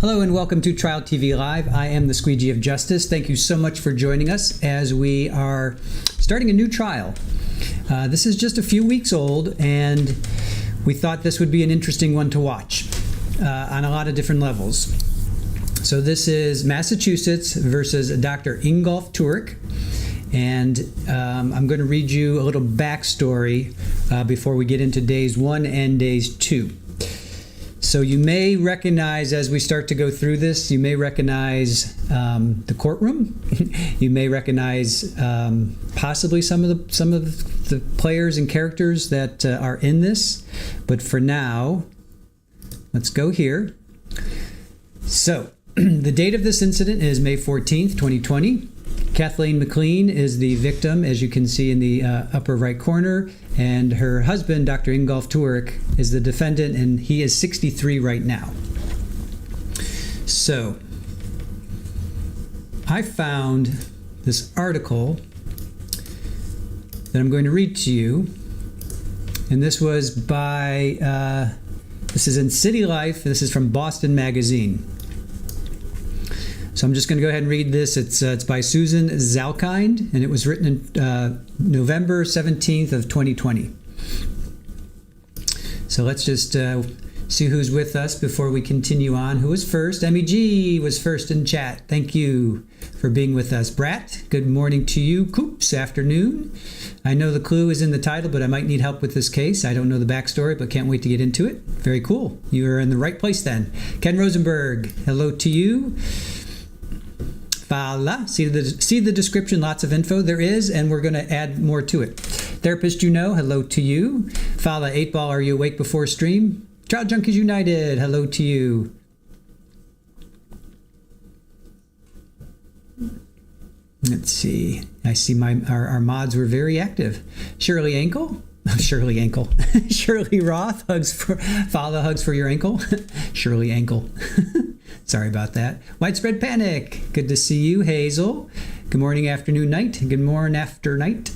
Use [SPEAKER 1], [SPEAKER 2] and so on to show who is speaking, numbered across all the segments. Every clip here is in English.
[SPEAKER 1] Hello and welcome to Trial TV Live. I am the Squeegee of Justice. Thank you so much for joining us as we are starting a new trial. This is just a few weeks old, and we thought this would be an interesting one to watch on a lot of different levels. So this is Massachusetts versus Dr. Ingolf Tuerk, and I'm going to read you a little backstory before we get into days 1 and days 2. So you may recognize, as we start to go through this, you may recognize the courtroom. You may recognize possibly some of the players and characters that are in this. But for now, let's go here. So the date of this incident is May 14th, 2020. Kathleen McLean is the victim, as you can see in the upper right corner, and her husband, Dr. Ingolf Tuerk, is the defendant, and he is 63 right now. So, I found this article that I'm going to read to you, and this was by, this is in City Life, this is from Boston Magazine. So I'm just going to go ahead and read this. It's by Susan Zalkind, and it was written in November 17th of 2020. So let's just see who's with us before we continue on. Who was first? MEG was first in chat. Thank you for being with us. Brat, good morning to you. Coops, afternoon. I know the clue is in the title, but I might need help with this case. I don't know the backstory, but can't wait to get into it. Very cool. You are in the right place then. Ken Rosenberg, hello to you. Fala. See the description, lots of info there is, and we're going to add more to it. Therapist, hello to you. Fala 8-Ball, are you awake before stream? Trial Junkies United, hello to you. Let's see. I see our mods were very active. Shirley Ankle. Shirley Roth, Fala hugs for your ankle. Shirley Ankle. Sorry about that. Widespread Panic. Good to see you, Hazel. Good morning, afternoon, night. Good morning, after night.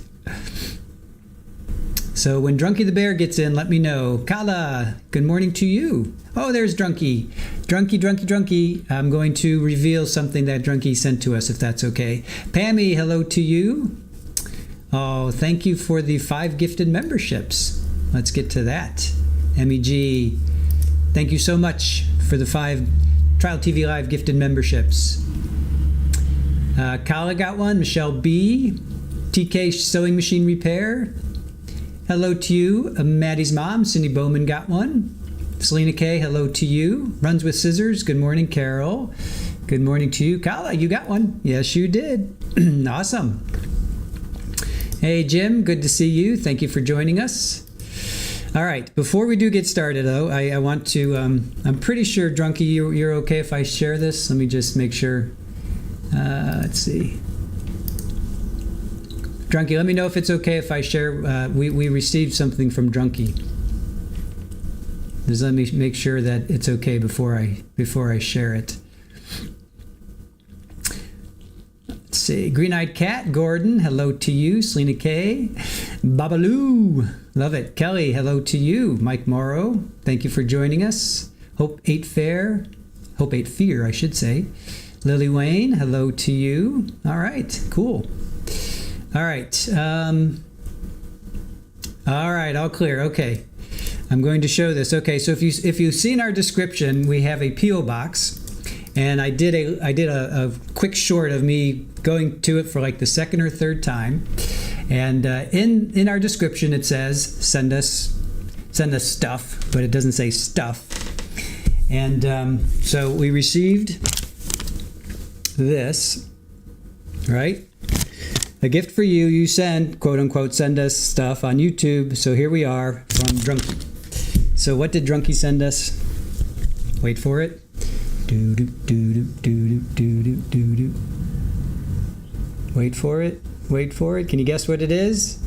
[SPEAKER 1] So when Drunky the Bear gets in, let me know. Kala, good morning to you. Oh, there's Drunky. Drunky. I'm going to reveal something that Drunky sent to us, if that's okay. Pammy, hello to you. Oh, thank you for the 5 gifted memberships. Let's get to that. MEG, thank you so much for the 5 Trial TV Live gifted memberships. Kala got one. Michelle B. TK Sewing Machine Repair. Hello to you. Maddie's mom, Cindy Bowman, got one. Selena K, hello to you. Runs with Scissors. Good morning, Carol. Good morning to you. Kala, you got one. Yes, you did. Awesome. Hey, Jim. Good to see you. Thank you for joining us. All right, before we do get started, though, I want to, I'm pretty sure, Drunky, you're okay if I share this? Let me just make sure. Let's see. Drunky, let me know if it's okay if I share. We received something from Drunky. Just let me make sure that it's okay before I share it. Let's see. Green-Eyed Cat, Gordon, hello to you. Selena K. Babaloo, love it. Kelly, hello to you. Mike Morrow, thank you for joining us. Hope 8 Fear, I should say. Lily Wayne, hello to you. All right, cool. All right. All right, all clear. Okay. I'm going to show this. Okay, so if you've seen our description, we have a P.O. box. And I did a quick short of me going to it for like the second or third time. And in our description it says send us stuff, but it doesn't say stuff. And so we received this, right? A gift for you. You send, quote unquote, send us stuff on YouTube. So here we are from Drunky. So what did Drunky send us? Wait for it. Do do do do do do do do do. Wait for it. Can you guess what it is?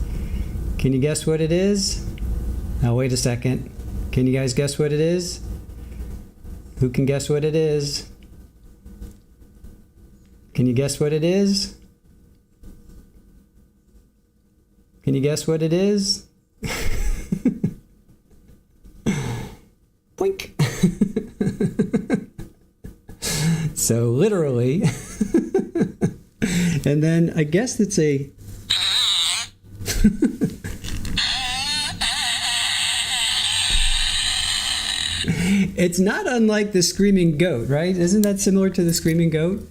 [SPEAKER 1] Now wait a second. Can you guys guess what it is? Who can guess what it is? Can you guess what it is? Boink. So literally. And then I guess it's a... It's not unlike the screaming goat, right? Isn't that similar to the screaming goat?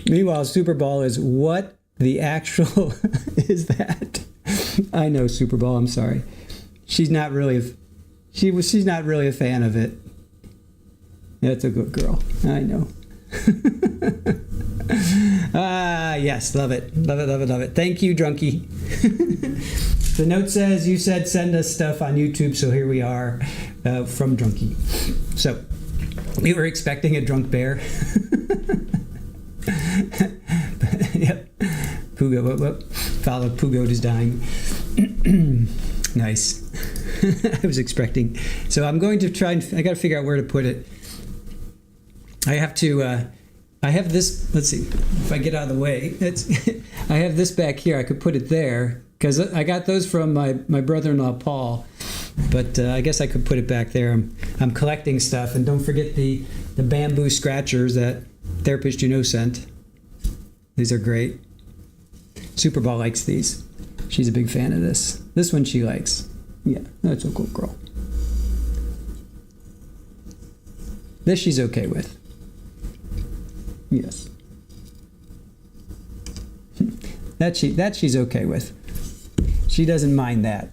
[SPEAKER 1] Meanwhile, Super Ball is what the actual is that? I know Super Ball. I'm sorry. She's not really a fan of it. That's a good girl. I know. Yes, love it. Love it, love it, love it. Thank you, Drunky. The note says you said send us stuff on YouTube, so here we are from Drunky. So we were expecting a drunk bear. Yep. Pugo, whoop. Follow Pugo is dying. Nice. I was expecting. So I'm going to try and I got to figure out where to put it. I have to. I have this. Let's see if I get out of the way. I have this back here. I could put it there because I got those from my brother-in-law Paul. But I guess I could put it back there. I'm collecting stuff, and don't forget the bamboo scratchers that Therapist You Know sent. These are great. Super Ball likes these. She's a big fan of this. This one she likes. Yeah, that's a cool girl. This she's okay with. Yes. That she's okay with. She doesn't mind that.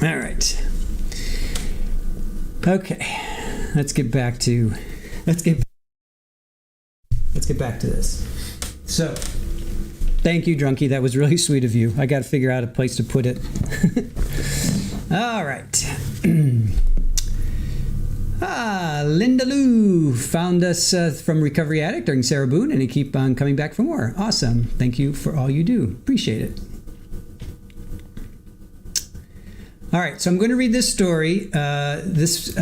[SPEAKER 1] All right. Okay. Let's get back to this. So, thank you, Drunky. That was really sweet of you. I got to figure out a place to put it. All right. Linda Lou found us from Recovery Addict during Sarah Boone, and he keep on coming back for more. Awesome. Thank you for all you do. Appreciate it. All right, so I'm going to read this story. It's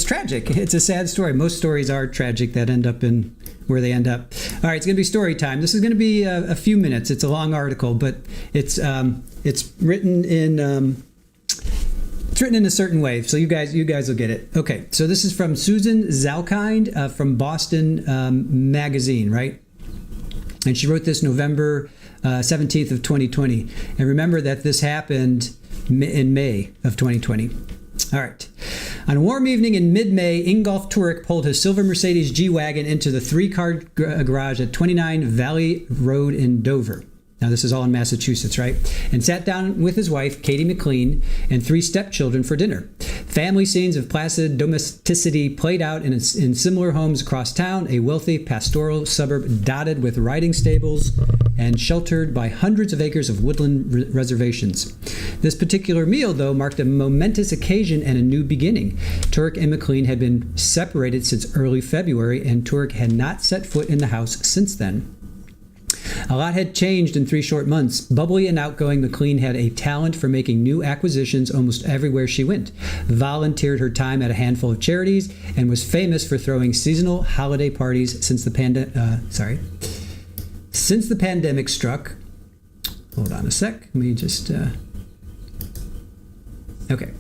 [SPEAKER 1] tragic. It's a sad story. Most stories are tragic that end up in where they end up. All right, it's going to be story time. This is going to be a few minutes. It's a long article, but it's written in a certain way, so you guys will get it. Okay, so this is from Susan Zalkind from Boston Magazine, right? And she wrote this November 17th of 2020. And remember that this happened in May of 2020. All right. On a warm evening in mid-May, Ingolf Tuerk pulled his silver Mercedes G-Wagon into the three-car garage at 29 Valley Road in Dover. Now, this is all in Massachusetts, right? And sat down with his wife, Kathleen McLean, and 3 stepchildren for dinner. Family scenes of placid domesticity played out in similar homes across town, a wealthy pastoral suburb dotted with riding stables and sheltered by hundreds of acres of woodland reservations. This particular meal, though, marked a momentous occasion and a new beginning. Tuerk and McLean had been separated since early February, and Tuerk had not set foot in the house since then. A lot had changed in 3 short months. Bubbly and outgoing, McLean had a talent for making new acquisitions almost everywhere she went, volunteered her time at a handful of charities, and was famous for throwing seasonal holiday parties since the pandemic struck. Hold on a sec. Let me just... Okay.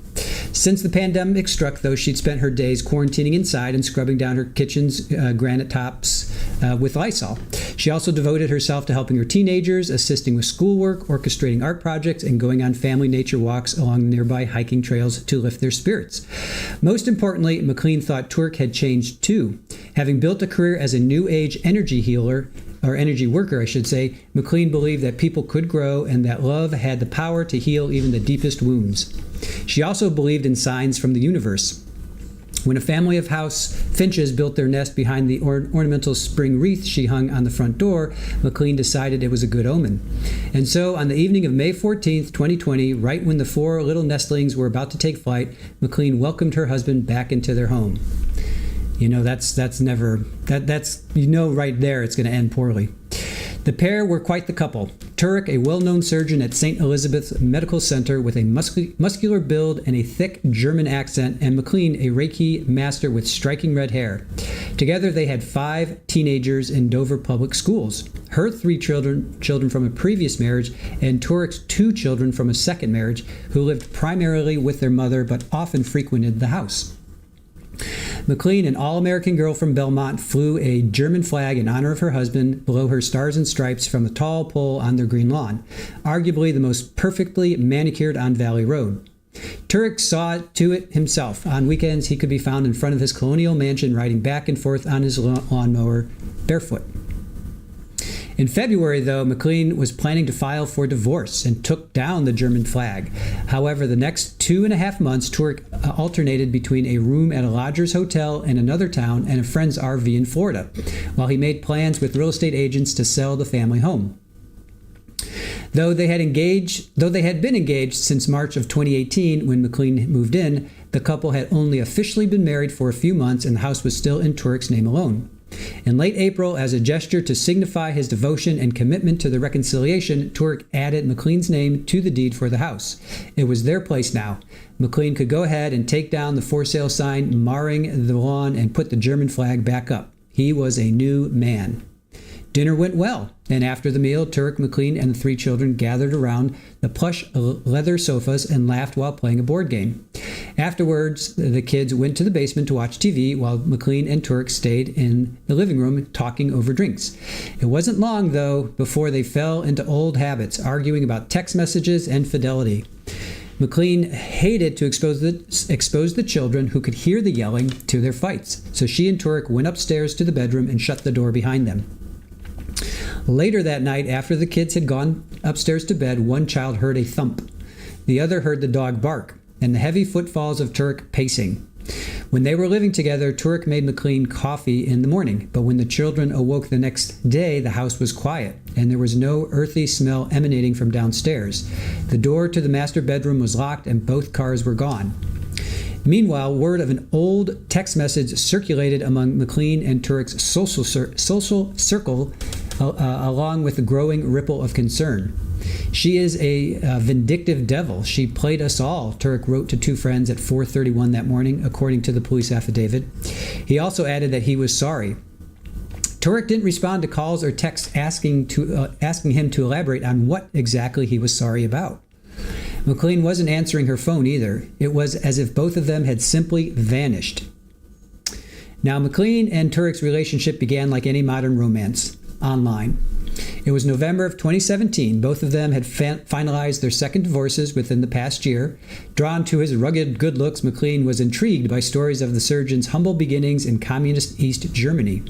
[SPEAKER 1] Since the pandemic struck, though, she'd spent her days quarantining inside and scrubbing down her kitchen's granite tops with Lysol. She also devoted herself to helping her teenagers, assisting with schoolwork, orchestrating art projects, and going on family nature walks along nearby hiking trails to lift their spirits. Most importantly, McLean thought Tuerk had changed too. Having built a career as a new age energy healer, or energy worker, I should say, McLean believed that people could grow and that love had the power to heal even the deepest wounds. She also believed in signs from the universe. When a family of house finches built their nest behind the ornamental spring wreath she hung on the front door, McLean decided it was a good omen. And so, on the evening of May 14th, 2020, right when the 4 little nestlings were about to take flight, McLean welcomed her husband back into their home. You know, that's right there, it's going to end poorly. The pair were quite the couple. Tuerk, a well-known surgeon at St. Elizabeth's Medical Center with a muscular build and a thick German accent, and McLean, a Reiki master with striking red hair. Together, they had 5 teenagers in Dover public schools. Her 3 children from a previous marriage, and Tuerk's 2 children from a second marriage, who lived primarily with their mother but often frequented the house. McLean, an all-American girl from Belmont, flew a German flag in honor of her husband below her stars and stripes from a tall pole on their green lawn, arguably the most perfectly manicured on Valley Road. Tuerk saw to it himself. On weekends, he could be found in front of his colonial mansion riding back and forth on his lawnmower barefoot. In February, though, McLean was planning to file for divorce and took down the German flag. However, the next 2.5 months, Tuerk alternated between a room at a lodger's hotel in another town and a friend's RV in Florida, while he made plans with real estate agents to sell the family home. Though they had been engaged since March of 2018 when McLean moved in, the couple had only officially been married for a few months and the house was still in Tuerk's name alone. In late April, as a gesture to signify his devotion and commitment to the reconciliation, Tuerk added McLean's name to the deed for the house. It was their place now. McLean could go ahead and take down the for sale sign marring the lawn and put the German flag back up. He was a new man. Dinner went well, and after the meal, Tuerk, McLean, and the 3 children gathered around the plush leather sofas and laughed while playing a board game. Afterwards, the kids went to the basement to watch TV while McLean and Tuerk stayed in the living room talking over drinks. It wasn't long, though, before they fell into old habits, arguing about text messages and fidelity. McLean hated to expose the children who could hear the yelling to their fights, so she and Tuerk went upstairs to the bedroom and shut the door behind them. Later that night, after the kids had gone upstairs to bed, one child heard a thump. The other heard the dog bark and the heavy footfalls of Tuerk pacing. When they were living together, Tuerk made McLean coffee in the morning, but when the children awoke the next day, the house was quiet, and there was no earthy smell emanating from downstairs. The door to the master bedroom was locked, and both cars were gone. Meanwhile, word of an old text message circulated among McLean and Tuerk's social circle, along with a growing ripple of concern. She is a vindictive devil. She played us all, Tuerk wrote to 2 friends at 4:31 that morning, according to the police affidavit. He also added that he was sorry. Tuerk didn't respond to calls or texts asking him to elaborate on what exactly he was sorry about. McLean wasn't answering her phone either. It was as if both of them had simply vanished. Now, McLean and Tuerk's relationship began like any modern romance, online. It was November of 2017. Both of them had finalized their second divorces within the past year. Drawn to his rugged good looks, McLean was intrigued by stories of the surgeon's humble beginnings in communist East Germany.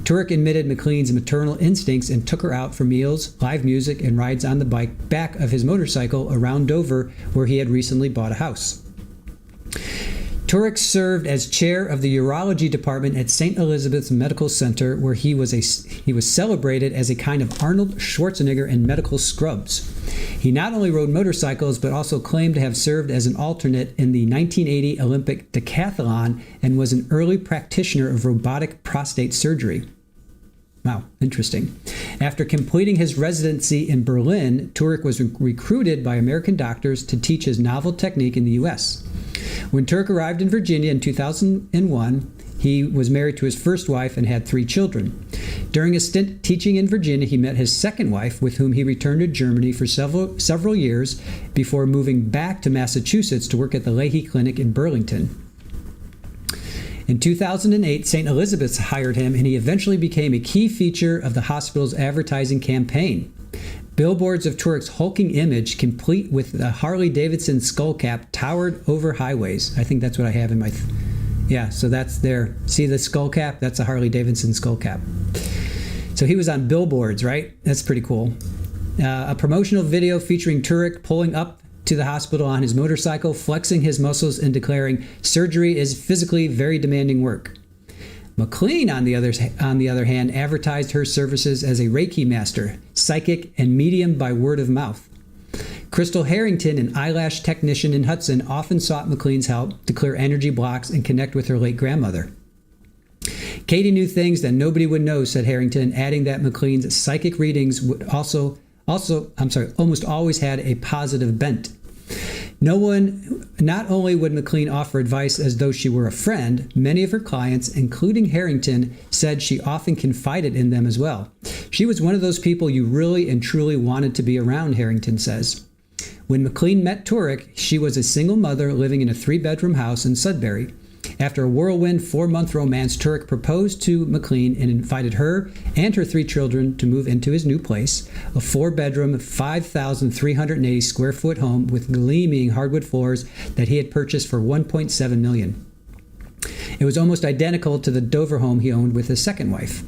[SPEAKER 1] Tuerk admitted McLean's maternal instincts and took her out for meals, live music, and rides on the back of his motorcycle around Dover, where he had recently bought a house. Tuerk served as chair of the urology department at St. Elizabeth's Medical Center, where he was celebrated as a kind of Arnold Schwarzenegger in medical scrubs. He not only rode motorcycles, but also claimed to have served as an alternate in the 1980 Olympic decathlon and was an early practitioner of robotic prostate surgery. Wow, interesting. After completing his residency in Berlin, Tuerk was recruited by American doctors to teach his novel technique in the U.S. When Tuerk arrived in Virginia in 2001, he was married to his first wife and had 3 children. During a stint teaching in Virginia, he met his second wife, with whom he returned to Germany for several years before moving back to Massachusetts to work at the Leahy Clinic in Burlington. In 2008, St. Elizabeth's hired him, and he eventually became a key feature of the hospital's advertising campaign. Billboards of Tuerk's hulking image, complete with a Harley-Davidson skull cap, towered over highways. I think that's what I have in my... Yeah, so that's there. See the skull cap? That's a Harley-Davidson skull cap. So he was on billboards, right? That's pretty cool. A promotional video featuring Tuerk pulling up to the hospital on his motorcycle, flexing his muscles and declaring, "Surgery is physically very demanding work." McLean, on the other hand, advertised her services as a Reiki master, psychic, and medium by word of mouth. Crystal Harrington, an eyelash technician in Hudson, often sought McLean's help to clear energy blocks and connect with her late grandmother. Katie knew things that nobody would know, said Harrington, adding that McLean's psychic readings would almost always had a positive bent. Not only would McLean offer advice as though she were a friend, many of her clients, including Harrington, said she often confided in them as well. She was one of those people you really and truly wanted to be around, Harrington says. When McLean met Tuerk, she was a single mother living in a 3-bedroom house in Sudbury. After a whirlwind 4-month romance, Tuerk proposed to McLean and invited her and her 3 children to move into his new place, a 4-bedroom, 5,380 square foot home with gleaming hardwood floors that he had purchased for $1.7 million. It was almost identical to the Dover home he owned with his second wife.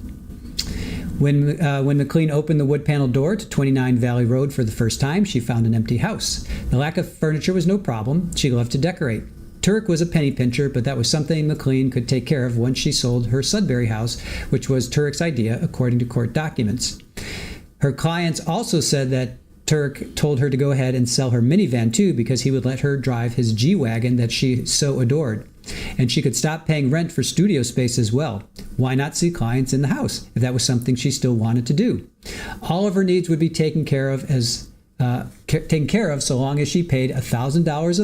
[SPEAKER 1] When McLean opened the wood panel door to 29 Valley Road for the first time, she found an empty house. The lack of furniture was no problem. She loved to decorate. Tuerk was a penny pincher, but that was something McLean could take care of once she sold her Sudbury house, which was Tuerk's idea, according to court documents. Her clients also said that Tuerk told her to go ahead and sell her minivan too, because he would let her drive his G-Wagon that she so adored. And she could stop paying rent for studio space as well. Why not see clients in the house if that was something she still wanted to do? All of her needs would be taken care of so long as she paid $1,000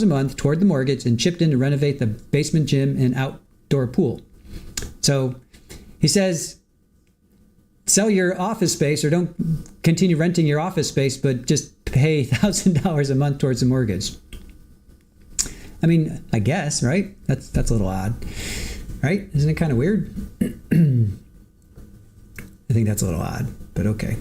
[SPEAKER 1] a month toward the mortgage and chipped in to renovate the basement gym and outdoor pool. So he says, sell your office space or don't continue renting your office space, but just pay $1,000 a month towards the mortgage. I mean, I guess, right? That's a little odd, right? Isn't it kind of weird? I think that's a little odd, but okay.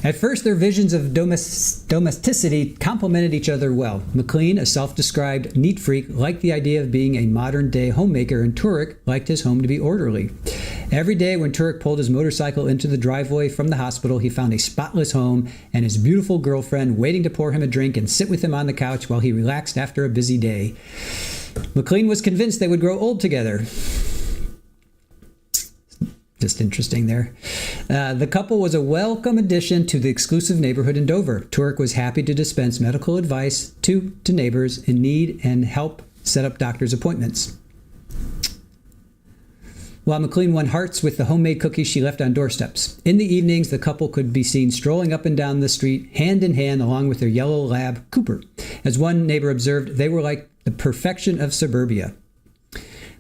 [SPEAKER 1] At first, their visions of domesticity complemented each other well. McLean, a self-described neat freak, liked the idea of being a modern-day homemaker, and Tuerk liked his home to be orderly. Every day when Tuerk pulled his motorcycle into the driveway from the hospital, he found a spotless home and his beautiful girlfriend waiting to pour him a drink and sit with him on the couch while he relaxed after a busy day. McLean was convinced they would grow old together. Just interesting there. The couple was a welcome addition to the exclusive neighborhood in Dover. Tuerk was happy to dispense medical advice to neighbors in need and help set up doctor's appointments. While McLean won hearts with the homemade cookies she left on doorsteps. In the evenings, the couple could be seen strolling up and down the street, hand in hand, along with their yellow lab, Cooper. As one neighbor observed, they were like the perfection of suburbia.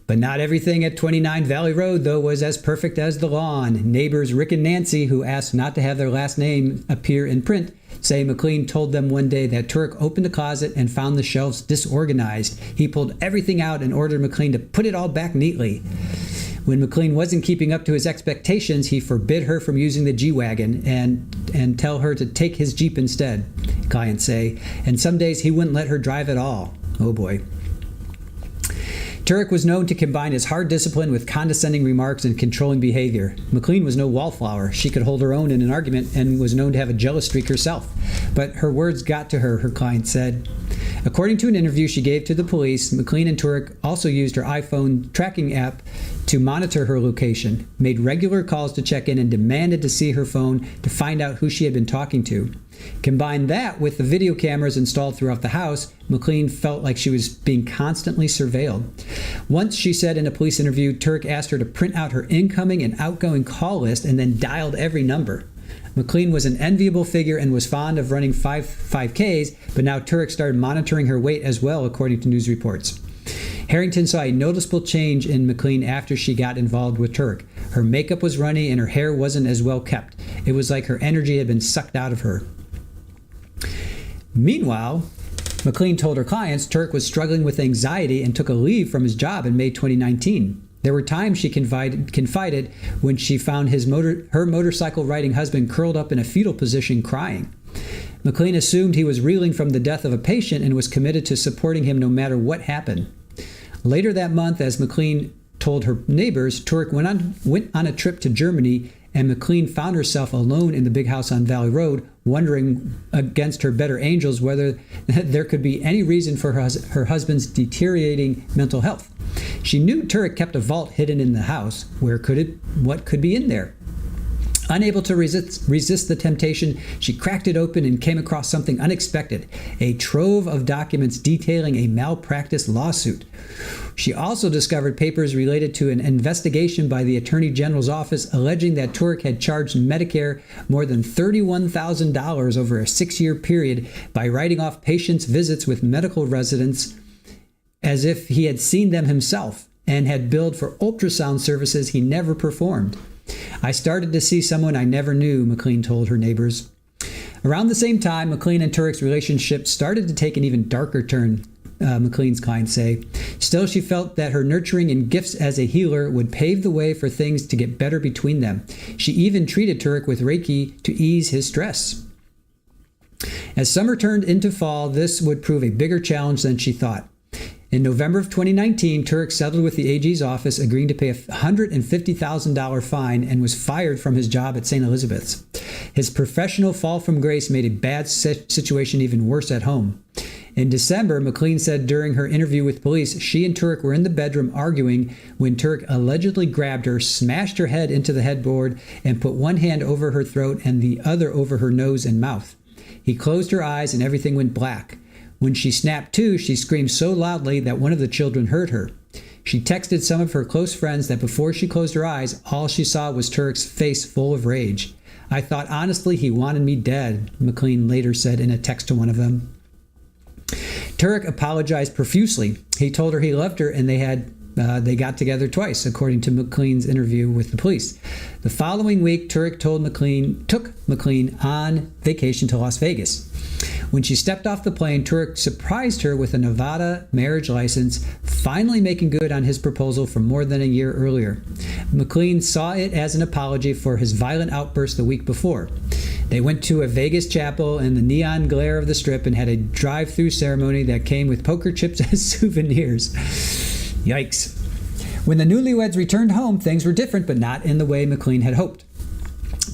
[SPEAKER 1] But not everything at 29 Valley Road, though, was as perfect as the lawn. Neighbors Rick and Nancy, who asked not to have their last name appear in print, say McLean told them one day that Tuerk opened a closet and found the shelves disorganized. He pulled everything out and ordered McLean to put it all back neatly. When McLean wasn't keeping up to his expectations, he forbid her from using the G-Wagon and tell her to take his Jeep instead, clients say. And some days he wouldn't let her drive at all. Oh boy. Tuerk was known to combine his hard discipline with condescending remarks and controlling behavior. McLean was no wallflower. She could hold her own in an argument and was known to have a jealous streak herself. But her words got to her client said. According to an interview she gave to the police, McLean and Tuerk also used her iPhone tracking app to monitor her location, made regular calls to check in, and demanded to see her phone to find out who she had been talking to. Combine that with the video cameras installed throughout the house, McLean felt like she was being constantly surveilled. Once, she said in a police interview, Tuerk asked her to print out her incoming and outgoing call list and then dialed every number. McLean was an enviable figure and was fond of running 5Ks, but now Tuerk started monitoring her weight as well, according to news reports. Harrington saw a noticeable change in McLean after she got involved with Tuerk. Her makeup was runny and her hair wasn't as well kept. It was like her energy had been sucked out of her. Meanwhile, McLean told her clients Tuerk was struggling with anxiety and took a leave from his job in May 2019. There were times she confided when she found her motorcycle-riding husband curled up in a fetal position crying. McLean assumed he was reeling from the death of a patient and was committed to supporting him no matter what happened. Later that month, as McLean told her neighbors, Tuerk went on a trip to Germany, and McLean found herself alone in the big house on Valley Road, wondering against her better angels whether there could be any reason for her husband's deteriorating mental health. She knew Tuerk kept a vault hidden in the house. What could be in there? Unable to resist the temptation, she cracked it open and came across something unexpected, a trove of documents detailing a malpractice lawsuit. She also discovered papers related to an investigation by the Attorney General's office alleging that Tuerk had charged Medicare more than $31,000 over a 6-year period by writing off patients' visits with medical residents as if he had seen them himself and had billed for ultrasound services he never performed. I started to see someone I never knew, McLean told her neighbors. Around the same time, McLean and Tuerk's relationship started to take an even darker turn, McLean's clients say. Still, she felt that her nurturing and gifts as a healer would pave the way for things to get better between them. She even treated Tuerk with Reiki to ease his stress. As summer turned into fall, this would prove a bigger challenge than she thought. In November of 2019, Tuerk settled with the AG's office, agreeing to pay a $150,000 fine and was fired from his job at St. Elizabeth's. His professional fall from grace made a bad situation even worse at home. In December, McLean said during her interview with police, she and Tuerk were in the bedroom arguing when Tuerk allegedly grabbed her, smashed her head into the headboard, and put one hand over her throat and the other over her nose and mouth. He closed her eyes and everything went black. When she snapped to, she screamed so loudly that one of the children heard her. She texted some of her close friends that before she closed her eyes, all she saw was Tuerk's face full of rage. I thought honestly he wanted me dead, McLean later said in a text to one of them. Tuerk apologized profusely. He told her he loved her and they got together twice, according to McLean's interview with the police. The following week, Tuerk took McLean on vacation to Las Vegas. When she stepped off the plane, Tuerk surprised her with a Nevada marriage license, finally making good on his proposal from more than a year earlier. McLean saw it as an apology for his violent outburst the week before. They went to a Vegas chapel in the neon glare of the Strip and had a drive-thru ceremony that came with poker chips as souvenirs. Yikes. When the newlyweds returned home, things were different, but not in the way McLean had hoped.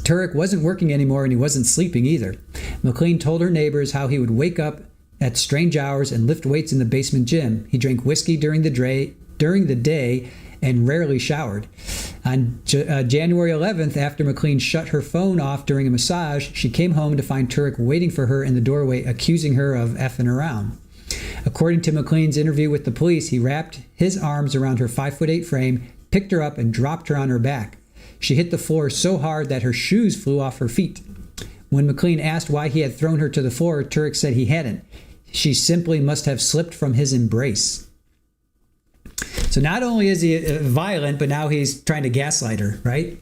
[SPEAKER 1] Tuerk wasn't working anymore and he wasn't sleeping either. McLean told her neighbors how he would wake up at strange hours and lift weights in the basement gym. He drank whiskey during the day and rarely showered. On January 11th, after McLean shut her phone off during a massage, she came home to find Tuerk waiting for her in the doorway, accusing her of effing around. According to McLean's interview with the police, he wrapped his arms around her 5'8" frame, picked her up, and dropped her on her back. She hit the floor so hard that her shoes flew off her feet. When McLean asked why he had thrown her to the floor, Tuerk said he hadn't. She simply must have slipped from his embrace. So not only is he violent, but now he's trying to gaslight her, right?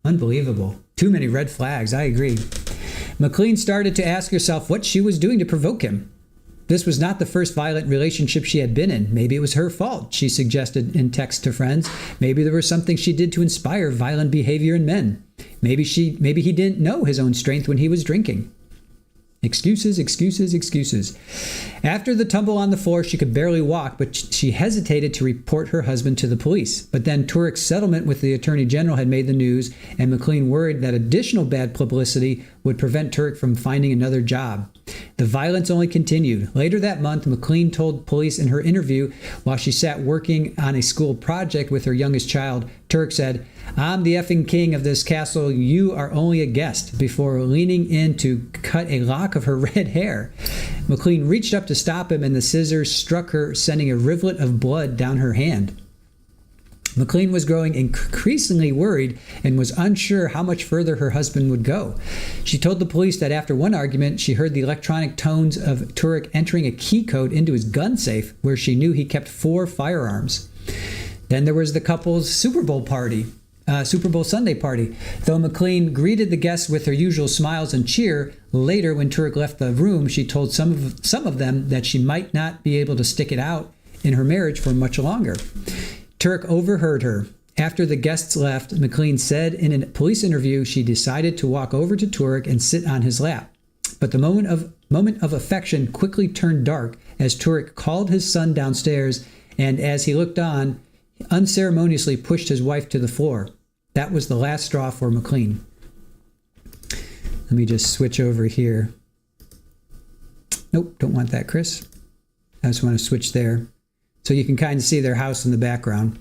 [SPEAKER 1] Unbelievable. Too many red flags, I agree. McLean started to ask herself what she was doing to provoke him. This was not the first violent relationship she had been in. Maybe it was her fault, she suggested in text to friends. Maybe there was something she did to inspire violent behavior in men. Maybe he didn't know his own strength when he was drinking. Excuses, excuses, excuses. After the tumble on the floor, she could barely walk, but she hesitated to report her husband to the police. But then Tuerk's settlement with the Attorney General had made the news, and McLean worried that additional bad publicity would prevent Tuerk from finding another job. The violence only continued. Later that month, McLean told police in her interview while she sat working on a school project with her youngest child, Tuerk said, "I'm the effing king of this castle. You are only a guest," before leaning in to cut a lock of her red hair. McLean reached up to stop him and the scissors struck her, sending a rivulet of blood down her hand. McLean was growing increasingly worried and was unsure how much further her husband would go. She told the police that after one argument, she heard the electronic tones of Tuerk entering a key code into his gun safe, where she knew he kept 4 firearms. Then there was the couple's Super Bowl Sunday party. Though McLean greeted the guests with her usual smiles and cheer, later when Tuerk left the room, she told some of them that she might not be able to stick it out in her marriage for much longer. Tuerk overheard her. After the guests left, McLean said in a police interview she decided to walk over to Tuerk and sit on his lap. But the moment of affection quickly turned dark as Tuerk called his son downstairs and, as he looked on, unceremoniously pushed his wife to the floor. That was the last straw for McLean. Let me just switch over here. Nope, don't want that, Chris. I just want to switch there. So you can kind of see their house in the background.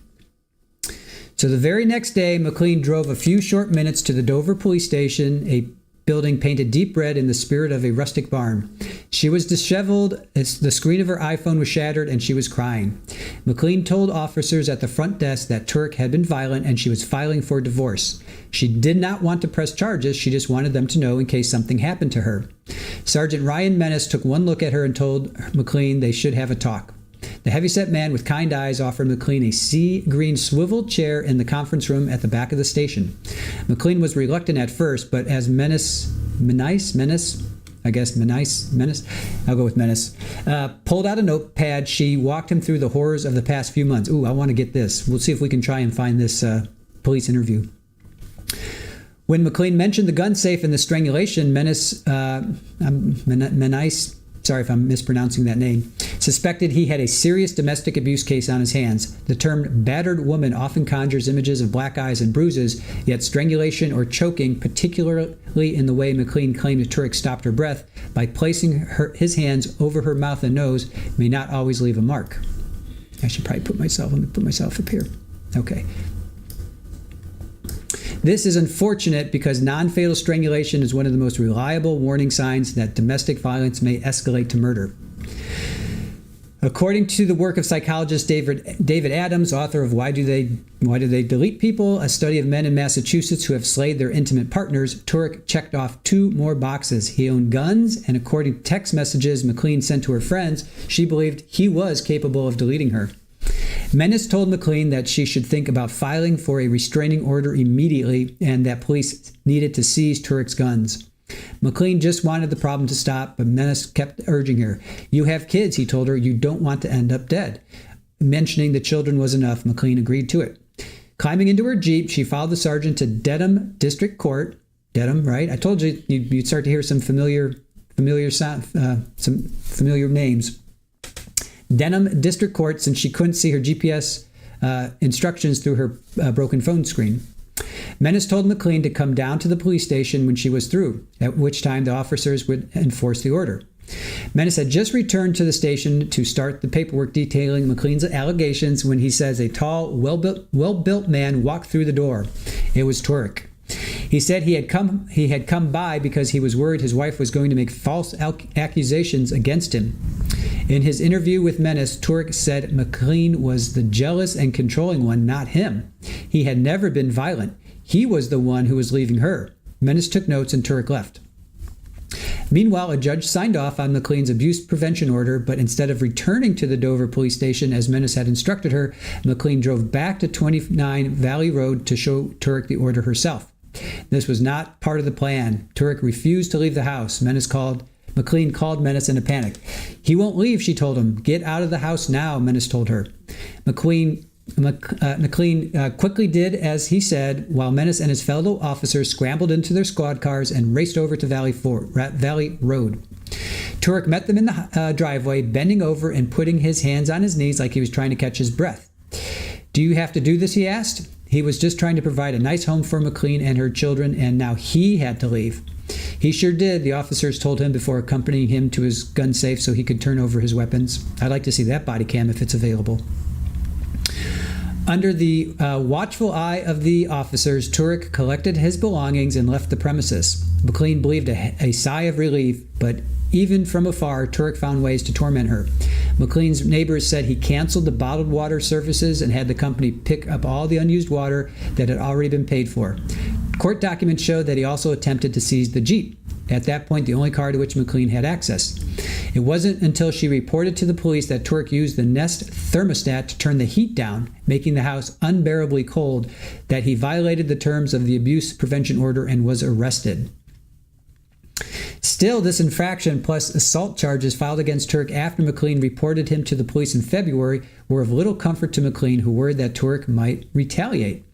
[SPEAKER 1] So the very next day, McLean drove a few short minutes to the Dover police station, a building painted deep red in the spirit of a rustic barn. She was disheveled, the screen of her iPhone was shattered, and she was crying. McLean told officers at the front desk that Tuerk had been violent and she was filing for divorce. She did not want to press charges, she just wanted them to know in case something happened to her. Sergeant Ryan Menace took one look at her and told McLean they should have a talk. The heavyset man with kind eyes offered McLean a sea green swivel chair in the conference room at the back of the station. McLean was reluctant at first, but as Menace, I'll go with Menace, pulled out a notepad, she walked him through the horrors of the past few months. Ooh, I want to get this. We'll see if we can try and find this police interview. When McLean mentioned the gun safe and the strangulation, Menace, sorry if I'm mispronouncing that name, suspected he had a serious domestic abuse case on his hands. The term battered woman often conjures images of black eyes and bruises, yet strangulation or choking, particularly in the way McLean claimed Tuerk stopped her breath by placing his hands over her mouth and nose, may not always leave a mark. I should probably put myself up here. Okay. This is unfortunate because non-fatal strangulation is one of the most reliable warning signs that domestic violence may escalate to murder. According to the work of psychologist David Adams, author of Why Do They Delete People? A study of men in Massachusetts who have slayed their intimate partners, Tuerk checked off 2 more boxes. He owned guns, and according to text messages McLean sent to her friends, she believed he was capable of deleting her. Menace told McLean that she should think about filing for a restraining order immediately and that police needed to seize Tuerk's guns. McLean just wanted the problem to stop, but Menace kept urging her. You have kids, he told her. You don't want to end up dead. Mentioning the children was enough. McLean agreed to it. Climbing into her Jeep, she followed the sergeant to Dedham District Court. Dedham, right? I told you you'd start to hear some familiar names. Dedham District Court, since she couldn't see her GPS instructions through her broken phone screen. Menace told McLean to come down to the police station when she was through, at which time the officers would enforce the order. Menace had just returned to the station to start the paperwork detailing McLean's allegations when he says a tall, well-built man walked through the door. It was Tuerk. He said he had come by because he was worried his wife was going to make false accusations against him. In his interview with Menace, Tuerk said McLean was the jealous and controlling one, not him. He had never been violent. He was the one who was leaving her. Menace took notes and Tuerk left. Meanwhile, a judge signed off on McLean's abuse prevention order, but instead of returning to the Dover police station as Menace had instructed her, McLean drove back to 29 Valley Road to show Tuerk the order herself. This was not part of the plan. Tuerk refused to leave the house. McLean called Menace in a panic. He won't leave, she told him. Get out of the house now, Menace told her. McLean quickly did as he said, while Menace and his fellow officers scrambled into their squad cars and raced over to Valley Road. Tuerk met them in the driveway, bending over and putting his hands on his knees like he was trying to catch his breath. Do you have to do this, he asked. He was just trying to provide a nice home for McLean and her children, and now he had to leave. He sure did, the officers told him before accompanying him to his gun safe so he could turn over his weapons. I'd like to see that body cam if it's available. Under the watchful eye of the officers, Tuerk collected his belongings and left the premises. McLean breathed a sigh of relief, but even from afar, Tuerk found ways to torment her. McLean's neighbors said he canceled the bottled water services and had the company pick up all the unused water that had already been paid for. Court documents showed that he also attempted to seize the Jeep, at that point the only car to which McLean had access. It wasn't until she reported to the police that Tuerk used the Nest thermostat to turn the heat down, making the house unbearably cold, that he violated the terms of the abuse prevention order and was arrested. Still, this infraction plus assault charges filed against Tuerk after McLean reported him to the police in February were of little comfort to McLean, who worried that Tuerk might retaliate.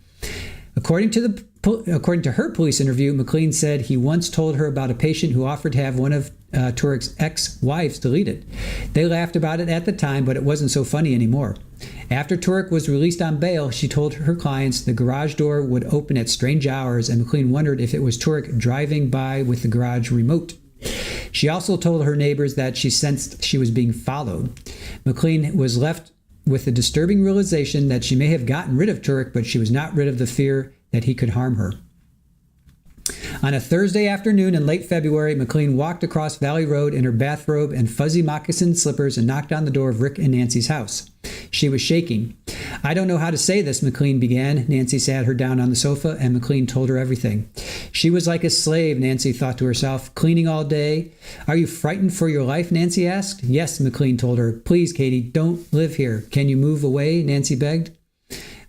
[SPEAKER 1] According to her police interview, McLean said he once told her about a patient who offered to have one of Tuerk's ex-wives deleted. They laughed about it at the time, but it wasn't so funny anymore. After Tuerk was released on bail, she told her clients the garage door would open at strange hours, and McLean wondered if it was Tuerk driving by with the garage remote. She also told her neighbors that she sensed she was being followed. McLean was left with the disturbing realization that she may have gotten rid of Tuerk, but she was not rid of the fear that he could harm her. On a Thursday afternoon in late February, McLean walked across Valley Road in her bathrobe and fuzzy moccasin slippers and knocked on the door of Rick and Nancy's house. She was shaking. "I don't know how to say this," McLean began. Nancy sat her down on the sofa, and McLean told her everything. She was like a slave, Nancy thought to herself, cleaning all day. "Are you frightened for your life?" Nancy asked. "Yes," McLean told her. "Please, Katie, don't live here. Can you move away?" Nancy begged.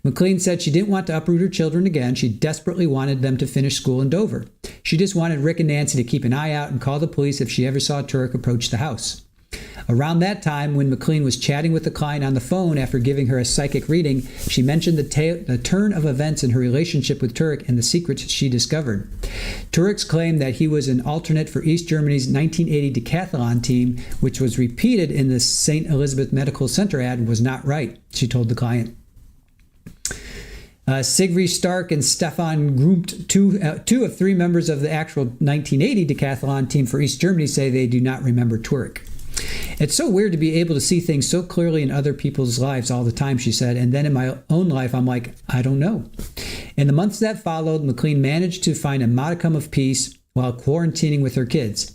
[SPEAKER 1] McLean said she didn't want to uproot her children again. She desperately wanted them to finish school in Dover. She just wanted Rick and Nancy to keep an eye out and call the police if she ever saw Tuerk approach the house. Around that time, when McLean was chatting with the client on the phone after giving her a psychic reading, she mentioned the turn of events in her relationship with Tuerk and the secrets she discovered. Tuerk's claim that he was an alternate for East Germany's 1980 decathlon team, which was repeated in the St. Elizabeth Medical Center ad, was not right, she told the client. Sigrid Stark and Stefan Grumpt, two of three members of the actual 1980 decathlon team for East Germany, say they do not remember Tuerk. "It's so weird to be able to see things so clearly in other people's lives all the time," she said, "and then in my own life, I'm like, I don't know." In the months that followed, McLean managed to find a modicum of peace while quarantining with her kids.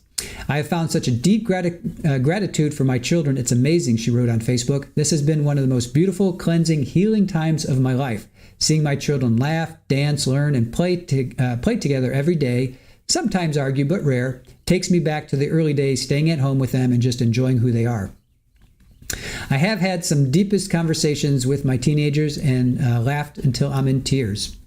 [SPEAKER 1] "I have found such a deep gratitude for my children. It's amazing," she wrote on Facebook. "This has been one of the most beautiful, cleansing, healing times of my life. Seeing my children laugh, dance, learn, and play together every day, sometimes argue, but rare, takes me back to the early days staying at home with them and just enjoying who they are. I have had some deepest conversations with my teenagers and laughed until I'm in tears."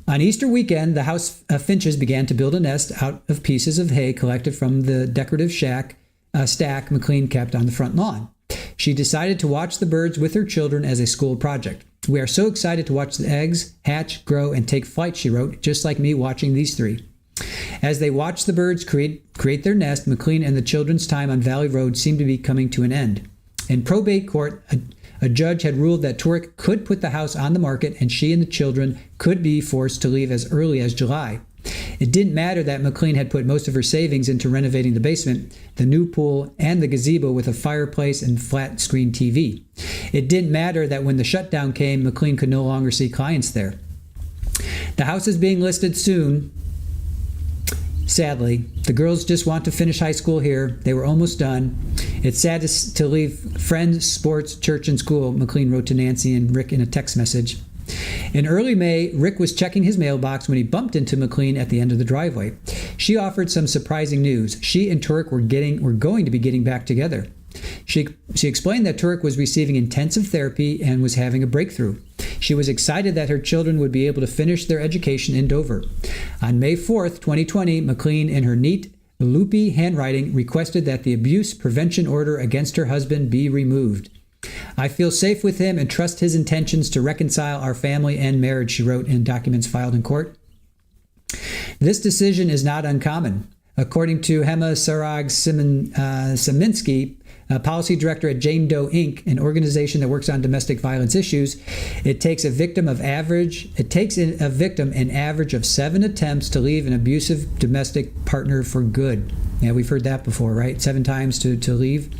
[SPEAKER 1] On Easter weekend, the house Finches began to build a nest out of pieces of hay collected from the decorative stack McLean kept on the front lawn. She decided to watch the birds with her children as a school project. "We are so excited to watch the eggs hatch, grow, and take flight," she wrote, "just like me watching these three." As they watched the birds create their nest, McLean and the children's time on Valley Road seemed to be coming to an end. In probate court, a judge had ruled that Tuerk could put the house on the market and she and the children could be forced to leave as early as July. It didn't matter that McLean had put most of her savings into renovating the basement, the new pool, and the gazebo with a fireplace and flat-screen TV. It didn't matter that when the shutdown came, McLean could no longer see clients there. The house is being listed soon. Sadly, the girls just want to finish high school here. They were almost done. It's sad to leave friends, sports, church, and school, McLean wrote to Nancy and Rick in a text message. In early May, Rick was checking his mailbox when he bumped into McLean at the end of the driveway. She offered some surprising news. She and Tuerk were going to be getting back together. She explained that Tuerk was receiving intensive therapy and was having a breakthrough. She was excited that her children would be able to finish their education in Dover. On May 4th, 2020, McLean, in her neat, loopy handwriting, requested that the abuse prevention order against her husband be removed. "I feel safe with him and trust his intentions to reconcile our family and marriage," she wrote in documents filed in court. This decision is not uncommon. According to Hema Saminsky, policy director at Jane Doe Inc., an organization that works on domestic violence issues, it takes a victim an average of 7 attempts to leave an abusive domestic partner for good. Yeah, we've heard that before, right? 7 times to leave.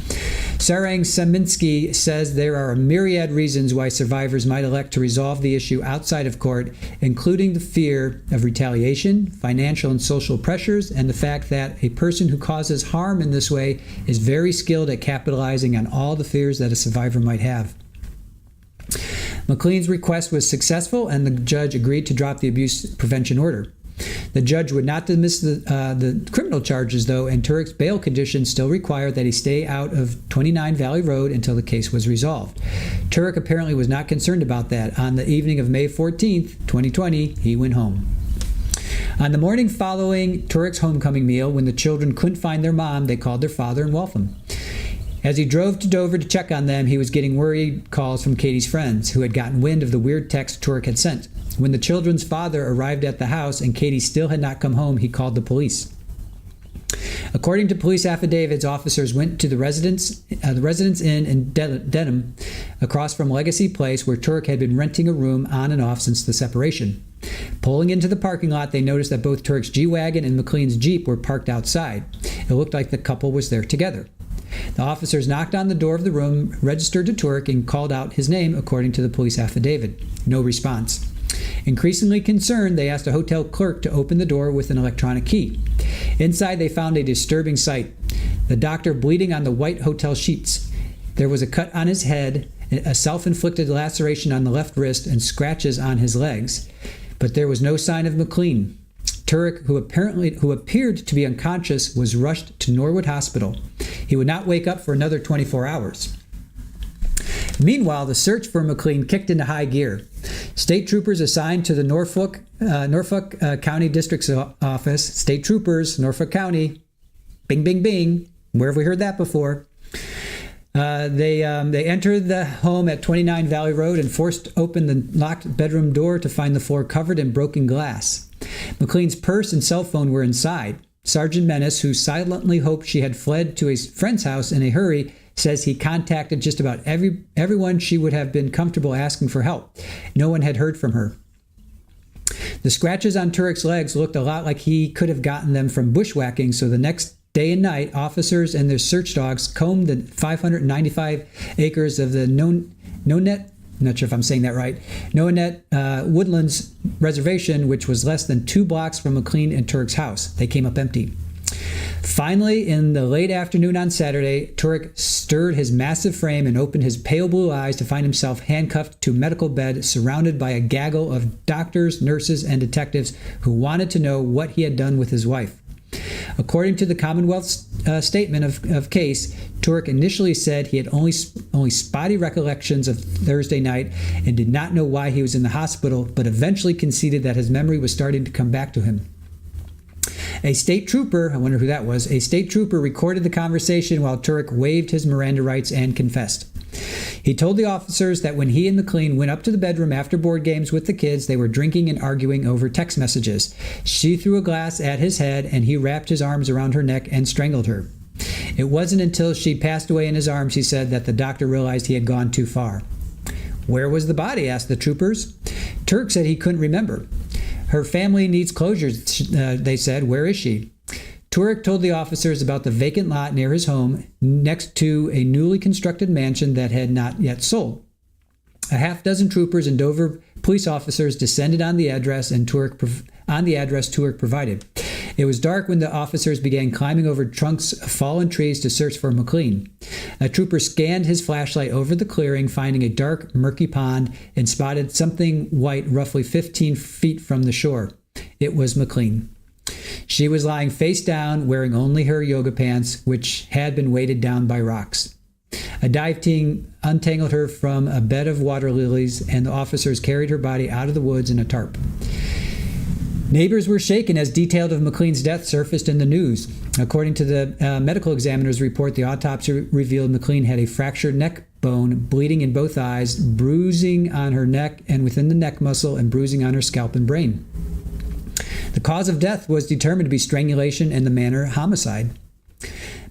[SPEAKER 1] Sarang Saminsky says there are a myriad reasons why survivors might elect to resolve the issue outside of court, including the fear of retaliation, financial and social pressures, and the fact that a person who causes harm in this way is very skilled at capitalizing on all the fears that a survivor might have. McLean's request was successful, and the judge agreed to drop the abuse prevention order. The judge would not dismiss the criminal charges, though, and Tuerk's bail conditions still required that he stay out of 29 Valley Road until the case was resolved. Tuerk apparently was not concerned about that. On the evening of May 14th, 2020, he went home. On the morning following Tuerk's homecoming meal, when the children couldn't find their mom, they called their father and welcomed him. As he drove to Dover to check on them, he was getting worried calls from Katie's friends, who had gotten wind of the weird text Tuerk had sent. When the children's father arrived at the house and Katie still had not come home, he called the police. According to police affidavits, officers went to the Residence Inn in Dedham, across from Legacy Place, where Tuerk had been renting a room on and off since the separation. Pulling into the parking lot, they noticed that both Tuerk's G-Wagon and McLean's Jeep were parked outside. It looked like the couple was there together. The officers knocked on the door of the room, registered to Tuerk, and called out his name according to the police affidavit. No response. Increasingly concerned, they asked a hotel clerk to open the door with an electronic key. Inside, they found a disturbing sight. The doctor bleeding on the white hotel sheets. There was a cut on his head, a self-inflicted laceration on the left wrist, and scratches on his legs. But there was no sign of McLean. Tuerk, who appeared to be unconscious, was rushed to Norwood Hospital. He would not wake up for another 24 hours. Meanwhile, the search for McLean kicked into high gear. State troopers assigned to the Norfolk County District's office, state troopers, Norfolk County, bing, bing, bing, where have we heard that before? They entered the home at 29 Valley Road and forced open the locked bedroom door to find the floor covered in broken glass. McLean's purse and cell phone were inside. Sergeant Menace, who silently hoped she had fled to a friend's house in a hurry, says he contacted just about everyone she would have been comfortable asking for help. No one had heard from her. The scratches on Tuerk's legs looked a lot like he could have gotten them from bushwhacking, so the next day and night, officers and their search dogs combed the 595 acres of the Nonet, not sure if I'm saying that right, Nonet Woodlands Reservation, which was less than 2 blocks from McLean and Tuerk's house. They came up empty. Finally, in the late afternoon on Saturday, Tuerk stirred his massive frame and opened his pale blue eyes to find himself handcuffed to a medical bed, surrounded by a gaggle of doctors, nurses, and detectives who wanted to know what he had done with his wife. According to the Commonwealth's statement of case, Tuerk initially said he had only spotty recollections of Thursday night and did not know why he was in the hospital, but eventually conceded that his memory was starting to come back to him. A state trooper, I wonder who that was, a state trooper recorded the conversation while Tuerk waived his Miranda rights and confessed. He told the officers that when he and McLean went up to the bedroom after board games with the kids, they were drinking and arguing over text messages. She threw a glass at his head, and he wrapped his arms around her neck and strangled her. It wasn't until she passed away in his arms, he said, that the doctor realized he had gone too far. Where was the body? Asked the troopers. Tuerk said he couldn't remember. Her family needs closure, they said. Where is she? Tuerk told the officers about the vacant lot near his home next to a newly constructed mansion that had not yet sold. A half dozen troopers and Dover police officers descended on the address Tuerk provided. It was dark when the officers began climbing over trunks of fallen trees to search for McLean. A trooper scanned his flashlight over the clearing, finding a dark, murky pond, and spotted something white roughly 15 feet from the shore. It was McLean. She was lying face down, wearing only her yoga pants, which had been weighted down by rocks. A dive team untangled her from a bed of water lilies, and the officers carried her body out of the woods in a tarp. Neighbors were shaken as details of McLean's death surfaced in the news. According to the medical examiner's report, the autopsy revealed McLean had a fractured neck bone, bleeding in both eyes, bruising on her neck and within the neck muscle, and bruising on her scalp and brain. The cause of death was determined to be strangulation and the manner homicide.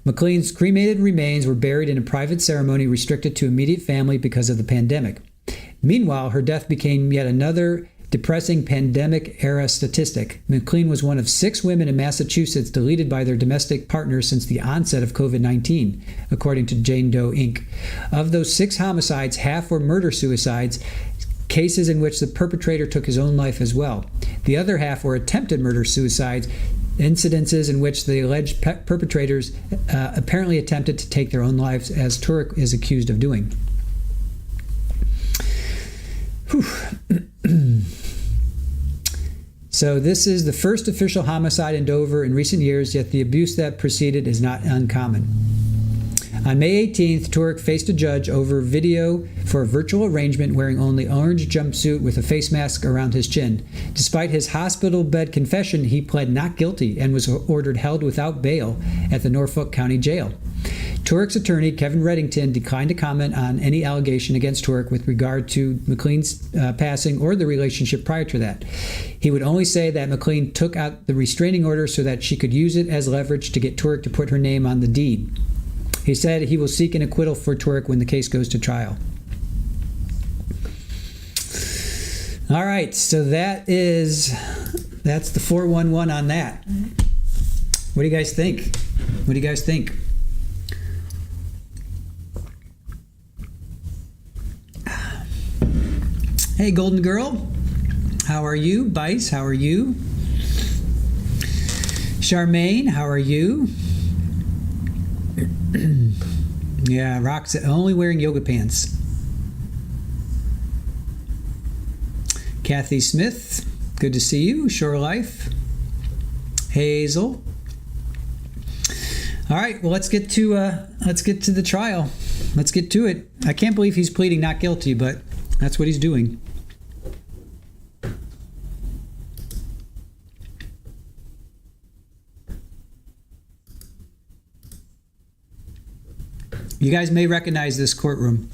[SPEAKER 1] McLean's cremated remains were buried in a private ceremony restricted to immediate family because of the pandemic. Meanwhile, her death became yet another depressing pandemic-era statistic. McLean was one of 6 women in Massachusetts deleted by their domestic partners since the onset of COVID-19, according to Jane Doe, Inc. Of those 6 homicides, half were murder-suicides, cases in which the perpetrator took his own life as well. The other half were attempted murder-suicides, incidences in which the alleged perpetrators apparently attempted to take their own lives, as Tuerk is accused of doing. So this is the first official homicide in Dover in recent years, yet the abuse that preceded is not uncommon. On May 18th, Tuerk faced a judge over video for a virtual arrangement wearing only orange jumpsuit with a face mask around his chin. Despite his hospital bed confession, he pled not guilty and was ordered held without bail at the Norfolk County Jail. Tuerk's attorney, Kevin Reddington, declined to comment on any allegation against Tuerk with regard to McLean's passing or the relationship prior to that. He would only say that McLean took out the restraining order so that she could use it as leverage to get Tuerk to put her name on the deed. He said he will seek an acquittal for Tuerk when the case goes to trial. All right, so that's the 411 on that. What do you guys think? Hey, Golden Girl. How are you? Bice, how are you? Charmaine, how are you? Yeah, Rock's only wearing yoga pants. Kathy Smith, good to see you. Shore Life. Hazel. All right, well, let's get to the trial. Let's get to it. I can't believe he's pleading not guilty, but that's what he's doing. You guys may recognize this courtroom.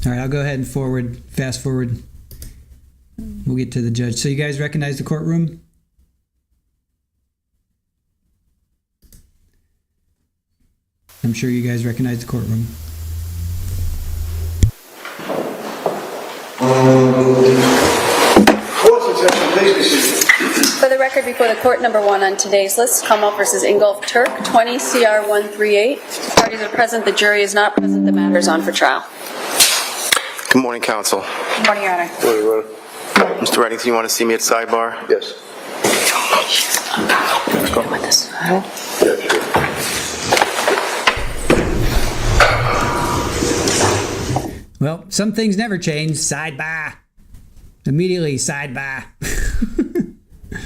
[SPEAKER 1] All right, I'll go ahead and fast forward. We'll get to the judge. So you guys recognize the courtroom? I'm sure you guys recognize the courtroom.
[SPEAKER 2] Court's attention, please be seated.
[SPEAKER 3] For the record, before the court, number one on today's list, Kumhoff versus Ingolf Tuerk, 20 CR 138. If the parties are present, the jury is not present, the matter is on for trial.
[SPEAKER 4] Good morning, counsel.
[SPEAKER 3] Good morning, Your Honor.
[SPEAKER 4] Mr. Reddington, you want to see me at sidebar?
[SPEAKER 2] Yes.
[SPEAKER 3] With this file.
[SPEAKER 2] Yeah, sure.
[SPEAKER 1] Well, some things never change. Sidebar. Immediately, sidebar. All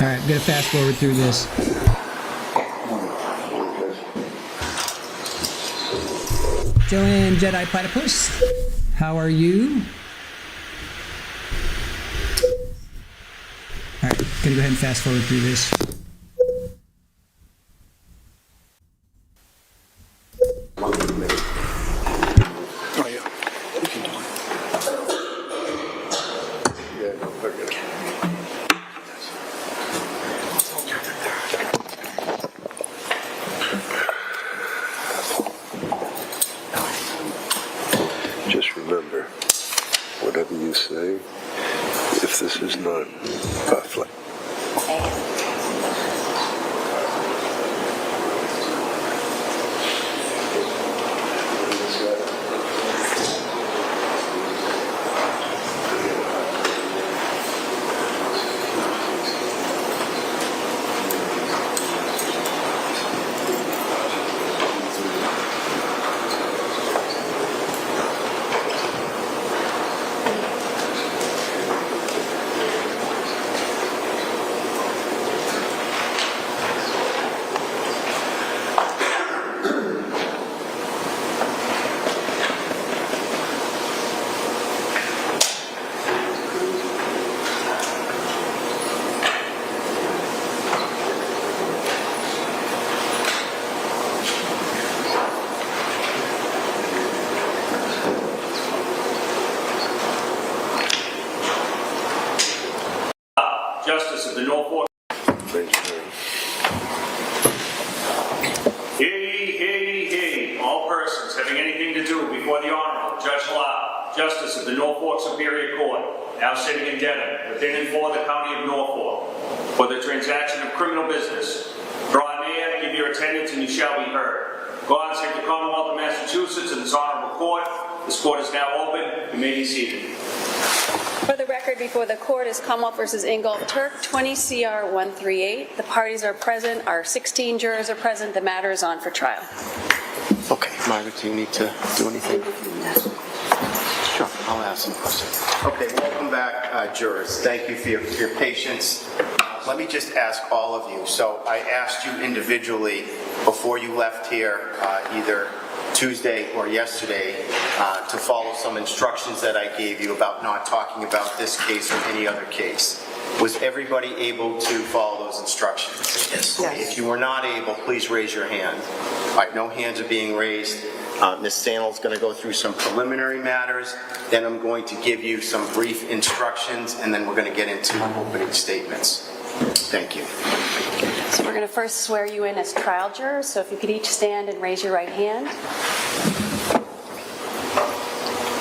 [SPEAKER 1] right, I'm going to fast forward through this. Joanne Jedi Platypus, how are you? All right, going to go ahead and fast forward through this.
[SPEAKER 2] Oh, yeah. We can do it. Yeah, no, forget it. Just remember, whatever you say, if this is not perfect,
[SPEAKER 5] Hey, all persons having anything to do before the Honorable Judge Lau, Justice of the Norfolk Superior Court, now sitting in Dedham, within and for the County of Norfolk, for the transaction of criminal business. Draw near, give your attendance, and you shall be heard. God save the Commonwealth of Massachusetts and this honorable court. This court is now open. You may be seated.
[SPEAKER 3] For the record, before the court is Commonwealth versus Ingolf Tuerk, 20 CR 138. The parties are present. Our 16 jurors are present. The matter is on for trial.
[SPEAKER 4] Okay, Margaret, do you need to do anything? Sure, I'll ask some questions. Okay, welcome back, jurors. Thank you for your patience. Let me just ask all of you. So I asked you individually before you left here, either Tuesday or yesterday, to follow some instructions that I gave you about not talking about this case or any other case. Was everybody able to follow those instructions? Yes. If you were not able, please raise your hand. All right, no hands are being raised. Ms. Sandal's going to go through some preliminary matters, then I'm going to give you some brief instructions, and then we're going to get into opening statements. Thank you.
[SPEAKER 3] So we're going to first swear you in as trial jurors. So if you could each stand and raise your right hand.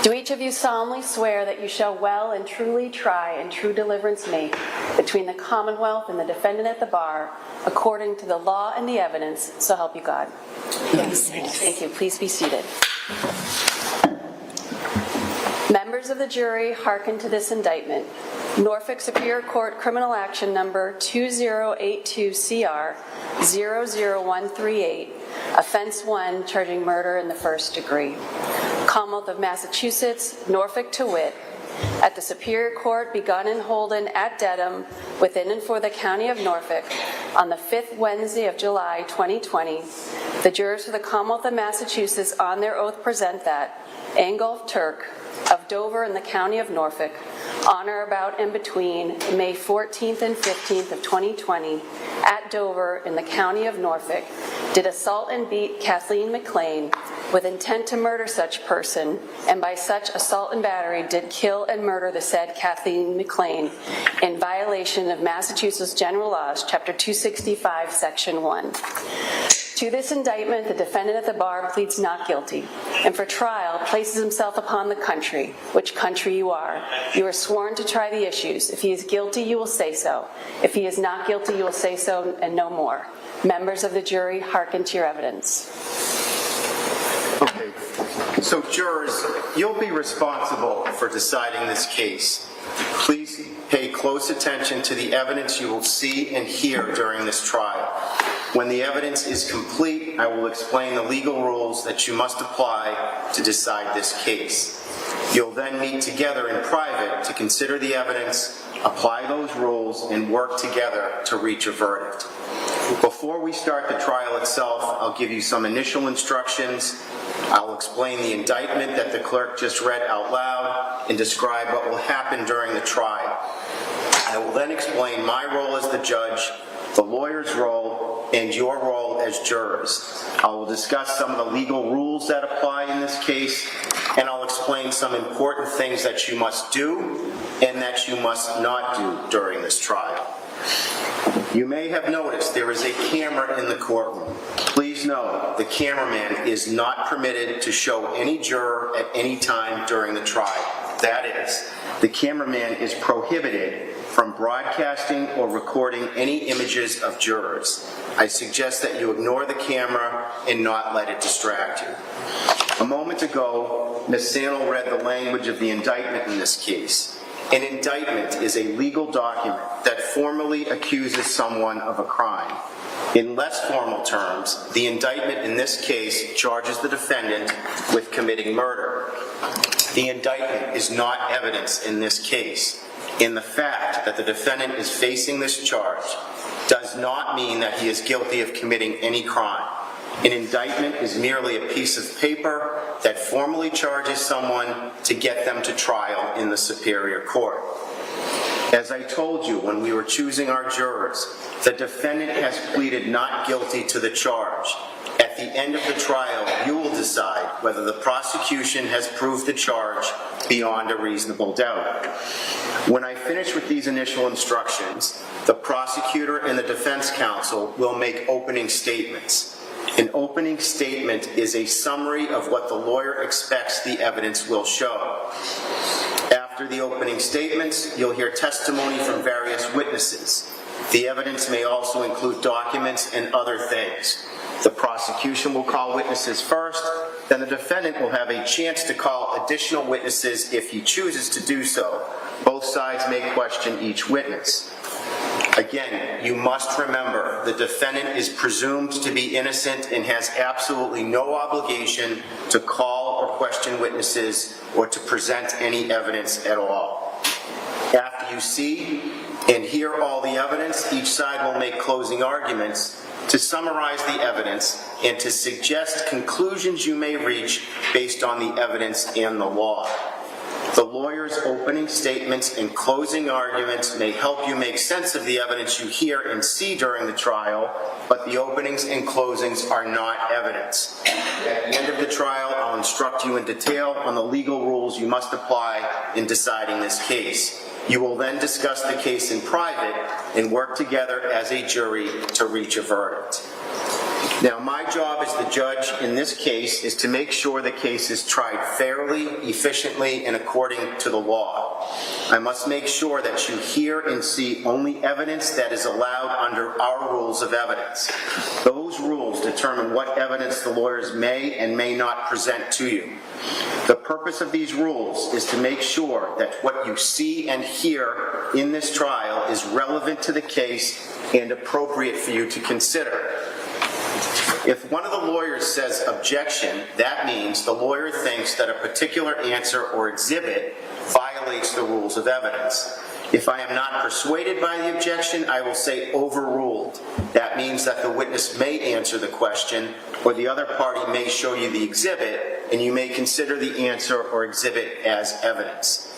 [SPEAKER 3] Do each of you solemnly swear that you shall well and truly try and true deliverance make between the Commonwealth and the defendant at the bar, according to the law and the evidence, so help you God? Yes. Thank you. Please be seated. Members of the jury, hearken to this indictment. Norfolk Superior Court Criminal Action Number 2082CR00138, Offense 1, charging murder in the first degree. Commonwealth of Massachusetts, Norfolk to wit, at the Superior Court begun and holden at Dedham, within and for the County of Norfolk, on the 5th Wednesday of July 2020, the jurors for the Commonwealth of Massachusetts on their oath present that Ingolf Tuerk, of Dover in the County of Norfolk, on or about and between May 14th and 15th of 2020, at Dover in the County of Norfolk, did assault and beat Kathleen McLean with intent to murder such person, and by such assault and battery did kill and murder the said Kathleen McLean in violation of Massachusetts General Laws, Chapter 265, Section 1. To this indictment, the defendant at the bar pleads not guilty, and for trial places himself upon the country, which country you are. You are sworn to try the issues. If he is guilty, you will say so. If he is not guilty, you will say so and no more. Members of the jury, hearken to your evidence.
[SPEAKER 4] Okay, so jurors, you'll be responsible for deciding this case. Please pay close attention to the evidence you will see and hear during this trial. When the evidence is complete, I will explain the legal rules that you must apply to decide this case. You'll then meet together in private to consider the evidence, apply those rules, and work together to reach a verdict. Before we start the trial itself, I'll give you some initial instructions. I'll explain the indictment that the clerk just read out loud and describe what will happen during the trial. I will then explain my role as the judge, the lawyer's role, and your role as jurors. I will discuss some of the legal rules that apply in this case, and I'll explain some important things that you must do and that you must not do during this trial. You may have noticed there is a camera in the courtroom. Please know the cameraman is not permitted to show any juror at any time during the trial. That is, the cameraman is prohibited from broadcasting or recording any images of jurors. I suggest that you ignore the camera and not let it distract you. A moment ago, Ms. Sandal read the language of the indictment in this case. An indictment is a legal document that formally accuses someone of a crime. In less formal terms, the indictment in this case charges the defendant with committing murder. The indictment is not evidence in this case. In the fact that the defendant is facing this charge does not mean that he is guilty of committing any crime. An indictment is merely a piece of paper that formally charges someone to get them to trial in the Superior Court. As I told you when we were choosing our jurors, the defendant has pleaded not guilty to the charge. At At the end of the trial, you will decide whether the prosecution has proved the charge beyond a reasonable doubt. When I finish with these initial instructions, the prosecutor and the defense counsel will make opening statements. An opening statement is a summary of what the lawyer expects the evidence will show. After the opening statements, you'll hear testimony from various witnesses. The evidence may also include documents and other things. The prosecution will call witnesses first, then the defendant will have a chance to call additional witnesses if he chooses to do so. Both sides may question each witness. Again, you must remember the defendant is presumed to be innocent and has absolutely no obligation to call or question witnesses or to present any evidence at all. After you see and hear all the evidence, each side will make closing arguments to summarize the evidence and to suggest conclusions you may reach based on the evidence and the law. The lawyer's opening statements and closing arguments may help you make sense of the evidence you hear and see during the trial, but the openings and closings are not evidence. At the end of the trial, I'll instruct you in detail on the legal rules you must apply in deciding this case. You will then discuss the case in private and work together as a jury to reach a verdict. Now, my job as the judge in this case is to make sure the case is tried fairly, efficiently, and according to the law. I must make sure that you hear and see only evidence that is allowed under our rules of evidence. Those rules determine what evidence the lawyers may and may not present to you. The purpose of these rules is to make sure that what you see and hear in this trial is relevant to the case and appropriate for you to consider. If one of the lawyers says objection, that means the lawyer thinks that a particular answer or exhibit violates the rules of evidence. If I am not persuaded by the objection, I will say overruled. That means that the witness may answer the question, or the other party may show you the exhibit, and you may consider the answer or exhibit as evidence.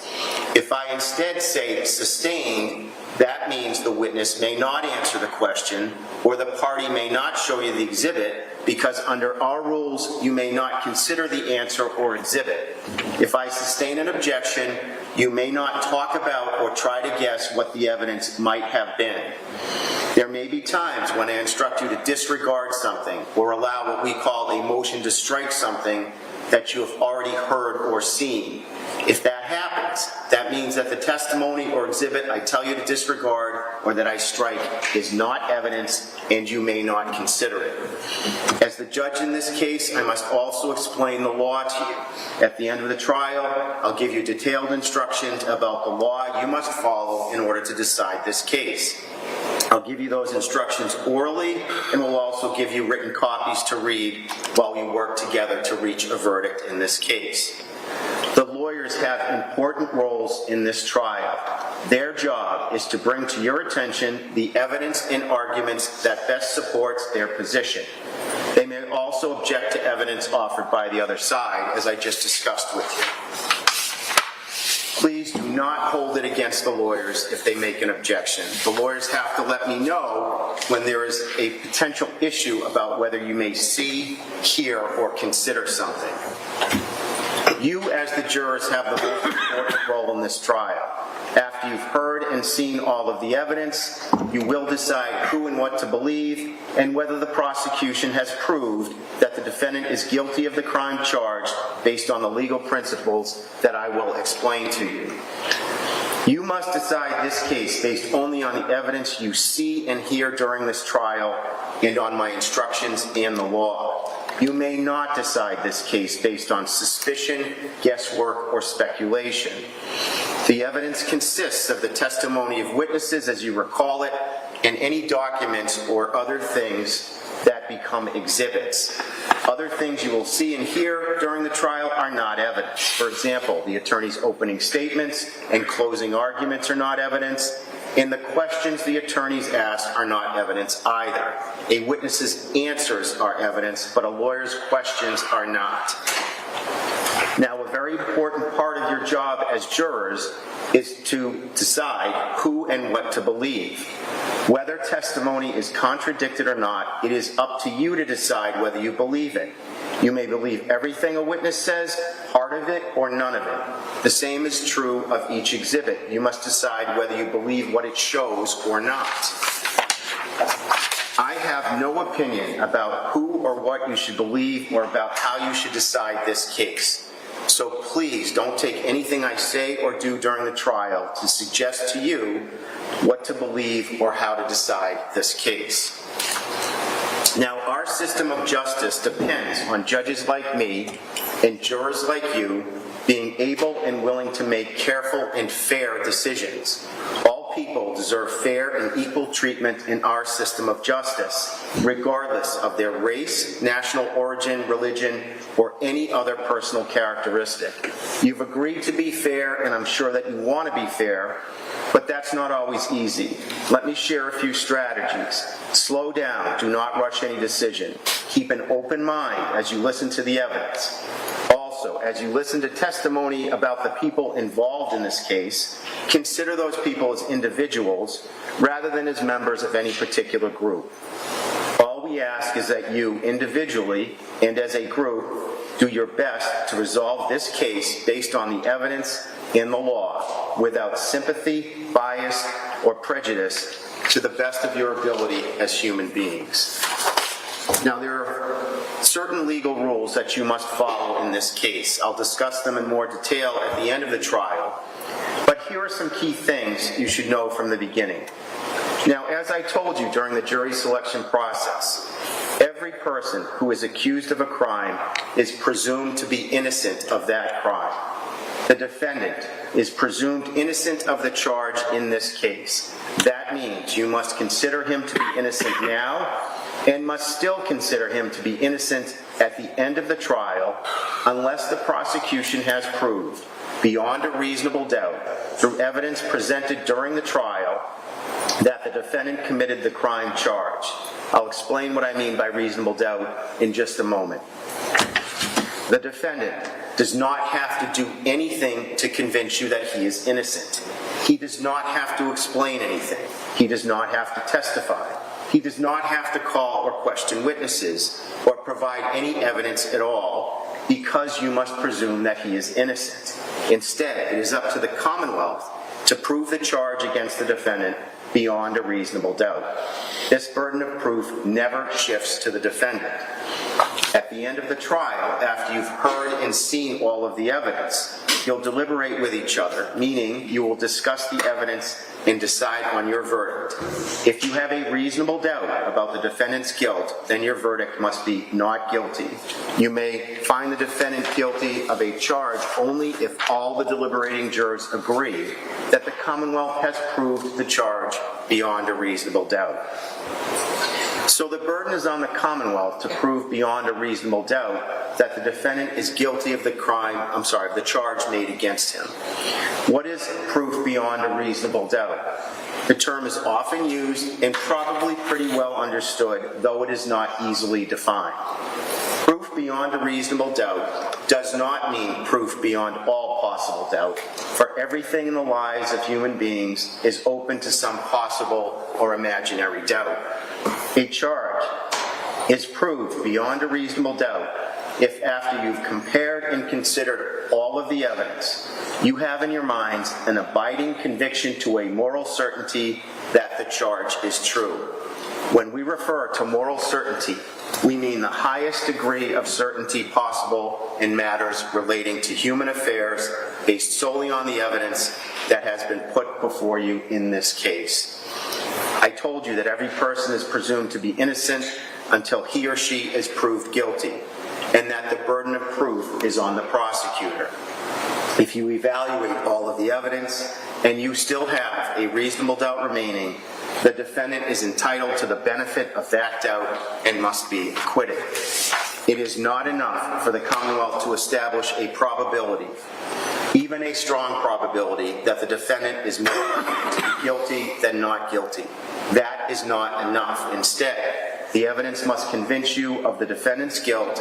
[SPEAKER 4] If I instead say sustained, that means the witness may not answer the question, or the party may not show you the exhibit, because under our rules, you may not consider the answer or exhibit. If I sustain an objection, you may not talk about or try to guess what the evidence might have been. There may be times when I instruct you to disregard something or allow what we call a motion to strike something that you have already heard or seen. If that happens, that means that the testimony or exhibit I tell you to disregard or that I strike is not evidence and you may not consider it. As the judge in this case, I must also explain the law to you. At the end of the trial, I'll give you detailed instructions about the law you must follow in order to decide this case. I'll give you those instructions orally, and we'll also give you written copies to read while we work together to reach a verdict in this case. The lawyers have important roles in this trial. Their job is to bring to your attention the evidence and arguments that best supports their position. They may also object to evidence offered by the other side, as I just discussed with you. Please do not hold it against the lawyers if they make an objection. The lawyers have to let me know when there is a potential issue about whether you may see, hear, or consider something. You, as the jurors, have the most important role in this trial. After you've heard and seen all of the evidence, you will decide who and what to believe and whether the prosecution has proved that the defendant is guilty of the crime charged based on the legal principles that I will explain to you. You must decide this case based only on the evidence you see and hear during this trial and on my instructions and the law. You may not decide this case based on suspicion, guesswork, or speculation. The evidence consists of the testimony of witnesses, as you recall it, and any documents or other things that become exhibits. Other things you will see and hear during the trial are not evidence. For example, the attorney's opening statements and closing arguments are not evidence, and the questions the attorneys ask are not evidence either. A witness's answers are evidence, but a lawyer's questions are not. Now, Now, a very important part of your job as jurors is to decide who and what to believe. Whether testimony is contradicted or not, it is up to you to decide whether you believe it. You may believe everything a witness says, part of it, or none of it. The same is true of each exhibit. You must decide whether you believe what it shows or not. I have no opinion about who or what you should believe or about how you should decide this case. So please don't take anything I say or do during the trial to suggest to you what to believe or how to decide this case. Now, our system of justice depends on judges like me and jurors like you being able and willing to make careful and fair decisions. All people deserve fair and equal treatment in our system of justice, regardless of their race, national origin, religion, or any other personal characteristic. You've agreed to be fair, and I'm sure that you want to be fair, but that's not always easy. Let me share a few strategies. Slow down. Do not rush any decision. Keep an open mind as you listen to the evidence. Also, as you listen to testimony about the people involved in this case, consider those people as individuals rather than as members of any particular group. All we ask is that you, individually and as a group, do your best to resolve this case based on the evidence and the law, without sympathy, bias, or prejudice, to the best of your ability as human beings. Now, there are certain legal rules that you must follow in this case. I'll discuss them in more detail at the end of the trial, but here are some key things you should know from the beginning. Now, as I told you during the jury selection process, every person who is accused of a crime is presumed to be innocent of that crime. The defendant is presumed innocent of the charge in this case. That means you must consider him to be innocent now and must still consider him to be innocent at the end of the trial unless the prosecution has proved, beyond a reasonable doubt, through evidence presented during the trial, that the defendant committed the crime charged. I'll explain what I mean by reasonable doubt in just a moment. The defendant does not have to do anything to convince you that he is innocent. He does not have to explain anything. He does not have to testify. He does not have to call or question witnesses or provide any evidence at all, because you must presume that he is innocent. Instead, it is up to the Commonwealth to prove the charge against the defendant beyond a reasonable doubt. This burden of proof never shifts to the defendant. At the end of the trial, after you've heard and seen all of the evidence, you'll deliberate with each other, meaning you will discuss the evidence and decide on your verdict. If you have a reasonable doubt about the defendant's guilt, then your verdict must be not guilty. You may find the defendant guilty of a charge only if all the deliberating jurors agree that the Commonwealth has proved the charge beyond a reasonable doubt. So the burden is on the Commonwealth to prove beyond a reasonable doubt that the defendant is guilty of the charge made against him. What is proof beyond a reasonable doubt? The term is often used and probably pretty well understood, though it is not easily defined. Proof beyond a reasonable doubt does not mean proof beyond all possible doubt, for everything in the lives of human beings is open to some possible or imaginary doubt. A charge is proved beyond a reasonable doubt if, after you've compared and considered all of the evidence, you have in your minds an abiding conviction to a moral certainty that the charge is true. When we refer to moral certainty, we mean the highest degree of certainty possible in matters relating to human affairs based solely on the evidence that has been put before you in this case. I told you that every person is presumed to be innocent until he or she is proved guilty, and that the burden of proof is on the prosecutor. If you evaluate all of the evidence and you still have a reasonable doubt remaining, the defendant is entitled to the benefit of that doubt and must be acquitted. It is not enough for the Commonwealth to establish a probability, even a strong probability, that the defendant is more likely to be guilty than not guilty. That is not enough. Instead, the evidence must convince you of the defendant's guilt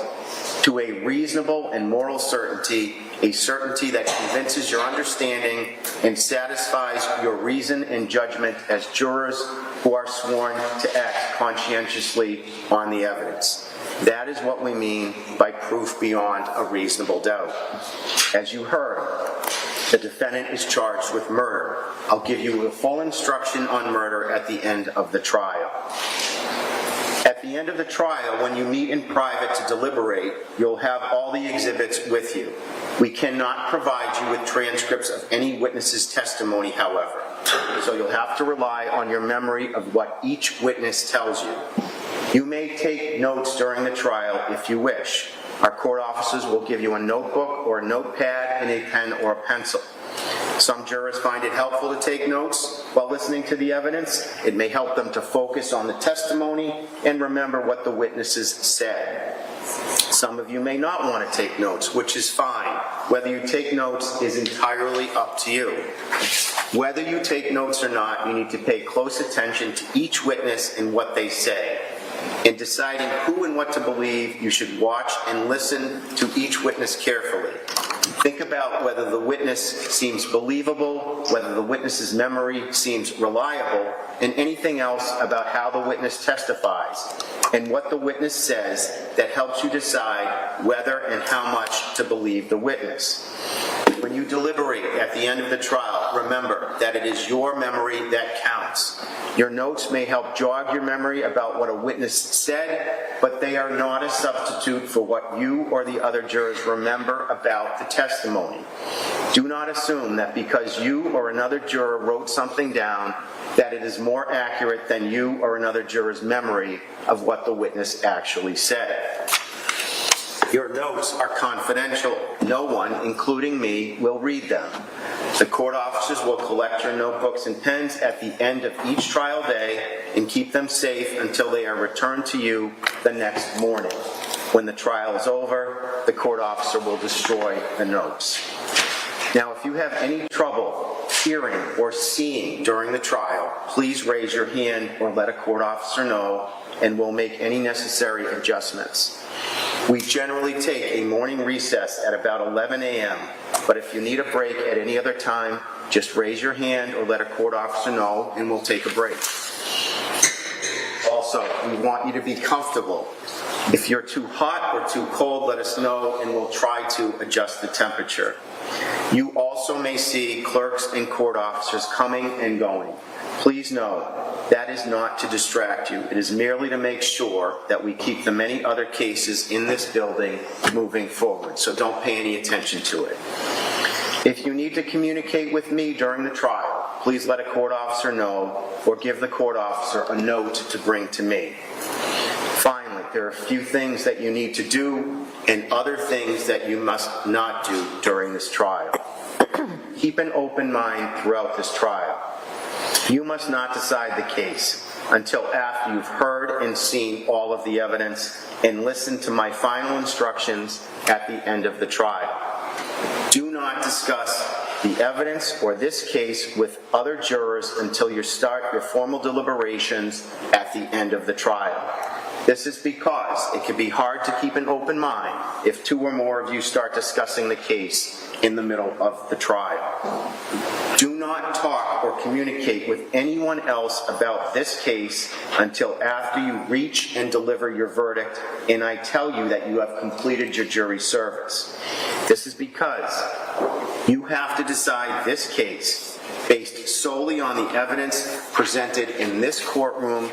[SPEAKER 4] to a reasonable and moral certainty, a certainty that convinces your understanding and satisfies your reason and judgment as jurors who are sworn to act conscientiously on the evidence. That is what we mean by proof beyond a reasonable doubt. As you heard, the defendant is charged with murder. I'll give you a full instruction on murder at the end of the trial. At the end of the trial, when you meet in private to deliberate, you'll have all the exhibits with you. We cannot provide you with transcripts of any witness's testimony, however, so you'll have to rely on your memory of what each witness tells you. You may take notes during the trial if you wish. Our court officers will give you a notebook or a notepad and a pen or a pencil. Some jurors find it helpful to take notes while listening to the evidence. It may help them to focus on the testimony and remember what the witnesses said. Some of you may not want to take notes, which is fine. Whether you take notes is entirely up to you. Whether you take notes or not, you need to pay close attention to each witness and what they say. In deciding who and what to believe, you should watch and listen to each witness carefully. Think about whether the witness seems believable, whether the witness's memory seems reliable, and anything else about how the witness testifies, and what the witness says that helps you decide whether and how much to believe the witness. When you deliberate at the end of the trial, remember that it is your memory that counts. Your notes may help jog your memory about what a witness said, but they are not a substitute for what you or the other jurors remember about the testimony. Do not assume that because you or another juror wrote something down, that it is more accurate than you or another juror's memory of what the witness actually said. Your notes are confidential. No one, including me, will read them. The court officers will collect your notebooks and pens at the end of each trial day and keep them safe until they are returned to you the next morning. When the trial is over, the court officer will destroy the notes. Now, if you have any trouble hearing or seeing during the trial, please raise your hand or let a court officer know, and we'll make any necessary adjustments. We generally take a morning recess at about 11 a.m., but if you need a break at any other time, just raise your hand or let a court officer know, and we'll take a break. Also, we want you to be comfortable. If you're too hot or too cold, let us know, and we'll try to adjust the temperature. You also may see clerks and court officers coming and going. Please know that is not to distract you. It is merely to make sure that we keep the many other cases in this building moving forward, so don't pay any attention to it. If you need to communicate with me during the trial, please let a court officer know or give the court officer a note to bring to me. Finally, there are a few things that you need to do and other things that you must not do during this trial. Keep an open mind throughout this trial. You must not decide the case until after you've heard and seen all of the evidence and listened to my final instructions at the end of the trial. Do not discuss the evidence or this case with other jurors until you start your formal deliberations at the end of the trial. This is because it can be hard to keep an open mind if two or more of you start discussing the case in the middle of the trial. Do not talk or communicate with anyone else about this case until after you reach and deliver your verdict and I tell you that you have completed your jury service. This is because you have to decide this case based solely on the evidence presented in this courtroom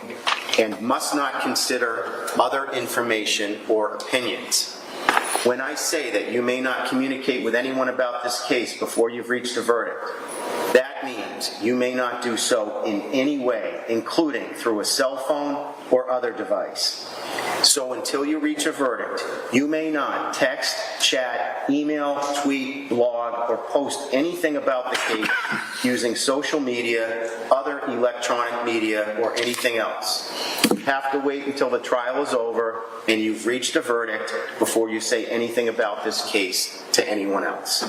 [SPEAKER 4] and must not consider other information or opinions. When I say that you may not communicate with anyone about this case before you've reached a verdict, that means you may not do so in any way, including through a cell phone or other device. So until you reach a verdict, you may not text, chat, email, tweet, blog, or post anything about the case using social media, other electronic media, or anything else. You have to wait until the trial is over and you've reached a verdict before you say anything about this case to anyone else.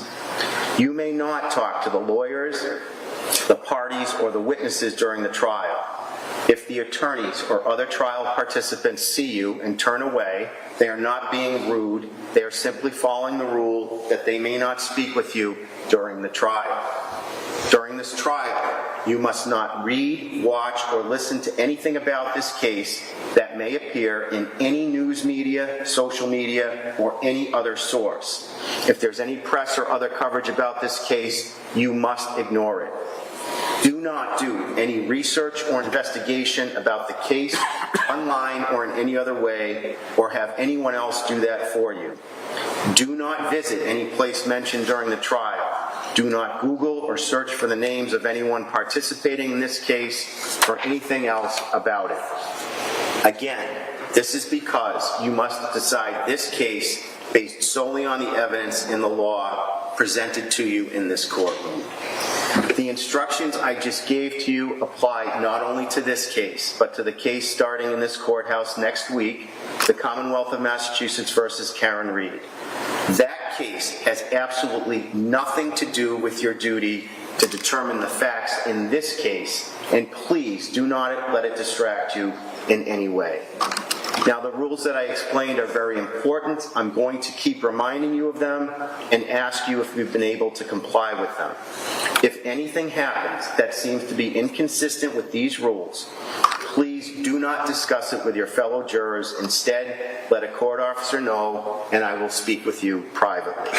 [SPEAKER 4] You may not talk to the lawyers, the parties, or the witnesses during the trial. If the attorneys or other trial participants see you and turn away, they are not being rude. They are simply following the rule that they may not speak with you during the trial. During this trial, you must not read, watch, or listen to anything about this case that may appear in any news media, social media, or any other source. If there's any press or other coverage about this case, you must ignore it. Do not do any research or investigation about the case online or in any other way, or have anyone else do that for you. Do not visit any place mentioned during the trial. Do not Google or search for the names of anyone participating in this case or anything else about it. Again, this is because you must decide this case based solely on the evidence in the law presented to you in this courtroom. The instructions I just gave to you apply not only to this case, but to the case starting in this courthouse next week, the Commonwealth of Massachusetts versus Karen Reed. That case has absolutely nothing to do with your duty to determine the facts in this case, and please do not let it distract you in any way. Now, the rules that I explained are very important. I'm going to keep reminding you of them and ask you if you've been able to comply with them. If anything happens that seems to be inconsistent with these rules, please do not discuss it with your fellow jurors. Instead, let a court officer know, and I will speak with you privately.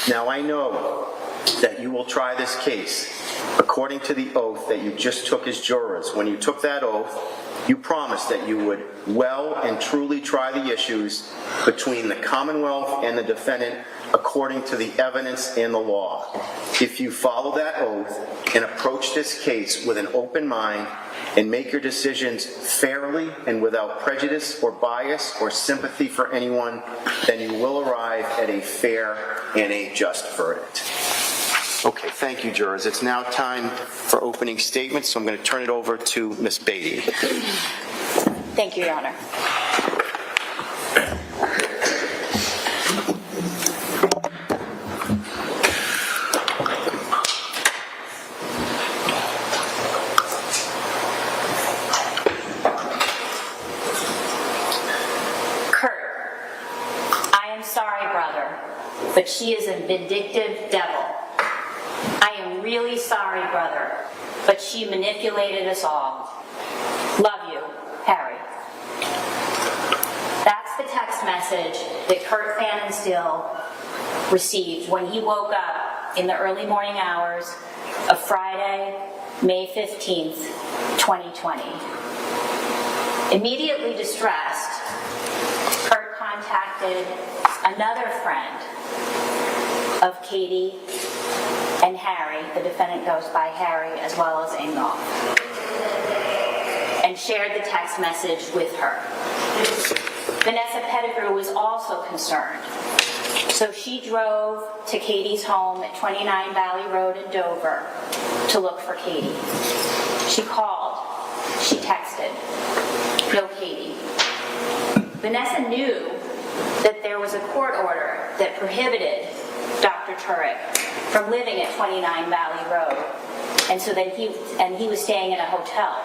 [SPEAKER 4] Now, I know that you will try this case according to the oath that you just took as jurors. When you took that oath, you promised that you would well and truly try the issues between the Commonwealth and the defendant according to the evidence and the law. If you follow that oath and approach this case with an open mind and make your decisions fairly and without prejudice or bias or sympathy for anyone, then you will arrive at a fair and a just verdict. Okay, thank you, jurors. It's now time for opening statements, so I'm going to turn it over to Ms. Beatty.
[SPEAKER 6] Thank you, Your Honor.
[SPEAKER 7] Curt, I am sorry, brother, but she is a vindictive devil. I am really sorry, brother, but she manipulated us all. Love you, Harry. That's the text message that Curt Pfannenstiehl received when he woke up in the early morning hours of Friday, May 15th, 2020. Immediately distressed, Curt contacted another friend of Katie and Harry, the defendant goes by Harry, as well as Ingolf, and shared the text message with her. Vanessa Pettigrew was also concerned, so she drove to Katie's home at 29 Valley Road in Dover to look for Katie. She called, she texted, no Katie. Vanessa knew that there was a court order that prohibited Dr. Tuerk from living at 29 Valley Road, and so that he was staying in a hotel.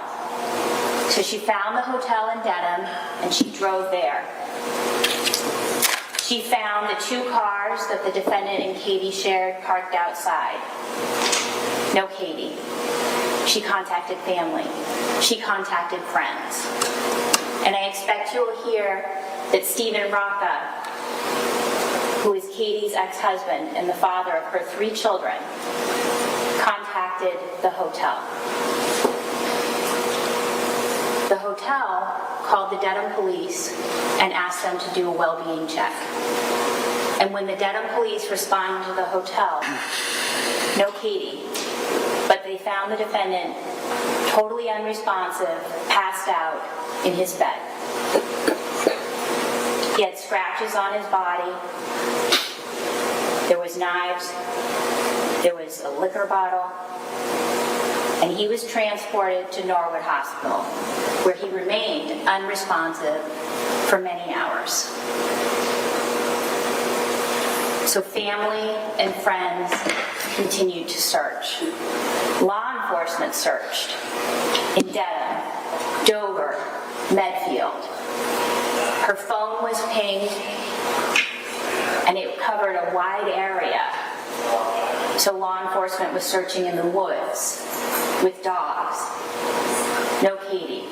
[SPEAKER 7] So she found the hotel in Dedham, and she drove there. She found the two cars that the defendant and Katie shared parked outside. No Katie. She contacted family. She contacted friends. And I expect you will hear that Stephen Rocca, who is Katie's ex-husband and the father of her 3 children, contacted the hotel. The hotel called the Dedham police and asked them to do a well-being check. And when the Dedham police responded to the hotel, no Katie, but they found the defendant totally unresponsive, passed out in his bed. He had scratches on his body. There was knives. There was a liquor bottle. And he was transported to Norwood Hospital, where he remained unresponsive for many hours. So family and friends continued to search. Law enforcement searched in Dedham Dover, Medfield. Her phone was pinged, and it covered a wide area. So law enforcement was searching in the woods with dogs. No Katie.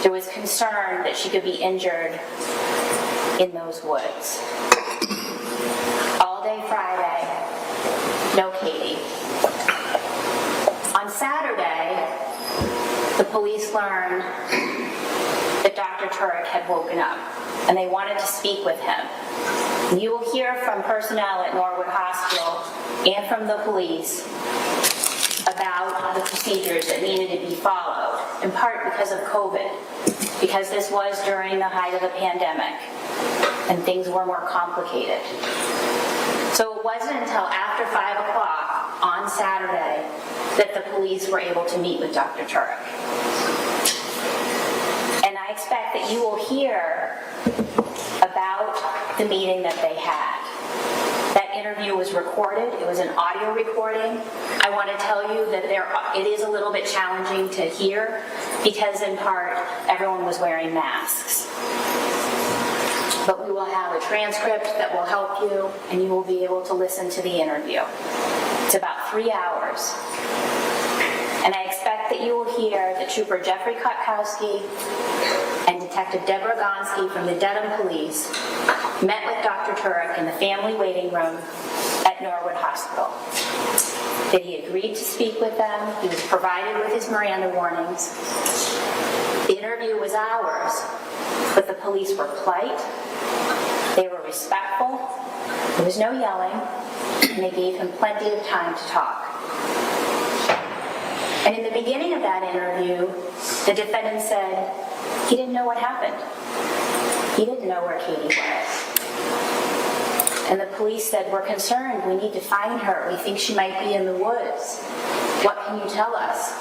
[SPEAKER 7] There was concern that she could be injured in those woods. All day Friday, no Katie. On Saturday, the police learned that Dr. Tuerk had woken up, and they wanted to speak with him. You will hear from personnel at Norwood Hospital and from the police about the procedures that needed to be followed, in part because of COVID, because this was during the height of the pandemic, and things were more complicated. So it wasn't until after 5 o'clock on Saturday that the police were able to meet with Dr. Tuerk. And I expect that you will hear about the meeting that they had. That interview was recorded. It was an audio recording. I want to tell you that it is a little bit challenging to hear because, in part, everyone was wearing masks. But we will have a transcript that will help you, and you will be able to listen to the interview. It's about 3 hours. And I expect that you will hear that Trooper Jeffrey Kotkowski and Detective Deborah Gonski from the Dedham Police met with Dr. Tuerk in the family waiting room at Norwood Hospital. That he agreed to speak with them. He was provided with his Miranda warnings. The interview was hours, but the police were polite. They were respectful. There was no yelling, and they gave him plenty of time to talk. And in the beginning of that interview, the defendant said he didn't know what happened. He didn't know where Katie was. And the police said, "We're concerned. We need to find her. We think she might be in the woods. What can you tell us?"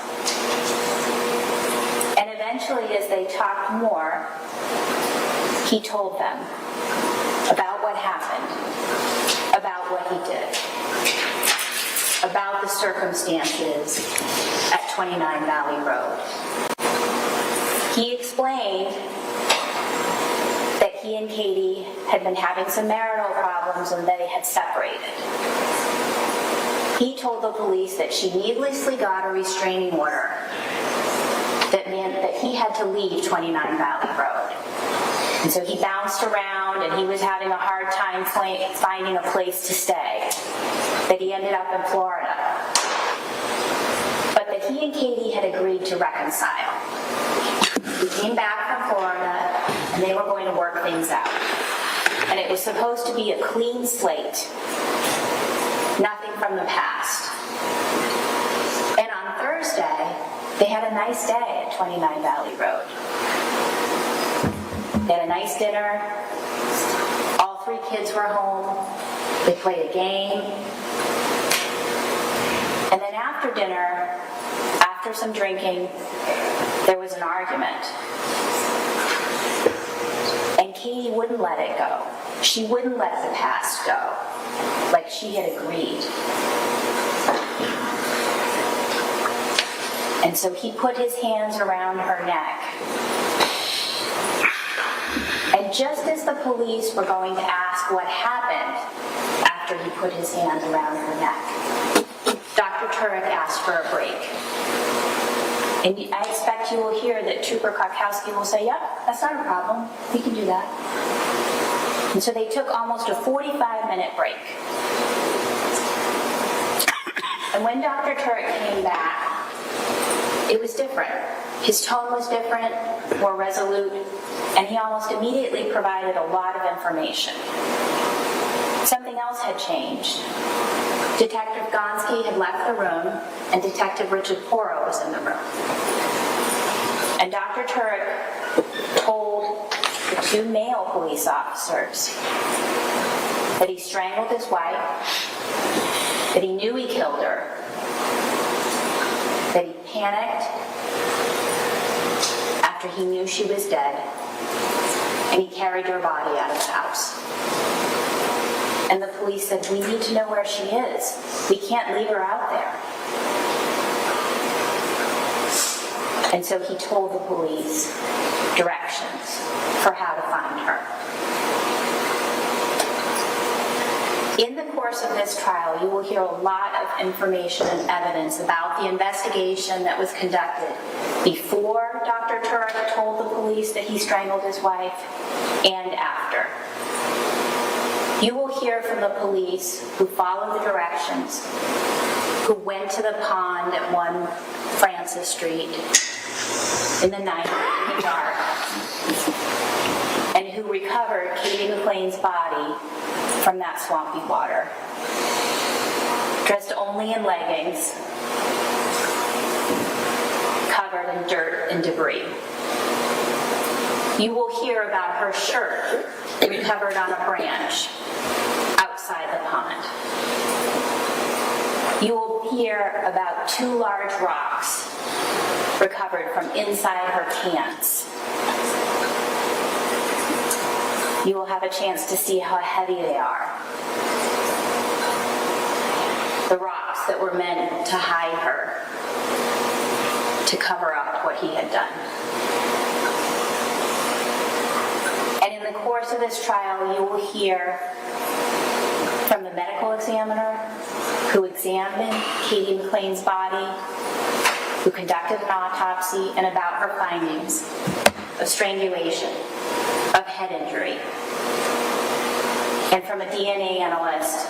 [SPEAKER 7] And eventually, as they talked more, he told them about what happened, about what he did, about the circumstances at 29 Valley Road. He explained that he and Katie had been having some marital problems and they had separated. He told the police that she needlessly got a restraining order that meant that he had to leave 29 Valley Road. And so he bounced around and he was having a hard time finding a place to stay, that he ended up in Florida. But that he and Katie had agreed to reconcile. He came back from Florida and they were going to work things out. And it was supposed to be a clean slate, nothing from the past. And on Thursday, they had a nice day at 29 Valley Road. They had a nice dinner. All 3 kids were home. They played a game. And then after dinner, after some drinking, there was an argument. And Katie wouldn't let it go. She wouldn't let the past go, like she had agreed. And so he put his hands around her neck. And just as the police were going to ask what happened after he put his hands around her neck, Dr. Tuerk asked for a break. And I expect you will hear that Trooper Kotkowski will say, "Yep, that's not a problem. We can do that." And so they took almost a 45-minute break. And when Dr. Tuerk came back, it was different. His tone was different, more resolute, and he almost immediately provided a lot of information. Something else had changed. Detective Gonski had left the room, and Detective Richard Porro was in the room. And Dr. Tuerk told the 2 male police officers that he strangled his wife, that he knew he killed her, that he panicked after he knew she was dead, and he carried her body out of the house. And the police said, "We need to know where she is. We can't leave her out there." And so he told the police directions for how to find her. In the course of this trial, you will hear a lot of information and evidence about the investigation that was conducted before Dr. Tuerk told the police that he strangled his wife and after. You will hear from the police who followed the directions, who went to the pond at 1 Francis Street in the night, in the dark, and who recovered Katie McLean's body from that swampy water. Dressed only in leggings, covered in dirt and debris. You will hear about her shirt recovered on a branch outside the pond. You will hear about 2 large rocks recovered from inside her pants. You will have a chance to see how heavy they are. The rocks that were meant to hide her, to cover up what he had done. And in the course of this trial, you will hear from the medical examiner who examined Katie McLean's body, who conducted an autopsy, and about her findings of strangulation, of head injury, and from a DNA analyst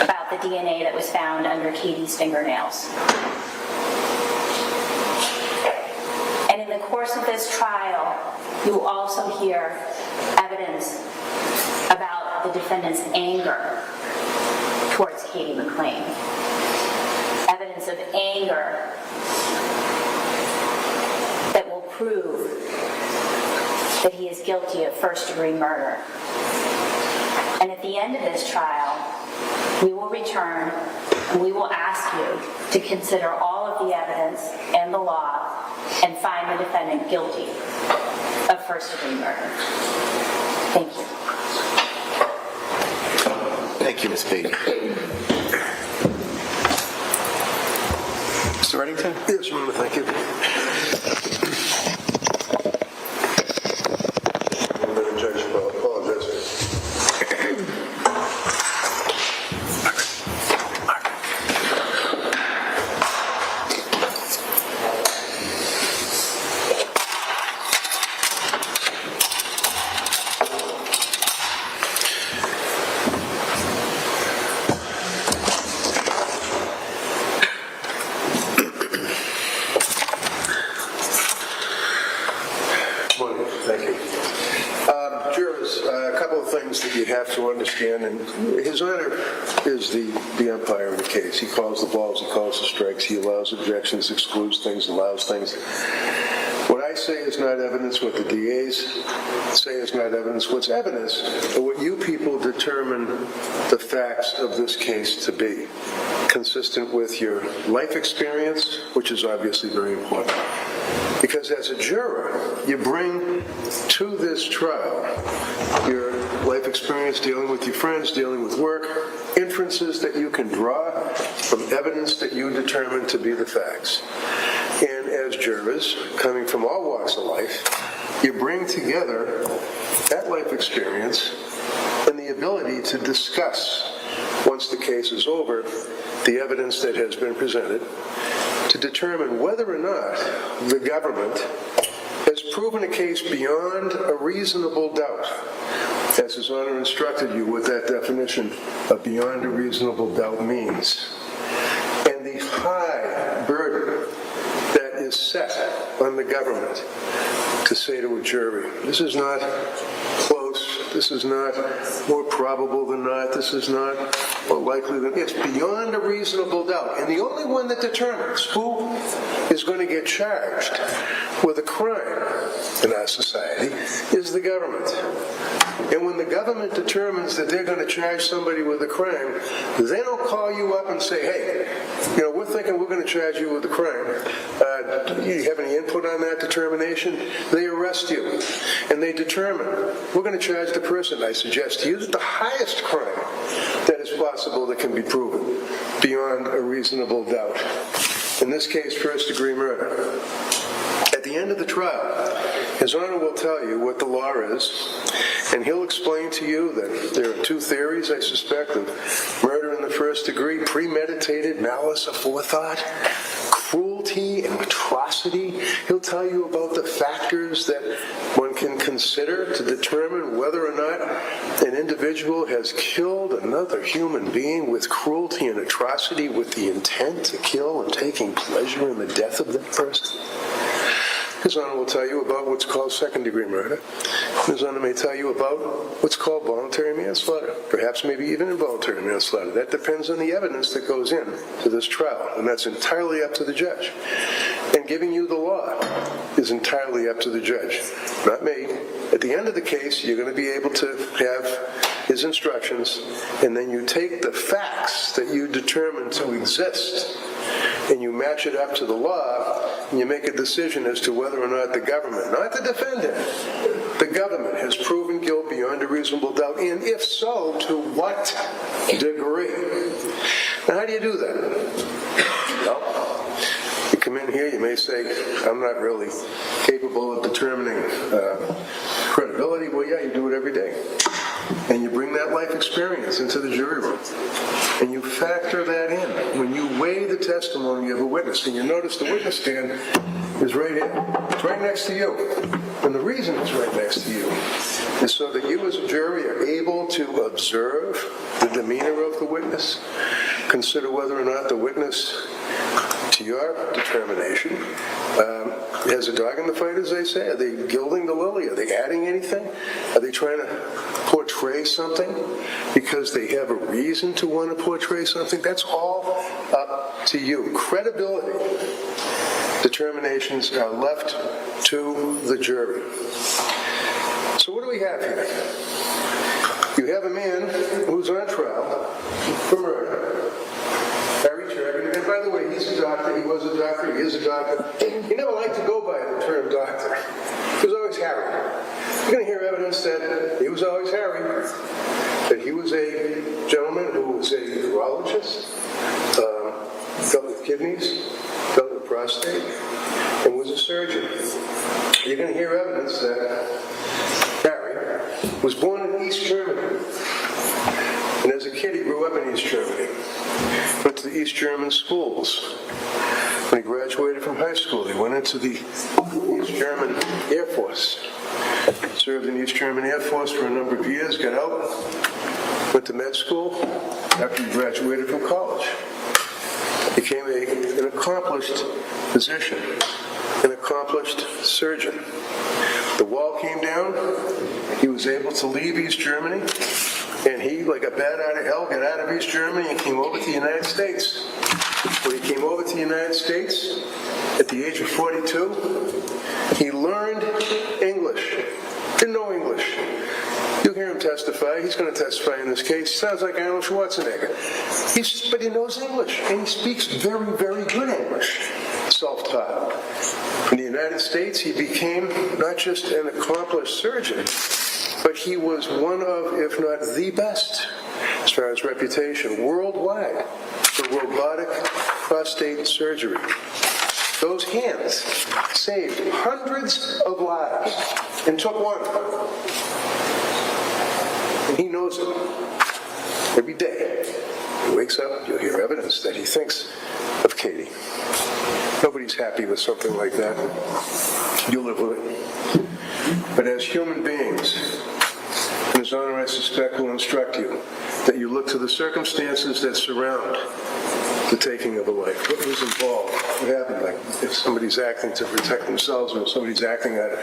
[SPEAKER 7] about the DNA that was found under Katie's fingernails. And in the course of this trial, you will also hear evidence about the defendant's anger towards Katie McLean. Evidence of anger that will prove that he is guilty of first-degree murder. And at the end of this trial, we will return and we will ask you to consider all of the evidence and the law and find the defendant guilty of first-degree murder. Thank you.
[SPEAKER 4] Thank you, Ms. Beatty. Mr. Reddington?
[SPEAKER 2] Yes, Your Honor, thank you. Judge, I apologize. That you have to understand, and His Honor is the umpire in the case. He calls the balls, he calls the strikes, he allows objections, excludes things, allows things. What I say is not evidence, what the DAs say is not evidence. What's evidence are what you people determine the facts of this case to be, consistent with your life experience, which is obviously very important. Because as a juror, you bring to this trial your life experience dealing with your friends, dealing with work, inferences that you can draw from evidence that you determine to be the facts. And as jurors, coming from all walks of life, you bring together that life experience and the ability to discuss, once the case is over, the evidence that has been presented, to determine whether or not the government has proven a case beyond a reasonable doubt, as His Honor instructed you what that definition of beyond a reasonable doubt means. And the high burden that is set on the government to say to a jury, this is not close, this is not more probable than not, this is not more likely than, it's beyond a reasonable doubt. And the only one that determines who is going to get charged with a crime in our society is the government. And when the government determines that they're going to charge somebody with a crime, they don't call you up and say, hey, we're thinking we're going to charge you with a crime. Do you have any input on that determination? They arrest you, and they determine, we're going to charge the person, I suggest to you, the highest crime that is possible that can be proven beyond a reasonable doubt. In this case, first-degree murder. the end of the trial, His Honor will tell you what the law is, and he'll explain to you that there are two theories, I suspect, of murder in the first degree: premeditated, malice aforethought, cruelty, and atrocity. He'll tell you about the factors that one can consider to determine whether or not an individual has killed another human being with cruelty and atrocity with the intent to kill and taking pleasure in the death of that person. His Honor will tell you about what's called second-degree murder. His Honor may tell you about what's called voluntary manslaughter, perhaps maybe even involuntary manslaughter. That depends on the evidence that goes in to this trial, and that's entirely up to the judge. And giving you the law is entirely up to the judge, not me. At the end of the case, you're going to be able to have his instructions, and then you take the facts that you determine to exist, and you match it up to the law, and you make a decision as to whether or not the government, not the defendant, the government has proven guilt beyond a reasonable doubt, and if so, to what degree? Now, how do you do that? Well, you come in here, you may say, I'm not really capable of determining credibility. Well, yeah, you do it every day. And you bring that life experience into the jury room. And you factor that in when you weigh the testimony of a witness. And you notice the witness stand is right here. It's right next to you. And the reason it's right next to you is so that you as a jury are able to observe the demeanor of the witness, consider whether or not the witness, to your determination, has a dog in the fight, as they say. Are they gilding the lily? Are they adding anything? Are they trying to portray something because they have a reason to want to portray something? That's all up to you. Credibility determinations are left to the jury. So what do we have here? You have a man who's on trial for murder. And by the way, he's a doctor, he was a doctor, he is a doctor. He never liked to go by the term doctor. He was always Harry. You're going to hear evidence that he was always Harry, that he was a gentleman who was a urologist, dealt with kidneys, dealt with prostate, and was a surgeon. You're going to hear evidence that Harry was born in East Germany. And as a kid, he grew up in East Germany. Went to the East German schools. When he graduated from high school, he went into the East German Air Force. Served in the East German Air Force for a number of years, got out, went to med school after he graduated from college. Became an accomplished physician, an accomplished surgeon. The wall came down. He was able to leave East Germany. And he, like a bat out of hell, got out of East Germany and came over to the United States. When he came over to the United States, at the age of 42, he learned English. Didn't know English. You'll hear him testify. He's going to testify in this case. He sounds like Arnold Schwarzenegger. But he knows English, and he speaks very, very good English. Self-taught. In the United States, he became not just an accomplished surgeon, but he was one of, if not the best, as far as reputation, worldwide for robotic prostate surgery. Those hands saved hundreds of lives and took one. And he knows it. Every day, he wakes up, you'll hear evidence that he thinks of Katie. Nobody's happy with something like that. You live with it. But as human beings, and His Honor, I suspect, will instruct you that you look to the circumstances that surround the taking of a life. What was involved? What happened? Like if somebody's acting to protect themselves, or if somebody's acting out of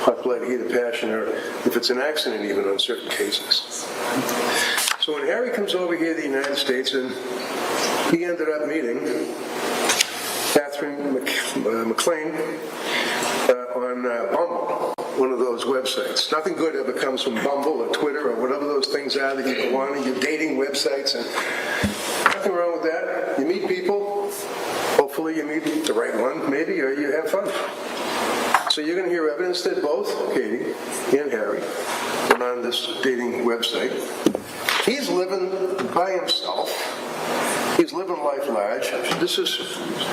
[SPEAKER 2] hot blood, heat of passion, or if it's an accident even on certain cases. So when Harry comes over here to the United States, and he ended up meeting Kathleen McLean on Bumble, one of those websites. Nothing good ever comes from Bumble or Twitter or whatever those things are that you go on, and you're dating websites, and nothing wrong with that. You meet people, hopefully you meet the right one, maybe, or you have fun. So you're going to hear evidence that both Katie and Harry went on this dating website. He's living by himself He's living life large.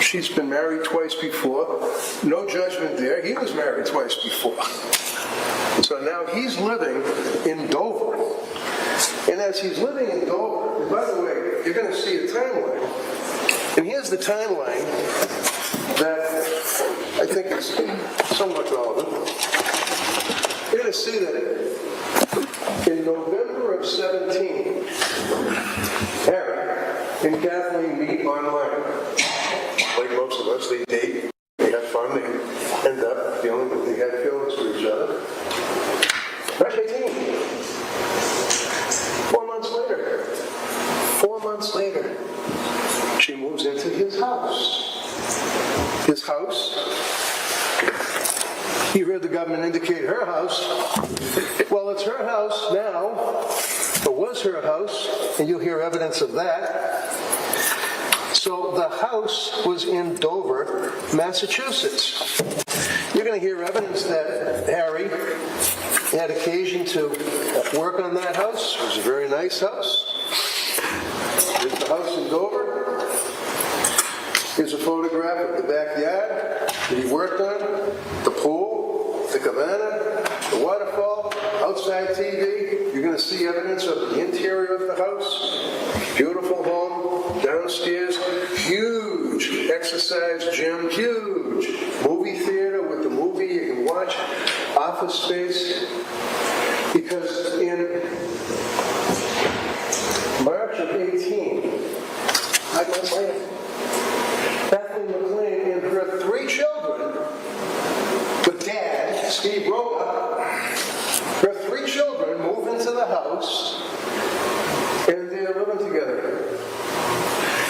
[SPEAKER 2] She's been married twice before. No judgment there. He was married twice before. So now he's living in Dover. And as he's living in Dover, and by the way, you're going to see a timeline. And here's the timeline that I think is somewhat relevant. You're going to see that in November of 17, Harry and Kathleen meet online. Like most of us, they date, they have fun, they end up feeling that they have feelings for each other. March 18. 4 months later, she moves into his house. His house. You heard the government indicate her house. Well, it's her house now. It was her house, and you'll hear evidence of that. So the house was in Dover, Massachusetts. You're going to hear evidence that Harry had occasion to work on that house. It was a very nice house. Here's the house in Dover. Here's a photograph of the backyard that he worked on, the pool, the cabana, the waterfall, outside TV. You're going to see evidence of the interior of the house. Beautiful home, downstairs, huge exercise gym, huge movie theater with the movie you can watch, office space. Because in March of 18, 5 months later, Kathleen McLean and her 3 children, with Dad, Steve Rocca, her 3 children move into the house, and they're living together.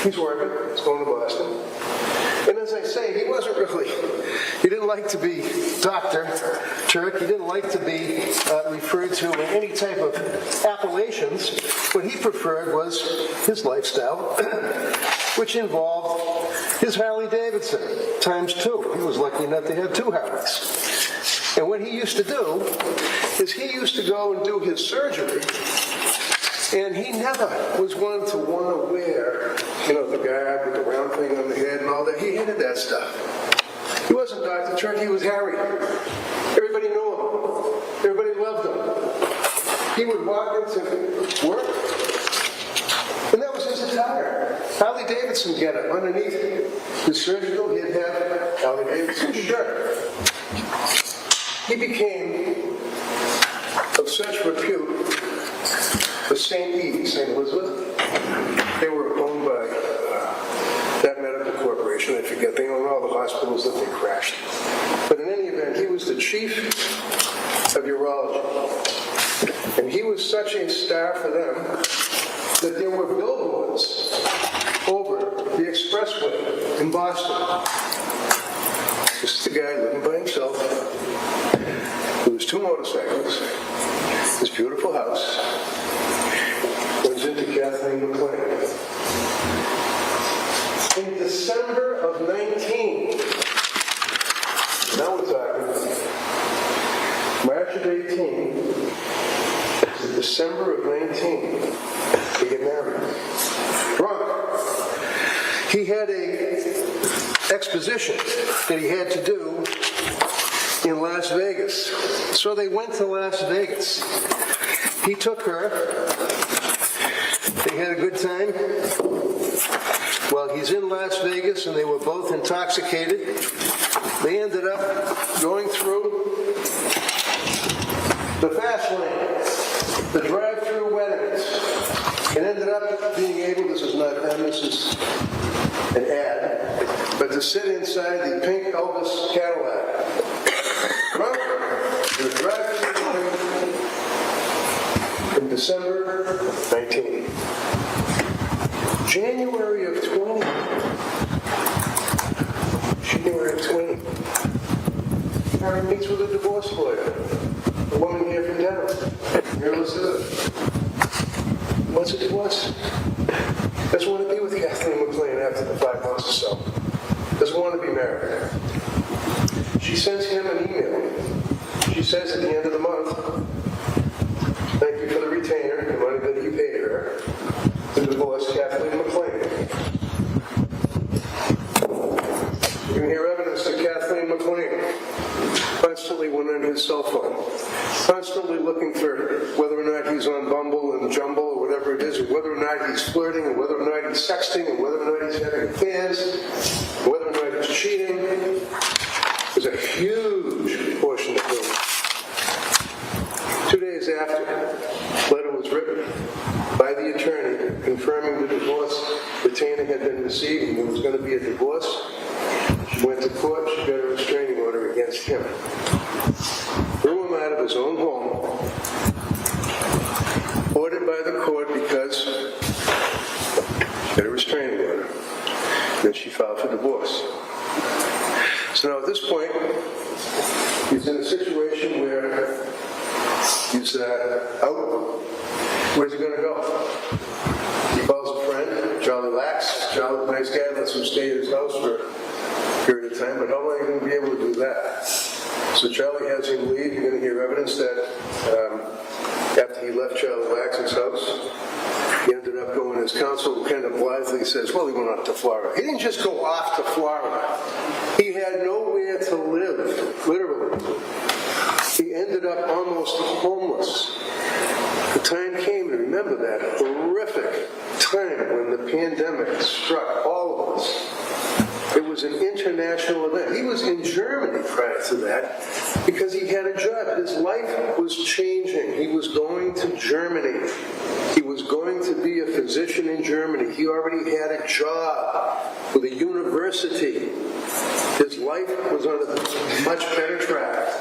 [SPEAKER 2] He's working, he's going to Boston. And as I say, he didn't like to be Dr. Tuerk. He didn't like to be referred to in any type of appellations. What he preferred was his lifestyle, which involved his Harley Davidson ×2. He was lucky enough to have 2 Harleys. And what he used to do is he used to go and do his surgery, and he never was one to want to wear, the garb with the round thing on the head and all that. He hated that stuff. He wasn't Dr. Tuerk, he was Harry. Everybody knew him. Everybody loved him. He would walk into work, and that was his attire. Harley Davidson getup. Underneath his surgical, he'd have Harley Davidson shirt. He became of such repute for St. Elizabeth. They were owned by that medical corporation. I forget. They own all the hospitals that they crashed. But in any event, he was the chief of urology. And he was such a star for them that there were billboards over the expressway in Boston. This is the guy living by himself. With his 2 motorcycles, his beautiful house, runs into Kathleen McLean. In December of 19, now we're talking, March of 18, to December of 19, they get married. Drunk. He had a exposition that he had to do in Las Vegas. So they went to Las Vegas. He took her. They had a good time. Well, he's in Las Vegas, and they were both intoxicated. They ended up going through the fast lane, the drive-thru weddings, and ended up being able, this is not them, this is an ad, but to sit inside the pink Elvis Cadillac. Drunk, the drive-thru wedding in December 19. January of 20. Harry meets with a divorce lawyer, a woman here from Dedham. Here, Ellis. What's a divorce? Doesn't want to be with Kathleen McLean after the 5 months or so. Doesn't want to be married. She sends him an email. She says at the end of the month, "Thank you for the retainer, the money that you paid her, to divorce Kathleen McLean." constantly went on his cell phone, constantly looking for whether or not he's on Bumble and Jumble or whatever it is, or whether or not he's flirting, or whether or not he's sexting, or whether or not he's having affairs, or whether or not he's cheating. There's a huge portion of it. 2 days after, a letter was written by the attorney confirming the divorce retainer had been received and there was going to be a divorce. She went to court, she got a restraining order against him. Threw him out of his own home, ordered by the court because she got a restraining order. Then she filed for divorce. So now at this point, he's in a situation where he's out. Where's he going to go? He calls a friend, Charlie Lax. Charlie's a nice guy, lets him stay at his house for a period of time, but how long are you going to be able to do that? So Charlie has him leave. You're going to hear evidence that after he left Charlie Lax's house, he ended up going, his counsel kind of blithely says, well, he went off to Florida. He didn't just go off to Florida. He had nowhere to live, literally. He ended up almost homeless. The time came, and remember that horrific time when the pandemic struck all of us. It was an international event. He was in Germany prior to that because he had a job. His life was changing. He was going to Germany. He was going to be a physician in Germany. He already had a job with a university. His life was on a much better track.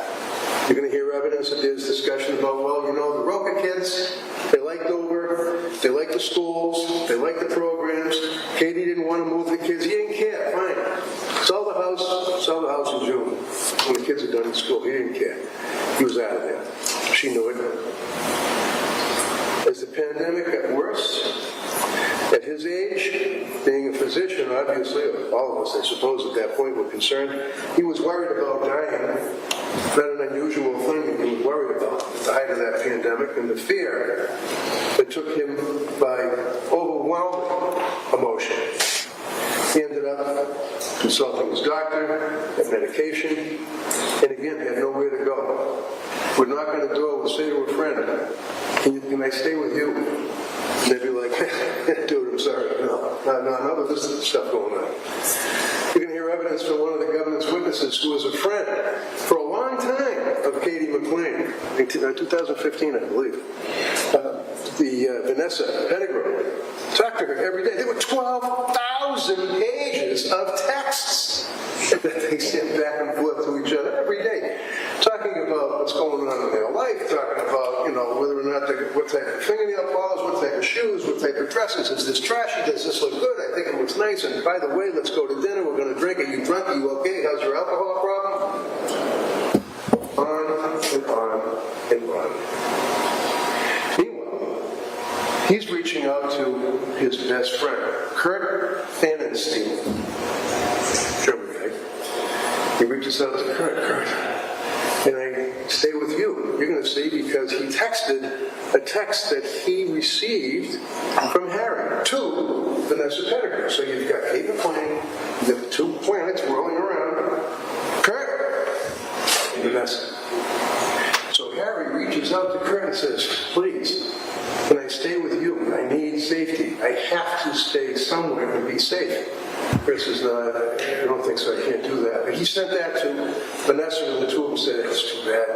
[SPEAKER 2] You're going to hear evidence that there's discussion about, well, you know, the Rocca kids, they like Dover, they like the schools, they like the programs. Katie didn't want to move the kids. He didn't care. Fine. Sell the house in June. When the kids are done in school, he didn't care. He was out of there. She knew it. As the pandemic got worse, at his age, being a physician, obviously, all of us, I suppose, at that point were concerned. He was worried about dying. Not an unusual thing that he was worried about at the height of that pandemic, and the fear that took him by overwhelming emotion. He ended up consulting his doctor, had medication, and again, had nowhere to go. Would knock on the door, would say to a friend, can I stay with you? And they'd be like, dude, I'm sorry. No, there's stuff going on. You're going to hear evidence from one of the government's witnesses who was a friend for a long time of Katie McLean, in 2015, I believe. Vanessa Pettigrew. Talked to her every day. There were 12,000 pages of texts that they sent back and forth to each other every day, talking about what's going on in their life, talking about, you know, whether or not what type of fingernail polish, what type of shoes, what type of dresses. Is this trashy? Does this look good? I think it looks nice. And by the way, let's go to dinner. We're going to drink. Are you drunk? Are you okay? How's your alcohol problem? On and on and on. Meanwhile, he's reaching out to his best friend, Curt Pfannenstiehl, German guy. He reaches out to Curt, and I stay with you. You're going to see, because he texted a text that he received from Harry to Vanessa Pettigrew. So you've got Kate McLean, you've got the two planets rolling around, Curt and Vanessa. So Harry reaches out to Curt and says, please, can I stay with you? I need safety. I have to stay somewhere and be safe. Curt says, no, I don't think so. I can't do that. But he sent that to Vanessa, and the two of them said, it's too bad.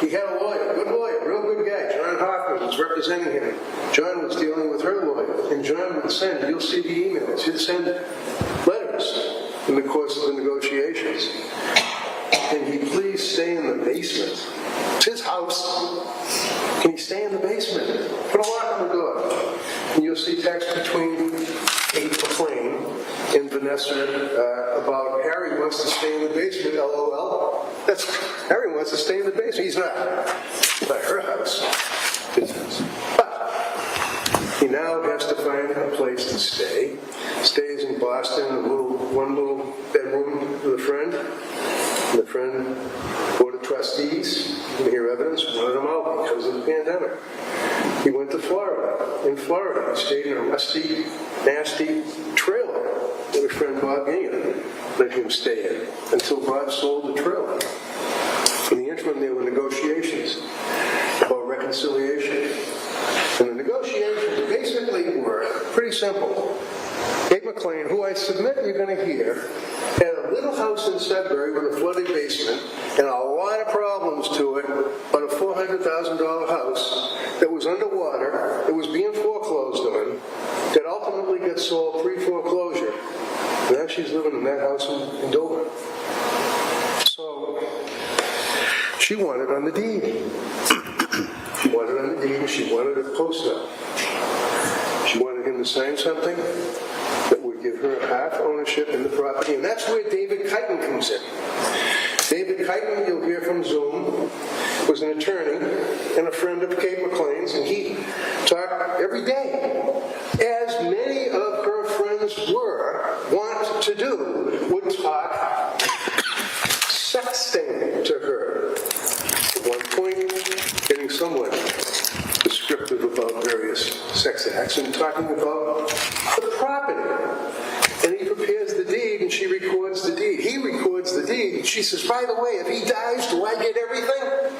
[SPEAKER 2] He had a lawyer, good lawyer, real good guy. John Hoffman was representing him. John was dealing with her lawyer. And John would send, you'll see the emails, he'd send letters in the course of the negotiations. Can he please stay in the basement? It's his house. Can he stay in the basement? Put a lock on the door. And you'll see text between Kate McLean and Vanessa about Harry wants to stay in the basement, LOL. Harry wants to stay in the basement. He's not. It's not her house. His house. But he now has to find a place to stay. Stays in Boston, one little bedroom with a friend. And the friend, board of trustees, you can hear evidence, wanted him out because of the pandemic. He went to Florida. In Florida, he stayed in a rusty, nasty trailer with a friend Bob Gannon let him stay in until Bob sold the trailer. In the interim, there were negotiations about reconciliation. And the negotiations basically were pretty simple. Kate McLean, who I submit you're going to hear, had a little house in Sudbury with a flooded basement and a lot of problems to it, on a $400,000 house that was underwater, that was being foreclosed on, that ultimately got sold pre-foreclosure. Now she's living in that house in Dover. So she wanted on the deed. She wanted on the deed, and she wanted a post-up. She wanted him to sign something that would give her half ownership in the property, and that's where David Keighton comes in. David Keighton, you'll hear from Zoom, was an attorney and a friend of Kate McLean's, and he talked every day, as many of her friends want to do, would talk sexting to her. At one point, getting somewhat descriptive about various sex acts and talking about the property. And he prepares the deed and she records the deed. He records the deed and she says, by the way, if he dies, do I get everything?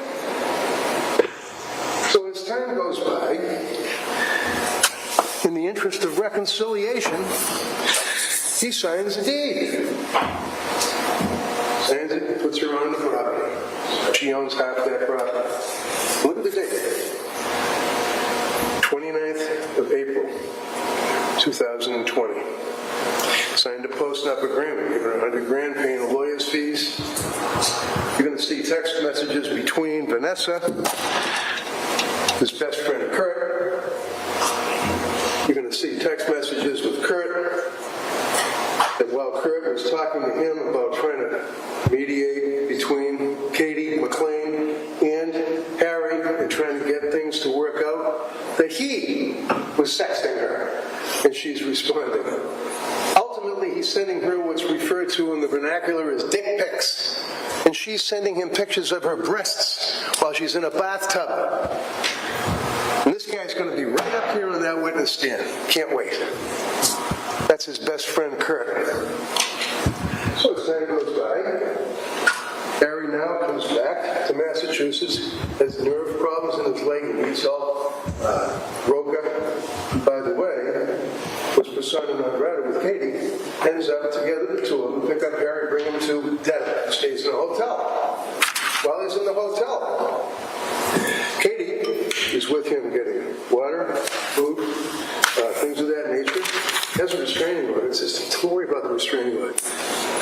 [SPEAKER 2] So as time goes by, in the interest of reconciliation, he signs the deed. Signs it and puts her on the property. She owns half that property. Look at the date. 29th of April, 2020. Signed a post-up agreement, giving her $100,000, paying the lawyer's fees. You're going to see text messages between Vanessa, his best friend Curt. You're going to see text messages with Curt. And while Curt was talking to him about trying to mediate between Katie McLean and Harry and trying to get things to work out, that he was sexting her, and she's responding. Ultimately, he's sending her what's referred to in the vernacular as dick pics, and she's sending him pictures of her breasts while she's in a bathtub. And this guy's going to be right up here on that witness stand. Can't wait. That's his best friend, Curt. So as time goes by, Harry now comes back to Massachusetts, has nerve problems in his leg, and needs help. Rocca, by the way, was persona non grata with Katie, ends up together, the two of them, pick up Harry, bring him to Dedham, stays in a hotel. While he's in the hotel, Katie is with him getting water, food, things of that nature. Has a restraining order. It says, don't worry about the restraining order.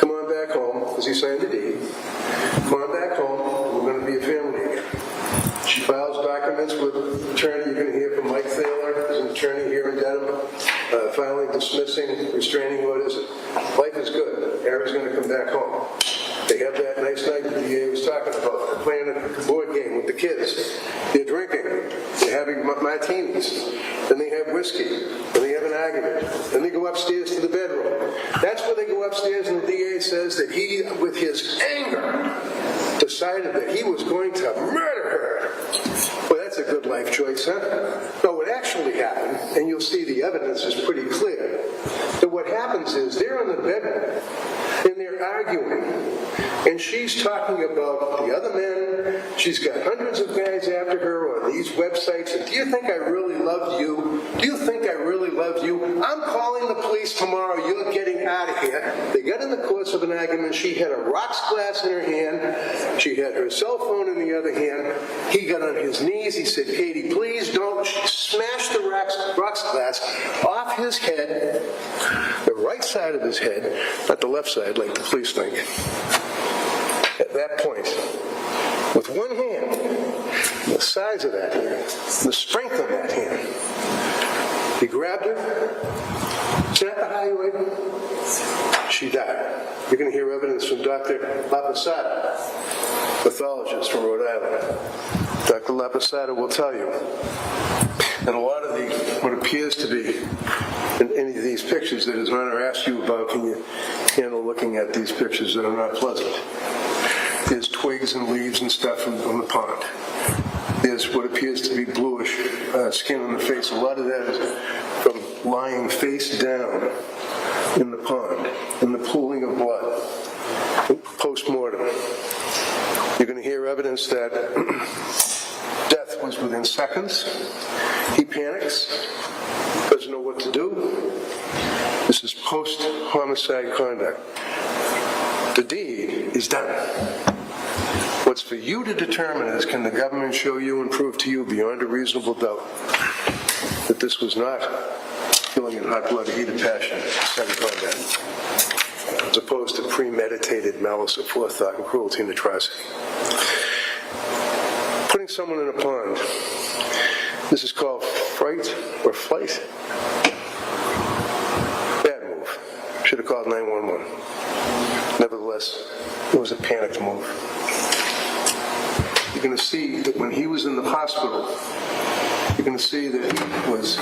[SPEAKER 2] Come on back home, because he signed the deed. Come on back home, and we're going to be a family again. She files documents with an attorney. You're going to hear from Mike Thaler, who's an attorney here in Dedham, filing, dismissing restraining orders. Life is good. Harry's going to come back home. They have that nice night that the DA was talking about. They're playing a board game with the kids. They're drinking. They're having martinis. Then they have whiskey. Then they have an argument. Then they go upstairs to the bedroom. That's where they go upstairs, and the DA says that he, with his anger, decided that he was going to murder her. Well, that's a good life choice, huh? No, what actually happened, and you'll see the evidence is pretty clear, that what happens is they're in the bedroom, and they're arguing, and she's talking about the other men. She's got hundreds of guys after her on these websites, and do you think I really loved you? Do you think I really loved you? I'm calling the police tomorrow. You're getting out of here. They got in the course of an argument. She had a rocks glass in her hand. She had her cell phone in the other hand. He got on his knees. He said, Katie, please don't. She smashed the rocks glass off his head, the right side of his head, not the left side like the police think. At that point, with one hand, the size of that hand, the strength of that hand, he grabbed her, snapped the highway, she died. You're going to hear evidence from Dr. Lapasada, pathologist from Rhode Island. Dr. Lapasada will tell you that a lot of what appears to be in any of these pictures that His Honor asked you about, can you handle looking at these pictures that are not pleasant? There's twigs and leaves and stuff on the pond. There's what appears to be bluish skin on the face. A lot of that is from lying face down in the pond. evidence that death was within seconds. He panics, doesn't know what to do. This is post-homicide conduct. The deed is done. What's for you to determine is, can the government show you and prove to you beyond a reasonable doubt that this was not killing in hot blood, heat of passion, sudden combat, as opposed to premeditated malice of forethought and cruelty and atrocity. Putting someone in a pond, this is called fright or flight. Bad move. Should have called 911. Nevertheless, it was a panicked move. You're going to see that when he was in the hospital, you're going to see that he was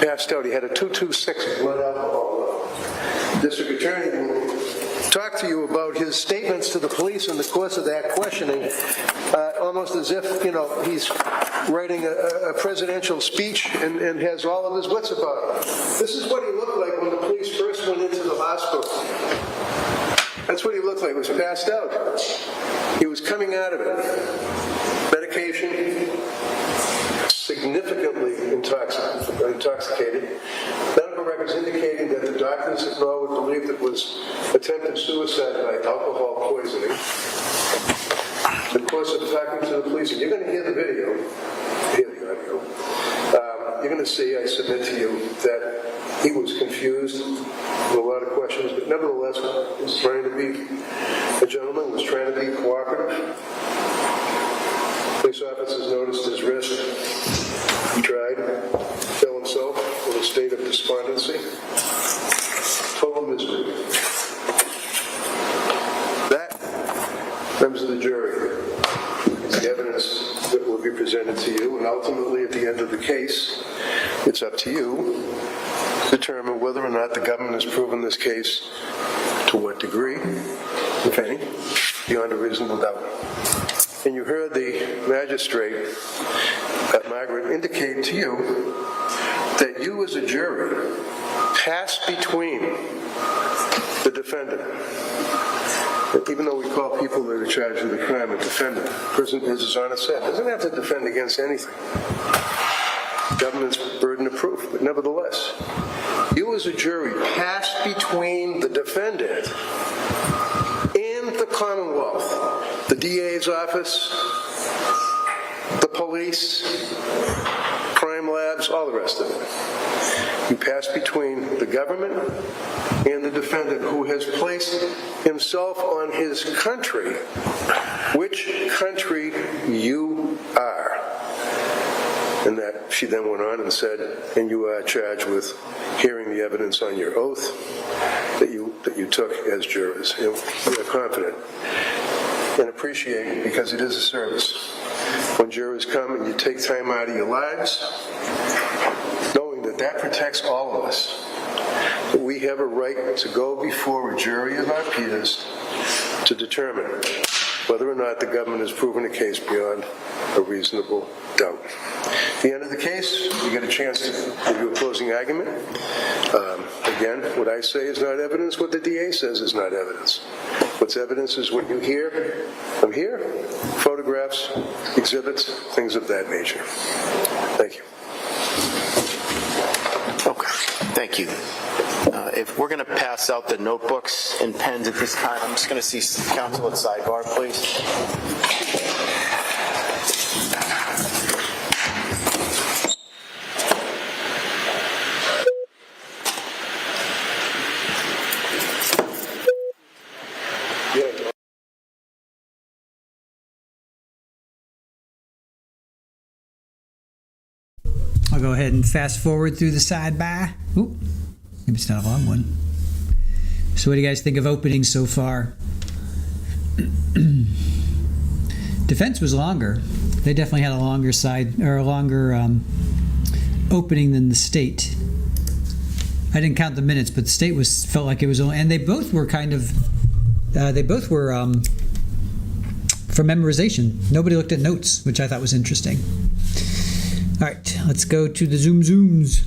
[SPEAKER 2] passed out. He had a 226 blood alcohol level. District Attorney will talk to you about his statements to the police in the course of that questioning, almost as if, he's writing a presidential speech and has all of his wits about it. This is what he looked like when the police first went into the hospital. That's what he looked like. He was passed out. He was coming out of it. Medication, significantly intoxicated. Medical records indicating that the doctors at Norwood believed it was attempted suicide by alcohol poisoning. In the course of talking to the police, and you're going to hear the video, hear the audio, you're going to see, I submit to you, that he was confused with a lot of questions, but nevertheless was trying to be a gentleman, was trying to be cooperative. Police officers noticed his wrist. He tried, fell himself in a state of despondency. Total misery. That, members of the jury, is the evidence that will be presented to you, and ultimately at the end of the case, it's up to you to determine whether or not the government has proven this case, to what degree, if any, beyond a reasonable doubt. And you heard the magistrate, Margaret, indicate to you that you as a jury pass between the defendant. Even though we call people that are charged with a crime a defendant, the person, as his Honor said, doesn't have to defend against anything. Government's burden of proof, but nevertheless, you as a jury pass between the defendant and the Commonwealth, the DA's office, the police, crime labs, all the rest of it. You pass between the government and the defendant, who has placed himself on his country, which country you are. And that she then went on and said, and you are charged with hearing the evidence on your oath that you took as jurors. And we are confident and appreciate, because it is a service, when jurors come and you take time out of your lives, knowing that that protects all of us, that we have a right to go before a jury of our peers to determine whether or not the government has proven a case beyond a reasonable doubt. At the end of the case, you get a chance to do a closing argument. Again, what I say is not evidence. What the DA says is not evidence. What's evidence is what you hear from here, photographs, exhibits, things of that nature. Thank you.
[SPEAKER 4] Okay, thank you. If we're going to pass out the notebooks and pens at this time, I'm just going to see counsel at sidebar, please.
[SPEAKER 1] I'll go ahead and fast forward through the sidebar. Ooh, maybe it's not a long one. So what do you guys think of opening so far? Defense was longer. They definitely had a longer opening than the state. I didn't count the minutes, but the state felt like it was only, and they both were from memorization. Nobody looked at notes, which I thought was interesting. All right, let's go to the zooms.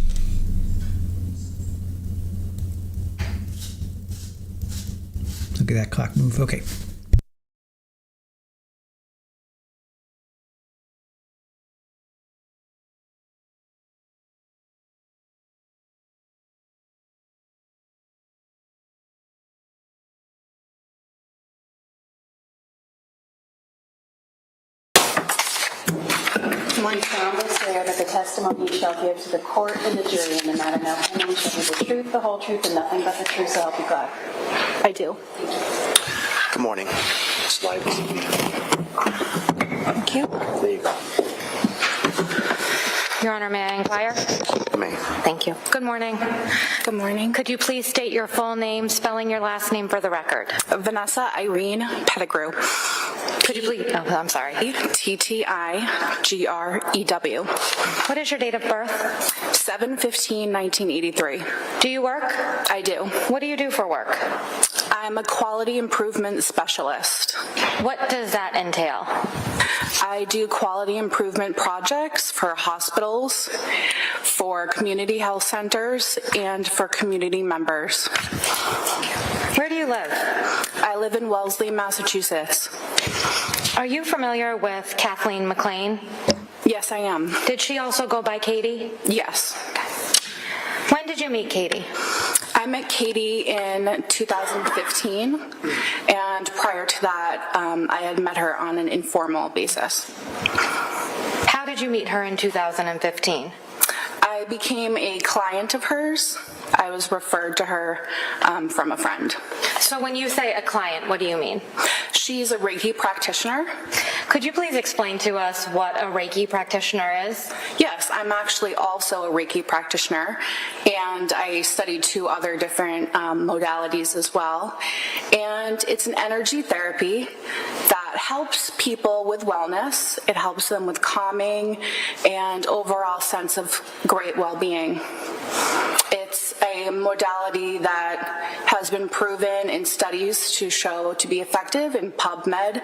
[SPEAKER 1] Look at that clock move. Okay.
[SPEAKER 3] You solemnly swear that the testimony you shall give to the court and the jury in the matter now pending shall be the truth, the whole truth, and nothing but the truth, so help you God.
[SPEAKER 8] I do.
[SPEAKER 9] Good morning. Slide.
[SPEAKER 8] Thank you.
[SPEAKER 9] There you go.
[SPEAKER 10] Your Honor, may I inquire?
[SPEAKER 9] May.
[SPEAKER 10] Thank you. Good morning.
[SPEAKER 8] Good morning.
[SPEAKER 10] Could you please state your full name, spelling your last name for the record?
[SPEAKER 8] Vanessa Irene Pettigrew.
[SPEAKER 10] Could you please, oh, I'm sorry.
[SPEAKER 8] T-T-I-G-R-E-W.
[SPEAKER 10] What is your date of birth?
[SPEAKER 8] 7/15/1983.
[SPEAKER 10] Do you work?
[SPEAKER 8] I do.
[SPEAKER 10] What do you do for work?
[SPEAKER 8] I'm a quality improvement specialist.
[SPEAKER 10] What does that entail?
[SPEAKER 8] I do quality improvement projects for hospitals, for community health centers, and for community members.
[SPEAKER 10] Where do you live?
[SPEAKER 8] I live in Wellesley, Massachusetts.
[SPEAKER 10] Are you familiar with Kathleen McLean?
[SPEAKER 8] Yes, I am.
[SPEAKER 10] Did she also go by Katie?
[SPEAKER 8] Yes.
[SPEAKER 10] When did you meet Katie?
[SPEAKER 8] I met Katie in 2015, and prior to that, I had met her on an informal basis.
[SPEAKER 10] How did you meet her in 2015?
[SPEAKER 8] I became a client of hers. I was referred to her from a friend.
[SPEAKER 10] So when you say a client, what do you mean?
[SPEAKER 8] She's a Reiki practitioner.
[SPEAKER 10] Could you please explain to us what a Reiki practitioner is?
[SPEAKER 8] Yes, I'm actually also a Reiki practitioner, and I studied 2 other different modalities as well. And it's an energy therapy that helps people with wellness. It helps them with calming and overall sense of great well-being. It's a modality that has been proven in studies to show to be effective in PubMed,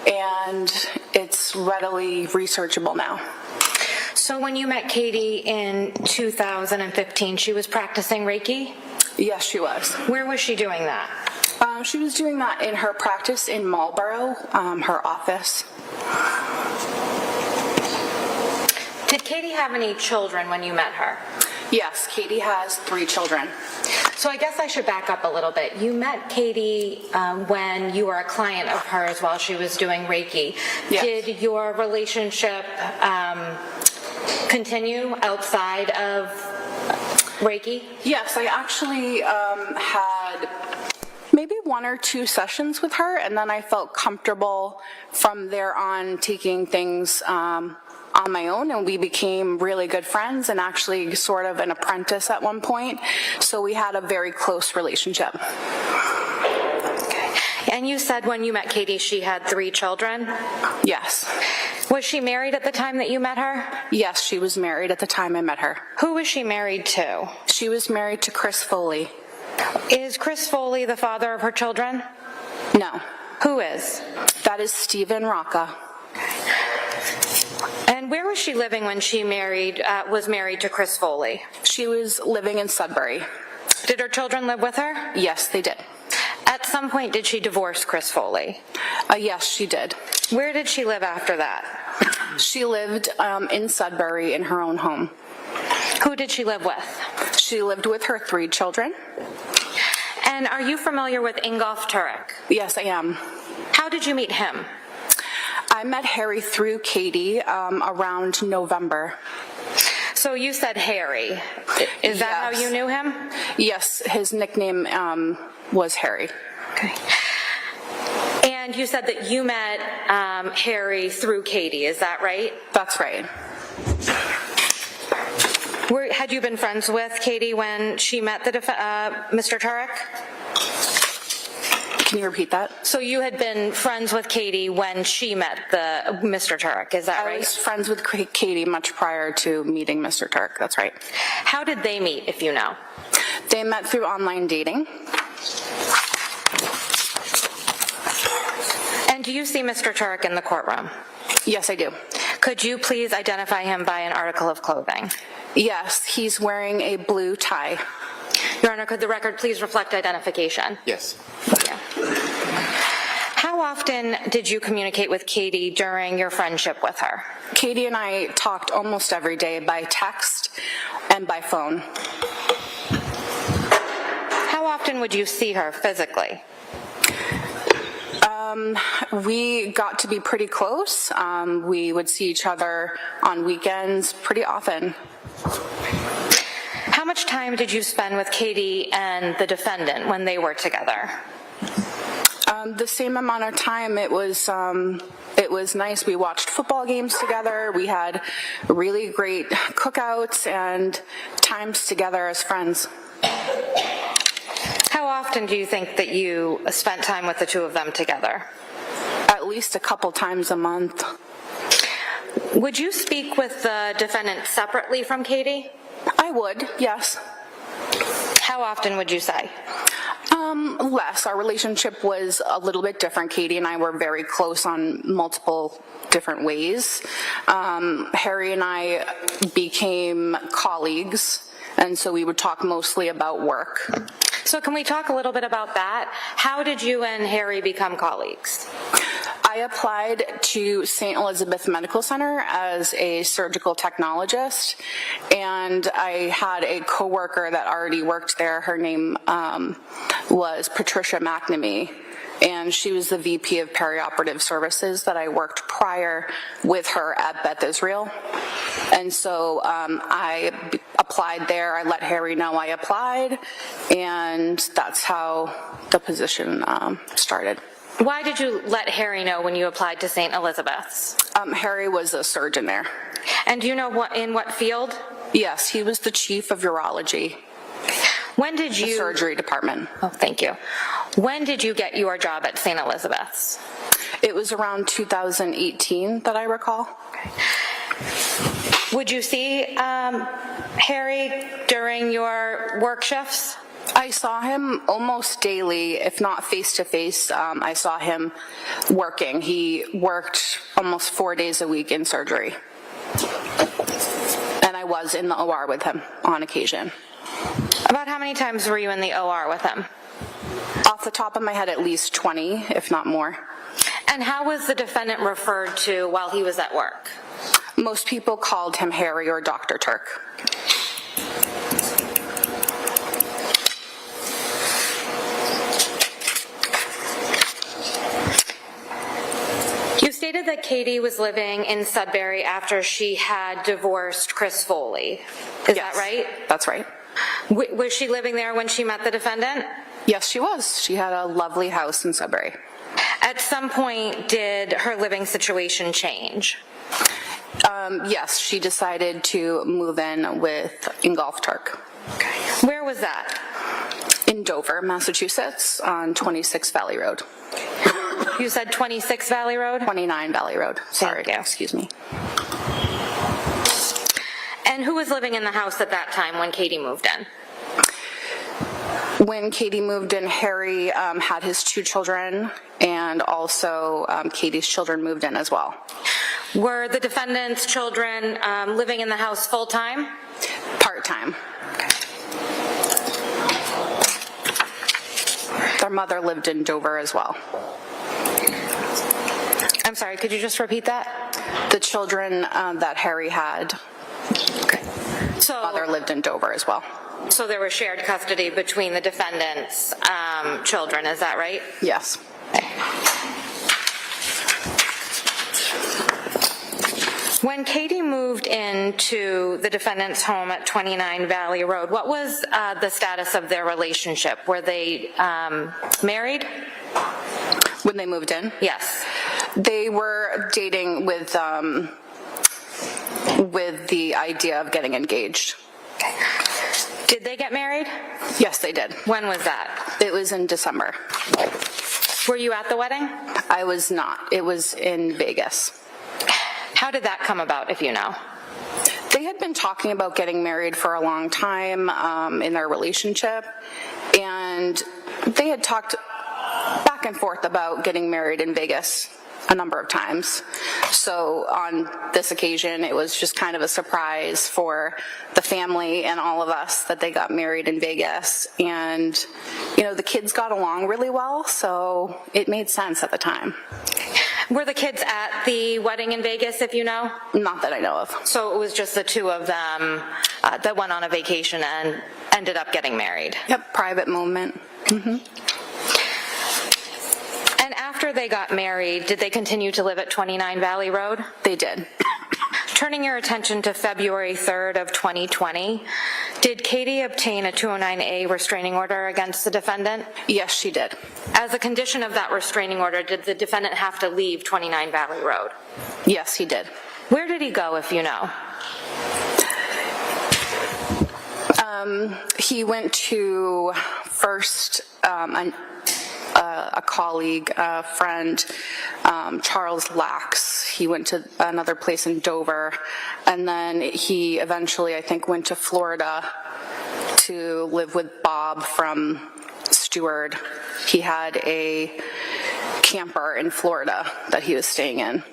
[SPEAKER 8] and it's readily researchable now.
[SPEAKER 10] So when you met Katie in 2015, she was practicing Reiki?
[SPEAKER 8] Yes, she was.
[SPEAKER 10] Where was she doing that?
[SPEAKER 8] She was doing that in her practice in Marlborough, her office.
[SPEAKER 10] Did Katie have any children when you met her?
[SPEAKER 8] Yes, Katie has 3 children.
[SPEAKER 10] So I guess I should back up a little bit. You met Katie when you were a client of hers while she was doing Reiki.
[SPEAKER 8] Yes.
[SPEAKER 10] Did your relationship continue outside of Reiki?
[SPEAKER 8] Yes, I actually had maybe 1 or 2 sessions with her, and then I felt comfortable from there on taking things on my own, and we became really good friends and actually sort of an apprentice at one point. So we had a very close relationship.
[SPEAKER 10] Okay. And you said when you met Katie, she had 3 children?
[SPEAKER 8] Yes.
[SPEAKER 10] Was she married at the time that you met her?
[SPEAKER 8] Yes, she was married at the time I met her.
[SPEAKER 10] Who was she married to?
[SPEAKER 8] She was married to Chris Foley.
[SPEAKER 10] Is Chris Foley the father of her children?
[SPEAKER 8] No.
[SPEAKER 10] Who is?
[SPEAKER 8] That is Stephen Rocca.
[SPEAKER 10] And where was she living when she was married to Chris Foley?
[SPEAKER 8] She was living in Sudbury.
[SPEAKER 10] Did her children live with her?
[SPEAKER 8] Yes, they did.
[SPEAKER 10] At some point, did she divorce Chris Foley?
[SPEAKER 8] Yes, she did.
[SPEAKER 10] Where did she live after that?
[SPEAKER 8] She lived in Sudbury in her own home.
[SPEAKER 10] Who did she live with?
[SPEAKER 8] She lived with her 3 children.
[SPEAKER 10] And are you familiar with Ingolf Tuerk?
[SPEAKER 8] Yes, I am.
[SPEAKER 10] How did you meet him?
[SPEAKER 8] I met Harry through Katie around November.
[SPEAKER 10] So you said Harry. Is that how you knew him?
[SPEAKER 8] Yes, his nickname was Harry.
[SPEAKER 10] Okay. And you said that you met Harry through Katie, is that right?
[SPEAKER 8] That's right.
[SPEAKER 10] Had you been friends with Katie when she met Mr. Tuerk?
[SPEAKER 8] Can you repeat that?
[SPEAKER 10] So you had been friends with Katie when she met Mr. Tuerk, is that right?
[SPEAKER 8] I was friends with Katie much prior to meeting Mr. Tuerk, that's right.
[SPEAKER 10] How did they meet, if you know?
[SPEAKER 8] They met through online dating.
[SPEAKER 10] And do you see Mr. Tuerk in the courtroom?
[SPEAKER 8] Yes, I do.
[SPEAKER 10] Could you please identify him by an article of clothing?
[SPEAKER 8] Yes, he's wearing a blue tie.
[SPEAKER 10] Your Honor, could the record please reflect identification?
[SPEAKER 9] Yes.
[SPEAKER 10] Yeah. How often did you communicate with Katie during your friendship with her?
[SPEAKER 8] Katie and I talked almost every day by text and by phone.
[SPEAKER 10] How often would you see her physically?
[SPEAKER 8] We got to be pretty close. We would see each other on weekends pretty often.
[SPEAKER 10] How much time did you spend with Katie and the defendant when they were together?
[SPEAKER 8] The same amount of time. It was nice. We watched football games together. We had really great cookouts and times together as friends.
[SPEAKER 10] How often do you think that you spent time with the two of them together?
[SPEAKER 8] At least a couple times a month.
[SPEAKER 10] Would you speak with the defendant separately from Katie?
[SPEAKER 8] I would, yes.
[SPEAKER 10] How often would you say?
[SPEAKER 8] Less. Our relationship was a little bit different. Katie and I were very close on multiple different ways. Harry and I became colleagues, and so we would talk mostly about work.
[SPEAKER 10] So can we talk a little bit about that? How did you and Harry become colleagues?
[SPEAKER 8] I applied to St. Elizabeth Medical Center as a surgical technologist, and I had a coworker that already worked there. Her name was Patricia McNamee, and she was the VP of Perioperative Services that I worked prior with her at Beth Israel. And so I applied there. I let Harry know I applied, and that's how the position started.
[SPEAKER 10] Why did you let Harry know when you applied to St. Elizabeth's?
[SPEAKER 8] Harry was a surgeon there.
[SPEAKER 10] And do you know in what field?
[SPEAKER 8] Yes, he was the chief of urology.
[SPEAKER 10] When did you...
[SPEAKER 8] The surgery department.
[SPEAKER 10] Oh, thank you. When did you get your job at St. Elizabeth's?
[SPEAKER 8] It was around 2018 that I recall.
[SPEAKER 10] Okay. Would you see Harry during your work shifts?
[SPEAKER 8] I saw him almost daily, if not face-to-face. I saw him working. He worked almost 4 days a week in surgery. And I was in the OR with him on occasion.
[SPEAKER 10] About how many times were you in the OR with him?
[SPEAKER 8] Off the top of my head, at least 20, if not more.
[SPEAKER 10] And how was the defendant referred to while he was at work?
[SPEAKER 8] Most people called him Harry or Dr. Tuerk.
[SPEAKER 10] You stated that Katie was living in Sudbury after she had divorced Chris Foley. Is that right?
[SPEAKER 8] That's right.
[SPEAKER 10] Was she living there when she met the defendant?
[SPEAKER 8] Yes, she was. She had a lovely house in Sudbury.
[SPEAKER 10] At some point, did her living situation change?
[SPEAKER 8] Yes, she decided to move in with Ingolf Tuerk.
[SPEAKER 10] Okay. Where was that?
[SPEAKER 8] In Dover, Massachusetts, on 26 Valley Road.
[SPEAKER 10] You said 26 Valley Road?
[SPEAKER 8] 29 Valley Road. Sorry,
[SPEAKER 10] Thank you.
[SPEAKER 8] Excuse me.
[SPEAKER 10] And who was living in the house at that time when Katie moved in?
[SPEAKER 8] When Katie moved in, Harry had his 2 children, and also Katie's children moved in as well.
[SPEAKER 10] Were the defendant's children living in the house full-time?
[SPEAKER 8] Part-time. Their mother lived in Dover as well.
[SPEAKER 10] I'm sorry, could you just repeat that?
[SPEAKER 8] The children that Harry had, mother lived in Dover as well.
[SPEAKER 10] So there was shared custody between the defendant's children, is that right?
[SPEAKER 8] Yes.
[SPEAKER 10] When Katie moved into the defendant's home at 29 Valley Road, what was the status of their relationship? Were they married?
[SPEAKER 8] When they moved in?
[SPEAKER 10] Yes.
[SPEAKER 8] They were dating with the idea of getting engaged.
[SPEAKER 10] Okay. Did they get married?
[SPEAKER 8] Yes, they did.
[SPEAKER 10] When was that?
[SPEAKER 8] It was in December.
[SPEAKER 10] Were you at the wedding?
[SPEAKER 8] I was not. It was in Vegas.
[SPEAKER 10] How did that come about, if you know?
[SPEAKER 8] They had been talking about getting married for a long time in their relationship, and they had talked back and forth about getting married in Vegas a number of times. So on this occasion, it was just kind of a surprise for the family and all of us that they got married in Vegas. And, you know, the kids got along really well, so it made sense at the time.
[SPEAKER 10] Were the kids at the wedding in Vegas, if you know?
[SPEAKER 8] Not that I know of.
[SPEAKER 10] So it was just the two of them that went on a vacation and ended up getting married?
[SPEAKER 8] Yep, private moment. Mm-hmm.
[SPEAKER 10] And after After they got married, did they continue to live at 29 Valley Road?
[SPEAKER 8] They did.
[SPEAKER 10] Turning your attention to February 3rd of 2020, did Katie obtain a 209A restraining order against the defendant?
[SPEAKER 8] Yes, she did.
[SPEAKER 10] As a condition of that restraining order, did the defendant have to leave 29 Valley Road?
[SPEAKER 8] Yes, he did.
[SPEAKER 10] Where did he go, if you know?
[SPEAKER 8] He went to first a colleague, a friend, Charles Lax. He went to another place in Dover, and then he eventually, I think, went to Florida to live with Bob from Stewart. He had a camper in Florida that he was staying in.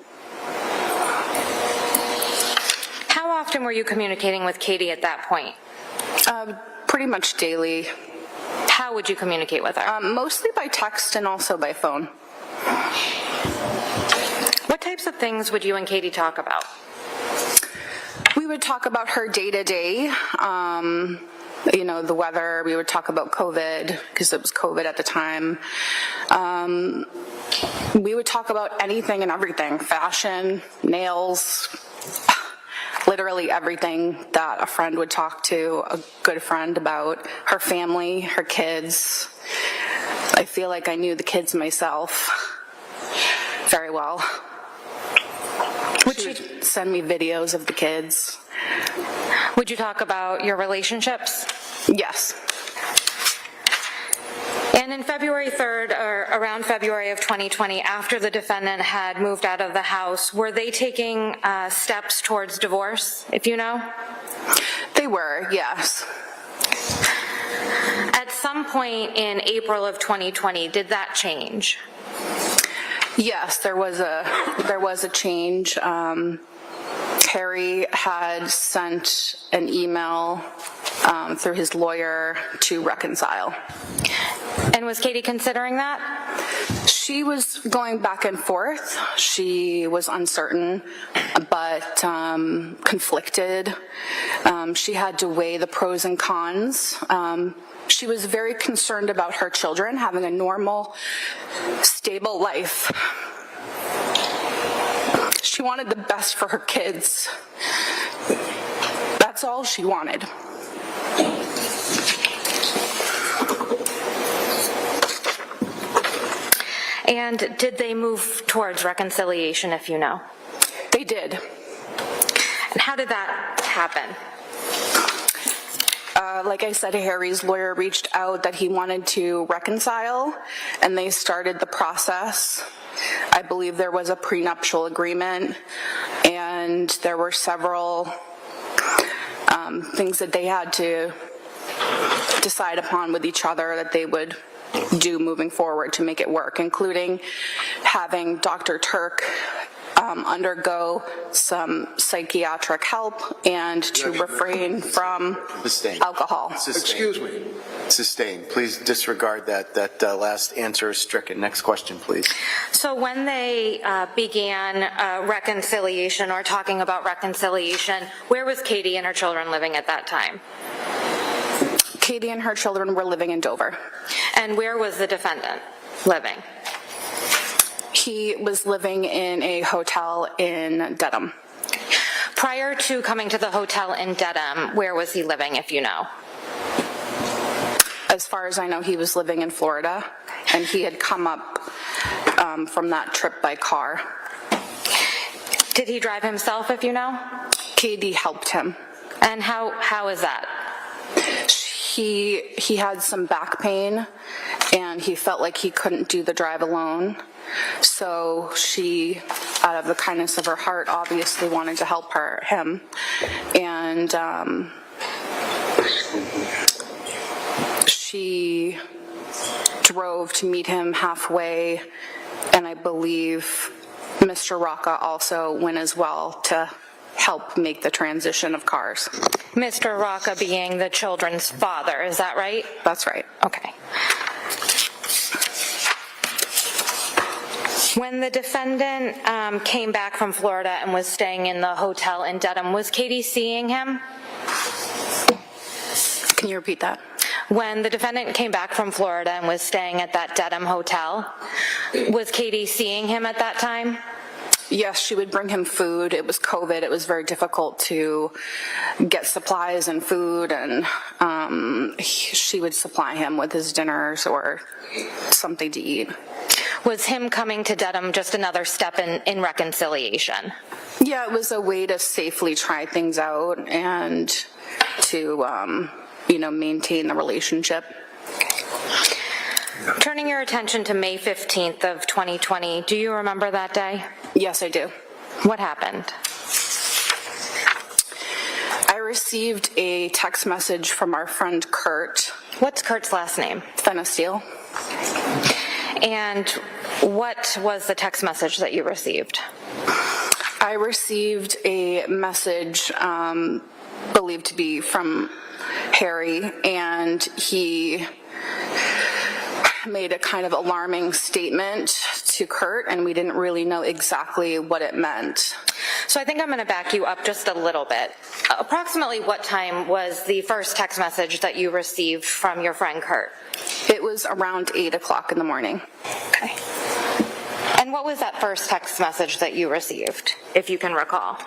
[SPEAKER 10] How often were you communicating with Katie at that point?
[SPEAKER 8] Pretty much daily.
[SPEAKER 10] How would you communicate with her?
[SPEAKER 8] Mostly by text and also by phone.
[SPEAKER 10] What types of things would you and Katie talk about?
[SPEAKER 8] We would talk about her day-to-day, you know, the weather. We would talk about COVID, because it was COVID at the time. We would talk about anything and everything, fashion, nails, literally everything that a friend would talk to a good friend about, her family, her kids. I feel like I knew the kids myself very well. She would send me videos of the kids.
[SPEAKER 10] Would you talk about your relationships?
[SPEAKER 8] Yes.
[SPEAKER 10] And in February 3rd, or around February of 2020, after the defendant had moved out of the house, were they taking steps towards divorce, if you know?
[SPEAKER 8] They were, yes.
[SPEAKER 10] At some point in April of 2020, did that change?
[SPEAKER 8] Yes, there was a change. Harry had sent an email through his lawyer to reconcile.
[SPEAKER 10] And was Katie considering that?
[SPEAKER 8] She was going back and forth. She was uncertain, but conflicted. She had to weigh the pros and cons. She was very concerned about her children having a normal, stable life. She wanted the best for her kids. That's all she wanted.
[SPEAKER 10] And did they move towards reconciliation, if you know?
[SPEAKER 8] They did.
[SPEAKER 10] And how did that happen?
[SPEAKER 8] Like I said, Harry's lawyer reached out that he wanted to reconcile, and they started the process. I believe there was a prenuptial agreement, and there were several things that they had to decide upon with each other that they would do moving forward to make it work, including having Dr. Tuerk undergo some psychiatric help and to refrain from alcohol.
[SPEAKER 2] Excuse me.
[SPEAKER 9] Sustained. Please disregard that. That last answer is stricken. Next question, please.
[SPEAKER 10] So when they began reconciliation or talking about reconciliation, where was Katie and her children living at that time?
[SPEAKER 8] Katie and her children were living in Dover.
[SPEAKER 10] And where was the defendant living?
[SPEAKER 8] He was living in a hotel in Dedham.
[SPEAKER 10] Prior to coming to the hotel in Dedham, where was he living, if you know?
[SPEAKER 8] As far as I know, he was living in Florida, and he had come up from that trip by car.
[SPEAKER 10] Did he drive himself, if you know?
[SPEAKER 8] Katie helped him.
[SPEAKER 10] And how is that?
[SPEAKER 8] He had some back pain, and he felt like he couldn't do the drive alone. So she, out of the kindness of her heart, obviously wanted to help him. And she drove to meet him halfway, and I believe Mr. Rocca also went as well to help make the transition of cars.
[SPEAKER 10] Mr. Rocca being the children's father, is that right?
[SPEAKER 8] That's right.
[SPEAKER 10] Okay. When the defendant came back from Florida and was staying in the hotel in Dedham, was Katie seeing him?
[SPEAKER 8] Can you repeat that?
[SPEAKER 10] when the defendant came back from Florida and was staying at that Dedham hotel, was Katie seeing him at that time?
[SPEAKER 8] Yes, she would bring him food. It was COVID. It was very difficult to get supplies and food, and she would supply him with his dinners or something to eat.
[SPEAKER 10] Was him coming to Dedham just another step in reconciliation?
[SPEAKER 8] Yeah, it was a way to safely try things out and to, maintain the relationship.
[SPEAKER 10] Turning your attention to May 15th of 2020, do you remember that day?
[SPEAKER 8] Yes, I do.
[SPEAKER 10] What happened?
[SPEAKER 8] I received a text message from our friend Curt.
[SPEAKER 10] What's Curt's last name?
[SPEAKER 8] Pfannenstiehl.
[SPEAKER 10] And what was the text message that you received?
[SPEAKER 8] I received a message believed to be from Harry, and he made a kind of alarming statement to Curt, and we didn't really know exactly what it meant.
[SPEAKER 10] So I think I'm going to back you up just a little bit. Approximately what time was the first text message that you received from your friend Curt?
[SPEAKER 8] It was around 8 o'clock in the morning.
[SPEAKER 10] Okay. And what was that first text message that you received, if you can recall?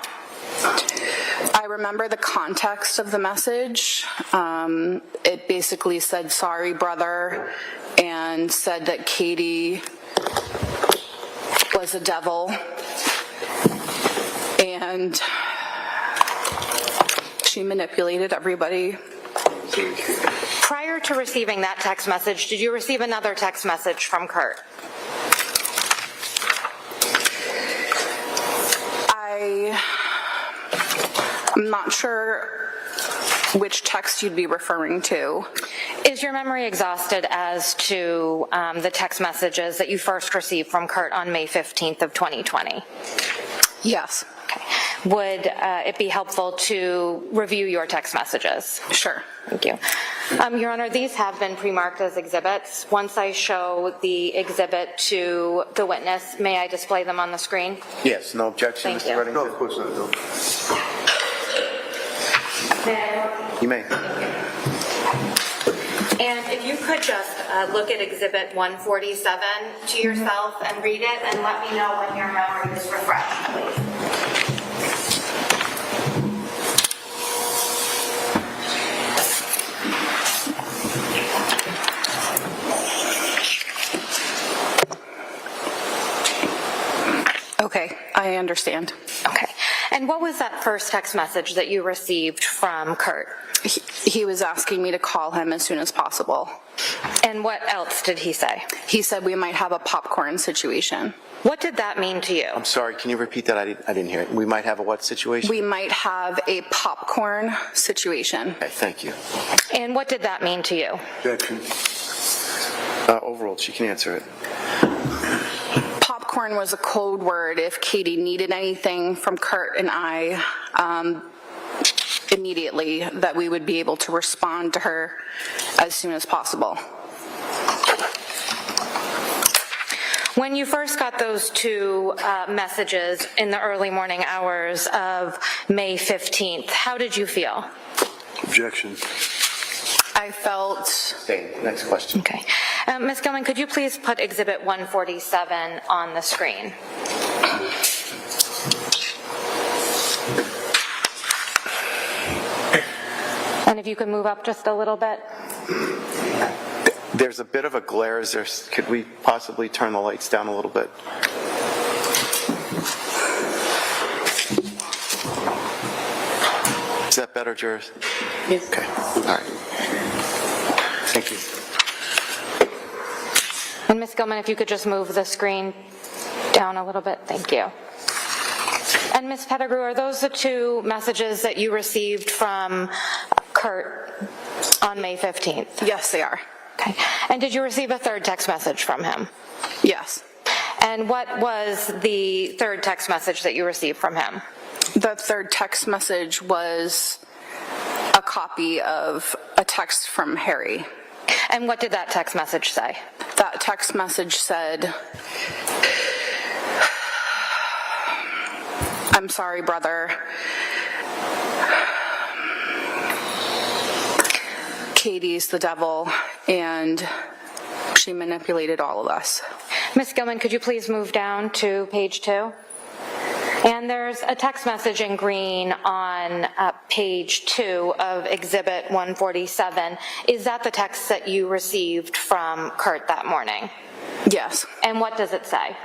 [SPEAKER 8] I remember the context of the message. It basically said, "Sorry, brother," and said that Katie was a devil, and she manipulated everybody.
[SPEAKER 10] Prior to receiving that text message, did you receive another text message from Curt?
[SPEAKER 8] I'm not sure which text you'd be referring to.
[SPEAKER 10] Is your memory exhausted as to the text messages that you first received from Curt on May 15th of 2020?
[SPEAKER 8] Yes.
[SPEAKER 10] Okay. Would it be helpful to review your text messages?
[SPEAKER 8] Sure.
[SPEAKER 10] Thank you. Your Honor, these have been pre-marked as exhibits. Once I show the exhibit to the witness, may I display them on the screen?
[SPEAKER 9] Yes, no objection,
[SPEAKER 10] Thank
[SPEAKER 9] Mr.
[SPEAKER 10] you.
[SPEAKER 9] Reddington?
[SPEAKER 2] No, of course not, no.
[SPEAKER 9] You may.
[SPEAKER 10] And if you could just look at Exhibit 147 to yourself and read it, and let me know when your memory is refreshed, please.
[SPEAKER 8] Okay, I understand.
[SPEAKER 10] Okay. And what was that first text message that you received from Curt?
[SPEAKER 8] He was asking me to call him as soon as possible.
[SPEAKER 10] And what else did he say?
[SPEAKER 8] He said we might have a popcorn situation.
[SPEAKER 10] What did that mean to you?
[SPEAKER 9] I'm sorry, can you repeat that? I didn't hear it. We might have a what situation?
[SPEAKER 8] We might have a popcorn situation.
[SPEAKER 9] Okay, thank you.
[SPEAKER 10] And what did that mean to you?
[SPEAKER 2] Objection.
[SPEAKER 9] Overruled, she can answer it.
[SPEAKER 8] Popcorn was a code word if Katie needed anything from Curt and I immediately, that we would be able to respond to her as soon as possible.
[SPEAKER 10] When you first got those two messages in the early morning hours of May 15th, how did you feel?
[SPEAKER 2] Objection.
[SPEAKER 8] I felt...
[SPEAKER 9] Stay. Next question.
[SPEAKER 10] Okay. Ms. Gilman, could you please put Exhibit 147 on the screen? And if you could move up just a little bit.
[SPEAKER 9] There's a bit of a glare. Could we possibly turn the lights down a little bit? Is that better, jurors?
[SPEAKER 8] Yes.
[SPEAKER 9] Okay. All right. Thank you.
[SPEAKER 10] And Ms. Gilman, if you could just move the screen down a little bit. Thank you. And Ms. Pettigrew, are those the two messages that you received from Curt on May 15th?
[SPEAKER 8] Yes, they are.
[SPEAKER 10] Okay. And did you receive a third text message from him?
[SPEAKER 8] Yes.
[SPEAKER 10] And what was the third text message that you received from him?
[SPEAKER 8] The third text message was a copy of a text from Harry.
[SPEAKER 10] And what did that text message say?
[SPEAKER 8] That text message said, "I'm sorry, brother. Katie's the devil, and she manipulated all of us.
[SPEAKER 10] Ms. Gilman, could you please move down to page 2? And there's a text message in green on page 2 of Exhibit 147. Is that the text that you received from Curt that morning?
[SPEAKER 8] Yes.
[SPEAKER 10] And what does it say?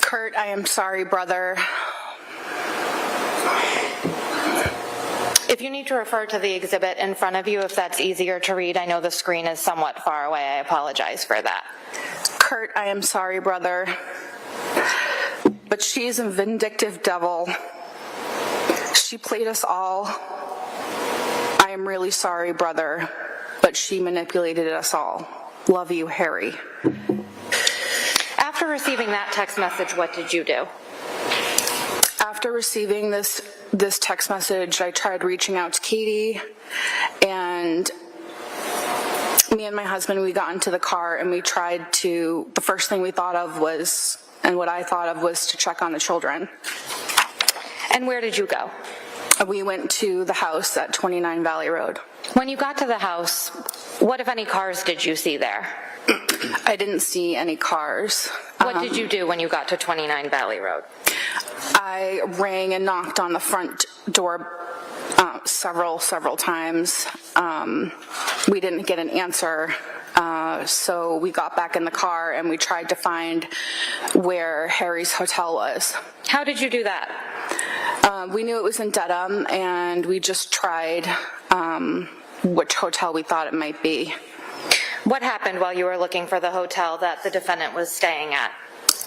[SPEAKER 8] Curt, I am sorry, brother.
[SPEAKER 10] If you need to refer to the exhibit in front of you, if that's easier to read, I know the screen is somewhat far away. I apologize for that.
[SPEAKER 8] Curt, I am sorry, brother. But she's a vindictive devil. She played us all. I am really sorry, brother, but she manipulated us all. Love you, Harry.
[SPEAKER 10] After receiving that text message, what did you do?
[SPEAKER 8] After receiving this text message, I tried reaching out to Katie, and me and my husband, we got into the car and we tried to, the first thing we thought of was, and what I thought of was to check on the children.
[SPEAKER 10] And where did you go?
[SPEAKER 8] We went to the house at 29 Valley Road.
[SPEAKER 10] When you got to the house, what, if any, cars did you see there?
[SPEAKER 8] I didn't see any cars.
[SPEAKER 10] What did you do when you got to 29 Valley Road?
[SPEAKER 8] I rang and knocked on the front door several times. We didn't get an answer, so we got back in the car and we tried to find where Harry's hotel was.
[SPEAKER 10] How did you do that?
[SPEAKER 8] We knew it was in Dedham, and we just tried which hotel we thought it might be.
[SPEAKER 10] What happened while you were looking for the hotel that the defendant was staying at?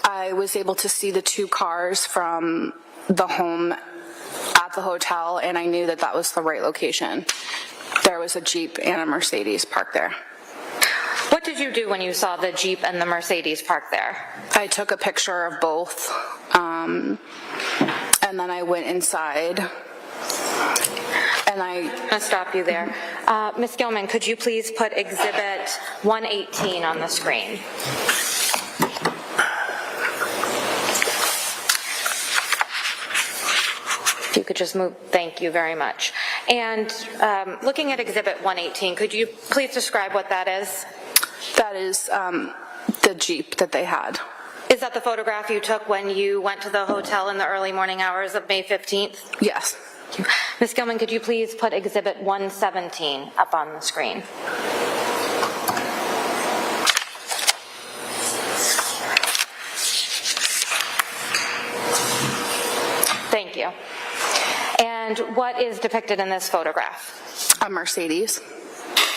[SPEAKER 8] I was able to see the 2 cars from the home at the hotel, and I knew that that was the right location. There was a Jeep and a Mercedes parked there.
[SPEAKER 10] What did you do when you saw the Jeep and the Mercedes parked there?
[SPEAKER 8] I took a picture of both, and then I went inside, and I'm
[SPEAKER 10] going to stop you there. Ms. Gilman, could you please put Exhibit 118 on the screen? If you could just move, thank you very much. And looking at Exhibit 118, could you please describe what that is?
[SPEAKER 8] That is the Jeep that they had.
[SPEAKER 10] Is that the photograph you took when you went to the hotel in the early morning hours of May 15th?
[SPEAKER 8] Yes.
[SPEAKER 10] Ms. Gilman, could you please put Exhibit 117 up on the screen? Thank you. And what is depicted in this photograph?
[SPEAKER 8] A Mercedes.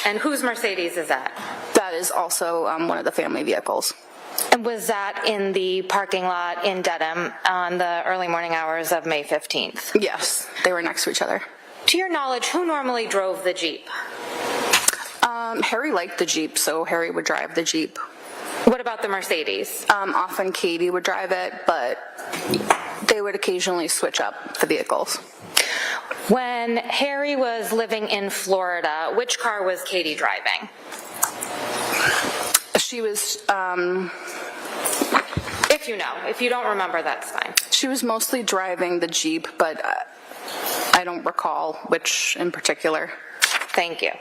[SPEAKER 10] And whose Mercedes is that?
[SPEAKER 8] That is also one of the family vehicles.
[SPEAKER 10] And was that in the parking lot in Dedham on the early morning hours of May 15th?
[SPEAKER 8] Yes, they were next to each other.
[SPEAKER 10] To your knowledge, who normally drove the Jeep?
[SPEAKER 8] Harry liked the Jeep, so Harry would drive the Jeep.
[SPEAKER 10] What about the Mercedes?
[SPEAKER 8] Often Katie would drive it, but they would occasionally switch up the vehicles.
[SPEAKER 10] When Harry was living in Florida, which car was Katie driving?
[SPEAKER 8] She was,
[SPEAKER 10] if you know. If you don't remember, that's fine.
[SPEAKER 8] She was mostly driving the Jeep, but I don't recall which in particular.
[SPEAKER 10] Thank you.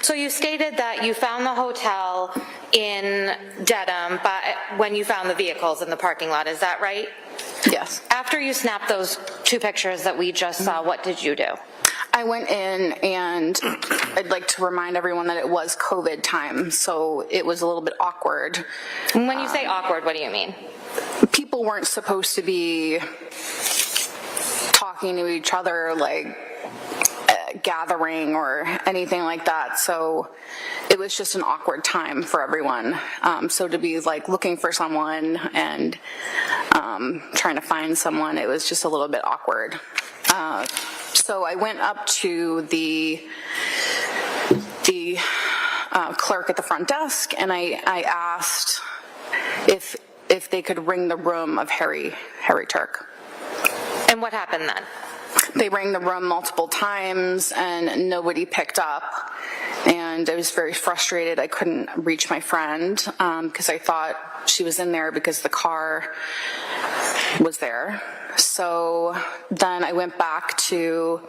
[SPEAKER 10] So you stated that you found the hotel in Dedham when you found the vehicles in the parking lot. Is that right?
[SPEAKER 8] Yes.
[SPEAKER 10] After you snapped those 2 pictures that we just saw, what did you do?
[SPEAKER 8] I went in, and I'd like to remind everyone that it was COVID time, so it was a little bit awkward.
[SPEAKER 10] When you say awkward, what do you mean?
[SPEAKER 8] People weren't supposed to be talking to each other, like gathering or anything like that, so it was just an awkward time for everyone. So to be like looking for someone and trying to find someone, it was just a little bit awkward. So I went up to the clerk at the front desk, and I asked if they could ring the room of Harry Tuerk.
[SPEAKER 10] And what happened then?
[SPEAKER 8] They rang the room multiple times and nobody picked up, and I was very frustrated. I couldn't reach my friend because I thought she was in there because the car was there. So then I went back to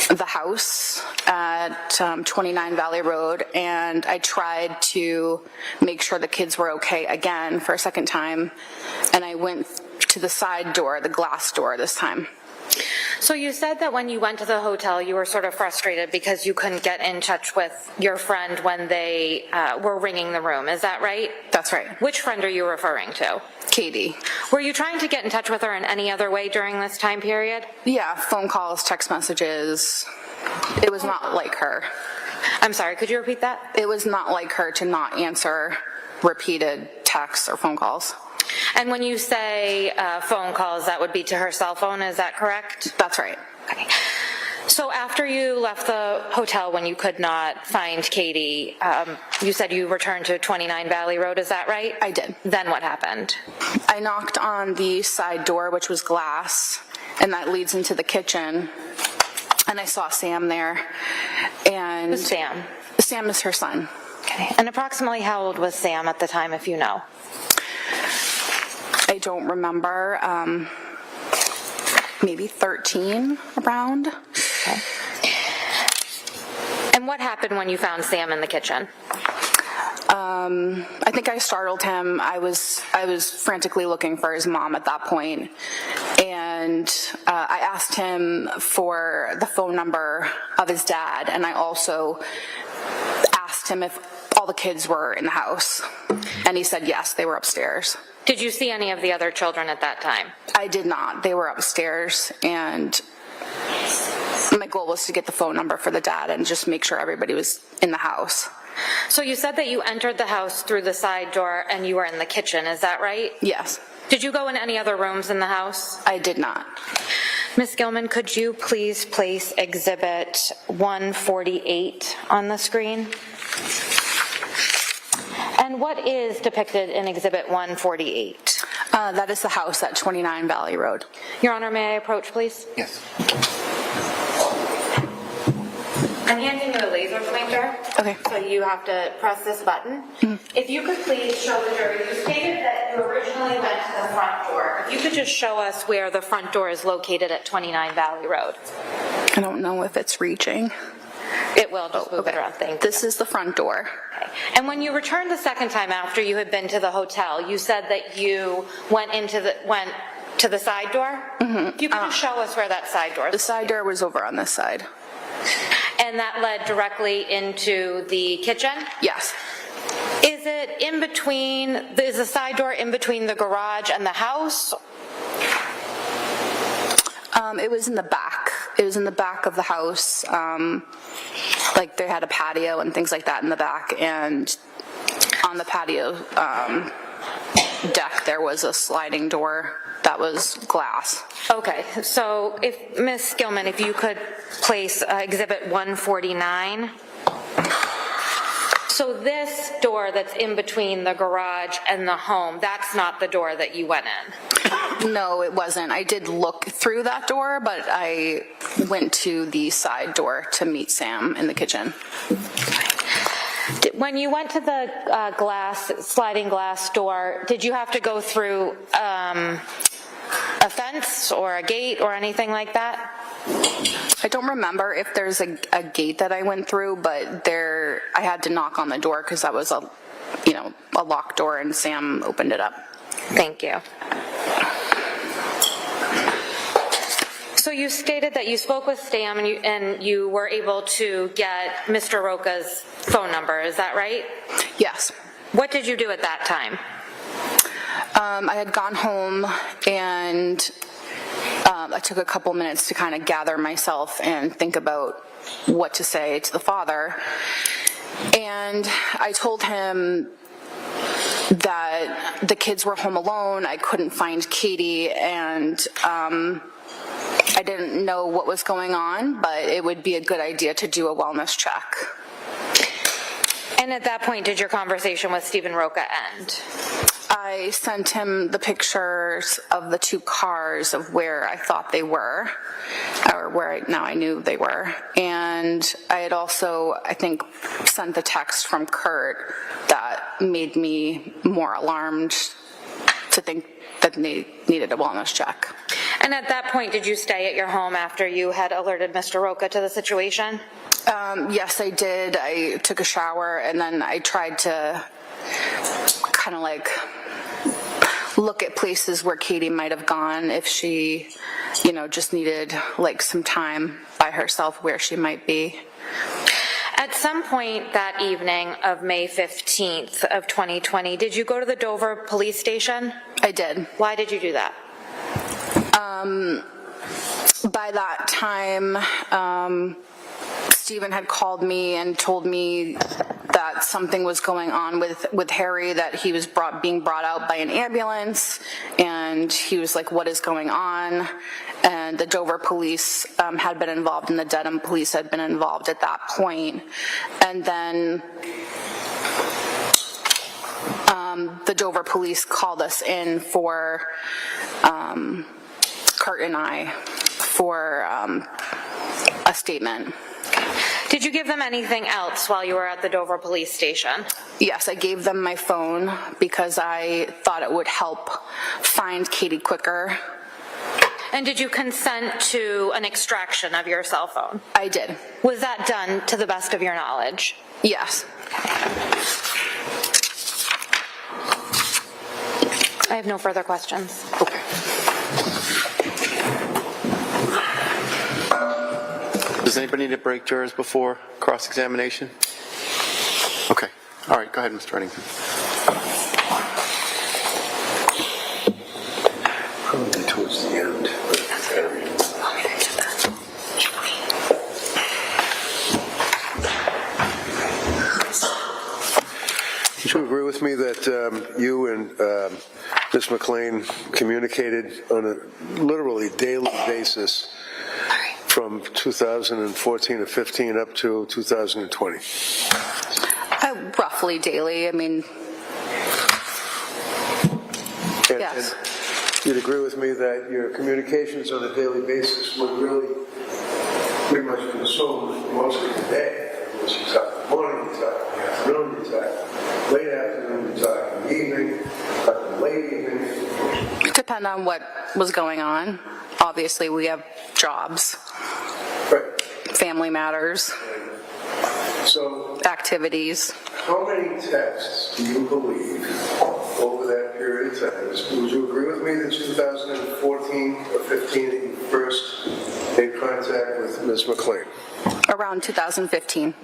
[SPEAKER 8] the house at 29 Valley Road, and I tried to make sure the kids were okay again for a second time, and I went to the side door, the glass door this time.
[SPEAKER 10] So you said that when you went to the hotel, you were sort of frustrated because you couldn't get in touch with your friend when they were ringing the room. Is that right?
[SPEAKER 8] That's right.
[SPEAKER 10] Which friend are you referring to?
[SPEAKER 8] Katie.
[SPEAKER 10] Were you trying to get in touch with her in any other way during this time period?
[SPEAKER 8] Yeah, phone calls, text messages. It was not like her.
[SPEAKER 10] I'm sorry, could you repeat that?
[SPEAKER 8] It was not like her to not answer repeated texts or phone calls.
[SPEAKER 10] And when you say phone calls, that would be to her cell phone, is that correct?
[SPEAKER 8] That's right.
[SPEAKER 10] Okay. So after you left the hotel when you could not find Katie, you said you returned to 29 Valley Road, is that right?
[SPEAKER 8] I did.
[SPEAKER 10] Then what happened?
[SPEAKER 8] I knocked on the side door, which was glass, and that leads into the kitchen, and I saw Sam there. And
[SPEAKER 10] Who's Sam?
[SPEAKER 8] Sam is her son.
[SPEAKER 10] Okay. And approximately how old was Sam at the time, if you know?
[SPEAKER 8] I don't remember, maybe 13 around.
[SPEAKER 10] Okay. And what happened when you found Sam in the kitchen?
[SPEAKER 8] I think I startled him. I was frantically looking for his mom at that point, and I asked him for the phone number of his dad, and I also asked him if all the kids were in the house, and he said yes, they were upstairs.
[SPEAKER 10] Did you see any of the other children at that time?
[SPEAKER 8] I did not. They were upstairs, and my goal was to get the phone number for the dad and just make sure everybody was in the house.
[SPEAKER 10] So you said that you entered the house through the side door and you were in the kitchen, is that right?
[SPEAKER 8] Yes.
[SPEAKER 10] Did you go in any other rooms in the house?
[SPEAKER 8] I did not.
[SPEAKER 10] Ms. Gilman, could you please place Exhibit 148 on the screen? And what is depicted in Exhibit 148?
[SPEAKER 8] That is the house at 29 Valley Road.
[SPEAKER 10] Your Honor, may I approach, please?
[SPEAKER 9] Yes.
[SPEAKER 10] I'm handing you a laser pointer.
[SPEAKER 8] Okay.
[SPEAKER 10] So you have to press this button. If you could please show the jury, you stated that you originally went to the front door. If you could just show us where the front door is located at 29 Valley Road.
[SPEAKER 8] I don't know if it's reaching.
[SPEAKER 10] It will, just move it around. Thank you.
[SPEAKER 8] This is the front door.
[SPEAKER 10] Okay. And when you returned the second time after you had been to the hotel, you said that you went to the side door? If you could just show us where that side door is.
[SPEAKER 8] The side door was over on this side.
[SPEAKER 10] And that led directly into the kitchen?
[SPEAKER 8] Yes.
[SPEAKER 10] Is it in between, is the side door in between the garage and the house?
[SPEAKER 8] It was in the back. It was in the back of the house. Like they had a patio and things like that in the back, and on the patio deck there was a sliding door that was glass.
[SPEAKER 10] Okay, so if Ms. Gilman, if you could place Exhibit 149. So this door that's in between the garage and the home, that's not the door that you went in?
[SPEAKER 8] No, it wasn't. I did look through that door, but I went to the side door to meet Sam in the kitchen.
[SPEAKER 10] When you went to the sliding glass door, did you have to go through a fence or a gate or anything like that?
[SPEAKER 8] I don't remember if there's a gate that I went through, but I had to knock on the door because that was a locked door, and Sam opened it up.
[SPEAKER 10] Thank you. So you stated that you spoke with Sam and you were able to get Mr. Rocca's phone number, is that right?
[SPEAKER 8] Yes.
[SPEAKER 10] What did you do at that time?
[SPEAKER 8] I had gone home, and I took a couple minutes to kind of gather myself and think about what to say to the father. And I told him that the kids were home alone, I couldn't find Katie, and I didn't know what was going on, but it would be a good idea to do a wellness check.
[SPEAKER 10] And at that point, did your conversation with Stephen Rocca end?
[SPEAKER 8] I sent him the pictures of the two cars of where I thought they were, or where now I knew they were. And I had also, I think, sent the text from Curt that made me more alarmed to think that needed a wellness check.
[SPEAKER 10] And at that point, did you stay at your home after you had alerted Mr. Rocca to the situation?
[SPEAKER 8] Yes, I did. I took a shower, and then I tried to kind of like look at places where Katie might have gone if she, just needed like some time by herself where she might be.
[SPEAKER 10] At some point that evening of May 15th of 2020, did you go to the Dover police station?
[SPEAKER 8] I did.
[SPEAKER 10] Why did you do that?
[SPEAKER 8] By that time, Stephen had called me and told me that something was going on with Harry, that he was being brought out by an ambulance, and he was like, what is going on? And the Dover police had been involved, and the Dedham police had been involved at that point. And then the Dover police called us in for Curt and I for a statement.
[SPEAKER 10] Did you give them anything else while you were at the Dover police station?
[SPEAKER 8] Yes, I gave them my phone because I thought it would help find Katie quicker.
[SPEAKER 10] And did you consent to an extraction of your cell phone?
[SPEAKER 8] I did.
[SPEAKER 10] Was that done to the best of your knowledge?
[SPEAKER 8] Yes.
[SPEAKER 10] I have no further questions.
[SPEAKER 8] Okay.
[SPEAKER 9] Does anybody need to break jurors before cross-examination? Okay. All right, go ahead, Mr. Reddington.
[SPEAKER 2] Probably towards the end. Would you agree with me that you and Ms. McLean communicated on a literally daily basis from 2014 to 15 up to 2020?
[SPEAKER 8] Roughly daily. I mean, yes.
[SPEAKER 2] And you'd agree with me that your communications on a daily basis would really pretty much consume most of the day. You talk in the morning, you talk in the afternoon, you talk late afternoon, you talk in the evening, you talk in the late evening.
[SPEAKER 8] Depend on what was going on. Obviously, we have jobs,
[SPEAKER 2] Right.
[SPEAKER 8] family matters,
[SPEAKER 2] So,
[SPEAKER 8] activities.
[SPEAKER 2] how many texts do you believe over that period of time? Would you agree with me that 2014 or 15 that you first made contact with Ms. McLean?
[SPEAKER 8] Around 2015.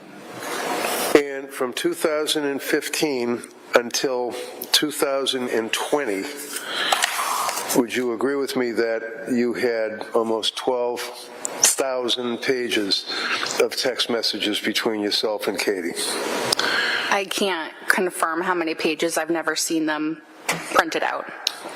[SPEAKER 2] And from 2015 until 2020, would you agree with me that you had almost 12,000 pages of text messages between yourself and Katie?
[SPEAKER 8] I can't confirm how many pages. I've never seen them printed out.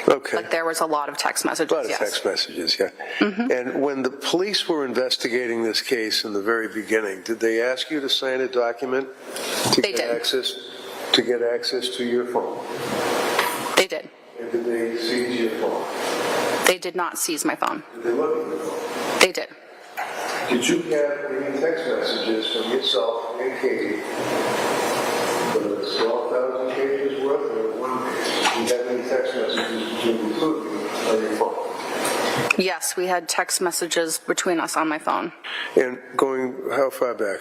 [SPEAKER 2] Okay.
[SPEAKER 8] But there was a lot of text messages,
[SPEAKER 2] A lot of
[SPEAKER 8] yes.
[SPEAKER 2] text messages, yeah. And when the police were investigating this case in the very beginning, did they ask you to sign a document to
[SPEAKER 8] They
[SPEAKER 2] get
[SPEAKER 8] did.
[SPEAKER 2] access to your phone?
[SPEAKER 8] They did.
[SPEAKER 2] And did they seize your phone?
[SPEAKER 8] They did not seize my phone.
[SPEAKER 2] Did they look at your phone?
[SPEAKER 8] They did.
[SPEAKER 2] Did you have any text messages from yourself and Katie, whether it's 12,000 pages worth or 1 page? Did you have any text messages between the two of you on your phone?
[SPEAKER 8] Yes, we had text messages between us on my phone.
[SPEAKER 2] And going how far back?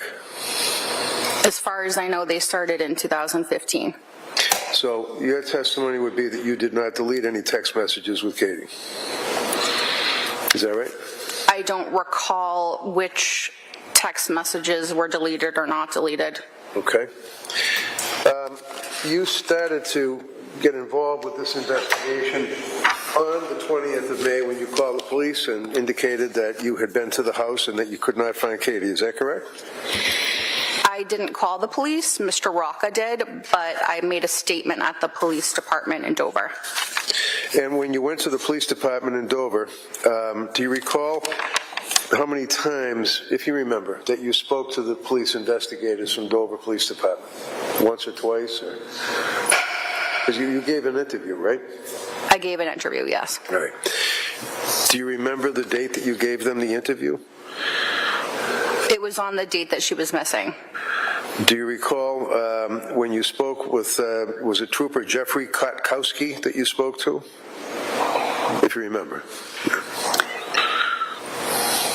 [SPEAKER 8] As far as I know, they started in 2015.
[SPEAKER 2] So your testimony would be that you did not delete any text messages with Katie. Is that right?
[SPEAKER 8] I don't recall which text messages were deleted or not deleted.
[SPEAKER 2] Okay. You started to get involved with this investigation on the 20th of May when you called the police and indicated that you had been to the house and that you could not find Katie. Is that correct?
[SPEAKER 8] I didn't call the police. Mr. Rocca did, but I made a statement at the police department in Dover.
[SPEAKER 2] And when you went to the police department in Dover, do you recall how many times, if you remember, that you spoke to the police investigators from Dover Police Department? Once or twice? Because you gave an interview, right?
[SPEAKER 8] I gave an interview, yes.
[SPEAKER 2] All right. Do you remember the date that you gave them the interview?
[SPEAKER 8] It was on the date that she was missing.
[SPEAKER 2] Do you recall when you spoke with, was it Trooper Jeffrey Kotkowski that you spoke to? if you remember.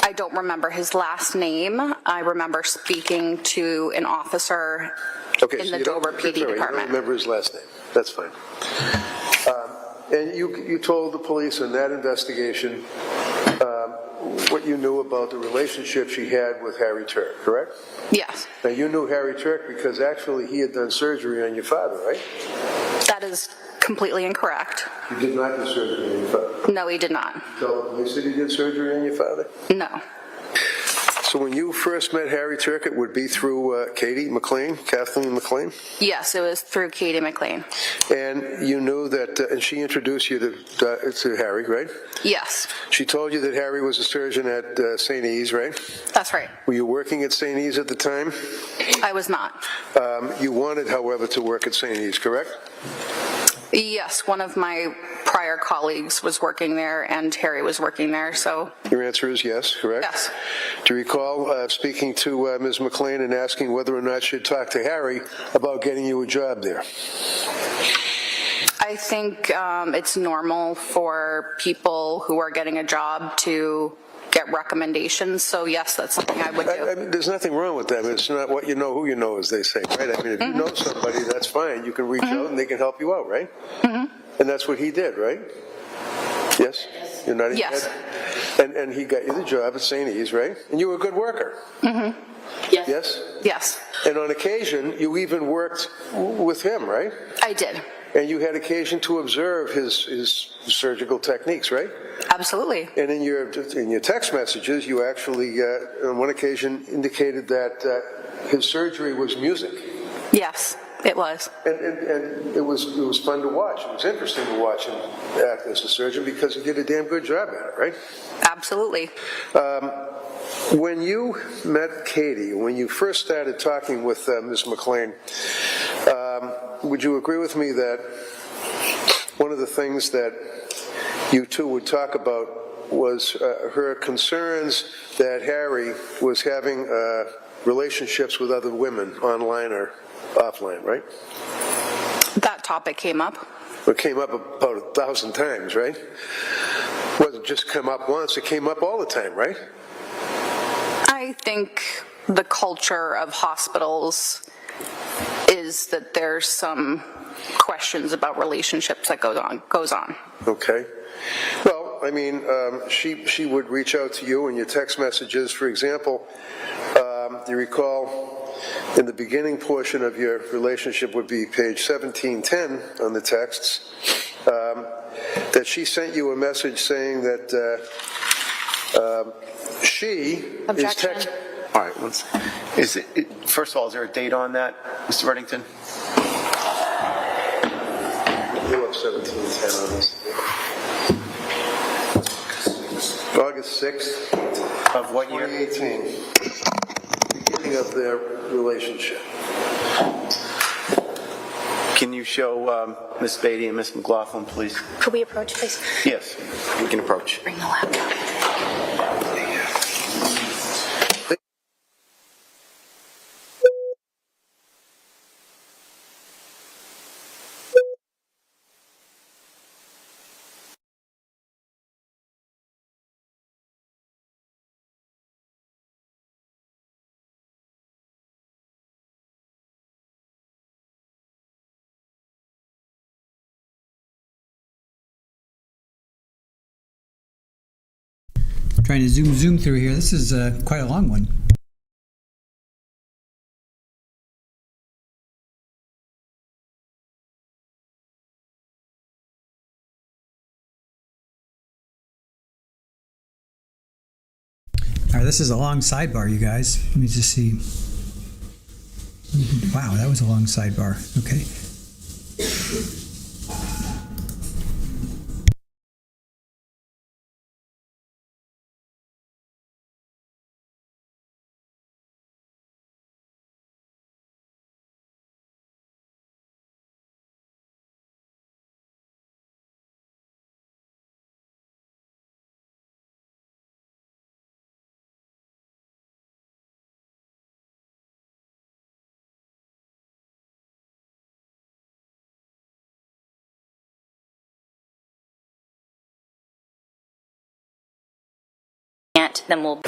[SPEAKER 8] I don't remember his last name. I remember speaking to an officer
[SPEAKER 2] Okay,
[SPEAKER 8] in
[SPEAKER 2] so
[SPEAKER 8] the
[SPEAKER 2] you don't-
[SPEAKER 8] Dover PD
[SPEAKER 2] that's all right,
[SPEAKER 8] department.
[SPEAKER 2] You don't remember his last name. That's fine. And you told the police in that investigation what you knew about the relationship she had with Harry Tuerk, correct?
[SPEAKER 8] Yes,
[SPEAKER 2] Now, you knew Harry Tuerk because actually he had done surgery on your father, right?
[SPEAKER 8] that is completely incorrect.
[SPEAKER 2] He did not do surgery on your father.
[SPEAKER 8] No, he did not.
[SPEAKER 2] Tell the police that he did surgery on your father?
[SPEAKER 8] No.
[SPEAKER 2] So when you first met Harry Tuerk, it would be through Kathleen McLean?
[SPEAKER 8] Yes, it was through Katie McLean.
[SPEAKER 2] And you knew that, and she introduced you to Harry, right?
[SPEAKER 8] Yes,
[SPEAKER 2] She told you that Harry was a surgeon at St. E's, right?
[SPEAKER 8] that's right.
[SPEAKER 2] Were you working at St. E's at the time?
[SPEAKER 8] I was not.
[SPEAKER 2] You wanted, however, to work at St. E's, correct?
[SPEAKER 8] Yes, one of my prior colleagues was working there and Harry was working there, so
[SPEAKER 2] Your answer is yes, correct?
[SPEAKER 8] yes.
[SPEAKER 2] Do you recall speaking to Ms. McLean and asking whether or not she'd talk to Harry about getting you a job there?
[SPEAKER 8] I think it's normal for people who are getting a job to get recommendations, so yes, that's something I would do.
[SPEAKER 2] I mean, there's nothing wrong with that. It's not what you know, who you know, as they say, right? I mean, if you know somebody, that's fine. You can reach out and they can help you out, right? And that's what he did, right? Yes? You're nodding your
[SPEAKER 8] Yes.
[SPEAKER 2] head? And he got you the job at St. E's, right? And you were a good worker.
[SPEAKER 8] Yes.
[SPEAKER 2] Yes?
[SPEAKER 8] Yes,
[SPEAKER 2] And on occasion, you even worked with him, right?
[SPEAKER 8] I did.
[SPEAKER 2] And you had occasion to observe his surgical techniques, right?
[SPEAKER 8] Absolutely.
[SPEAKER 2] And in your text messages, you actually, on one occasion, indicated that his surgery was music.
[SPEAKER 8] Yes, it was.
[SPEAKER 2] And it was fun to watch. It was interesting to watch him act as a surgeon because he did a damn good job at it, right?
[SPEAKER 8] Absolutely.
[SPEAKER 2] When you met Katie, when you first started talking with Ms. McLean, would you agree with me that one of the things that you two would talk about was her concerns that Harry was having relationships with other women online or offline, right?
[SPEAKER 8] That topic came up.
[SPEAKER 2] It came up about 1,000 times, right? It wasn't just come up once, it came up all the time, right?
[SPEAKER 8] I think the culture of hospitals is that there's some questions about relationships that goes on.
[SPEAKER 2] Okay. Well, I mean, she would reach out to you in your text messages. For example, do you recall in the beginning portion of your relationship would be page 1710 on the texts, that she sent you a message saying that she is text.
[SPEAKER 9] All right, first of all, is there a date on that, Mr. Reddington?
[SPEAKER 2] You have 1710 on this. August 6th.
[SPEAKER 9] Of what year?
[SPEAKER 2] 2018. Beginning of their relationship.
[SPEAKER 9] Can you show Ms. Beatty and Ms. McLaughlin, please?
[SPEAKER 6] Could we approach, please?
[SPEAKER 9] Yes, we can approach.
[SPEAKER 6] Bring the laptop.
[SPEAKER 1] Trying to zoom through here. This is quite a long one. All right, this is a long sidebar, you guys. Let me just see. Wow, that was a long sidebar. Okay.
[SPEAKER 7] can't, then we'll...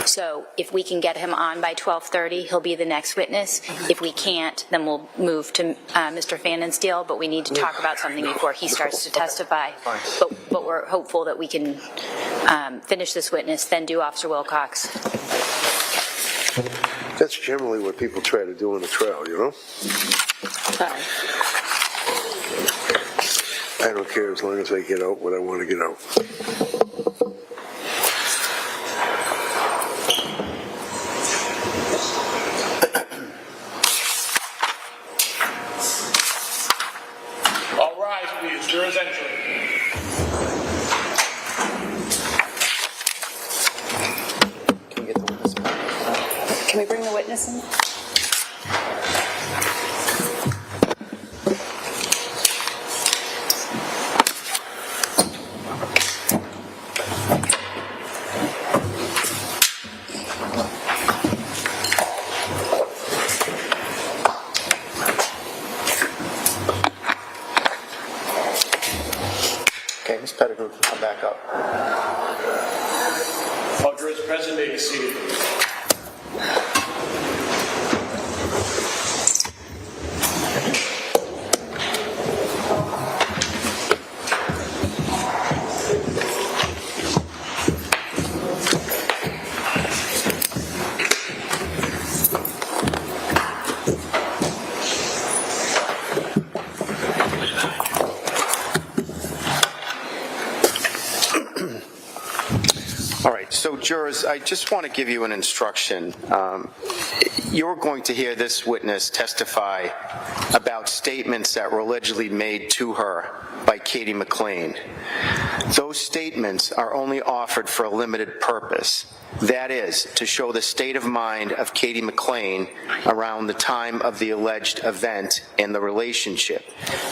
[SPEAKER 7] So if we can get him on by 12:30, he'll be the next witness. If we can't, then we'll move to Mr. Pfannenstiehl, but we need to talk about something before he starts to testify. But we're hopeful that we can finish this witness, then do Officer Wilcox.
[SPEAKER 2] That's generally what people try to do in a trial, you know?
[SPEAKER 7] Sorry.
[SPEAKER 2] I don't care as long as I get out what I want to get out.
[SPEAKER 11] All rise, please. Jurors entering.
[SPEAKER 9] Can we get the witness?
[SPEAKER 3] Can we bring the witness in?
[SPEAKER 9] Okay, Ms. Pettigrew, come back up.
[SPEAKER 11] All jurors present may be seated.
[SPEAKER 4] All right, so jurors, I just want to give you an instruction. You're going to hear this witness testify about statements that were allegedly made to her by Katie McLean. Those statements are only offered for a limited purpose. That is, to show the state of mind of Katie McLean around the time of the alleged event and the relationship.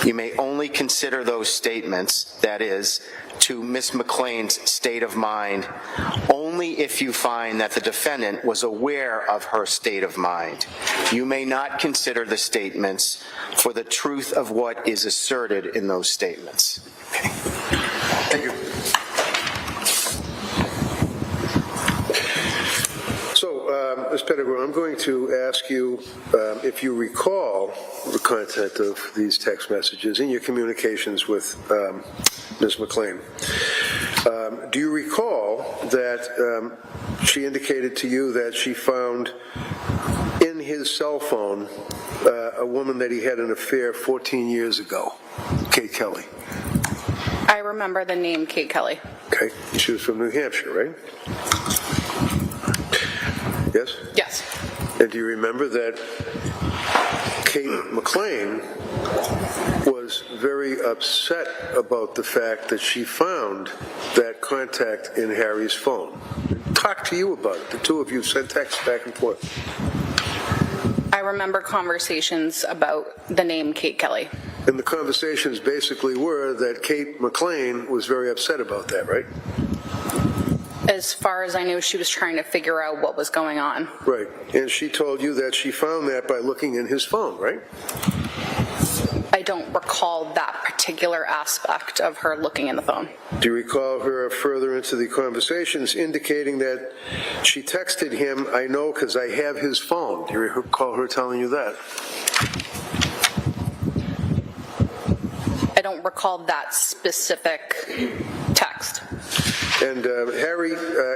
[SPEAKER 4] You may only consider those statements, that is, to Ms. McLean's state of mind, only if you find that the defendant was aware of her state of mind. You may not consider the statements for the truth of what is asserted in those statements. Okay.
[SPEAKER 2] Thank you. So, Ms. Pettigrew, I'm going to ask you if you recall the content of these text messages in your communications with Ms. McLean. Do you recall that she indicated to you that she found in his cell phone a woman that he had an affair 14 years ago, Kate Kelly?
[SPEAKER 8] I remember the name Kate Kelly.
[SPEAKER 2] Okay. She was from New Hampshire, right? Yes?
[SPEAKER 8] Yes.
[SPEAKER 2] And do you remember that Kate McLean was very upset about the fact that she found that contact in Harry's phone? Talk to you about it. The two of you sent texts back and forth.
[SPEAKER 8] I remember conversations about the name Kate Kelly.
[SPEAKER 2] And the conversations basically were that Kate McLean was very upset about that, right?
[SPEAKER 8] As far as I knew, she was trying to figure out what was going on.
[SPEAKER 2] Right. And she told you that she found that by looking in his phone, right?
[SPEAKER 8] I don't recall that particular aspect of her looking in the phone.
[SPEAKER 2] Do you recall her further into the conversations indicating that she texted him, "I know because I have his phone"? Do you recall her telling you that?
[SPEAKER 8] I don't recall that specific text.
[SPEAKER 2] And Harry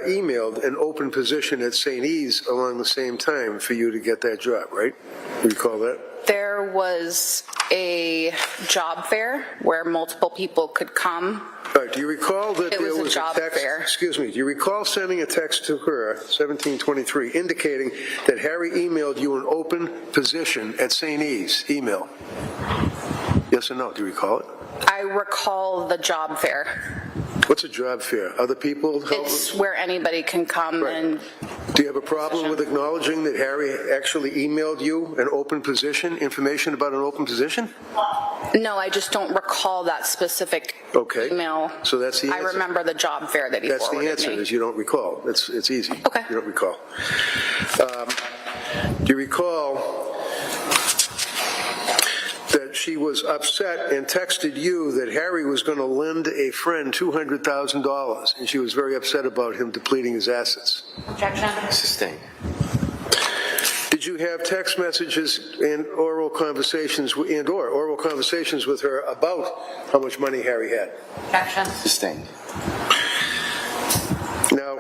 [SPEAKER 2] emailed an open position at St. E's along the same time for you to get that job, right? Do you recall that?
[SPEAKER 8] There was a job fair where multiple people could come.
[SPEAKER 2] All right, do you recall that
[SPEAKER 8] It
[SPEAKER 2] there
[SPEAKER 8] was a
[SPEAKER 2] was
[SPEAKER 8] job
[SPEAKER 2] a text?
[SPEAKER 8] fair.
[SPEAKER 2] Excuse me. Do you recall sending a text to her, 1723, indicating that Harry emailed you an open position at St. E's? Email. Yes or no? Do you recall it?
[SPEAKER 8] I recall the job fair.
[SPEAKER 2] What's a job fair? Other people help?
[SPEAKER 8] It's where anybody can come and...
[SPEAKER 2] Do you have a problem with acknowledging that Harry actually emailed you an open position, information about an open position?
[SPEAKER 8] No, I just don't recall that specific email.
[SPEAKER 2] So that's the answer.
[SPEAKER 8] I remember the job fair that he
[SPEAKER 2] That's the
[SPEAKER 8] forwarded
[SPEAKER 2] answer,
[SPEAKER 8] me.
[SPEAKER 2] is you don't recall. It's easy.
[SPEAKER 8] Okay.
[SPEAKER 2] You don't recall. Do you recall that she was upset and texted you that Harry was going to lend a friend $200,000, and she was very upset about him depleting his assets.
[SPEAKER 10] Objection.
[SPEAKER 9] Sustained.
[SPEAKER 2] Did you have text messages and oral conversations with her about how much money Harry had?
[SPEAKER 10] Objection.
[SPEAKER 9] Sustained.
[SPEAKER 2] Now,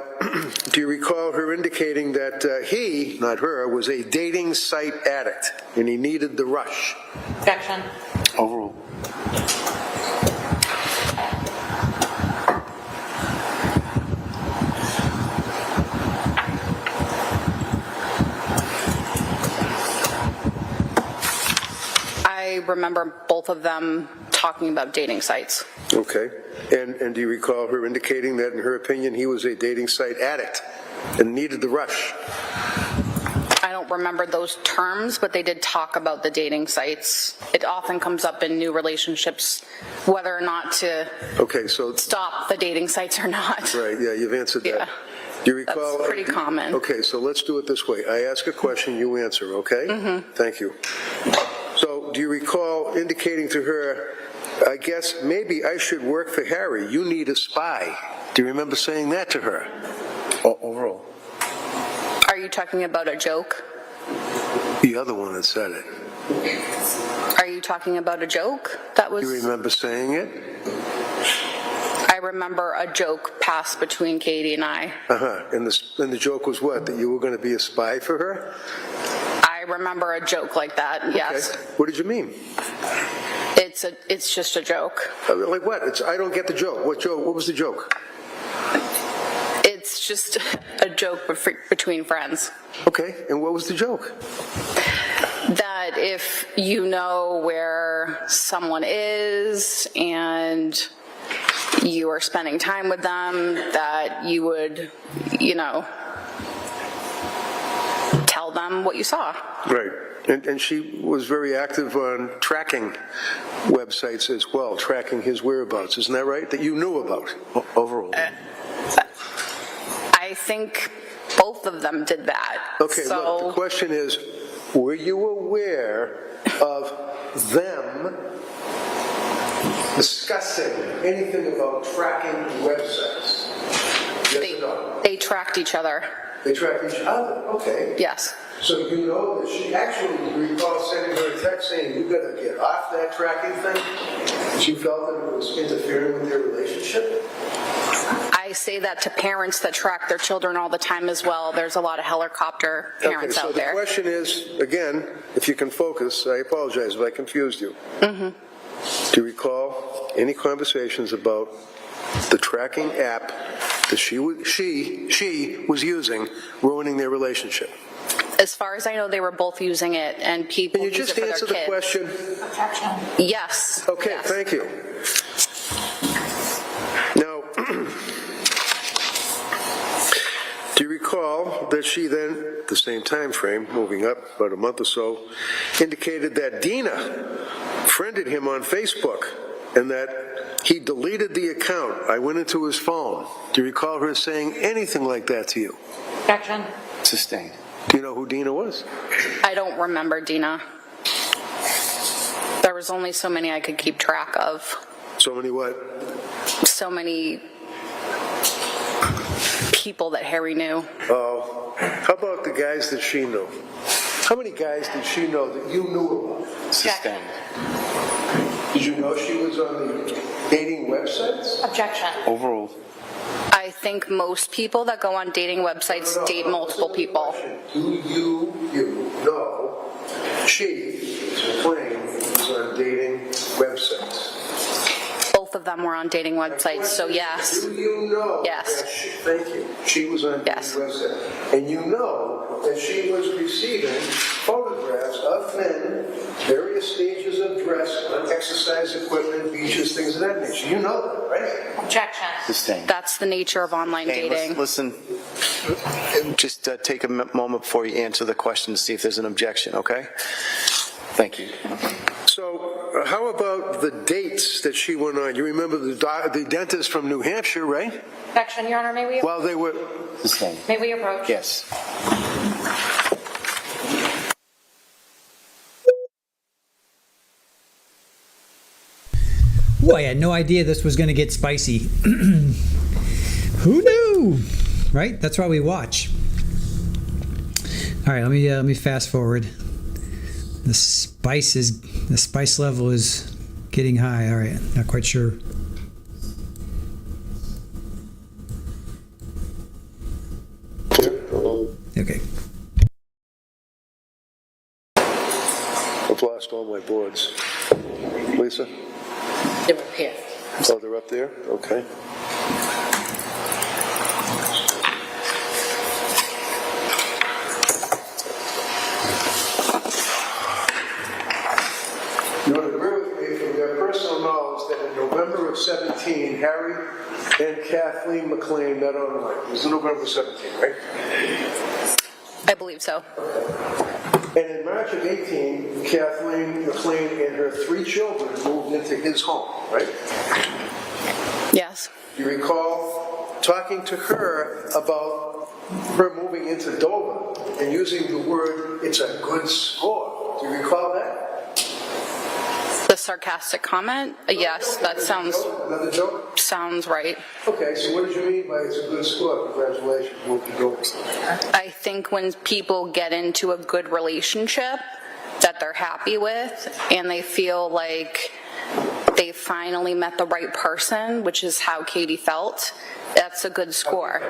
[SPEAKER 2] do you recall her indicating that he, not her, was a dating site addict and he needed the rush?
[SPEAKER 10] Objection.
[SPEAKER 9] Overruled.
[SPEAKER 8] I remember both of them talking about dating sites.
[SPEAKER 2] Okay. And do you recall her indicating that, in her opinion, he was a dating site addict and needed the rush?
[SPEAKER 8] I don't remember those terms, but they did talk about the dating sites. It often comes up in new relationships, whether or not to stop the dating sites or not.
[SPEAKER 2] Right, yeah, you've answered that.
[SPEAKER 8] Yeah.
[SPEAKER 2] Do you recall?
[SPEAKER 8] That's pretty common.
[SPEAKER 2] Okay, so let's do it this way. I ask a question, you answer, okay? Mm-hmm. Thank you. So do you recall indicating to her, I guess maybe I should work for Harry. You need a spy. Do you remember saying that to her?
[SPEAKER 9] Overruled.
[SPEAKER 8] Are you talking about a joke?
[SPEAKER 2] The other one that said it.
[SPEAKER 8] Are you talking about a joke? That was.
[SPEAKER 2] You remember saying it?
[SPEAKER 8] I remember a joke passed between Katie and I.
[SPEAKER 2] And the joke was what? That you were going to be a spy for her?
[SPEAKER 8] I remember a joke like that. Yes.
[SPEAKER 2] Okay. What did you mean?
[SPEAKER 8] It's just a joke.
[SPEAKER 2] Like what? I don't get the joke. What joke? What was the joke?
[SPEAKER 8] It's just a joke between friends.
[SPEAKER 2] Okay, and what was the joke?
[SPEAKER 8] That if you know where someone is and you are spending time with them, that you would, tell them what you saw.
[SPEAKER 2] Right. And she was very active on tracking websites as well, tracking his whereabouts. Isn't that right? That you knew about? Overall.
[SPEAKER 8] I think both of them did that.
[SPEAKER 2] Okay, look, the question is, were you aware of them discussing anything about tracking websites? Yes or no?
[SPEAKER 8] They tracked each other.
[SPEAKER 2] They tracked each other? Okay.
[SPEAKER 8] Yes.
[SPEAKER 2] So you know that she actually, you recall sending her a text saying, you better get off that tracking thing? She felt that it was interfering with their relationship?
[SPEAKER 8] I say that to parents that track their children all the time as well. There's a lot of helicopter parents out there.
[SPEAKER 2] So the question is, again, if you can focus, I apologize if I confused you. Mm-hmm. Do you recall any conversations about the tracking app that she was using ruining their relationship?
[SPEAKER 8] As far as I know, they were both using it, and people
[SPEAKER 2] use it for their kids. Can you just answer the question?
[SPEAKER 8] Yes.
[SPEAKER 2] Okay,
[SPEAKER 8] yes.
[SPEAKER 2] Thank you. Now, do you recall that she then, at the same time frame, moving up about a month or so, indicated that Dina friended him on Facebook and that he deleted the account? I went into his phone. Do you recall her saying anything like that to you?
[SPEAKER 10] Objection.
[SPEAKER 9] Sustained.
[SPEAKER 2] Do you know who Dina was?
[SPEAKER 8] I don't remember Dina. There was only so many I could keep track of.
[SPEAKER 2] So many what?
[SPEAKER 8] So many people that Harry knew.
[SPEAKER 2] Oh, how about the guys that she knew? How many guys did she know that you knew about?
[SPEAKER 9] Sustained.
[SPEAKER 2] Did you know she was on the dating websites?
[SPEAKER 10] Objection.
[SPEAKER 9] Overruled.
[SPEAKER 8] I think most people that go on dating websites date multiple people.
[SPEAKER 2] Do you know she, McLean, was on dating websites?
[SPEAKER 8] Both of them were on dating websites, so yes.
[SPEAKER 2] Do you know
[SPEAKER 8] yes.
[SPEAKER 2] that thank you, she was on dating websites? And you know that she was receiving photographs of men, various stages of dress, on exercise equipment, beaches, things of that nature. You know that, right?
[SPEAKER 10] Objection.
[SPEAKER 9] Sustained.
[SPEAKER 8] That's the nature of online dating.
[SPEAKER 9] Listen, just take a moment before you answer the question to see if there's an objection, okay? Thank you.
[SPEAKER 2] So how about the dates that she went on? You remember the dentist from New Hampshire, right?
[SPEAKER 10] Objection, Your Honor, may we?
[SPEAKER 2] Well, they were.
[SPEAKER 9] Sustained.
[SPEAKER 10] May we approach?
[SPEAKER 9] Yes.
[SPEAKER 1] Ooh, I had no idea this was going to get spicy. Who knew? Right? That's why we watch. All right, let me fast forward. The spice level is getting high. All right, not quite sure. Okay.
[SPEAKER 2] I've lost all my boards. Lisa?
[SPEAKER 6] They're up here.
[SPEAKER 2] Oh, they're up there? Okay. You would agree with me from your personal knowledge that in November of 17, Harry and Kathleen McLean met online. It was in November 17, right?
[SPEAKER 8] I believe so.
[SPEAKER 2] And in March of 18, Kathleen McLean and her 3 children moved into his home, right?
[SPEAKER 8] Yes.
[SPEAKER 2] You recall talking to her about her moving into Dover and using the word, "it's a good score." Do you recall that?
[SPEAKER 8] The sarcastic comment? Yes, that sounds
[SPEAKER 2] Another joke?
[SPEAKER 8] sounds right.
[SPEAKER 2] Okay, so what did you mean by it's a good score? Congratulations, moved to Dover.
[SPEAKER 8] I think when people get into a good relationship that they're happy with and they feel like they finally met the right person, which is how Katie felt, that's a good score.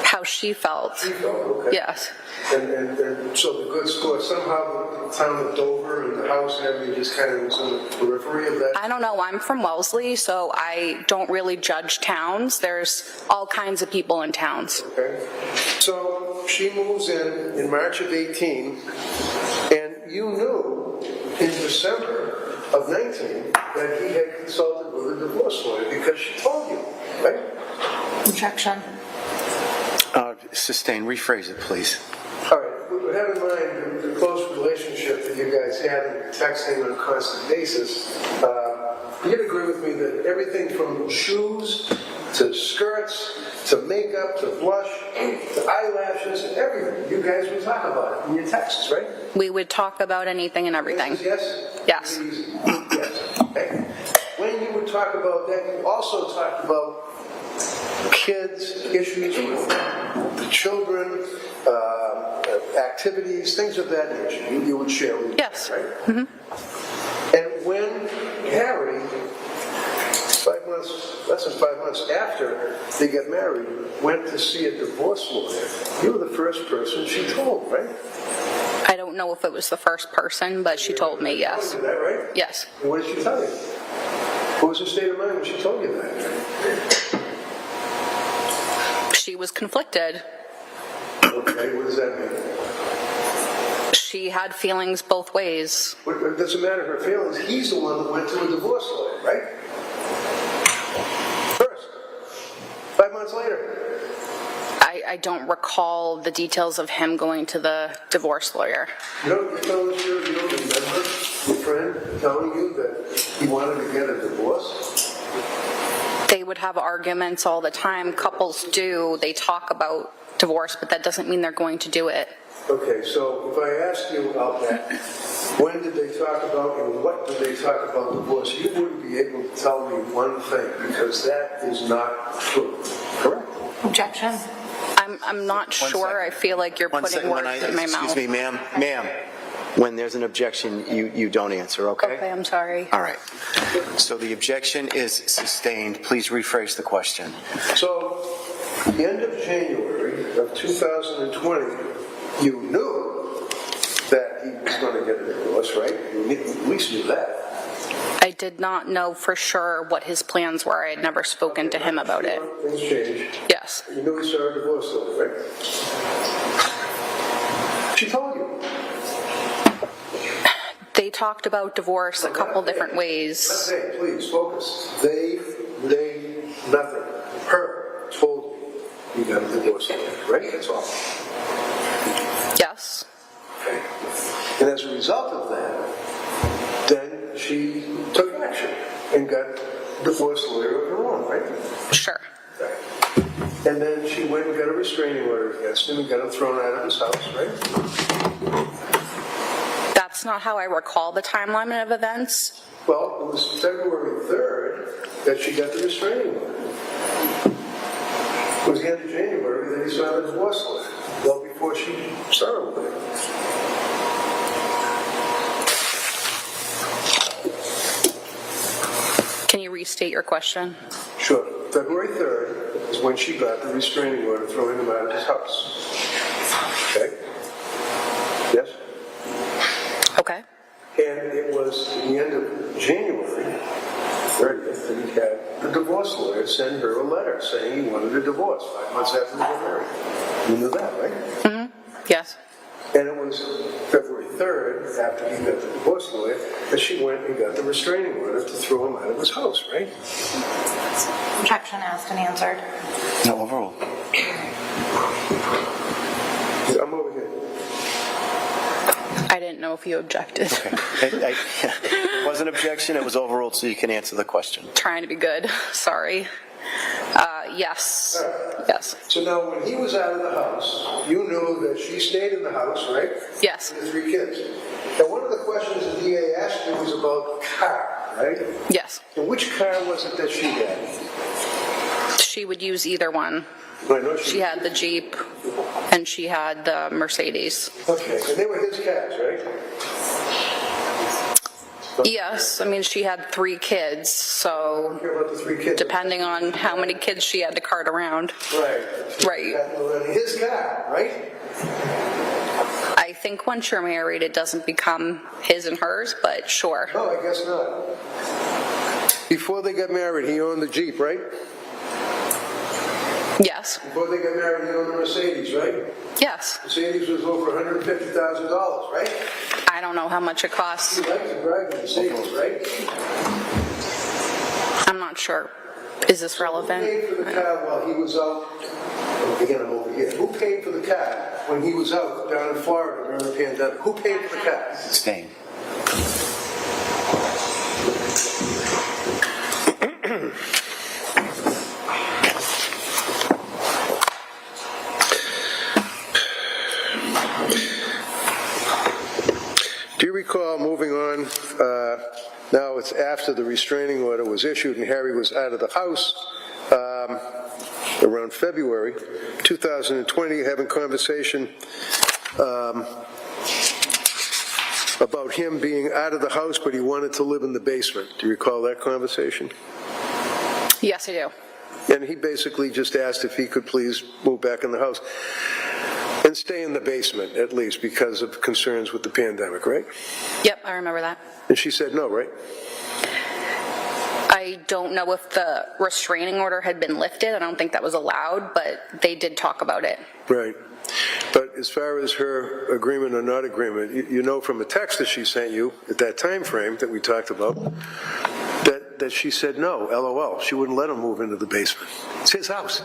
[SPEAKER 8] How she felt.
[SPEAKER 2] Okay.
[SPEAKER 8] Yes.
[SPEAKER 2] And so the good score, somehow the town of Dover and the house and everything just kind of was on the periphery of that?
[SPEAKER 8] I don't know. I'm from Wellesley, so I don't really judge towns. There's all kinds of people in towns.
[SPEAKER 2] Okay. So she moves in March of 18, and you knew in December of 19 that he had consulted with a divorce lawyer because she told you, right?
[SPEAKER 10] Objection.
[SPEAKER 9] Sustain, rephrase it, please.
[SPEAKER 2] All right, we have in mind the close relationship that you guys had and you're texting on a constant basis. You'd agree with me that everything from shoes to skirts to makeup to blush to eyelashes and everything, you guys would talk about it in your texts, right?
[SPEAKER 8] We would talk about anything and everything.
[SPEAKER 2] Yes?
[SPEAKER 8] Yes.
[SPEAKER 2] Yes. Okay. When you would talk about that, you also talked about kids, issues with the children, activities, things of that nature. You would share with
[SPEAKER 8] Yes.
[SPEAKER 2] right?
[SPEAKER 8] Mm-hmm.
[SPEAKER 2] And when Harry, 5 months, less than 5 months after they get married, went to see a divorce lawyer, you were the first person she told, right?
[SPEAKER 8] I don't know if it was the first person, but she told me yes.
[SPEAKER 2] Is that right?
[SPEAKER 8] Yes.
[SPEAKER 2] And what did she tell you? What was her state of mind when she told you that?
[SPEAKER 8] She was conflicted.
[SPEAKER 2] Okay, what does that mean?
[SPEAKER 8] She had feelings both ways.
[SPEAKER 2] It doesn't matter her feelings. He's the one that went to a divorce lawyer, right? First. 5 months later.
[SPEAKER 8] I don't recall the details of him going to the divorce lawyer.
[SPEAKER 2] You don't remember your friend telling you that he wanted to get a divorce?
[SPEAKER 8] They would have arguments all the time. Couples do. They talk about divorce, but that doesn't mean they're going to do it.
[SPEAKER 2] Okay, so if I ask you about that, when did they talk about and what did they talk about divorce? You wouldn't be able to tell me one thing because that is not true. Correct?
[SPEAKER 10] Objection.
[SPEAKER 8] I'm not sure. I feel like you're putting words in my mouth.
[SPEAKER 9] Excuse me, ma'am. When there's an objection, you don't answer, okay?
[SPEAKER 8] Okay, I'm sorry.
[SPEAKER 9] All right. So the objection is sustained. Please rephrase the question.
[SPEAKER 2] So, the end of January of 2020, you knew that he was going to get a divorce, right? You at least knew that.
[SPEAKER 8] I did not know for sure what his plans were. I had never spoken to him about it.
[SPEAKER 2] Things changed.
[SPEAKER 8] Yes.
[SPEAKER 2] You knew he saw a divorce lawyer, right? She told you.
[SPEAKER 8] They talked about divorce a couple different ways.
[SPEAKER 2] Not they, please, focus. They, nothing. Her told you got a divorce lawyer, right? That's all.
[SPEAKER 8] Yes.
[SPEAKER 2] Okay. And as a result of that, then she took action and got a divorce lawyer of her own, right?
[SPEAKER 8] Sure.
[SPEAKER 2] Right. And then she went and got a restraining order against him and got him thrown out of his house, right?
[SPEAKER 8] That's not how I recall the timeline of events.
[SPEAKER 2] Well, it was February 3rd that she got the restraining order. It was the end of January that he signed the divorce letter, well before she started with him.
[SPEAKER 8] Can you restate your question?
[SPEAKER 2] Sure. February 3rd is when she got the restraining order throwing him out of his house. Okay? Yes?
[SPEAKER 8] Okay.
[SPEAKER 2] And it was the end of January 30th that he had the divorce lawyer send her a letter saying he wanted a divorce 5 months after they got married. You knew that, right?
[SPEAKER 8] Mm-hmm. Yes.
[SPEAKER 2] And it was February 3rd, after he got the divorce lawyer, that she went and got the restraining order to throw him out of his house, right?
[SPEAKER 10] Objection asked and answered.
[SPEAKER 9] No, overruled.
[SPEAKER 2] I'm over here.
[SPEAKER 8] I didn't know if you objected.
[SPEAKER 9] Okay. It was an objection. It was overruled, so you can answer the question.
[SPEAKER 8] Trying to be good. Sorry. Yes. Yes.
[SPEAKER 2] So now, when he was out of the house, you knew that she stayed in the house, right?
[SPEAKER 8] Yes.
[SPEAKER 2] With the 3 kids. And one of the questions the DA asked you was about car, right?
[SPEAKER 8] Yes.
[SPEAKER 2] And which car was it that she had?
[SPEAKER 8] She would use either one.
[SPEAKER 2] I know
[SPEAKER 8] She had the Jeep and she had the Mercedes.
[SPEAKER 2] Okay, and they were his cars, right?
[SPEAKER 8] Yes, I mean, she had 3 kids,
[SPEAKER 2] I don't
[SPEAKER 8] so
[SPEAKER 2] care about the 3 kids.
[SPEAKER 8] depending on how many kids she had to cart around.
[SPEAKER 2] Right.
[SPEAKER 8] Right.
[SPEAKER 2] His car, right?
[SPEAKER 8] I think once you're married, it doesn't become his and hers, but sure.
[SPEAKER 2] No, I guess not. Before they got married, he owned the Jeep, right?
[SPEAKER 8] Yes.
[SPEAKER 2] Before they got married, he owned the Mercedes, right?
[SPEAKER 8] Yes.
[SPEAKER 2] Mercedes was over $150,000, right?
[SPEAKER 8] I don't know how much it costs.
[SPEAKER 2] He liked to drive the Mercedes, right?
[SPEAKER 8] I'm not sure. Is this relevant?
[SPEAKER 2] Who paid for the car while he was out? Again, I'm over here. Who paid for the car when he was out down in Florida during the pandemic? Who paid for the car?
[SPEAKER 9] Staying.
[SPEAKER 2] Do you recall, moving on, now it's after the restraining order was issued and Harry was out of the house, around February 2020, having conversation about him being out of the house, but he wanted to live in the basement. Do you recall that conversation?
[SPEAKER 8] Yes, I do.
[SPEAKER 2] And he basically just asked if he could please move back in the house and stay in the basement, at least, because of concerns with the pandemic, right?
[SPEAKER 8] Yep, I remember that.
[SPEAKER 2] And she said no, right?
[SPEAKER 8] I don't know if the restraining order had been lifted. I don't think that was allowed, but they did talk about it.
[SPEAKER 2] Right. But as far as her agreement or not agreement, you know from a text that she sent you at that time frame that we talked about, that she said no, LOL. She wouldn't let him move into the basement. It's his house.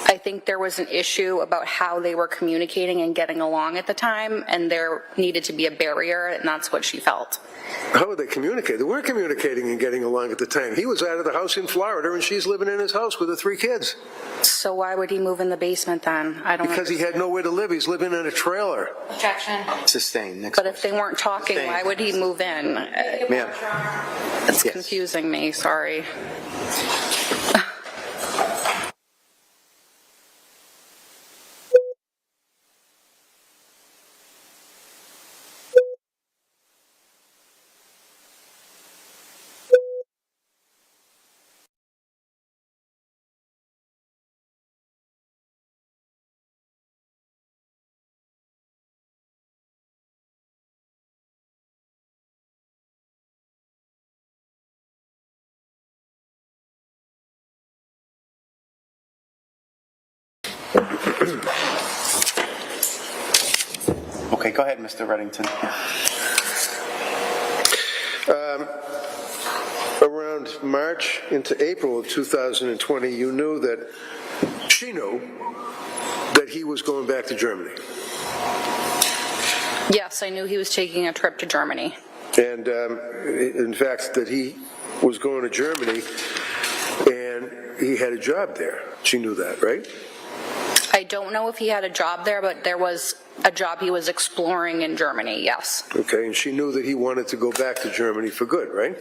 [SPEAKER 8] I think there was an issue about how they were communicating and getting along at the time, and there needed to be a barrier, and that's what she felt.
[SPEAKER 2] How would they communicate? They weren't communicating and getting along at the time. He was out of the house in Florida, and she's living in his house with the 3 kids.
[SPEAKER 8] So why would he move in the basement then? I don't
[SPEAKER 2] Because he had nowhere to live. He's living in a trailer.
[SPEAKER 10] Objection.
[SPEAKER 9] Sustained. Next
[SPEAKER 8] But if they weren't talking, why would he move in?
[SPEAKER 9] Ma'am.
[SPEAKER 8] It's
[SPEAKER 9] Yes.
[SPEAKER 8] confusing me, sorry.
[SPEAKER 9] Okay, go ahead, Mr. Reddington.
[SPEAKER 2] Around March into April of 2020, you knew that she knew that he was going back to Germany.
[SPEAKER 8] Yes, I knew he was taking a trip to Germany.
[SPEAKER 2] And in fact, that he was going to Germany and he had a job there. She knew that, right?
[SPEAKER 8] I don't know if he had a job there, but there was a job he was exploring in Germany, yes.
[SPEAKER 2] Okay, and she knew that he wanted to go back to Germany for good, right?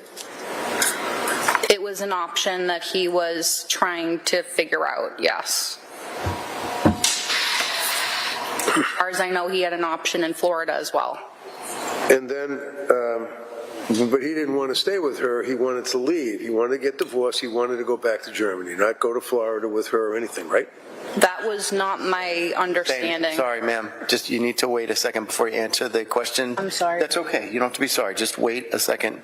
[SPEAKER 8] It was an option that he was trying to figure out, yes. As far as I know, he had an option in Florida as well.
[SPEAKER 2] And then, but he didn't want to stay with her. He wanted to leave. He wanted to get divorced. He wanted to go back to Germany, not go to Florida with her or anything, right?
[SPEAKER 8] That was not my understanding.
[SPEAKER 9] Sorry, ma'am. Just, you need to wait a second before you answer the question.
[SPEAKER 8] I'm sorry.
[SPEAKER 9] That's okay. You don't have to be sorry. Just wait a second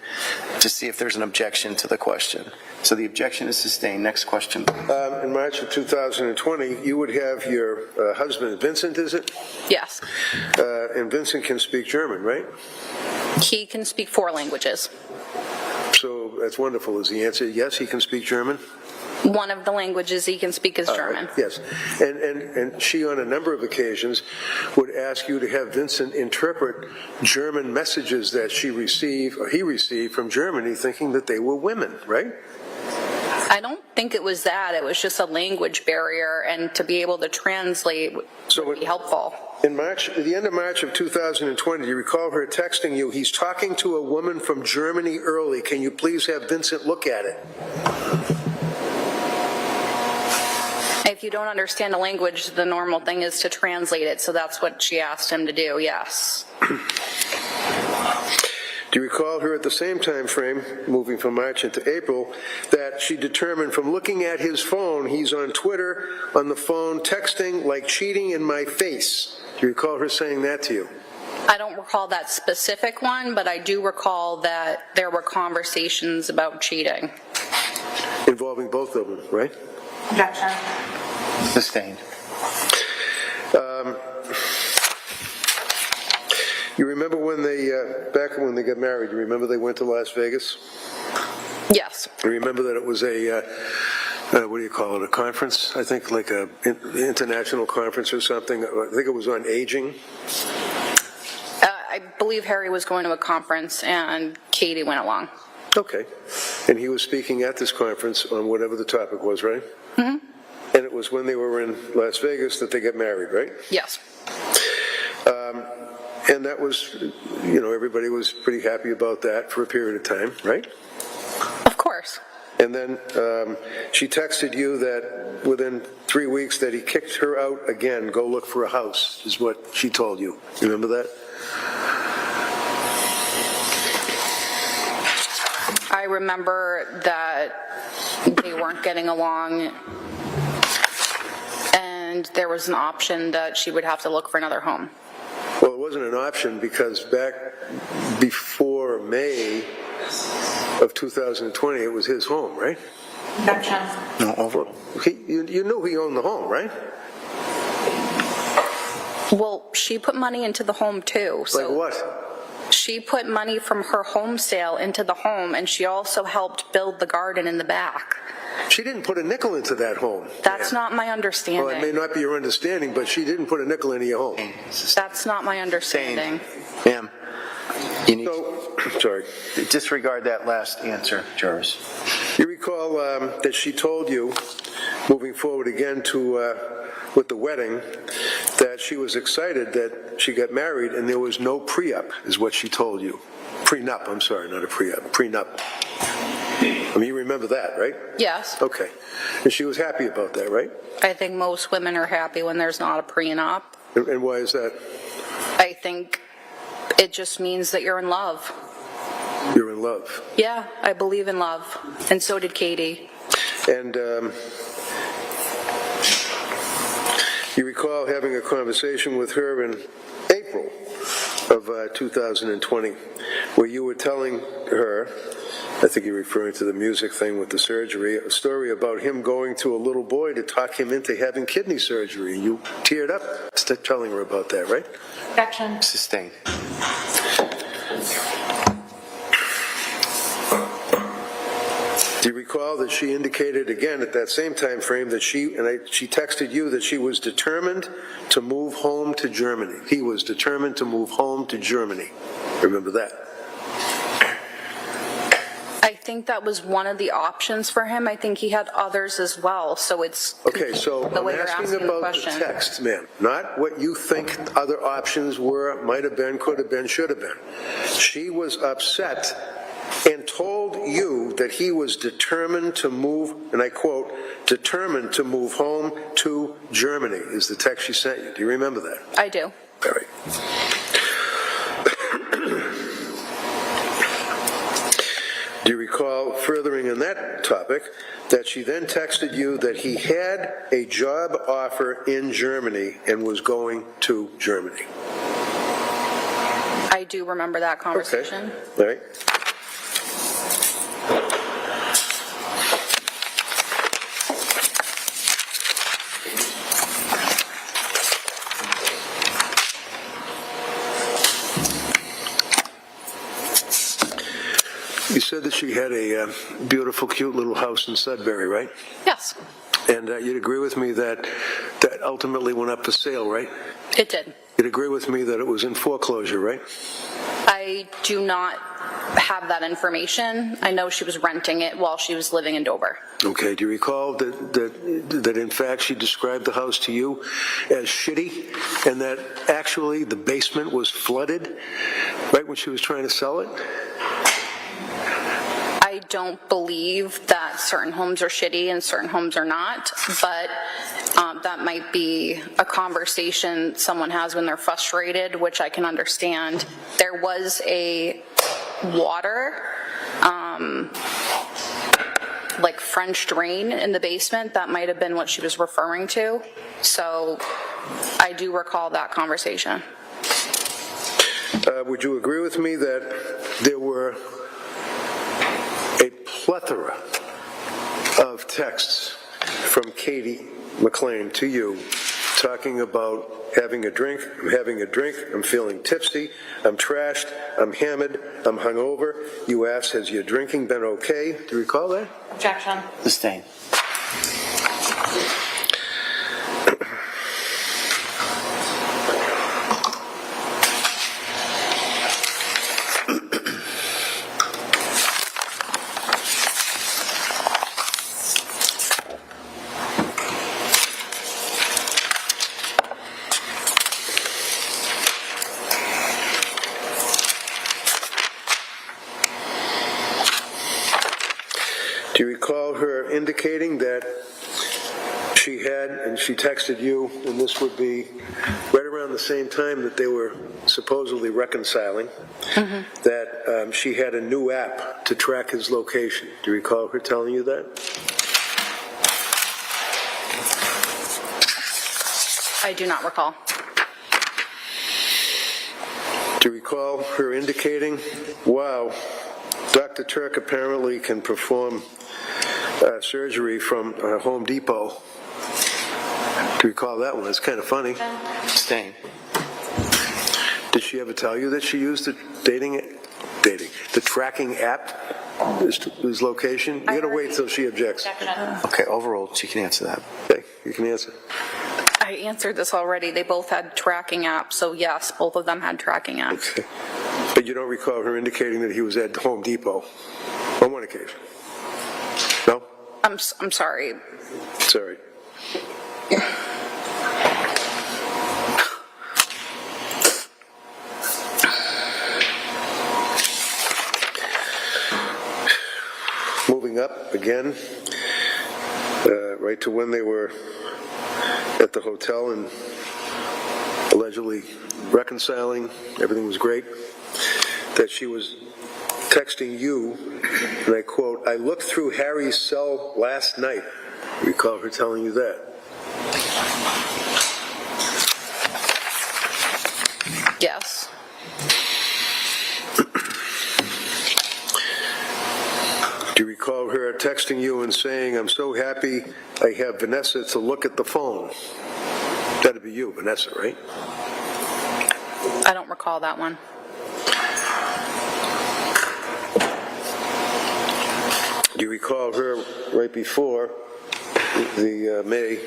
[SPEAKER 9] to see if there's an objection to the question. So the objection is sustained. Next question.
[SPEAKER 2] In March of 2020, you would have your husband, Vincent, is it?
[SPEAKER 8] Yes.
[SPEAKER 2] And Vincent can speak German, right?
[SPEAKER 8] He can speak 4 languages.
[SPEAKER 2] So that's wonderful. Is the answer yes, he can speak German?
[SPEAKER 8] One of the languages he can speak is German.
[SPEAKER 2] Yes. And she, on a number of occasions, would ask you to have Vincent interpret German messages that she received, or he received from Germany, thinking that they were women, right?
[SPEAKER 8] I don't think it was that. It was just a language barrier, and to be able to translate would be helpful.
[SPEAKER 2] In March, at the end of March of 2020, do you recall her texting you, he's talking to a woman from Germany early. Can you please have Vincent look at it?
[SPEAKER 8] If you don't understand a language, the normal thing is to translate it, so that's what she asked him to do, yes.
[SPEAKER 2] Do you recall her at the same time frame, moving from March into April, that she determined from looking at his phone, he's on Twitter, on the phone, texting like cheating in my face? Do you recall her saying that to you?
[SPEAKER 8] I don't recall that specific one, but I do recall that there were conversations about cheating.
[SPEAKER 2] Involving both of them, right?
[SPEAKER 8] Objection.
[SPEAKER 9] Sustained.
[SPEAKER 2] You remember when they, back when they got married, you remember they went to Las Vegas?
[SPEAKER 8] Yes.
[SPEAKER 2] You remember that it was a, what do you call it, a conference? I think like a international conference or something. I think it was on aging.
[SPEAKER 8] I believe Harry was going to a conference and Katie went along.
[SPEAKER 2] Okay. And he was speaking at this conference on whatever the topic was, right?
[SPEAKER 8] Mm-hmm.
[SPEAKER 2] And it was when they were in Las Vegas that they got married, right?
[SPEAKER 8] Yes.
[SPEAKER 2] And that was, you know, everybody was pretty happy about that for a period of time, right?
[SPEAKER 8] Of course.
[SPEAKER 2] And then she texted you that within 3 weeks that he kicked her out again, go look for a house, is what she told you. You remember that?
[SPEAKER 8] I remember that they weren't getting along and there was an option that she would have to look for another home.
[SPEAKER 2] Well, it wasn't an option because back before May of 2020, it was his home, right?
[SPEAKER 8] Objection.
[SPEAKER 9] No, over.
[SPEAKER 2] You knew he owned the home, right?
[SPEAKER 8] Well, she put money into the home too. So
[SPEAKER 2] like what?
[SPEAKER 8] She put money from her home sale into the home, and she also helped build the garden in the back.
[SPEAKER 2] She didn't put a nickel into that home.
[SPEAKER 8] That's not my understanding.
[SPEAKER 2] Well, it may not be your understanding, but she didn't put a nickel into your home.
[SPEAKER 8] That's not my understanding.
[SPEAKER 9] Ma'am, you need
[SPEAKER 2] sorry.
[SPEAKER 9] to disregard that last answer, jurors.
[SPEAKER 2] You recall that she told you, moving forward again to with the wedding, that she was excited that she got married and there was no pre-up, is what she told you. Prenup, I'm sorry, not a pre-up, prenup. I mean, you remember that, right?
[SPEAKER 8] Yes.
[SPEAKER 2] Okay. And she was happy about that, right?
[SPEAKER 8] I think most women are happy when there's not a prenup.
[SPEAKER 2] And why is that?
[SPEAKER 8] I think it just means that you're in love.
[SPEAKER 2] You're in love.
[SPEAKER 8] Yeah, I believe in love. And so did Katie.
[SPEAKER 2] And you recall having a conversation with her in April of 2020, where you were telling her, I think you're referring to the music thing with the surgery, a story about him going to a little boy to talk him into having kidney surgery. You teared up telling her about that, right?
[SPEAKER 8] Objection.
[SPEAKER 9] Sustained.
[SPEAKER 2] Do you recall that she indicated again at that same time frame that she texted you that she was determined to move home to Germany? He was determined to move home to Germany. Remember that?
[SPEAKER 8] I think that was one of the options for him. I think he had others as well, so it's
[SPEAKER 2] Okay, so
[SPEAKER 8] the
[SPEAKER 2] I'm
[SPEAKER 8] way you're
[SPEAKER 2] asking
[SPEAKER 8] asking the
[SPEAKER 2] about the
[SPEAKER 8] question.
[SPEAKER 2] text, ma'am, not what you think other options were, might have been, could have been, should have been. She was upset and told you that he was determined to move, and I quote, determined to move home to Germany, is the text she sent you. Do you remember that?
[SPEAKER 8] I do.
[SPEAKER 2] All right. Do you recall, furthering on that topic, that she then texted you that he had a job offer in Germany and was going to Germany?
[SPEAKER 8] I do remember that conversation.
[SPEAKER 2] Okay. All right. You said that she had a beautiful, cute little house in Sudbury, right?
[SPEAKER 8] Yes,
[SPEAKER 2] And you'd agree with me that that ultimately went up for sale, right?
[SPEAKER 8] it did.
[SPEAKER 2] You'd agree with me that it was in foreclosure, right?
[SPEAKER 8] I do not have that information. I know she was renting it while she was living in Dover.
[SPEAKER 2] Okay, do you recall that in fact she described the house to you as shitty and that actually the basement was flooded right when she was trying to sell it?
[SPEAKER 8] I don't believe that certain homes are shitty and certain homes are not, but that might be a conversation someone has when they're frustrated, which I can understand. There was a water, like French drain in the basement. That might have been what she was referring to. So I do recall that conversation.
[SPEAKER 2] Would you agree with me that there were a plethora of texts from Katie McLean to you talking about having a drink, I'm having a drink, I'm feeling tipsy, I'm trashed, I'm hammered, I'm hungover. You asked, has your drinking been okay? Do you recall that?
[SPEAKER 10] Objection.
[SPEAKER 9] Sustain.
[SPEAKER 2] Do you recall her indicating that she had, and she texted you, and this would be right around the same time that they were supposedly reconciling, that she had a new app to track his location? Do you recall her telling you that?
[SPEAKER 8] I do not recall.
[SPEAKER 2] Do you recall her indicating, wow, Dr. Tuerk apparently can perform surgery from Home Depot? Do you recall that one? It's kind of funny.
[SPEAKER 9] Sustain.
[SPEAKER 2] Did she ever tell you that she used the the tracking app, his location? You gotta wait till she objects.
[SPEAKER 9] Okay, overruled. She can answer that.
[SPEAKER 2] Okay, you can answer.
[SPEAKER 8] I answered this already. They both had tracking apps, so yes, both of them had tracking apps.
[SPEAKER 2] Okay. But you don't recall her indicating that he was at Home Depot on one occasion? No?
[SPEAKER 8] I'm sorry.
[SPEAKER 2] Sorry. Moving up again, right to when they were at the hotel and allegedly reconciling, everything was great, that she was texting you, and I quote, I looked through Harry's cell last night. Recall her telling you that?
[SPEAKER 8] Yes.
[SPEAKER 2] Do you recall her texting you and saying, I'm so happy I have Vanessa to look at the phone? That'd be you, Vanessa, right?
[SPEAKER 8] I don't recall that one.
[SPEAKER 2] Do you recall her right before the May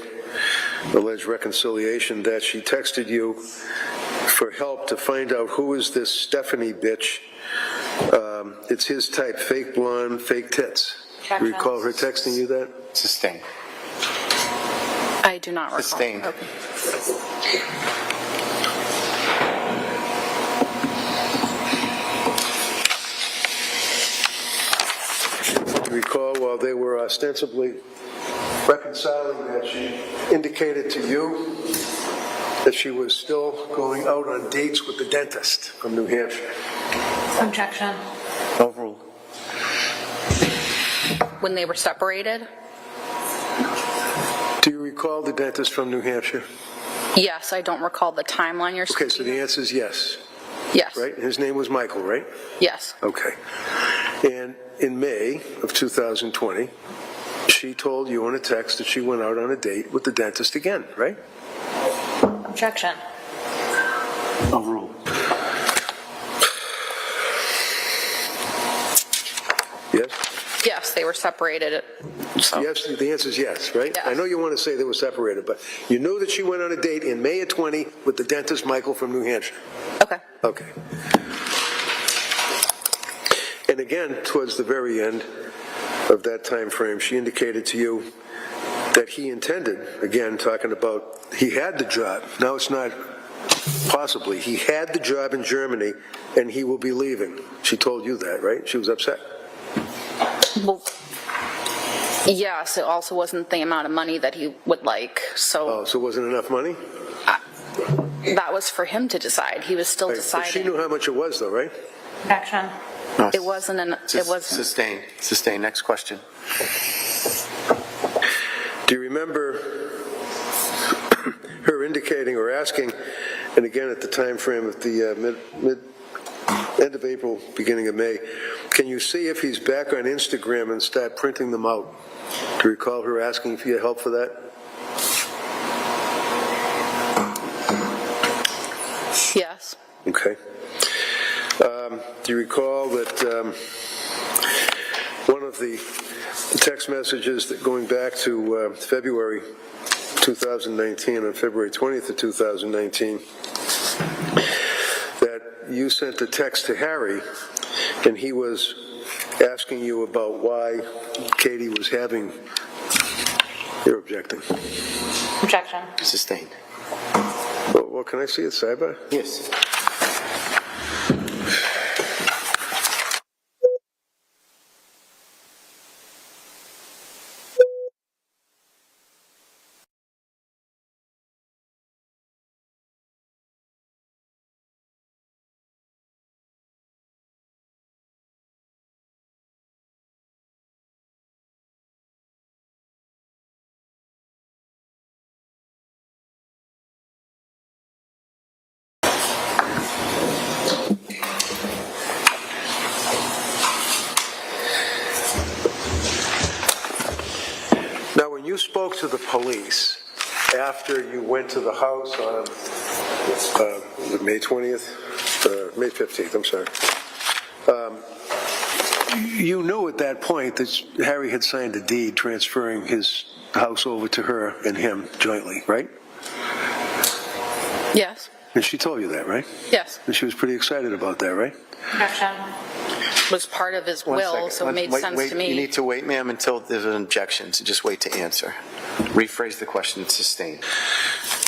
[SPEAKER 2] alleged reconciliation that she texted you for help to find out who is this Stephanie bitch It's his type, fake blonde, fake tits. Do you recall her texting you that?
[SPEAKER 9] Sustained.
[SPEAKER 8] I do not recall.
[SPEAKER 9] Sustained.
[SPEAKER 8] Okay.
[SPEAKER 2] Do you recall while they were ostensibly reconciling that she indicated to you that she was still going out on dates with the dentist from New Hampshire?
[SPEAKER 10] Objection.
[SPEAKER 9] Overruled.
[SPEAKER 8] When they were separated?
[SPEAKER 2] Do you recall the dentist from New Hampshire?
[SPEAKER 8] Yes, I don't recall the timeline you're
[SPEAKER 2] Okay, so the answer is yes,
[SPEAKER 8] Yes.
[SPEAKER 2] right? His name was Michael, right?
[SPEAKER 8] Yes.
[SPEAKER 2] Okay. And in May of 2020, she told you on a text that she went out on a date with the dentist again, right?
[SPEAKER 10] Objection.
[SPEAKER 9] Overruled.
[SPEAKER 2] Yes?
[SPEAKER 8] Yes, they were separated. So.
[SPEAKER 2] Yes, the answer is yes, right?
[SPEAKER 8] Yes.
[SPEAKER 2] I know you want to say they were separated, but you knew that she went on a date in May of 20 with the dentist Michael from New Hampshire.
[SPEAKER 8] Okay.
[SPEAKER 2] Okay. And again, towards the very end of that time frame, she indicated to you that he intended, again, talking about he had the job. Now it's not possibly. He had the job in Germany, and he will be leaving. She told you that, right? She was upset.
[SPEAKER 8] Well, yes, it also wasn't the amount of money that he would like, so
[SPEAKER 2] Oh, so it wasn't enough money?
[SPEAKER 8] that was for him to decide. He was still
[SPEAKER 2] Right. But
[SPEAKER 8] deciding.
[SPEAKER 2] she knew how much it was, though, right?
[SPEAKER 10] Objection.
[SPEAKER 9] No,
[SPEAKER 8] It wasn't it wasn't.
[SPEAKER 9] Sustained. Sustained. Next question.
[SPEAKER 2] Do you remember her indicating or asking, and again at the time frame of the end of April, beginning of May, can you see if he's back on Instagram and start printing them out? Do you recall her asking for your help for that?
[SPEAKER 8] Yes.
[SPEAKER 2] Okay. Do you recall that one of the text messages that going back to February 2019, on February 20th of 2019, that you sent a text to Harry, and he was asking you about why Katie was having... You're objecting.
[SPEAKER 10] Objection.
[SPEAKER 9] Sustained.
[SPEAKER 2] Well, can I see it sidebar?
[SPEAKER 9] Yes.
[SPEAKER 2] Now, when you spoke to the police after you went to the house on May 20th, May 15th, I'm sorry, you knew at that point that Harry had signed a deed transferring his house over to her and him jointly, right?
[SPEAKER 8] Yes.
[SPEAKER 2] And she told you that, right?
[SPEAKER 8] Yes.
[SPEAKER 2] And she was pretty excited about that, right?
[SPEAKER 10] Objection.
[SPEAKER 8] Was part of his
[SPEAKER 9] One
[SPEAKER 8] will,
[SPEAKER 9] second.
[SPEAKER 8] so it made sense
[SPEAKER 9] wait,
[SPEAKER 8] to me.
[SPEAKER 9] You need to wait, ma'am, until there's an objection, so just wait to answer. Rephrase the question. Sustained.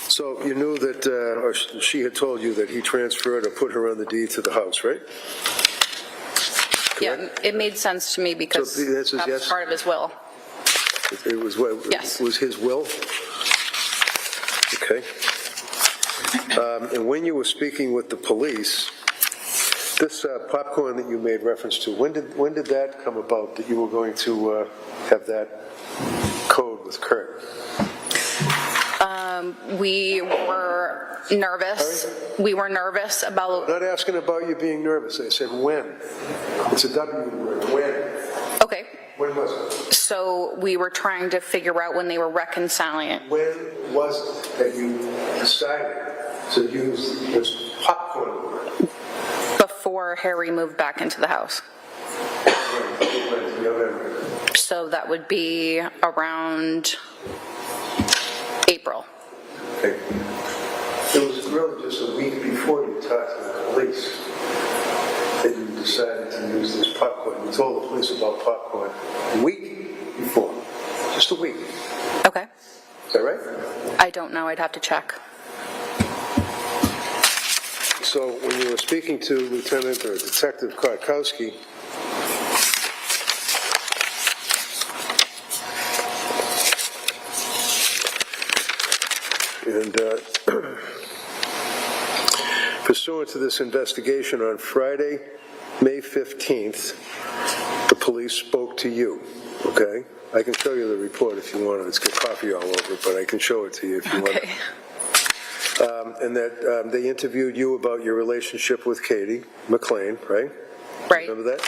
[SPEAKER 2] So you knew that, or she had told you that he transferred or put her on the deed to the house, right?
[SPEAKER 8] Yeah, it made sense to me because
[SPEAKER 2] So the answer is
[SPEAKER 8] that was
[SPEAKER 2] yes?
[SPEAKER 8] part of his will.
[SPEAKER 2] It was what?
[SPEAKER 8] Yes.
[SPEAKER 2] It was his will? Okay. And when you were speaking with the police, this popcorn that you made reference to, when did that come about, that you were going to have that code with Curt?
[SPEAKER 8] We were nervous.
[SPEAKER 2] Sorry?
[SPEAKER 8] We were nervous about.
[SPEAKER 2] I'm not asking about you being nervous. I said when. It's a W word. When?
[SPEAKER 8] Okay.
[SPEAKER 2] When was it?
[SPEAKER 8] So we were trying to figure out when they were reconciling it.
[SPEAKER 2] When was it that you decided to use this popcorn word?
[SPEAKER 8] Before Harry moved back into the house.
[SPEAKER 2] November.
[SPEAKER 8] So that would be around April.
[SPEAKER 2] Okay. It was really just a week before you talked to the police that you decided to to use this popcorn. You told the police about popcorn a week before, just a week.
[SPEAKER 8] Okay.
[SPEAKER 2] Is that right?
[SPEAKER 8] I don't know. I'd have to check.
[SPEAKER 2] So when you were speaking to Lieutenant or Detective Kwiatkowski, and pursuant to this investigation on Friday, May 15th, the police spoke to you, okay? I can show you the report if you want it. It's got coffee all over it, but I can show it to you if you want it. And that they interviewed you about your relationship with Katie McLean, right?
[SPEAKER 8] Right.
[SPEAKER 2] Remember that?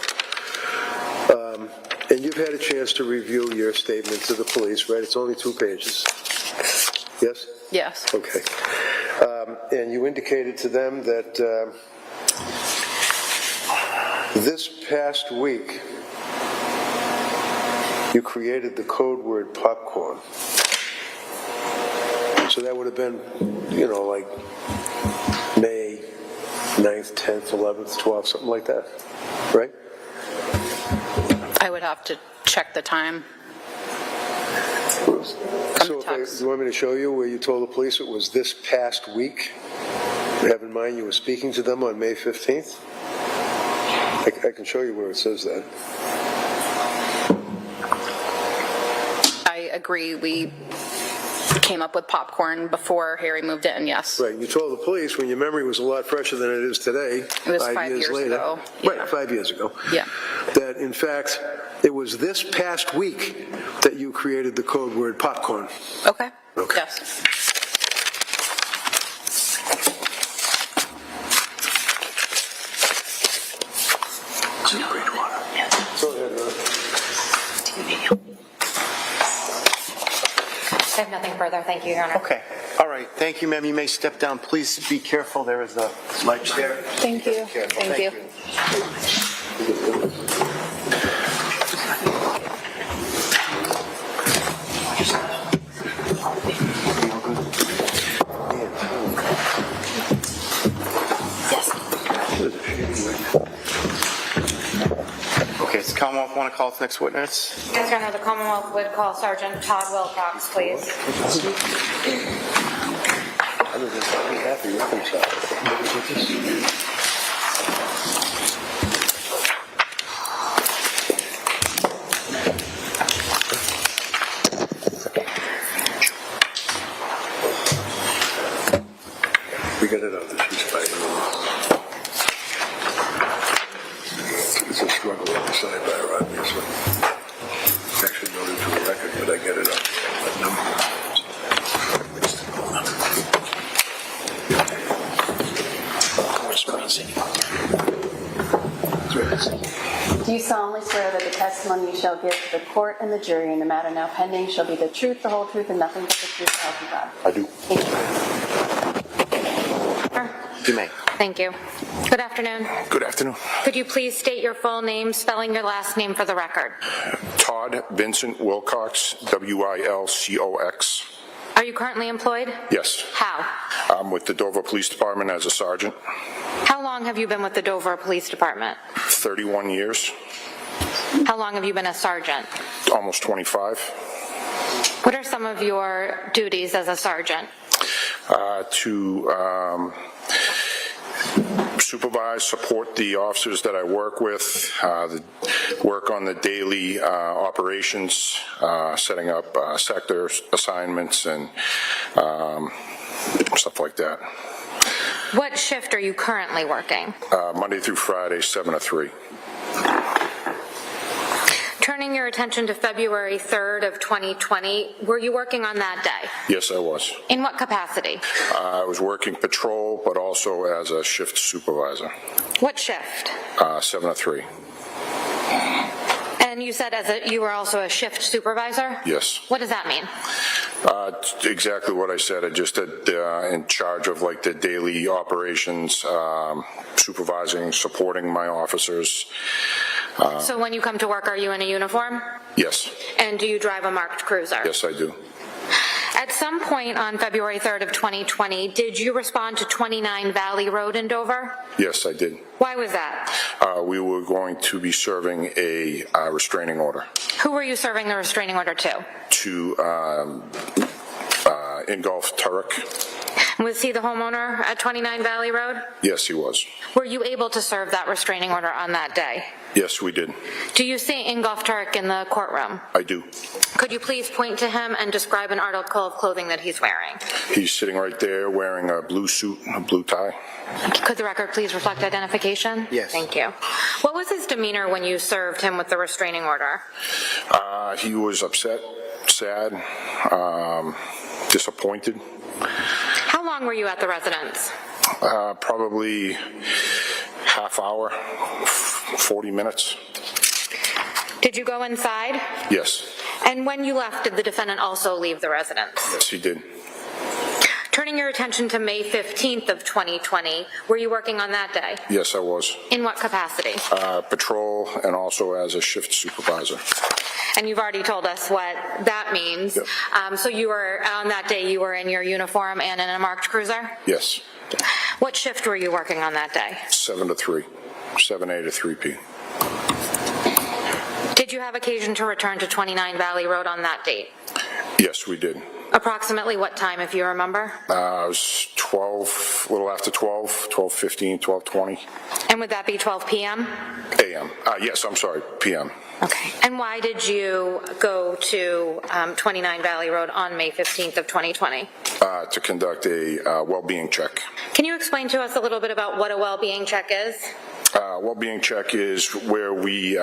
[SPEAKER 2] And you've had a chance to review your statement to the police, right? It's only 2 pages. Yes?
[SPEAKER 8] Yes.
[SPEAKER 2] Okay. And you indicated to them that this past week you created the code word popcorn. So that would have been, like May 9th, 10th, 11th, 12th, something like that, right?
[SPEAKER 8] I would have to check the time.
[SPEAKER 2] So do you want me to show you where you told the police it was this past week? Have in mind you were speaking to them on May 15th? I can show you where it says that.
[SPEAKER 8] I agree. We came up with popcorn before Harry moved in, yes.
[SPEAKER 2] Right, you told the police when your memory was a lot fresher than it is today.
[SPEAKER 8] It was
[SPEAKER 2] 5 years later.
[SPEAKER 8] ago.
[SPEAKER 2] Right,
[SPEAKER 8] Yeah.
[SPEAKER 2] 5 years ago.
[SPEAKER 8] Yeah.
[SPEAKER 2] That in fact, it was this past week that you created the code word popcorn.
[SPEAKER 8] Okay.
[SPEAKER 2] Okay.
[SPEAKER 8] Yes.
[SPEAKER 2] Go ahead,
[SPEAKER 10] I have nothing further. Thank you, Your Honor.
[SPEAKER 9] Okay. All right. Thank you, ma'am. You may step down. Please be careful. There is a ledge there.
[SPEAKER 8] Thank you.
[SPEAKER 9] Careful.
[SPEAKER 8] Thank you.
[SPEAKER 9] Okay, does the Commonwealth want to call its next witness?
[SPEAKER 10] Yes, Your Honor, the Commonwealth would call Sergeant Todd Wilcox, please.
[SPEAKER 2] We got it out that she's fighting. It's a struggle on the side by her, obviously. Actually noted to the record, but I get it up. That number.
[SPEAKER 3] Do you solemnly swear that the testimony you shall give to the court and the jury in the matter now pending shall be the truth, the whole truth, and nothing but the truth, so help you God?
[SPEAKER 2] I do.
[SPEAKER 3] Thank you.
[SPEAKER 9] You may.
[SPEAKER 10] Thank you. Good afternoon.
[SPEAKER 12] Good afternoon.
[SPEAKER 10] Could you please state your full name, spelling your last name for the record?
[SPEAKER 12] Todd Vincent Wilcox, Wilcox.
[SPEAKER 10] Are you currently employed?
[SPEAKER 12] Yes.
[SPEAKER 10] How?
[SPEAKER 12] I'm with the Dover Police Department as a sergeant.
[SPEAKER 10] How long have you been with the Dover Police Department?
[SPEAKER 12] 31 years,
[SPEAKER 10] How long have you been a sergeant?
[SPEAKER 12] almost 25.
[SPEAKER 10] What are some of your duties as a sergeant?
[SPEAKER 12] To supervise, support the officers that I work with, work on the daily operations, setting up sector assignments and stuff like that.
[SPEAKER 10] What shift are you currently working?
[SPEAKER 12] Monday through Friday, 7 to 3.
[SPEAKER 10] Turning your attention to February 3rd of 2020, were you working on that day?
[SPEAKER 12] Yes, I was.
[SPEAKER 10] In what capacity?
[SPEAKER 12] I was working patrol, but also as a shift supervisor.
[SPEAKER 10] What shift?
[SPEAKER 12] 7 to 3.
[SPEAKER 10] And you said you were also a shift supervisor?
[SPEAKER 12] Yes.
[SPEAKER 10] What does that mean?
[SPEAKER 12] Exactly what I said. I just did in charge of like the daily operations, supervising, supporting my officers.
[SPEAKER 10] So when you come to work, are you in a uniform?
[SPEAKER 12] Yes.
[SPEAKER 10] And do you drive a marked cruiser?
[SPEAKER 12] Yes, I do.
[SPEAKER 10] At some point on February 3rd of 2020, did you respond to 29 Valley Road in Dover?
[SPEAKER 12] Yes, I did.
[SPEAKER 10] Why was that?
[SPEAKER 12] We were going to be serving a restraining order
[SPEAKER 10] Who were you serving the restraining order to?
[SPEAKER 12] to Ingolf Tuerk.
[SPEAKER 10] Was he the homeowner at 29 Valley Road?
[SPEAKER 12] Yes, he was.
[SPEAKER 10] Were you able to serve that restraining order on that day?
[SPEAKER 12] Yes, we did.
[SPEAKER 10] Do you see Ingolf Tuerk in the courtroom?
[SPEAKER 12] I do.
[SPEAKER 10] Could you please point to him and describe an article of clothing that he's wearing?
[SPEAKER 12] He's sitting right there wearing a blue suit, a blue tie.
[SPEAKER 10] Could the record please reflect identification?
[SPEAKER 9] Yes.
[SPEAKER 10] Thank you. What was his demeanor when you served him with the restraining order?
[SPEAKER 12] He was upset, sad, disappointed.
[SPEAKER 10] How long were you at the residence?
[SPEAKER 12] Probably half hour, 40 minutes.
[SPEAKER 10] Did you go inside?
[SPEAKER 12] Yes.
[SPEAKER 10] And when you left, did the defendant also leave the residence?
[SPEAKER 12] Yes, he did.
[SPEAKER 10] Turning your attention to May 15th of 2020, were you working on that day?
[SPEAKER 12] Yes, I was.
[SPEAKER 10] In what capacity?
[SPEAKER 12] Patrol and also as a shift supervisor.
[SPEAKER 10] And you've already told us what that means.
[SPEAKER 12] Yep.
[SPEAKER 10] So you were, on that day, you were in your uniform and in a marked cruiser?
[SPEAKER 12] Yes.
[SPEAKER 10] What shift were you working on that day?
[SPEAKER 12] 7 to 3, 7A to 3P.
[SPEAKER 10] Did you have occasion to return to 29 Valley Road on that date?
[SPEAKER 12] Yes, we did.
[SPEAKER 10] Approximately what time, if you remember?
[SPEAKER 12] It was 12, a little after 12, 12:15, 12:20
[SPEAKER 10] And would that be 12 p.m.?
[SPEAKER 12] a.m. Yes, I'm sorry, p.m.
[SPEAKER 10] Okay. And why did you go to 29 Valley Road on May 15th of 2020?
[SPEAKER 12] To conduct a well-being check.
[SPEAKER 10] Can you explain to us a little bit about what a well-being check is?
[SPEAKER 12] Well-being check is where we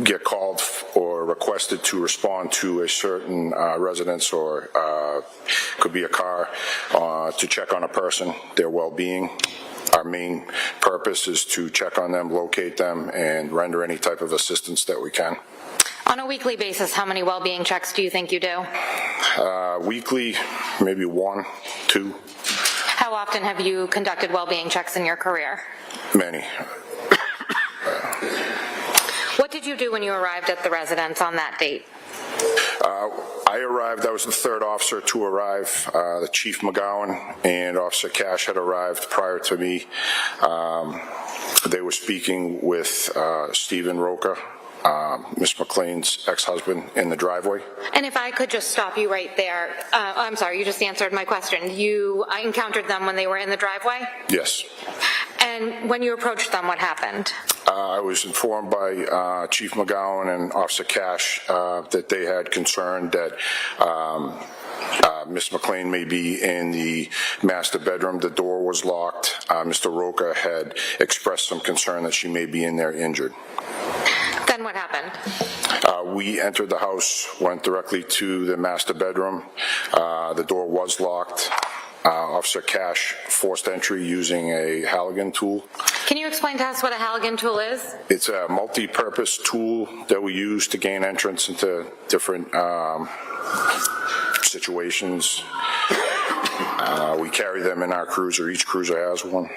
[SPEAKER 12] get called or requested to respond to a certain residence or could be a car to check on a person, their well-being. Our main purpose is to check on them, locate them, and render any type of assistance that we can.
[SPEAKER 10] On a weekly basis, how many well-being checks do you think you do?
[SPEAKER 12] Weekly, maybe 1, 2.
[SPEAKER 10] How often have you conducted well-being checks in your career?
[SPEAKER 12] Many.
[SPEAKER 10] What did you do when you arrived at the residence on that date?
[SPEAKER 12] I arrived, I was the third officer to arrive. The Chief McGowan and Officer Cash had arrived prior to me. They were speaking with Stephen Rocca, Miss McLean's ex-husband, in the driveway.
[SPEAKER 10] And if I could just stop you right there. I'm sorry, you just answered my question. You encountered them when they were in the driveway?
[SPEAKER 12] Yes.
[SPEAKER 10] And when you approached them, what happened?
[SPEAKER 12] I was informed by Chief McGowan and Officer Cash that they had concern that Miss McLean may be in the master bedroom. The door was locked. Mr. Rocca had expressed some concern that she may be in there injured.
[SPEAKER 10] Then what happened?
[SPEAKER 12] We entered the house, went directly to the master bedroom. The door was locked. Officer Cash forced entry using a Halligan tool.
[SPEAKER 10] Can you explain to us what a Halligan tool is?
[SPEAKER 12] It's a multi-purpose tool that we use to gain entrance into different situations. We carry them in our cruiser. Each cruiser has one.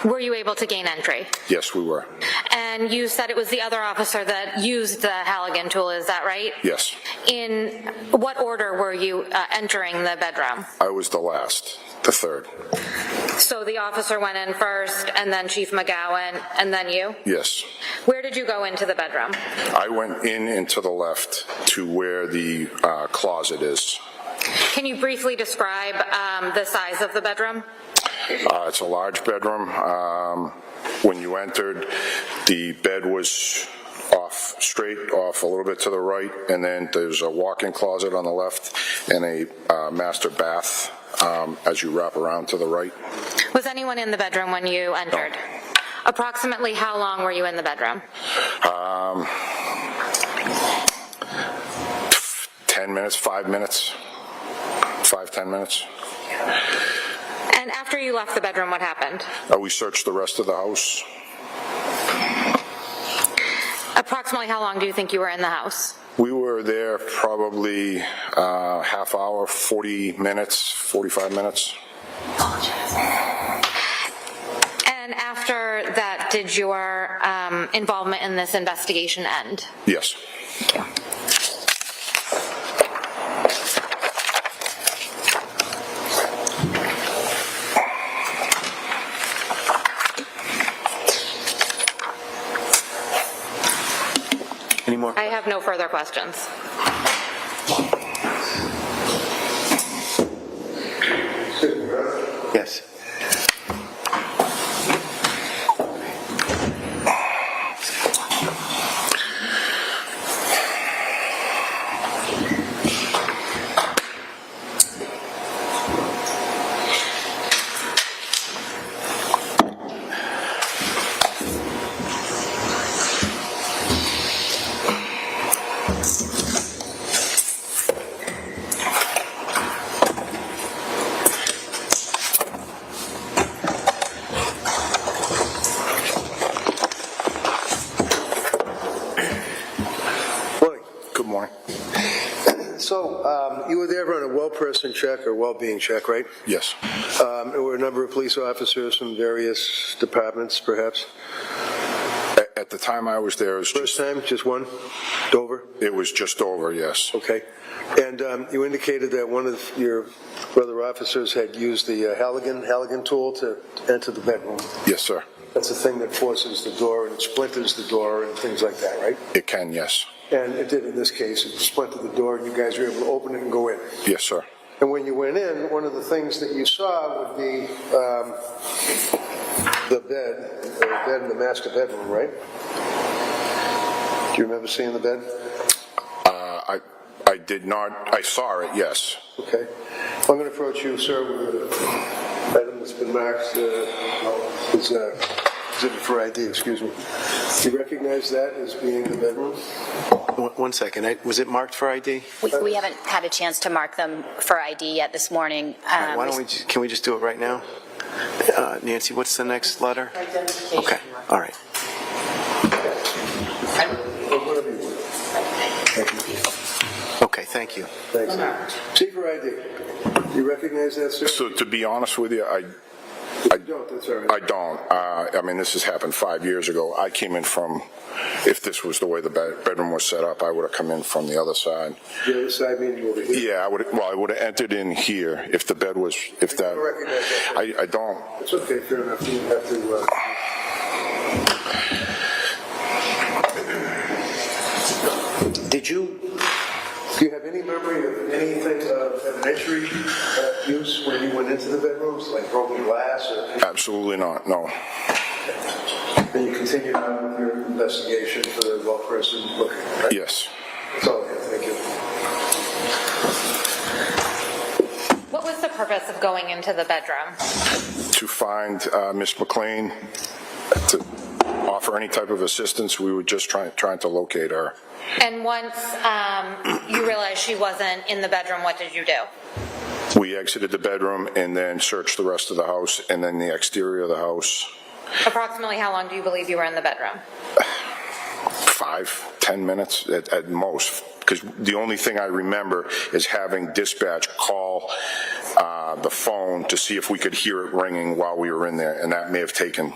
[SPEAKER 10] Were you able to gain entry?
[SPEAKER 12] Yes, we were.
[SPEAKER 10] And you said it was the other officer that used the Halligan tool, is that right?
[SPEAKER 12] Yes.
[SPEAKER 10] In what order were you entering the bedroom?
[SPEAKER 12] I was the last, the third.
[SPEAKER 10] So the officer went in first, and then Chief McGowan, and then you?
[SPEAKER 12] Yes.
[SPEAKER 10] Where did you go into the bedroom?
[SPEAKER 12] I went in and to the left to where the closet is.
[SPEAKER 10] Can you briefly describe the size of the bedroom?
[SPEAKER 12] It's a large bedroom. When you entered, the bed was straight off a little bit to the right, and then there's a walk-in closet on the left and a master bath as you wrap around to the right.
[SPEAKER 10] Was anyone in the bedroom when you entered?
[SPEAKER 12] No.
[SPEAKER 10] Approximately how long were you in the bedroom?
[SPEAKER 12] 10 minutes, 5 minutes, 5-10 minutes.
[SPEAKER 10] And after you left the bedroom, what happened?
[SPEAKER 12] We searched the rest of the house.
[SPEAKER 10] Approximately how long do you think you were in the house?
[SPEAKER 12] We were there probably half hour, 40 minutes, 45 minutes.
[SPEAKER 10] And after that, did your involvement in this investigation end?
[SPEAKER 12] Yes.
[SPEAKER 10] Thank you. further questions.
[SPEAKER 9] Yes.
[SPEAKER 2] You were there on a well-person check or well-being check, right?
[SPEAKER 12] Yes.
[SPEAKER 2] There were a number of police officers from various departments, perhaps?
[SPEAKER 12] At the time I was there, it was
[SPEAKER 2] First time, just one? Dover?
[SPEAKER 12] It was just over, yes.
[SPEAKER 2] Okay. And you indicated that one of your brother officers had used the Halligan tool to enter the bedroom.
[SPEAKER 12] Yes, sir.
[SPEAKER 2] That's the thing that forces the door and splinters the door and things like that, right?
[SPEAKER 12] It can, yes.
[SPEAKER 2] And it did in this case. It splintered the door and you guys were able to open it and go in.
[SPEAKER 12] Yes, sir.
[SPEAKER 2] And when you went in, one of the things that you saw would be the bed in the master bedroom, right? Do you remember seeing the bed?
[SPEAKER 12] I did not. I saw it, yes.
[SPEAKER 2] Okay. I'm going to approach you, sir, with an item that's been marked. It's exhibit for ID, excuse me. Do you recognize that as being the bedroom?
[SPEAKER 9] One second. Was it marked for ID?
[SPEAKER 13] We haven't had a chance to mark them for ID yet this morning.
[SPEAKER 9] Why don't we? Can we just do it right now? Nancy, what's the next letter?
[SPEAKER 6] Identification.
[SPEAKER 9] Okay. All right.
[SPEAKER 2] Whatever you want. Thank you.
[SPEAKER 9] Okay. Thank you.
[SPEAKER 2] Thanks. See for ID. Do you recognize that, sir?
[SPEAKER 12] So to be honest with you, I
[SPEAKER 2] don't. That's all right.
[SPEAKER 12] I don't. I mean, this has happened 5 years ago. I came in from, if this was the way the bedroom was set up, I would have come in from the other side.
[SPEAKER 2] The other side meaning over here?
[SPEAKER 12] Yeah, I would have entered in here if the bed was, if that.
[SPEAKER 2] don't recognize that.
[SPEAKER 12] I don't.
[SPEAKER 2] It's okay, fair enough. You have to. Do you have any memory of anything of evidentiary use when you went into the bedrooms, like broken glass? Or
[SPEAKER 12] Absolutely not, no.
[SPEAKER 2] And you continued on with your investigation for the well-person looking, right?
[SPEAKER 12] Yes.
[SPEAKER 2] That's all I have. Thank you.
[SPEAKER 10] What was the purpose of going into the bedroom?
[SPEAKER 12] To find Miss McLean, to offer any type of assistance. We were just trying to locate her.
[SPEAKER 10] And once you realized she wasn't in the bedroom, what did you do?
[SPEAKER 12] We exited the bedroom and then searched the rest of the house and then the exterior of the house.
[SPEAKER 10] Approximately how long do you believe you were in the bedroom?
[SPEAKER 12] 5-10 minutes at most, because the only thing I remember is having dispatch call the phone to see if we could hear it ringing while we were in there, and that may have taken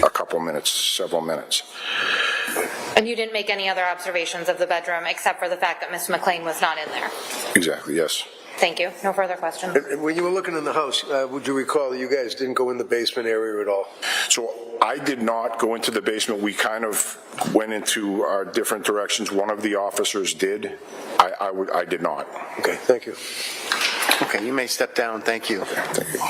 [SPEAKER 12] a couple minutes, several minutes.
[SPEAKER 10] And you didn't make any other observations of the bedroom except for the fact that Miss McLean was not in there?
[SPEAKER 12] Exactly, yes.
[SPEAKER 10] Thank you. No further questions.
[SPEAKER 2] And when you were looking in the house, would you recall that you guys didn't go in the basement area at all?
[SPEAKER 12] So I did not go into the basement. We kind of went into our different directions. One of the officers did. I did not.
[SPEAKER 2] Okay, thank you.
[SPEAKER 9] Okay, you may step down. Thank you.
[SPEAKER 12] Okay, thank you.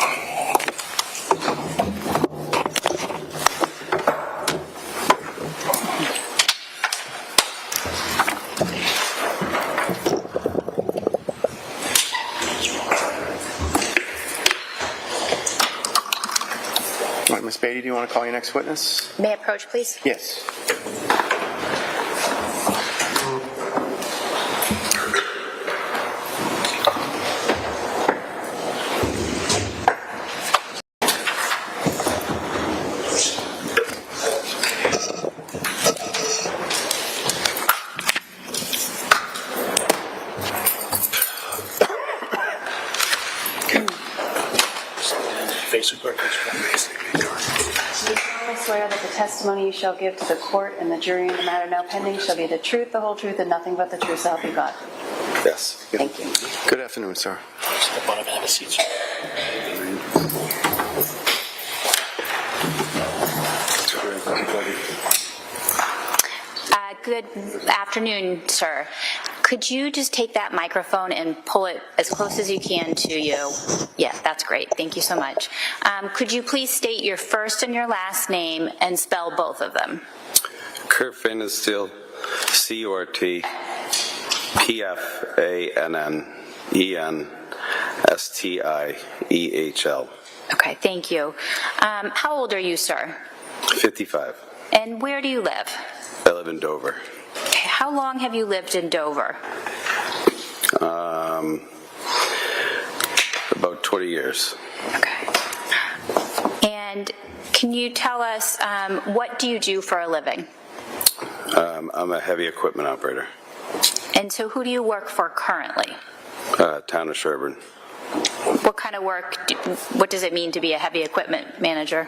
[SPEAKER 9] All right, Ms. Beatty, do you want to call your next witness?
[SPEAKER 13] May I approach, please?
[SPEAKER 9] Yes.
[SPEAKER 3] I swear that the testimony you shall give to the court and the jury in the matter now pending shall be the truth, the whole truth, and nothing but the truth, so help you God.
[SPEAKER 9] Yes.
[SPEAKER 3] Thank you.
[SPEAKER 9] Good afternoon, sir.
[SPEAKER 11] Step on and have a seat.
[SPEAKER 7] Good afternoon, sir. Could you just take that microphone and pull it as close as you can to you? Yeah, that's great. Thank you so much. Could you please state your first and your last name and spell both of them?
[SPEAKER 14] Curt Pfannenstiehl, C-U-R-T, P-F-A-N-N-E-N-S-T-I-E-H-L.
[SPEAKER 7] Okay, thank you. How old are you, sir?
[SPEAKER 14] 55.
[SPEAKER 7] And where do you live?
[SPEAKER 14] I live in Dover.
[SPEAKER 7] Okay, how long have you lived in Dover?
[SPEAKER 14] About 20 years.
[SPEAKER 7] Okay. And can you tell us, what do you do for a living?
[SPEAKER 14] I'm a heavy equipment operator.
[SPEAKER 7] And so who do you work for currently?
[SPEAKER 14] Town of Sherburne.
[SPEAKER 7] What kind of work, what does it mean to be a heavy equipment manager?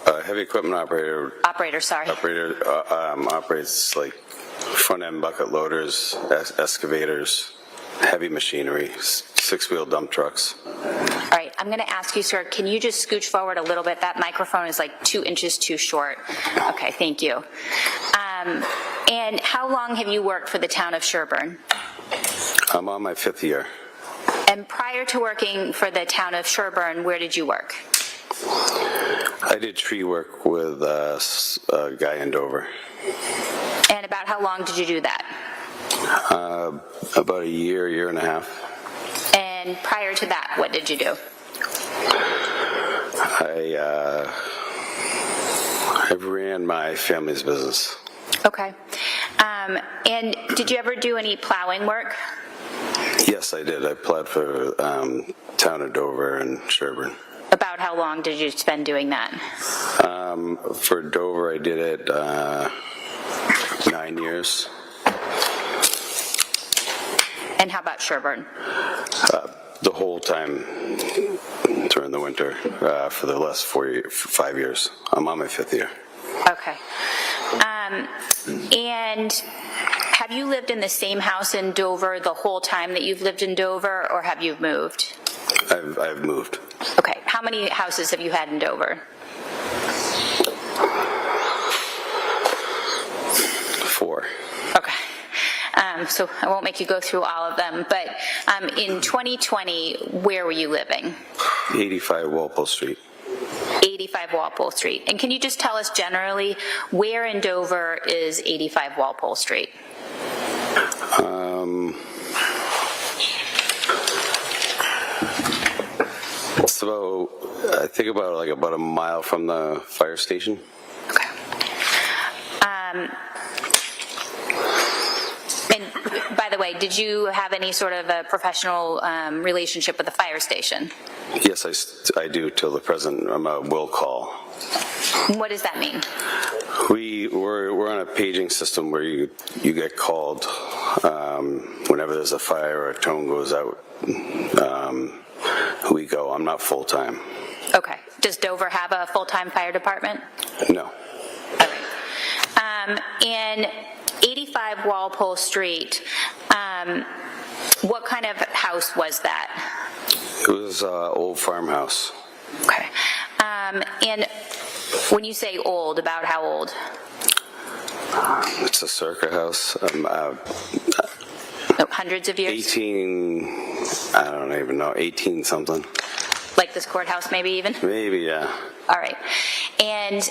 [SPEAKER 14] A heavy equipment operator.
[SPEAKER 7] Operator, sorry.
[SPEAKER 14] Operator operates like front-end bucket loaders, excavators, heavy machinery, six-wheel dump trucks.
[SPEAKER 7] All right, I'm going to ask you, sir, can you just scooch forward a little bit? That microphone is like 2 inches too short. Okay, thank you. And how long have you worked for the town of Sherburne?
[SPEAKER 14] I'm on my 5th year.
[SPEAKER 7] And prior to working for the town of Sherburne, where did you work?
[SPEAKER 14] I did tree work with a guy in Dover.
[SPEAKER 7] And about how long did you do that?
[SPEAKER 14] About a year and a half.
[SPEAKER 7] And prior to that, what did you do?
[SPEAKER 14] I ran my family's business.
[SPEAKER 7] Okay. And did you ever do any plowing work?
[SPEAKER 14] Yes, I did. I plowed for town of Dover and Sherburne.
[SPEAKER 7] About how long did you spend doing that?
[SPEAKER 14] For Dover, I did it 9 years.
[SPEAKER 7] And how about Sherburne?
[SPEAKER 14] The whole time during the winter for the last 5 years. I'm on my 5th year.
[SPEAKER 7] Okay. And have you lived in the same house in Dover the whole time that you've lived in Dover, or have you moved?
[SPEAKER 14] I've moved.
[SPEAKER 7] Okay. How many houses have you had in Dover?
[SPEAKER 14] 4.
[SPEAKER 7] Okay. So I won't make you go through all of them, but in 2020, where were you living?
[SPEAKER 14] 85 Walpole Street.
[SPEAKER 7] 85 Walpole Street. And can you just tell us generally, where in Dover is 85 Walpole Street?
[SPEAKER 14] It's about, I think about a mile from the fire station.
[SPEAKER 7] Okay. And by the way, did you have any sort of a professional relationship with the fire station?
[SPEAKER 14] Yes, I do till the present. I'm a will call.
[SPEAKER 7] What does that mean?
[SPEAKER 14] We're on a paging system where you get called whenever there's a fire or a tone goes out. We go. I'm not full time.
[SPEAKER 7] Okay. Does Dover have a full-time fire department?
[SPEAKER 14] No.
[SPEAKER 7] All right. And 85 Walpole Street, what kind of house was that?
[SPEAKER 14] It was an old farmhouse.
[SPEAKER 7] Okay. And when you say old, about how old?
[SPEAKER 14] It's a circa house.
[SPEAKER 7] Hundreds of years?
[SPEAKER 14] I don't even know, 18 something.
[SPEAKER 7] Like this courthouse maybe even?
[SPEAKER 14] Maybe, yeah.
[SPEAKER 7] All right. And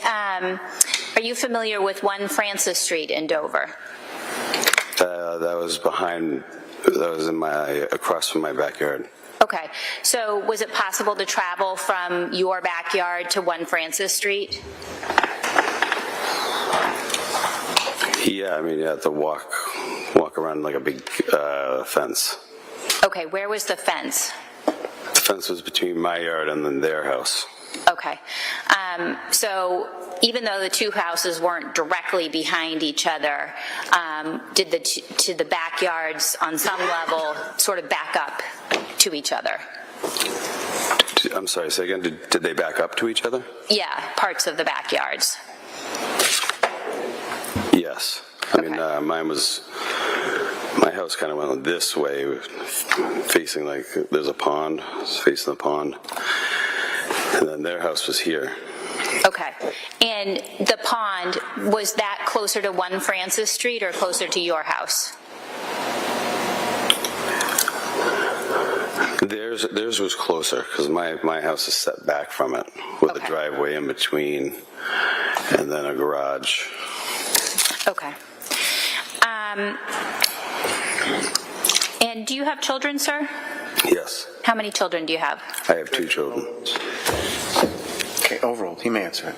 [SPEAKER 7] are you familiar with 1 Francis Street in Dover?
[SPEAKER 14] That was across from my backyard.
[SPEAKER 7] Okay. So was it possible to travel from your backyard to 1 Francis Street?
[SPEAKER 14] Yeah, I mean, you have to walk around like a big fence.
[SPEAKER 7] Okay, where was the fence?
[SPEAKER 14] The fence was between my yard and then their house.
[SPEAKER 7] Okay. So even though the 2 houses weren't directly behind each other, did the backyards on some level sort of back up to each other?
[SPEAKER 14] I'm sorry, say again, did they back up to each other?
[SPEAKER 7] Yeah, parts of the backyards.
[SPEAKER 14] Yes. I mean, my house kind of went this way, facing like, there's a pond, it's facing the pond. And then their house was here.
[SPEAKER 7] Okay. And the pond, was that
[SPEAKER 13] closer to 1 Francis Street or closer to your house?
[SPEAKER 14] Theirs was closer because my house is set back from it with a driveway in between and then a garage.
[SPEAKER 13] Okay. And do you have children, sir?
[SPEAKER 14] Yes.
[SPEAKER 13] How many children do you have?
[SPEAKER 14] I have 2 children.
[SPEAKER 9] Okay, overall, he may answer it.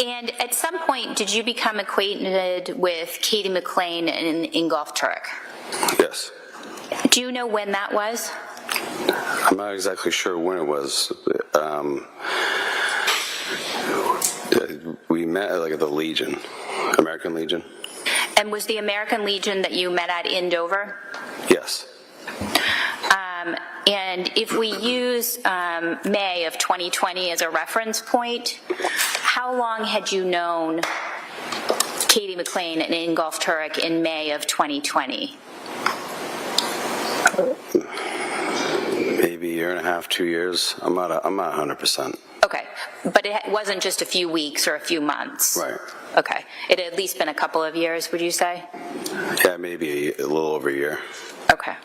[SPEAKER 13] And at some point, did you become acquainted with Katie McLean and Ingolf Tuerk?
[SPEAKER 14] Yes.
[SPEAKER 13] Do you know when that was?
[SPEAKER 14] I'm not exactly sure when it was. We met at the Legion, American Legion.
[SPEAKER 13] And was the American Legion that you met at in Dover?
[SPEAKER 14] Yes.
[SPEAKER 13] And if we use May of 2020 as a reference point, how long had you known Katie McLean and Ingolf Tuerk in May of 2020?
[SPEAKER 14] Maybe a year and a half, 2 years. I'm not 100%.
[SPEAKER 13] Okay, but it wasn't just a few weeks or a few months?
[SPEAKER 14] Right.
[SPEAKER 13] Okay, it had at least been a couple of years, would you say?
[SPEAKER 14] Yeah, maybe a little over a year.
[SPEAKER 13] Okay.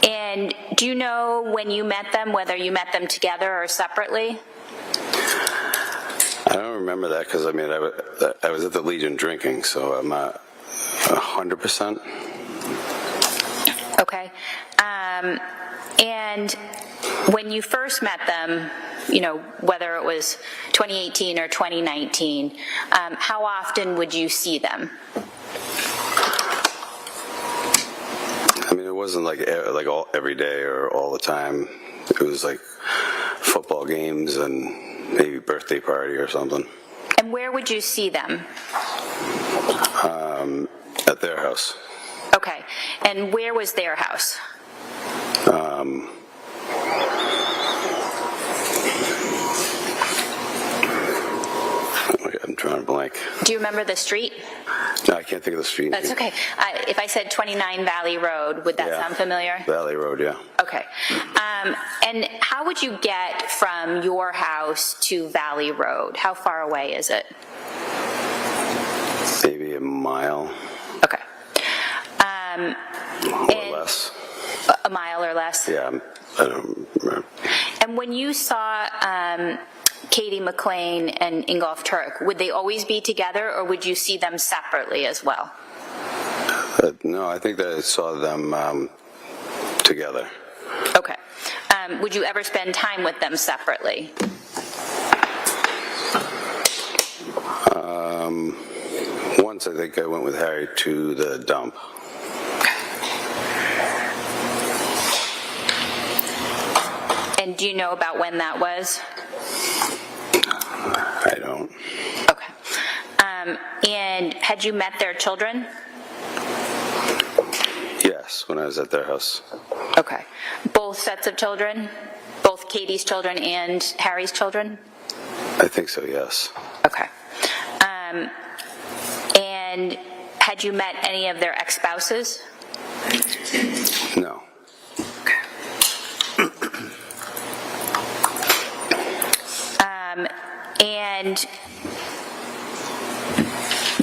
[SPEAKER 13] And do you know when you met them, whether you met them together or separately?
[SPEAKER 14] I don't remember that because, I was at the Legion drinking, so I'm not 100%.
[SPEAKER 13] Okay. And when you first met them, whether it was 2018 or 2019, how often would you see them?
[SPEAKER 14] It wasn't every day or all the time. It was like football games and maybe birthday party or something.
[SPEAKER 13] And where would you see them?
[SPEAKER 14] At their house.
[SPEAKER 13] Okay. And where was their house?
[SPEAKER 14] I'm drawing a blank.
[SPEAKER 13] Do you remember the street?
[SPEAKER 14] No, I can't think of the street.
[SPEAKER 13] That's okay. If I said 29 Valley Road, would that sound familiar?
[SPEAKER 14] Valley Road, yeah.
[SPEAKER 13] Okay. And how would you get from your house to Valley Road? How far away is it?
[SPEAKER 14] Maybe a mile.
[SPEAKER 13] Okay.
[SPEAKER 14] Or less.
[SPEAKER 13] A mile or less?
[SPEAKER 14] Yeah, I don't remember.
[SPEAKER 13] And when you saw Katie McLean and Ingolf Tuerk, would they always be together or would you see them separately as well?
[SPEAKER 14] No, I think that I saw them together.
[SPEAKER 13] Okay. Would you ever spend time with them separately?
[SPEAKER 14] Once I think I went with Harry to the dump.
[SPEAKER 13] And do you know about when that was?
[SPEAKER 14] I don't.
[SPEAKER 13] Okay. And had you met their children?
[SPEAKER 14] Yes, when I was at their house.
[SPEAKER 13] Okay. Both sets of children? Both Katie's children and Harry's children?
[SPEAKER 14] I think so, yes.
[SPEAKER 13] Okay. And had you met any of their ex-spouses?
[SPEAKER 14] No.
[SPEAKER 13] And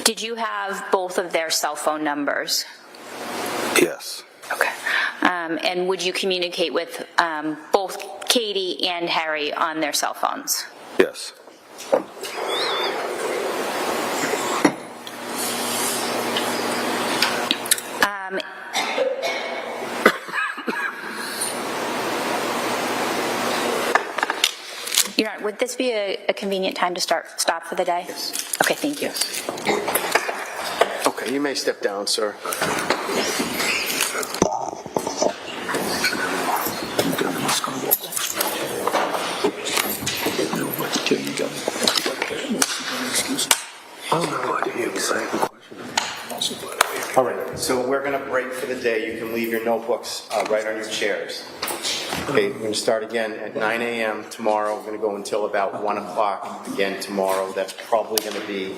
[SPEAKER 13] did you have both of their cell phone numbers?
[SPEAKER 14] Yes.
[SPEAKER 13] Okay. And would you communicate with both Katie and Harry on their cell phones?
[SPEAKER 14] Yes.
[SPEAKER 13] Would this be a convenient time to stop for the day?
[SPEAKER 9] Yes.
[SPEAKER 13] Okay, thank you.
[SPEAKER 9] Okay, you may step down, sir.
[SPEAKER 4] All right, so we're going to break for the day. You can leave your notebooks right on your chairs. Okay, we're going to start again at 9 a.m. tomorrow. We're going to go until about 1 o'clock again tomorrow. That's probably going to be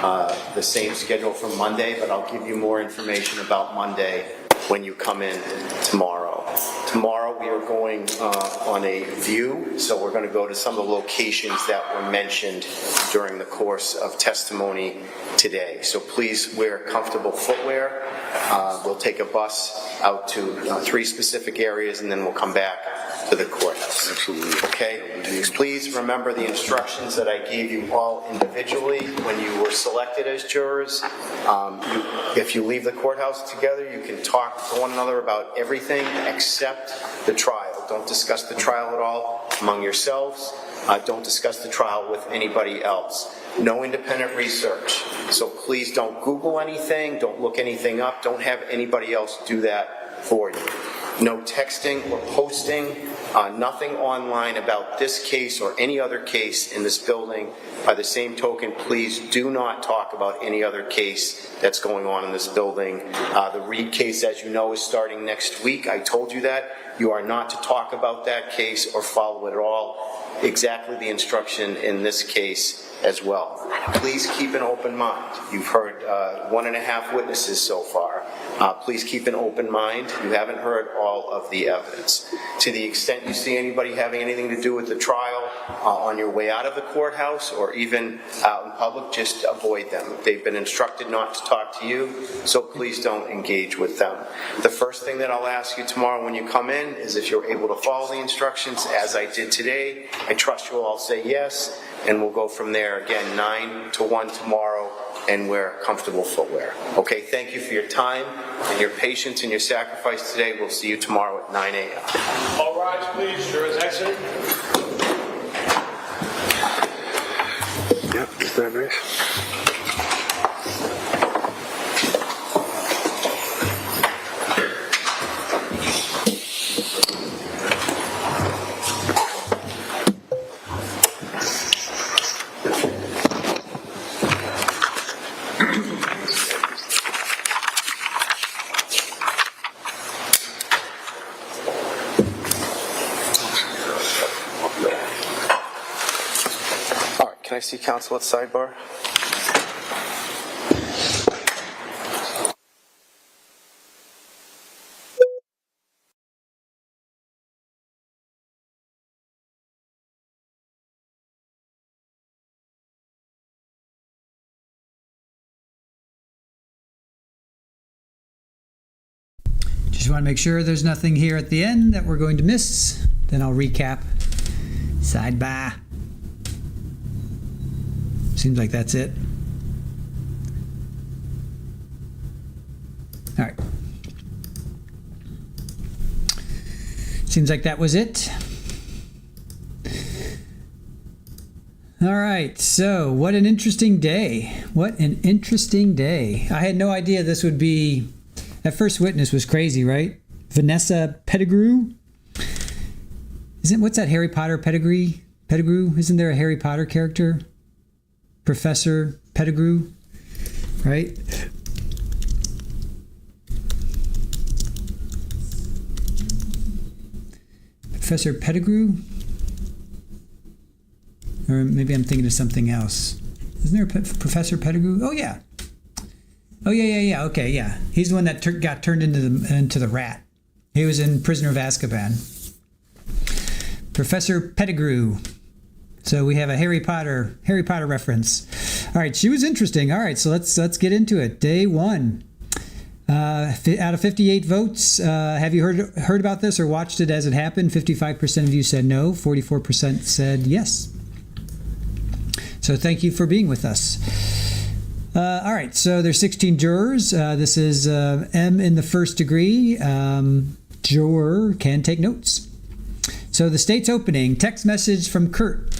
[SPEAKER 4] the same schedule for Monday, but I'll give you more information about Monday when you come in tomorrow. Tomorrow, we are going on a view, so we're going to go to some of the locations that were mentioned during the course of testimony today. So please wear comfortable footwear. We'll take a bus out to 3 specific areas, and then we'll come back to the courthouse.
[SPEAKER 12] Absolutely.
[SPEAKER 4] Okay? Please remember the instructions that I gave you all individually when you were selected as jurors. If you leave the courthouse together, you can talk to one another about everything except the trial. Don't discuss the trial at all among yourselves. Don't discuss the trial with anybody else. No independent research. So please don't Google anything, don't look anything up, don't have anybody else do that for you. No texting or posting, nothing online about this case or any other case in this building. By the same token, please do not talk about any other case that's going on in this building. The Reed case, as you know, is starting next week. I told you that. You are not to talk about that case or follow it at all. Exactly the instruction in this case as well. Please keep an open mind. You've heard 1.5 witnesses so far. Please keep an open mind. You haven't heard all of the evidence. To the extent you see anybody having anything to do with the trial on your way out of the courthouse or even out in public, just avoid them. They've been instructed not to talk to you, so please don't engage with them. The first thing that I'll ask you tomorrow when you come in is if you're able to follow the instructions as I did today. I trust you'll all say yes, and we'll go from there. Again, 9 to 1 tomorrow, and wear comfortable footwear. Okay, thank you for your time and your patience and your sacrifice today. We'll see you tomorrow at 9 a.m.
[SPEAKER 11] All rise, please. Jurors exit.
[SPEAKER 9] Yep, is that nice? Can I see counsel at sidebar?
[SPEAKER 1] Just want to make sure there's nothing here at the end that we're going to miss. Then I'll recap. Sidebar. Seems like that's it. All right. Seems like that was it. All right. So, what an interesting day. What an interesting day. I had no idea this would be... That first witness was crazy, right? Vanessa Pettigrew. What's that Harry Potter Pettigrew? Isn't there a Harry Potter character? Professor Pettigrew, right? Professor Pettigrew? Or maybe I'm thinking of something else. Isn't there a Professor Pettigrew? Oh, yeah. Oh, yeah. Okay, yeah. He's the one that got turned into the rat. He was in Prisoner of Azkaban. Professor Pettigrew. So we have a Harry Potter reference. All right, she was interesting. All right, so let's get into it. Day 1. Out of 58 votes, have you heard about this or watched it as it happened? 55% of you said no. 44% said yes. So thank you for being with us. All right, so there's 16 jurors. This is M in the first degree. Juror can take notes. So the state's opening, text message from Curt.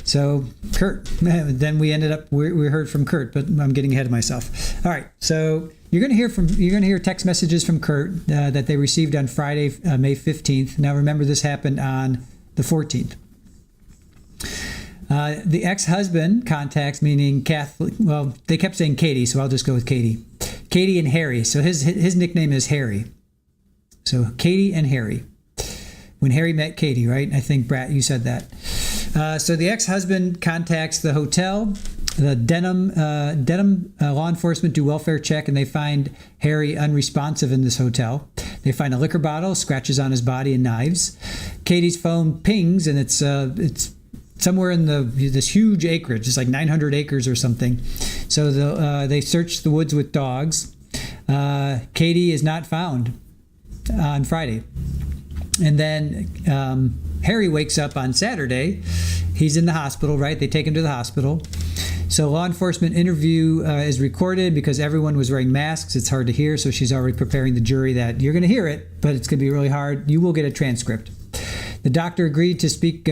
[SPEAKER 1] So Curt, then we heard from Curt, but I'm getting ahead of myself. All right, so you're going to hear text messages from Curt that they received on Friday, May 15th. Now remember, this happened on the 14th. The ex-husband contacts, meaning Kathleen. Well, they kept saying Katie, so I'll just go with Katie. Katie and Harry. So his nickname is Harry. So Katie and Harry. When Harry met Katie, right? I think, Brat, you said that. So the ex-husband contacts the hotel. The Dedham law enforcement do welfare check, and they find Harry unresponsive in this hotel. They find a liquor bottle, scratches on his body, and knives. Katie's phone pings, and it's somewhere in this huge acreage. It's like 900 acres or something. So they search the woods with dogs. Katie is not found on Friday. And then Harry wakes up on Saturday. He's in the hospital, right? They take him to the hospital. So law enforcement interview is recorded because everyone was wearing masks. It's hard to hear, so she's already preparing the jury that you're going to hear it, but it's going to be really hard. You will get a transcript. The doctor agreed to speak,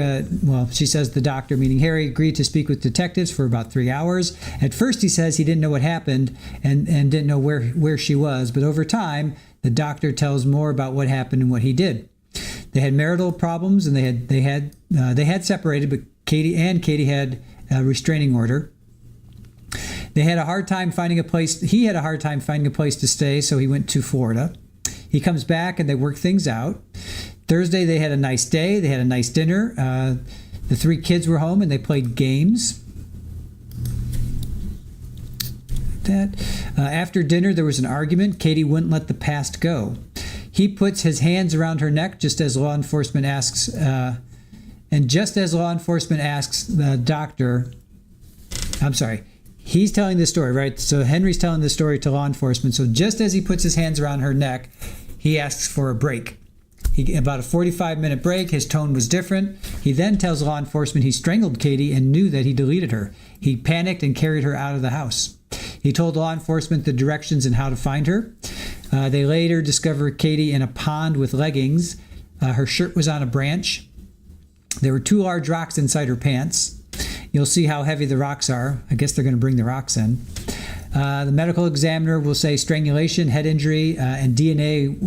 [SPEAKER 1] she says the doctor, meaning Harry, agreed to speak with detectives for about 3 hours. At first he says he didn't know what happened and didn't know where she was, but over time, the doctor tells more about what happened and what he did. They had marital problems and they had separated, but Katie had a restraining order. They had a hard time finding a place. He had a hard time finding a place to stay, so he went to Florida. He comes back and they work things out. Thursday, they had a nice day. They had a nice dinner. The 3 kids were home and they played games. After dinner, there was an argument. Katie wouldn't let the past go. He puts his hands around her neck just as law enforcement asks, the doctor, he's telling this story, right? So Henry's telling this story to law enforcement. So just as he puts his hands around her neck, he asks for a break. About a 45-minute break, his tone was different. He then tells law enforcement he strangled Katie and knew that he deleted her. He panicked and carried her out of the house. He told law enforcement the directions and how to find her. They later discovered Katie in a pond with leggings. Her shirt was on a branch. There were 2 large rocks inside her pants. You'll see how heavy the rocks are. I guess they're going to bring the rocks in. The medical examiner will say strangulation, head injury, and DNA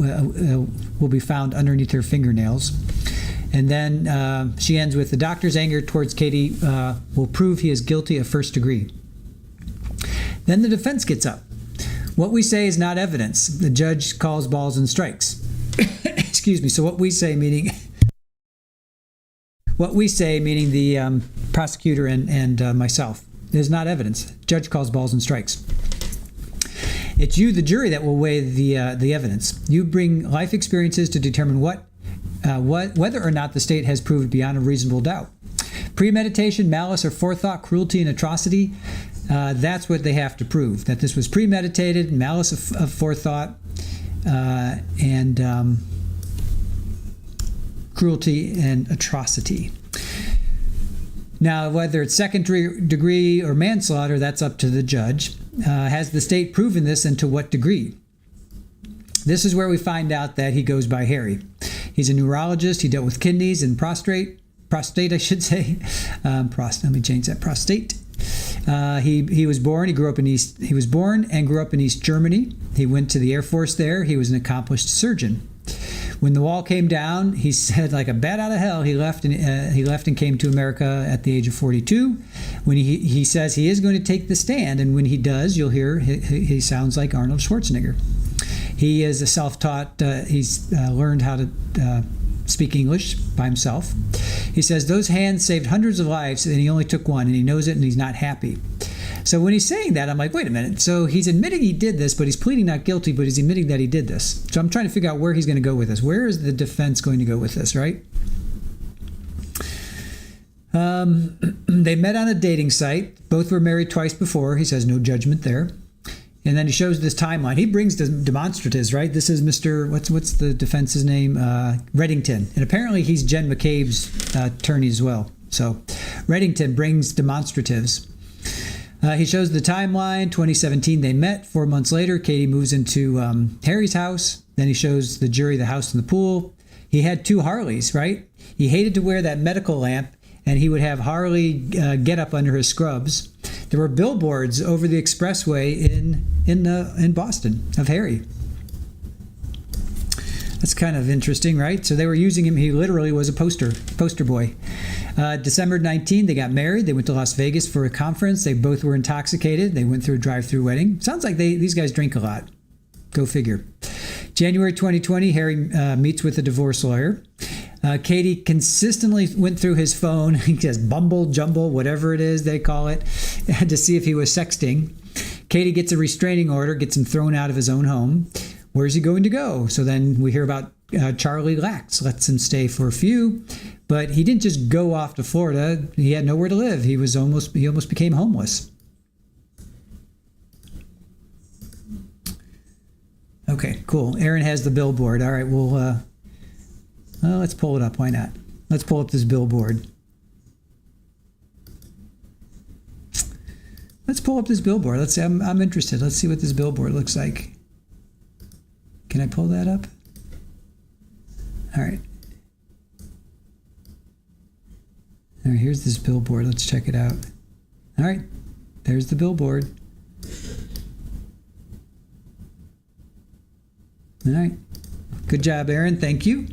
[SPEAKER 1] will be found underneath her fingernails. And then she ends with, the doctor's anger towards Katie will prove he is guilty of first degree. Then the defense gets up. What we say is not evidence. The judge calls balls and strikes. Excuse me. So what we say, meaning the prosecutor and myself, is not evidence. Judge calls balls and strikes. It's you, the jury, that will weigh the evidence. You bring life experiences to determine whether or not the state has proved beyond a reasonable doubt. Premeditation, malice, or forethought, cruelty, and atrocity. That's what they have to prove, that this was premeditated, malice of forethought, and cruelty and atrocity. Now, whether it's second degree or manslaughter, that's up to the judge. Has the state proven this, and to what degree? This is where we find out that he goes by Harry. He's a neurologist. He dealt with kidneys and prostate, I should say. Let me change that. Prostate. He was born and grew up in East Germany. He went to the Air Force there. He was an accomplished surgeon. When the wall came down, he said, like a bat out of hell, he left and came to America at the age of 42. When he says he is going to take the stand, and when he does, you'll hear he sounds like Arnold Schwarzenegger. He is a self-taught. He's learned how to speak English by himself. He says those hands saved hundreds of lives, and he only took one, and he knows it, and he's not happy. So when he's saying that, I'm like, wait a minute. So he's admitting he did this, but he's pleading not guilty, but he's admitting that he did this. So I'm trying to figure out where he's going to go with this. Where is the defense going to go with this, right? They met on a dating site. Both were married twice before. He says no judgment there. And then he shows this timeline. He brings the demonstratives, right? This is Mr. What's the defense's name? Reddington. And apparently he's Jen McCabe's attorney as well. So Reddington brings demonstratives. He shows the timeline. 2017, they met. 4 months later, Katie moves into Harry's house. Then he shows the jury the house and the pool. He had 2 Harleys, right? He hated to wear that medical lamp, and he would have Harley get up under his scrubs. There were billboards over the expressway in Boston of Harry. That's kind of interesting, right? So they were using him. He literally was a poster boy. December 19, they got married. They went to Las Vegas for a conference. They both were intoxicated. They went through a drive-thru wedding. Sounds like these guys drink a lot. Go figure. January 2020, Harry meets with a divorce lawyer. Katie consistently went through his phone. He says bumble, jumble, whatever it is they call it, to see if he was sexting. Katie gets a restraining order, gets him thrown out of his own home. where's he going to go? So then we hear about Charlie Lax lets him stay for a few, but he didn't just go off to Florida. He had nowhere to live. He almost became homeless. Okay, cool. Aaron has the billboard. All right, well, let's pull it up. Why not? Let's pull up this billboard. Let's pull up this billboard. Let's see. I'm interested. Let's see what this billboard looks like. Can I pull that up? All right. All right, here's this billboard. Let's check it out. All right, there's the billboard. All right. Good job, Aaron. Thank you.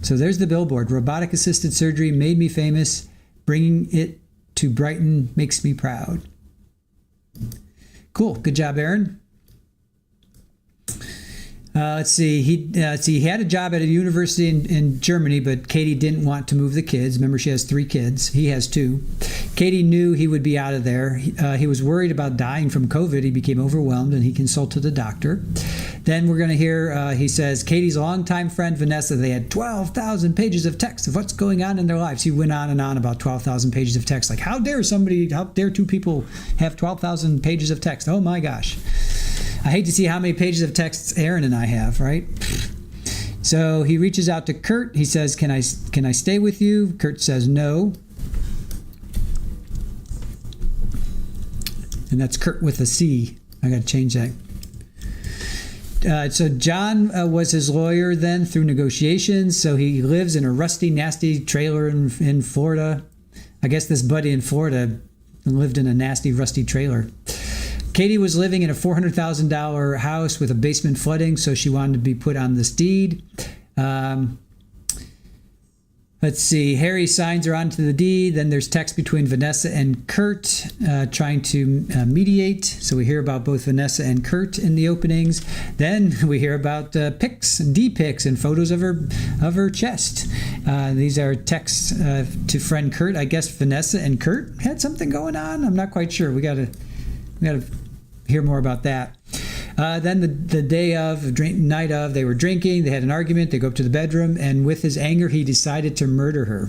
[SPEAKER 1] So there's the billboard. Robotic assisted surgery made me famous. Bringing it to Brighton makes me proud. Cool. Good job, Aaron. Let's see. He had a job at a university in Germany, but Katie didn't want to move the kids. Remember, she has 3 kids. He has 2. Katie knew he would be out of there. He was worried about dying from COVID. He became overwhelmed, and he consulted a doctor. Then we're going to hear, he says, Katie's longtime friend, Vanessa, they had 12,000 pages of text of what's going on in their lives. He went on and on about 12,000 pages of text. Like, how dare 2 people have 12,000 pages of text? Oh, my gosh. I hate to see how many pages of texts Aaron and I have, right? So he reaches out to Curt. He says, can I stay with you? Curt says no. And that's Curt with a C. I got to change that. So John was his lawyer then through negotiations. So he lives in a rusty, nasty trailer in Florida. I guess this buddy in Florida lived in a nasty, rusty trailer. Katie was living in a $400,000 house with a basement flooding, so she wanted to be put on this deed. Let's see. Harry signs her onto the deed. Then there's text between Vanessa and Curt trying to mediate. So we hear about both Vanessa and Curt in the openings. Then we hear about pics, D-pics, and photos of her chest. These are texts to friend Curt. I guess Vanessa and Curt had something going on. I'm not quite sure. We gotta hear more about that. Then the night of, they were drinking, they had an argument, they go up to the bedroom, and with his anger, he decided to murder her.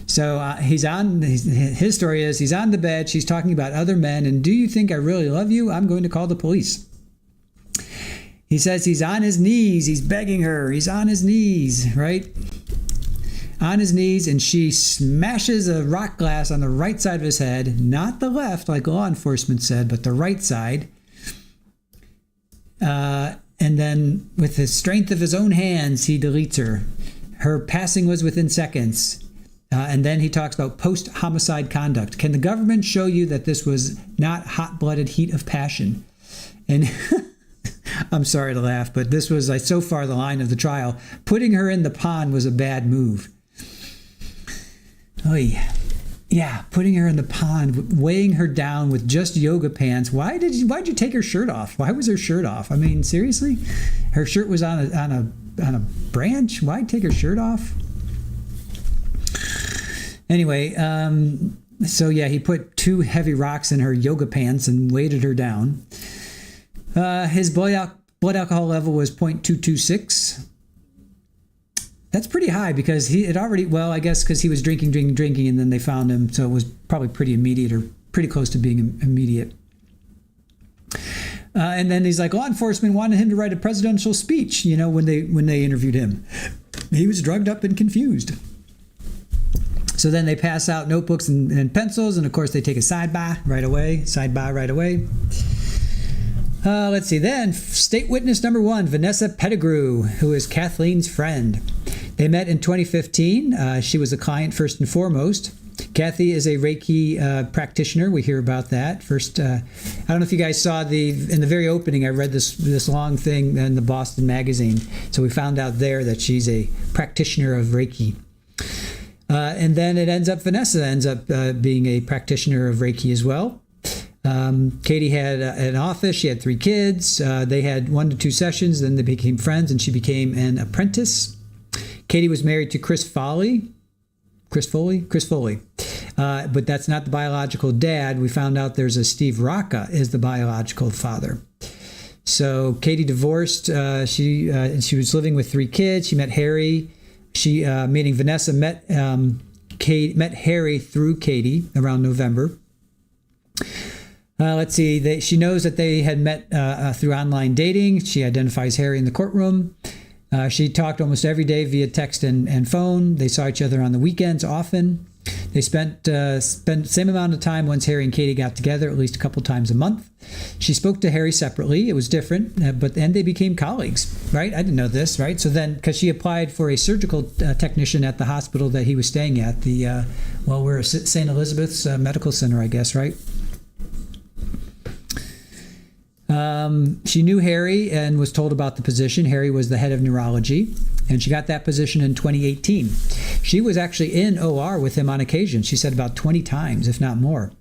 [SPEAKER 1] So his story is, he's on the bed, she's talking about other men, and do you think I really love you? I'm going to call the police. He says he's on his knees, he's begging her, he's on his knees, right? On his knees, and she smashes a rock glass on the right side of his head, not the left, like law enforcement said, but the right side. And then with the strength of his own hands, he deletes her. Her passing was within seconds. And then he talks about post-homicide conduct. Can the government show you that this was not hot-blooded heat of passion? And I'm sorry to laugh, but this was so far the line of the trial. Putting her in the pond was a bad move. Oh, yeah, putting her in the pond, weighing her down with just yoga pants. Why'd you take her shirt off? Why was her shirt off? I mean, seriously? Her shirt was on a branch? Why'd take her shirt off? Anyway, so yeah, he put 2 heavy rocks in her yoga pants and weighted her down. His blood alcohol level was 0.226. That's pretty high because I guess because he was drinking, and then they found him, so it was probably pretty immediate or pretty close to being immediate. And then he's like, law enforcement wanted him to write a presidential speech, when they interviewed him. He was drugged up and confused. So then they pass out notebooks and pencils, and of course they take a sidebar right away. Let's see. Then state witness number 1, Vanessa Pettigrew, who is Kathleen's friend. They met in 2015. She was a client first and foremost. Kathy is a Reiki practitioner. We hear about that. First, I don't know if you guys saw in the very opening, I read this long thing in the Boston magazine. So we found out there that she's a practitioner of Reiki. And then Vanessa ends up being a practitioner of Reiki as well. Katie had an office. She had 3 kids. They had 1 to 2 sessions. Then they became friends, and she became an apprentice. Katie was married to Chris Foley. But that's not the biological dad. We found out there's a Steve Rocca is the biological father. So Katie divorced. She was living with 3 kids. She met Harry. Meaning Vanessa met Harry through Katie around November. Let's see. She knows that they had met through online dating. She identifies Harry in the courtroom. She talked almost every day via text and phone. They saw each other on the weekends often. They spent the same amount of time once Harry and Katie got together, at least a couple times a month. She spoke to Harry separately. It was different, but then they became colleagues, right? I didn't know this, right? So then, because she applied for a surgical technician at the hospital that he was staying at, we're at St. Elizabeth's Medical Center, I guess, right? She knew Harry and was told about the position. Harry was the head of neurology, and she got that position in 2018. She was actually in OR with him on occasion. She said about 20 times, if not more.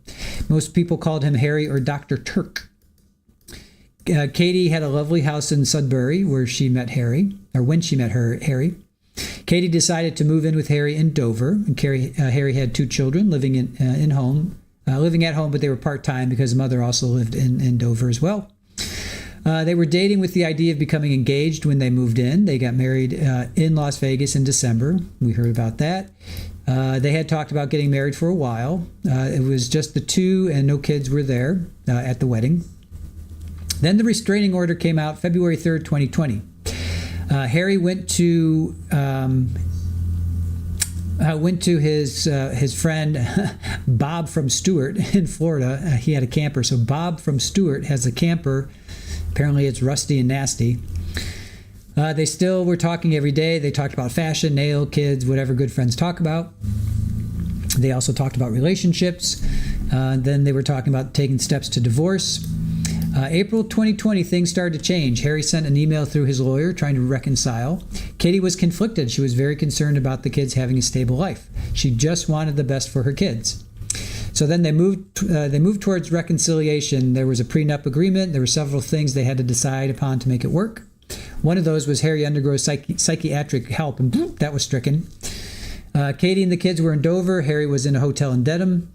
[SPEAKER 1] Most people called him Harry or Dr. Tuerk. Katie had a lovely house in Sudbury where she met Harry, or when she met Harry. Katie decided to move in with Harry in Dover, and Harry had 2 children living at home, but they were part-time because his mother also lived in Dover as well. They were dating with the idea of becoming engaged when they moved in. They got married in Las Vegas in December. We heard about that. They had talked about getting married for a while. It was just the 2 and no kids were there at the wedding. Then the restraining order came out February 3rd, 2020. Harry went to his friend Bob from Stuart in Florida. He had a camper. So Bob from Stuart has a camper. Apparently it's rusty and nasty. They still were talking every day. They talked about fashion, nail, kids, whatever good friends talk about. They also talked about relationships. Then they were talking about taking steps to divorce. April 2020, things started to change. Harry sent an email through his lawyer trying to reconcile. Katie was conflicted. She was very concerned about the kids having a stable life. She just wanted the best for her kids. So then they moved towards reconciliation. There was a prenup agreement. There were several things they had to decide upon to make it work. One of those was Harry undergoes psychiatric help, and that was stricken. Katie and the kids were in Dover. Harry was in a hotel in Dedham.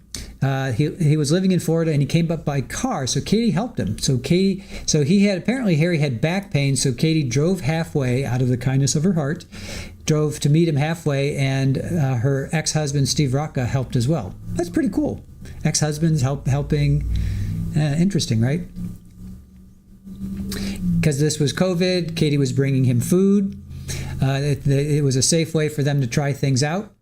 [SPEAKER 1] He was living in Florida, and he came up by car, so Katie helped him. Apparently Harry had back pain, so Katie drove halfway out of the kindness of her heart, drove to meet him halfway, and her ex-husband, Steve Rocca, helped as well. That's pretty cool. Ex-husbands helping. Interesting, right? Because this was COVID, Katie was bringing him food. It was a safe way for them to try things out.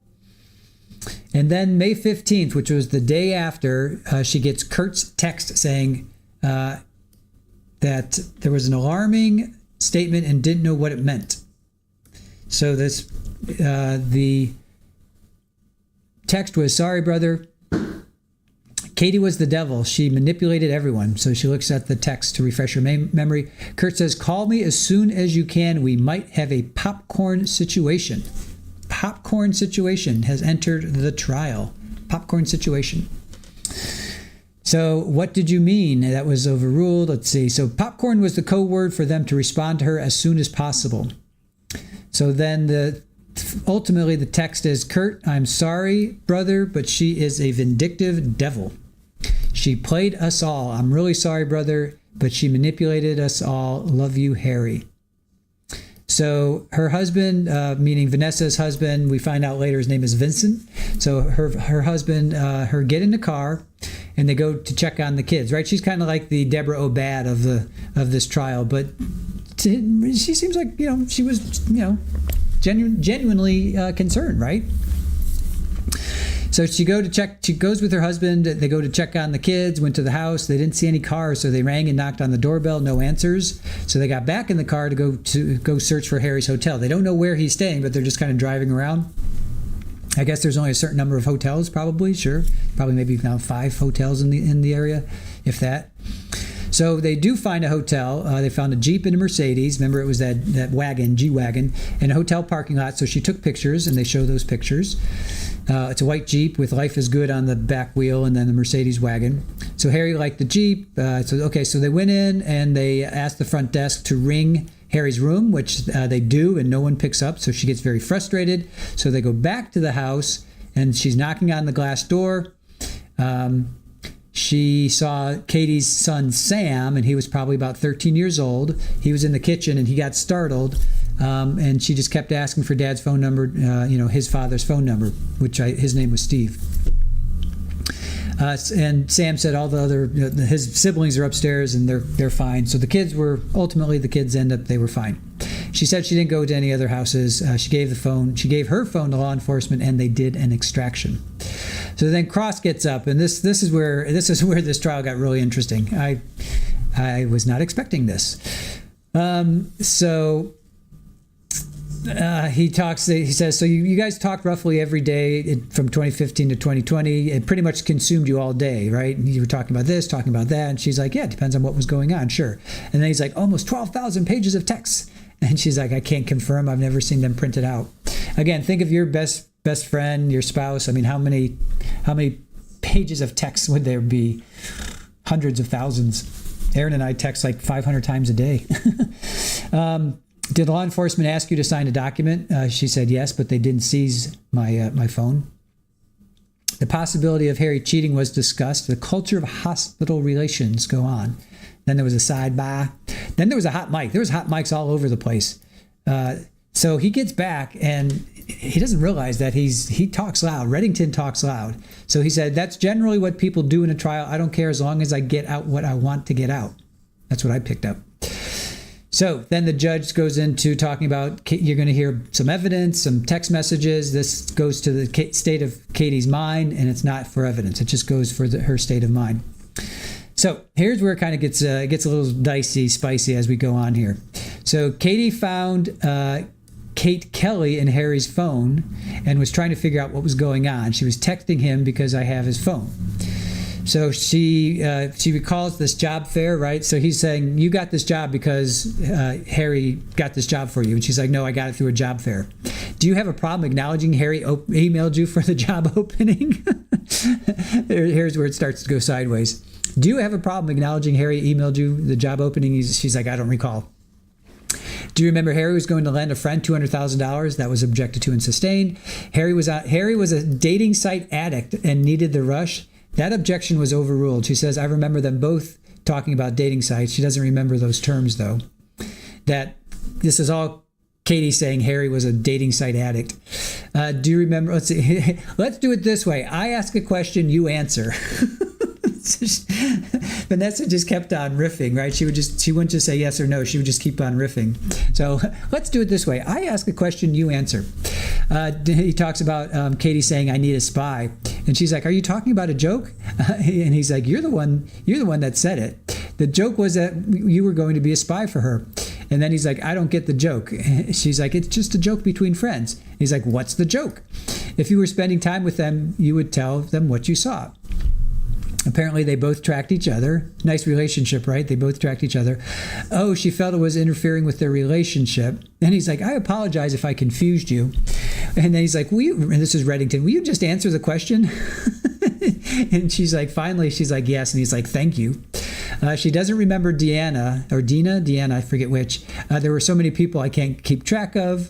[SPEAKER 1] And then May 15th, which was the day after, she gets Curt's text saying that there was an alarming statement and didn't know what it meant. So the text was, "Sorry, brother. Katie was the devil. She manipulated everyone." So she looks at the text to refresh her memory. Curt says, "Call me as soon as you can. We might have a popcorn situation." Popcorn situation has entered the trial. Popcorn situation. So what did you mean? That was overruled. Let's see. So popcorn was the code word for them to respond to her as soon as possible. So then ultimately the text is, "Curt, I'm sorry, brother, but she is a vindictive devil. She played us all. I'm really sorry, brother, but she manipulated us all. Love you, Harry." So her husband, meaning Vanessa's husband, we find out later his name is Vincent. So her husband, her get in the car, and they go to check on the kids. Right? She's kind of like the Deborah Obad of this trial, but she seems like she was genuinely concerned, right? So she goes with her husband. They go to check on the kids, went to the house. They didn't see any cars, so they rang and knocked on the doorbell, no answers. So they got back in the car to go search for Harry's hotel. They don't know where he's staying, but they're just kind of driving around. I guess there's only a certain number of hotels, probably, sure. Probably maybe now 5 hotels in the area, if that. So they do find a hotel. They found a Jeep and a Mercedes. Remember, it was that wagon, G-Wagon, in a hotel parking lot. So she took pictures, and they show those pictures. It's a white Jeep with "Life is Good" on the back wheel, and then the Mercedes wagon. So Harry liked the Jeep. So they went in, and they asked the front desk to ring Harry's room, which they do, and no one picks up. So she gets very frustrated. So they go back to the house, and she's knocking on the glass door. she saw Katie's son, Sam, and he was probably about 13 years old. He was in the kitchen, and he got startled, and she just kept asking for Dad's phone number, his father's phone number, his name was Steve. And Sam said all the other, his siblings are upstairs, and they're fine. So the kids were they were fine. She said she didn't go to any other houses. She gave her phone to law enforcement, and they did an extraction. So then Cross gets up, and this is where this trial got really interesting. I was not expecting this. He says, so you guys talked roughly every day from 2015 to 2020. It pretty much consumed you all day, right? And you were talking about this, talking about that. And she's like, yeah, it depends on what was going on, sure. And then he's like, almost 12,000 pages of text. And she's like, I can't confirm. I've never seen them printed out. Again, think of your best friend, your spouse. I mean, how many pages of text would there be? Hundreds of thousands. Aaron and I text like 500 times a day. Did law enforcement ask you to sign a document? She said yes, but they didn't seize my phone. The possibility of Harry cheating was discussed. The culture of hospital relations go on. Then there was a sidebar. Then there was a hot mic. There was hot mics all over the place. So he gets back, and he doesn't realize that he talks loud. Reddington talks loud. So he said, that's generally what people do in a trial. I don't care as long as I get out what I want to get out. That's what I picked up. So then the judge goes into talking about, you're going to hear some evidence, some text messages. This goes to the state of Katie's mind, and it's not for evidence. It just goes for her state of mind. So here's where it kind of gets a little dicey, spicy as we go on here. So Katie found Kate Kelly in Harry's phone and was trying to figure out what was going on. She was texting him because I have his phone. So she recalls this job fair, right? So he's saying, you got this job because Harry got this job for you. And she's like, no, I got it through a job fair. Do you have a problem acknowledging Harry emailed you for the job opening? Here's where it starts to go sideways. Do you have a problem acknowledging Harry emailed you the job opening? She's like, I don't recall. Do you remember Harry was going to lend a friend $200,000? That was objected to and sustained. Harry was a dating site addict and needed the rush. That objection was overruled. She says, I remember them both talking about dating sites. She doesn't remember those terms, though. That this is all Katie saying Harry was a dating site addict. Do you remember? Let's see. Let's do it this way. I ask a question, you answer. Vanessa just kept on riffing, right? She wouldn't just say yes or no. She would just keep on riffing. So let's do it this way. I ask a question, you answer. He talks about Katie saying, I need a spy. And she's like, are you talking about a joke? And he's like, you're the one that said it. The joke was that you were going to be a spy for her. And then he's like, I don't get the joke. She's like, it's just a joke between friends. He's like, what's the joke? If you were spending time with them, you would tell them what you saw. Apparently, they both tracked each other. Nice relationship, right? They both tracked each other. Oh, she felt it was interfering with their relationship. And he's like, I apologize if I confused you. And then he's like, and this is Reddington, will you just answer the question? And she's like, finally, she's like, yes. And he's like, thank you. She doesn't remember Deanna, I forget which. There were so many people I can't keep track of.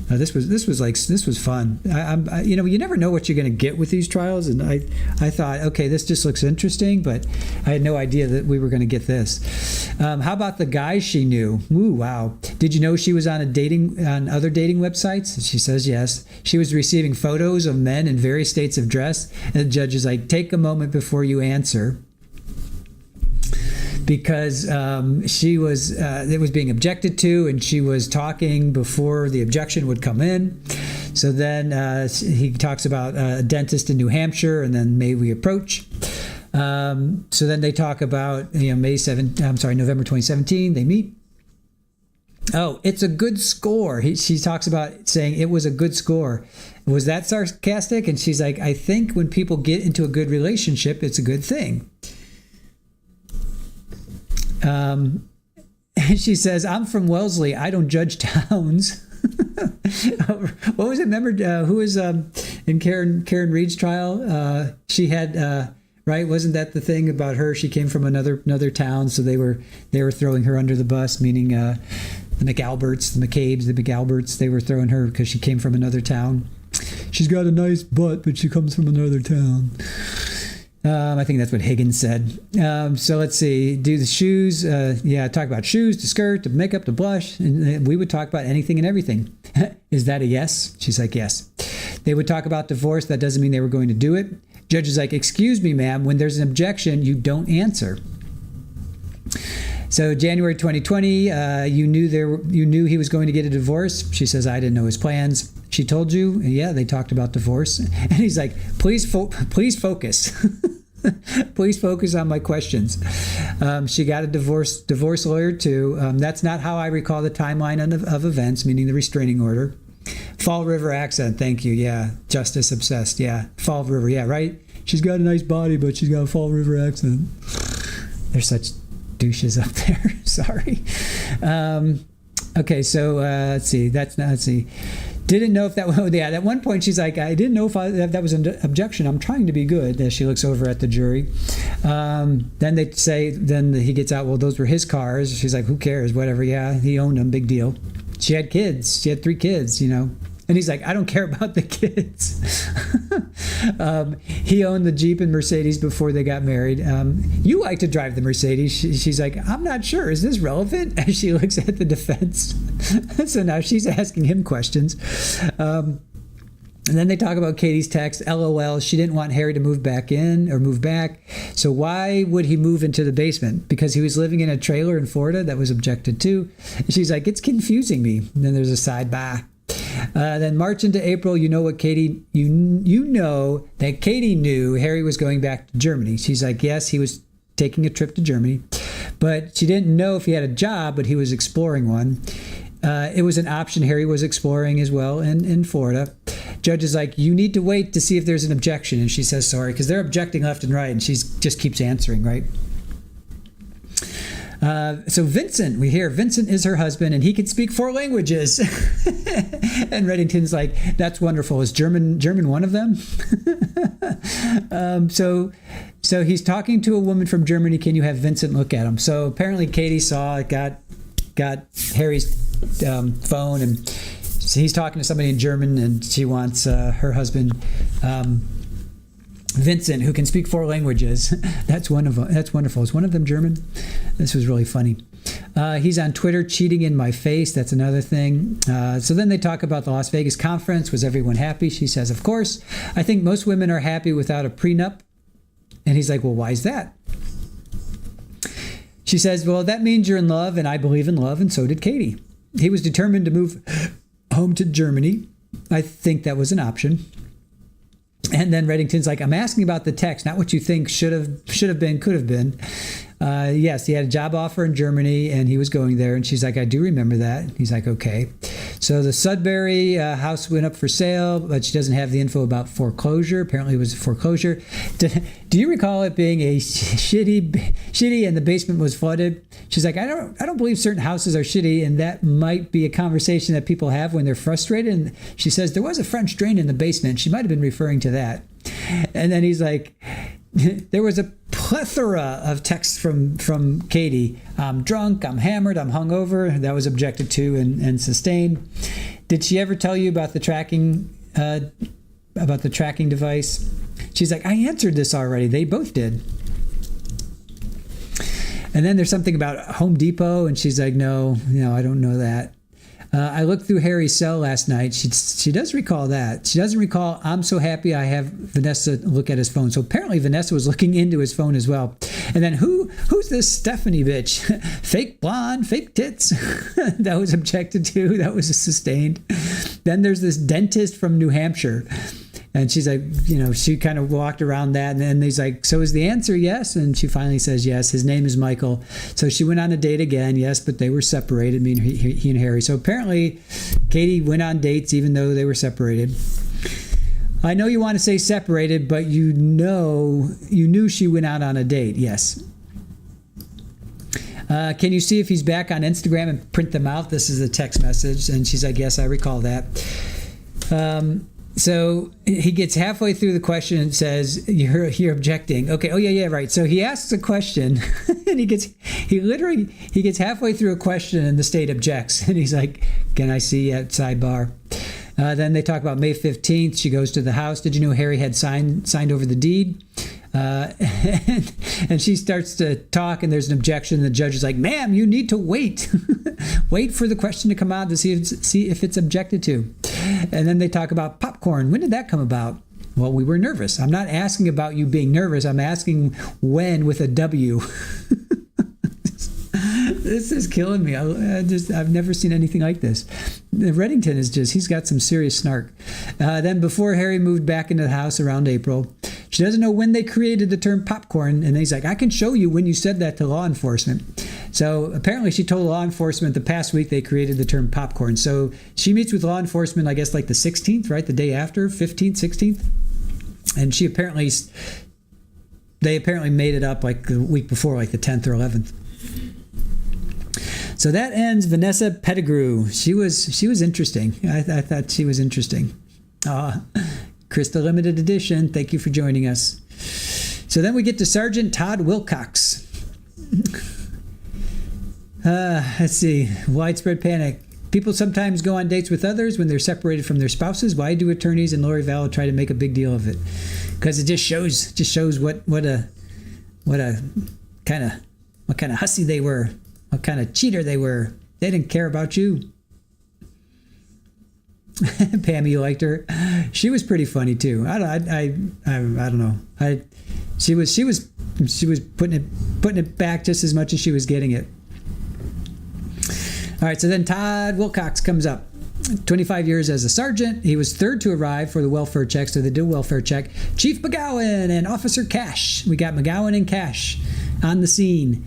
[SPEAKER 1] This was fun. You never know what you're going to get with these trials, and I thought, okay, this just looks interesting, but I had no idea that we were going to get this. How about the guys she knew? Ooh, wow! Did you know she was on other dating websites? She says yes. She was receiving photos of men in various states of dress, and the judge is like, take a moment before you answer. Because it was being objected to, and she was talking before the objection would come in. So then he talks about a dentist in New Hampshire, and then may we approach. So then they talk about November 2017. They meet. Oh, it's a good score. She talks about saying it was a good score. Was that sarcastic? And she's like, I think when people get into a good relationship, it's a good thing. And she says, I'm from Wellesley. I don't judge towns. What was it? Remember who was in Karen Reed's trial? She had, right? Wasn't that the thing about her? She came from another town. So they were throwing her under the bus, meaning the McAlberts, the McCabe's, the McAlberts. They were throwing her because she came from another town. She's got a nice butt, but she comes from another town. I think that's what Higgins said. So let's see. Do the shoes. Talk about shoes, the skirt, the makeup, the blush. And we would talk about anything and everything. Is that a yes? She's like, yes. They would talk about divorce. That doesn't mean they were going to do it. Judge is like, excuse me, ma'am. When there's an objection, you don't answer. So January 2020, you knew he was going to get a divorce. She says, I didn't know his plans. She told you? Yeah, they talked about divorce. And he's like, please focus. Please focus on my questions. She got a divorce lawyer too. That's not how I recall the timeline of events, meaning the restraining order. Fall River accent, thank you. Yeah, justice obsessed. Yeah, Fall River. Yeah, right. She's got a nice body, but she's got a Fall River accent. They're such douches up there. Sorry. Okay, so let's see. Let's see. Didn't know if that was, yeah, at one point she's like, I didn't know if that was an objection. I'm trying to be good. As she looks over at the jury. Then they say, then he gets out, well, those were his cars. She's like, who cares? Whatever. Yeah, he owned them. Big deal. She had kids. She had 3 kids, And he's like, I don't care about the kids. He owned the Jeep and Mercedes before they got married. You like to drive the Mercedes. She's like, I'm not sure. Is this relevant? As she looks at the defense. So now she's asking him questions. And then they talk about Katie's text, LOL, she didn't want Harry to move back in or move back. So why would he move into the basement? Because he was living in a trailer in Florida. That was objected to. And she's like, it's confusing me. And then there's a sidebar. Then March into April, you know that Katie knew Harry was going back to Germany. She's like, yes, he was taking a trip to Germany, but she didn't know if he had a job, but he was exploring one. It was an option Harry was exploring as well in Florida. Judge is like, you need to wait to see if there's an objection. And she says, sorry, because they're objecting left and right, and she just keeps answering, right? So Vincent, we hear Vincent is her husband and he can speak 4 languages. And Reddington's like, that's wonderful. Is German one of them? So he's talking to a woman from Germany. Can you have Vincent look at him? So apparently Katie saw it, got Harry's phone, and he's talking to somebody in German, and she wants her husband, Vincent, who can speak 4 languages. That's wonderful. Is one of them German? This was really funny. He's on Twitter cheating in my face. That's another thing. So then they talk about the Las Vegas conference. Was everyone happy? She says, of course. I think most women are happy without a prenup. And he's like, well, why is that? She says, well, that means you're in love, and I believe in love, and so did Katie. He was determined to move home to Germany. I think that was an option. And then Reddington's like, I'm asking about the text, not what you think should have been, could have been. Yes, he had a job offer in Germany and he was going there. And she's like, I do remember that. He's like, okay. So the Sudbury house went up for sale, but she doesn't have the info about foreclosure. Apparently it was foreclosure. Do you recall it being a shitty and the basement was flooded? She's like, I don't believe certain houses are shitty, and that might be a conversation that people have when they're frustrated. And she says there was a French drain in the basement. She might have been referring to that. And then he's like, there was a plethora of texts from Katie. I'm drunk, I'm hammered, I'm hungover. That was objected to and sustained. Did she ever tell you about the tracking device? She's like, I answered this already. They both did. And then there's something about Home Depot, and she's like, no, I don't know that. I looked through Harry's cell last night. She does recall that. She doesn't recall, I'm so happy I have Vanessa look at his phone. So apparently Vanessa was looking into his phone as well. And then who's this Stephanie bitch? Fake blonde, fake tits. That was objected to. That was sustained. Then there's this dentist from New Hampshire. And she's like, she kind of walked around that. And then he's like, so is the answer yes? And she finally says yes. His name is Michael. So she went on a date again, yes, but they were separated, he and Harry. So apparently Katie went on dates even though they were separated. I know you want to say separated, but you knew she went out on a date, yes. Can you see if he's back on Instagram and print them out? This is a text message. And she's like, yes, I recall that. So he gets halfway through the question and says, you're objecting. Okay. Oh yeah, right. So he asks a question and he gets halfway through a question and the state objects. And he's like, can I see at sidebar? Then they talk about May 15th. She goes to the house. Did you know Harry had signed over the deed? And she starts to talk, and there's an objection. The judge is like, ma'am, you need to wait. Wait for the question to come out to see if it's objected to. And then they talk about popcorn. When did that come about? Well, we were nervous. I'm not asking about you being nervous. I'm asking when with a W. This is killing me. I've never seen anything like this. Reddington he's got some serious snark. Then before Harry moved back into the house around April, she doesn't know when they created the term popcorn. And he's like, I can show you when you said that to law enforcement. So apparently she told law enforcement the past week they created the term popcorn. So she meets with law enforcement, I guess, like the 16th, right? The day after, 15th, 16th. And they apparently made it up like the week before, like the 10th or 11th. So that ends Vanessa Pettigrew. She was interesting. I thought she was interesting. Krista Limited Edition. Thank you for joining us. So then we get to Sergeant Todd Wilcox. Let's see. Widespread panic. People sometimes go on dates with others when they're separated from their spouses. Why do attorneys in Lori Vallow try to make a big deal of it? Because it just shows what kind of hussy they were. What kind of cheater they were. They didn't care about you. Pam, you liked her. She was pretty funny too. I don't know. She was putting it back just as much as she was getting it. All right, so then Todd Wilcox comes up. 25 years as a sergeant. He was third to arrive for the welfare check, so they did a welfare check. Chief McGowan and Officer Cash. We got McGowan and Cash on the scene.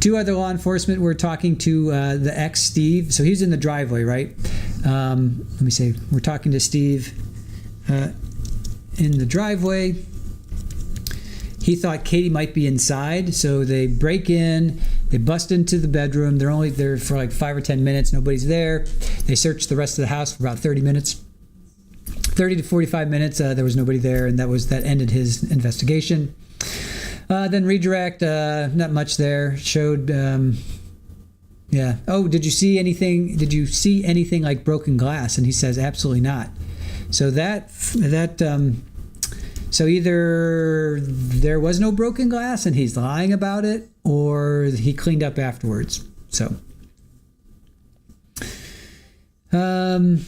[SPEAKER 1] Two other law enforcement were talking to the ex-Steve. So he's in the driveway, right? Let me say, we're talking to Steve in the driveway. He thought Katie might be inside, so they break in. They bust into the bedroom. They're only there for like 5 or 10 minutes. Nobody's there. They search the rest of the house for about 30 minutes. 30 to 45 minutes, there was nobody there, and that ended his investigation. Then redirect, not much there. Showed, yeah. Oh, did you see anything? Did you see anything like broken glass? And he says, absolutely not. So so either there was no broken glass and he's lying about it, or he cleaned up afterwards. So, oh,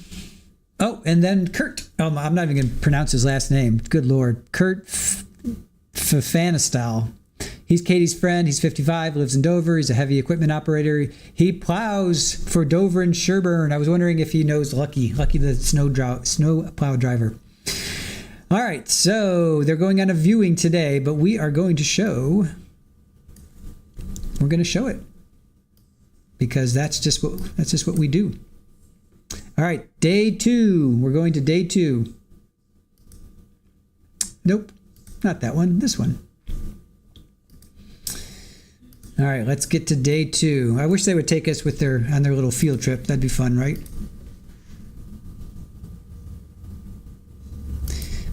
[SPEAKER 1] and then Curt. Oh, I'm not even going to pronounce his last name. Good Lord. Curt Pfannenstiehl. He's Katie's friend. He's 55, lives in Dover. He's a heavy equipment operator. He plows for Dover and Sherburne. I was wondering if he knows Lucky the snow plow driver. All right, so they're going on a viewing today, but we are going to show. We're going to show it because that's just what we do. All right, day 2. We're going to day 2. Nope, not that one. This one. All right, let's get to day 2. I wish they would take us on their little field trip. That'd be fun, right?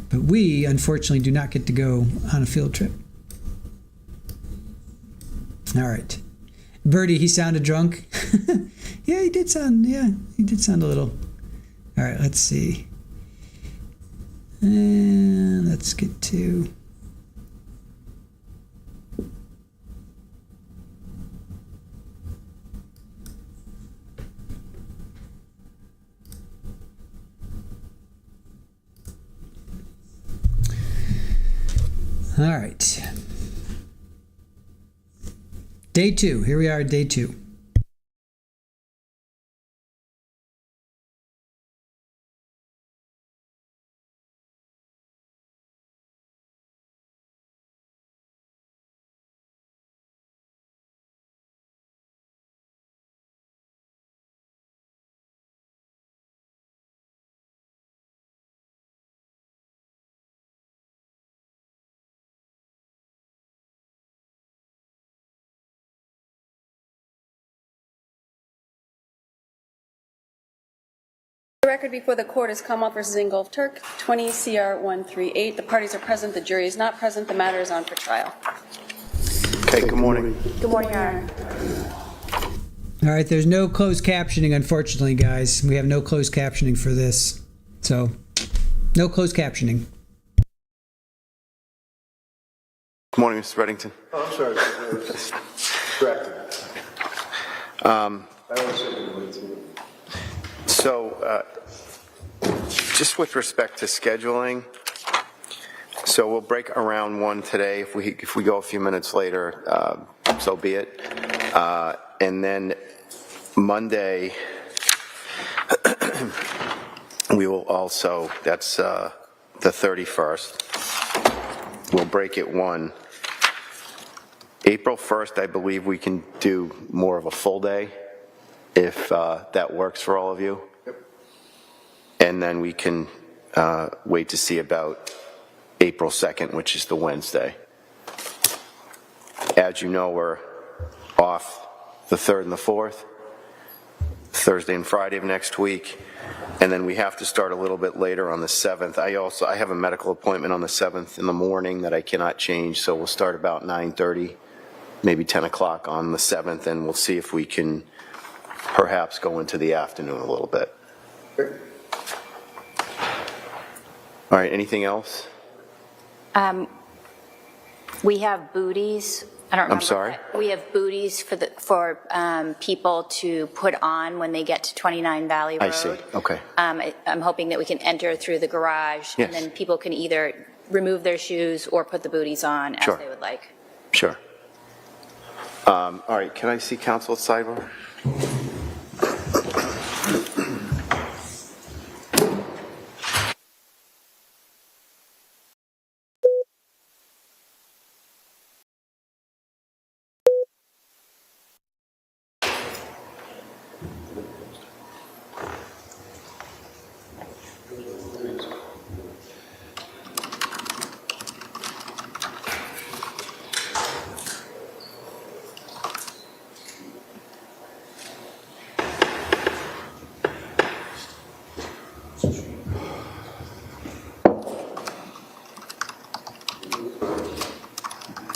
[SPEAKER 1] But we, unfortunately, do not get to go on a field trip. All right. Birdie, he sounded drunk. He did sound a little. All right, let's see. And let's get to. All right. Day 2. Here we are at day 2.
[SPEAKER 3] The record before the court is Commonwealth versus Ingolf Tuerk, 20 CR 138. The parties are present. The jury is not present. The matter is on for trial.
[SPEAKER 9] Okay, good morning.
[SPEAKER 3] Good morning, Your Honor.
[SPEAKER 1] All right, there's no closed captioning, unfortunately, guys. We have no closed captioning for this. So, no closed captioning.
[SPEAKER 9] Good morning, Mr. Reddington.
[SPEAKER 2] Oh, I'm sorry. I was distracted. I always say good to you.
[SPEAKER 9] So, just with respect to scheduling, so we'll break around 1 today. If we go a few minutes later, so be it. And then Monday, we will also, that's the 31st. We'll break it 1. April 1st, I believe we can do more of a full day, if that works for all of you.
[SPEAKER 2] Yep.
[SPEAKER 9] And then we can wait to see about April 2nd, which is the Wednesday. As you know, we're off the 3rd and the 4th, Thursday and Friday of next week. And then we have to start a little bit later on the 7th. I have a medical appointment on the 7th in the morning that I cannot change, so we'll start about 9:30, maybe 10 o'clock on the 7th, and we'll see if we can perhaps go into the afternoon a little bit.
[SPEAKER 2] Okay.
[SPEAKER 9] All right, anything else?
[SPEAKER 13] We have booties. I don't remember.
[SPEAKER 9] I'm sorry?
[SPEAKER 13] We have booties for people to put on when they get to 29 Valley Road.
[SPEAKER 9] I see, okay.
[SPEAKER 13] I'm hoping that we can enter through the garage,
[SPEAKER 9] Yes.
[SPEAKER 13] and then people can either remove their shoes or put the booties on as
[SPEAKER 9] Sure.
[SPEAKER 13] they would like.
[SPEAKER 9] Sure. All right, can I see counsel at sidebar?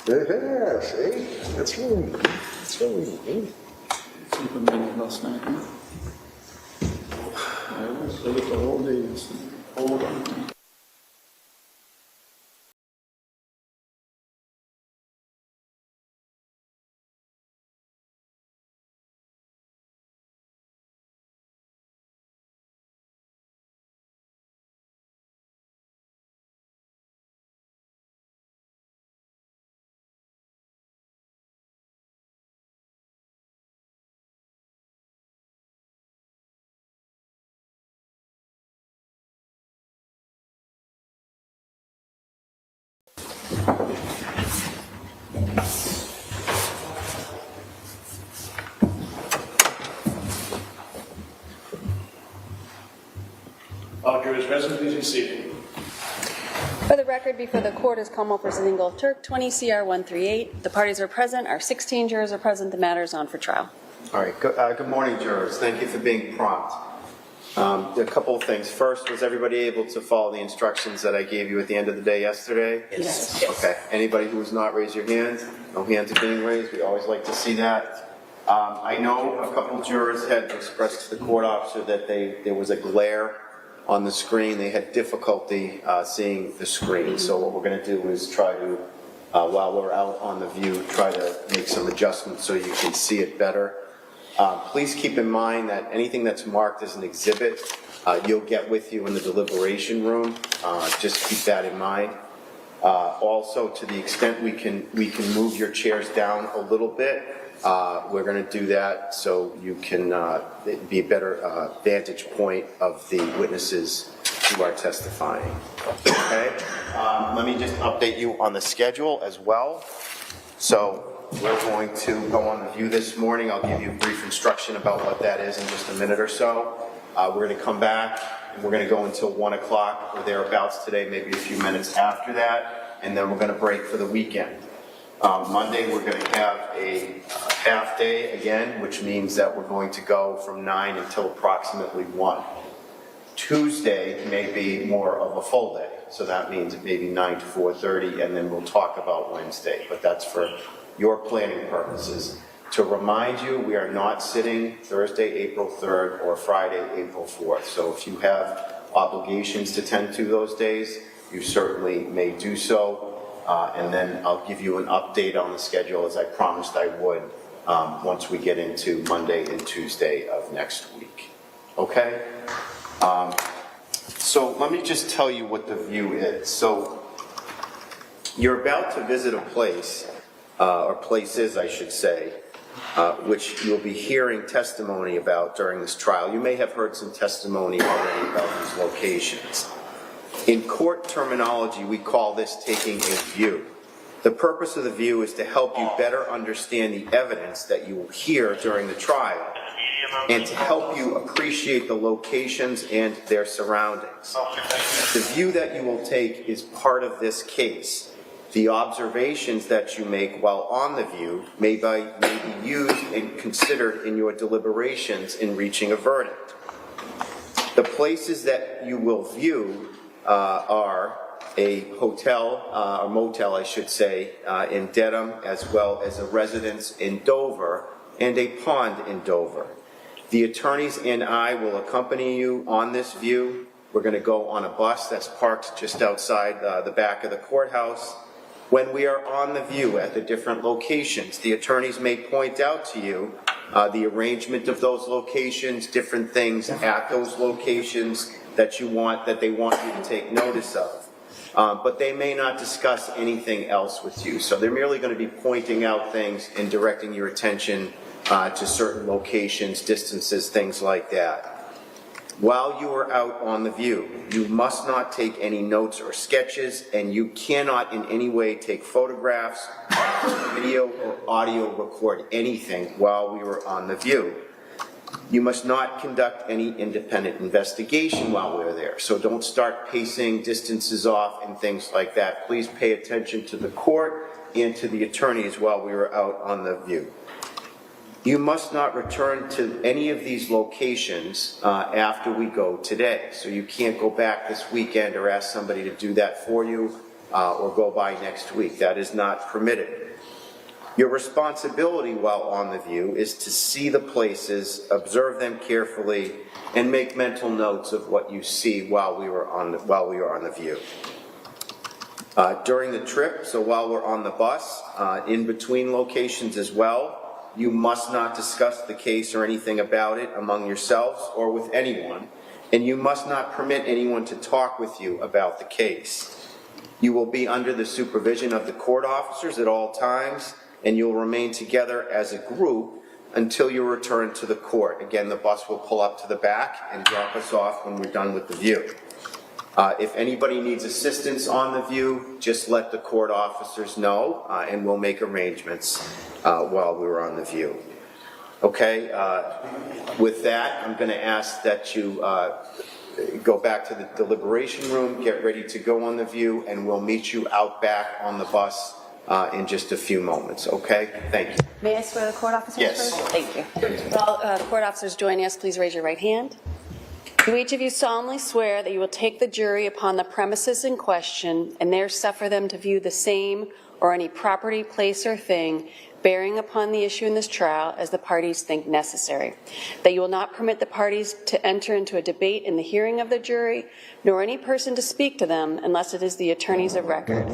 [SPEAKER 2] Yeah, see? That's really neat.
[SPEAKER 15] Last night, huh? I was there the whole day, all day.
[SPEAKER 11] All jurors present, please be seated.
[SPEAKER 3] For the record, before the court is Kamal versus Ingolf Tuerk, 20 CR 138. The parties are present. Our 16 jurors are present. The matter is on for trial.
[SPEAKER 4] All right, good morning, jurors. Thank you for being prompt. A couple of things. First, was everybody able to follow the instructions that I gave you at the end of the day yesterday?
[SPEAKER 6] Yes.
[SPEAKER 4] Okay. Anybody who was not, raise your hand. No hands are being raised. We always like to see that. I know a couple of jurors had expressed to the court officer that there was a glare on the screen. They had difficulty seeing the screen. So what we're going to do is try to, while we're out on the view, try to make some adjustments so you can see it better. Please keep in mind that anything that's marked as an exhibit, you'll get with you in the deliberation room. Just keep that in mind. Also, to the extent we can move your chairs down a little bit, we're going to do that so you can be a better vantage point of the witnesses who are testifying. Okay? Let me just update you on the schedule as well. So we're going to go on the view this morning. I'll give you a brief instruction about what that is in just a minute or so. We're going to come back and we're going to go until 1 o'clock or thereabouts today, maybe a few minutes after that, and then we're going to break for the weekend. Monday we're going to have a half day again, which means that we're going to go from 9 until approximately 1. Tuesday may be more of a full day, so that means it may be 9 to 4:30, and then we'll talk about Wednesday, but that's for your planning purposes. To remind you, we are not sitting Thursday, April 3rd or Friday, April 4th. So if you have obligations to tend to those days, you certainly may do so. and then I'll give you an update on the schedule as I promised I would once we get into Monday and Tuesday of next week. Okay? So let me just tell you what the view is. So you're about to visit a place, or places I should say, which you'll be hearing testimony about during this trial. You may have heard some testimony already about these locations. In court terminology, we call this taking a view. The purpose of the view is to help you better understand the evidence that you will hear during the trial and to help you appreciate the locations and their surroundings. The view that you will take is part of this case. The observations that you make while on the view may be used and considered in your deliberations in reaching a verdict. The places that you will view are a hotel, or motel I should say, in Dedham, as well as a residence in Dover and a pond in Dover. The attorneys and I will accompany you on this view. We're going to go on a bus that's parked just outside the back of the courthouse. When we are on the view at the different locations, the attorneys may point out to you the arrangement of those locations, different things at those locations that they want you to take notice of. But they may not discuss anything else with you. So they're merely going to be pointing out things and directing your attention to certain locations, distances, things like that. While you are out on the view, you must not take any notes or sketches, and you cannot in any way take photographs, video, or audio record anything while we were on the view. You must not conduct any independent investigation while we're there. So don't start pacing distances off and things like that. Please pay attention to the court and to the attorneys while we were out on the view. You must not return to any of these locations after we go today. So you can't go back this weekend or ask somebody to do that for you or go by next week. That is not permitted. Your responsibility while on the view is to see the places, observe them carefully, and make mental notes of what you see while we were on the view. During the trip, so while we're on the bus, in between locations as well, you must not discuss the case or anything about it among yourselves or with anyone, and you must not permit anyone to talk with you about the case. You will be under the supervision of the court officers at all times, and you'll remain together as a group until you return to the court. Again, the bus will pull up to the back and drop us off when we're done with the view. If anybody needs assistance on the view, just let the court officers know, and we'll make arrangements while we were on the view. Okay, with that, I'm going to ask that you go back to the deliberation room, get ready to go on the view, and we'll meet you out back on the bus in just a few moments, okay? Thank you.
[SPEAKER 3] May I swear the court officers
[SPEAKER 4] Yes.
[SPEAKER 3] first? Thank you. All the court officers joining us, please raise your right hand. Do each of you solemnly swear that you will take the jury upon the premises in question and there suffer them to view the same or any property, place, or thing bearing upon the issue in this trial as the parties think necessary, that you will not permit the parties to enter into a debate in the hearing of the jury, nor any person to speak to them unless it is the attorneys of record,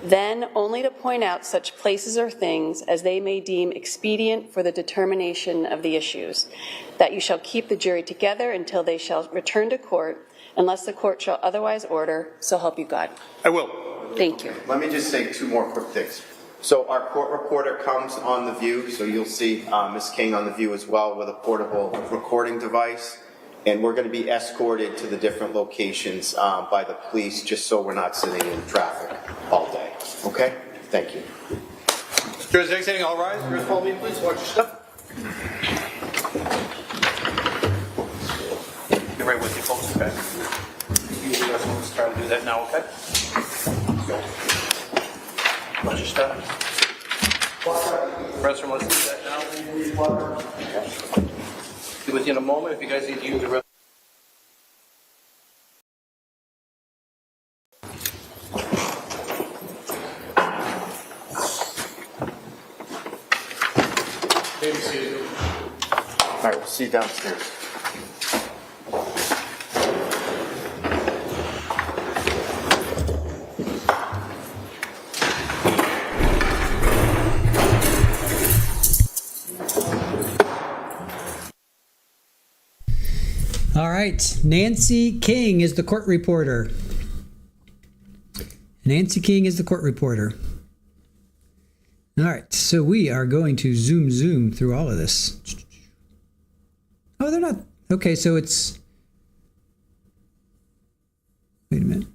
[SPEAKER 3] then only to point out such places or things as they may deem expedient for the determination of the issues, that you shall keep the jury together until they shall return to court, unless the court shall otherwise order, so help you God.
[SPEAKER 12] I will.
[SPEAKER 3] Thank you.
[SPEAKER 4] Let me just say two more quick things. So our court reporter comes on the view, so you'll see Ms. King on the view as well with a portable recording device, and we're going to be escorted to the different locations by the police just so we're not sitting in traffic all day. Okay? Thank you.
[SPEAKER 16] Jurors exiting, all rise. Jurors, follow me, please. Watch your step. Get right with you, folks, okay? Usually that's when we try to do that now, okay? Go. Watch your step. Restroom, let's do that now. Be with you in a moment. If you guys need to use the restroom.
[SPEAKER 4] All right, we'll see you downstairs.
[SPEAKER 1] All right, Nancy King is the court reporter. Nancy King is the court reporter. All right, so we are going to zoom through all of this. Oh, they're not. Okay, so it's. Wait a minute.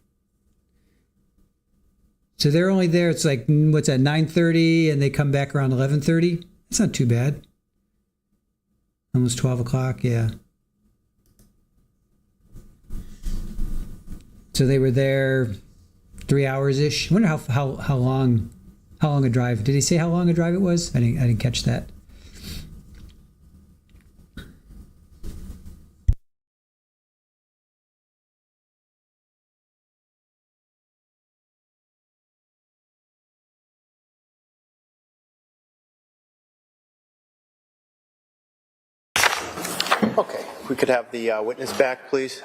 [SPEAKER 1] So they're only there. It's like what's that? 9:30, and they come back around 11:30. That's not too bad. Almost 12 o'clock. Yeah. So they were there 3 hours ish. I wonder how long a drive. Did he say how long a drive it was? I didn't catch that.
[SPEAKER 4] Okay, if we could have the witness back, please.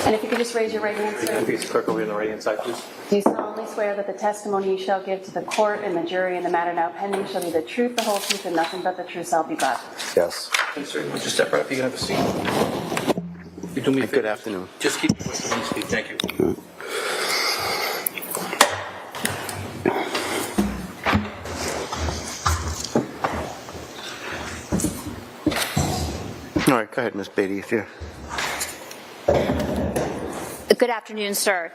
[SPEAKER 3] And if you could just raise your right hand, sir.
[SPEAKER 16] Please, clerk, over on the right-hand side, please.
[SPEAKER 3] Do you solemnly swear that the testimony you shall give to the court and the jury in the matter now pending shall be the truth, the whole truth, and nothing but the truth, so help you God?
[SPEAKER 9] Yes.
[SPEAKER 16] Thanks, sir. Would you step right up? You can have a seat. You do me a favor.
[SPEAKER 9] Good afternoon.
[SPEAKER 16] Just keep your voice when you speak. Thank you.
[SPEAKER 9] All right, go ahead, Ms. Beatty, if you're...
[SPEAKER 13] Good afternoon, sir.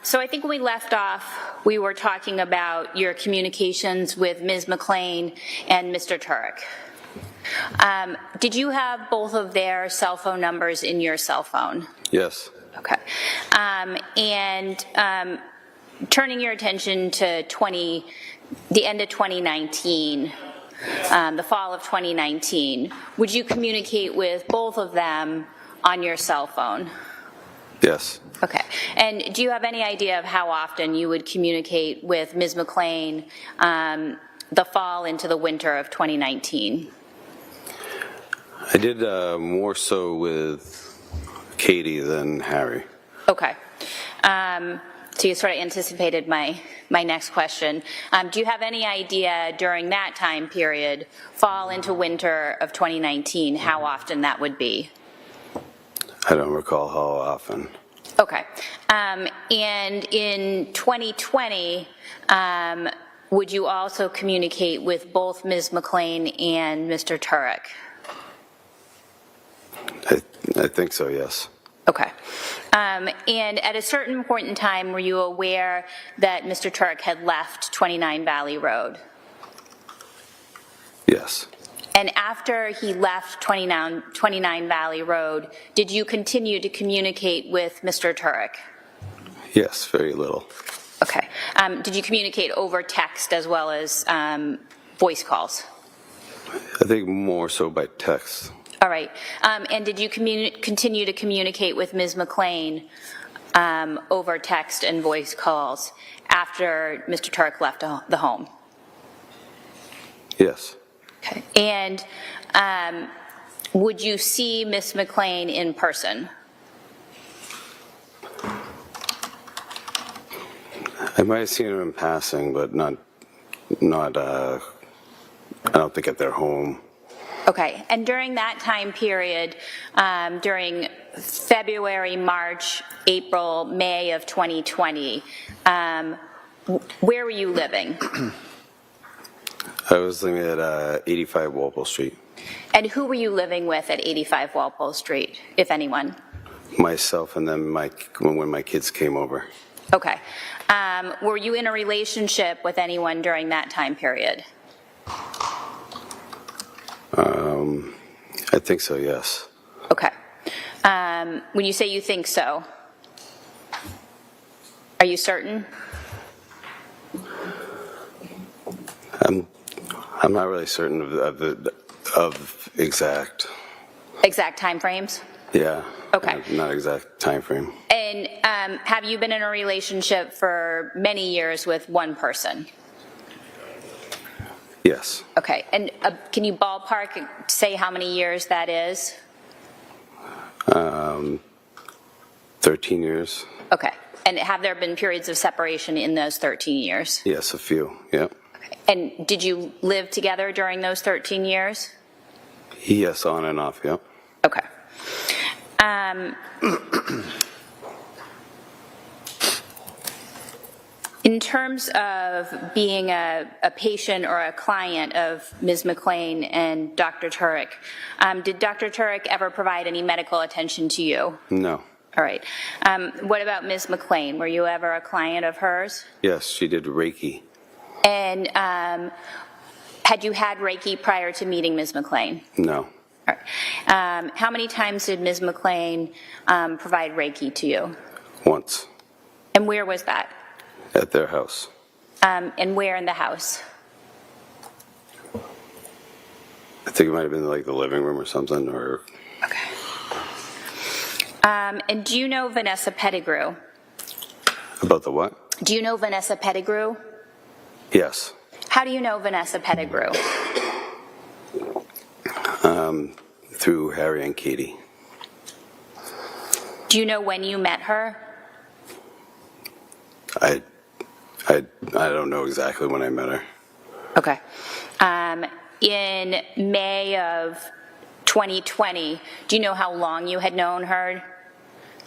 [SPEAKER 13] So I think when we left off, we were talking about your communications with Ms. McLean and Mr. Tuerk. Did you have both of their cell phone numbers in your cell phone?
[SPEAKER 14] Yes.
[SPEAKER 13] Okay. Turning your attention to the end of 2019, the fall of 2019, would you communicate with both of them on your cell phone?
[SPEAKER 14] Yes.
[SPEAKER 13] Okay. And do you have any idea of how often you would communicate with Ms. McLean the fall into the winter of 2019?
[SPEAKER 14] I did more so with Katie than Harry.
[SPEAKER 13] Okay. So you sort of anticipated my next question. Do you have any idea during that time period, fall into winter of 2019, how often that would be?
[SPEAKER 14] I don't recall how often.
[SPEAKER 13] Okay. And in 2020, would you also communicate with both Ms. McLean and Mr. Tuerk?
[SPEAKER 14] I think so, yes.
[SPEAKER 13] Okay. And at a certain point in time, were you aware that Mr. Tuerk had left 29 Valley Road?
[SPEAKER 14] Yes.
[SPEAKER 13] And after he left 29 Valley Road, did you continue to communicate with Mr. Tuerk?
[SPEAKER 14] Yes, very little.
[SPEAKER 13] Okay. Did you communicate over text as well as voice calls?
[SPEAKER 14] I think more so by text.
[SPEAKER 13] All right. And did you continue to communicate with Ms. McLean over text and voice calls after Mr. Tuerk left the home?
[SPEAKER 14] Yes.
[SPEAKER 13] Okay. And would you see Ms. McLean in person?
[SPEAKER 14] I might have seen her in passing, but not. I don't think at their home.
[SPEAKER 13] Okay. And during that time period, during February, March, April, May of 2020, where were you living?
[SPEAKER 14] I was living at 85 Walpole Street.
[SPEAKER 13] And who were you living with at 85 Walpole Street, if anyone?
[SPEAKER 14] Myself and then when my kids came over.
[SPEAKER 13] Okay. Were you in a relationship with anyone during that time period?
[SPEAKER 14] I think so, yes.
[SPEAKER 13] Okay. When you say you think so, are you certain?
[SPEAKER 14] I'm not really certain of exact.
[SPEAKER 13] Exact timeframes?
[SPEAKER 14] Yeah.
[SPEAKER 13] Okay.
[SPEAKER 14] Not exact time frame.
[SPEAKER 13] And have you been in a relationship for many years with one person?
[SPEAKER 14] Yes.
[SPEAKER 13] Okay. And can you ballpark say how many years that is?
[SPEAKER 14] 13 years.
[SPEAKER 13] Okay. And have there been periods of separation in those 13 years?
[SPEAKER 14] Yes, a few. Yeah.
[SPEAKER 13] Okay. And did you live together during those 13 years?
[SPEAKER 14] Yes, on and off. Yeah.
[SPEAKER 13] Okay. In terms of being a patient or a client of Ms. McLean and Dr. Tuerk, did Dr. Tuerk ever provide any medical attention to you?
[SPEAKER 14] No.
[SPEAKER 13] All right. What about Ms. McLean? Were you ever a client of hers?
[SPEAKER 14] Yes, she did Reiki.
[SPEAKER 13] And had you had Reiki prior to meeting Ms. McLean?
[SPEAKER 14] No.
[SPEAKER 13] All right. How many times did Ms. McLean provide Reiki to you?
[SPEAKER 14] Once.
[SPEAKER 13] And where was that?
[SPEAKER 14] At their house.
[SPEAKER 13] And where in the house?
[SPEAKER 14] I think it might have been like the living room or something, or...
[SPEAKER 13] Okay. And do you know Vanessa Pettigrew?
[SPEAKER 14] About the what?
[SPEAKER 13] Do you know Vanessa Pettigrew?
[SPEAKER 14] Yes.
[SPEAKER 13] How do you know Vanessa Pettigrew?
[SPEAKER 14] Through Harry and Katie.
[SPEAKER 13] Do you know when you met her?
[SPEAKER 14] I don't know exactly when I met her.
[SPEAKER 13] Okay. In May of 2020, do you know how long you had known her?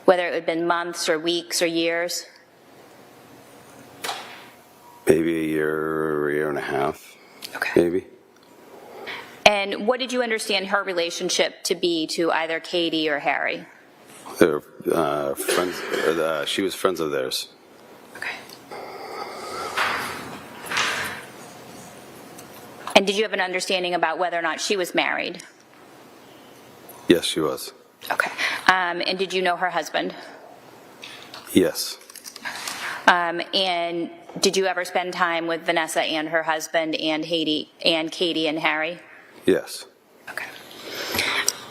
[SPEAKER 13] Whether it had been months or weeks or years?
[SPEAKER 14] Maybe a year and a half.
[SPEAKER 13] Okay.
[SPEAKER 14] Maybe.
[SPEAKER 13] And what did you understand her relationship to be to either Katie or Harry?
[SPEAKER 14] They're friends. She was friends of theirs.
[SPEAKER 13] Okay. And did you have an understanding about whether or not she was married?
[SPEAKER 14] Yes, she was.
[SPEAKER 13] Okay. And did you know her husband?
[SPEAKER 14] Yes.
[SPEAKER 13] And did you ever spend time with Vanessa and her husband and Katie and Harry?
[SPEAKER 14] Yes.
[SPEAKER 13] Okay.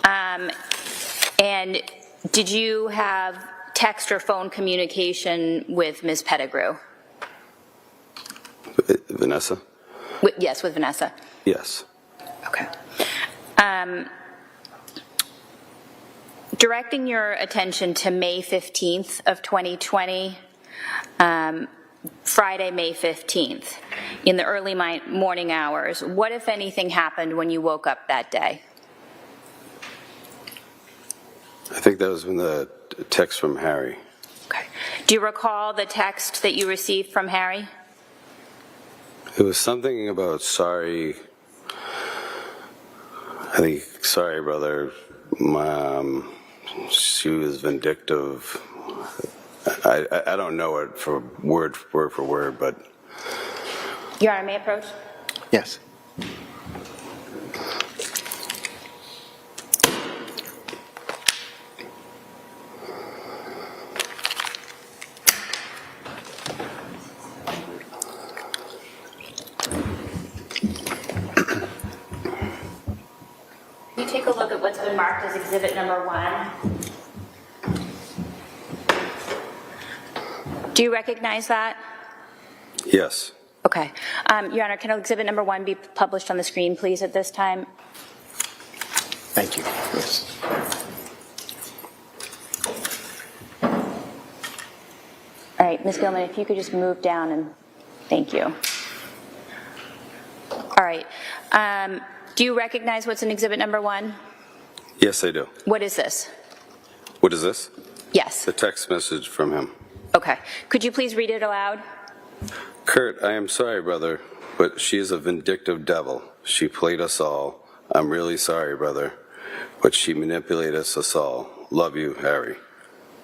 [SPEAKER 13] And did you have text or phone communication with Ms. Pettigrew?
[SPEAKER 14] Vanessa?
[SPEAKER 13] Yes, with Vanessa.
[SPEAKER 14] Yes.
[SPEAKER 13] Okay. Directing your attention to May 15th of 2020, Friday, May 15th, in the early morning hours, what, if anything, happened when you woke up that day?
[SPEAKER 14] I think that was when the text from Harry.
[SPEAKER 13] Okay. Do you recall the text that you received from Harry?
[SPEAKER 14] It was something about sorry. I think, sorry, brother. She was vindictive. I don't know it for word for word, but...
[SPEAKER 13] Your Honor, may I approach?
[SPEAKER 9] Yes.
[SPEAKER 13] Can you take a look at what's been marked as exhibit number 1? Do you recognize that?
[SPEAKER 14] Yes.
[SPEAKER 13] Okay. Your Honor, can exhibit number 1 be published on the screen, please, at this time?
[SPEAKER 9] Thank you. Yes.
[SPEAKER 13] All right, Ms. Gilman, if you could just move down and thank you. All right. Do you recognize what's in exhibit number 1?
[SPEAKER 14] Yes, I do.
[SPEAKER 13] What is this?
[SPEAKER 14] What is this?
[SPEAKER 13] Yes.
[SPEAKER 14] The text message from him.
[SPEAKER 13] Okay. Could you please read it aloud?
[SPEAKER 14] Kurt, I am sorry, brother, but she is a vindictive devil. She played us all. I'm really sorry, brother, but she manipulated us all. Love you, Harry.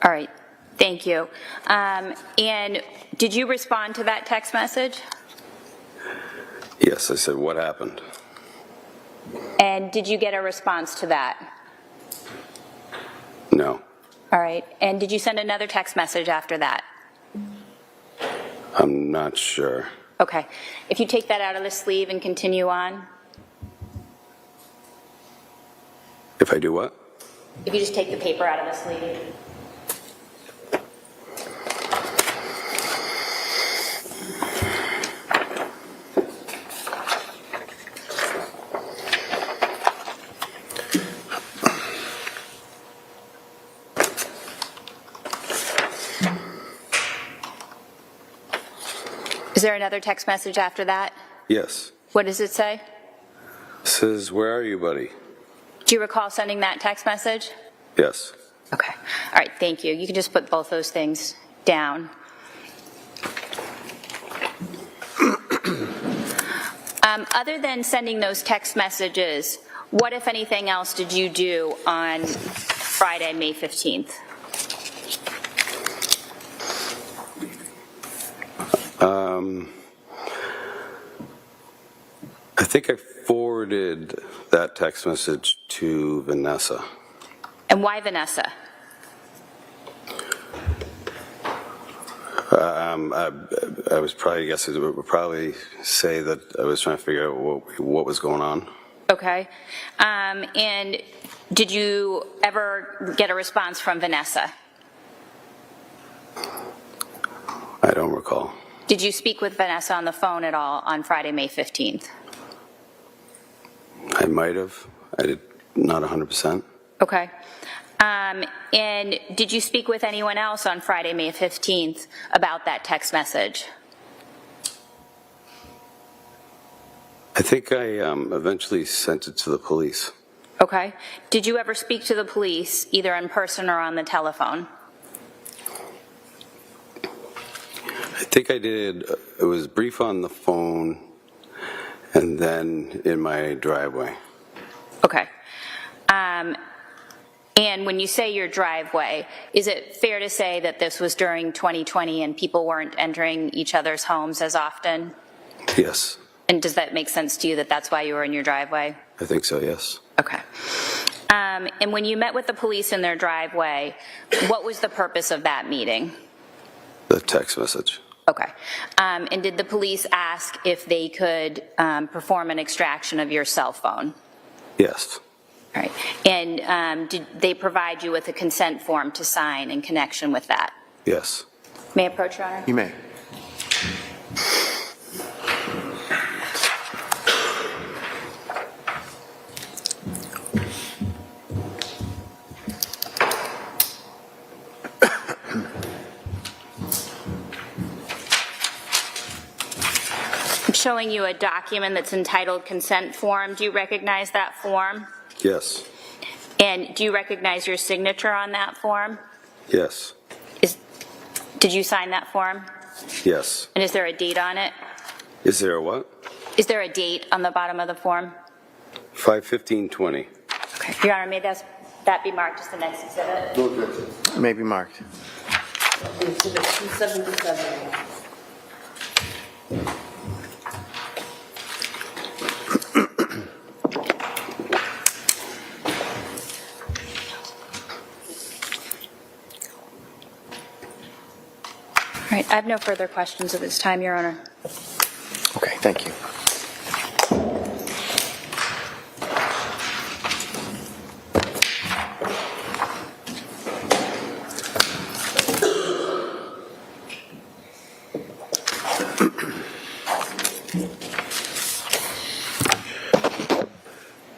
[SPEAKER 13] All right. Thank you. And did you respond to that text message?
[SPEAKER 14] Yes, I said, what happened?
[SPEAKER 13] And did you get a response to that?
[SPEAKER 14] No.
[SPEAKER 13] All right. And did you send another text message after that?
[SPEAKER 14] I'm not sure.
[SPEAKER 13] Okay. If you take that out of the sleeve and continue on.
[SPEAKER 14] If I do what?
[SPEAKER 7] If you just take the paper out of the sleeve.
[SPEAKER 13] Is there another text message after that?
[SPEAKER 14] Yes.
[SPEAKER 13] What does it say?
[SPEAKER 14] It says, where are you, buddy?
[SPEAKER 13] Do you recall sending that text message?
[SPEAKER 14] Yes.
[SPEAKER 13] Okay. All right, thank you. You can just put both those things down. Other than sending those text messages, what, if anything else, did you do on Friday, May 15th?
[SPEAKER 14] I think I forwarded that text message to Vanessa.
[SPEAKER 13] And why Vanessa?
[SPEAKER 14] I was probably guessing it would probably say that I was trying to figure out what was going on.
[SPEAKER 13] Okay. And did you ever get a response from Vanessa?
[SPEAKER 14] I don't recall.
[SPEAKER 13] Did you speak with Vanessa on the phone at all on Friday, May 15th?
[SPEAKER 14] I might have. I did not 100%.
[SPEAKER 13] Okay. And did you speak with anyone else on Friday, May 15th about that text message?
[SPEAKER 14] I think I eventually sent it to the police.
[SPEAKER 13] Okay. Did you ever speak to the police, either in person or on the telephone?
[SPEAKER 14] I think I did. It was brief on the phone and then in my driveway.
[SPEAKER 13] Okay. And when you say your driveway, is it fair to say that this was during 2020 and people weren't entering each other's homes as often?
[SPEAKER 14] Yes.
[SPEAKER 13] And does that make sense to you that that's why you were in your driveway?
[SPEAKER 14] I think so, yes.
[SPEAKER 13] Okay. And when you met with the police in their driveway, what was the purpose of that meeting?
[SPEAKER 14] The text message.
[SPEAKER 13] Okay. And did the police ask if they could perform an extraction of your cell phone?
[SPEAKER 14] Yes.
[SPEAKER 13] All right. And did they provide you with a consent form to sign in connection with that?
[SPEAKER 14] Yes.
[SPEAKER 13] May I approach, Your Honor?
[SPEAKER 9] You may.
[SPEAKER 13] I'm showing you a document that's entitled consent form. Do you recognize that form?
[SPEAKER 14] Yes.
[SPEAKER 13] And do you recognize your signature on that form?
[SPEAKER 14] Yes.
[SPEAKER 13] Did you sign that form?
[SPEAKER 14] Yes.
[SPEAKER 13] And is there a date on it?
[SPEAKER 14] Is there a what?
[SPEAKER 13] Is there a date on the bottom of the form?
[SPEAKER 14] 5/15/20.
[SPEAKER 13] Okay. Your Honor, may that be marked as the next exhibit?
[SPEAKER 9] May be marked.
[SPEAKER 6] Exhibit 277.
[SPEAKER 13] All right, I have no further questions at this time, Your Honor.
[SPEAKER 9] Okay, thank you.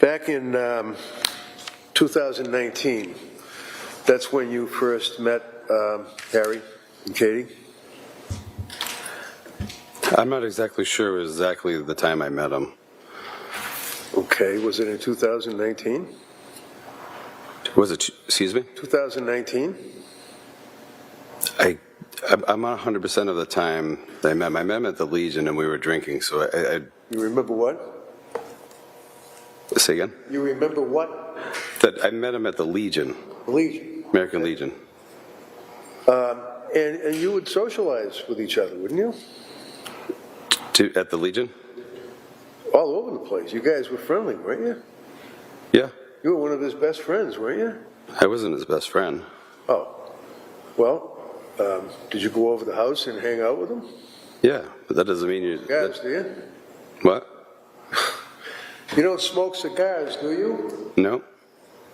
[SPEAKER 2] Back in 2019, that's when you first met Harry and Katie?
[SPEAKER 14] I'm not exactly sure exactly the time I met him.
[SPEAKER 2] Okay, was it in 2019?
[SPEAKER 14] Was it, excuse me?
[SPEAKER 2] 2019?
[SPEAKER 14] I'm not 100% of the time that I met him. I met him at the Legion and we were drinking, so I
[SPEAKER 2] You remember what?
[SPEAKER 14] Say again?
[SPEAKER 2] You remember what?
[SPEAKER 14] That I met him at the Legion.
[SPEAKER 2] Legion.
[SPEAKER 14] American Legion.
[SPEAKER 2] And you would socialize with each other, wouldn't you?
[SPEAKER 14] At the Legion?
[SPEAKER 2] All over the place. You guys were friendly, weren't you?
[SPEAKER 14] Yeah.
[SPEAKER 2] You were one of his best friends, weren't you?
[SPEAKER 14] I wasn't his best friend.
[SPEAKER 2] Oh. Well, did you go over the house and hang out with him?
[SPEAKER 14] Yeah, but that doesn't mean you...
[SPEAKER 2] Cigars, do you?
[SPEAKER 14] What?
[SPEAKER 2] You don't smoke cigars, do you?
[SPEAKER 14] No.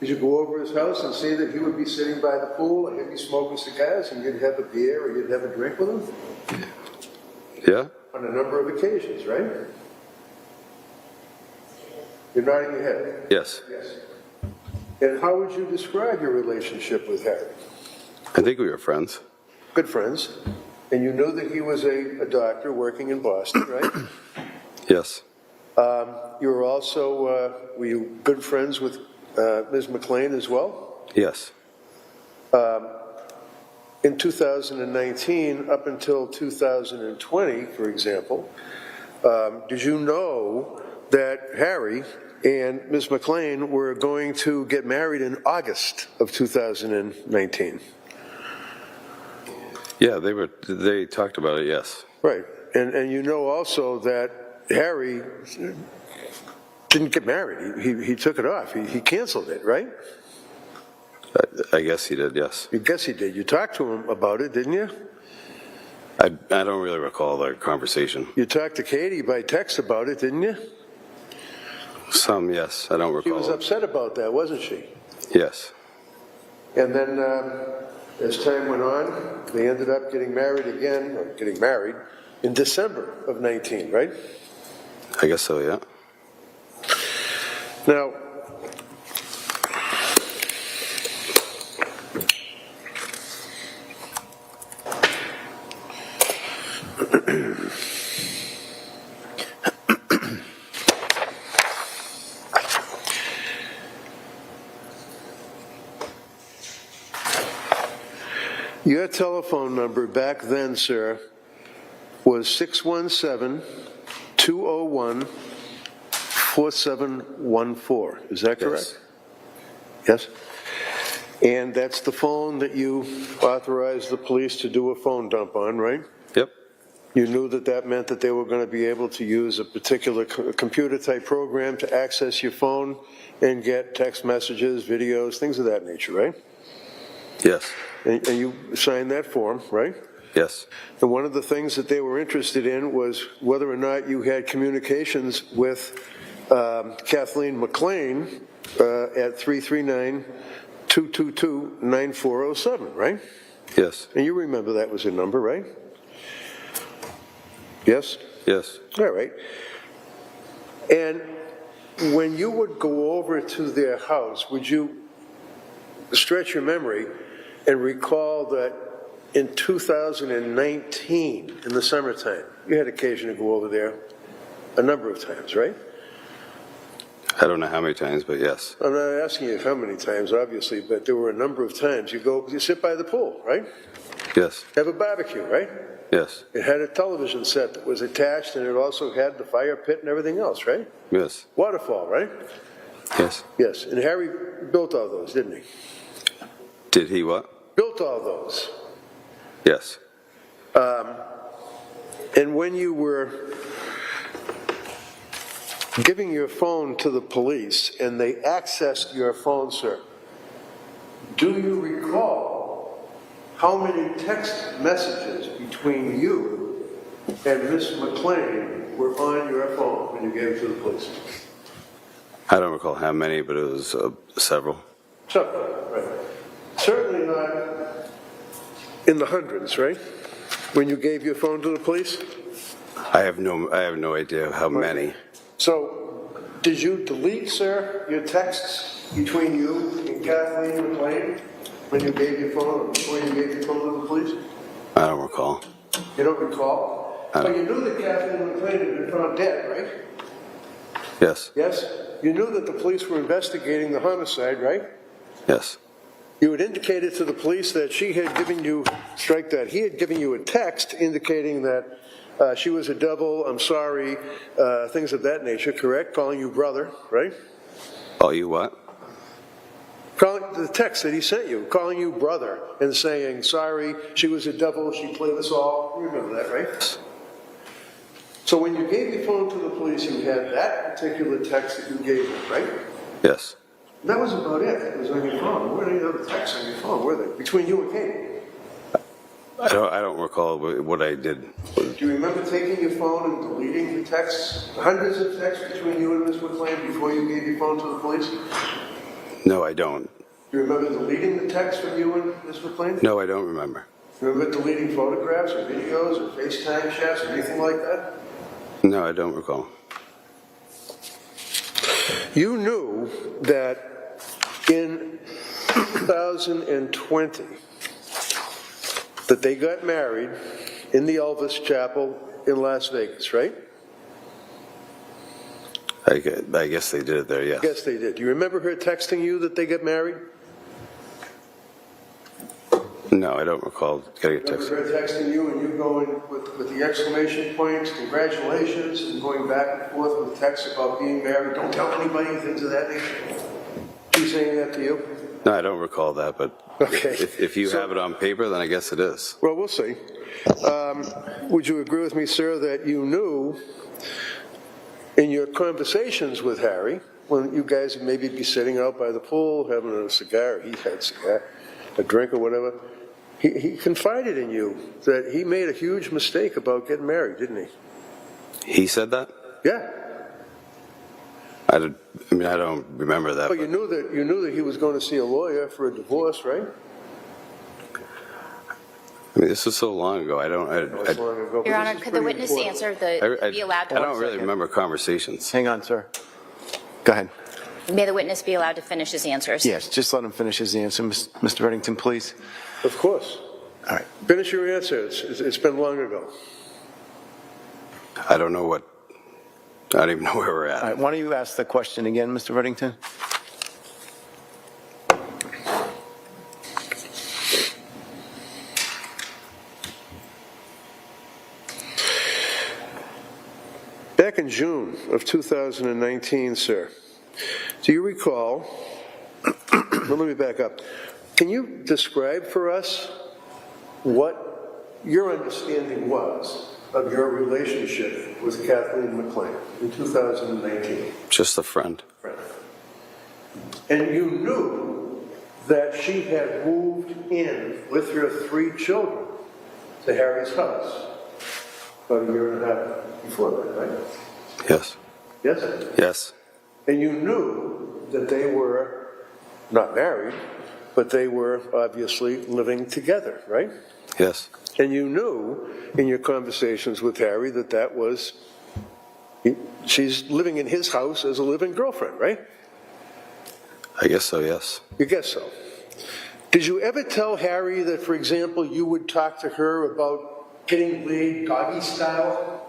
[SPEAKER 2] Did you go over his house and see that he would be sitting by the pool and he'd be smoking cigars and you'd have a beer or you'd have a drink with him?
[SPEAKER 14] Yeah?
[SPEAKER 2] On a number of occasions, right? You're nodding your head.
[SPEAKER 14] Yes.
[SPEAKER 2] Yes. And how would you describe your relationship with Harry?
[SPEAKER 14] I think we were friends.
[SPEAKER 2] Good friends. And you knew that he was a doctor working in Boston, right?
[SPEAKER 14] Yes.
[SPEAKER 2] You were also, were you good friends with Ms. McLean as well?
[SPEAKER 14] Yes.
[SPEAKER 2] In 2019, up until 2020, for example, did you know that Harry and Ms. McLean were going to get married in August of 2019?
[SPEAKER 14] Yeah, they talked about it, yes.
[SPEAKER 2] Right. And you know also that Harry didn't get married. He took it off. He canceled it, right?
[SPEAKER 14] I guess he did, yes.
[SPEAKER 2] I guess he did. You talked to him about it, didn't you?
[SPEAKER 14] I don't really recall the conversation.
[SPEAKER 2] You talked to Katie by text about it, didn't you?
[SPEAKER 14] Some, yes. I don't recall.
[SPEAKER 2] She was upset about that, wasn't she?
[SPEAKER 14] Yes.
[SPEAKER 2] And then as time went on, they ended up getting married again, or getting married, in December of 19, right?
[SPEAKER 14] I guess so, yeah.
[SPEAKER 2] Now, your telephone number back then, sir, was 617-201-4714. Is that correct? Yes. And that's the phone that you authorized the police to do a phone dump on, right?
[SPEAKER 14] Yep.
[SPEAKER 2] You knew that that meant that they were going to be able to use a particular computer-type program to access your phone and get text messages, videos, things of that nature, right?
[SPEAKER 14] Yes.
[SPEAKER 2] And you signed that form, right?
[SPEAKER 14] Yes.
[SPEAKER 2] And one of the things that they were interested in was whether or not you had communications with Kathleen McLean at 339-222-9407, right?
[SPEAKER 14] Yes.
[SPEAKER 2] And you remember that was a number, right? Yes?
[SPEAKER 14] Yes.
[SPEAKER 2] All right. And when you would go over to their house, would you stretch your memory and recall that in 2019, in the summertime, you had occasion to go over there a number of times, right?
[SPEAKER 14] I don't know how many times, but yes.
[SPEAKER 2] I'm not asking you how many times, obviously, but there were a number of times. You sit by the pool, right?
[SPEAKER 14] Yes.
[SPEAKER 2] Have a barbecue, right?
[SPEAKER 14] Yes.
[SPEAKER 2] It had a television set that was attached, and it also had the fire pit and everything else, right?
[SPEAKER 14] Yes.
[SPEAKER 2] Waterfall, right?
[SPEAKER 14] Yes.
[SPEAKER 2] Yes. And Harry built all those, didn't he?
[SPEAKER 14] Did he what?
[SPEAKER 2] Built all those.
[SPEAKER 14] Yes.
[SPEAKER 2] And when you were giving your phone to the police and they accessed your phone, sir, do you recall how many text messages between you and Miss McLean were on your phone when you gave it to the police?
[SPEAKER 14] I don't recall how many, but it was several.
[SPEAKER 2] Several, right. Certainly not in the hundreds, right? When you gave your phone to the police?
[SPEAKER 14] I have no idea how many.
[SPEAKER 2] So, did you delete, sir, your texts between you and Kathleen McLean when you gave your phone, before you gave your phone to the police?
[SPEAKER 14] I don't recall.
[SPEAKER 2] You don't recall? But you knew that Kathleen McLean had been found dead, right?
[SPEAKER 14] Yes.
[SPEAKER 2] Yes? You knew that the police were investigating the homicide, right?
[SPEAKER 14] Yes.
[SPEAKER 2] You had indicated to the police that she had given you, strike that, he had given you a text indicating that she was a devil, I'm sorry, things of that nature, correct? Calling you brother, right?
[SPEAKER 14] Call you what?
[SPEAKER 2] Calling the text that he sent you, calling you brother and saying, sorry, she was a devil, she played us all. You remember that, right? So when you gave your phone to the police, you had that particular text that you gave them, right?
[SPEAKER 14] Yes.
[SPEAKER 2] That was about it. It was on your phone. There weren't any other texts on your phone, were they? Between you and Katie?
[SPEAKER 14] I don't recall what I did.
[SPEAKER 2] Do you remember taking your phone and deleting the texts, hundreds of texts between you and Ms. McLean before you gave your phone to the police?
[SPEAKER 14] No, I don't.
[SPEAKER 2] Do you remember deleting the text from you and Ms. McLean?
[SPEAKER 14] No, I don't remember.
[SPEAKER 2] Do you remember deleting photographs or videos or FaceTime chats or anything like that?
[SPEAKER 14] No, I don't recall.
[SPEAKER 2] You knew that in 2020 that they got married in the Elvis Chapel in Las Vegas, right?
[SPEAKER 14] I guess they did it there, yes.
[SPEAKER 2] Yes, they did. Do you remember her texting you that they got married?
[SPEAKER 14] No, I don't recall getting a text.
[SPEAKER 2] Remember her texting you and you going with the exclamation points, congratulations, and going back and forth with texts about being married, don't tell anybody, things of that nature? She saying that to you?
[SPEAKER 14] No, I don't recall that, but
[SPEAKER 2] okay.
[SPEAKER 14] if you have it on paper, then I guess it is.
[SPEAKER 2] Well, we'll see. Would you agree with me, sir, that you knew in your conversations with Harry, when you guys would maybe be sitting out by the pool having a cigar, he had a cigar, a drink or whatever, he confided in you that he made a huge mistake about getting married, didn't he?
[SPEAKER 14] He said that?
[SPEAKER 2] Yeah.
[SPEAKER 14] I don't remember that.
[SPEAKER 2] But you knew that he was going to see a lawyer for a divorce, right?
[SPEAKER 14] I mean, this was so long ago.
[SPEAKER 7] Your Honor, could the witness answer be allowed to?
[SPEAKER 14] I don't really remember conversations.
[SPEAKER 4] Hang on, sir. Go ahead.
[SPEAKER 7] May the witness be allowed to finish his answers?
[SPEAKER 4] Yes, just let him finish his answer, Mr. Reddington, please.
[SPEAKER 2] Of course.
[SPEAKER 4] All right.
[SPEAKER 2] Finish your answer. It's been long ago.
[SPEAKER 14] I don't know what. I don't even know where we're at.
[SPEAKER 4] All right, why don't you ask the question again, Mr. Reddington?
[SPEAKER 2] Back in June of 2019, sir, do you recall, well, let me back up. Can you describe for us what your understanding was of your relationship with Kathleen McLean in 2019?
[SPEAKER 14] Just a friend.
[SPEAKER 2] And you knew that she had moved in with her 3 children to Harry's house about a year and a half before that, right?
[SPEAKER 14] Yes.
[SPEAKER 2] Yes?
[SPEAKER 14] Yes.
[SPEAKER 2] And you knew that they were not married, but they were obviously living together, right?
[SPEAKER 14] Yes.
[SPEAKER 2] And you knew in your conversations with Harry that was, she's living in his house as a living girlfriend, right?
[SPEAKER 14] I guess so, yes.
[SPEAKER 2] You guess so. Did you ever tell Harry that, for example, you would talk to her about getting laid doggy style?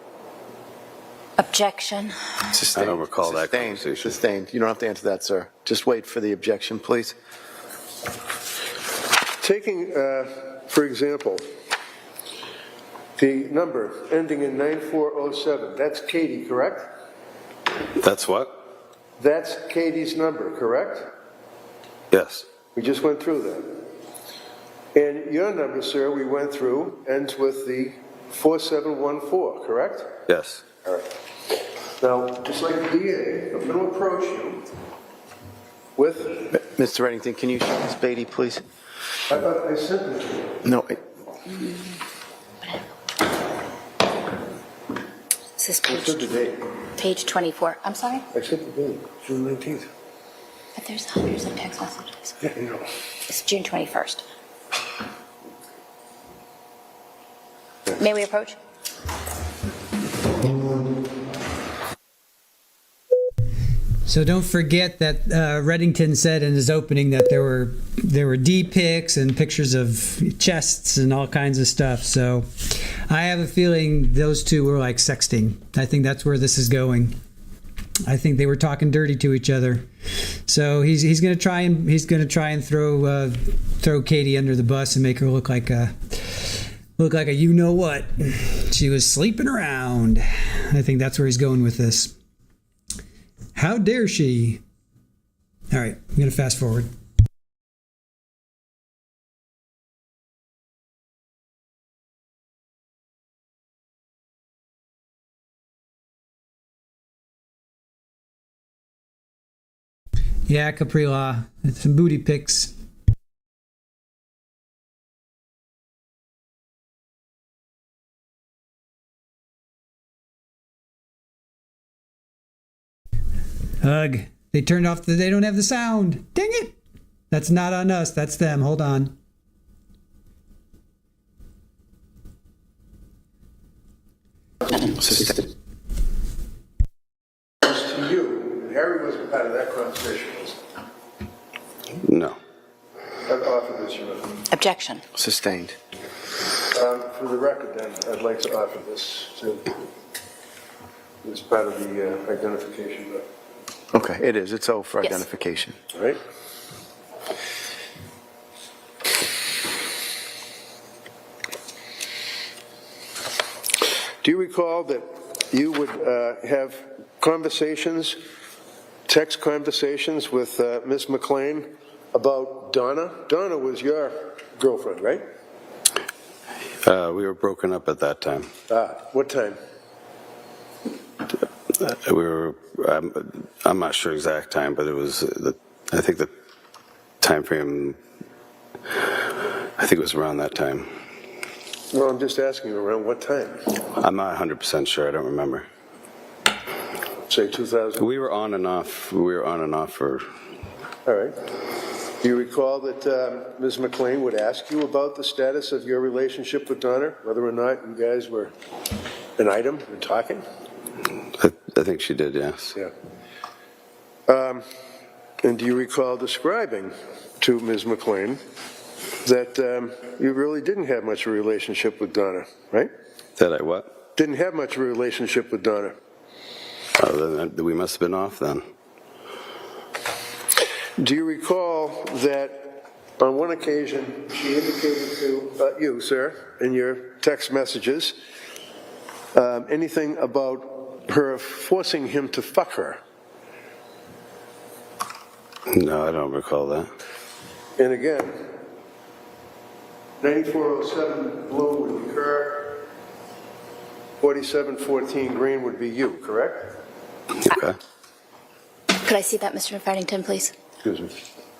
[SPEAKER 7] Objection.
[SPEAKER 4] Sustained.
[SPEAKER 14] I don't recall that conversation.
[SPEAKER 4] Sustained. You don't have to answer that, sir. Just wait for the objection, please.
[SPEAKER 2] Taking, for example, the number ending in 9407, that's Katie, correct?
[SPEAKER 14] That's what?
[SPEAKER 2] That's Katie's number, correct?
[SPEAKER 14] Yes.
[SPEAKER 2] We just went through that. And your number, sir, we went through, ends with the 4714, correct?
[SPEAKER 14] Yes.
[SPEAKER 2] All right. Now, just like the DA, I'm going to approach you with...
[SPEAKER 4] Mr. Reddington, can you show Ms. Beatty, please?
[SPEAKER 2] I sent it to you.
[SPEAKER 4] No.
[SPEAKER 7] This is page 24. I'm sorry?
[SPEAKER 2] I sent the date, June 19th.
[SPEAKER 7] But there's a text message.
[SPEAKER 2] Yeah, I know.
[SPEAKER 7] It's June 21st. May we approach?
[SPEAKER 1] So don't forget that Reddington said in his opening that there were D pics and pictures of chests and all kinds of stuff. So I have a feeling those two were like sexting. I think that's where this is going. I think they were talking dirty to each other. So he's going to try and throw Katie under the bus and make her look like a you know what. She was sleeping around. I think that's where he's going with this. How dare she? All right, I'm going to fast forward. Yeah, Caprila. Some booty pics. Ugh, They turned off they don't have the sound. Dang it. That's not on us. That's them. Hold on.
[SPEAKER 2] To you, Harry wasn't part of that conversation, was he?
[SPEAKER 14] No.
[SPEAKER 2] I've offered this, Your Honor.
[SPEAKER 7] Objection.
[SPEAKER 9] Sustained.
[SPEAKER 2] For the record, then, I'd like to offer this to, as part of the identification.
[SPEAKER 9] Okay, it is. It's O for
[SPEAKER 7] Yes.
[SPEAKER 9] identification.
[SPEAKER 2] All right? Do you recall that you would have conversations, text conversations with Ms. McLean about Donna? Donna was your girlfriend, right?
[SPEAKER 14] We were broken up at that time.
[SPEAKER 2] What time?
[SPEAKER 14] We were, I'm not sure exact time, but it was, I think the time frame, I think it was around that time.
[SPEAKER 2] Well, I'm just asking you around what time?
[SPEAKER 14] I'm not 100% sure. I don't remember.
[SPEAKER 2] Say 2000?
[SPEAKER 14] We were on and off. We were on and off for...
[SPEAKER 2] All right. Do you recall that Ms. McLean would ask you about the status of your relationship with Donna, whether or not you guys were an item in talking?
[SPEAKER 14] I think she did, yes.
[SPEAKER 2] Yeah. And do you recall describing to Ms. McLean that you really didn't have much of a relationship with Donna, right?
[SPEAKER 14] That I what?
[SPEAKER 2] Didn't have much of a relationship with Donna.
[SPEAKER 14] Then we must have been off then.
[SPEAKER 2] Do you recall that on one occasion she indicated to you, sir, in your text messages, anything about her forcing him to fuck her?
[SPEAKER 14] No, I don't recall that.
[SPEAKER 2] And again, 9407 blue would be her, 4714 green would be you, correct?
[SPEAKER 14] Okay.
[SPEAKER 7] Could I see that, Mr. Reddington, please?
[SPEAKER 2] Excuse me.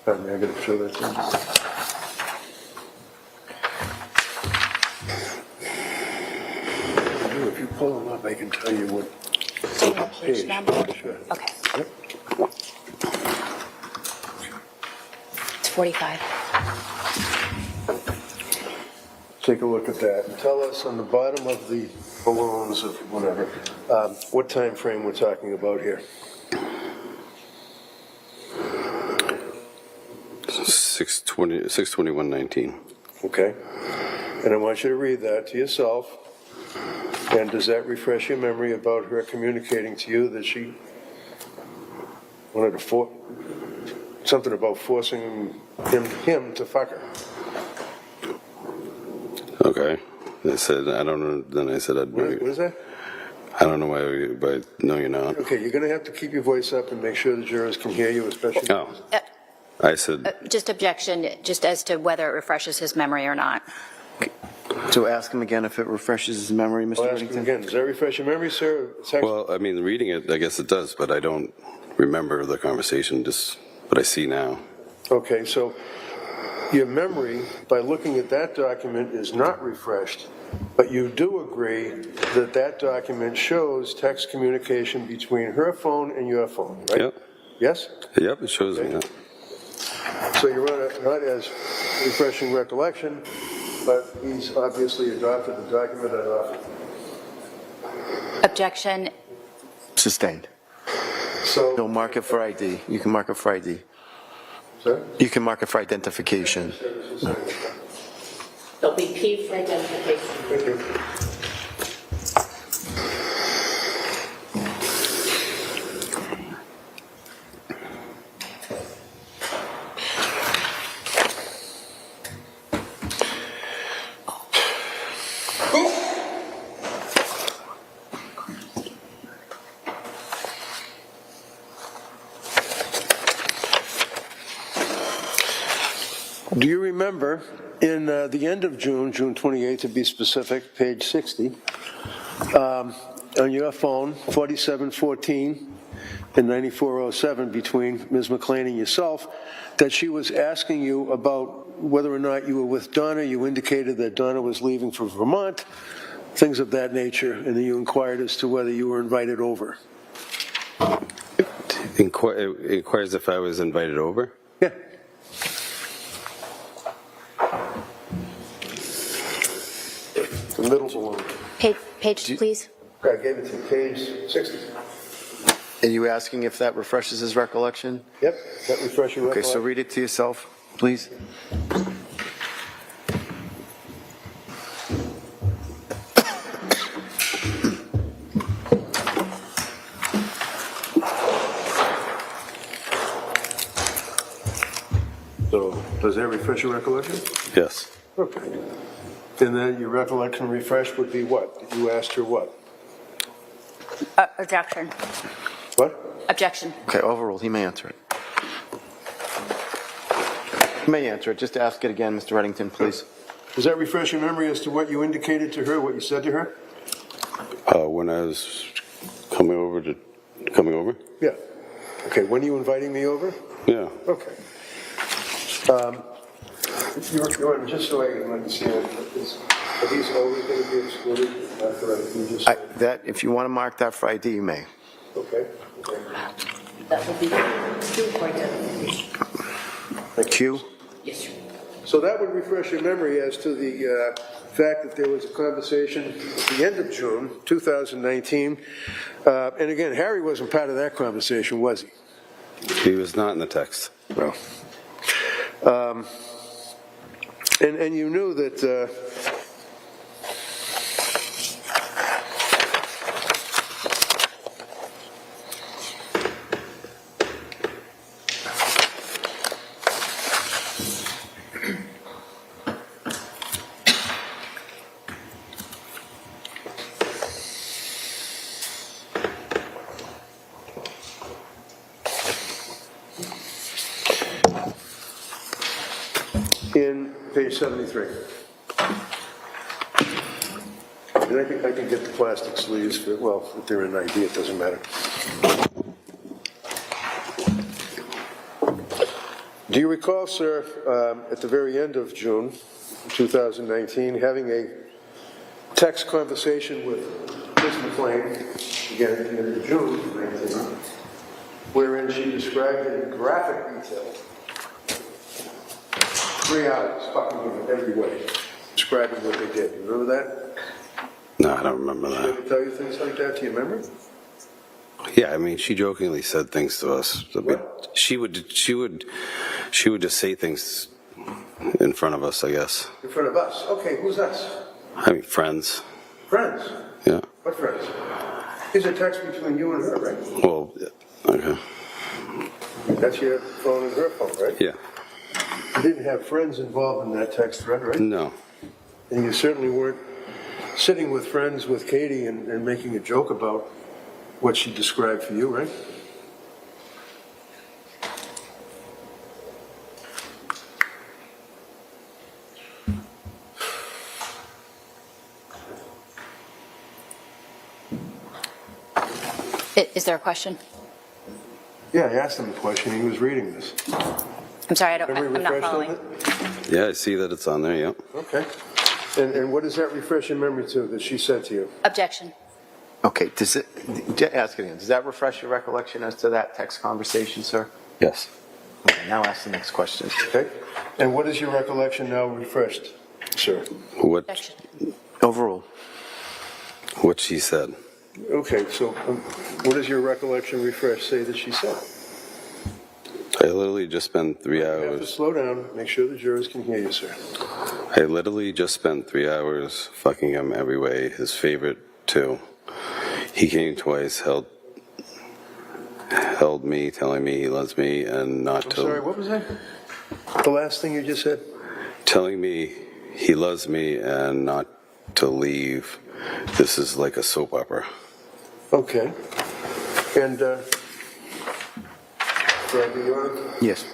[SPEAKER 2] Pardon me, I got to show that to you. If you pull them up, I can tell you what page. Sure.
[SPEAKER 7] Okay.
[SPEAKER 2] Yep.
[SPEAKER 7] It's 45.
[SPEAKER 2] Take a look at that and tell us on the bottom of the balloons of whatever, what time frame we're talking about here.
[SPEAKER 14] 6/21/19.
[SPEAKER 2] Okay. And I want you to read that to yourself. And does that refresh your memory about her communicating to you that she wanted to something about forcing him to fuck her?
[SPEAKER 14] Okay. I said, I don't know. Then I said,
[SPEAKER 2] What is that?
[SPEAKER 14] I don't know why, but no, you're not.
[SPEAKER 2] Okay, you're going to have to keep your voice up and make sure the jurors can hear you, especially.
[SPEAKER 14] Oh. I said.
[SPEAKER 7] Just objection, just as to whether it refreshes his memory or not.
[SPEAKER 9] So ask him again if it refreshes his memory, Mr.
[SPEAKER 2] I'll ask him
[SPEAKER 9] Reddington.
[SPEAKER 2] again. Does that refresh your memory, sir?
[SPEAKER 14] Well, I mean, reading it, I guess it does, but I don't remember the conversation, just what I see now.
[SPEAKER 2] Okay, so your memory, by looking at that document, is not refreshed, but you do agree that that document shows text communication between her phone and your phone, right?
[SPEAKER 14] Yep.
[SPEAKER 2] Yes?
[SPEAKER 14] Yep, it shows me that.
[SPEAKER 2] So you're not as refreshing recollection, but he's obviously adopted the document I offered.
[SPEAKER 7] Objection.
[SPEAKER 9] Sustained.
[SPEAKER 2] So
[SPEAKER 9] no, mark it for ID. You can mark it for ID.
[SPEAKER 2] Sir?
[SPEAKER 9] You can mark it for identification.
[SPEAKER 6] There'll be P for identification.
[SPEAKER 2] Thank you. Do you remember in the end of June, June 28th to be specific, page 60, on your phone, 4714 and 9407 between Ms. McLean and yourself, that she was asking you about whether or not you were with Donna? You indicated that Donna was leaving for Vermont, things of that nature, and then you inquired as to whether you were invited over.
[SPEAKER 14] Inquires if I was invited over?
[SPEAKER 2] Yeah. The middle balloon.
[SPEAKER 13] Page, please.
[SPEAKER 2] I gave it to you, page 60.
[SPEAKER 9] Are you asking if that refreshes his recollection?
[SPEAKER 2] Yep, that refresh your
[SPEAKER 9] Okay,
[SPEAKER 2] recollection.
[SPEAKER 9] so read it to yourself, please.
[SPEAKER 2] So, does that refresh your recollection?
[SPEAKER 14] Yes.
[SPEAKER 2] Okay. And then your recollection refresh would be what? You asked her what?
[SPEAKER 7] Objection.
[SPEAKER 2] What?
[SPEAKER 7] Objection.
[SPEAKER 9] Okay, overruled. He may answer it. He may answer it. Just ask it again, Mr. Reddington, please.
[SPEAKER 2] Does that refresh your memory as to what you indicated to her, what you said to her?
[SPEAKER 14] When I was coming over?
[SPEAKER 2] Yeah. Okay, when are you inviting me over?
[SPEAKER 14] Yeah.
[SPEAKER 2] Okay. Your Honor, just so I can understand, are these always going to be excluded after you just said?
[SPEAKER 9] That, if you want to mark that for ID, you may.
[SPEAKER 2] Okay.
[SPEAKER 6] That would be Q for identification.
[SPEAKER 9] The Q?
[SPEAKER 6] Yes, sir.
[SPEAKER 2] So that would refresh your memory as to the fact that there was a conversation at the end of June 2019. And again, Harry wasn't part of that conversation, was he?
[SPEAKER 14] He was not in the text.
[SPEAKER 2] No. And you knew that in page 73. And I can get the plastic sleeves for, well, if they're in ID, it doesn't matter. Do you recall, sir, at the very end of June 2019, having a text conversation with Ms. McLean, again at the end of June 2019, wherein she described in graphic detail 3 hours, fucking him every way, describing what they did. You remember that?
[SPEAKER 14] No, I don't remember
[SPEAKER 2] Did she
[SPEAKER 14] that.
[SPEAKER 2] ever tell you things like that? Do you remember?
[SPEAKER 14] Yeah, I mean, she jokingly said things to us.
[SPEAKER 2] What?
[SPEAKER 14] She would just say things in front of us, I guess.
[SPEAKER 2] In front of us. Okay, who's us?
[SPEAKER 14] I mean, friends.
[SPEAKER 2] Friends.
[SPEAKER 14] Yeah.
[SPEAKER 2] What friends? There's a text between you and her, right?
[SPEAKER 14] Well, okay.
[SPEAKER 2] That's your phone and her phone, right?
[SPEAKER 14] Yeah.
[SPEAKER 2] You didn't have friends involved in that text thread, right?
[SPEAKER 14] No.
[SPEAKER 2] And you certainly weren't sitting with friends with Katie and making a joke about what she described for you, right?
[SPEAKER 7] Is there a question?
[SPEAKER 2] Yeah, I asked him a question. He was reading this.
[SPEAKER 7] I'm sorry, I'm
[SPEAKER 2] Memory
[SPEAKER 7] not
[SPEAKER 2] refreshed on
[SPEAKER 7] following.
[SPEAKER 2] it?
[SPEAKER 14] Yeah, I see that it's on there, yeah.
[SPEAKER 2] Okay. And what does that refresh your memory to that she said to you?
[SPEAKER 7] Objection.
[SPEAKER 9] Okay, does it, ask it again. Does that refresh your recollection as to that text conversation, sir?
[SPEAKER 14] Yes.
[SPEAKER 9] Okay, now ask the next question.
[SPEAKER 2] Okay. And what is your recollection now refreshed, sir?
[SPEAKER 14] What
[SPEAKER 7] Objection.
[SPEAKER 9] Overruled.
[SPEAKER 14] what she said.
[SPEAKER 2] Okay, so what does your recollection refresh say that she said?
[SPEAKER 14] I literally just spent 3
[SPEAKER 2] You have to
[SPEAKER 14] hours.
[SPEAKER 2] slow down. Make sure the jurors can hear you, sir.
[SPEAKER 14] I literally just spent 3 hours fucking him every way. His favorite too. He came twice, held me, telling me he loves me, and not
[SPEAKER 2] I'm
[SPEAKER 14] to.
[SPEAKER 2] sorry, what was that? The last thing you just said?
[SPEAKER 14] Telling me he loves me and not to leave. This is like a soap opera.
[SPEAKER 2] Okay. And, do I do your honor?
[SPEAKER 9] Yes.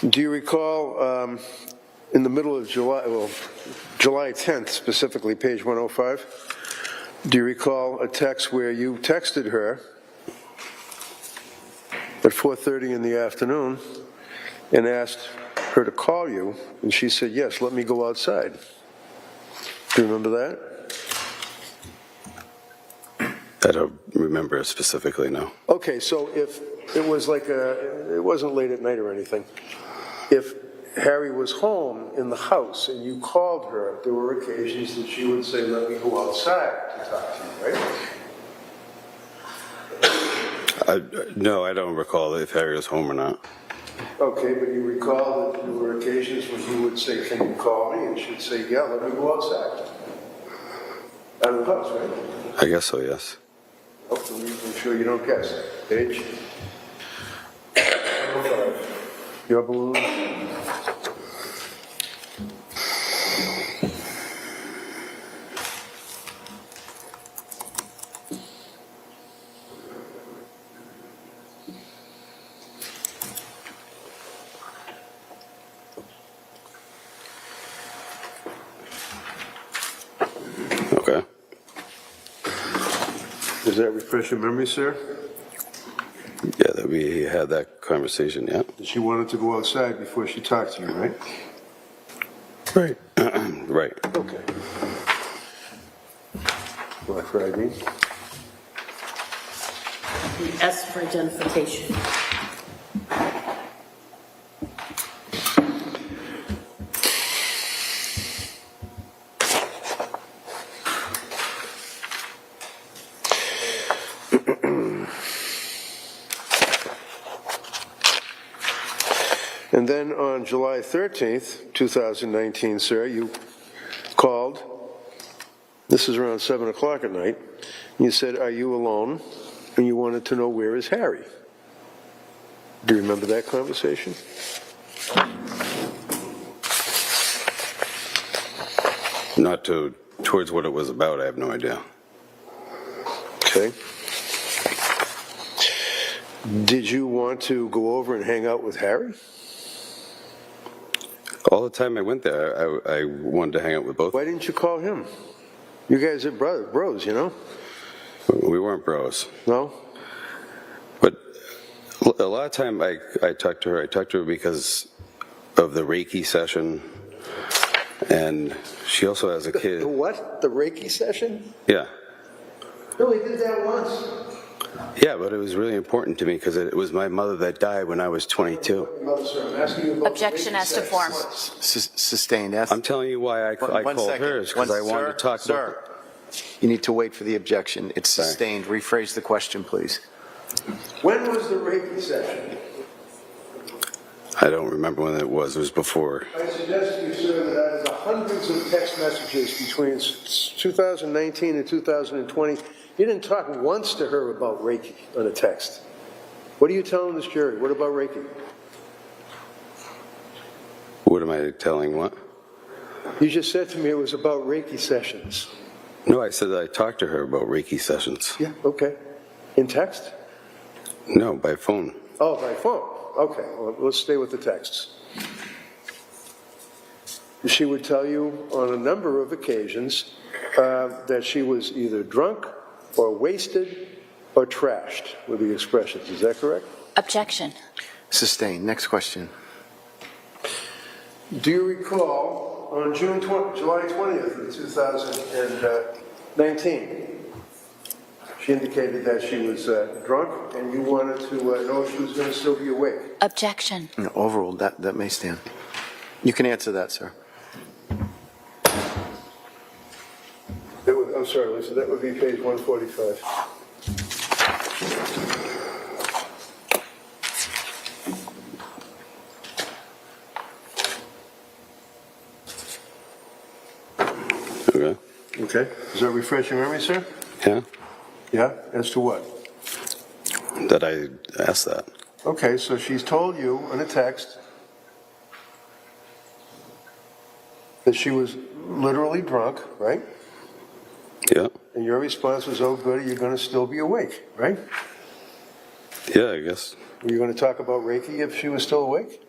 [SPEAKER 2] Do you recall in the middle of July, well, July 10th specifically, page 105, Do you recall a text where you texted her at 4:30 in the afternoon and asked her to call you, and she said, yes, let me go outside? Do you remember that?
[SPEAKER 14] I don't remember it specifically, no.
[SPEAKER 2] Okay, so if it was like it wasn't late at night or anything, if Harry was home in the house and you called her, there were occasions that she would say, let me go outside to talk to you, right?
[SPEAKER 14] No, I don't recall if Harry was home or not.
[SPEAKER 2] Okay, but you recall that there were occasions when you would say, can you call me? And she'd say, yeah, let me go outside. Out of the house, right?
[SPEAKER 14] I guess so, yes.
[SPEAKER 2] Hopefully, I'm sure you don't guess. Page. Your balloon.
[SPEAKER 14] Okay.
[SPEAKER 2] Does that refresh your memory, sir?
[SPEAKER 14] Yeah, that we had that conversation, yeah.
[SPEAKER 2] She wanted to go outside before she talked to you, right?
[SPEAKER 14] Right. Right.
[SPEAKER 2] Okay. Black for ID.
[SPEAKER 6] The S for identification.
[SPEAKER 2] And then on July 13th, 2019, sir, you called. This is around 7 o'clock at night. You said, are you alone? And you wanted to know, where is Harry? Do you remember that conversation?
[SPEAKER 14] Not towards what it was about, I have no idea.
[SPEAKER 2] Okay. Did you want to go over and hang out with Harry?
[SPEAKER 14] All the time I went there, I wanted to hang out with both.
[SPEAKER 2] Why didn't you call him? You guys are bros, you know?
[SPEAKER 14] We weren't bros.
[SPEAKER 2] No?
[SPEAKER 14] But a lot of time I talked to her because of the Reiki session, and she also has a kid.
[SPEAKER 2] The what? The Reiki session?
[SPEAKER 14] Yeah.
[SPEAKER 2] No, we did that once.
[SPEAKER 14] Yeah, but it was really important to me because it was my mother that died when I was 22.
[SPEAKER 7] Objection as to form.
[SPEAKER 4] Sustained.
[SPEAKER 14] I'm telling you why I called her is because I wanted to talk about.
[SPEAKER 4] You need to wait for the objection. It's sustained. Rephrase the question, please.
[SPEAKER 2] When was the Reiki session?
[SPEAKER 14] I don't remember when it was. It was before.
[SPEAKER 2] I suggest to you, sir, that out of the hundreds of text messages between 2019 and 2020, you didn't talk once to her about Reiki on a text. What are you telling this jury? What about Reiki?
[SPEAKER 14] What am I telling what?
[SPEAKER 2] You just said to me it was about Reiki sessions.
[SPEAKER 14] No, I said that I talked to her about Reiki sessions.
[SPEAKER 2] Yeah, okay. In text?
[SPEAKER 14] No, by phone.
[SPEAKER 2] Oh, by phone. Okay, well, let's stay with the texts. She would tell you on a number of occasions that she was either drunk or wasted or trashed, were the expressions. Is that correct?
[SPEAKER 7] Objection.
[SPEAKER 4] Sustained. Next question.
[SPEAKER 2] Do you recall on July 20th of 2019, she indicated that she was drunk and you wanted to know if she was going to still be awake?
[SPEAKER 7] Objection.
[SPEAKER 4] No, overruled. That may stand. You can answer that, sir.
[SPEAKER 2] I'm sorry, Lisa, that would be page 145.
[SPEAKER 14] Okay.
[SPEAKER 2] Okay. Does that refresh your memory, sir?
[SPEAKER 14] Yeah.
[SPEAKER 2] Yeah? As to what?
[SPEAKER 14] That I asked that.
[SPEAKER 2] Okay, so she's told you in a text that she was literally drunk, right?
[SPEAKER 14] Yeah.
[SPEAKER 2] And your response was, oh, good, you're going to still be awake, right?
[SPEAKER 14] Yeah, I guess.
[SPEAKER 2] Were you going to talk about Reiki if she was still awake?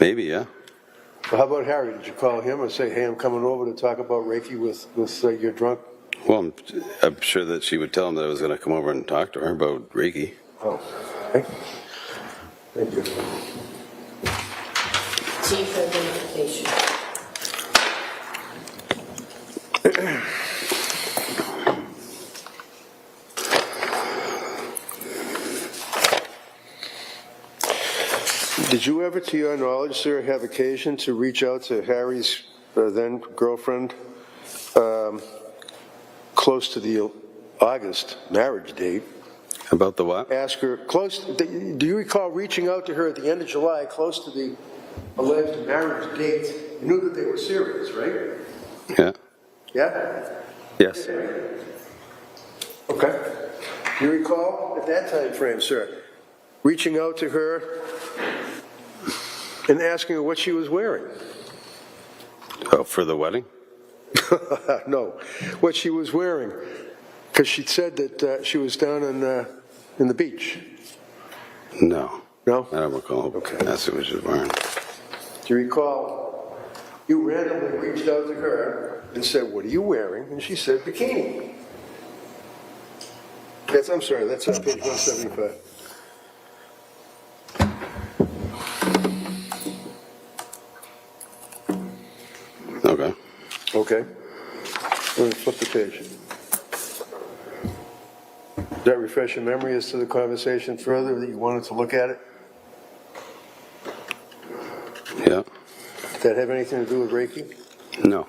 [SPEAKER 14] Maybe, yeah.
[SPEAKER 2] Well, how about Harry? Did you call him or say, hey, I'm coming over to talk about Reiki with your drunk
[SPEAKER 14] Well, I'm sure that she would tell him that I was going to come over and talk to her about Reiki.
[SPEAKER 2] Oh, okay. Thank you.
[SPEAKER 6] See for identification.
[SPEAKER 2] Did you ever, to your knowledge, sir, have occasion to reach out to Harry's then girlfriend close to the August marriage date?
[SPEAKER 14] About the what?
[SPEAKER 2] Ask her, do you recall reaching out to her at the end of July, close to the alleged marriage date? You knew that they were serious, right?
[SPEAKER 14] Yeah.
[SPEAKER 2] Yeah?
[SPEAKER 14] Yes.
[SPEAKER 2] Okay. Do you recall at that time frame, sir, reaching out to her and asking her what she was wearing?
[SPEAKER 14] Oh, for the wedding?
[SPEAKER 2] No, what she was wearing, because she said that she was down in the beach.
[SPEAKER 14] No.
[SPEAKER 2] No?
[SPEAKER 14] I don't recall.
[SPEAKER 2] Okay.
[SPEAKER 14] That's what she was wearing.
[SPEAKER 2] Do you recall you randomly reached out to her and said, "What are you wearing?" And she said, "Bikini." I'm sorry, that's on page 175.
[SPEAKER 14] Okay.
[SPEAKER 2] Okay. Let me flip the page. Does that refresh your memory as to the conversation further, that you wanted to look at it?
[SPEAKER 14] Yeah.
[SPEAKER 2] Did that have anything to do with Reiki?
[SPEAKER 14] No.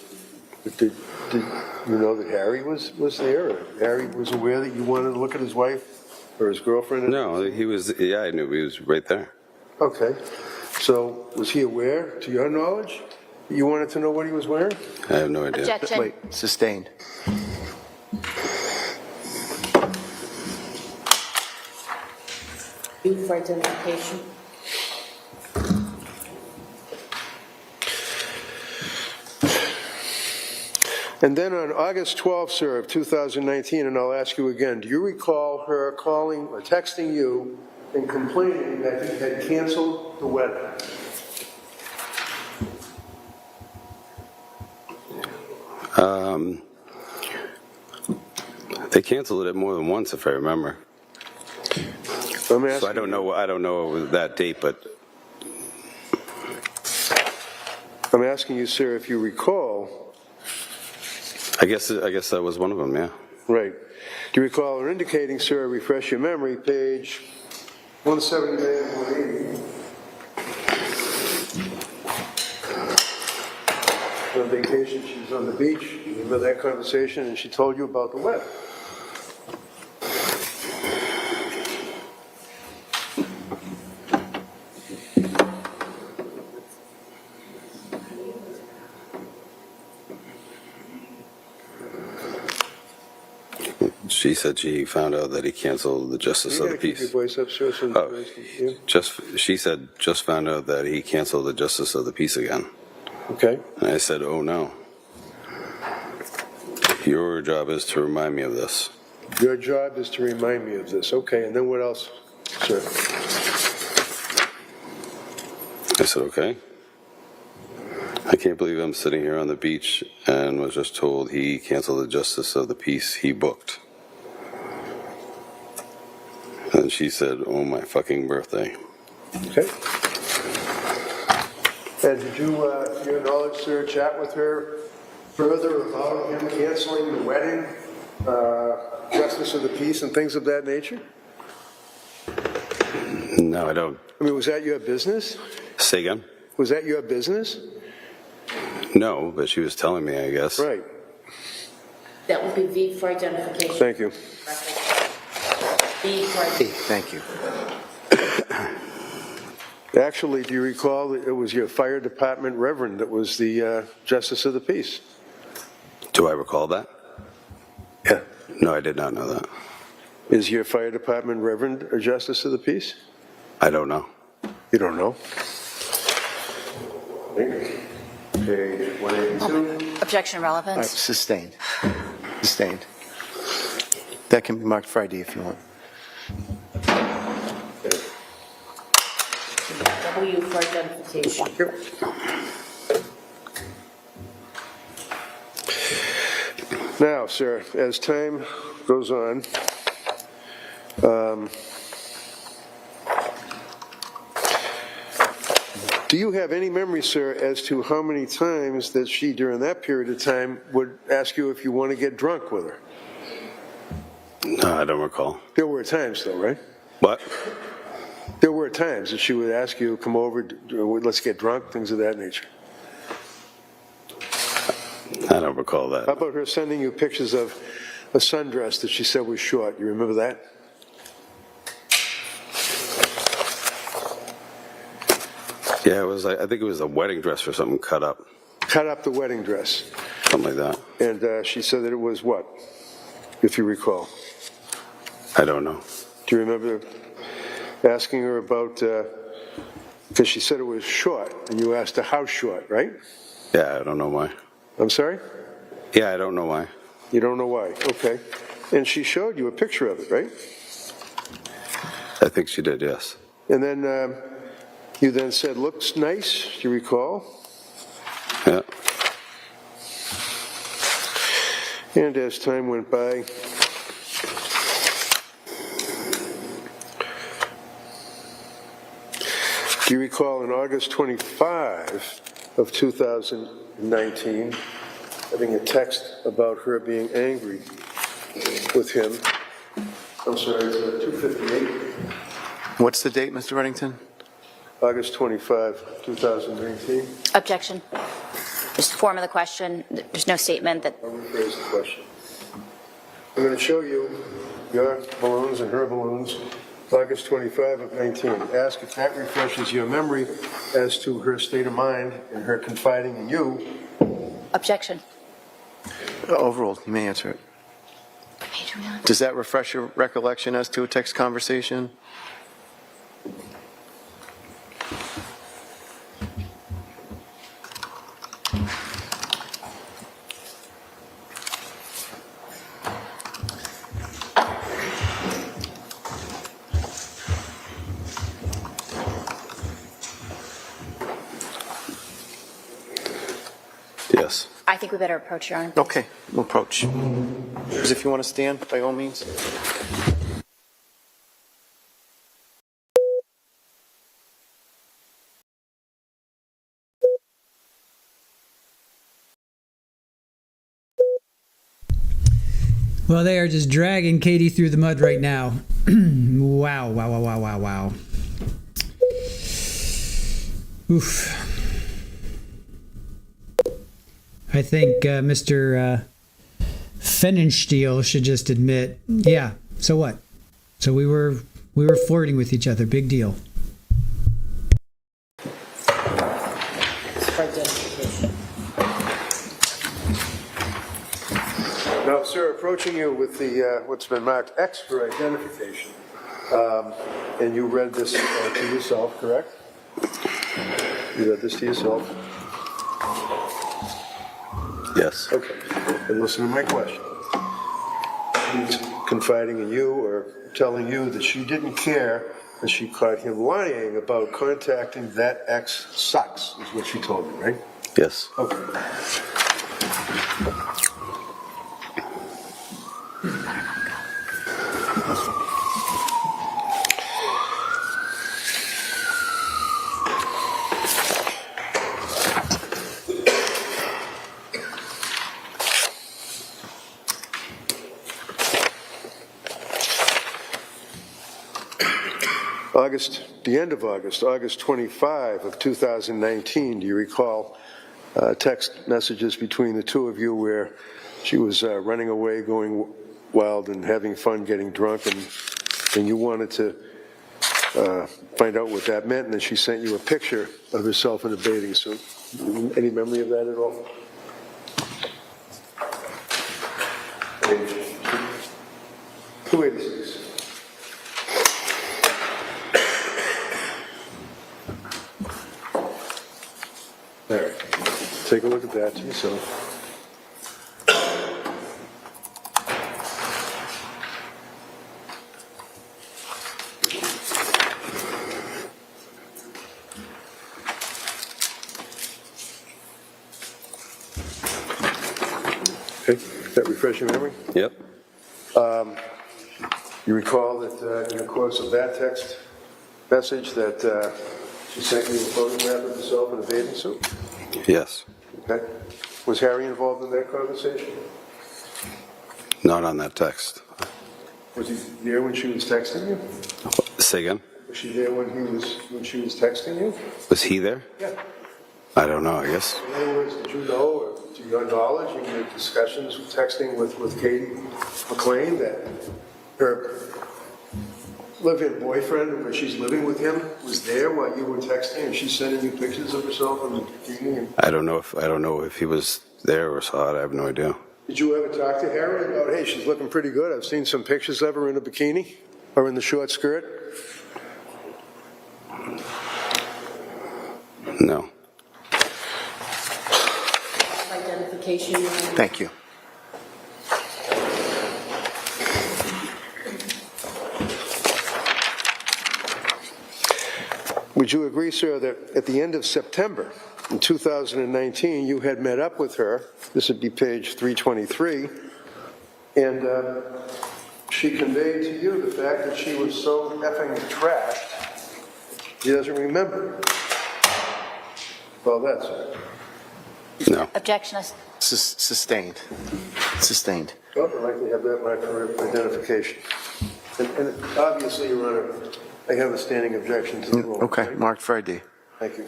[SPEAKER 2] Did you know that Harry was there? Or Harry was aware that you wanted to look at his wife or his girlfriend?
[SPEAKER 14] No, he was, yeah, I knew he was right there.
[SPEAKER 2] Okay. So was he aware, to your knowledge, that you wanted to know what he was wearing?
[SPEAKER 14] I have no idea.
[SPEAKER 13] Objection.
[SPEAKER 4] Wait, sustained.
[SPEAKER 6] You for identification.
[SPEAKER 2] And then on August 12th, sir, of 2019, and I'll ask you again, do you recall her calling or texting you and complaining that he had canceled the wedding?
[SPEAKER 14] They canceled it more than once, if I remember. So I don't know that date, but
[SPEAKER 2] I'm asking you, sir, if you recall.
[SPEAKER 14] I guess that was one of them, yeah.
[SPEAKER 2] Right. Do you recall her indicating, sir, refresh your memory, page 179 and 180. On vacation, she was on the beach. You remember that conversation, and she told you about the wedding.
[SPEAKER 14] She said she found out that he canceled the Justice of the Peace.
[SPEAKER 2] Keep your voice up, sir, so
[SPEAKER 14] She said just found out that he canceled the Justice of the Peace again.
[SPEAKER 2] Okay.
[SPEAKER 14] And I said, oh no. Your job is to remind me of this.
[SPEAKER 2] Your job is to remind me of this. Okay, and then what else, sir?
[SPEAKER 14] I said, okay. I can't believe I'm sitting here on the beach and was just told he canceled the Justice of the Peace he booked. And she said, oh, my fucking birthday.
[SPEAKER 2] Okay. And did you, to your knowledge, sir, chat with her further about him canceling the wedding, Justice of the Peace, and things of that nature?
[SPEAKER 14] No, I don't.
[SPEAKER 2] I mean, was that your business?
[SPEAKER 14] Say again?
[SPEAKER 2] Was that your business?
[SPEAKER 14] No, but she was telling me, I guess.
[SPEAKER 2] Right.
[SPEAKER 6] That would be V for identification.
[SPEAKER 2] Thank you.
[SPEAKER 6] V for
[SPEAKER 4] Thank you.
[SPEAKER 2] Actually, do you recall that it was your fire department reverend that was the Justice of the Peace?
[SPEAKER 14] Do I recall that?
[SPEAKER 2] Yeah.
[SPEAKER 14] No, I did not know that.
[SPEAKER 2] Is your fire department reverend a Justice of the Peace?
[SPEAKER 14] I don't know.
[SPEAKER 2] You don't know? Page 182.
[SPEAKER 13] Objection relevance.
[SPEAKER 4] Sustained. Sustained. That can be marked Friday if you want.
[SPEAKER 6] W for identification.
[SPEAKER 2] Now, sir, as time goes on, do you have any memory, sir, as to how many times that she, during that period of time, would ask you if you want to get drunk with her?
[SPEAKER 14] No, I don't recall.
[SPEAKER 2] There were times, though, right?
[SPEAKER 14] What?
[SPEAKER 2] There were times that she would ask you, come over, let's get drunk, things of that nature.
[SPEAKER 14] I don't recall that.
[SPEAKER 2] How about her sending you pictures of a sundress that she said was short? You remember that?
[SPEAKER 14] Yeah, it was. I think it was a wedding dress or something cut up.
[SPEAKER 2] Cut up the wedding dress.
[SPEAKER 14] Something like that.
[SPEAKER 2] And she said that it was what, if you recall?
[SPEAKER 14] I don't know.
[SPEAKER 2] Do you remember asking her about, because she said it was short, and you asked her how short, right?
[SPEAKER 14] Yeah, I don't know why.
[SPEAKER 2] I'm sorry?
[SPEAKER 14] Yeah, I don't know why.
[SPEAKER 2] You don't know why, okay. And she showed you a picture of it, right?
[SPEAKER 14] I think she did, yes.
[SPEAKER 2] And then you then said, looks nice, do you recall?
[SPEAKER 14] Yeah.
[SPEAKER 2] And as time went by, do you recall in August 25 of 2019, having a text about her being angry with him? I'm sorry, it's 2:58.
[SPEAKER 4] What's the date, Mr. Reddington?
[SPEAKER 2] August 25, 2019.
[SPEAKER 13] Objection. Just the form of the question. There's no statement that.
[SPEAKER 2] I'll rephrase the question. I'm going to show you your balloons and her balloons, August 25 of 19. Ask if that refreshes your memory as to her state of mind and her confiding in you.
[SPEAKER 13] Objection.
[SPEAKER 4] Overruled. You may answer it. Does that refresh your recollection as to a text conversation?
[SPEAKER 14] Yes.
[SPEAKER 13] I think we better approach, Your Honor.
[SPEAKER 4] Okay, we'll approach. As if you want to stand, by all means.
[SPEAKER 1] Well, they are just dragging Katie through the mud right now. Wow, wow, wow, wow, wow, wow. Oof. I think Mr. Pfannenstiehl should just admit, yeah, so what? So we were flirting with each other, big deal.
[SPEAKER 2] Now, sir, approaching you with the what's been marked X for identification, and you read this to yourself, correct? You read this to yourself?
[SPEAKER 14] Yes.
[SPEAKER 2] Okay. And listen to my question. She's confiding in you or telling you that she didn't care that she caught him lying about contacting that ex sucks, is what she told you, right?
[SPEAKER 14] Yes.
[SPEAKER 2] Okay. The end of August 25 of 2019, do you recall text messages between the two of you where she was running away, going wild and having fun, getting drunk, and you wanted to find out what that meant, and then she sent you a picture of herself in a bathing suit. Any memory of that at all? Page 286. All right, take a look at that to yourself. Okay. That refresh your memory?
[SPEAKER 14] Yep.
[SPEAKER 2] You recall that in the course of that text message that she sent you a photograph of herself in a bathing suit?
[SPEAKER 14] Yes.
[SPEAKER 2] Okay. Was Harry involved in that conversation?
[SPEAKER 14] Not on that text.
[SPEAKER 2] Was he there when she was texting you?
[SPEAKER 14] Say again?
[SPEAKER 2] Was she there when she was texting you?
[SPEAKER 14] Was he there?
[SPEAKER 2] Yeah.
[SPEAKER 14] I don't know, I guess.
[SPEAKER 2] In other words, did you know, or to your knowledge, in your discussions, texting with Katie McLean, that her live-in boyfriend, where she's living with him, was there while you were texting, and she's sending you pictures of herself in the bikini? And
[SPEAKER 14] I don't know if he was there or saw it. I have no idea.
[SPEAKER 2] did you ever talk to Harry about, hey, she's looking pretty good, I've seen some pictures of her in a bikini or in the short skirt?
[SPEAKER 14] No.
[SPEAKER 6] Identification.
[SPEAKER 9] Thank you.
[SPEAKER 2] Would you agree, sir, that at the end of September in 2019, you had met up with her, this would be page 323, and she conveyed to you the fact that she was so effing trashed, she doesn't remember. Well, that's it.
[SPEAKER 14] No.
[SPEAKER 13] Objection.
[SPEAKER 9] Sustained. Sustained.
[SPEAKER 2] Well, I'd like to have that marked for identification. And obviously, Your Honor, I have a standing objection to the rule.
[SPEAKER 9] Okay,
[SPEAKER 2] right?
[SPEAKER 9] marked for ID.
[SPEAKER 2] Thank you.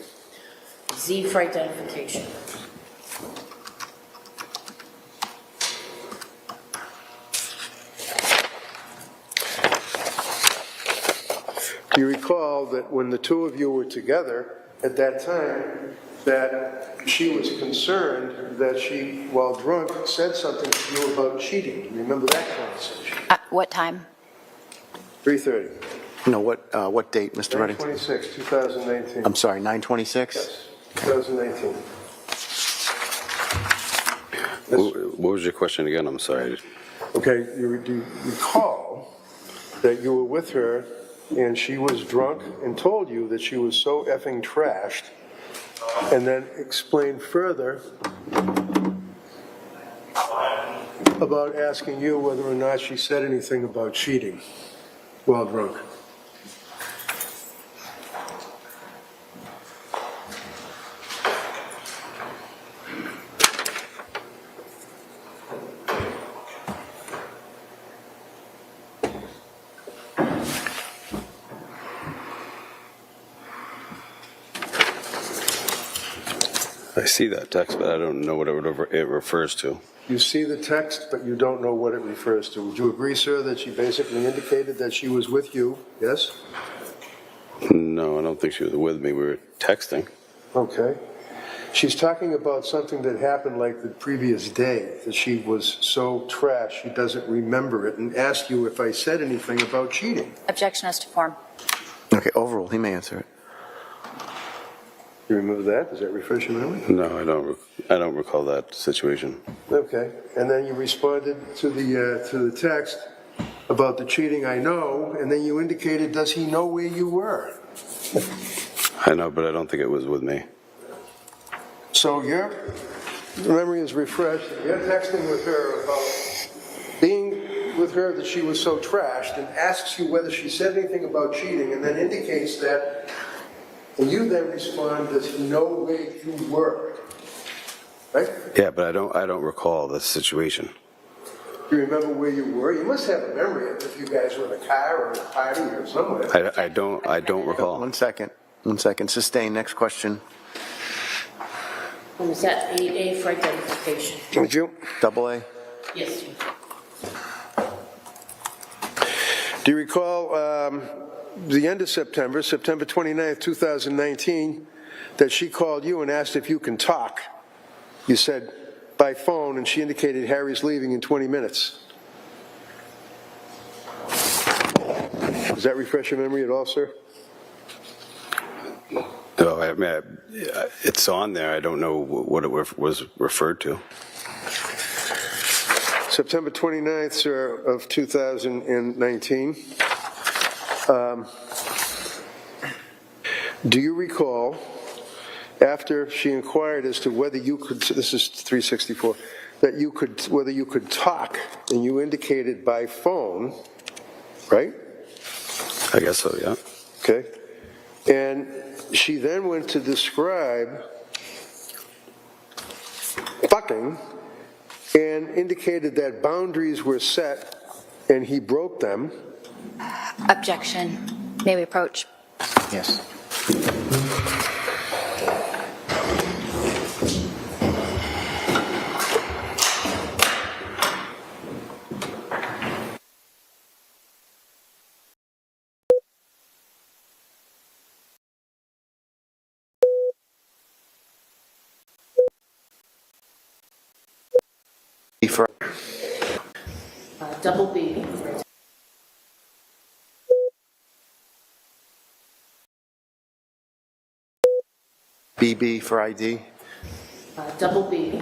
[SPEAKER 6] Z for identification.
[SPEAKER 2] Do you recall that when the two of you were together at that time, that she was concerned that she, while drunk, said something to you about cheating? Do you remember that conversation?
[SPEAKER 13] What time?
[SPEAKER 2] 3:30.
[SPEAKER 9] No, what date, Mr. Reddington?
[SPEAKER 2] 9/26, 2019.
[SPEAKER 9] I'm sorry, 9/26?
[SPEAKER 2] Yes, 2019.
[SPEAKER 14] What was your question again? I'm sorry.
[SPEAKER 2] Okay, do you recall that you were with her and she was drunk and told you that she was so effing trashed, and then explained further about asking you whether or not she said anything about cheating while drunk?
[SPEAKER 14] I see that text, but I don't know what it refers to.
[SPEAKER 2] You see the text, but you don't know what it refers to. Would you agree, sir, that she basically indicated that she was with you? Yes?
[SPEAKER 14] No, I don't think she was with me. We were texting.
[SPEAKER 2] Okay. She's talking about something that happened like the previous day, that she was so trashed she doesn't remember it, and asked you if I said anything about cheating.
[SPEAKER 13] Objection as to form.
[SPEAKER 9] Okay, overruled. He may answer it.
[SPEAKER 2] You remember that? Does that refresh your memory?
[SPEAKER 14] No, I don't recall that situation.
[SPEAKER 2] Okay. And then you responded to the text about the cheating, I know, and then you indicated, does he know where you were?
[SPEAKER 14] I know, but I don't think it was with me.
[SPEAKER 2] So your memory is refreshed. You're texting with her about being with her that she was so trashed, and asks you whether she said anything about cheating, and then indicates that, and you then respond, does he know where you were? Right?
[SPEAKER 14] Yeah, but I don't recall the situation.
[SPEAKER 2] Do you remember where you were? You must have a memory of if you guys were in a car or in a party or somewhere.
[SPEAKER 14] I don't recall.
[SPEAKER 9] One second. Sustain. Next question.
[SPEAKER 6] And is that 8A for identification?
[SPEAKER 2] Thank you.
[SPEAKER 9] Double A.
[SPEAKER 6] Yes.
[SPEAKER 2] Do you recall the end of September 29th, 2019, that she called you and asked if you can talk? You said by phone, and she indicated Harry's leaving in 20 minutes. Does that refresh your memory at all, sir?
[SPEAKER 14] No, I mean, it's on there. I don't know what it was referred to.
[SPEAKER 2] September 29th, sir, of 2019. Do you recall, after she inquired as to whether you could, this is 364, that you could, whether you could talk, and you indicated by phone, right?
[SPEAKER 14] I guess so, yeah.
[SPEAKER 2] Okay. And she then went to describe fucking and indicated that boundaries were set and he broke them.
[SPEAKER 13] Objection. May we approach?
[SPEAKER 4] Yes.
[SPEAKER 9] For
[SPEAKER 6] Double B.
[SPEAKER 9] BB for ID.
[SPEAKER 6] Double B.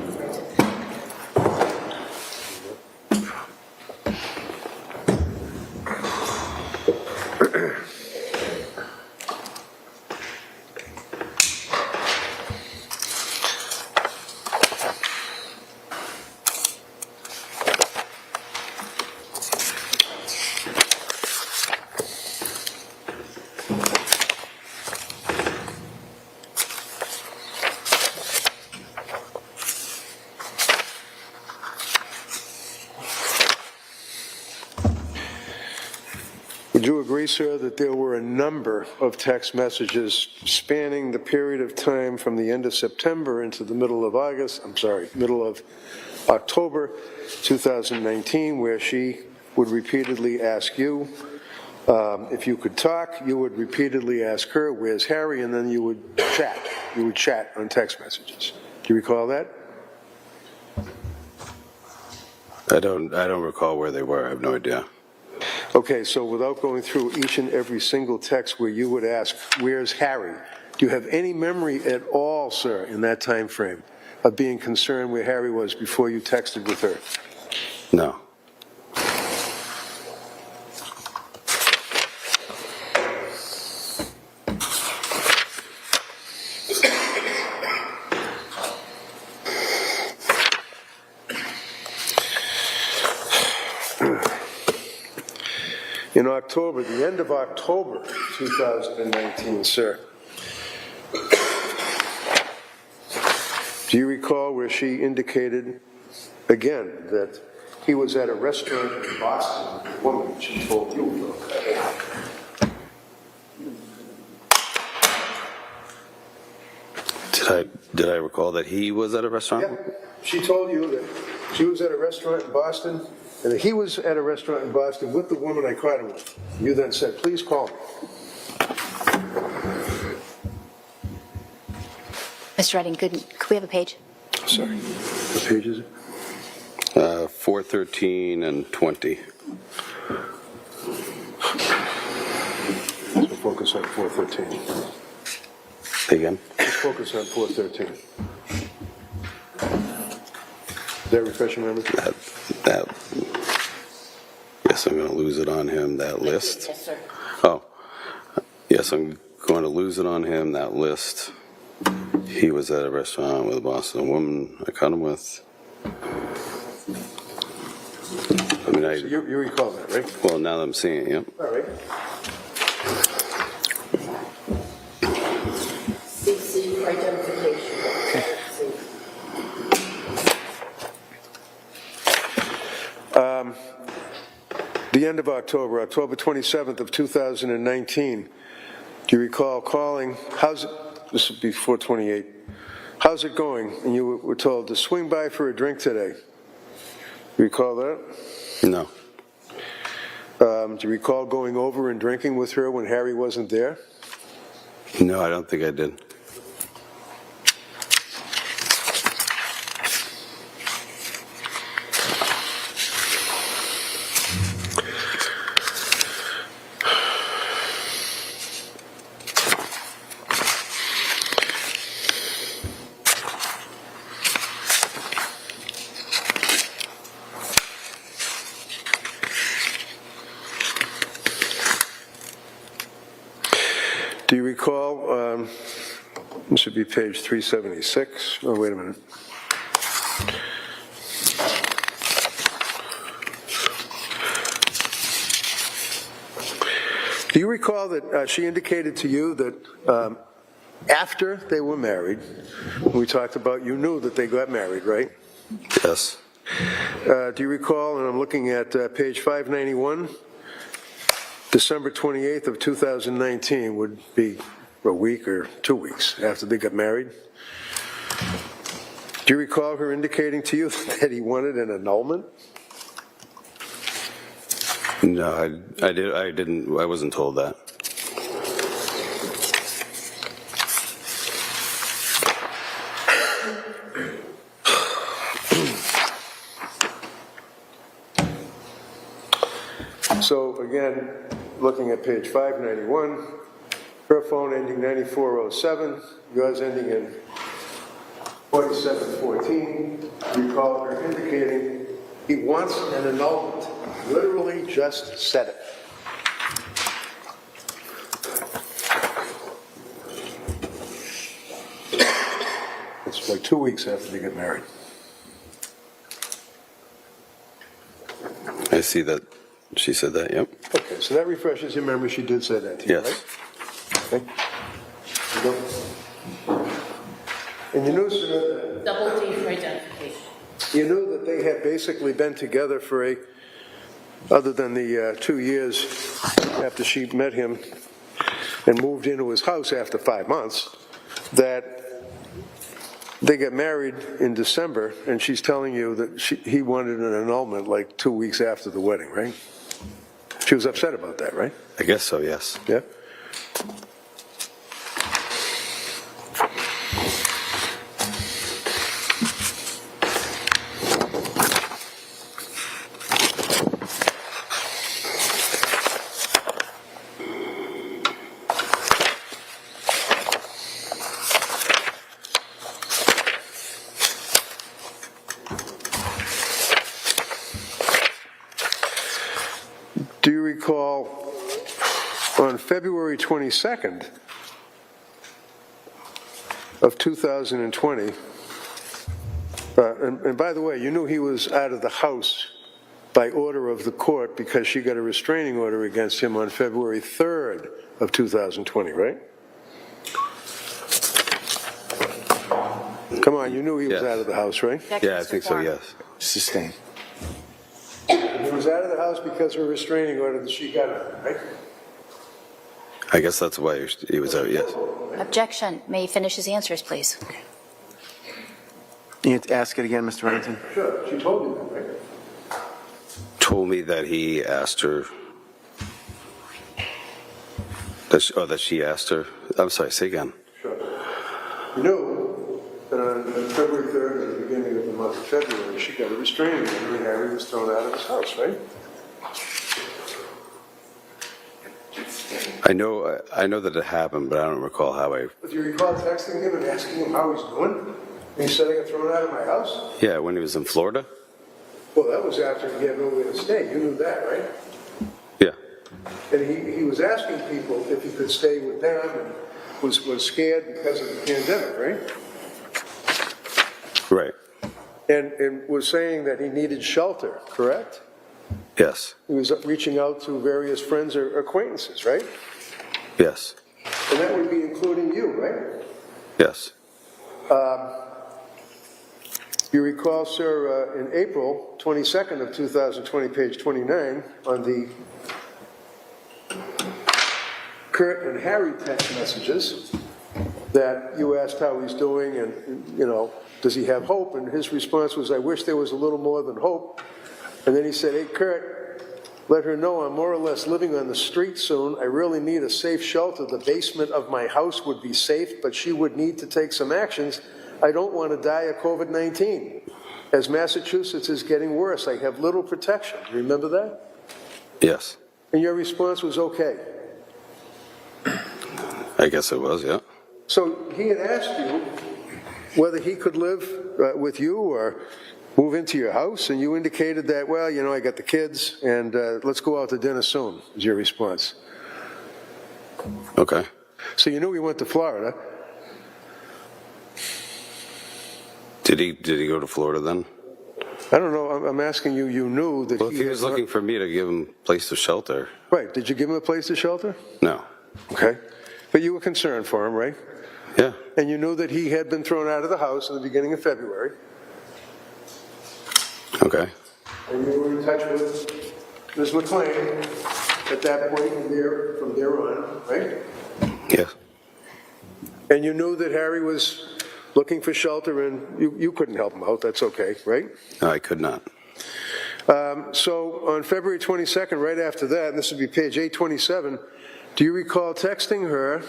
[SPEAKER 2] Would you agree, sir, that there were a number of text messages spanning the period of time from the end of September into the middle of middle of October 2019, where she would repeatedly ask you if you could talk, you would repeatedly ask her, "Where's Harry?" and then you would chat. You would chat on text messages. Do you recall that?
[SPEAKER 14] I don't recall where they were. I have no idea.
[SPEAKER 2] Okay, so without going through each and every single text where you would ask, "Where's Harry?" do you have any memory at all, sir, in that time frame of being concerned where Harry was before you texted with her?
[SPEAKER 14] No.
[SPEAKER 2] In October, the end of October 2019, sir, do you recall where she indicated, again, that he was at a restaurant in Boston, a woman she told you about?
[SPEAKER 14] Did I recall that he was at a restaurant?
[SPEAKER 2] Yeah, she told you that she was at a restaurant in Boston, and that he was at a restaurant in Boston with the woman I caught him with. You then said, "Please call me."
[SPEAKER 13] Mr. Redding, could we have a page?
[SPEAKER 2] Sorry. What page is it?
[SPEAKER 14] 413 and 20.
[SPEAKER 2] Let's focus on 413.
[SPEAKER 14] Again?
[SPEAKER 2] Let's focus on 413. Does that refresh your memory?
[SPEAKER 14] That. Yes, I'm going to lose it on him, that list.
[SPEAKER 6] Yes, sir.
[SPEAKER 14] Oh, yes, I'm going to lose it on him, that list. He was at a restaurant with a Boston woman I caught him with. I mean,
[SPEAKER 2] So you recall that, right?
[SPEAKER 14] well, now that I'm seeing it, yep.
[SPEAKER 2] All right.
[SPEAKER 6] CC for identification.
[SPEAKER 2] The end of October, October 27th of 2019. Do you recall calling? This would be 428. How's it going? And you were told to swing by for a drink today. Do you recall that?
[SPEAKER 14] No.
[SPEAKER 2] Do you recall going over and drinking with her when Harry wasn't there?
[SPEAKER 14] No, I don't think I did.
[SPEAKER 2] Do you recall, this would be page 376, oh, wait a minute. Do you recall that she indicated to you that after they were married, we talked about, you knew that they got married, right?
[SPEAKER 14] Yes.
[SPEAKER 2] Do you recall, and I'm looking at page 591, December 28th of 2019 would be a week or 2 weeks after they got married? Do you recall her indicating to you that he wanted an annulment?
[SPEAKER 14] No, I didn't. I wasn't told that.
[SPEAKER 2] So again, looking at page 591, her phone ending 9407, yours ending in 4714. Recall her indicating he wants an annulment. Literally just said it. It's like 2 weeks after they get married.
[SPEAKER 14] I see that she said that, yep.
[SPEAKER 2] Okay, so that refreshes your memory. She did say that to you,
[SPEAKER 14] Yes.
[SPEAKER 2] right? Okay. And you knew, sir,
[SPEAKER 6] Double D for identification.
[SPEAKER 2] you knew that they had basically been together for other than the 2 years after she met him and moved into his house after 5 months, that they got married in December, and she's telling you that he wanted an annulment like 2 weeks after the wedding, right? She was upset about that, right?
[SPEAKER 14] I guess so, yes.
[SPEAKER 2] Yeah? Do you recall on February 22nd of 2020, and by the way, you knew he was out of the house by order of the court because she got a restraining order against him on February 3rd of 2020, right? Come on, you knew he was out of the house, right?
[SPEAKER 14] Yeah, I think so, yes.
[SPEAKER 9] Sustained.
[SPEAKER 2] He was out of the house because of a restraining order that she got on him, right?
[SPEAKER 14] I guess that's why he was out, yes.
[SPEAKER 13] Objection. May he finish his answers, please?
[SPEAKER 9] You have to ask it again, Mr. Reddington?
[SPEAKER 2] Sure, she told you that, right?
[SPEAKER 14] Told me that he asked her, that she asked her. I'm sorry, say again.
[SPEAKER 2] Sure. You know that on February 3rd, at the beginning of the month of February, she got a restraining order and Harry was thrown out of his house, right?
[SPEAKER 14] I know that it happened, but I don't recall how I...
[SPEAKER 2] But do you recall texting him and asking him how he's doing? And he said, I got thrown out of my house?
[SPEAKER 14] Yeah, when he was in Florida?
[SPEAKER 2] Well, that was after he had nowhere to stay. You knew that, right?
[SPEAKER 14] Yeah.
[SPEAKER 2] And he was asking people if he could stay with them and was scared because of the pandemic, right?
[SPEAKER 14] Right.
[SPEAKER 2] And was saying that he needed shelter, correct?
[SPEAKER 14] Yes.
[SPEAKER 2] He was reaching out to various friends or acquaintances, right?
[SPEAKER 14] Yes.
[SPEAKER 2] And that would be including you, right?
[SPEAKER 14] Yes.
[SPEAKER 2] You recall, sir, in April 22nd of 2020, page 29, on the Curt and Harry text messages, that you asked how he's doing and, you know, does he have hope? And his response was, I wish there was a little more than hope. And then he said, hey, Curt, let her know I'm more or less living on the street soon. I really need a safe shelter. The basement of my house would be safe, but she would need to take some actions. I don't want to die of COVID-19. As Massachusetts is getting worse, I have little protection. Do you remember that?
[SPEAKER 14] Yes.
[SPEAKER 2] And your response was okay.
[SPEAKER 14] I guess it was, yeah.
[SPEAKER 2] So he had asked you whether he could live with you or move into your house, and you indicated that, well, you know, I got the kids, and let's go out to dinner soon, was your response.
[SPEAKER 14] Okay.
[SPEAKER 2] So you knew he went to Florida.
[SPEAKER 14] Did he go to Florida then?
[SPEAKER 2] I don't know. I'm asking you. You knew that
[SPEAKER 14] Well, if he was looking for me to give him a place to shelter,
[SPEAKER 2] Right, did you give him a place to shelter?
[SPEAKER 14] No.
[SPEAKER 2] Okay. But you were concerned for him, right?
[SPEAKER 14] Yeah.
[SPEAKER 2] And you knew that he had been thrown out of the house in the beginning of February.
[SPEAKER 14] Okay.
[SPEAKER 2] And you were in touch with Ms. McLean at that point from there on, right?
[SPEAKER 14] Yes.
[SPEAKER 2] And you knew that Harry was looking for shelter and you couldn't help him out, that's okay, right?
[SPEAKER 14] No, I could not.
[SPEAKER 2] So on February 22nd, right after that, and this would be page 827, do you recall texting her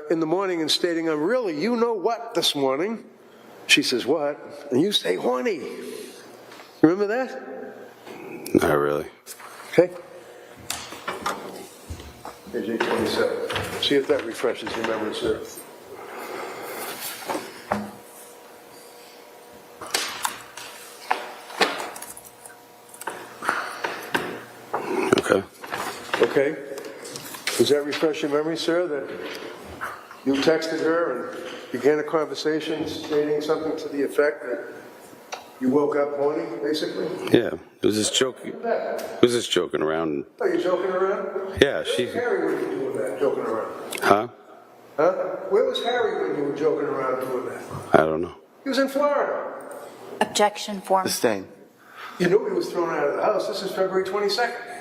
[SPEAKER 2] in the morning and stating, I'm really, you know what, this morning? She says, what? And you say, horny. Remember that?
[SPEAKER 14] Not really.
[SPEAKER 2] Okay. Page 827. See if that refreshes your memory, sir.
[SPEAKER 14] Okay.
[SPEAKER 2] Okay. Does that refresh your memory, sir, that you texted her and began a conversation stating something to the effect that you woke up horny, basically?
[SPEAKER 14] Yeah. It was just joking. It was just joking around.
[SPEAKER 2] Oh, you joking around?
[SPEAKER 14] Yeah, she.
[SPEAKER 2] Where was Harry when you were doing that, joking around?
[SPEAKER 14] Huh?
[SPEAKER 2] Huh? Where was Harry when you were joking around doing that?
[SPEAKER 14] I don't know.
[SPEAKER 2] He was in Florida.
[SPEAKER 13] Objection form.
[SPEAKER 9] Sustain.
[SPEAKER 2] You knew he was thrown out of the house. This is February 22nd.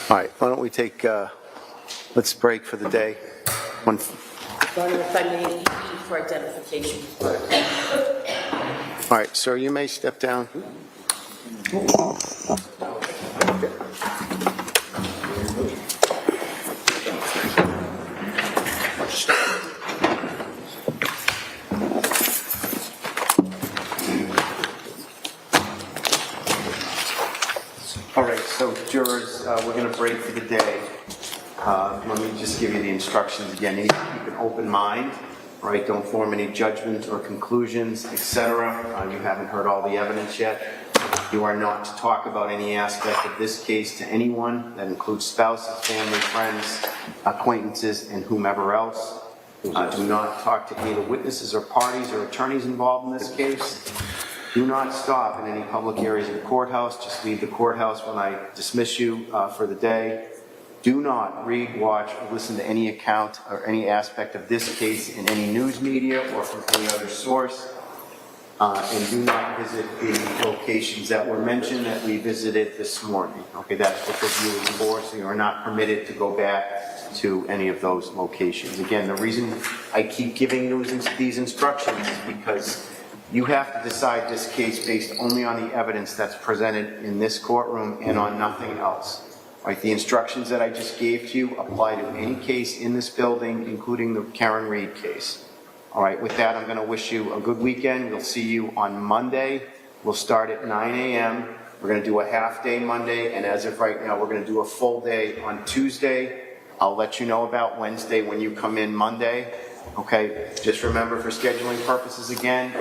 [SPEAKER 9] All right, why don't we take, let's break for the day. One.
[SPEAKER 6] If I may, for identification.
[SPEAKER 9] All right, sir, you may step down. All right, so jurors, we're going to break for the day. Let me just give you the instructions again. You need to keep an open mind, right? Don't form any judgments or conclusions, etc. You haven't heard all the evidence yet. You are not to talk about any aspect of this case to anyone. That includes spouses, family, friends, acquaintances, and whomever else. Do not talk to any of the witnesses or parties or attorneys involved in this case. Do not stop in any public areas of the courthouse. Just leave the courthouse when I dismiss you for the day. Do not read, watch, or listen to any account or any aspect of this case in any news media or from any other source. And do not visit the locations that were mentioned that we visited this morning. Okay, that's what the view is for, so you are not permitted to go back to any of those locations. Again, the reason I keep giving these instructions is because you have to decide this case based only on the evidence that's presented in this courtroom and on nothing else. Right? The instructions that I just gave to you apply to any case in this building, including the Karen Reed case. All right, with that, I'm going to wish you a good weekend. We'll see you on Monday. We'll start at 9 a.m. We're going to do a half-day Monday, and as of right now, we're going to do a full day on Tuesday. I'll let you know about Wednesday when you come in Monday. Okay, just remember for scheduling purposes again,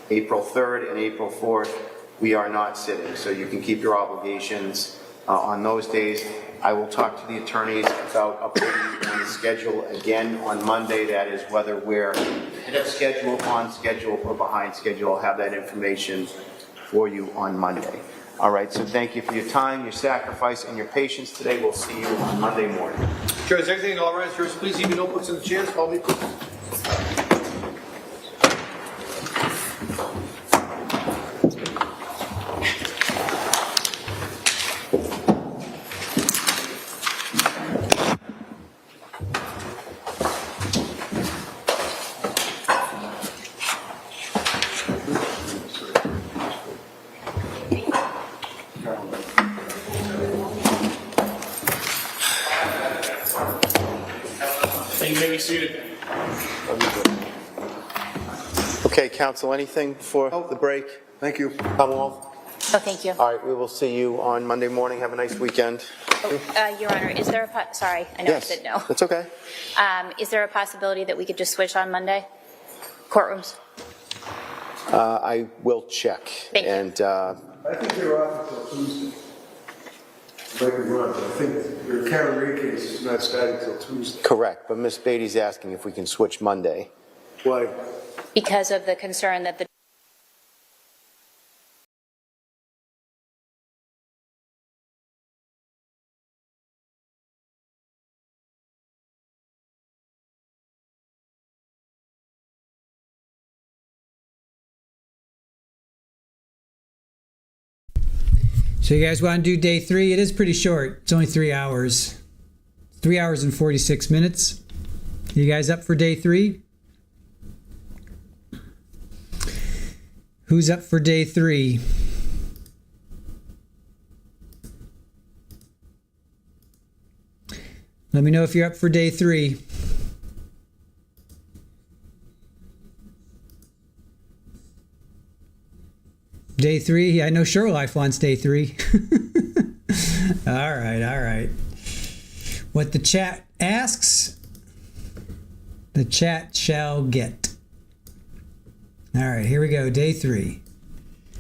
[SPEAKER 9] April 3rd and April 4th, we are not sitting, so you can keep your obligations on those days. I will talk to the attorneys about updating you on the schedule again on Monday. That is whether we're ahead of schedule, on schedule, or behind schedule. I'll have that information for you on Monday. All right, so thank you for your time, your sacrifice, and your patience today. We'll see you on Monday morning.
[SPEAKER 16] Sure, is everything all right? Sure, please leave your notebooks in the chairs. Call me, please. You may be seated.
[SPEAKER 9] Okay, counsel, anything for the break?
[SPEAKER 2] Thank you.
[SPEAKER 9] Commonwealth?
[SPEAKER 13] Oh, thank you.
[SPEAKER 9] All right, we will see you on Monday morning. Have a nice weekend.
[SPEAKER 13] Your Honor, is there sorry, I know
[SPEAKER 9] Yes,
[SPEAKER 13] I said no.
[SPEAKER 9] that's okay.
[SPEAKER 13] Is there a possibility that we could just switch on Monday? Courtrooms?
[SPEAKER 9] I will check.
[SPEAKER 13] Thank you.
[SPEAKER 9] And
[SPEAKER 2] I think they're off until Tuesday. Might be wrong, but I think your Karen Reed case is not starting until Tuesday.
[SPEAKER 9] correct, but Ms. Beatty's asking if we can switch Monday.
[SPEAKER 2] Why?
[SPEAKER 13] Because of the concern that the
[SPEAKER 1] So you guys want to do day 3? It is pretty short. It's only 3 hours. 3 hours and 46 minutes. You guys up for day 3? Who's up for day 3? Let me know if you're up for day 3. Day 3? I know Sure Life wants day 3. All right. What the chat asks, the chat shall get. All right, here we go. Day 3.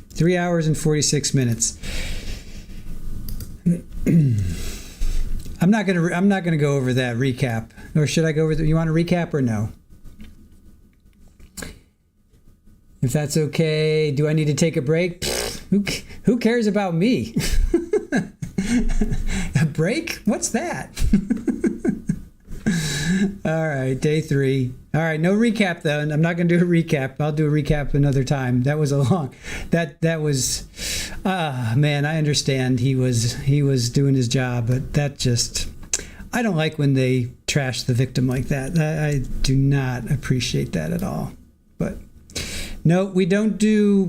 [SPEAKER 1] 3 hours and 46 minutes. I'm not gonna go over that recap, or should I go over? You want a recap or no? If that's okay, do I need to take a break? Who cares about me? A break? What's that? All right, day 3. All right, no recap though. I'm not going to do a recap. I'll do a recap another time. That was a long. That was. Man, I understand he was doing his job, but that just. I don't like when they trash the victim like that. I do not appreciate that at all. But. No, we don't do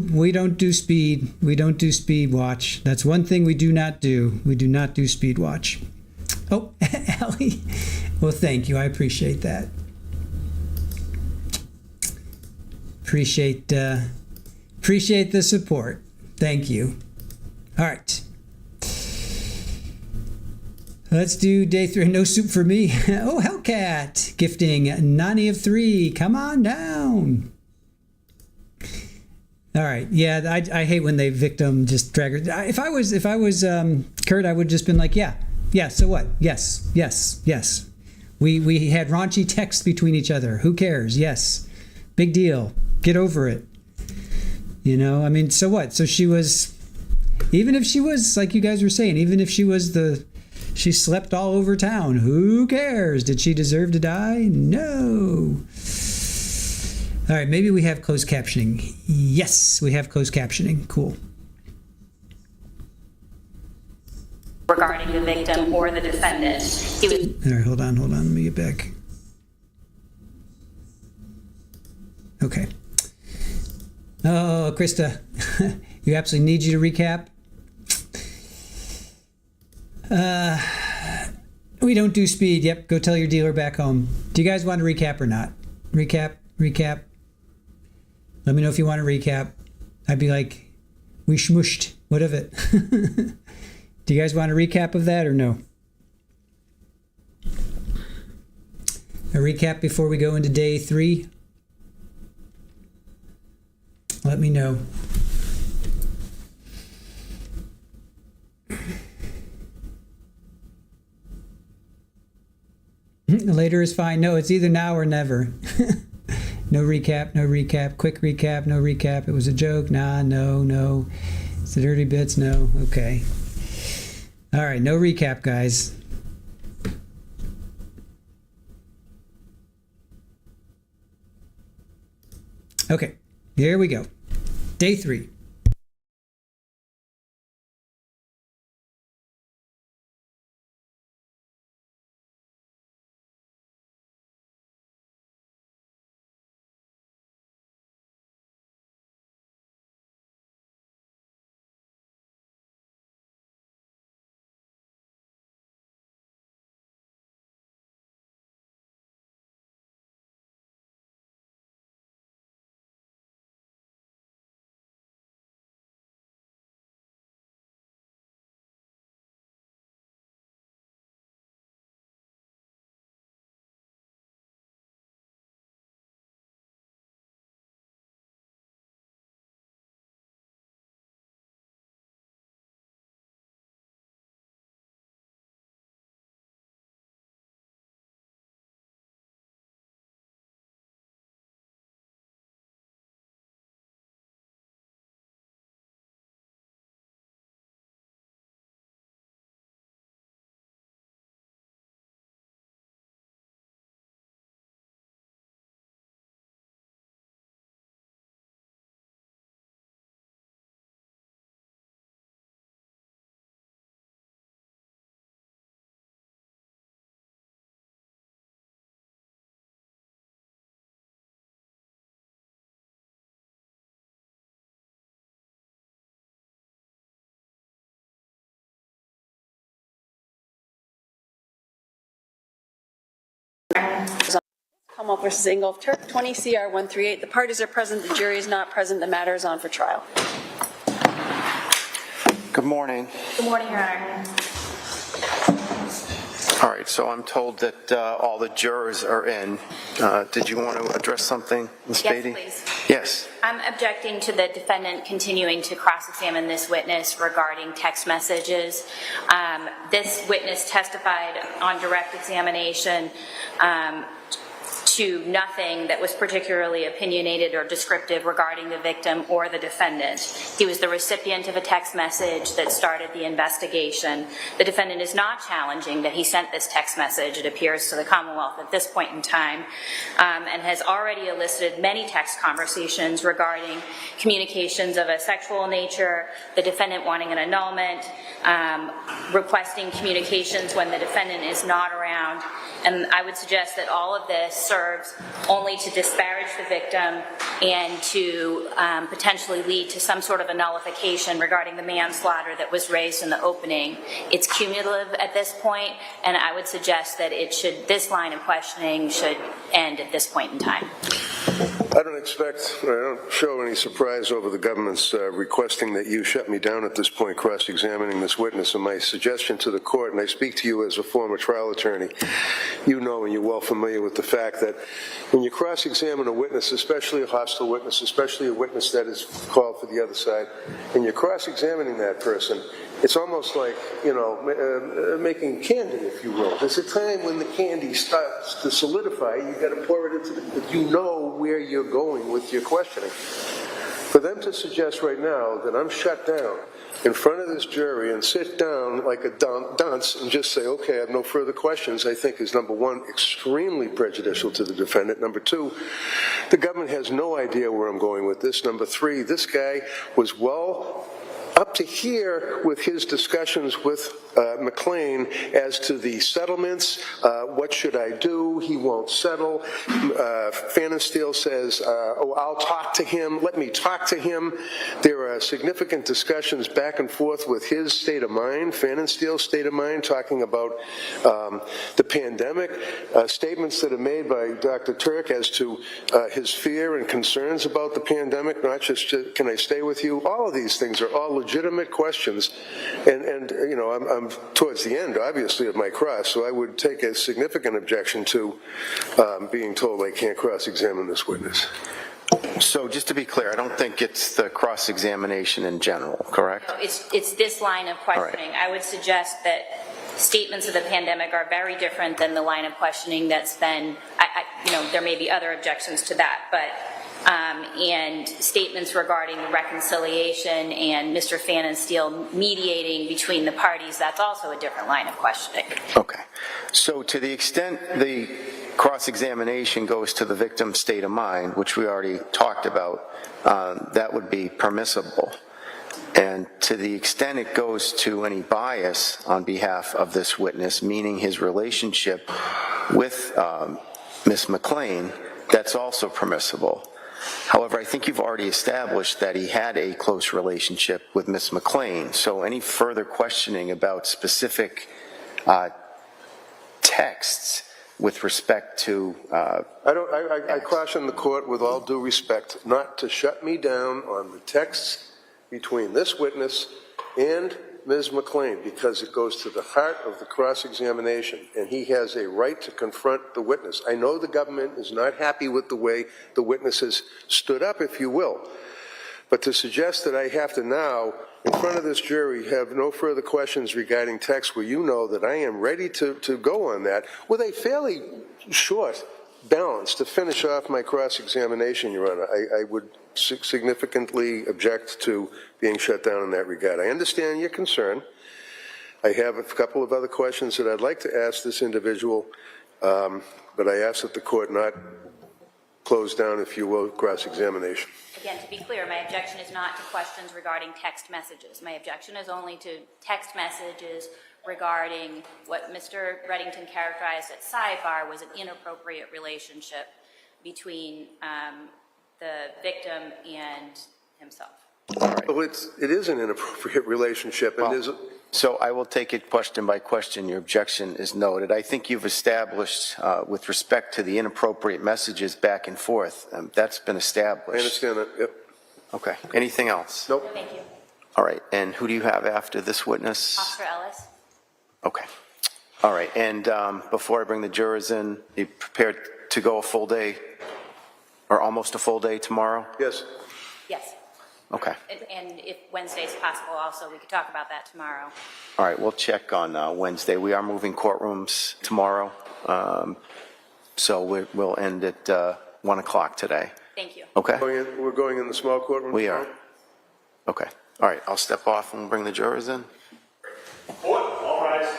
[SPEAKER 1] speed. We don't do speed watch. That's one thing we do not do. We do not do speed watch. Oh, Allie. Well, thank you. I appreciate that. Appreciate the support. Thank you. All right. Let's do day 3. No soup for me. Oh, Hellcat. Gifting Nani of 3. Come on down. All right. Yeah, I hate when they victim just drag her. If I was Curt, I would just been like, yeah. So what? Yes. We had raunchy texts between each other. Who cares? Yes. Big deal. Get over it. You know, I mean, so what? So she was, even if she was, like you guys were saying, even if she was she slept all over town. Who cares? Did she deserve to die? No. All right, maybe we have closed captioning. Yes, we have closed captioning. Cool.
[SPEAKER 13] regarding the victim or the defendant.
[SPEAKER 1] All right, hold on. Let me get back. Okay. Oh, Krista, you absolutely need you to recap. We don't do speed. Yep, go tell your dealer back home. Do you guys want to recap or not? Recap. Let me know if you want to recap. I'd be like, we shmushed. What of it? Do you guys want a recap of that or no? A recap before we go into day 3? Let me know. Later is fine. No, it's either now or never. No recap. Quick recap, no recap. It was a joke. Nah, no. It's the dirty bits. No. Okay. All right, no recap, guys. Okay, here we go. Day 3.
[SPEAKER 3] Commonwealth versus Ingolf Tuerk, 20 CR 138. The parties are present, the jury is not present, the matter is on for trial.
[SPEAKER 9] Good morning.
[SPEAKER 7] Good morning, Your Honor.
[SPEAKER 9] All right, so I'm told that all the jurors are in. Did you want to address something, Ms. Beatty?
[SPEAKER 7] Yes, please.
[SPEAKER 9] Yes.
[SPEAKER 7] I'm objecting to the defendant continuing to cross-examine this witness regarding text messages. This witness testified on direct examination to nothing that was particularly opinionated or descriptive regarding the victim or the defendant. He was the recipient of a text message that started the investigation. The defendant is not challenging that he sent this text message, it appears, to the Commonwealth at this point in time, and has already elicited many text conversations regarding communications of a sexual nature, the defendant wanting an annulment, requesting communications when the defendant is not around. And I would suggest that all of this serves only to disparage the victim and to potentially lead to some sort of a nullification regarding the manslaughter that was raised in the opening. It's cumulative at this point, and I would suggest that this line of questioning should end at this point in time.
[SPEAKER 2] I don't show any surprise over the government's requesting that you shut me down at this point, cross-examining this witness. And my suggestion to the court, and I speak to you as a former trial attorney, you know and you're well familiar with the fact that when you cross-examine a witness, especially a hostile witness, especially a witness that is called for the other side, and you're cross-examining that person, it's almost like, making candy, if you will. There's a time when the candy starts to solidify. You've got to pour it into but you know where you're going with your questioning. For them to suggest right now that I'm shut down in front of this jury and sit down like a dunce and just say, okay, I have no further questions, I think is, number one, extremely prejudicial to the defendant. Number two, the government has no idea where I'm going with this. Number three, this guy was well up to here with his discussions with McLean as to the settlements. What should I do? He won't settle. Pfannenstiehl says, I'll talk to him. Let me talk to him. There are significant discussions back and forth with his state of mind, Pfannenstiehl's state of mind, talking about the pandemic, statements that are made by Dr. Tuerk as to his fear and concerns about the pandemic, not just, can I stay with you? All of these things are all legitimate questions, and I'm towards the end, obviously, of my cross, so I would take a significant objection to being told I can't cross-examine this witness.
[SPEAKER 9] So just to be clear, I don't think it's the cross-examination in general, correct?
[SPEAKER 7] No, it's this line of questioning. Right. I would suggest that statements of the pandemic are very different than the line of questioning that's been, there may be other objections to that, but and statements regarding the reconciliation and Mr. Pfannenstiehl mediating between the parties, that's also a different line of questioning.
[SPEAKER 9] Okay. So to the extent the cross-examination goes to the victim's state of mind, which we already talked about, that would be permissible. And to the extent it goes to any bias on behalf of this witness, meaning his relationship with Ms. McLean, that's also permissible. However, I think you've already established that he had a close relationship with Ms. McLean, so any further questioning about specific texts with respect to...
[SPEAKER 2] I caution the court with all due respect not to shut me down on the texts between this witness and Ms. McLean, because it goes to the heart of the cross-examination, and he has a right to confront the witness. I know the government is not happy with the way the witness has stood up, if you will, but to suggest that I have to now, in front of this jury, have no further questions regarding text where you know that I am ready to go on that, with a fairly short balance to finish off my cross-examination, Your Honor, I would significantly object to being shut down in that regard. I understand your concern. I have a couple of other questions that I'd like to ask this individual, but I ask that the court not close down, if you will, cross-examination.
[SPEAKER 7] Again, to be clear, my objection is not to questions regarding text messages. My objection is only to text messages regarding what Mr. Reddington characterized at sidebar was an inappropriate relationship between the victim and himself.
[SPEAKER 2] All right. Well, it is an inappropriate relationship, and
[SPEAKER 9] So I will take it question by question. Your objection is noted. I think you've established, with respect to the inappropriate messages back and forth, that's been established.
[SPEAKER 2] I understand that, yep.
[SPEAKER 9] Okay. Anything else?
[SPEAKER 2] Nope.
[SPEAKER 7] Thank you.
[SPEAKER 9] All right. And who do you have after this witness?
[SPEAKER 7] Officer Ellis?
[SPEAKER 9] Okay. All right. And before I bring the jurors in, you prepared to go a full day or almost a full day tomorrow?
[SPEAKER 2] Yes.
[SPEAKER 7] Yes.
[SPEAKER 9] Okay.
[SPEAKER 7] And if Wednesday is possible also, we could talk about that tomorrow.
[SPEAKER 9] All right. We'll check on Wednesday. We are moving courtrooms tomorrow. So we'll end at 1 o'clock today.
[SPEAKER 7] Thank you.
[SPEAKER 9] Okay.
[SPEAKER 2] We're going in the small courtroom?
[SPEAKER 9] We are. Okay. All right. I'll step off and bring the jurors in.
[SPEAKER 5] Court, all rise.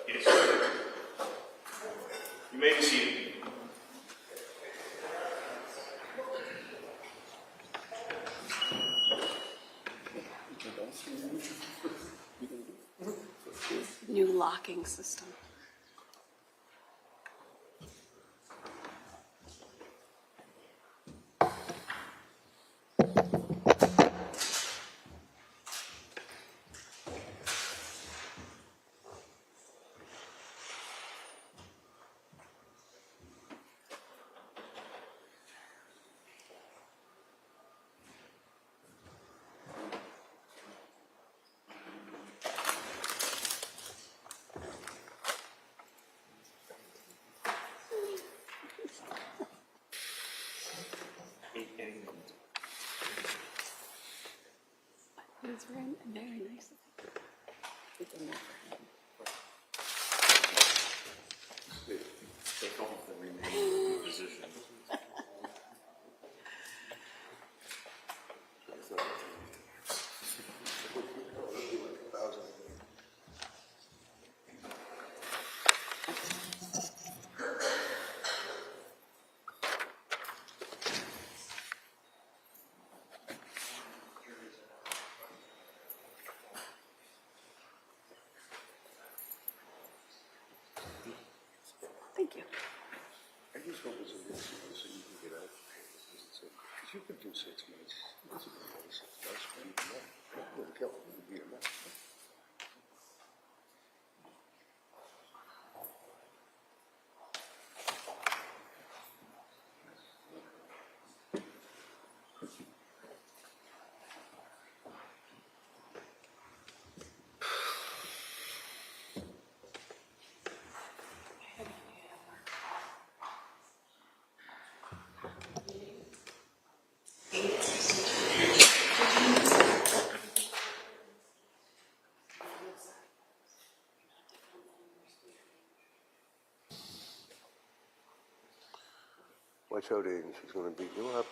[SPEAKER 5] Yes. You may be seated.
[SPEAKER 6] New locking system. It's very nice.
[SPEAKER 5] Take off the remaining position.
[SPEAKER 6] Thank you.
[SPEAKER 2] I just hope it's a real simple so you can get out. Because you could do 6 months. This is another 6 months. That wouldn't kill it. It would be enough. Watch out, Aiden. She's going to beat you up.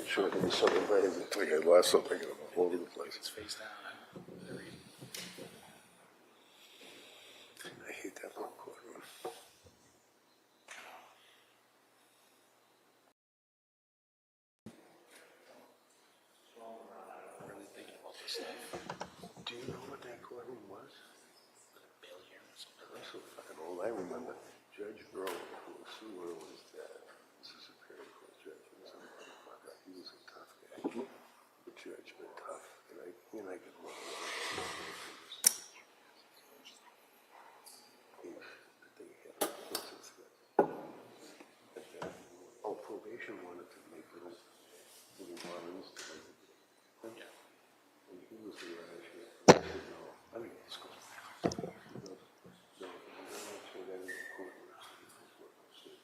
[SPEAKER 2] Sure, there was something right in the I lost something all over the place. It's face down. I hate that little courtroom. Really thinking about this stuff. Do you know what that courtroom was? Bill here. That's so fucking old. I remember Judge Rowe, who was Sue was dead. This is a Superior Court judge. He was a tough guy. The judge, but tough. And I get along. Probation wanted to make little warrants. And he was the actually. I said, no. I mean, it's cool. No, I'm not sure that in the court.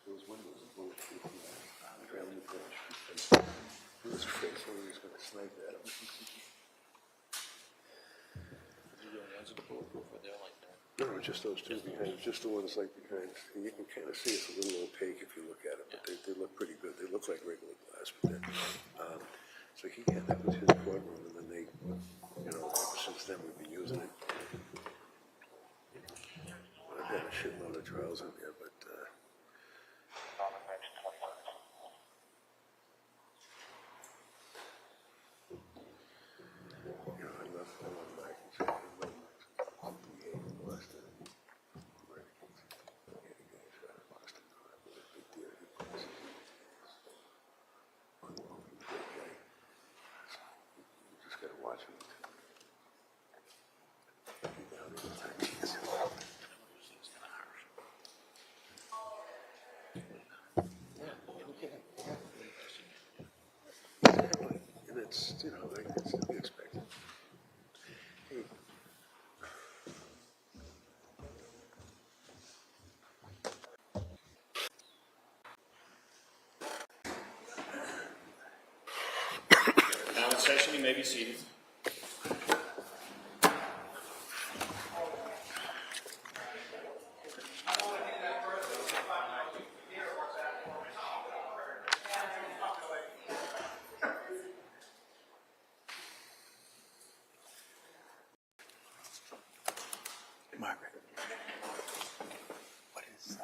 [SPEAKER 2] Those windows are bulletproof. Traveling crash. He was afraid somebody was going to snipe at him. No, just those two behind, just the ones like behind. You can kind of see it's a little opaque if you look at it, but they look pretty good. They look like regular glass, but so that was his courtroom, and then they, ever since then we've been using it. I've had a shitload of trials in there, but I love Mike. Just gotta watch him. And it's, like it's to be expected. Hey.
[SPEAKER 5] Now in session, you may be seated.
[SPEAKER 2] Margaret, what is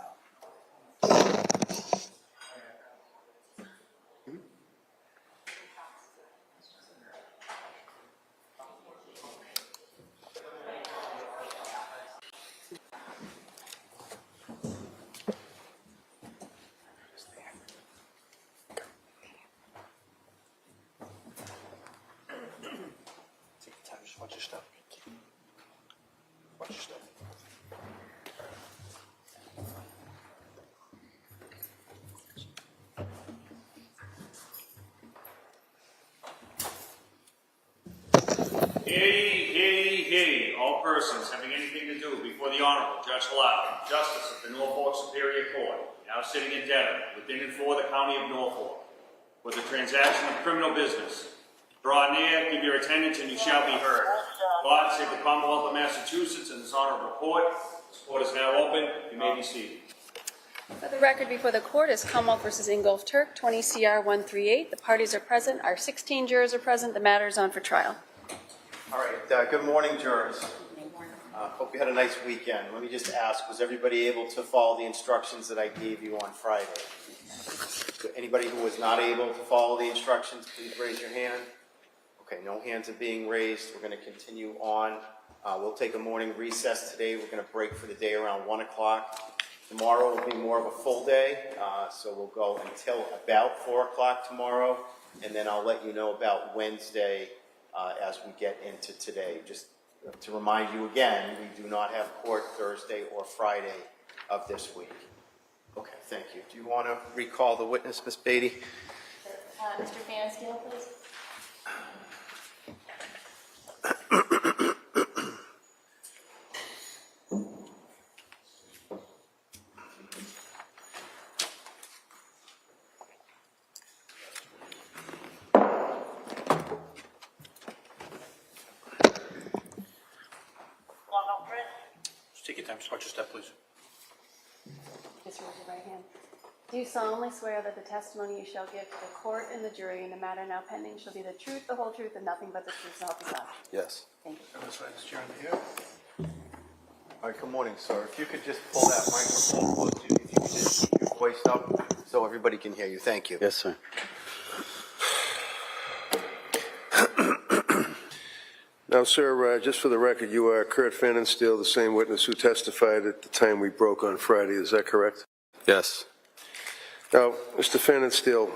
[SPEAKER 16] Take your time, just watch your stuff. Watch your stuff.
[SPEAKER 5] Hey, all persons having anything to do before the Honorable Judge Lavery, Justice of the Norfolk Superior Court, now sitting in Dedham, within and for the County of Norfolk, for the transaction of criminal business. Draw near, give your attendance, and you shall be heard. God save the Commonwealth of Massachusetts and this honorable court. This court is now open. You may be seated.
[SPEAKER 3] For the record before the court is Commonwealth versus Ingolf Tuerk, 20 CR 138. The parties are present. Our 16 jurors are present. The matter is on for trial.
[SPEAKER 4] All right, good morning, jurors. Hope you had a nice weekend. Let me just ask, was everybody able to follow the instructions that I gave you on Friday? Anybody who was not able to follow the instructions, please raise your hand. Okay, no hands are being raised. We're going to continue on. We'll take a morning recess today. We're going to break for the day around 1 o'clock. Tomorrow will be more of a full day, so we'll go until about 4 o'clock tomorrow, and then I'll let you know about Wednesday as we get into today. Just to remind you again, we do not have court Thursday or Friday of this week. Okay, thank you. Do you want to recall the witness, Ms. Beatty?
[SPEAKER 7] Mr. Pfannenstiehl, please.
[SPEAKER 16] Just take your time, just watch your step, please.
[SPEAKER 3] Just raise your right hand. Do you solemnly swear that the testimony you shall give to the court and the jury in the matter now pending shall be the truth, the whole truth, and nothing but the truth, so help you God?
[SPEAKER 14] Yes.
[SPEAKER 3] Thank you.
[SPEAKER 16] This way, this chair under here.
[SPEAKER 4] All right, good morning, sir. If you could just pull that microphone close to you, if you could just keep your voice up so everybody can hear you. Thank you.
[SPEAKER 14] Yes, sir.
[SPEAKER 2] Now, sir, just for the record, you are Curt Pfannenstiehl, the same witness who testified at the time we broke on Friday. Is that correct?
[SPEAKER 14] Yes.
[SPEAKER 2] Now, Mr. Pfannenstiehl,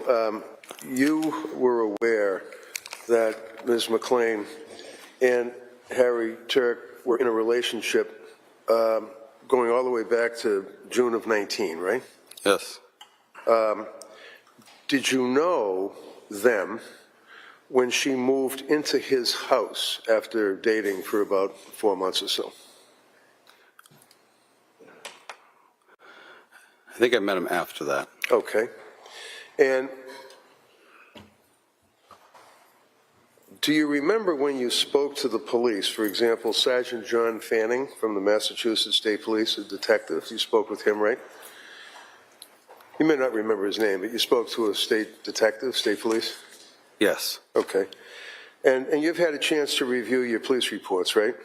[SPEAKER 2] you were aware that Ms. McLean and Harry Tuerk were in a relationship going all the way back to June of 19, right?
[SPEAKER 14] Yes.
[SPEAKER 2] Did you know them when she moved into his house after dating for about 4 months or so?
[SPEAKER 14] I think I met him after that.
[SPEAKER 2] Okay. And Do you remember when you spoke to the police, for example, Sergeant John Fanning from the Massachusetts State Police, a detective? You spoke with him, right? You may not remember his name, but you spoke to a state detective, state police?
[SPEAKER 14] Yes.
[SPEAKER 2] Okay. And you've had a chance to review your police reports, right?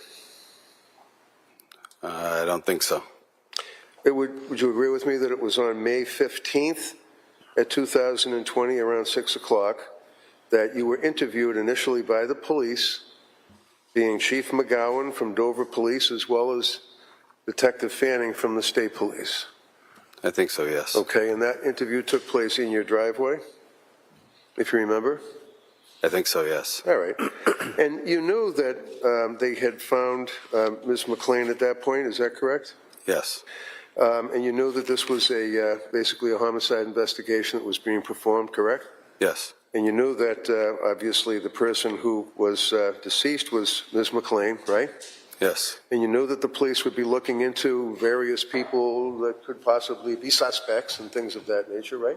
[SPEAKER 14] I don't think so.
[SPEAKER 2] Would you agree with me that it was on May 15th at 2020 around 6 o'clock that you were interviewed initially by the police, being Chief McGowan from Dover Police as well as Detective Fanning from the State Police?
[SPEAKER 14] I think so, yes.
[SPEAKER 2] Okay, and that interview took place in your driveway, if you remember?
[SPEAKER 14] I think so, yes.
[SPEAKER 2] All right. And you knew that they had found Ms. McLean at that point, is that correct?
[SPEAKER 14] Yes.
[SPEAKER 2] And you knew that this was basically a homicide investigation that was being performed, correct?
[SPEAKER 14] Yes.
[SPEAKER 2] And you knew that obviously the person who was deceased was Ms. McLean, right?
[SPEAKER 14] Yes.
[SPEAKER 2] And you knew that the police would be looking into various people that could possibly be suspects and things of that nature, right?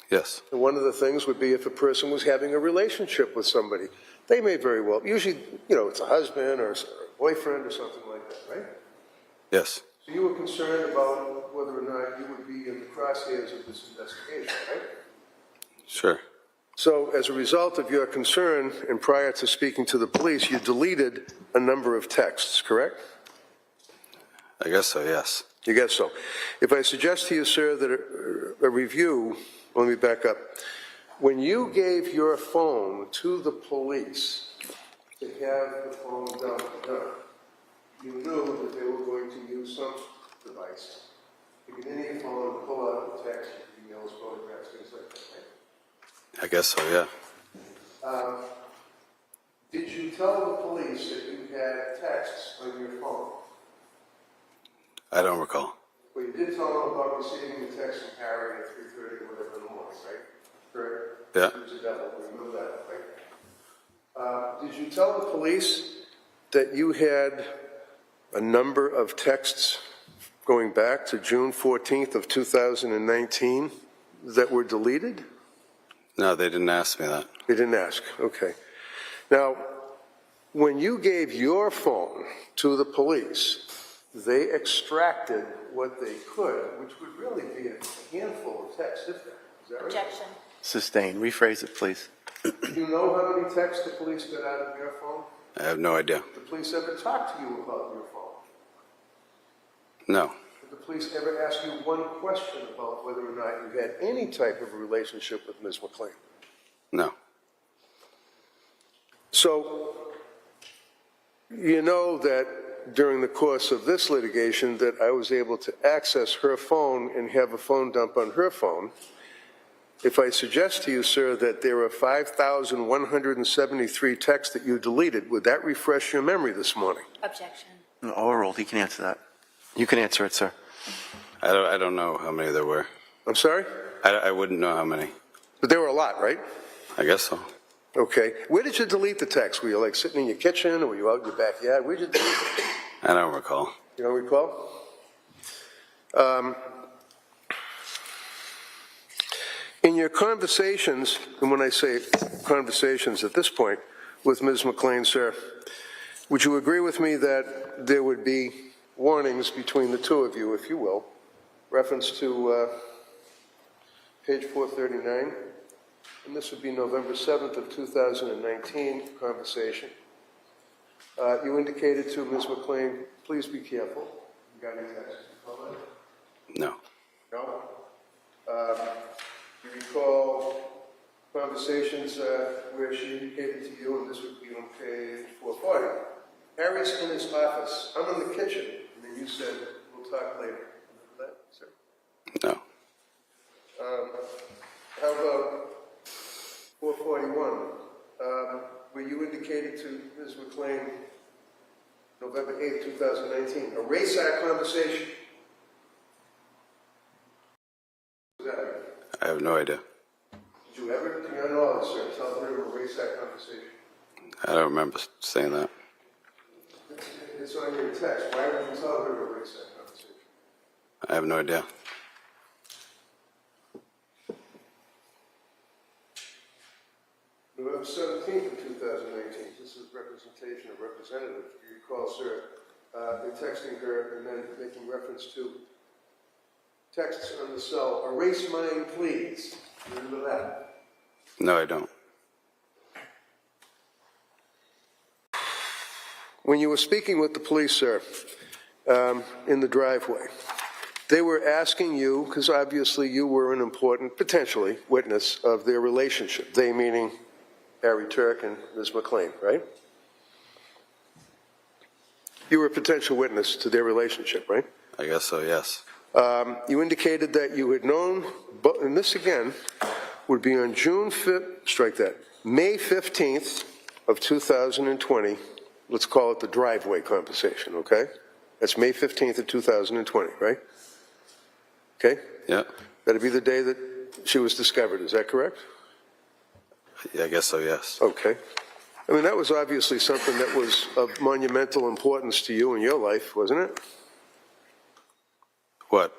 [SPEAKER 14] Yes.
[SPEAKER 2] And one of the things would be if a person was having a relationship with somebody. They may very well, usually, it's a husband or a boyfriend or something like that, right?
[SPEAKER 14] Yes.
[SPEAKER 2] So you were concerned about whether or not you would be in the crosshairs of this investigation, right?
[SPEAKER 14] Sure.
[SPEAKER 2] So as a result of your concern, and prior to speaking to the police, you deleted a number of texts, correct?
[SPEAKER 14] I guess so, yes.
[SPEAKER 2] You guess so. If I suggest to you, sir, that a review, let me back up. When you gave your phone to the police to have the phone done, you knew that they were going to use some device to get into your phone and pull out the text, emails, photographs, things like that, right?
[SPEAKER 14] I guess so, yeah.
[SPEAKER 2] Did you tell the police that you had texts on your phone?
[SPEAKER 14] I don't recall.
[SPEAKER 2] Well, you did tell them about receiving the text from Harry at 3:30 or whatever in the morning, right? Correct?
[SPEAKER 14] Yeah.
[SPEAKER 2] It was a devil. We remember that, right? Did you tell the police that you had a number of texts going back to June 14th of 2019 that were deleted?
[SPEAKER 14] No, they didn't ask me that.
[SPEAKER 2] They didn't ask. Okay. Now, when you gave your phone to the police, they extracted what they could, which would really be a handful of texts, isn't it? Is that right?
[SPEAKER 7] Objection.
[SPEAKER 9] Sustain. Rephrase it, please.
[SPEAKER 2] Do you know how many texts the police got out of your phone?
[SPEAKER 14] I have no idea.
[SPEAKER 2] Did the police ever talk to you about your phone?
[SPEAKER 14] No.
[SPEAKER 2] Did the police ever ask you one question about whether or not you had any type of a relationship with Ms. McLean?
[SPEAKER 14] No.
[SPEAKER 2] So, you know that during the course of this litigation that I was able to access her phone and have a phone dump on her phone. If I suggest to you, sir, that there are 5,173 texts that you deleted, would that refresh your memory this morning?
[SPEAKER 7] Objection.
[SPEAKER 9] Overruled. He can answer that. You can answer it, sir.
[SPEAKER 14] I don't know how many there were.
[SPEAKER 2] I'm sorry?
[SPEAKER 14] I wouldn't know how many.
[SPEAKER 2] But there were a lot, right?
[SPEAKER 14] I guess so.
[SPEAKER 2] Okay. Where did you delete the text? Were you like sitting in your kitchen or were you out in your backyard? Where did you delete it?
[SPEAKER 14] I don't recall.
[SPEAKER 2] You don't recall? In your conversations, and when I say conversations at this point with Ms. McLean, sir, would you agree with me that there would be warnings between the two of you, if you will, reference to page 439, and this would be November 7th of 2019 conversation. You indicated to Ms. McLean, please be careful. You got any text?
[SPEAKER 14] No.
[SPEAKER 2] No? You recall conversations where she indicated to you, and this would be on page 440, Harry's in his office, I'm in the kitchen, and then you said, we'll talk later. Remember that, sir?
[SPEAKER 14] No.
[SPEAKER 2] How about 441, where you indicated to Ms. McLean, November 8th, 2019, erase our conversation. Was that right?
[SPEAKER 14] I have no idea.
[SPEAKER 2] Did you ever, to your knowledge, sir, tell her to erase that conversation?
[SPEAKER 14] I don't remember saying that.
[SPEAKER 2] It's on your text. Why would you tell her to erase that conversation?
[SPEAKER 14] I have no idea.
[SPEAKER 2] November 17th of 2019. 2019. This is representation of representative. You recall, sir, they're texting her and then making reference to texts on the cell. Erase mine, please. Remember that?
[SPEAKER 14] No, I don't.
[SPEAKER 2] When you were speaking with the police, sir, in the driveway, they were asking you, because obviously you were an important, potentially, witness of their relationship. They meaning Harry Tuerk and Ms. McLean, right? You were a potential witness to their relationship, right?
[SPEAKER 14] I guess so, yes.
[SPEAKER 2] You indicated that you had known, and this again would be on June 5th, strike that, May 15th of 2020. Let's call it the driveway conversation, okay? That's May 15th of 2020, right? Okay?
[SPEAKER 14] Yeah.
[SPEAKER 2] That'd be the day that she was discovered, is that correct?
[SPEAKER 14] Yeah, I guess so, yes.
[SPEAKER 2] Okay. I mean, that was obviously something that was of monumental importance to you in your life, wasn't it?
[SPEAKER 14] What?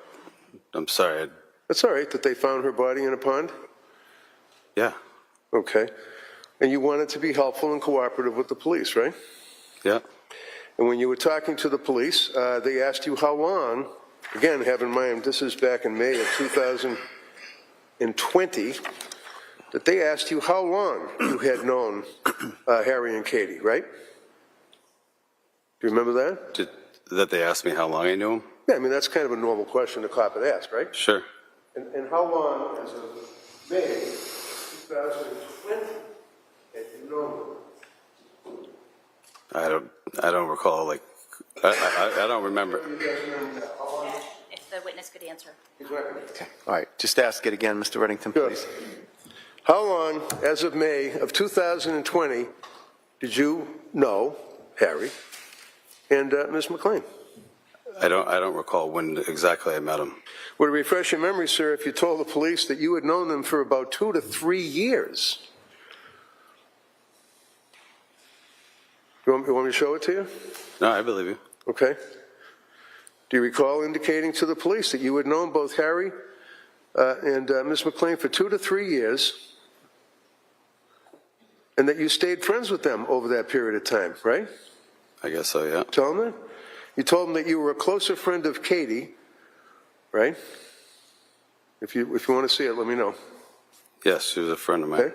[SPEAKER 14] I'm sorry.
[SPEAKER 2] That's all right, that they found her body in a pond?
[SPEAKER 14] Yeah.
[SPEAKER 2] Okay. And you wanted to be helpful and cooperative with the police, right?
[SPEAKER 14] Yeah.
[SPEAKER 2] And when you were talking to the police, they asked you how long, again, have in mind, this is back in May of 2020, that they asked you how long you had known Harry and Katie, right? Do you remember that?
[SPEAKER 14] That they asked me how long I knew him?
[SPEAKER 2] Yeah, I mean, that's kind of a normal question a cop would ask, right?
[SPEAKER 14] Sure.
[SPEAKER 2] And how long, as of May 2020, had you known him?
[SPEAKER 14] I don't recall, like, I don't remember.
[SPEAKER 13] If the witness could answer.
[SPEAKER 9] Okay. All right. Just ask it again, Mr. Reddington, please.
[SPEAKER 2] How long, as of May of 2020, did you know Harry and Ms. McLean?
[SPEAKER 14] I don't recall when exactly I met him.
[SPEAKER 2] Would it refresh your memory, sir, if you told the police that you had known them for about 2 to 3 years? You want me to show it to you?
[SPEAKER 14] No, I believe you.
[SPEAKER 2] Okay. Do you recall indicating to the police that you had known both Harry and Ms. McLean for 2 to 3 years, and that you stayed friends with them over that period of time, right?
[SPEAKER 14] I guess so, yeah.
[SPEAKER 2] Tell them that? You told them that you were a closer friend of Katie, right? If you want to see it, let me know.
[SPEAKER 14] Yes, she was a friend of mine.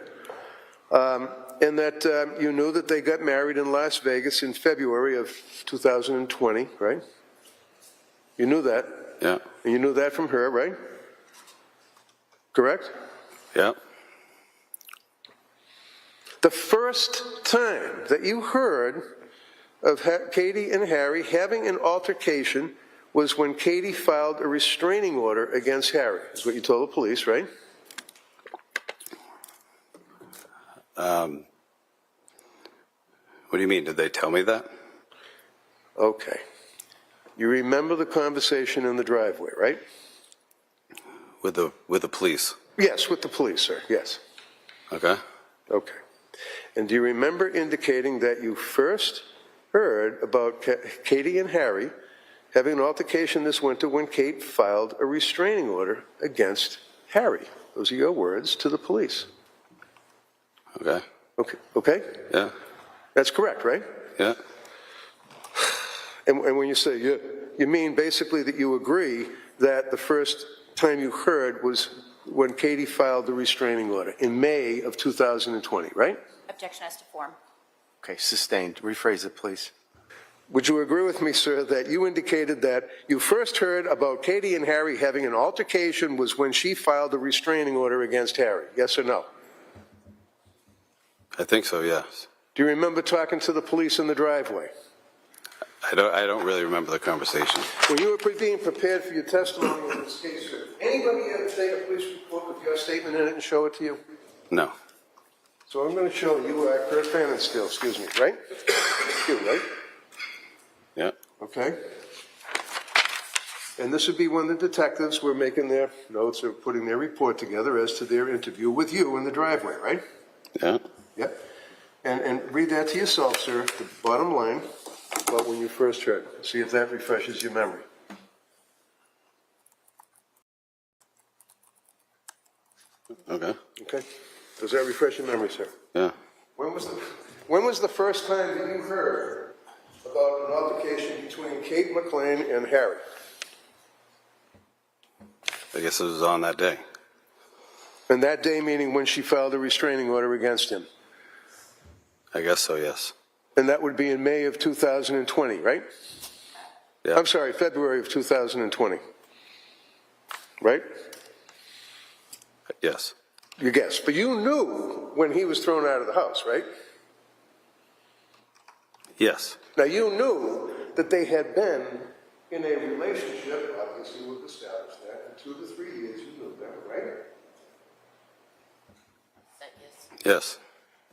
[SPEAKER 2] Okay. And that you knew that they got married in Las Vegas in February of 2020, right? You knew that.
[SPEAKER 14] Yeah.
[SPEAKER 2] And you knew that from her, right? Correct?
[SPEAKER 14] Yeah.
[SPEAKER 2] The first time that you heard of Katie and Harry having an altercation was when Katie filed a restraining order against Harry. Is what you told the police, right?
[SPEAKER 14] What do you mean? Did they tell me that?
[SPEAKER 2] Okay. You remember the conversation in the driveway, right?
[SPEAKER 14] With the police?
[SPEAKER 2] Yes, with the police, sir. Yes.
[SPEAKER 14] Okay.
[SPEAKER 2] Okay. And do you remember indicating that you first heard about Katie and Harry having an altercation this winter when Kate filed a restraining order against Harry? Those are your words to the police.
[SPEAKER 14] Okay.
[SPEAKER 2] Okay. Okay?
[SPEAKER 14] Yeah.
[SPEAKER 2] That's correct, right?
[SPEAKER 14] Yeah.
[SPEAKER 2] And when you say you mean basically that you agree that the first time you heard was when Katie filed the restraining order in May of 2020, right?
[SPEAKER 13] Objection as to form.
[SPEAKER 9] Okay, sustained. Rephrase it, please.
[SPEAKER 2] Would you agree with me, sir, that you indicated that you first heard about Katie and Harry having an altercation was when she filed a restraining order against Harry? Yes or no?
[SPEAKER 14] I think so, yes.
[SPEAKER 2] Do you remember talking to the police in the driveway?
[SPEAKER 14] I don't really remember the conversation.
[SPEAKER 2] When you were being prepared for your testimony in this case, sir, anybody ever take a police report with your statement in it and show it to you?
[SPEAKER 14] No.
[SPEAKER 2] So I'm going to show you Curt Pfannenstiehl, excuse me, right? You, right?
[SPEAKER 14] Yeah.
[SPEAKER 2] Okay. And this would be when the detectives were making their notes or putting their report together as to their interview with you in the driveway, right?
[SPEAKER 14] Yeah.
[SPEAKER 2] Yep. And read that to yourself, sir, the bottom line about when you first heard. See if that refreshes your memory.
[SPEAKER 14] Okay.
[SPEAKER 2] Okay. Does that refresh your memory, sir?
[SPEAKER 14] Yeah.
[SPEAKER 2] When was the when was the first time that you heard about an altercation between Kate McLean and Harry?
[SPEAKER 14] I guess it was on that day.
[SPEAKER 2] And that day meaning when she filed a restraining order against him?
[SPEAKER 14] I guess so, yes.
[SPEAKER 2] And that would be in May of 2020, right?
[SPEAKER 14] Yeah.
[SPEAKER 2] I'm sorry, February of 2020. Right?
[SPEAKER 14] Yes.
[SPEAKER 2] You guess. But you knew when he was thrown out of the house, right?
[SPEAKER 14] Yes.
[SPEAKER 2] Now, you knew that they had been in a relationship, obviously we've established that, in 2 to 3 years, you knew that, right?
[SPEAKER 14] Yes.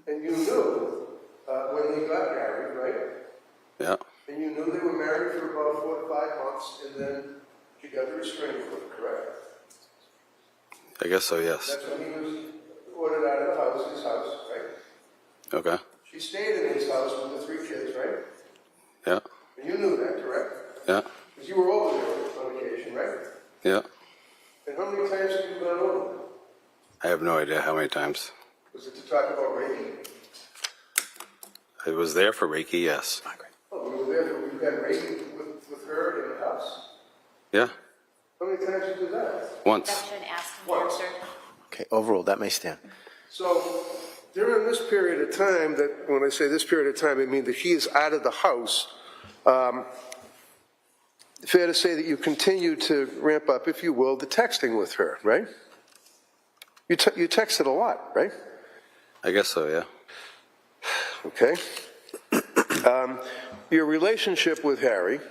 [SPEAKER 2] And you knew when he got married, right?
[SPEAKER 14] Yeah.
[SPEAKER 2] And you knew they were married for about 4 to 5 months, and then she got the restraining order, correct?
[SPEAKER 14] I guess so, yes.
[SPEAKER 2] That's when he was ordered out of the house, his house, right?
[SPEAKER 14] Okay.
[SPEAKER 2] She stayed in his house with the 3 kids, right?
[SPEAKER 14] Yeah.
[SPEAKER 2] And you knew that, correct?
[SPEAKER 14] Yeah.
[SPEAKER 2] Because you were over there on occasion, right?
[SPEAKER 14] Yeah.
[SPEAKER 2] And how many times have you gone over there?
[SPEAKER 14] I have no idea how many times.
[SPEAKER 2] Was it to talk about Reiki?
[SPEAKER 14] I was there for Reiki, yes.
[SPEAKER 2] Oh, you were there for, you had Reiki with her in the house?
[SPEAKER 14] Yeah.
[SPEAKER 2] How many times did you do that?
[SPEAKER 14] Once.
[SPEAKER 7] Objection, asked and answered.
[SPEAKER 9] Okay, overruled. That may stand.
[SPEAKER 2] So during this period of time, that when I say this period of time, I mean that he is out of the house. Fair to say that you continue to ramp up, if you will, the texting with her, right? You texted a lot, right?
[SPEAKER 14] I guess so, yeah.
[SPEAKER 2] Okay. Your relationship with Harry,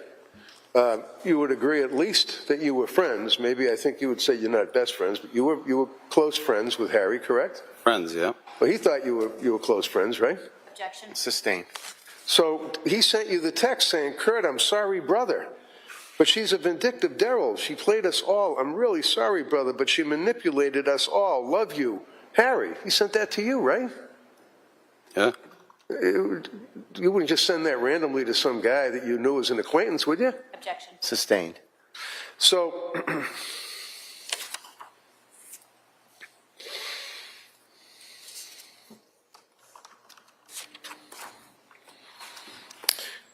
[SPEAKER 2] you would agree at least that you were friends. Maybe I think you would say you're not best friends, but you were close friends with Harry, correct?
[SPEAKER 14] Friends, yeah.
[SPEAKER 2] Well, he thought you were close friends, right?
[SPEAKER 7] Objection.
[SPEAKER 9] Sustained.
[SPEAKER 2] So he sent you the text saying, Curt, I'm sorry, brother, but she's a vindictive devil. She played us all. I'm really sorry, brother, but she manipulated us all. Love you. Harry, he sent that to you, right?
[SPEAKER 14] Yeah.
[SPEAKER 2] You wouldn't just send that randomly to some guy that you knew as an acquaintance, would you?
[SPEAKER 7] Objection.
[SPEAKER 9] Sustained.
[SPEAKER 2] So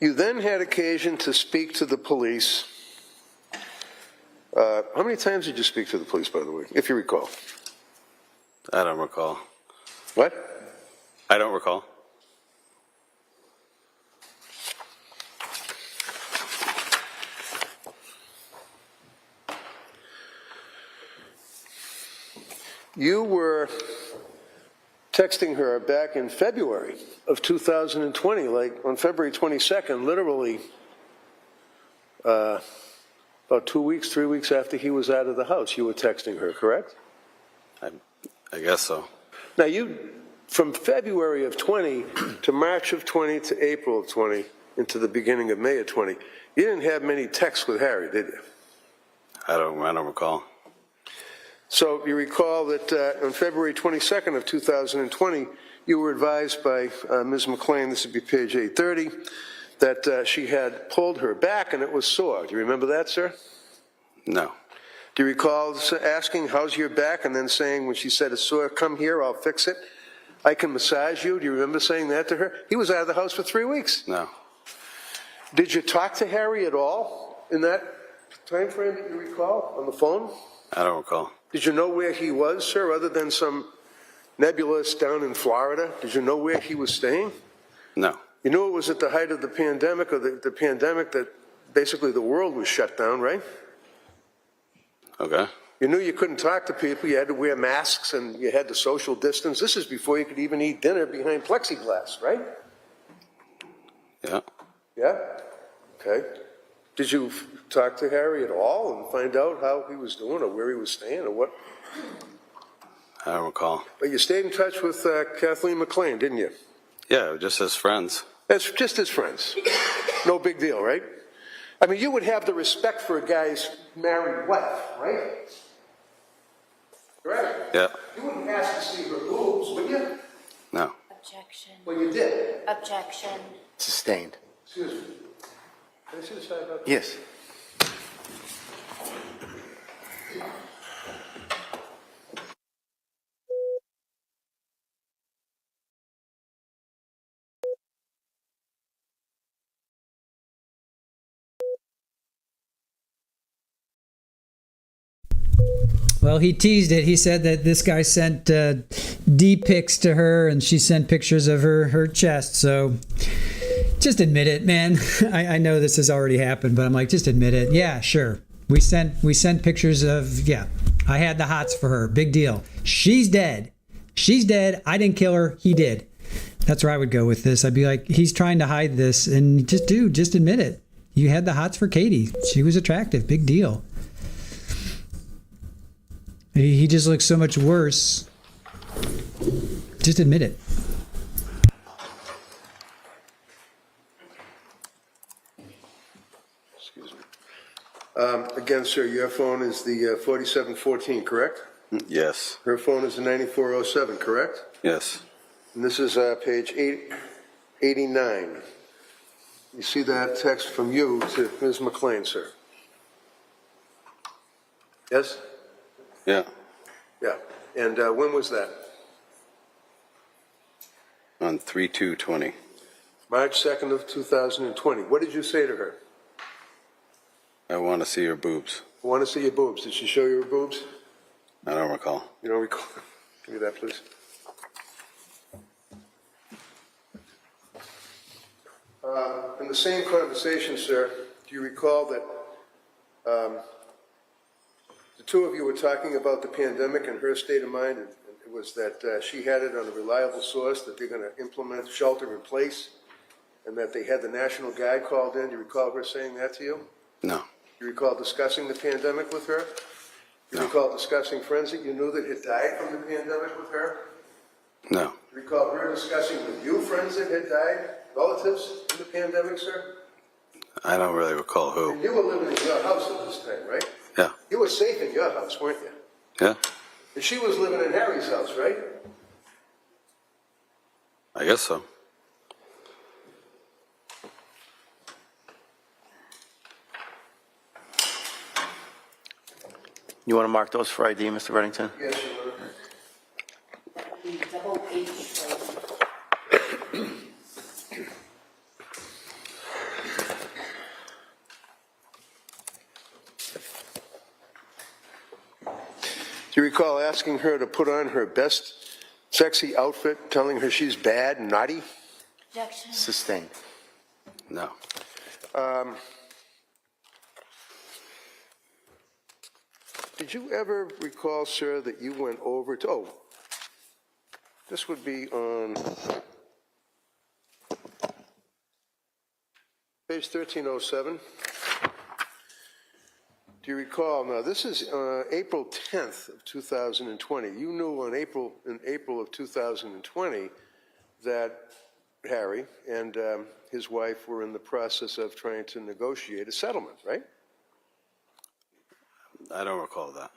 [SPEAKER 2] you then had occasion to speak to the police. How many times did you speak to the police, by the way, if you recall?
[SPEAKER 14] I don't recall.
[SPEAKER 2] What?
[SPEAKER 14] I don't recall.
[SPEAKER 2] You were texting her back in February of 2020, like on February 22nd, literally about 2 weeks, 3 weeks after he was out of the house, you were texting her, correct?
[SPEAKER 14] I guess so.
[SPEAKER 2] Now from February of 20 to March of 20 to April of 20 into the beginning of May of 20, you didn't have many texts with Harry, did you?
[SPEAKER 14] I don't recall.
[SPEAKER 2] So you recall that on February 22nd of 2020, you were advised by Ms. McLean, this would be page 830, that she had pulled her back and it was sore. Do you remember that, sir?
[SPEAKER 14] No.
[SPEAKER 2] Do you recall asking, how's your back? And then saying, when she said it's sore, come here, I'll fix it. I can massage you. Do you remember saying that to her? He was out of the house for 3 weeks.
[SPEAKER 14] No.
[SPEAKER 2] Did you talk to Harry at all in that time frame that you recall on the phone?
[SPEAKER 14] I don't recall.
[SPEAKER 2] Did you know where he was, sir, other than some nebulous down in Florida? Did you know where he was staying?
[SPEAKER 14] No.
[SPEAKER 2] You knew it was at the height of the pandemic, or the pandemic that basically the world was shut down, right?
[SPEAKER 14] Okay.
[SPEAKER 2] You knew you couldn't talk to people. You had to wear masks and you had to social distance. This is before you could even eat dinner behind plexiglass, right?
[SPEAKER 14] Yeah.
[SPEAKER 2] Yeah? Okay. Did you talk to Harry at all and find out how he was doing or where he was staying or what?
[SPEAKER 14] I don't recall.
[SPEAKER 2] But you stayed in touch with Kathleen McLean, didn't you?
[SPEAKER 14] Yeah, just as friends.
[SPEAKER 2] That's just as friends. No big deal, right? I mean, you would have the respect for a guy's married wife, right? Correct?
[SPEAKER 14] Yeah.
[SPEAKER 2] You wouldn't ask to see her boobs, would you?
[SPEAKER 14] No.
[SPEAKER 7] Objection.
[SPEAKER 2] Well, you did.
[SPEAKER 7] Objection.
[SPEAKER 9] Sustained.
[SPEAKER 2] Excuse me. Can I see the side about that?
[SPEAKER 9] Yes.
[SPEAKER 1] Well, he teased it. He said that this guy sent D pics to her, and she sent pictures of her chest. So just admit it, man. I know this has already happened, but I'm like, just admit it. Yeah, sure. We sent pictures of, yeah. I had the hots for her. Big deal. She's dead. She's dead. I didn't kill her. He did. That's where I would go with this. I'd be like, he's trying to hide this, and just admit it. You had the hots for Katie. She was attractive. Big deal. He just looks so much worse. Just admit it.
[SPEAKER 2] Excuse me. Again, sir, your phone is the 4714, correct?
[SPEAKER 14] Yes.
[SPEAKER 2] Her phone is the 9407, correct?
[SPEAKER 14] Yes.
[SPEAKER 2] And this is page 89. You see that text from you to Ms. McLean, sir? Yes?
[SPEAKER 14] Yeah.
[SPEAKER 2] Yeah. And when was that?
[SPEAKER 14] On 3/2/20.
[SPEAKER 2] March 2nd of 2020. What did you say to her?
[SPEAKER 14] I want to see your boobs.
[SPEAKER 2] I want to see your boobs. Did she show you her boobs?
[SPEAKER 14] I don't recall.
[SPEAKER 2] You don't recall? Give me that, please. In the same conversation, sir, do you recall that the two of you were talking about the pandemic and her state of mind, and it was that she had it on a reliable source, that they're going to implement shelter in place, and that they had the National Guard called in? Do you recall her saying that to you?
[SPEAKER 14] No.
[SPEAKER 2] Do you recall discussing the pandemic with her? Do you recall discussing friends that you knew that had died from the pandemic with her?
[SPEAKER 14] No.
[SPEAKER 2] Do you recall her discussing with you friends that had died, relatives in the pandemic, sir?
[SPEAKER 14] I don't really recall who.
[SPEAKER 2] And you were living in your house at this time, right?
[SPEAKER 14] Yeah.
[SPEAKER 2] You were safe in your house, weren't you?
[SPEAKER 14] Yeah.
[SPEAKER 2] And she was living in Harry's house, right?
[SPEAKER 14] I guess so.
[SPEAKER 9] You want to mark those for ID, Mr. Reddington?
[SPEAKER 2] Yes, sir.
[SPEAKER 6] The double H.
[SPEAKER 2] Do you recall asking her to put on her best sexy outfit, telling her she's bad and naughty?
[SPEAKER 6] Objection.
[SPEAKER 9] Sustained.
[SPEAKER 14] No.
[SPEAKER 2] Did you ever recall, sir, that you went over to, this would be on page 1307. Do you recall, now this is April 10th of 2020. You knew in April of 2020 that Harry and his wife were in the process of trying to negotiate a settlement, right?
[SPEAKER 14] I don't recall that.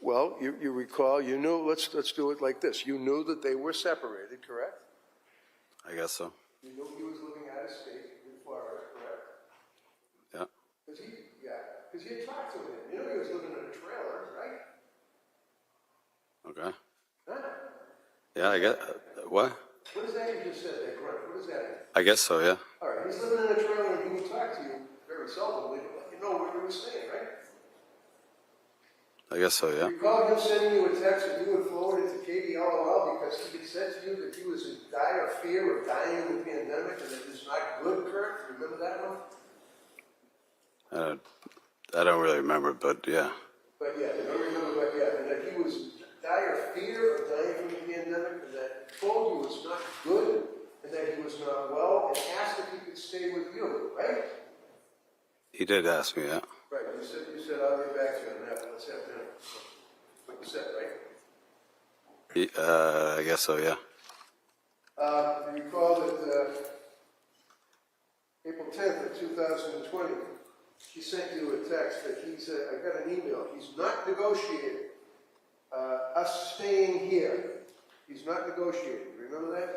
[SPEAKER 2] Well, you recall, you knew, let's do it like this. You knew that they were separated, correct?
[SPEAKER 14] I guess so.
[SPEAKER 2] You knew he was living out of state in Florida, correct?
[SPEAKER 14] Yeah.
[SPEAKER 2] Because you talked to him. You know he was living in a trailer, right?
[SPEAKER 14] Okay.
[SPEAKER 2] Huh?
[SPEAKER 14] Yeah, I guess. What?
[SPEAKER 2] What is that you just said there, Grant? What is that?
[SPEAKER 14] I guess so, yeah.
[SPEAKER 2] All right, he's living in a trailer and he would talk to you very seldomly, but you know what you were saying, right?
[SPEAKER 14] I guess so, yeah.
[SPEAKER 2] Recall him sending you a text that you would forward it to Katie LOL because he had said to you that he was in dire fear of dying in the pandemic and that it's not good, Curt? Remember that one?
[SPEAKER 14] I don't really remember, but yeah.
[SPEAKER 2] But yeah, I don't remember, but yeah, and that he was in dire fear of dying from the pandemic and that he told you it was not good and that he was not well and asked if he could stay with you, right?
[SPEAKER 14] He did ask me, yeah.
[SPEAKER 2] Right, you said I'll get back to you on that, but let's have dinner. What you said, right?
[SPEAKER 14] I guess so, yeah.
[SPEAKER 2] You recall that April 10th of 2020, she sent you a text that he said, I got an email, he's not negotiating us staying here. He's not negotiating, remember that?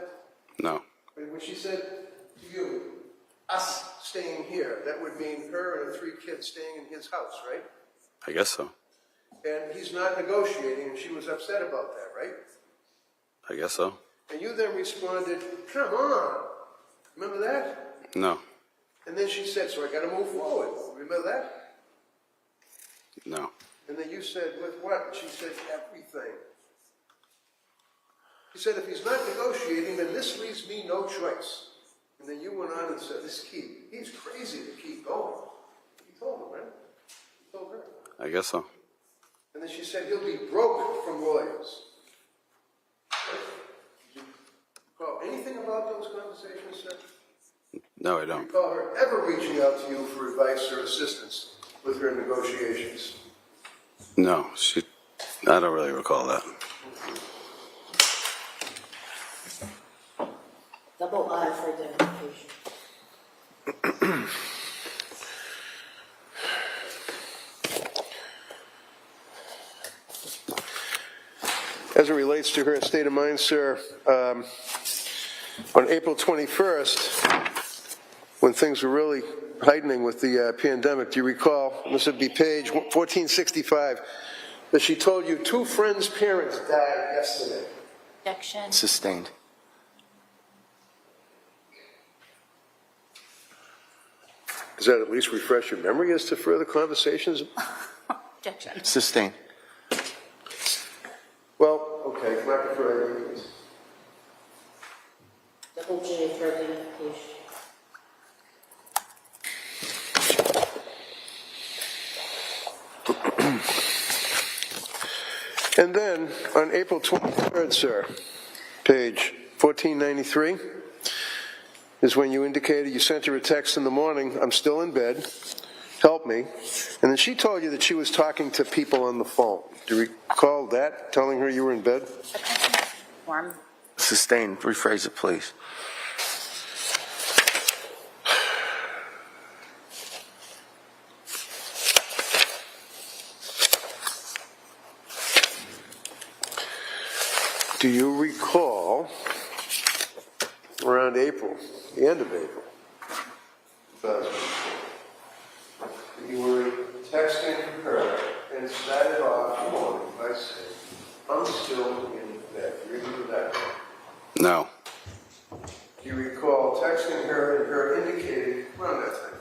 [SPEAKER 14] No.
[SPEAKER 2] But when she said to you, us staying here, that would mean her and her 3 kids staying in his house, right?
[SPEAKER 14] I guess so.
[SPEAKER 2] And he's not negotiating, and she was upset about that, right?
[SPEAKER 14] I guess so.
[SPEAKER 2] And you then responded, come on. Remember that?
[SPEAKER 14] No.
[SPEAKER 2] And then she said, so I got to move forward. Remember that?
[SPEAKER 14] No.
[SPEAKER 2] And then you said, with what? And she said, everything. He said, if he's not negotiating, then this leaves me no choice. And then you went on and said, he's crazy to keep going. You told him, right? You told her.
[SPEAKER 14] I guess so.
[SPEAKER 2] And then she said, he'll be broke from lawyers. Did you recall anything about those conversations, sir?
[SPEAKER 14] No, I
[SPEAKER 2] Do you
[SPEAKER 14] don't.
[SPEAKER 2] recall her ever reaching out to you for advice or assistance with her negotiations?
[SPEAKER 14] No, I don't really recall that.
[SPEAKER 6] Double I for identification.
[SPEAKER 2] As it relates to her state of mind, sir, on April 21st, when things were really heightening with the pandemic, do you recall, this would be page 1465, that she told you 2 friends' parents died yesterday?
[SPEAKER 7] Objection.
[SPEAKER 9] Sustained.
[SPEAKER 2] Does that at least refresh your memory as to further conversations?
[SPEAKER 7] Objection.
[SPEAKER 9] Sustained.
[SPEAKER 2] Well, okay, can I prefer ID, please?
[SPEAKER 6] Double J for identification.
[SPEAKER 2] And then, on April 23rd, sir, page 1493, is when you indicated you sent her a text in the morning, I'm still in bed, help me. And then she told you that she was talking to people on the phone. Do you recall that, telling her you were in bed?
[SPEAKER 7] Form.
[SPEAKER 9] Sustained. Rephrase it, please.
[SPEAKER 2] Do you recall, around April, the end of April, 2004, you were texting her and started off the morning by saying, I'm still in bed. Do you remember that?
[SPEAKER 14] No.
[SPEAKER 2] Do you recall texting her and her indicating, around that time,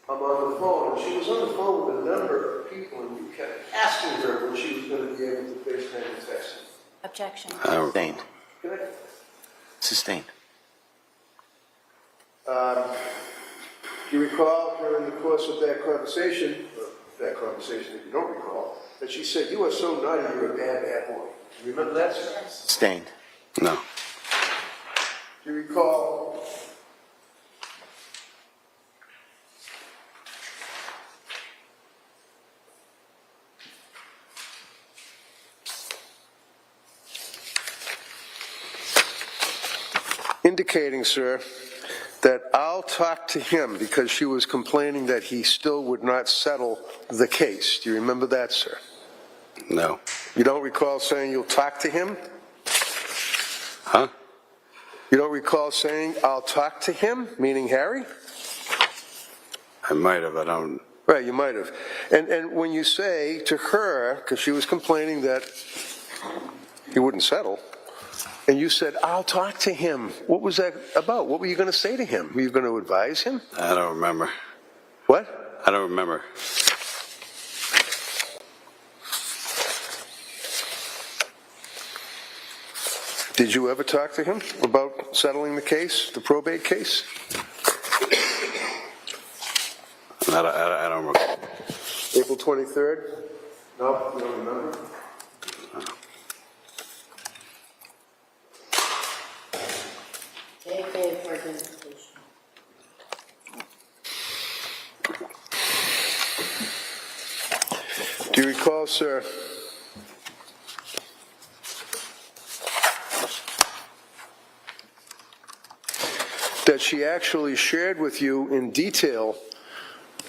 [SPEAKER 2] I'm on the phone, and she was on the phone with a number of people, and you kept asking her when she was going to be able to FaceTime and text you?
[SPEAKER 7] Objection.
[SPEAKER 9] Sustained.
[SPEAKER 2] Good.
[SPEAKER 9] Sustained.
[SPEAKER 2] Do you recall during the course of that conversation that you don't recall, that she said, you are so naughty, you're a bad, bad boy? Do you remember that, sir?
[SPEAKER 9] Sustained.
[SPEAKER 14] No.
[SPEAKER 2] Do you recall indicating, sir, that I'll talk to him because she was complaining that he still would not settle the case? Do you remember that, sir?
[SPEAKER 14] No.
[SPEAKER 2] You don't recall saying you'll talk to him?
[SPEAKER 14] Huh?
[SPEAKER 2] You don't recall saying I'll talk to him, meaning Harry?
[SPEAKER 14] I might have. I don't.
[SPEAKER 2] Right, you might have. And when you say to her, because she was complaining that he wouldn't settle, and you said, I'll talk to him. What was that about? What were you going to say to him? Were you going to advise him?
[SPEAKER 14] I don't remember.
[SPEAKER 2] What?
[SPEAKER 14] I don't remember.
[SPEAKER 2] Did you ever talk to him about settling the case, the probate case?
[SPEAKER 14] I don't remember.
[SPEAKER 2] April 23rd? No, you don't remember?
[SPEAKER 6] AK for identification.
[SPEAKER 2] Do you recall, sir, that she actually shared with you in detail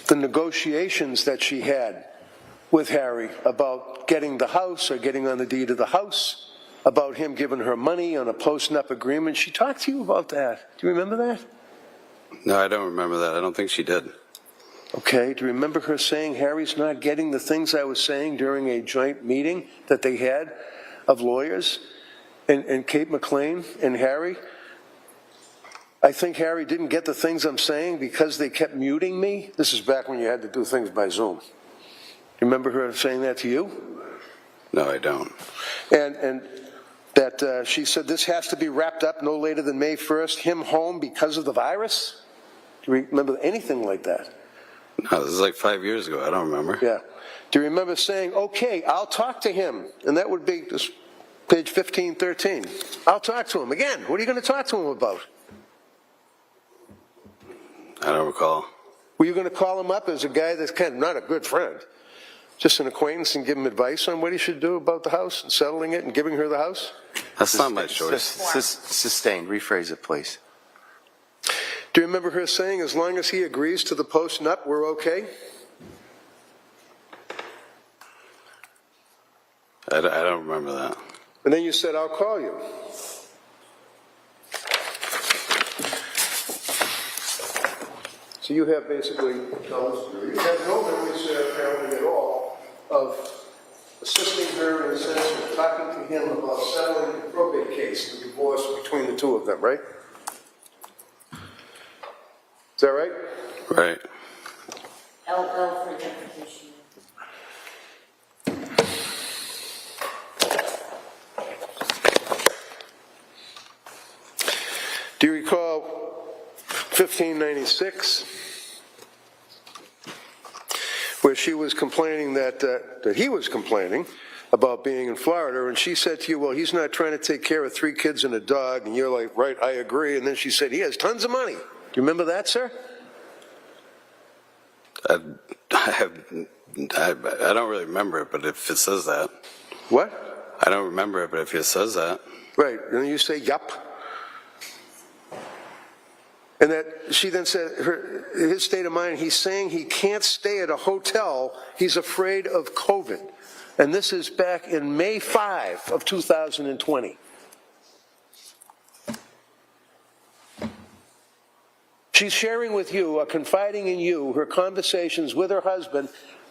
[SPEAKER 2] the negotiations that she had with Harry about getting the house or getting on the deed of the house, about him giving her money on a post-nup agreement? She talked to you about that. Do you remember that?
[SPEAKER 14] No, I don't remember that. I don't think she did.
[SPEAKER 2] Okay, do you remember her saying Harry's not getting the things I was saying during a joint meeting that they had of lawyers and Kate McLean and Harry? I think Harry didn't get the things I'm saying because they kept muting me. This is back when you had to do things by Zoom. You remember her saying that to you?
[SPEAKER 14] No, I don't.
[SPEAKER 2] And that she said this has to be wrapped up no later than May 1st, him home because of the virus? Do you remember anything like that?
[SPEAKER 14] No, this is like 5 years ago. I don't remember.
[SPEAKER 2] Yeah. Do you remember saying, okay, I'll talk to him? And that would be this page 1513. I'll talk to him. Again, what are you going to talk to him about?
[SPEAKER 14] I don't recall.
[SPEAKER 2] Were you going to call him up as a guy that's kind of not a good friend, just an acquaintance, and give him advice on what he should do about the house and settling it and giving her the house?
[SPEAKER 14] That's not my choice.
[SPEAKER 9] Sustained. Rephrase it, please.
[SPEAKER 2] Do you remember her saying, as long as he agrees to the post-nut, we're okay?
[SPEAKER 14] I don't remember that.
[SPEAKER 2] And then you said, I'll call you. So you have basically, you have no memories apparently at all of assisting her in the sense of talking to him about settling the probate case, the divorce between the two of them, right? Is that right?
[SPEAKER 14] Right.
[SPEAKER 6] LL for identification.
[SPEAKER 2] Do you recall 1596, where she was complaining that he was complaining about being in Florida, and she said to you, well, he's not trying to take care of 3 kids and a dog, and you're like, right, I agree, and then she said, he has tons of money. Do you remember that, sir?
[SPEAKER 14] I don't really remember it, but if it says that.
[SPEAKER 2] What?
[SPEAKER 14] I don't remember it, but if it says that.
[SPEAKER 2] Right, and then you say, yup. And that she then said, his state of mind, he's saying he can't stay at a hotel, he's afraid of COVID. And this is back in May 5 of 2020. She's sharing with you, confiding in you, her conversations with her husband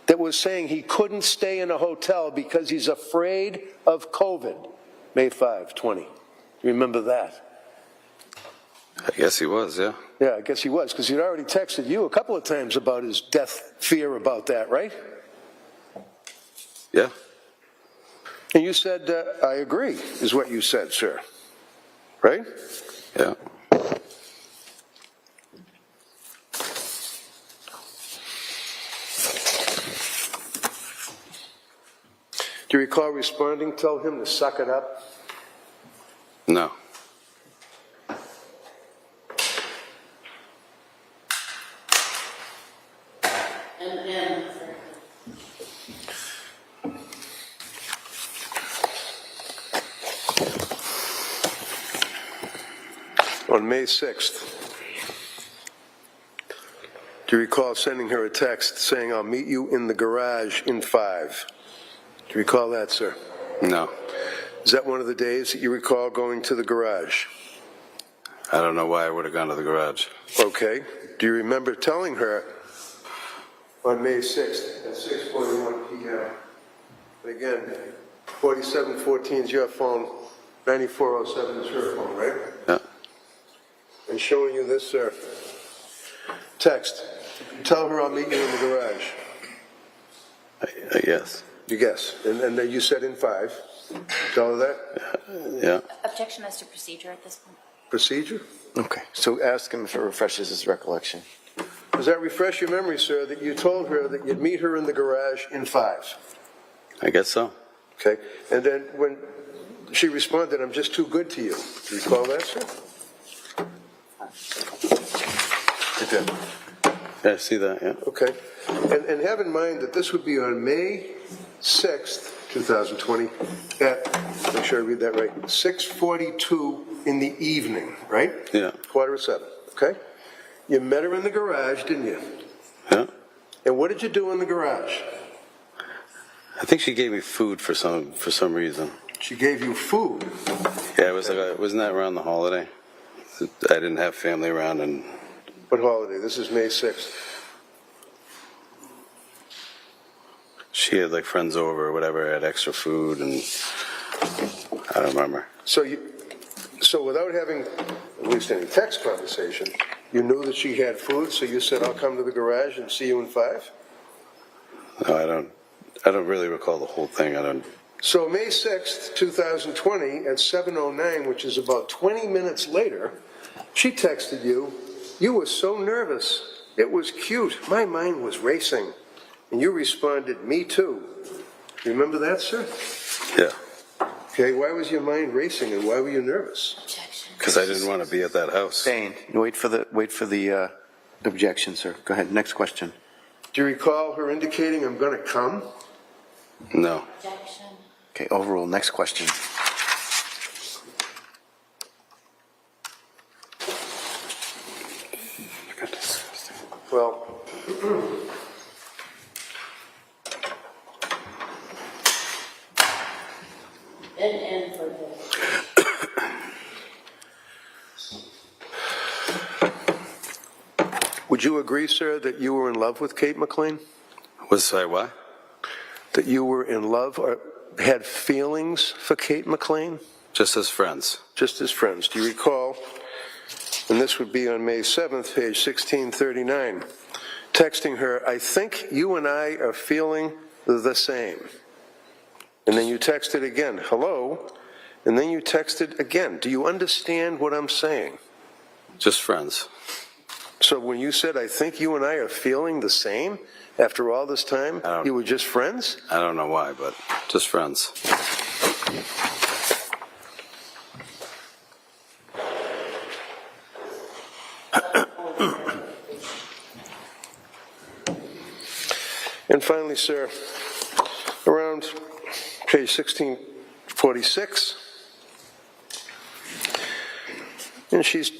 [SPEAKER 2] that was saying he couldn't stay in a hotel because he's afraid of COVID. May 5, 20. You remember that?
[SPEAKER 14] I guess he was, yeah.
[SPEAKER 2] Yeah, I guess he was, because he'd already texted you a couple of times about his death fear about that, right?
[SPEAKER 14] Yeah.
[SPEAKER 2] And you said, I agree, is what you said, sir. Right?
[SPEAKER 14] Yeah.
[SPEAKER 2] Do you recall responding, tell him to suck it up?
[SPEAKER 14] No.
[SPEAKER 2] On May 6th, do you recall sending her a text saying, I'll meet you in the garage in 5? Do you recall that, sir?
[SPEAKER 14] No.
[SPEAKER 2] Is that one of the days that you recall going to the garage?
[SPEAKER 14] I don't know why I would have gone to the garage.
[SPEAKER 2] Okay. Do you remember telling her on May 6th at 6:41 p.m.? And again, 4714 is your phone, 9407 is her phone, right?
[SPEAKER 14] Yeah.
[SPEAKER 2] And showing you this, sir. Text. Tell her I'll meet you in the garage.
[SPEAKER 14] I guess.
[SPEAKER 2] You guess. And then you said in 5. Tell her that?
[SPEAKER 14] Yeah.
[SPEAKER 7] Objection as to procedure at this point.
[SPEAKER 2] Procedure?
[SPEAKER 9] Okay, so ask him if it refreshes his recollection.
[SPEAKER 2] Does that refresh your memory, sir, that you told her that you'd meet her in the garage in 5?
[SPEAKER 14] I guess so.
[SPEAKER 2] Okay. And then when she responded, I'm just too good to you. Do you recall that, sir?
[SPEAKER 14] Yeah, I see that, yeah.
[SPEAKER 2] Okay. And have in mind that this would be on May 6th, 2020, at, make sure I read that right, 6:42 in the evening, right?
[SPEAKER 14] Yeah.
[SPEAKER 2] 6:45, okay? You met her in the garage, didn't you?
[SPEAKER 14] Yeah.
[SPEAKER 2] And what did you do in the garage?
[SPEAKER 14] I think she gave me food for some reason.
[SPEAKER 2] She gave you food?
[SPEAKER 14] Yeah, it was like, wasn't that around the holiday? I didn't have family around and...
[SPEAKER 2] What holiday? This is May 6th.
[SPEAKER 14] She had like friends over or whatever, had extra food, and I don't remember.
[SPEAKER 2] So without having at least any text conversation, you knew that she had food, so you said, I'll come to the garage and see you in 5?
[SPEAKER 14] No, I don't. I don't really recall the whole thing. I don't.
[SPEAKER 2] So May 6th, 2020, at 7:09, which is about 20 minutes later, she texted you, "You were so nervous. It was cute. My mind was racing." And you responded, "Me too." Remember that, sir?
[SPEAKER 14] Yeah.
[SPEAKER 2] Okay, why was your mind racing and why were you nervous?
[SPEAKER 14] Because I didn't want to be at that house.
[SPEAKER 9] Sustained. Wait for the objection, sir. Go ahead. Next question.
[SPEAKER 2] Do you recall her indicating, "I'm going to come"?
[SPEAKER 14] No.
[SPEAKER 9] Okay, overruled. Next question.
[SPEAKER 2] Well,
[SPEAKER 6] And for the.
[SPEAKER 2] would you agree, sir, that you were in love with Kate McLean?
[SPEAKER 14] Was I what?
[SPEAKER 2] That you were in love or had feelings for Kate McLean?
[SPEAKER 14] Just as friends.
[SPEAKER 2] Just as friends. Do you recall, and this would be on May 7th, page 1639, texting her, "I think you and I are feeling the same." And then you texted again, "Hello," and then you texted again. Do you understand what I'm saying?
[SPEAKER 14] Just friends.
[SPEAKER 2] So when you said, "I think you and I are feeling the same," after all this time, you were just friends?
[SPEAKER 14] I don't know why, but just friends.
[SPEAKER 2] And finally, sir, around page 1646, and she's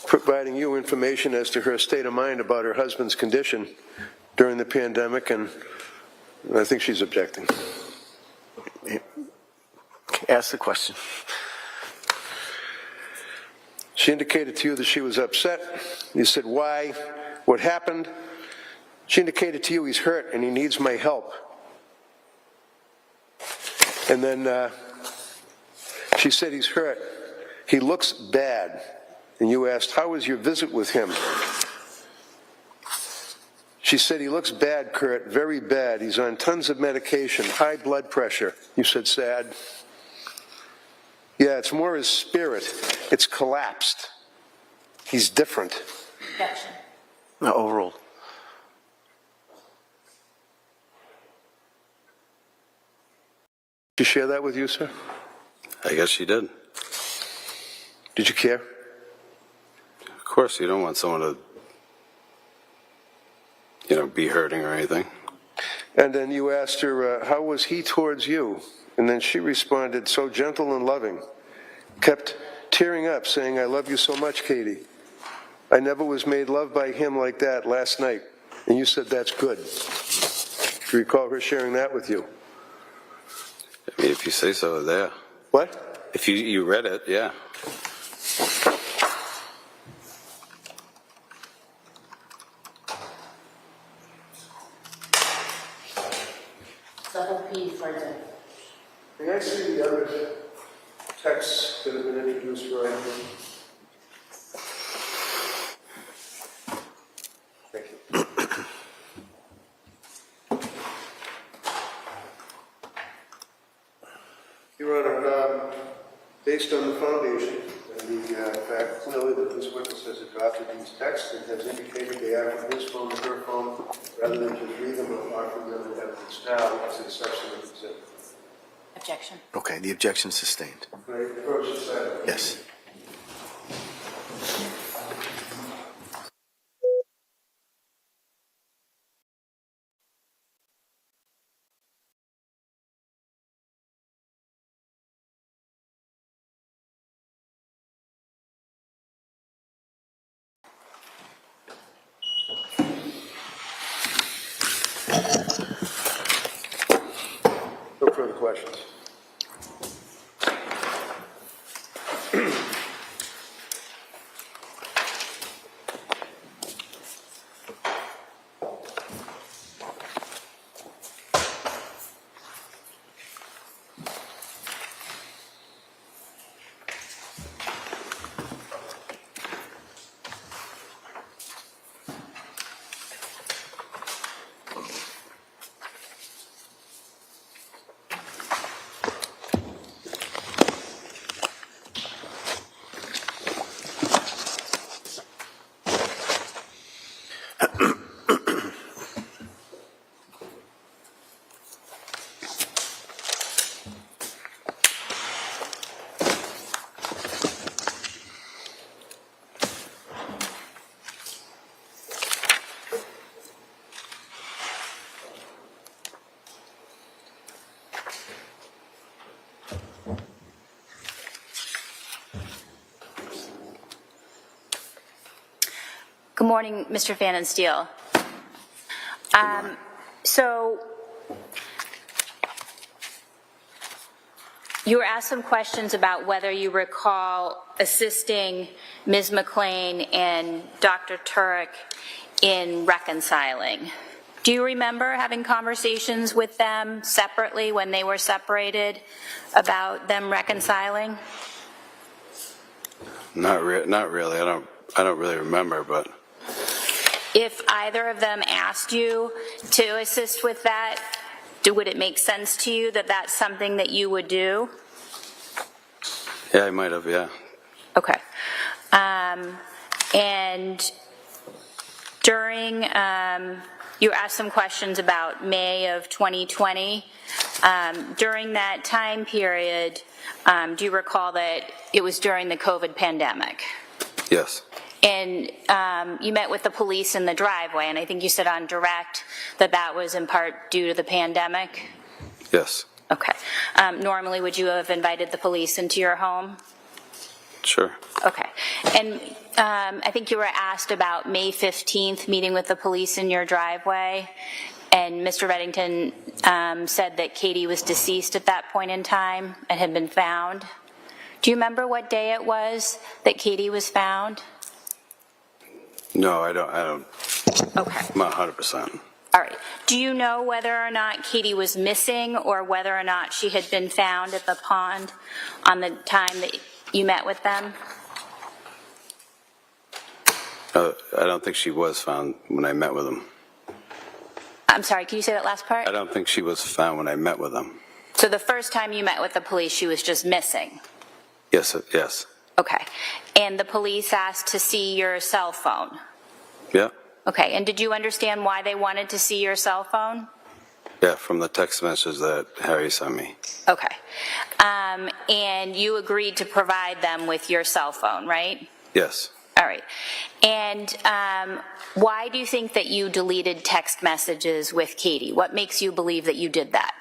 [SPEAKER 2] providing you information as to her state of mind about her husband's condition during the pandemic, and I think she's objecting.
[SPEAKER 9] Ask the question.
[SPEAKER 2] She indicated to you that she was upset. You said, "Why? What happened?" She indicated to you, "He's hurt and he needs my help." And then she said, "He's hurt. He looks bad." And you asked, "How was your visit with him?" She said, "He looks bad, Curt, very bad. He's on tons of medication, high blood pressure." You said, "Sad." "Yeah, it's more his spirit. It's collapsed. He's different."
[SPEAKER 6] Objection.
[SPEAKER 9] No, overruled.
[SPEAKER 2] Did she share that with you, sir?
[SPEAKER 14] I guess she did.
[SPEAKER 2] Did you care?
[SPEAKER 14] Of course, you don't want someone to, be hurting or anything.
[SPEAKER 2] And then you asked her, "How was he towards you?" And then she responded, "So gentle and loving." Kept tearing up, saying, "I love you so much, Katie. I never was made love by him like that last night." And you said, "That's good." Do you recall her sharing that with you?
[SPEAKER 14] I mean, if you say so, there.
[SPEAKER 2] What?
[SPEAKER 14] If you read it, yeah.
[SPEAKER 6] The whole piece right there.
[SPEAKER 2] May I see the other texts that have been introduced right here? Thank you. Your Honor, based on the foundation and the fact clearly that this witness has adopted these texts and has indicated they are from his phone to her phone, rather than just read them or offer them as evidence now, as a substantive exhibit.
[SPEAKER 6] Objection.
[SPEAKER 9] Okay, the objection sustained.
[SPEAKER 2] Can I approach the side?
[SPEAKER 9] Yes.
[SPEAKER 2] No further questions.
[SPEAKER 13] morning, Mr. Pfannenstiehl. So you were asked some questions about whether you recall assisting Ms. McLean and Dr. Tuerk in reconciling. Do you remember having conversations with them separately when they were separated about them reconciling?
[SPEAKER 14] Not really. I don't really remember, but
[SPEAKER 13] If either of them asked you to assist with that, would it make sense to you that that's something that you would do?
[SPEAKER 14] yeah, I might have, yeah.
[SPEAKER 13] Okay. And during, you asked some questions about May of 2020. During that time period, do you recall that it was during the COVID pandemic?
[SPEAKER 14] Yes.
[SPEAKER 13] And you met with the police in the driveway, and I think you said on direct that that was in part due to the pandemic?
[SPEAKER 14] Yes.
[SPEAKER 13] Okay. Normally, would you have invited the police into your home?
[SPEAKER 14] Sure.
[SPEAKER 13] Okay. And I think you were asked about May 15th, meeting with the police in your driveway, and Mr. Reddington said that Katie was deceased at that point in time and had been found. Do you remember what day it was that Katie was found?
[SPEAKER 14] No, I don't.
[SPEAKER 13] Okay.
[SPEAKER 14] I'm not 100%.
[SPEAKER 13] All right. Do you know whether or not Katie was missing or whether or not she had been found at the pond on the time that you met with them?
[SPEAKER 14] I don't think she was found when I met with them.
[SPEAKER 13] I'm sorry, can you say that last part?
[SPEAKER 14] I don't think she was found when I met with them.
[SPEAKER 13] So the first time you met with the police, she was just missing?
[SPEAKER 14] Yes, yes.
[SPEAKER 13] Okay. And the police asked to see your cell phone?
[SPEAKER 14] Yeah.
[SPEAKER 13] Okay. And did you understand why they wanted to see your cell phone?
[SPEAKER 14] Yeah, from the text message that Harry sent me.
[SPEAKER 13] Okay. And you agreed to provide them with your cell phone, right?
[SPEAKER 14] Yes.
[SPEAKER 13] All right. And why do you think that you deleted text messages with Katie? What makes you believe that you did that?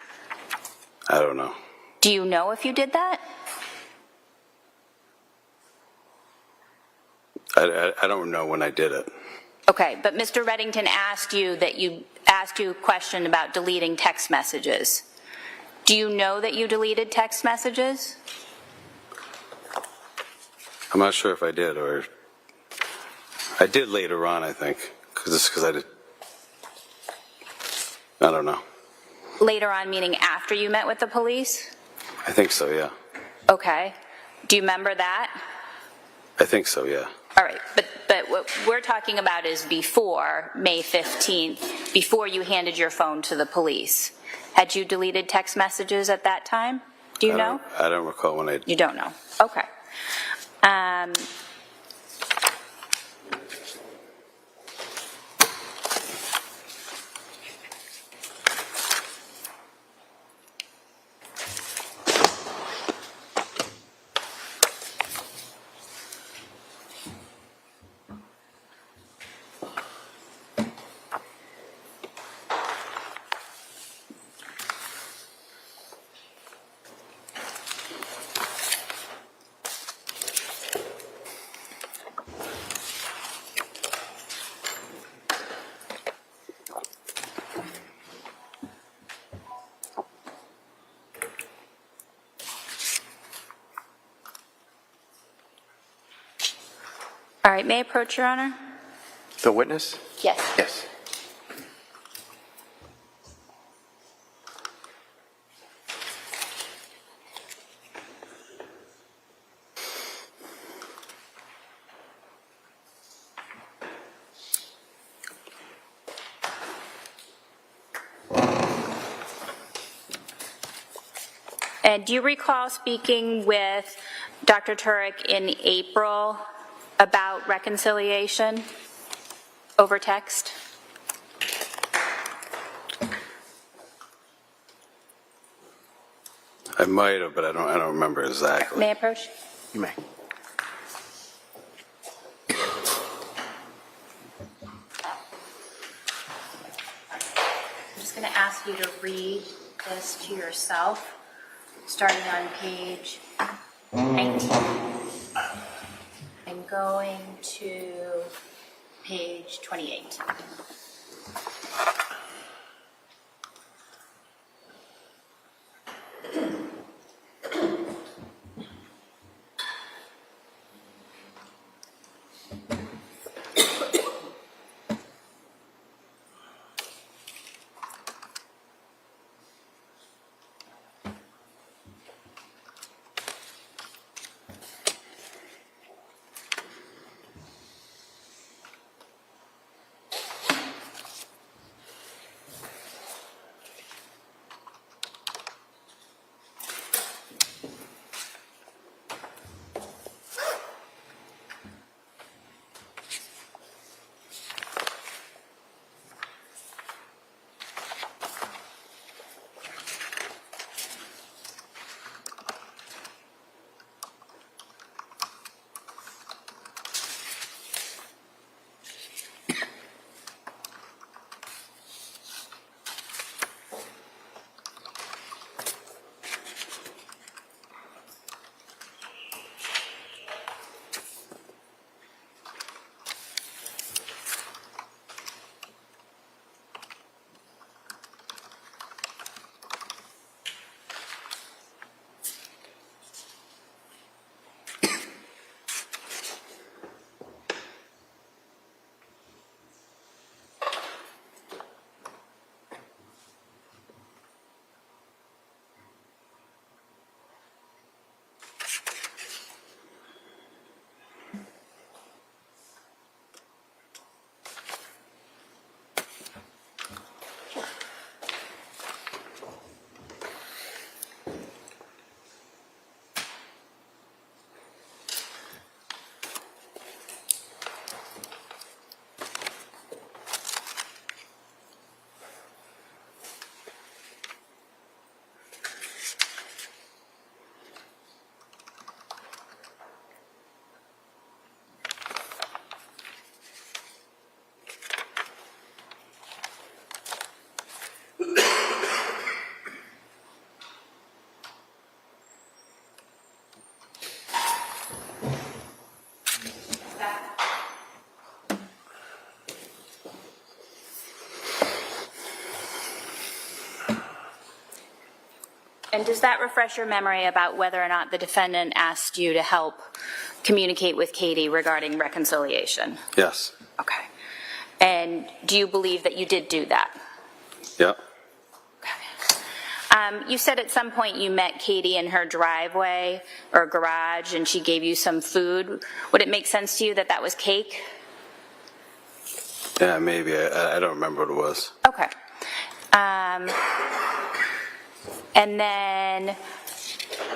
[SPEAKER 14] I don't know.
[SPEAKER 13] Do you know if you did that?
[SPEAKER 14] I don't know when I did it.
[SPEAKER 13] Okay, but Mr. Reddington asked you a question about deleting text messages. Do you know that you deleted text messages?
[SPEAKER 14] I'm not sure if I did, or I did later on, I think, because I did. I don't know.
[SPEAKER 13] Later on, meaning after you met with the police?
[SPEAKER 14] I think so, yeah.
[SPEAKER 13] Okay. Do you remember that?
[SPEAKER 14] I think so, yeah.
[SPEAKER 13] All right, but what we're talking about is before May 15th, before you handed your phone to the police. Had you deleted text messages at that time? Do you know?
[SPEAKER 14] I don't recall when I...
[SPEAKER 13] You don't know. Okay. All right, may I approach, Your Honor?
[SPEAKER 9] The witness?
[SPEAKER 13] Yes.
[SPEAKER 9] Yes.
[SPEAKER 13] And do you recall speaking with Dr. Tuerk in April about reconciliation over text?
[SPEAKER 14] I might have, but I don't remember exactly.
[SPEAKER 13] May I approach?
[SPEAKER 9] You may.
[SPEAKER 7] I'm just going to ask you to read this to yourself, starting on page 19 and going to
[SPEAKER 13] page 28. And does that refresh your memory about whether or not the defendant asked you to help communicate with Katie regarding reconciliation?
[SPEAKER 14] Yes.
[SPEAKER 13] Okay. And do you believe that you did do that?
[SPEAKER 14] Yep.
[SPEAKER 13] You said at some point you met Katie in her driveway or garage and she gave you some food. Would it make sense to you that that was cake?
[SPEAKER 14] Yeah, maybe. I don't remember what it was.
[SPEAKER 13] Okay. And then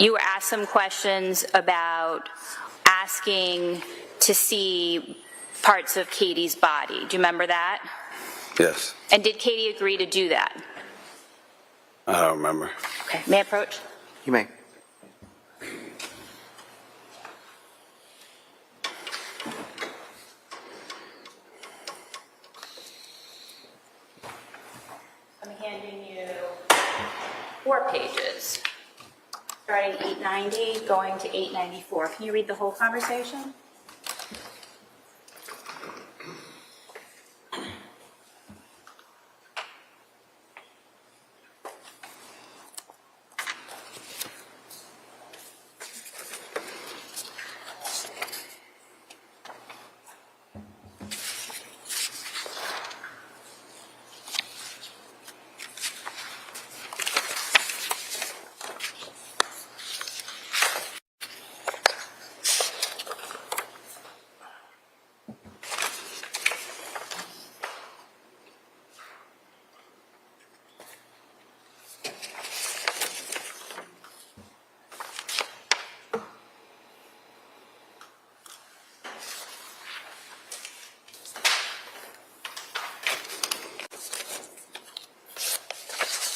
[SPEAKER 13] you were asked some questions about asking to see parts of Katie's body. Do you remember that?
[SPEAKER 14] Yes.
[SPEAKER 13] And did Katie agree to do that?
[SPEAKER 14] I don't remember.
[SPEAKER 13] Okay. May I approach?
[SPEAKER 9] You may.
[SPEAKER 13] I'm handing you 4 pages, starting 890, going to 894. Can you read the whole conversation?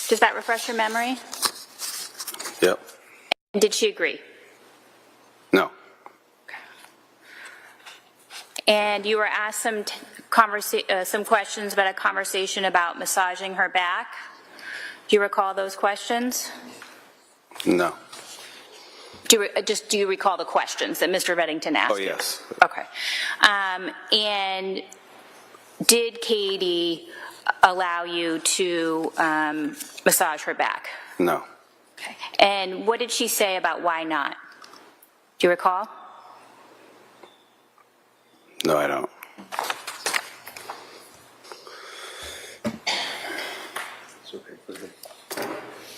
[SPEAKER 13] Does that refresh your memory?
[SPEAKER 14] Yep.
[SPEAKER 13] And did she agree?
[SPEAKER 14] No.
[SPEAKER 13] And you were asked some questions about a conversation about massaging her back. Do you recall those questions?
[SPEAKER 14] No.
[SPEAKER 13] Do you recall the questions that Mr. Reddington asked
[SPEAKER 14] Oh, yes.
[SPEAKER 13] you? Okay. And did Katie allow you to massage her back?
[SPEAKER 14] No.
[SPEAKER 13] Okay. And what did she say about why not? Do you recall?
[SPEAKER 14] No, I don't.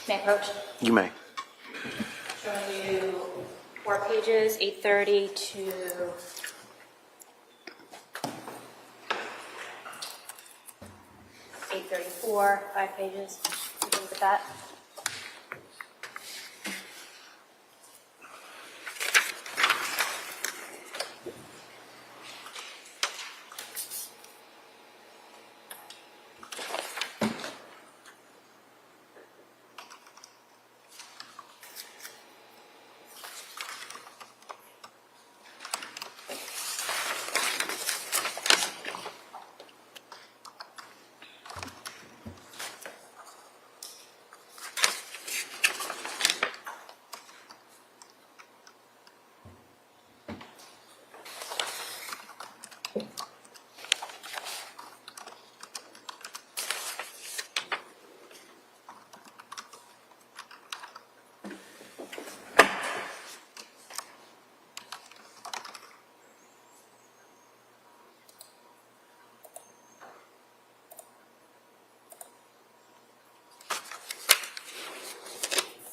[SPEAKER 13] May I approach?
[SPEAKER 9] You may.
[SPEAKER 13] Showing you 4 pages, 830 to 834, 5 pages. You can look at that.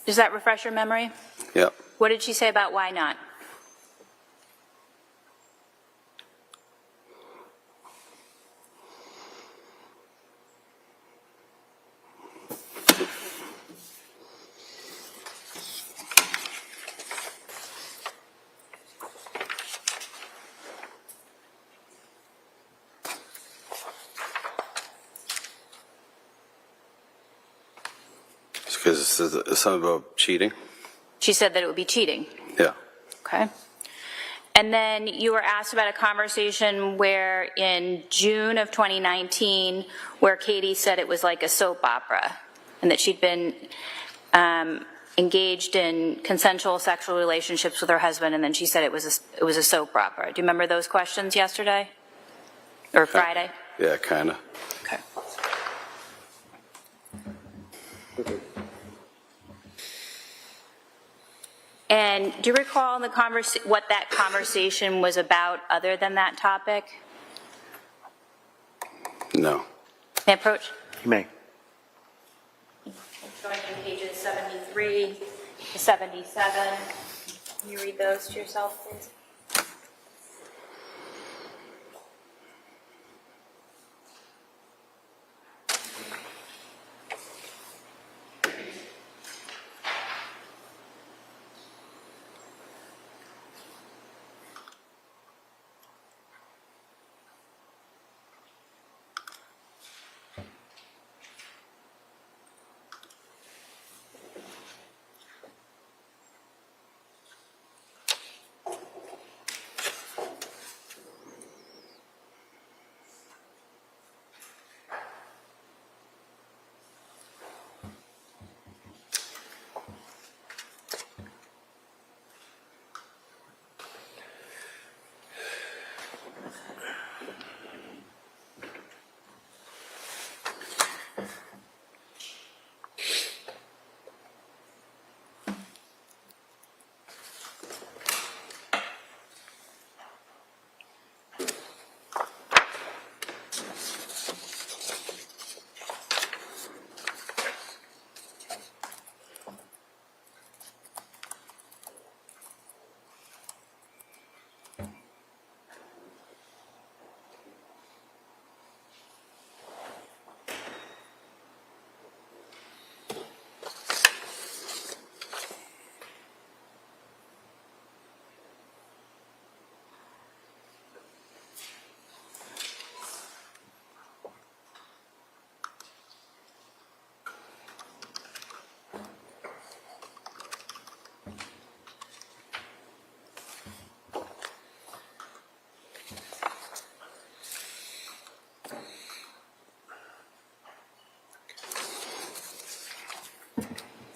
[SPEAKER 13] Does that refresh your memory?
[SPEAKER 14] Yep.
[SPEAKER 13] What did she say about why not?
[SPEAKER 14] Because it's something about cheating?
[SPEAKER 13] She said that it would be cheating.
[SPEAKER 14] Yeah.
[SPEAKER 13] Okay. And then you were asked about a conversation where in June of 2019, where Katie said it was like a soap opera and that she'd been engaged in consensual sexual relationships with her husband, and then she said it was a soap opera. Do you remember those questions yesterday or Friday?
[SPEAKER 14] Yeah, kind of.
[SPEAKER 13] Okay. And do you recall the what that conversation was about other than that topic?
[SPEAKER 14] No.
[SPEAKER 13] May I approach?
[SPEAKER 9] You may.
[SPEAKER 13] Showing you pages 73 to 77. Can you read those to yourself, please?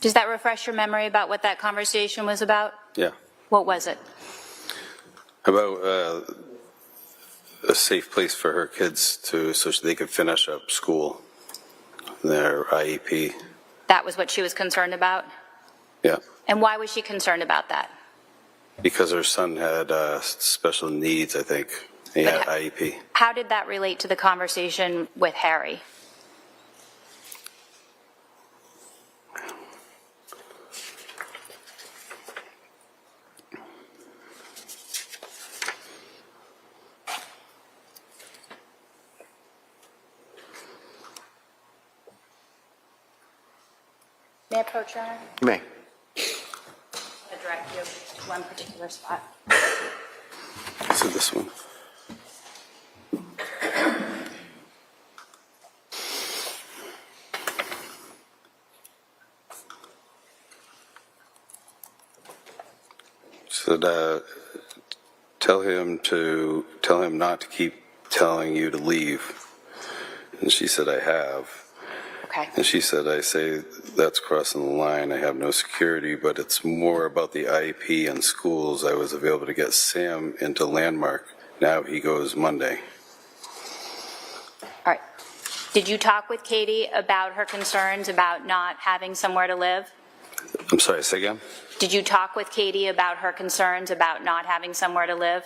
[SPEAKER 13] Does that refresh your memory about what that conversation was about?
[SPEAKER 14] Yeah.
[SPEAKER 13] What was it?
[SPEAKER 14] About a safe place for her kids so they could finish up school, their IEP.
[SPEAKER 13] That was what she was concerned about?
[SPEAKER 14] Yeah,
[SPEAKER 13] And why was she concerned about that?
[SPEAKER 14] because her son had special needs, I think. He had IEP.
[SPEAKER 13] How did that relate to the conversation with Harry? May I approach, Your Honor?
[SPEAKER 9] You may.
[SPEAKER 13] I'm going to direct you to one particular spot.
[SPEAKER 14] So this one. Said, tell him not to keep telling you to leave. And she said, I have.
[SPEAKER 13] Okay.
[SPEAKER 14] And she said, I say that's crossing the line. I have no security, but it's more about the IEP and schools. I was available to get Sam into Landmark. Now he goes Monday.
[SPEAKER 13] All right. Did you talk with Katie about her concerns about not having somewhere to live?
[SPEAKER 14] I'm sorry, say again?
[SPEAKER 13] Did you talk with Katie about her concerns about not having somewhere to live?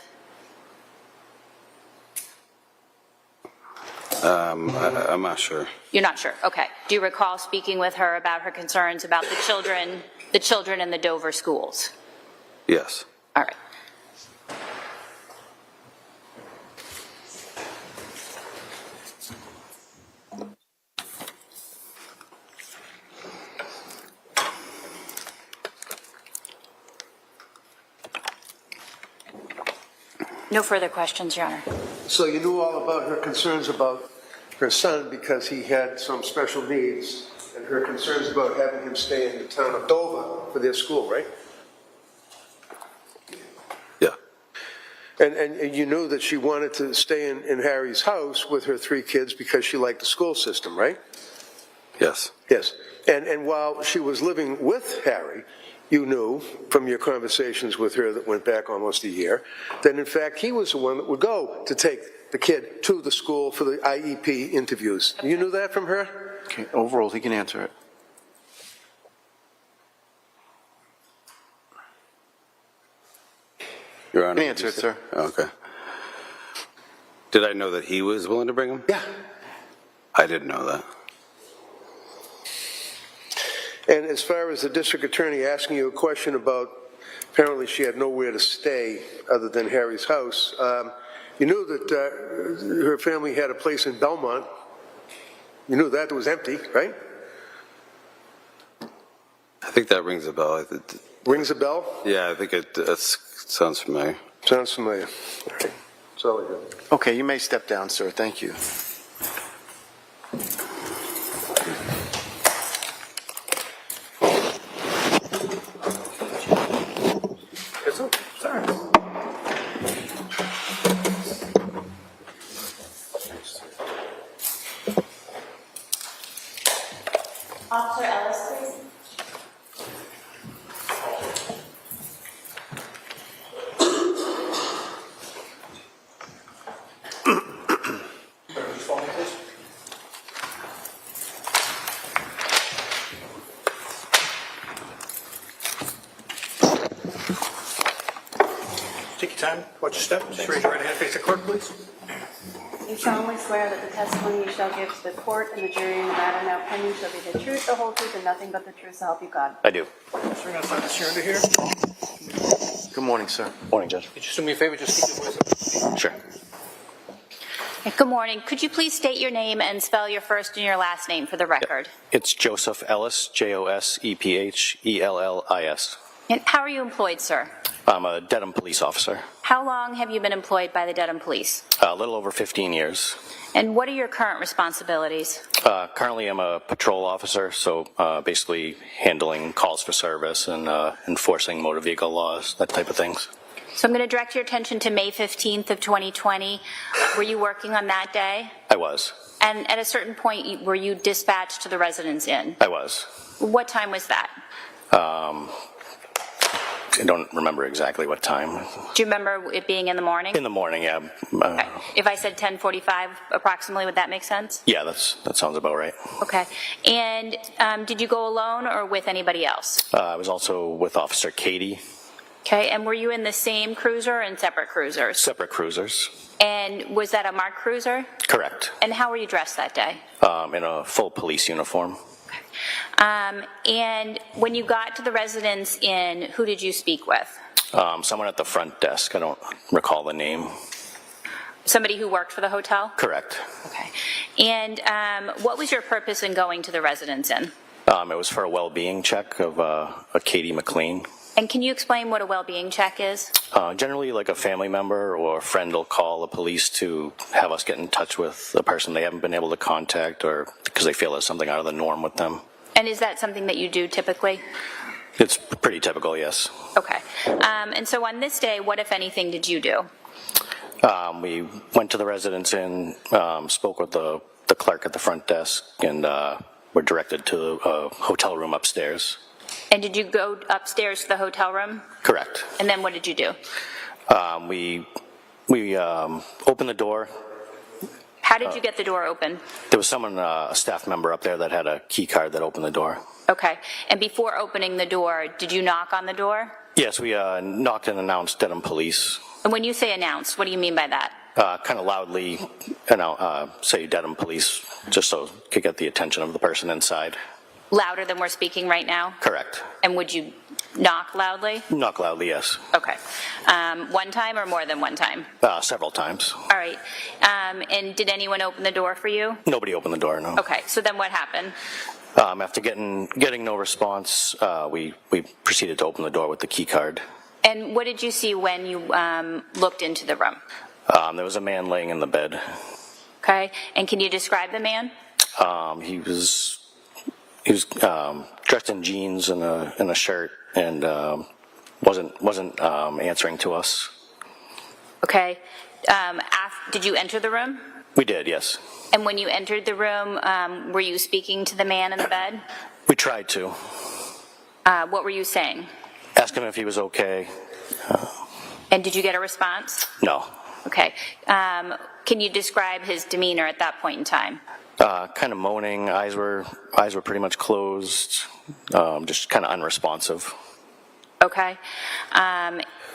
[SPEAKER 14] I'm not sure.
[SPEAKER 13] You're not sure. Okay. Do you recall speaking with her about her concerns about the children in the Dover schools?
[SPEAKER 14] Yes.
[SPEAKER 13] All right. No further questions, Your Honor.
[SPEAKER 2] So you knew all about her concerns about her son because he had some special needs, and her concerns about having him stay in the town of Dover for their school, right?
[SPEAKER 14] Yeah.
[SPEAKER 2] And you knew that she wanted to stay in Harry's house with her 3 kids because she liked the school system, right?
[SPEAKER 14] Yes.
[SPEAKER 2] Yes. And while she was living with Harry, you knew from your conversations with her that went back almost a year, that in fact he was the one that would go to take the kid to the school for the IEP interviews. You knew that from her?
[SPEAKER 9] Okay, overall, he can answer it.
[SPEAKER 14] Your Honor.
[SPEAKER 9] Answer it, sir.
[SPEAKER 14] Okay. Did I know that he was willing to bring him?
[SPEAKER 2] Yeah.
[SPEAKER 14] I didn't know that.
[SPEAKER 2] And as far as the district attorney asking you a question about apparently she had nowhere to stay other than Harry's house, you knew that her family had a place in Belmont. You knew that it was empty, right?
[SPEAKER 14] I think that rings a bell.
[SPEAKER 2] Rings a bell?
[SPEAKER 14] Yeah, I think that sounds familiar.
[SPEAKER 2] Sounds familiar. All right. That's all I got.
[SPEAKER 9] Okay, you may step down, sir. Thank you.
[SPEAKER 16] Sorry.
[SPEAKER 7] Officer Ellis, please.
[SPEAKER 16] Take your time, watch your step, just raise your right hand, face the clerk, please.
[SPEAKER 3] You solemnly swear that the testimony you shall give to the court and the jury in the matter now pending shall be the truth, the whole truth, and nothing but the truth, so help you God.
[SPEAKER 9] I do.
[SPEAKER 16] So we're going to sign this here under here.
[SPEAKER 9] Good morning, sir.
[SPEAKER 16] Morning, Judge. Could you do me a favor, just keep your voice up?
[SPEAKER 9] Sure.
[SPEAKER 13] Good morning. Could you please state your name and spell your first and your last name for the record?
[SPEAKER 17] It's Joseph Ellis, Josephellis.
[SPEAKER 13] And how are you employed, sir?
[SPEAKER 17] I'm a Dedham police officer.
[SPEAKER 13] How long have you been employed by the Dedham Police?
[SPEAKER 17] A little over 15 years.
[SPEAKER 13] And what are your current responsibilities?
[SPEAKER 17] Currently, I'm a patrol officer, so basically handling calls for service and enforcing motor vehicle laws, that type of things.
[SPEAKER 13] So I'm going to direct your attention to May 15th of 2020. Were you working on that day?
[SPEAKER 17] I was.
[SPEAKER 13] And at a certain point, were you dispatched to the residence inn?
[SPEAKER 17] I was.
[SPEAKER 13] What time was that?
[SPEAKER 17] I don't remember exactly what time.
[SPEAKER 13] Do you remember it being in the morning?
[SPEAKER 17] In the morning, yeah.
[SPEAKER 13] Okay. If I said 10:45 approximately, would that make sense?
[SPEAKER 17] Yeah, that sounds about right.
[SPEAKER 13] Okay. And did you go alone or with anybody else?
[SPEAKER 17] I was also with Officer Katie.
[SPEAKER 13] Okay. And were you in the same cruiser and separate cruisers?
[SPEAKER 17] Separate cruisers.
[SPEAKER 13] And was that a marked cruiser?
[SPEAKER 17] Correct.
[SPEAKER 13] And how were you dressed that day?
[SPEAKER 17] In a full police uniform.
[SPEAKER 13] And when you got to the Residence Inn, who did you speak with?
[SPEAKER 17] Someone at the front desk. I don't recall the name.
[SPEAKER 13] Somebody who worked for the hotel?
[SPEAKER 17] Correct.
[SPEAKER 13] Okay. And what was your purpose in going to the Residence Inn?
[SPEAKER 17] It was for a well-being check of a Katie McLean.
[SPEAKER 13] And can you explain what a well-being check is?
[SPEAKER 17] Generally, like a family member or a friend will call the police to have us get in touch with a person they haven't been able to contact or because they feel there's something out of the norm with them.
[SPEAKER 13] And is that something that you do typically?
[SPEAKER 17] It's pretty typical, yes.
[SPEAKER 13] Okay. And so on this day, what, if anything, did you do?
[SPEAKER 17] We went to the Residence Inn, spoke with the clerk at the front desk, and were directed to a hotel room upstairs.
[SPEAKER 13] And did you go upstairs to the hotel room?
[SPEAKER 17] Correct.
[SPEAKER 13] And then what did you do?
[SPEAKER 17] We opened the door.
[SPEAKER 13] How did you get the door open?
[SPEAKER 17] There was someone, a staff member up there that had a key card that opened the door.
[SPEAKER 13] Okay. And before opening the door, did you knock on the door?
[SPEAKER 17] Yes, we knocked and announced Dedham Police.
[SPEAKER 13] And when you say announced, what do you mean by that?
[SPEAKER 17] Kind of loudly, say Dedham Police, just so could get the attention of the person inside.
[SPEAKER 13] Louder than we're speaking right now?
[SPEAKER 17] Correct.
[SPEAKER 13] And would you knock loudly?
[SPEAKER 17] Knock loudly, yes.
[SPEAKER 13] Okay. One time or more than one time?
[SPEAKER 17] Several times.
[SPEAKER 13] All right. And did anyone open the door for you?
[SPEAKER 17] Nobody opened the door, no.
[SPEAKER 13] Okay. So then what happened?
[SPEAKER 17] After getting no response, we proceeded to open the door with the key card.
[SPEAKER 13] And what did you see when you looked into the room?
[SPEAKER 17] There was a man laying in the bed.
[SPEAKER 13] Okay. And can you describe the man?
[SPEAKER 17] He was dressed in jeans and a shirt, and wasn't answering to us.
[SPEAKER 13] Okay. Did you enter the room?
[SPEAKER 17] We did, yes.
[SPEAKER 13] And when you entered the room, were you speaking to the man in the bed?
[SPEAKER 17] We tried to.
[SPEAKER 13] What were you saying?
[SPEAKER 17] Ask him if he was okay.
[SPEAKER 13] And did you get a response?
[SPEAKER 17] No.
[SPEAKER 13] Okay. Can you describe his demeanor at that point in time?
[SPEAKER 17] Kind of moaning, eyes were pretty much closed, just kind of unresponsive.
[SPEAKER 13] Okay.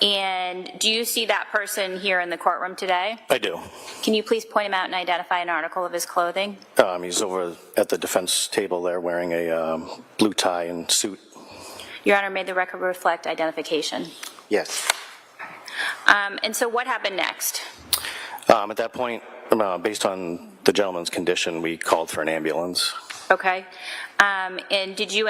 [SPEAKER 13] And do you see that person here in the courtroom today?
[SPEAKER 17] I do.
[SPEAKER 13] Can you please point him out and identify an article of his clothing?
[SPEAKER 17] He's over at the defense table there wearing a blue tie and suit.
[SPEAKER 13] Your Honor, may the record reflect identification.
[SPEAKER 9] Yes.
[SPEAKER 13] And so what happened next?
[SPEAKER 17] At that point, based on the gentleman's condition, we called for an ambulance.
[SPEAKER 13] Okay. And did you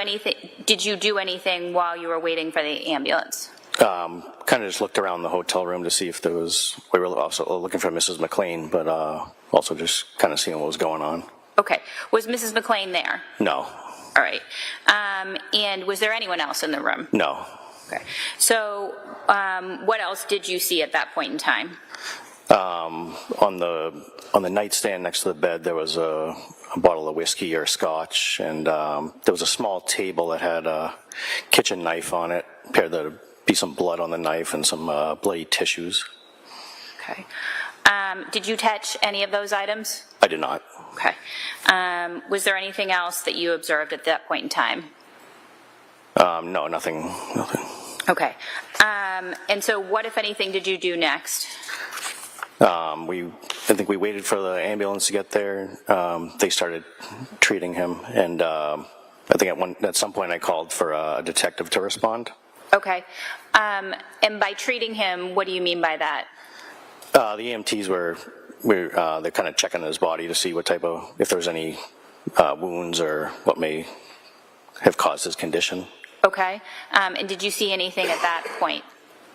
[SPEAKER 13] do anything while you were waiting for the ambulance?
[SPEAKER 17] Kind of just looked around the hotel room to see if there was, we were also looking for Mrs. McLean, but also just kind of seeing what was going on.
[SPEAKER 13] Okay. Was Mrs. McLean there?
[SPEAKER 17] No.
[SPEAKER 13] All right. And was there anyone else in the room?
[SPEAKER 17] No.
[SPEAKER 13] Okay. So what else did you see at that point in time?
[SPEAKER 17] On the nightstand next to the bed, there was a bottle of whiskey or scotch, and there was a small table that had a kitchen knife on it. Appeared to be some blood on the knife and some bloody tissues.
[SPEAKER 13] Okay. Did you touch any of those items?
[SPEAKER 17] I did not.
[SPEAKER 13] Okay. Was there anything else that you observed at that point in time?
[SPEAKER 17] No, nothing.
[SPEAKER 13] Okay. And so what, if anything, did you do next?
[SPEAKER 17] I think we waited for the ambulance to get there. They started treating him, and I think at some point I called for a detective to respond.
[SPEAKER 13] Okay. And by treating him, what do you mean by that?
[SPEAKER 17] The EMTs they're kind of checking his body to see if there's any wounds or what may have caused his condition.
[SPEAKER 13] Okay. And did you see anything at that point?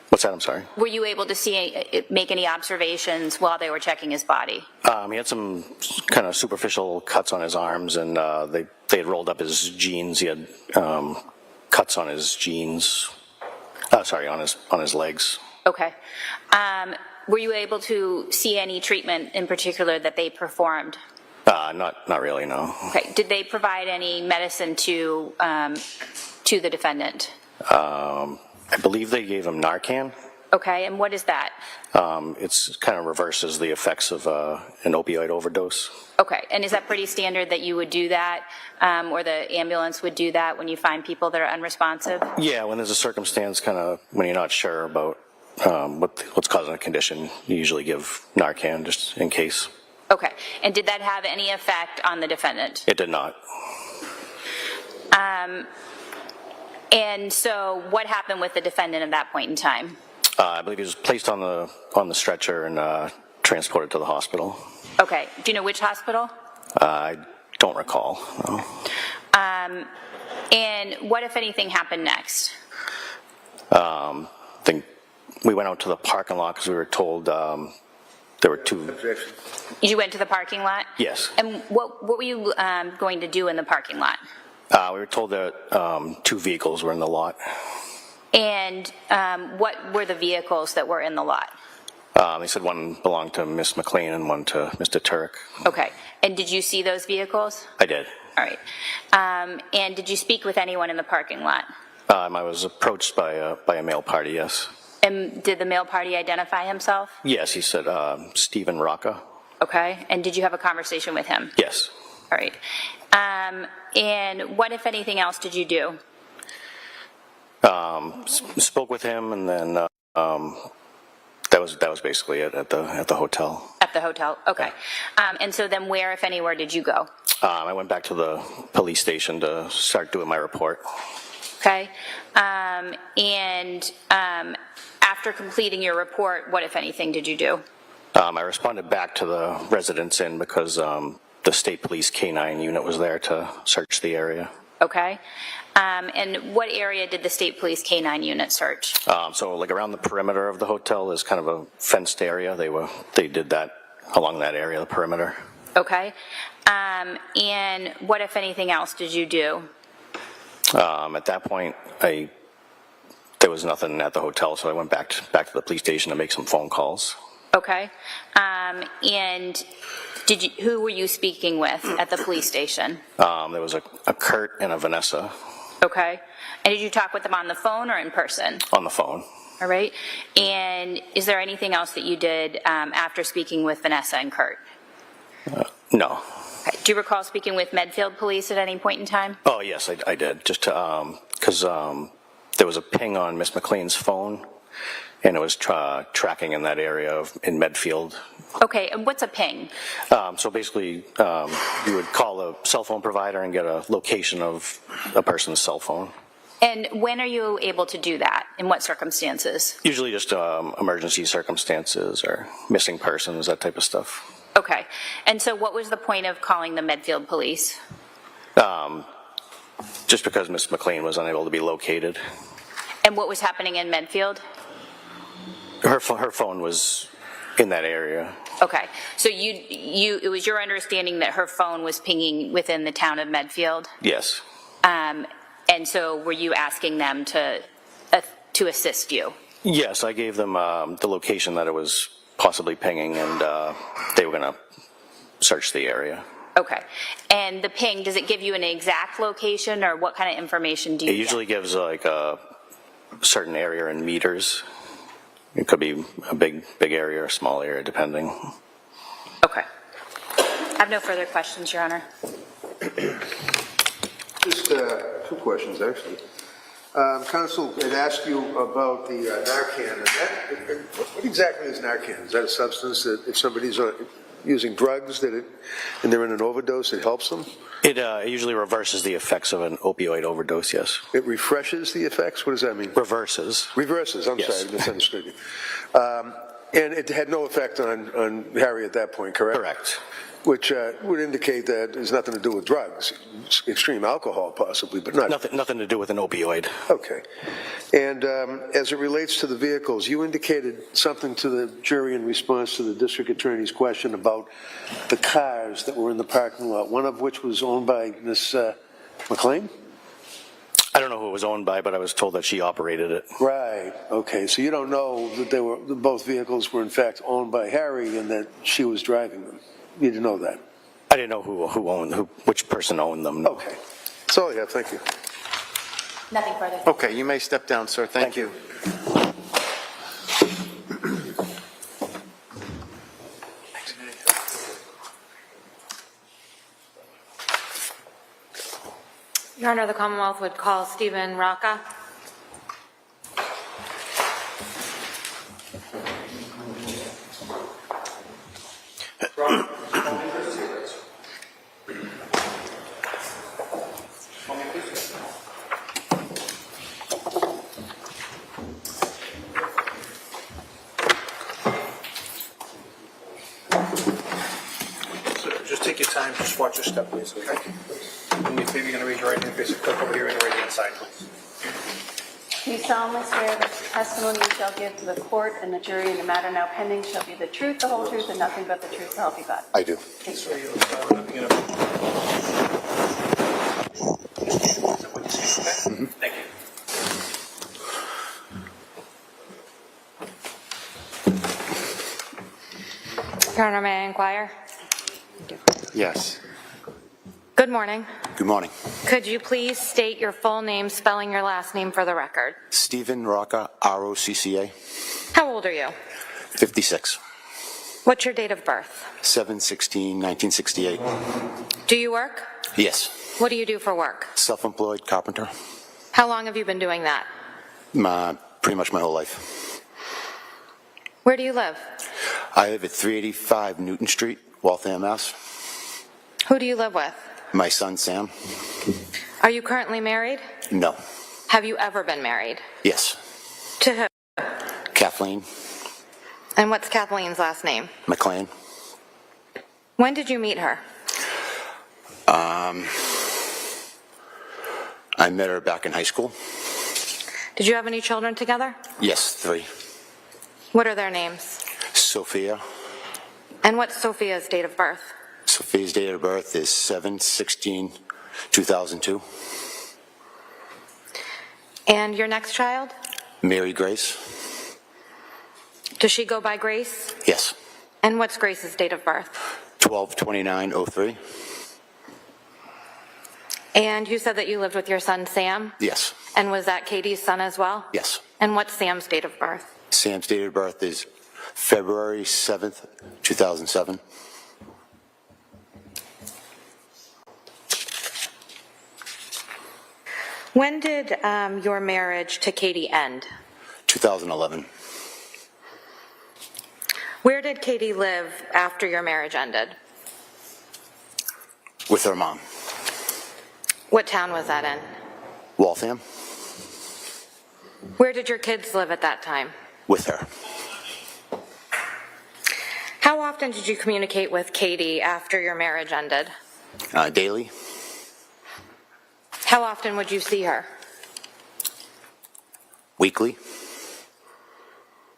[SPEAKER 17] What's that? I'm sorry.
[SPEAKER 13] Were you able to make any observations while they were checking his body?
[SPEAKER 17] He had some kind of superficial cuts on his arms, and they had rolled up his jeans. He had cuts on his jeans. On his legs.
[SPEAKER 13] Okay. Were you able to see any treatment in particular that they performed?
[SPEAKER 17] Not really, no.
[SPEAKER 13] Okay. Did they provide any medicine to the defendant?
[SPEAKER 17] I believe they gave him Narcan.
[SPEAKER 13] Okay, and what is that?
[SPEAKER 17] It's kind of reverses the effects of an opioid overdose.
[SPEAKER 13] Okay, and is that pretty standard that you would do that, or the ambulance would do that when you find people that are unresponsive?
[SPEAKER 17] Yeah, when there's a circumstance, kind of when you're not sure about what's causing a condition, you usually give Narcan just in case.
[SPEAKER 13] Okay, and did that have any effect on the defendant?
[SPEAKER 17] It did not.
[SPEAKER 13] And so what happened with the defendant at that point in time?
[SPEAKER 17] I believe he was placed on the stretcher and transported to the hospital.
[SPEAKER 13] Okay, do you know which hospital?
[SPEAKER 17] I don't recall. No.
[SPEAKER 13] And what, if anything, happened next?
[SPEAKER 17] I think we went out to the parking lot because we were told there were two.
[SPEAKER 13] You went to the parking lot?
[SPEAKER 17] Yes.
[SPEAKER 13] And what were you going to do in the parking lot?
[SPEAKER 17] We were told that two vehicles were in the lot.
[SPEAKER 13] And what were the vehicles that were in the lot?
[SPEAKER 17] They said one belonged to Miss McLean and one to Mr. Tuerk.
[SPEAKER 13] Okay. And did you see those vehicles?
[SPEAKER 17] I did.
[SPEAKER 13] All right. And did you speak with anyone in the parking lot?
[SPEAKER 17] I was approached by a male party, yes.
[SPEAKER 13] And did the male party identify himself?
[SPEAKER 17] Yes, he said Stephen Rocca.
[SPEAKER 13] Okay. And did you have a conversation with him?
[SPEAKER 17] Yes.
[SPEAKER 13] All right. And what, if anything else, did you do?
[SPEAKER 17] Spoke with him, and then that was basically it at the hotel.
[SPEAKER 13] At the hotel. Okay. And so then where, if anywhere, did you go?
[SPEAKER 17] I went back to the police station to start doing my report.
[SPEAKER 13] Okay. And after completing your report, what, if anything, did you do?
[SPEAKER 17] I responded back to the residence inn because the state police K-9 unit was there to search the area.
[SPEAKER 13] Okay. And what area did the state police K-9 unit search?
[SPEAKER 17] So like around the perimeter of the hotel is kind of a fenced area. They did that along that area, the perimeter.
[SPEAKER 13] Okay. And what, if anything else, did you do?
[SPEAKER 17] At that point, there was nothing at the hotel, so I went back to the police station to make some phone calls.
[SPEAKER 13] Okay. And who were you speaking with at the police station?
[SPEAKER 17] There was a Curt and a Vanessa.
[SPEAKER 13] Okay. And did you talk with them on the phone or in person?
[SPEAKER 17] On the phone.
[SPEAKER 13] All right. And is there anything else that you did after speaking with Vanessa and Curt?
[SPEAKER 17] No.
[SPEAKER 13] Okay. Do you recall speaking with Medfield Police at any point in time?
[SPEAKER 17] Oh, yes, I did. Just because there was a ping on Miss McLean's phone, and it was tracking in that area in Medfield.
[SPEAKER 13] Okay, and what's a ping?
[SPEAKER 17] So basically, you would call a cell phone provider and get a location of a person's cell phone.
[SPEAKER 13] And when are you able to do that? In what circumstances?
[SPEAKER 17] Usually just emergency circumstances or missing persons, that type of stuff.
[SPEAKER 13] Okay, and so what was the point of calling the Medfield Police?
[SPEAKER 17] Just because Miss McLean was unable to be located.
[SPEAKER 13] And what was happening in Medfield?
[SPEAKER 17] Her phone was in that area.
[SPEAKER 13] Okay, so it was your understanding that her phone was pinging within the town of Medfield?
[SPEAKER 17] Yes.
[SPEAKER 13] And so were you asking them to assist you?
[SPEAKER 17] Yes, I gave them the location that it was possibly pinging, and they were going to search the area.
[SPEAKER 13] Okay, and the ping, does it give you an exact location, or what kind of information do you
[SPEAKER 17] get? It usually gives like a certain area in meters. It could be a big area or a small area, depending.
[SPEAKER 13] Okay. I have no further questions, Your Honor.
[SPEAKER 2] Just two questions, actually. Counsel had asked you about the Narcan. What exactly is Narcan? Is that a substance that if somebody's using drugs and they're in an overdose, it helps them?
[SPEAKER 17] It usually reverses the effects of an opioid overdose, yes.
[SPEAKER 2] It refreshes the effects? What does that mean?
[SPEAKER 17] Reverses.
[SPEAKER 2] Reverses, I'm sorry, I misunderstood you. And it had no effect on Harry at that point, correct?
[SPEAKER 17] Correct.
[SPEAKER 2] Which would indicate that it has nothing to do with drugs. Extreme alcohol, possibly, but not.
[SPEAKER 17] Nothing to do with an opioid.
[SPEAKER 2] Okay. And as it relates to the vehicles, you indicated something to the jury in response to the district attorney's question about the cars that were in the parking lot, one of which was owned by Miss McLean?
[SPEAKER 17] I don't know who it was owned by, but I was told that she operated it.
[SPEAKER 2] Right. Okay. So you don't know that both vehicles were in fact owned by Harry and that she was driving them. You didn't know that?
[SPEAKER 17] I didn't know which person owned them.
[SPEAKER 2] Okay. That's all I have. Thank you.
[SPEAKER 7] Nothing further.
[SPEAKER 9] Okay, you may step down, sir. Thank you.
[SPEAKER 10] Your Honor, the Commonwealth would call Stephen Rocca.
[SPEAKER 16] Just take your time, just watch your step, please, okay? And if you're going to raise your right hand, face it click over here on the right hand side, please.
[SPEAKER 3] Do you solemnly swear that the testimony you shall give to the court and the jury in the matter now pending shall be the truth, the whole truth, and nothing but the truth, so help you God?
[SPEAKER 9] I do.
[SPEAKER 3] Thank
[SPEAKER 16] So
[SPEAKER 3] you.
[SPEAKER 16] you'll start at the beginning. Is that what you say, okay? Thank you.
[SPEAKER 10] Your Honor, may I inquire?
[SPEAKER 9] Yes.
[SPEAKER 10] Good morning.
[SPEAKER 17] Good morning.
[SPEAKER 10] Could you please state your full name, spelling your last name for the record?
[SPEAKER 17] Stephen Rocca, R-O-C-C-A,
[SPEAKER 10] How old are you?
[SPEAKER 17] 56,
[SPEAKER 10] What's your date of birth?
[SPEAKER 17] 7/16/1968.
[SPEAKER 10] Do you work?
[SPEAKER 17] Yes.
[SPEAKER 10] What do you do for work?
[SPEAKER 17] Self-employed carpenter.
[SPEAKER 10] How long have you been doing that?
[SPEAKER 17] Pretty much my whole life.
[SPEAKER 10] Where do you live?
[SPEAKER 17] I live at 385 Newton Street, Waltham, Mass.
[SPEAKER 10] Who do you live with?
[SPEAKER 17] My son, Sam.
[SPEAKER 10] Are you currently married?
[SPEAKER 17] No.
[SPEAKER 10] Have you ever been married?
[SPEAKER 17] Yes.
[SPEAKER 10] To who?
[SPEAKER 17] Kathleen
[SPEAKER 10] And what's Kathleen's last name?
[SPEAKER 17] McLean.
[SPEAKER 10] When did you meet her?
[SPEAKER 17] I met her back in high school.
[SPEAKER 10] Did you have any children together?
[SPEAKER 17] Yes, 3.
[SPEAKER 10] What are their names?
[SPEAKER 17] Sophia.
[SPEAKER 10] And what's Sophia's date of birth?
[SPEAKER 17] Sophia's date of birth is 7/16/2002.
[SPEAKER 10] And your next child?
[SPEAKER 17] Mary Grace.
[SPEAKER 10] Does she go by Grace?
[SPEAKER 17] Yes.
[SPEAKER 10] And what's Grace's date of birth?
[SPEAKER 17] 12/29/03.
[SPEAKER 10] And you said that you lived with your son, Sam?
[SPEAKER 17] Yes.
[SPEAKER 10] And was that Katie's son as well?
[SPEAKER 17] Yes.
[SPEAKER 10] And what's Sam's date of birth?
[SPEAKER 17] Sam's date of birth is February 7th, 2007.
[SPEAKER 10] When did your marriage to Katie end?
[SPEAKER 17] 2011.
[SPEAKER 10] Where did Katie live after your marriage ended?
[SPEAKER 17] With her mom.
[SPEAKER 10] What town was that in?
[SPEAKER 17] Waltham.
[SPEAKER 10] Where did your kids live at that time?
[SPEAKER 17] With her.
[SPEAKER 10] How often did you communicate with Katie after your marriage ended?
[SPEAKER 17] Daily.
[SPEAKER 10] How often would you see her?
[SPEAKER 17] Weekly.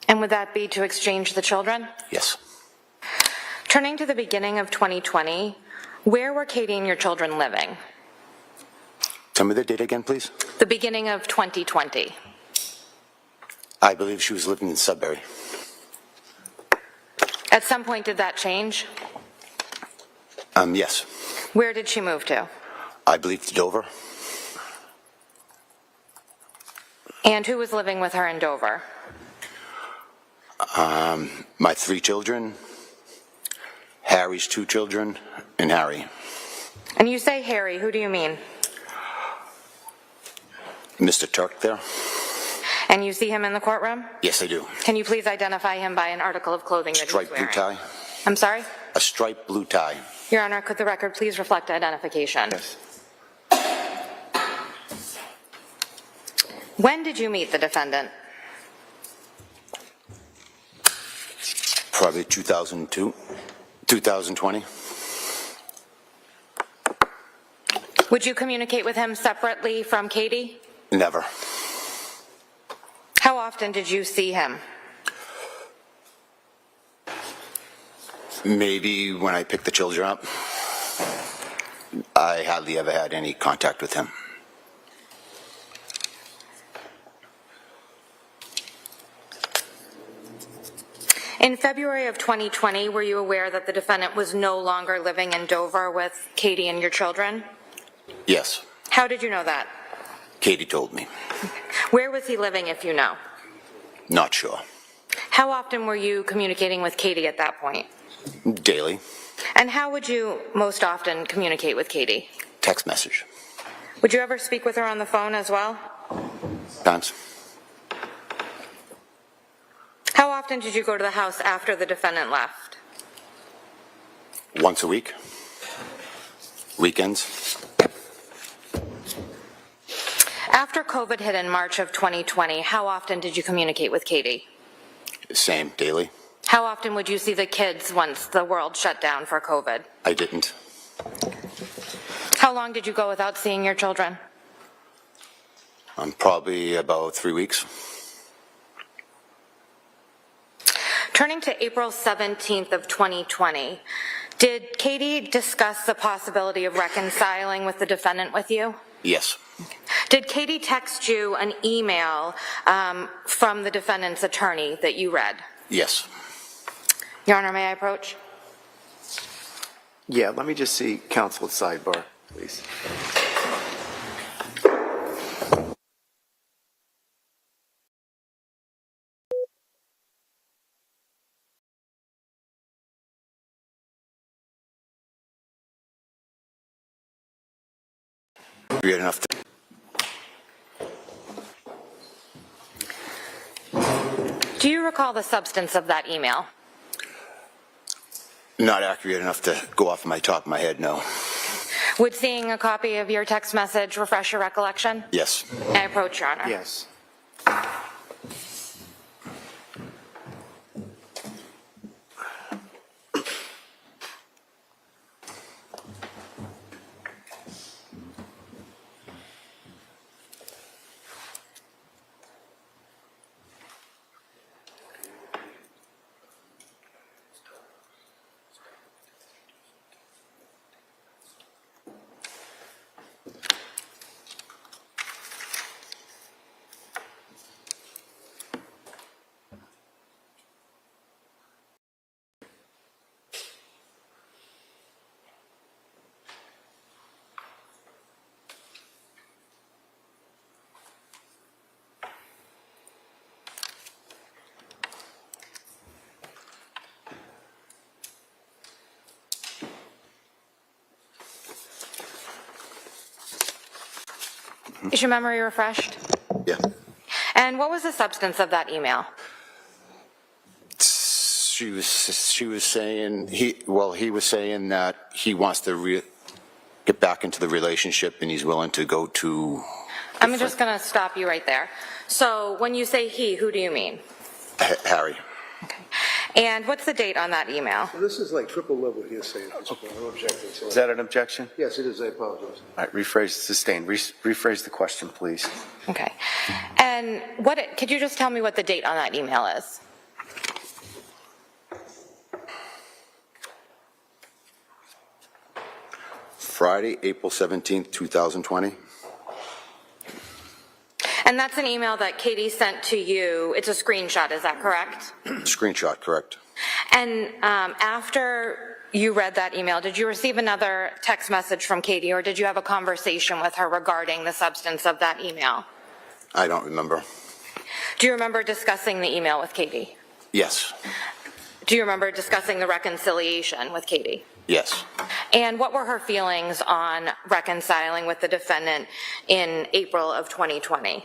[SPEAKER 10] And would that be to exchange the children?
[SPEAKER 17] Yes.
[SPEAKER 10] Turning to the beginning of 2020, where were Katie and your children living?
[SPEAKER 17] Tell me the date again, please.
[SPEAKER 10] The beginning of 2020.
[SPEAKER 17] I believe she was living in Sudbury.
[SPEAKER 10] At some point, did that change?
[SPEAKER 17] Yes.
[SPEAKER 10] Where did she move to?
[SPEAKER 17] I believe to Dover.
[SPEAKER 10] And who was living with her in Dover?
[SPEAKER 17] My 3 children, Harry's 2 children, and Harry.
[SPEAKER 10] And you say Harry, who do you mean?
[SPEAKER 17] Mr. Tuerk there?
[SPEAKER 10] And you see him in the courtroom?
[SPEAKER 17] Yes, I do.
[SPEAKER 10] Can you please identify him by an article of clothing that he's
[SPEAKER 17] Striped blue
[SPEAKER 10] wearing?
[SPEAKER 17] tie.
[SPEAKER 10] I'm sorry?
[SPEAKER 17] A striped blue tie.
[SPEAKER 10] Your Honor, could the record please reflect identification?
[SPEAKER 17] Yes.
[SPEAKER 10] When did you meet the defendant?
[SPEAKER 17] Probably 2002, 2020.
[SPEAKER 10] Would you communicate with him separately from Katie?
[SPEAKER 17] Never.
[SPEAKER 10] How often did you see him?
[SPEAKER 17] Maybe when I picked the children up. I hardly ever had any contact with him.
[SPEAKER 10] In February of 2020, were you aware that the defendant was no longer living in Dover with Katie and your children?
[SPEAKER 17] Yes.
[SPEAKER 10] How did you know that?
[SPEAKER 17] Katie told me.
[SPEAKER 10] Where was he living, if you know?
[SPEAKER 17] Not sure.
[SPEAKER 10] How often were you communicating with Katie at that point?
[SPEAKER 17] Daily.
[SPEAKER 10] And how would you most often communicate with Katie?
[SPEAKER 17] Text message.
[SPEAKER 10] Would you ever speak with her on the phone as well?
[SPEAKER 17] Times.
[SPEAKER 10] How often did you go to the house after the defendant left?
[SPEAKER 17] Once a week. Weekends.
[SPEAKER 10] After COVID hit in March of 2020, how often did you communicate with Katie?
[SPEAKER 17] Same, daily.
[SPEAKER 10] How often would you see the kids once the world shut down for COVID?
[SPEAKER 17] I didn't.
[SPEAKER 10] How long did you go without seeing your children?
[SPEAKER 17] Probably about 3 weeks.
[SPEAKER 10] Turning to April 17th of 2020, did Katie discuss the possibility of reconciling with the defendant with you?
[SPEAKER 17] Yes.
[SPEAKER 10] Did Katie text you an email from the defendant's attorney that you read?
[SPEAKER 17] Yes.
[SPEAKER 10] Your Honor, may I approach?
[SPEAKER 9] Yeah, let me just see counsel at sidebar, please.
[SPEAKER 17] Accurate enough to
[SPEAKER 10] Do you recall the substance of that email?
[SPEAKER 17] not accurate enough to go off my top of my head, no.
[SPEAKER 10] Would seeing a copy of your text message refresh your recollection?
[SPEAKER 17] Yes.
[SPEAKER 10] May I approach, Your Honor?
[SPEAKER 9] Yes.
[SPEAKER 10] Is your memory refreshed?
[SPEAKER 17] Yeah.
[SPEAKER 10] And what was the substance of that email?
[SPEAKER 17] She was saying, he was saying that he wants to get back into the relationship and he's willing to go to...
[SPEAKER 10] I'm just going to stop you right there. So when you say he, who do you mean?
[SPEAKER 17] Harry.
[SPEAKER 10] Okay. And what's the date on that email?
[SPEAKER 2] Well, this is like triple level hearsay. I'm objecting to it.
[SPEAKER 9] Is that an objection?
[SPEAKER 2] Yes, it is. I apologize.
[SPEAKER 9] All right, rephrase, sustained. Rephrase the question, please.
[SPEAKER 10] Okay. And could you just tell me what the date on that email is?
[SPEAKER 17] Friday, April 17th, 2020.
[SPEAKER 10] And that's an email that Katie sent to you. It's a screenshot, is that correct?
[SPEAKER 17] Screenshot, correct.
[SPEAKER 10] And after you read that email, did you receive another text message from Katie, or did you have a conversation with her regarding the substance of that email?
[SPEAKER 17] I don't remember.
[SPEAKER 10] Do you remember discussing the email with Katie?
[SPEAKER 17] Yes.
[SPEAKER 10] Do you remember discussing the reconciliation with Katie?
[SPEAKER 17] Yes.
[SPEAKER 10] And what were her feelings on reconciling with the defendant in April of 2020?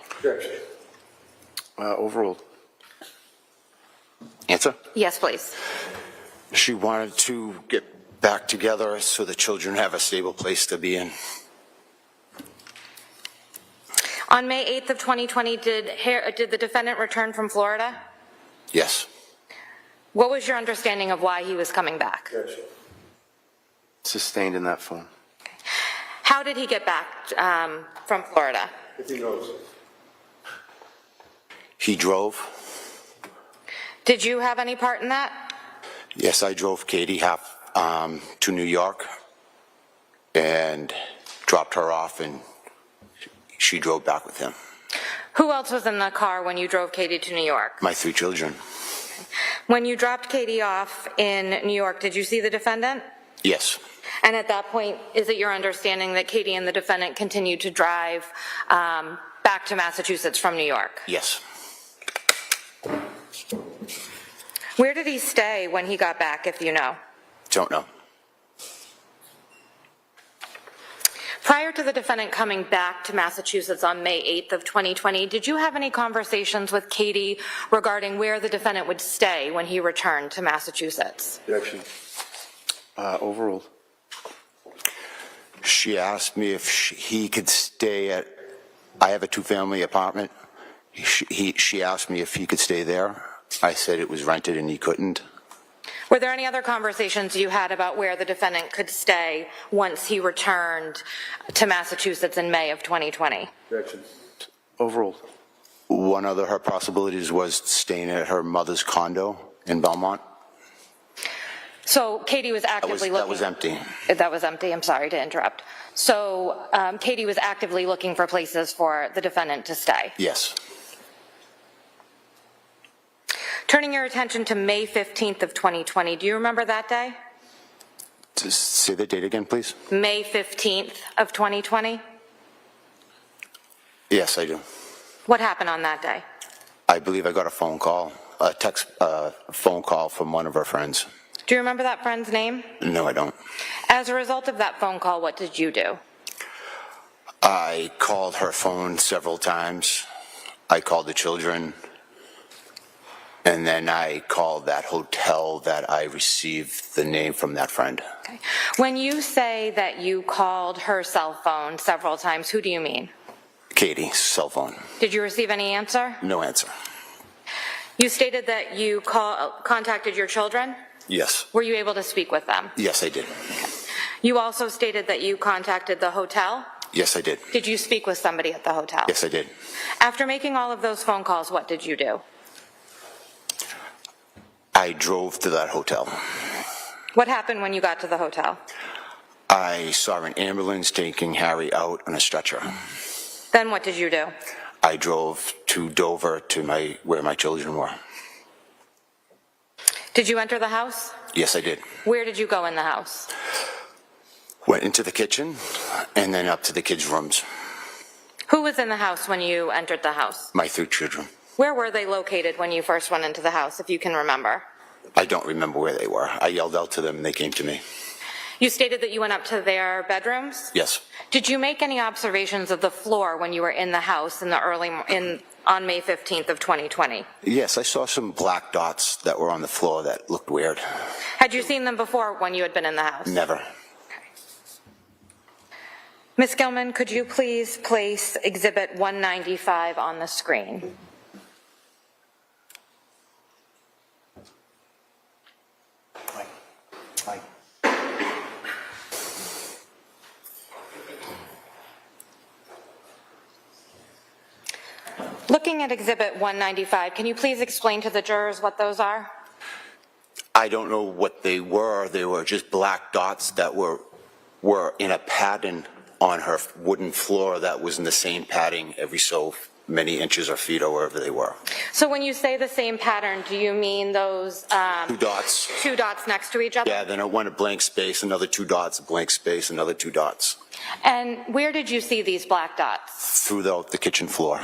[SPEAKER 9] Overruled.
[SPEAKER 17] Answer?
[SPEAKER 10] Yes, please.
[SPEAKER 17] She wanted to get back together so the children have a stable place to be in.
[SPEAKER 10] On May 8th of 2020, did the defendant return from Florida?
[SPEAKER 17] Yes.
[SPEAKER 10] What was your understanding of why he was coming back?
[SPEAKER 9] Sustained in that form.
[SPEAKER 10] How did he get back from Florida?
[SPEAKER 2] If he knows.
[SPEAKER 17] He drove.
[SPEAKER 10] Did you have any part in that?
[SPEAKER 17] Yes, I drove Katie to New York and dropped her off, and she drove back with him.
[SPEAKER 10] Who else was in the car when you drove Katie to New York?
[SPEAKER 17] My 3 children.
[SPEAKER 10] When you dropped Katie off in New York, did you see the defendant?
[SPEAKER 17] Yes.
[SPEAKER 10] And at that point, is it your understanding that Katie and the defendant continued to drive back to Massachusetts from New York?
[SPEAKER 17] Yes.
[SPEAKER 10] Where did he stay when he got back, if you know?
[SPEAKER 17] Don't know.
[SPEAKER 10] Prior to the defendant coming back to Massachusetts on May 8th of 2020, did you have any conversations with Katie regarding where the defendant would stay when he returned to Massachusetts?
[SPEAKER 2] Objection.
[SPEAKER 17] Overruled. She asked me if he could stay at, I have a two-family apartment. She asked me if he could stay there. I said it was rented and he couldn't.
[SPEAKER 10] Were there any other conversations you had about where the defendant could stay once he returned to Massachusetts in May of 2020?
[SPEAKER 2] Objection.
[SPEAKER 17] Overruled. One of her possibilities was staying at her mother's condo in Belmont.
[SPEAKER 10] So Katie was actively looking.
[SPEAKER 17] That was empty.
[SPEAKER 10] That was empty. I'm sorry to interrupt. So Katie was actively looking for places for the defendant to stay.
[SPEAKER 17] Yes.
[SPEAKER 10] Turning your attention to May 15th of 2020, do you remember that day?
[SPEAKER 17] Just say the date again, please.
[SPEAKER 10] May 15th of 2020?
[SPEAKER 17] Yes, I do.
[SPEAKER 10] What happened on that day?
[SPEAKER 17] I believe I got a phone call, phone call from one of her friends.
[SPEAKER 10] Do you remember that friend's name?
[SPEAKER 17] No, I don't.
[SPEAKER 10] As a result of that phone call, what did you do?
[SPEAKER 17] I called her phone several times. I called the children. And then I called that hotel that I received the name from that friend.
[SPEAKER 10] Okay. When you say that you called her cell phone several times, who do you mean?
[SPEAKER 17] Katie's cell phone.
[SPEAKER 10] Did you receive any answer?
[SPEAKER 17] No answer.
[SPEAKER 10] You stated that you contacted your children?
[SPEAKER 17] Yes.
[SPEAKER 10] Were you able to speak with them?
[SPEAKER 17] Yes, I did.
[SPEAKER 10] You also stated that you contacted the hotel?
[SPEAKER 17] Yes, I did.
[SPEAKER 10] Did you speak with somebody at the hotel?
[SPEAKER 17] Yes, I did.
[SPEAKER 10] After making all of those phone calls, what did you do?
[SPEAKER 17] I drove to that hotel.
[SPEAKER 10] What happened when you got to the hotel?
[SPEAKER 17] I saw an ambulance taking Harry out on a stretcher.
[SPEAKER 10] Then what did you do?
[SPEAKER 17] I drove to Dover to where my children were.
[SPEAKER 10] Did you enter the house?
[SPEAKER 17] Yes, I did.
[SPEAKER 10] Where did you go in the house?
[SPEAKER 17] Went into the kitchen and then up to the kids' rooms.
[SPEAKER 10] Who was in the house when you entered the house?
[SPEAKER 17] My 3 children.
[SPEAKER 10] Where were they located when you first went into the house, if you can remember?
[SPEAKER 17] I don't remember where they were. I yelled out to them and they came to me.
[SPEAKER 10] You stated that you went up to their bedrooms?
[SPEAKER 17] Yes.
[SPEAKER 10] Did you make any observations of the floor when you were in the house on May 15th of 2020?
[SPEAKER 17] Yes, I saw some black dots that were on the floor that looked weird.
[SPEAKER 10] Had you seen them before when you had been in the house?
[SPEAKER 17] Never.
[SPEAKER 10] Ms. Gilman, could you please place Exhibit 195 on the screen? Looking at Exhibit 195, can you please explain to the jurors what those are?
[SPEAKER 17] I don't know what they were. They were just black dots that were in a pattern on her wooden floor that was in the same pattern every so many inches or feet or wherever they were.
[SPEAKER 10] So when you say the same pattern, do you mean those
[SPEAKER 17] 2 dots.
[SPEAKER 10] 2 dots next to each other?
[SPEAKER 17] Yeah, then it went a blank space, another 2 dots, a blank space, another 2 dots.
[SPEAKER 10] And where did you see these black dots?
[SPEAKER 17] Through the kitchen floor.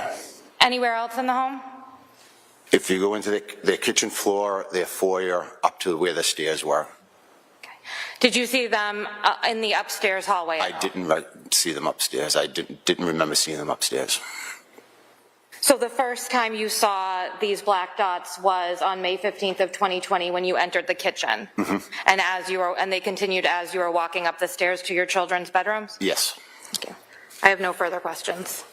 [SPEAKER 10] Anywhere else in the home?
[SPEAKER 17] If you go into the kitchen floor, their foyer, up to where the stairs were.
[SPEAKER 10] Did you see them in the upstairs hallway?
[SPEAKER 17] I didn't see them upstairs. I didn't remember seeing them upstairs.
[SPEAKER 10] So the first time you saw these black dots was on May 15th of 2020 when you entered the kitchen? Mm-hmm. And they continued as you were walking up the stairs to your children's bedrooms?
[SPEAKER 17] Yes.
[SPEAKER 10] Thank you. I have no further questions.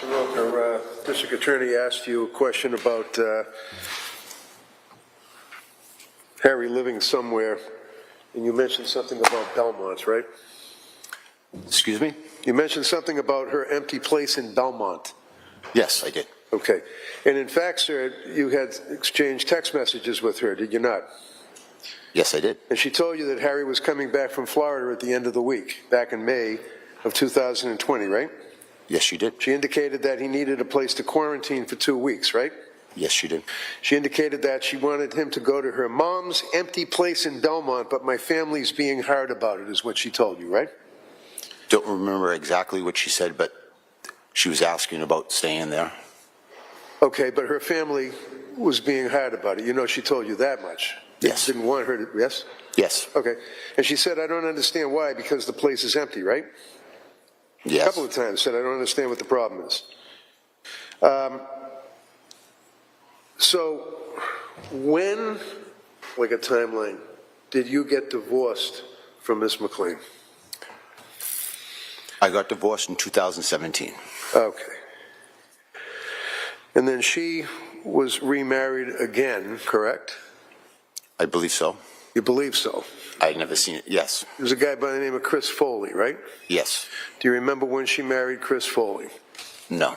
[SPEAKER 2] Rocca, District Attorney asked you a question about Harry living somewhere, and you mentioned something about Belmont, right?
[SPEAKER 17] Excuse me?
[SPEAKER 2] You mentioned something about her empty place in Belmont.
[SPEAKER 17] Yes, I did.
[SPEAKER 2] Okay. And in fact, sir, you had exchanged text messages with her, did you not?
[SPEAKER 17] Yes, I did.
[SPEAKER 2] And she told you that Harry was coming back from Florida at the end of the week, back in May of 2020, right?
[SPEAKER 17] Yes, she did.
[SPEAKER 2] She indicated that he needed a place to quarantine for 2 weeks, right?
[SPEAKER 17] Yes, she did.
[SPEAKER 2] She indicated that she wanted him to go to her mom's empty place in Belmont, but my family's being hard about it, is what she told you, right?
[SPEAKER 17] Don't remember exactly what she said, but she was asking about staying there.
[SPEAKER 2] Okay, but her family was being hard about it. You know, she told you that much.
[SPEAKER 17] Yes.
[SPEAKER 2] Didn't want her to, yes?
[SPEAKER 17] Yes.
[SPEAKER 2] Okay. And she said, I don't understand why, because the place is empty, right?
[SPEAKER 17] Yes.
[SPEAKER 2] A couple of times said, I don't understand what the problem is. So when, like a timeline, did you get divorced from Miss McLean?
[SPEAKER 17] I got divorced in 2017.
[SPEAKER 2] Okay. And then she was remarried again, correct?
[SPEAKER 17] I believe so.
[SPEAKER 2] You believe so?
[SPEAKER 17] I'd never seen it. Yes.
[SPEAKER 2] There's a guy by the name of Chris Foley, right?
[SPEAKER 17] Yes.
[SPEAKER 2] Do you remember when she married Chris Foley?
[SPEAKER 17] No.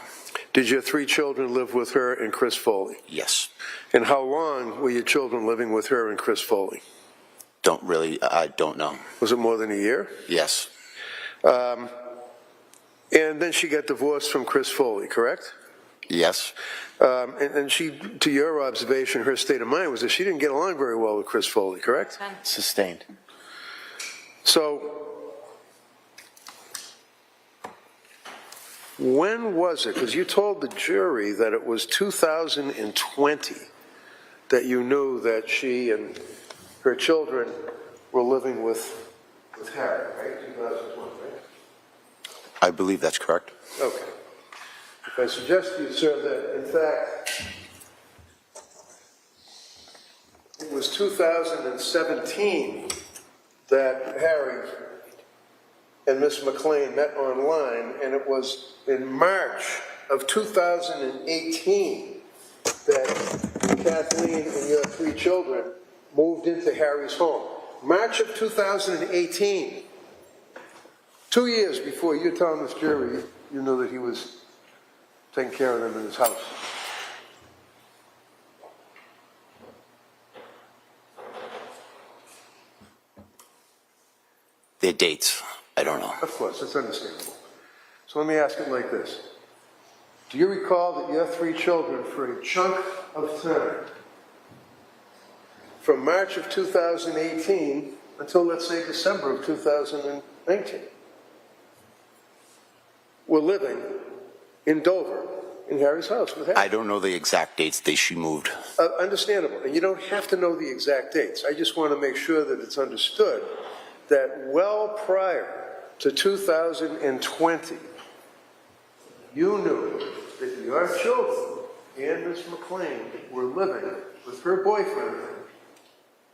[SPEAKER 2] Did your 3 children live with her and Chris Foley?
[SPEAKER 17] Yes.
[SPEAKER 2] And how long were your children living with her and Chris Foley?
[SPEAKER 17] I don't know.
[SPEAKER 2] Was it more than a year?
[SPEAKER 17] Yes.
[SPEAKER 2] And then she got divorced from Chris Foley, correct?
[SPEAKER 17] Yes.
[SPEAKER 2] And she, to your observation, her state of mind was that she didn't get along very well with Chris Foley, correct?
[SPEAKER 17] Sustained.
[SPEAKER 2] So, when was it? Because you told the jury that it was 2020 that you knew that she and her children were living with Harry, right? 2020, right?
[SPEAKER 17] I believe that's correct.
[SPEAKER 2] Okay. If I suggest to you, sir, that in fact it was 2017 that Harry and Miss McLean met online, and it was in March of 2018 that Kathleen and your 3 children moved into Harry's home. March of 2018. 2 years before you telling this jury you knew that he was taking care of them in his house.
[SPEAKER 17] Their dates, I don't know.
[SPEAKER 2] Of course, that's understandable. So let me ask it like this. Do you recall that your 3 children, for a chunk of time, from March of 2018 until, let's say, December of 2019, were living in Dover, in Harry's house with Harry?
[SPEAKER 17] I don't know the exact dates she moved.
[SPEAKER 2] Understandable. And you don't have to know the exact dates. I just want to make sure that it's understood that well prior to 2020, you knew that your children and Miss McLean were living with her boyfriend,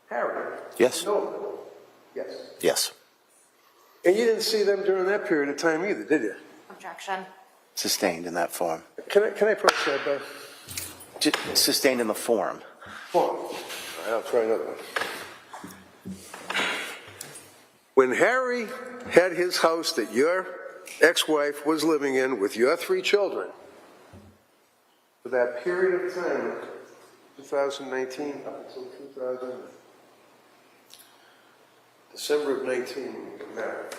[SPEAKER 2] Harry.
[SPEAKER 17] Yes.
[SPEAKER 2] No. Yes.
[SPEAKER 17] Yes.
[SPEAKER 2] And you didn't see them during that period of time either, did you?
[SPEAKER 10] Objection.
[SPEAKER 17] Sustained in that form.
[SPEAKER 2] Can I approach that, Beth?
[SPEAKER 17] Just sustained in the form.
[SPEAKER 2] Form. All right, I'll try another one. When Harry had his house that your ex-wife was living in with your 3 children, for that period of time, 2019 up until December of 19, when you got married,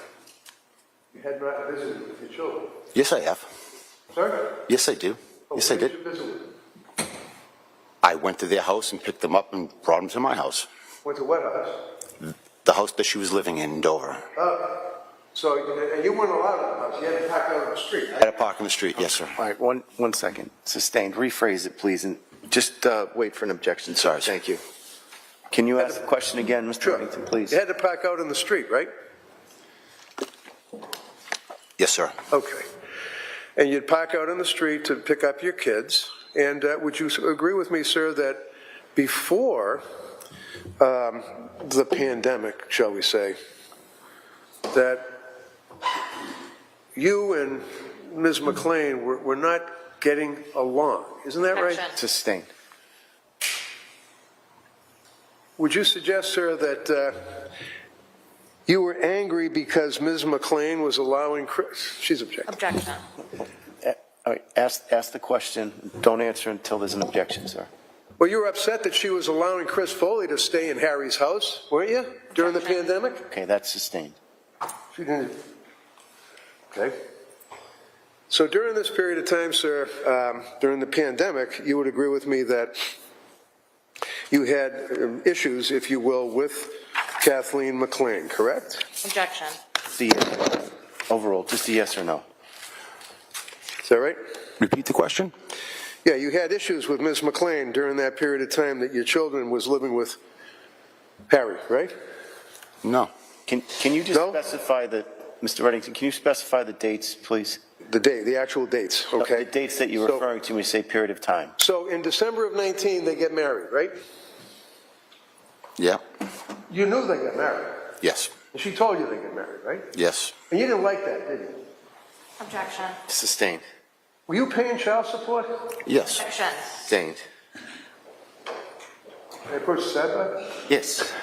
[SPEAKER 2] you had not visited with your children.
[SPEAKER 17] Yes, I have.
[SPEAKER 2] Sorry?
[SPEAKER 17] Yes, I do. Yes, I did.
[SPEAKER 2] Where did you visit with them?
[SPEAKER 17] I went to their house and picked them up and brought them to my house.
[SPEAKER 2] Went to what house?
[SPEAKER 17] The house that she was living in Dover.
[SPEAKER 2] So, and you weren't allowed in the house. You had to park out on the street.
[SPEAKER 17] At a park in the street, yes, sir.
[SPEAKER 9] All right, one second. Sustained. Rephrase it, please, and just wait for an objection.
[SPEAKER 17] Sorry.
[SPEAKER 9] Thank you. Can you ask the question again, Mr. Reddington, please?
[SPEAKER 2] You had to park out on the street, right?
[SPEAKER 17] Yes, sir.
[SPEAKER 2] Okay. And you'd park out on the street to pick up your kids. And would you agree with me, sir, that before the pandemic, shall we say, that you and Ms. McLean were not getting along? Isn't that right?
[SPEAKER 9] Sustained.
[SPEAKER 2] Would you suggest, sir, that you were angry because Ms. McLean was allowing Chris? She's objecting.
[SPEAKER 10] Objection.
[SPEAKER 9] All right, ask the question. Don't answer until there's an objection, sir.
[SPEAKER 2] Well, you were upset that she was allowing Chris Foley to stay in Harry's house, weren't you, during the pandemic?
[SPEAKER 9] Okay, that's sustained.
[SPEAKER 2] She didn't. Okay. So during this period of time, sir, during the pandemic, you would agree with me that you had issues, if you will, with Kathleen McLean, correct?
[SPEAKER 10] Objection.
[SPEAKER 9] Overall, just a yes or no.
[SPEAKER 2] Is that right?
[SPEAKER 18] Repeat the question.
[SPEAKER 2] Yeah, you had issues with Ms. McLean during that period of time that your children was living with Harry, right?
[SPEAKER 18] No.
[SPEAKER 9] Can you just specify the, Mr. Reddington, can you specify the dates, please?
[SPEAKER 2] The actual dates, okay?
[SPEAKER 9] The dates that you're referring to when you say period of time.
[SPEAKER 2] So in December of 19, they get married, right?
[SPEAKER 18] Yeah.
[SPEAKER 2] You knew they got married.
[SPEAKER 18] Yes.
[SPEAKER 2] And she told you they get married, right?
[SPEAKER 18] Yes.
[SPEAKER 2] And you didn't like that, did you?
[SPEAKER 10] Objection.
[SPEAKER 9] Sustained.
[SPEAKER 2] Were you paying child support?
[SPEAKER 18] Yes.
[SPEAKER 10] Objection.
[SPEAKER 9] Sustained.
[SPEAKER 2] Can I push that button?
[SPEAKER 9] Yes.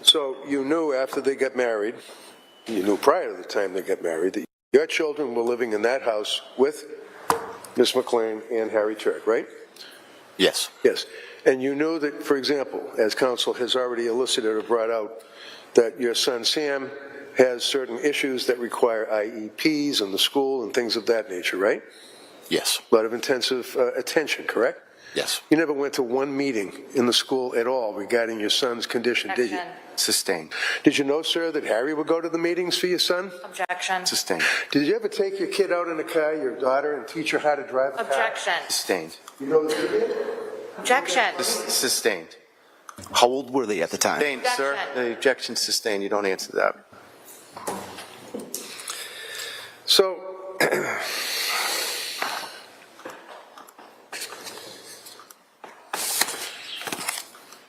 [SPEAKER 2] So you knew after they got married, you knew prior to the time they got married, that your children were living in that house with Ms. McLean and Harry Tuerk, right?
[SPEAKER 18] Yes.
[SPEAKER 2] Yes. And you knew that, for example, as counsel has already elicited or brought out, that your son Sam has certain issues that require IEPs in the school and things of that nature, right?
[SPEAKER 18] Yes.
[SPEAKER 2] A lot of intensive attention, correct?
[SPEAKER 18] Yes.
[SPEAKER 2] You never went to one meeting in the school at all regarding your son's condition, did you?
[SPEAKER 9] Sustained.
[SPEAKER 2] Did you know, sir, that Harry would go to the meetings for your son?
[SPEAKER 10] Objection.
[SPEAKER 9] Sustained.
[SPEAKER 2] Did you ever take your kid out in a car, your daughter, and teach her how to drive a car?
[SPEAKER 10] Objection.
[SPEAKER 9] Sustained.
[SPEAKER 2] You know that you did?
[SPEAKER 10] Objection.
[SPEAKER 9] Sustained.
[SPEAKER 18] How old were they at the time?
[SPEAKER 9] Sustained, sir. The objection's sustained. You don't answer that.
[SPEAKER 2] So,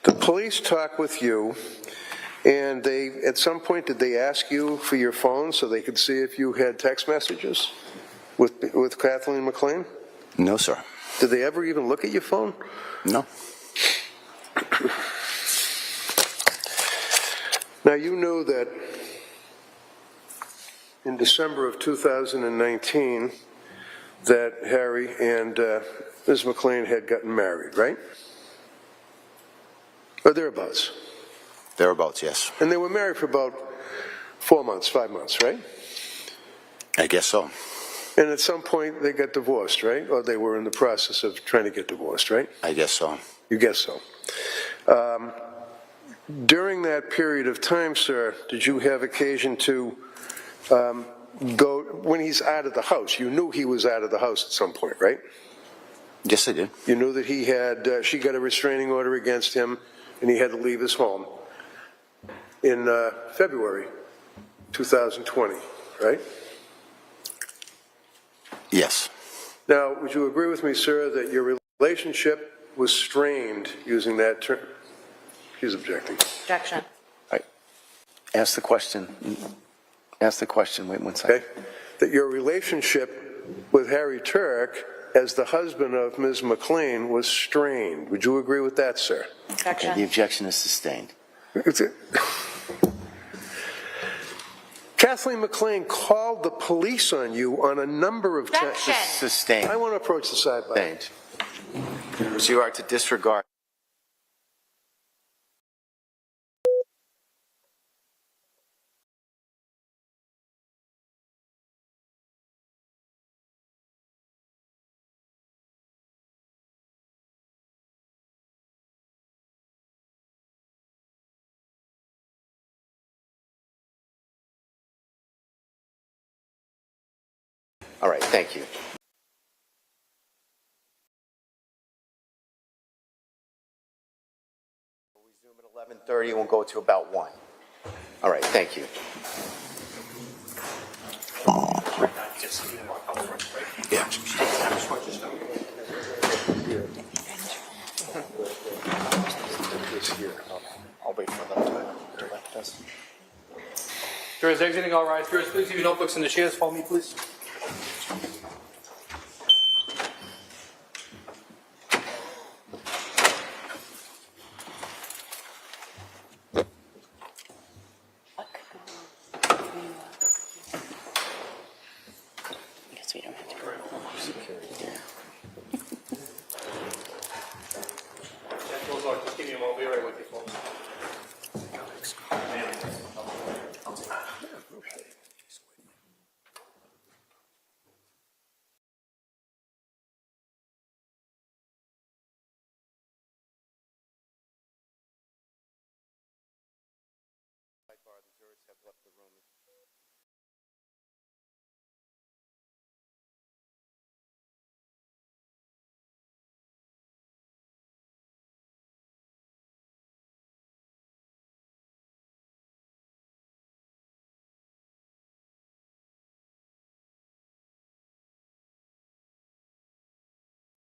[SPEAKER 2] the police talk with you, and they, at some point, did they ask you for your phone so they could see if you had text messages with Kathleen McLean?
[SPEAKER 18] No, sir.
[SPEAKER 2] Did they ever even look at your phone?
[SPEAKER 18] No.
[SPEAKER 2] Now, you knew that in December of 2019 that Harry and Ms. McLean had gotten married, right? Or thereabouts.
[SPEAKER 18] Thereabouts, yes.
[SPEAKER 2] And they were married for about 4 months, 5 months, right?
[SPEAKER 18] I guess so.
[SPEAKER 2] And at some point they got divorced, right? Or they were in the process of trying to get divorced, right?
[SPEAKER 18] I guess so.
[SPEAKER 2] You guess so. During that period of time, sir, did you have occasion to go, when he's out of the house, you knew he was out of the house at some point, right?
[SPEAKER 18] Yes, I did.
[SPEAKER 2] You knew that he had, she got a restraining order against him and he had to leave his home in February 2020, right?
[SPEAKER 18] Yes.
[SPEAKER 2] Now, would you agree with me, sir, that your relationship was strained using that term? She's objecting.
[SPEAKER 10] Objection.
[SPEAKER 9] Ask the question. Ask the question. Wait 1 second.
[SPEAKER 2] Okay. That your relationship with Harry Tuerk as the husband of Ms. McLean was strained. Would you agree with that, sir?
[SPEAKER 10] Objection.
[SPEAKER 9] Okay, the objection is sustained.
[SPEAKER 2] Kathleen McLean called the police on you on a number of times.
[SPEAKER 9] Sustained.
[SPEAKER 2] I want to approach the side by.
[SPEAKER 9] Sustained. So you are to disregard. All right, thank you. We'll resume at 11:30 and we'll go to about 1. All right, thank you.
[SPEAKER 18] Yeah.
[SPEAKER 16] I'll wait for them to direct us. Jurors exiting, all rise. Jurors, please leave your notebooks in the chairs. Follow me, please. Just give me a moment, we'll be right with you, folks.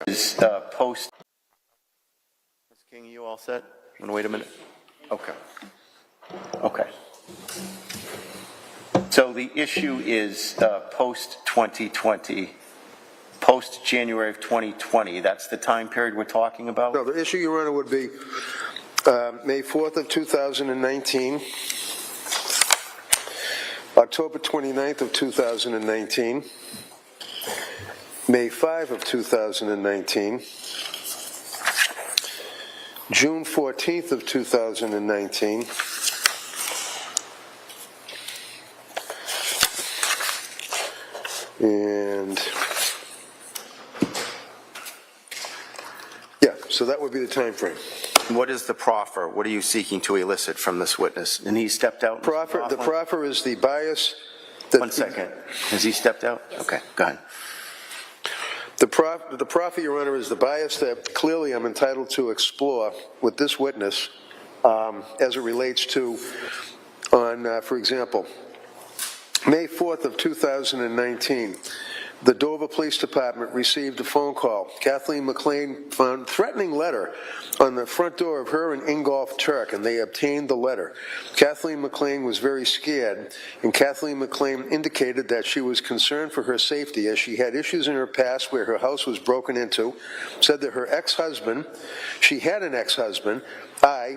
[SPEAKER 9] Is post. Ms. King, you all set? Want to wait a minute? Okay. Okay. So the issue is post 2020, post January of 2020. That's the time period we're talking about?
[SPEAKER 2] No, the issue, Your Honor, would be May 4th of 2019, October 29th of 2019, May 5 of 2019, June 14th of 2019, and yeah, so that would be the time frame.
[SPEAKER 9] What is the proffer? What are you seeking to elicit from this witness? And he stepped out?
[SPEAKER 2] The proffer is the bias.
[SPEAKER 9] 1 second. Has he stepped out? Yes. Okay, go ahead.
[SPEAKER 2] The proffer, Your Honor, is the bias that clearly I'm entitled to explore with this witness as it relates to, for example, May 4th of 2019, the Dover Police Department received a phone call. Kathleen McLean found a threatening letter on the front door of her and Ingolf Tuerk, and they obtained the letter. Kathleen McLean was very scared, and Kathleen McLean indicated that she was concerned for her safety as she had issues in her past where her house was broken into, said that her ex-husband, she had an ex-husband,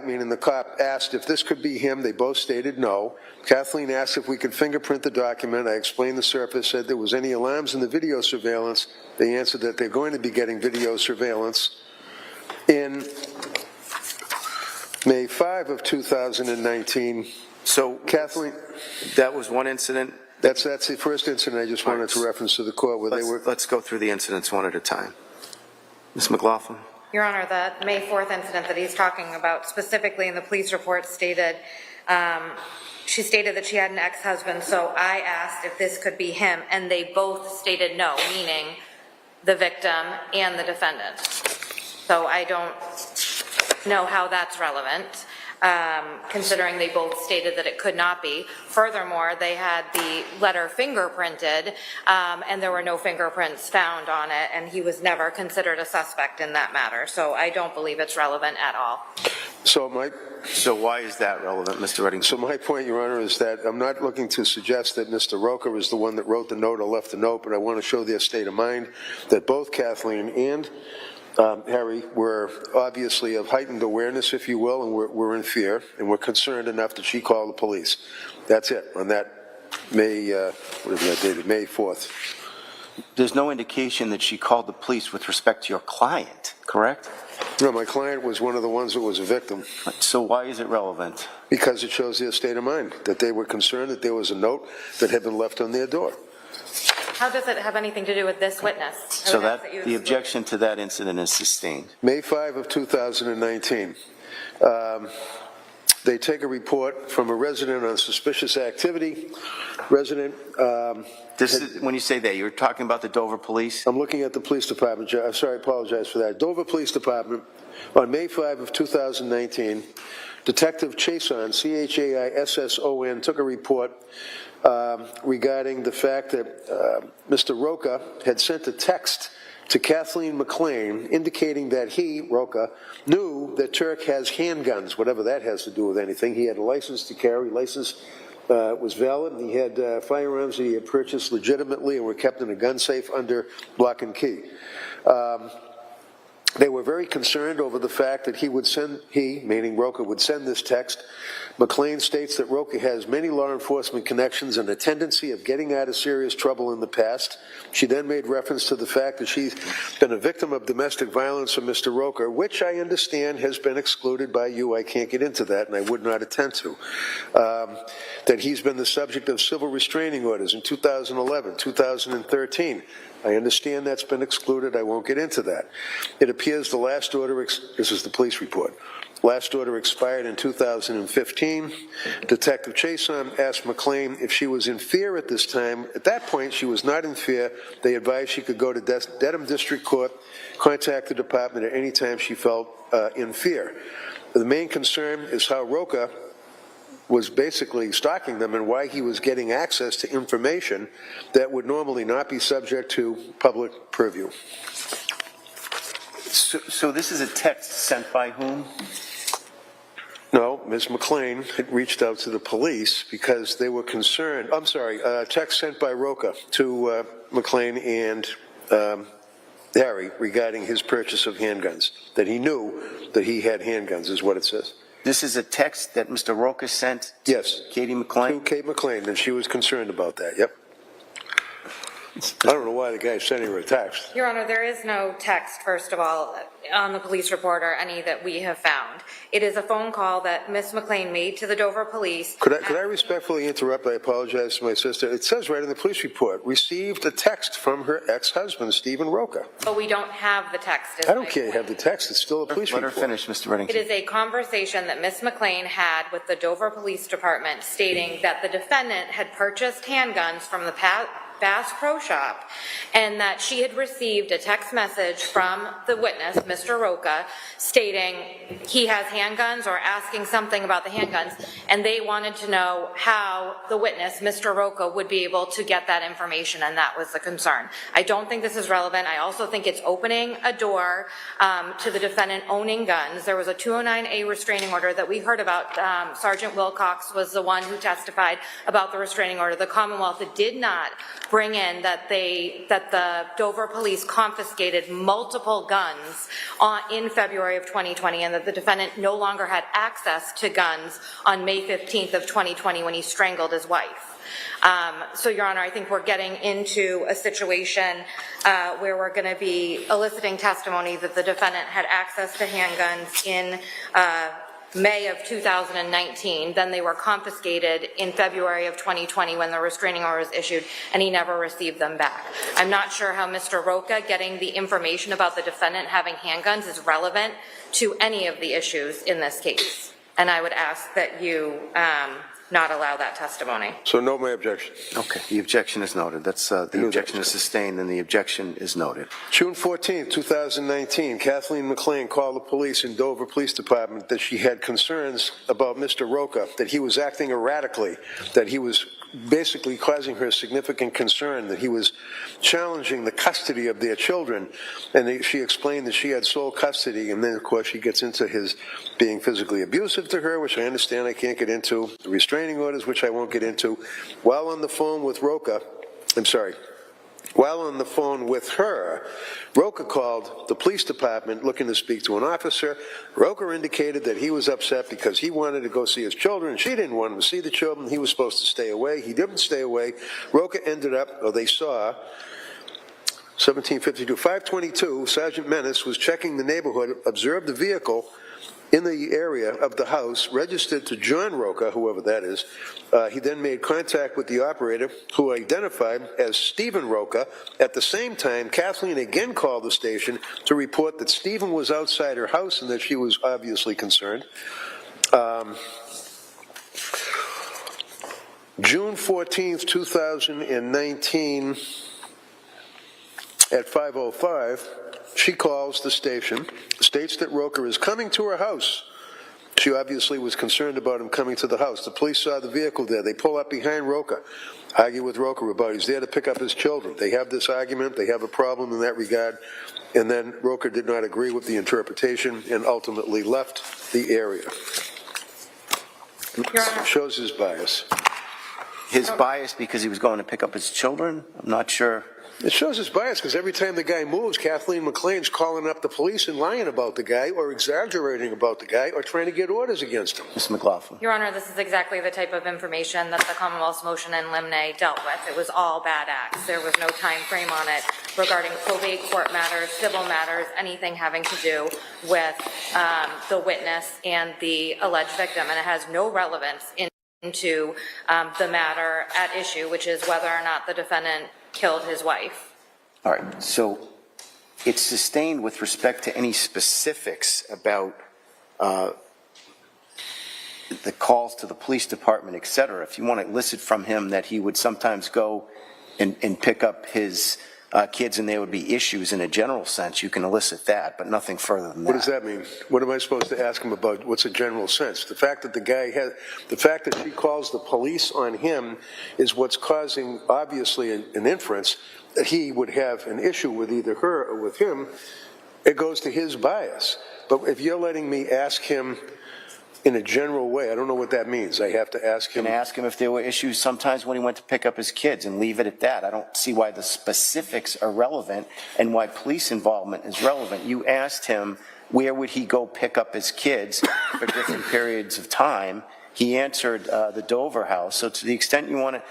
[SPEAKER 2] meaning the cop, asked if this could be him. They both stated no. Kathleen asked if we could fingerprint the document. I explained the surface, said there was any alarms in the video surveillance. They answered that they're going to be getting video surveillance. In May 5 of 2019,
[SPEAKER 9] so
[SPEAKER 2] Kathleen...
[SPEAKER 9] That was one incident?
[SPEAKER 2] That's the first incident I just wanted to reference to the court where they were...
[SPEAKER 9] Let's go through the incidents one at a time. Ms. McLaughlin?
[SPEAKER 10] Your Honor, the May 4th incident that he's talking about, specifically in the police report, stated, she stated that she had an ex-husband, so I asked if this could be him, and they both stated no, meaning the victim and the defendant. So I don't know how that's relevant, considering they both stated that it could not be. Furthermore, they had the letter fingerprinted, and there were no fingerprints found on it, and he was never considered a suspect in that matter. So I don't believe it's relevant at all.
[SPEAKER 2] So
[SPEAKER 9] why is that relevant, Mr. Reddington?
[SPEAKER 2] So my point, Your Honor, is that I'm not looking to suggest that Mr. Rocca is the one that wrote the note or left the note, but I want to show their state of mind that both Kathleen and Harry were obviously of heightened awareness, if you will, and were in fear, and were concerned enough that she called the police. That's it, on that May 4th.
[SPEAKER 9] There's no indication that she called the police with respect to your client, correct?
[SPEAKER 2] No, my client was one of the ones that was a victim.
[SPEAKER 9] So why is it relevant?
[SPEAKER 2] Because it shows their state of mind, that they were concerned that there was a note that had been left on their door.
[SPEAKER 10] How does it have anything to do with this witness?
[SPEAKER 9] So that the objection to that incident is sustained.
[SPEAKER 2] May 5 of 2019. They take a report from a resident on suspicious activity. Resident...
[SPEAKER 9] when you say they, you're talking about the Dover Police?
[SPEAKER 2] I'm looking at the police department. I'm sorry, I apologize for that. Dover Police Department, on May 5 of 2019, Detective Chason, C-H-A-I-S-S-O-N, took a report regarding the fact that Mr. Rocca had sent a text to Kathleen McLean indicating that he, Rocca, knew that Tuerk has handguns, whatever that has to do with anything. He had a license to carry, license was valid, and he had firearms that he had purchased legitimately and were kept in a gun safe under lock and key. They were very concerned over the fact that he, meaning Rocca, would send this text. McLean states that Rocca has many law enforcement connections and a tendency of getting out of serious trouble in the past. She then made reference to the fact that she's been a victim of domestic violence from Mr. Rocca, which I understand has been excluded by you. I can't get into that, and I would not attempt to. That he's been the subject of civil restraining orders in 2011, 2013. I understand that's been excluded. I won't get into that. It appears the last order, this is the police report, last order expired in 2015. Detective Chason asked McLean if she was in fear at this time. At that point, she was not in fear. They advised she could go to Dedham District Court, contact the department at any time she felt in fear. The main concern is how Rocca was basically stalking them and why he was getting access to information that would normally not be subject to public purview.
[SPEAKER 4] So this is a text sent by whom?
[SPEAKER 2] No, Ms. McLean had reached out to the police because they were concerned. I'm sorry, text sent by Rocca to McLean and Harry regarding his purchase of handguns, that he knew that he had handguns is what it says.
[SPEAKER 4] This is a text that Mr. Rocca sent to
[SPEAKER 2] Yes.
[SPEAKER 4] Katie McLean?
[SPEAKER 2] To Kate McLean, and she was concerned about that, yep. I don't know why the guy's sending her a text.
[SPEAKER 10] Your Honor, there is no text, first of all, on the police report or any that we have found. It is a phone call that Ms. McLean made to the Dover police.
[SPEAKER 2] Could I respectfully interrupt? I apologize to my sister. It says right in the police report, received a text from her ex-husband, Stephen Rocca.
[SPEAKER 10] But we don't have the text.
[SPEAKER 2] I don't care you have the text. It's still a police report.
[SPEAKER 4] Let her finish, Mr. Reddington.
[SPEAKER 10] It is a conversation that Ms. McLean had with the Dover Police Department stating that the defendant had purchased handguns from the Bass Pro Shop and that she had received a text message from the witness, Mr. Rocca, stating he has handguns or asking something about the handguns, and they wanted to know how the witness, Mr. Rocca, would be able to get that information, and that was the concern. I don't think this is relevant. I also think it's opening a door to the defendant owning guns. There was a 209A restraining order that we heard about. Sergeant Wilcox was the one who testified about the restraining order. The Commonwealth did not bring in that the Dover police confiscated multiple guns in February of 2020, and that the defendant no longer had access to guns on May 15th of 2020 when he strangled his wife. So, Your Honor, I think we're getting into a situation where we're going to be eliciting testimony that the defendant had access to handguns in May of 2019, then they were confiscated in February of 2020 when the restraining order was issued, and he never received them back. I'm not sure how Mr. Rocca getting the information about the defendant having handguns is relevant to any of the issues in this case, and I would ask that you not allow that testimony.
[SPEAKER 2] So no, my objection.
[SPEAKER 9] Okay, the objection is noted. That's the objection is sustained, and the objection is noted.
[SPEAKER 2] June 14, 2019, Kathleen McLean called the police in Dover Police Department that she had concerns about Mr. Rocca, that he was acting erratically, that he was basically causing her significant concern, that he was challenging the custody of their children, and she explained that she had sole custody, and then of course she gets into his being physically abusive to her, which I understand I can't get into, the restraining orders, which I won't get into. While on the phone with her, Rocca called the police department looking to speak to an officer. Rocca indicated that he was upset because he wanted to go see his children. She didn't want him to see the children. He was supposed to stay away. He didn't stay away. Rocca ended up, or they saw, 1752, 522, Sergeant Menace was checking the neighborhood, observed the vehicle in the area of the house, registered to John Rocca, whoever that is. He then made contact with the operator, who identified as Stephen Rocca. At the same time, Kathleen again called the station to report that Stephen was outside her house and that she was obviously concerned. June 14th, 2019, at 5:05, she calls the station, states that Rocca is coming to her house. She obviously was concerned about him coming to the house. The police saw the vehicle there. They pull up behind Rocca, argue with Rocca about he's there to pick up his children. They have this argument. They have a problem in that regard. And then Rocca did not agree with the interpretation and ultimately left the area. Shows his bias.
[SPEAKER 4] His bias because he was going to pick up his children? I'm not sure.
[SPEAKER 2] It shows his bias because every time the guy moves, Kathleen McLean's calling up the police and lying about the guy or exaggerating about the guy or trying to get orders against him.
[SPEAKER 9] Ms. McLaughlin.
[SPEAKER 10] Your Honor, this is exactly the type of information that the Commonwealth's motion in limine dealt with. It was all bad acts. There was no time frame on it regarding probate court matters, civil matters, anything having to do with the witness and the alleged victim, and it has no relevance into the matter at issue, which is whether or not the defendant killed his wife.
[SPEAKER 9] All right, so it's sustained with respect to any specifics about the calls to the police department, et cetera. If you want to elicit from him that he would sometimes go and pick up his kids and there would be issues in a general sense, you can elicit that, but nothing further than that.
[SPEAKER 2] What does that mean? What am I supposed to ask him about? What's a general sense? The fact that the fact that she calls the police on him is what's causing, obviously, an inference that he would have an issue with either her or with him. It goes to his bias. But if you're letting me ask him in a general way, I don't know what that means. I have to ask him.
[SPEAKER 9] You can ask him if there were issues sometimes when he went to pick up his kids and leave it at that. I don't see why the specifics are relevant and why police involvement is relevant. You asked him where would he go pick up his kids for different periods of time. He answered the Dover house. So to the extent you want to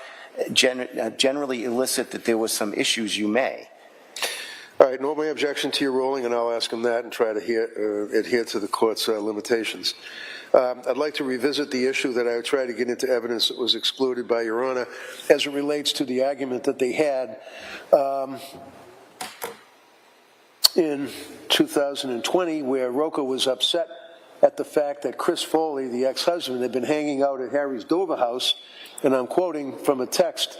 [SPEAKER 9] generally elicit that there was some issues, you may.
[SPEAKER 2] All right, no, my objection to your ruling, and I'll ask him that and try to adhere to the court's limitations. I'd like to revisit the issue that I tried to get into evidence that was excluded by Your Honor as it relates to the argument that they had in 2020 where Rocca was upset at the fact that Chris Foley, the ex-husband, had been hanging out at Harry's Dover house, and I'm quoting from a text,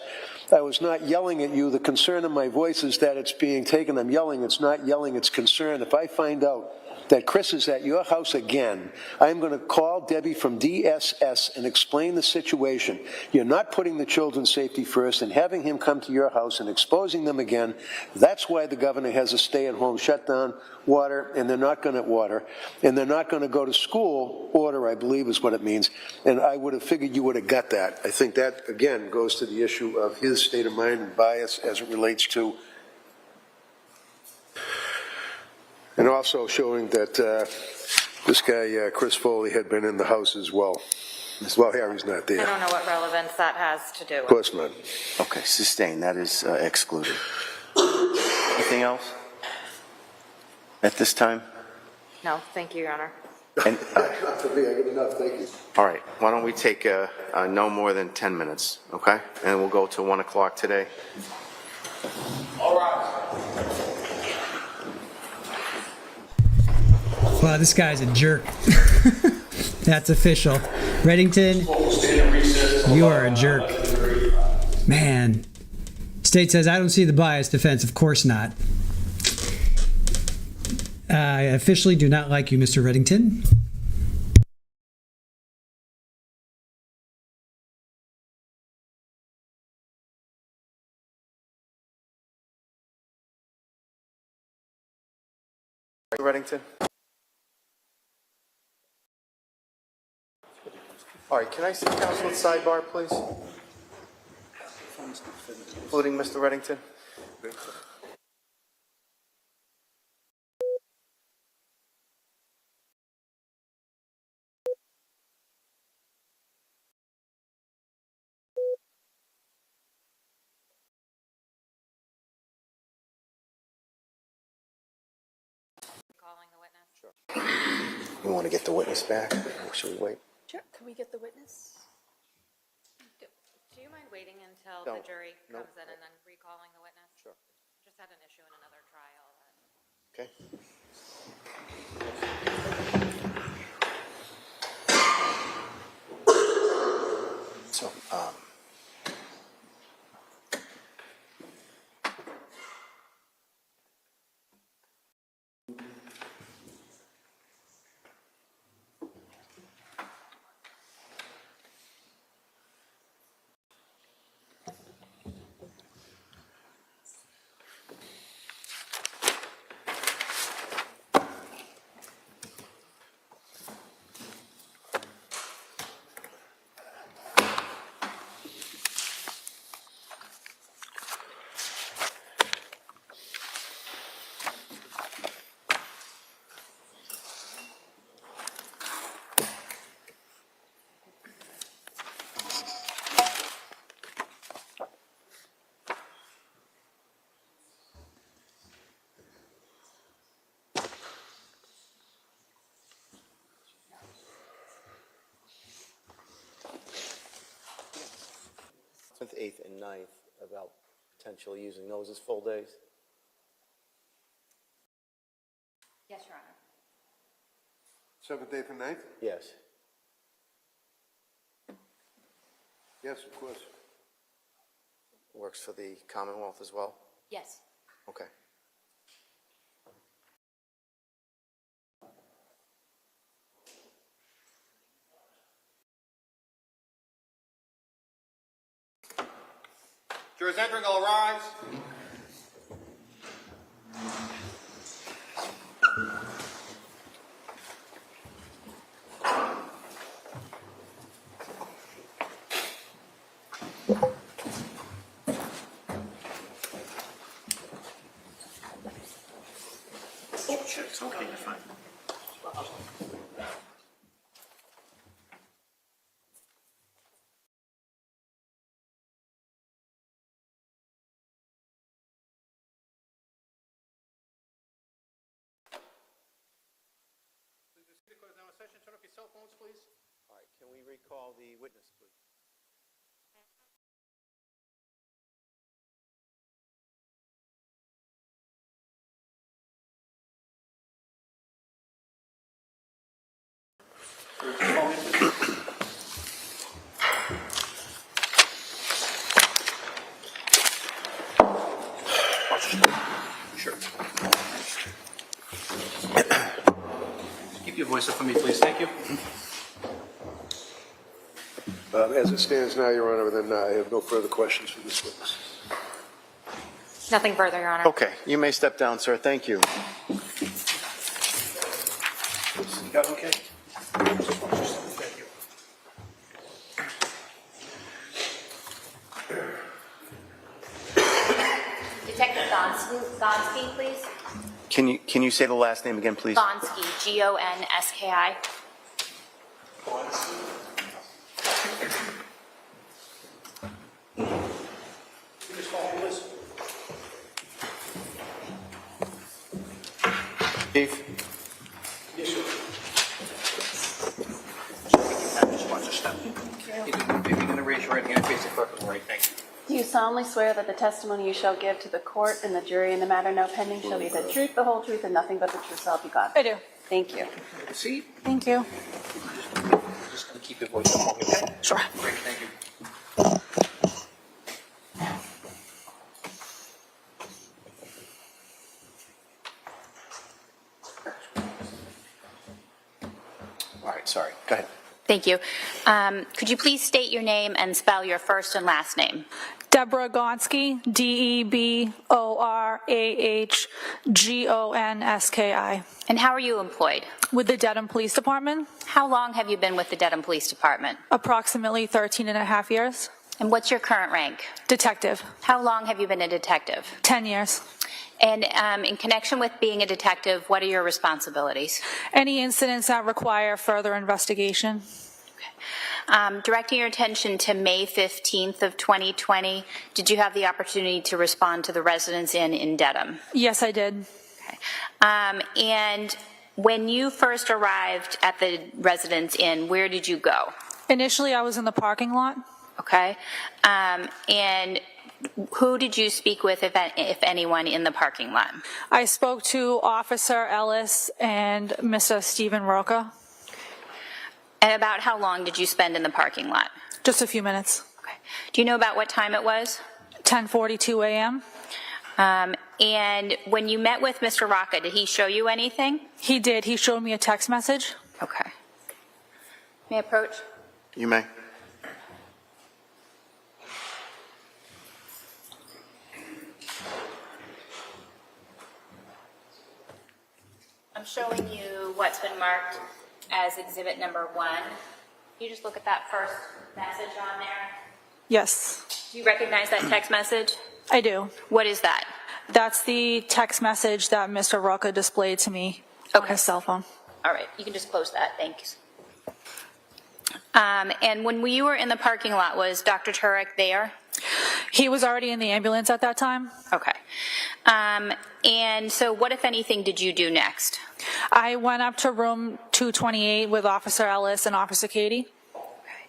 [SPEAKER 2] "I was not yelling at you. The concern in my voice is that it's being taken. I'm yelling. It's not yelling. It's concern. If I find out that Chris is at your house again, I'm going to call Debbie from DSS and explain the situation. You're not putting the children's safety first and having him come to your house and exposing them again. That's why the governor has a stay-at-home shutdown order, and they're not going to go to school order, I believe is what it means. And I would have figured you would have got that. I think that, again, goes to the issue of his state of mind and bias as it relates to, and also showing that this guy, Chris Foley, had been in the house as well. Well, Harry's not there.
[SPEAKER 10] I don't know what relevance that has to do with.
[SPEAKER 2] Of course not.
[SPEAKER 9] Okay, sustained. That is excluded. Anything else at this time?
[SPEAKER 10] No, thank you, Your Honor.
[SPEAKER 9] And,
[SPEAKER 2] Not for me. I get enough. Thank you.
[SPEAKER 9] all right, why don't we take no more than 10 minutes, okay? And we'll go to 1 o'clock today.
[SPEAKER 11] All right.
[SPEAKER 1] Wow, this guy's a jerk. That's official. Reddington, you are a jerk. Man. State says, I don't see the bias defense. Of course not. I officially do not like you, Mr. Reddington.
[SPEAKER 9] Reddington? All right, can I see counsel at sidebar, please? Including Mr. Reddington? You want to get the witness back, or should we wait?
[SPEAKER 6] Sure. Can we get the witness?
[SPEAKER 10] Do you mind waiting until
[SPEAKER 9] No.
[SPEAKER 10] the jury
[SPEAKER 9] No.
[SPEAKER 10] comes in and then recalling the witness?
[SPEAKER 9] Sure.
[SPEAKER 10] Just had an issue in another trial.
[SPEAKER 9] Okay. So, 8th, and 9th about potentially using those as full days?
[SPEAKER 13] Yes, Your Honor.
[SPEAKER 2] 7th, 8th, and 9th?
[SPEAKER 9] Yes.
[SPEAKER 2] Yes, of course.
[SPEAKER 9] Works for the Commonwealth as well?
[SPEAKER 13] Yes.
[SPEAKER 9] Okay.
[SPEAKER 4] Jurors entering will arise.
[SPEAKER 16] Oh, shit, it's okay, you're fine.
[SPEAKER 4] Turn off your cell phones, please.
[SPEAKER 9] All right, can we recall the witness, please?
[SPEAKER 16] Sure. Keep your voice up for me, please. Thank you.
[SPEAKER 2] As it stands now, Your Honor, then I have no further questions for this witness.
[SPEAKER 10] Nothing further, Your Honor.
[SPEAKER 9] Okay, you may step down, sir. Thank you.
[SPEAKER 16] You got okay? Thank you.
[SPEAKER 7] Detective Gonski, please.
[SPEAKER 9] Can you say the last name again, please?
[SPEAKER 7] Gonski, Gonski.
[SPEAKER 9] Chief?
[SPEAKER 16] Yes, sir. Just watch a step. If you're going to raise your right hand, face the clerk on the right. Thank you.
[SPEAKER 3] Do you solemnly swear that the testimony you shall give to the court and the jury in the matter now pending shall be the truth, the whole truth, and nothing but the truth, so help you God?
[SPEAKER 10] I do.
[SPEAKER 3] Thank you.
[SPEAKER 16] Have a seat.
[SPEAKER 10] Thank you.
[SPEAKER 16] Just going to keep your voice up, okay?
[SPEAKER 10] Sure.
[SPEAKER 16] Great, thank you.
[SPEAKER 9] All right, sorry. Go ahead.
[SPEAKER 13] Thank you. Could you please state your name and spell your first and last name?
[SPEAKER 19] Deborah Gonski, Deborahgonski.
[SPEAKER 13] And how are you employed?
[SPEAKER 19] With the Dedham Police Department.
[SPEAKER 13] How long have you been with the Dedham Police Department?
[SPEAKER 19] Approximately 13 and a half years.
[SPEAKER 13] And what's your current rank?
[SPEAKER 19] Detective.
[SPEAKER 13] How long have you been a detective?
[SPEAKER 19] 10 years.
[SPEAKER 13] And in connection with being a detective, what are your responsibilities?
[SPEAKER 19] Any incidents that require further investigation.
[SPEAKER 13] Directing your attention to May 15th of 2020, did you have the opportunity to respond to the Residence Inn in Dedham?
[SPEAKER 19] Yes, I did.
[SPEAKER 13] Okay. And when you first arrived at the Residence Inn, where did you go?
[SPEAKER 19] Initially, I was in the parking lot.
[SPEAKER 13] Okay. And who did you speak with, if anyone, in the parking lot?
[SPEAKER 19] I spoke to Officer Ellis and Mr. Stephen Rocca.
[SPEAKER 13] And about how long did you spend in the parking lot?
[SPEAKER 19] Just a few minutes.
[SPEAKER 13] Okay. Do you know about what time it was?
[SPEAKER 19] 10:42 a.m.
[SPEAKER 13] And when you met with Mr. Rocca, did he show you anything?
[SPEAKER 19] He did. He showed me a text message.
[SPEAKER 13] Okay. May I approach?
[SPEAKER 9] You may.
[SPEAKER 13] I'm showing you what's been marked as exhibit number 1. You just look at that first message on there.
[SPEAKER 19] Yes.
[SPEAKER 13] Do you recognize that text message?
[SPEAKER 19] I do.
[SPEAKER 13] What is that?
[SPEAKER 19] That's the text message that Mr. Rocca displayed to me on his cell phone.
[SPEAKER 13] All right, you can just close that, thanks. And when you were in the parking lot, was Dr. Tuerk there?
[SPEAKER 19] He was already in the ambulance at that time.
[SPEAKER 13] Okay. And so what, if anything, did you do next?
[SPEAKER 19] I went up to room 228 with Officer Ellis and Officer Katie.
[SPEAKER 13] Okay.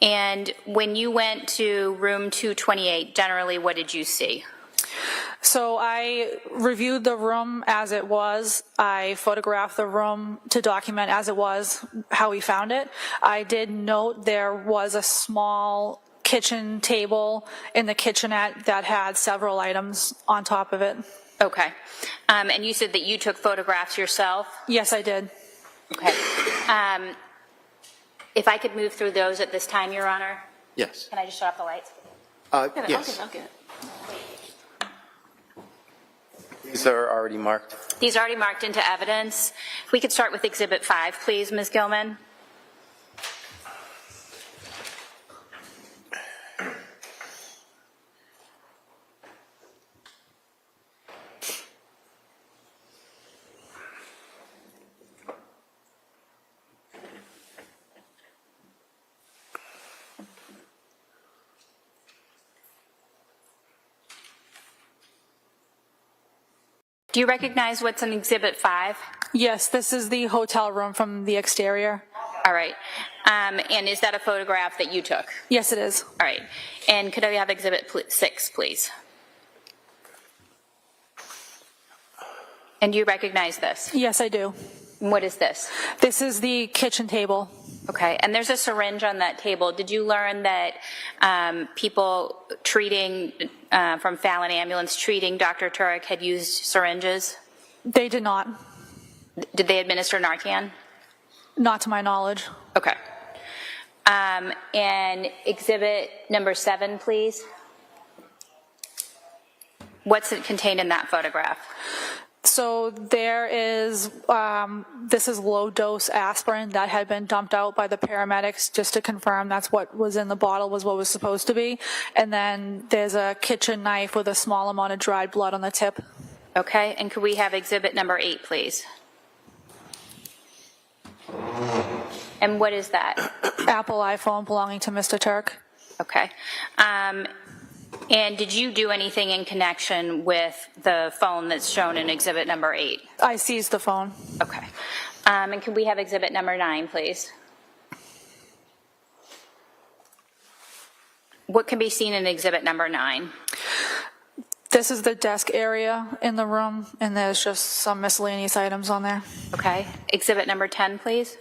[SPEAKER 13] And when you went to room 228, generally, what did you see?
[SPEAKER 19] So I reviewed the room as it was. I photographed the room to document as it was, how we found it. I did note there was a small kitchen table in the kitchenette that had several items on top of it.
[SPEAKER 13] Okay. And you said that you took photographs yourself?
[SPEAKER 19] Yes, I did.
[SPEAKER 13] Okay. If I could move through those at this time, Your Honor?
[SPEAKER 4] Yes.
[SPEAKER 13] Can I just shut off the lights?
[SPEAKER 4] Yes.
[SPEAKER 6] I'll get it.
[SPEAKER 9] These are already marked.
[SPEAKER 13] These are already marked into evidence. If we could start with Exhibit 5, please, Ms. Gilman. Do you recognize what's in Exhibit 5?
[SPEAKER 19] Yes, this is the hotel room from the exterior.
[SPEAKER 13] All right. And is that a photograph that you took?
[SPEAKER 19] Yes, it is.
[SPEAKER 13] All right. And could I have Exhibit 6, please? And do you recognize this?
[SPEAKER 19] Yes, I do.
[SPEAKER 13] And what is this?
[SPEAKER 19] This is the kitchen table.
[SPEAKER 13] Okay. And there's a syringe on that table. Did you learn that people treating from Fallon Ambulance treating Dr. Tuerk had used syringes?
[SPEAKER 19] They did not.
[SPEAKER 13] Did they administer Narcan?
[SPEAKER 19] Not to my knowledge.
[SPEAKER 13] Okay. And Exhibit number 7, please. What's contained in that photograph?
[SPEAKER 19] So there is, this is low-dose aspirin that had been dumped out by the paramedics just to confirm that's what was in the bottle was what was supposed to be. And then there's a kitchen knife with a small amount of dried blood on the tip.
[SPEAKER 13] Okay, and could we have Exhibit number 8, please? And what is that?
[SPEAKER 19] Apple iPhone belonging to Mr. Tuerk.
[SPEAKER 13] Okay. And did you do anything in connection with the phone that's shown in Exhibit number 8?
[SPEAKER 19] I seized the phone.
[SPEAKER 13] Okay. And can we have Exhibit number 9, please? What can be seen in Exhibit number 9?
[SPEAKER 19] This is the desk area in the room, and there's just some miscellaneous items on there.
[SPEAKER 13] Okay. Exhibit number 10, please.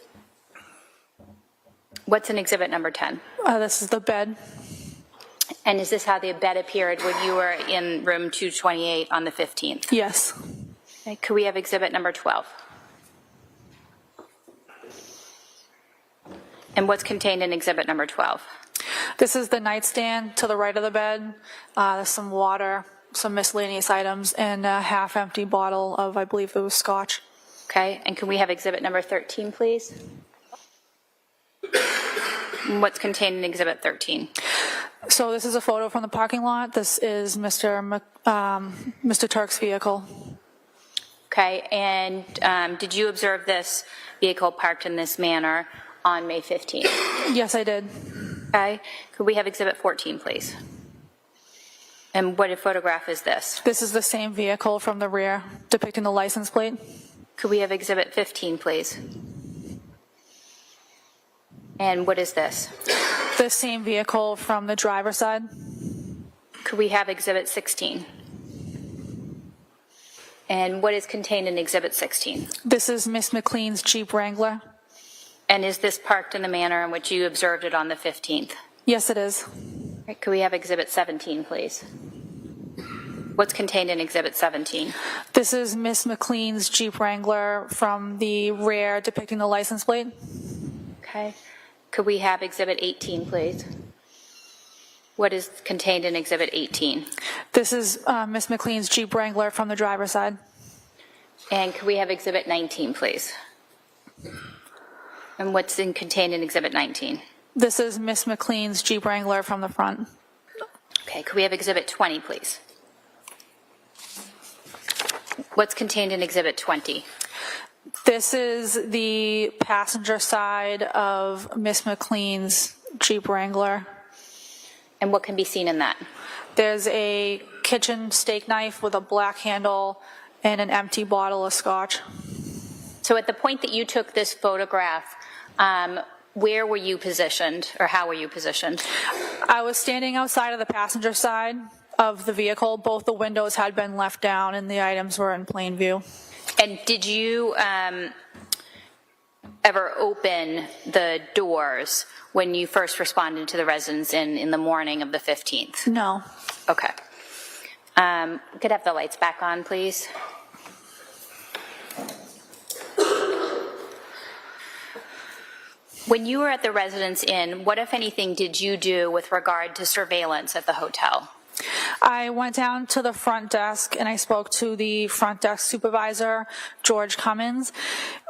[SPEAKER 13] What's in Exhibit number 10?
[SPEAKER 19] This is the bed.
[SPEAKER 13] And is this how the bed appeared when you were in room 228 on the 15th?
[SPEAKER 19] Yes.
[SPEAKER 13] Okay. Could we have Exhibit number 12? And what's contained in Exhibit number 12?
[SPEAKER 19] This is the nightstand to the right of the bed. There's some water, some miscellaneous items, and a half-empty bottle of, I believe it was scotch.
[SPEAKER 13] Okay. And can we have Exhibit number 13, please? And what's contained in Exhibit 13?
[SPEAKER 19] So this is a photo from the parking lot. This is Mr. Tuerk's vehicle.
[SPEAKER 13] Okay, and did you observe this vehicle parked in this manner on May 15th?
[SPEAKER 19] Yes, I did.
[SPEAKER 13] Okay, could we have Exhibit 14, please? And what photograph is this?
[SPEAKER 19] This is the same vehicle from the rear, depicting the license plate.
[SPEAKER 13] Could we have Exhibit 15, please? And what is this?
[SPEAKER 19] The same vehicle from the driver's side.
[SPEAKER 13] Could we have Exhibit 16? And what is contained in Exhibit 16?
[SPEAKER 19] This is Miss McLean's Jeep Wrangler.
[SPEAKER 13] And is this parked in the manner in which you observed it on the 15th?
[SPEAKER 19] Yes, it is.
[SPEAKER 13] Right, could we have Exhibit 17, please? What's contained in Exhibit 17?
[SPEAKER 19] This is Miss McLean's Jeep Wrangler from the rear, depicting the license plate.
[SPEAKER 13] Okay. Could we have Exhibit 18, please? What is contained in Exhibit 18?
[SPEAKER 19] This is Miss McLean's Jeep Wrangler from the driver's side.
[SPEAKER 13] And could we have Exhibit 19, please? And what's contained in Exhibit 19?
[SPEAKER 19] This is Miss McLean's Jeep Wrangler from the front.
[SPEAKER 13] Okay, could we have Exhibit 20, please? What's contained in Exhibit 20?
[SPEAKER 19] This is the passenger side of Miss McLean's Jeep Wrangler.
[SPEAKER 13] And what can be seen in that?
[SPEAKER 19] There's a kitchen steak knife with a black handle and an empty bottle of scotch.
[SPEAKER 13] So at the point that you took this photograph, where were you positioned, or how were you positioned?
[SPEAKER 19] I was standing outside of the passenger side of the vehicle. Both the windows had been left down and the items were in plain view.
[SPEAKER 13] And did you ever open the doors when you first responded to the residence in the morning of the 15th?
[SPEAKER 19] No.
[SPEAKER 13] Okay. Could have the lights back on, please? When you were at the Residence Inn, what, if anything, did you do with regard to surveillance at the hotel?
[SPEAKER 19] I went down to the front desk and I spoke to the front desk supervisor, George Cummins.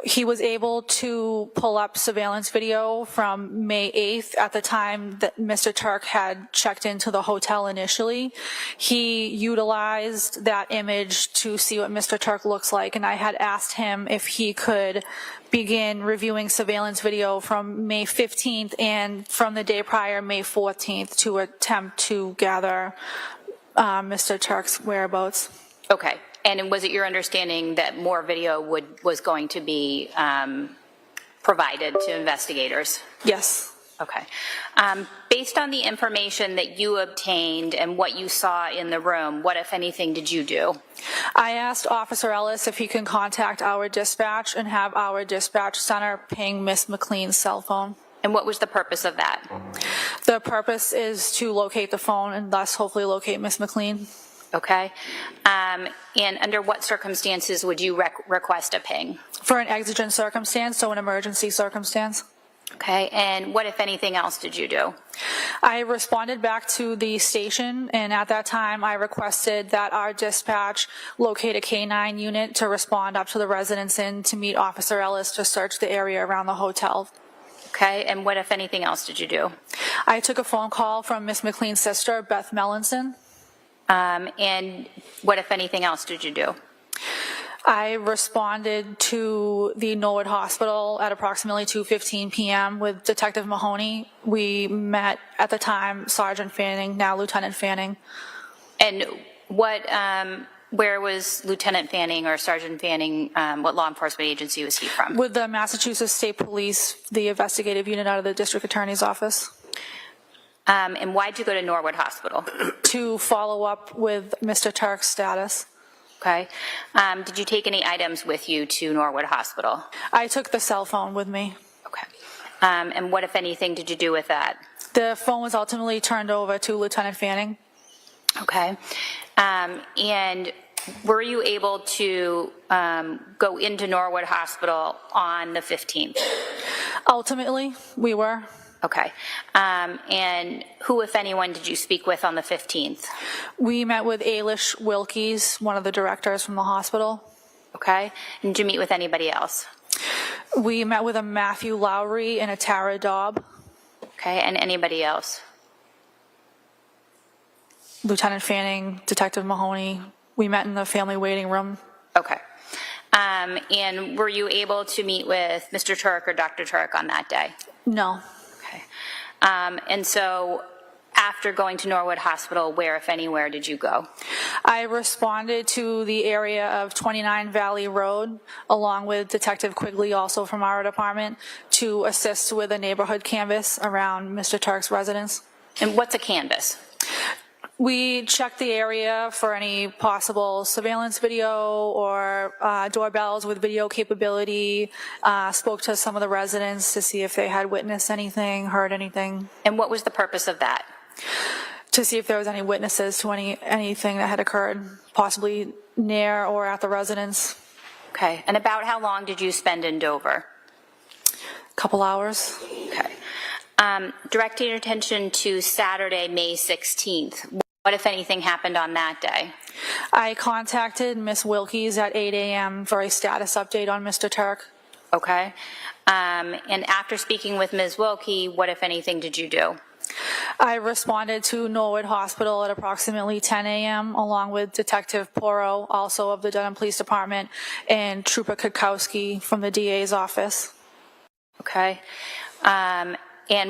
[SPEAKER 19] He was able to pull up surveillance video from May 8th at the time that Mr. Tuerk had checked into the hotel initially. He utilized that image to see what Mr. Tuerk looks like, and I had asked him if he could begin reviewing surveillance video from May 15th and from the day prior, May 14th, to attempt to gather Mr. Tuerk's whereabouts.
[SPEAKER 13] Okay. And was it your understanding that more video was going to be provided to investigators?
[SPEAKER 19] Yes.
[SPEAKER 13] Okay. Based on the information that you obtained and what you saw in the room, what, if anything, did you do?
[SPEAKER 19] I asked Officer Ellis if he can contact our dispatch and have our dispatch center ping Miss McLean's cell phone.
[SPEAKER 13] And what was the purpose of that?
[SPEAKER 19] The purpose is to locate the phone and thus hopefully locate Miss McLean.
[SPEAKER 13] Okay. And under what circumstances would you request a ping?
[SPEAKER 19] For an exigent circumstance, so an emergency circumstance.
[SPEAKER 13] Okay. And what, if anything, else did you do?
[SPEAKER 19] I responded back to the station, and at that time I requested that our dispatch locate a K-9 unit to respond up to the Residence Inn to meet Officer Ellis to search the area around the hotel.
[SPEAKER 13] Okay. And what, if anything, else did you do?
[SPEAKER 19] I took a phone call from Miss McLean's sister, Beth Mellinson.
[SPEAKER 13] And what, if anything, else did you do?
[SPEAKER 19] I responded to the Norwood Hospital at approximately 2:15 p.m. with Detective Mahoney. We met at the time Sergeant Fanning, now Lieutenant Fanning.
[SPEAKER 13] And what, where was Lieutenant Fanning or Sergeant Fanning, what law enforcement agency was he from?
[SPEAKER 19] With the Massachusetts State Police, the investigative unit out of the District Attorney's Office.
[SPEAKER 13] And why'd you go to Norwood Hospital?
[SPEAKER 19] To follow up with Mr. Tuerk's status.
[SPEAKER 13] Okay. Did you take any items with you to Norwood Hospital?
[SPEAKER 19] I took the cell phone with me.
[SPEAKER 13] Okay. And what, if anything, did you do with that?
[SPEAKER 19] The phone was ultimately turned over to Lieutenant Fanning.
[SPEAKER 13] Okay. And were you able to go into Norwood Hospital on the 15th?
[SPEAKER 19] Ultimately, we were.
[SPEAKER 13] Okay. And who, if anyone, did you speak with on the 15th?
[SPEAKER 19] We met with Ellis Wilcox, one of the directors from the hospital.
[SPEAKER 13] Okay. And did you meet with anybody else?
[SPEAKER 19] We met with a Matthew Lavery and a Tara Dobb.
[SPEAKER 13] Okay. And anybody else?
[SPEAKER 19] Lieutenant Fanning, Detective Mahoney. We met in the family waiting room.
[SPEAKER 13] Okay. And were you able to meet with Mr. Tuerk or Dr. Tuerk on that day?
[SPEAKER 19] No.
[SPEAKER 13] Okay. And so after going to Norwood Hospital, where, if anywhere, did you go?
[SPEAKER 19] I responded to the area of 29 Valley Road, along with Detective Quigley, also from our department, to assist with a neighborhood canvass around Mr. Tuerk's residence.
[SPEAKER 13] And what's a canvass?
[SPEAKER 19] We checked the area for any possible surveillance video or doorbells with video capability, spoke to some of the residents to see if they had witnessed anything, heard anything.
[SPEAKER 13] And what was the purpose of that?
[SPEAKER 19] To see if there was any witnesses to anything that had occurred, possibly near or at the residence.
[SPEAKER 13] Okay. And about how long did you spend in Dover?
[SPEAKER 19] A couple hours.
[SPEAKER 13] Okay. Directing your attention to Saturday, May 16th. What, if anything, happened on that day?
[SPEAKER 19] I contacted Miss Wilcox at 8 a.m. for a status update on Mr. Tuerk.
[SPEAKER 13] Okay. And after speaking with Ms. Wilkie, what, if anything, did you do?
[SPEAKER 19] I responded to Norwood Hospital at approximately 10 a.m. along with Detective Porro, also of the Dedham Police Department, and Trooper Kukowski from the DA's office.
[SPEAKER 13] Okay. And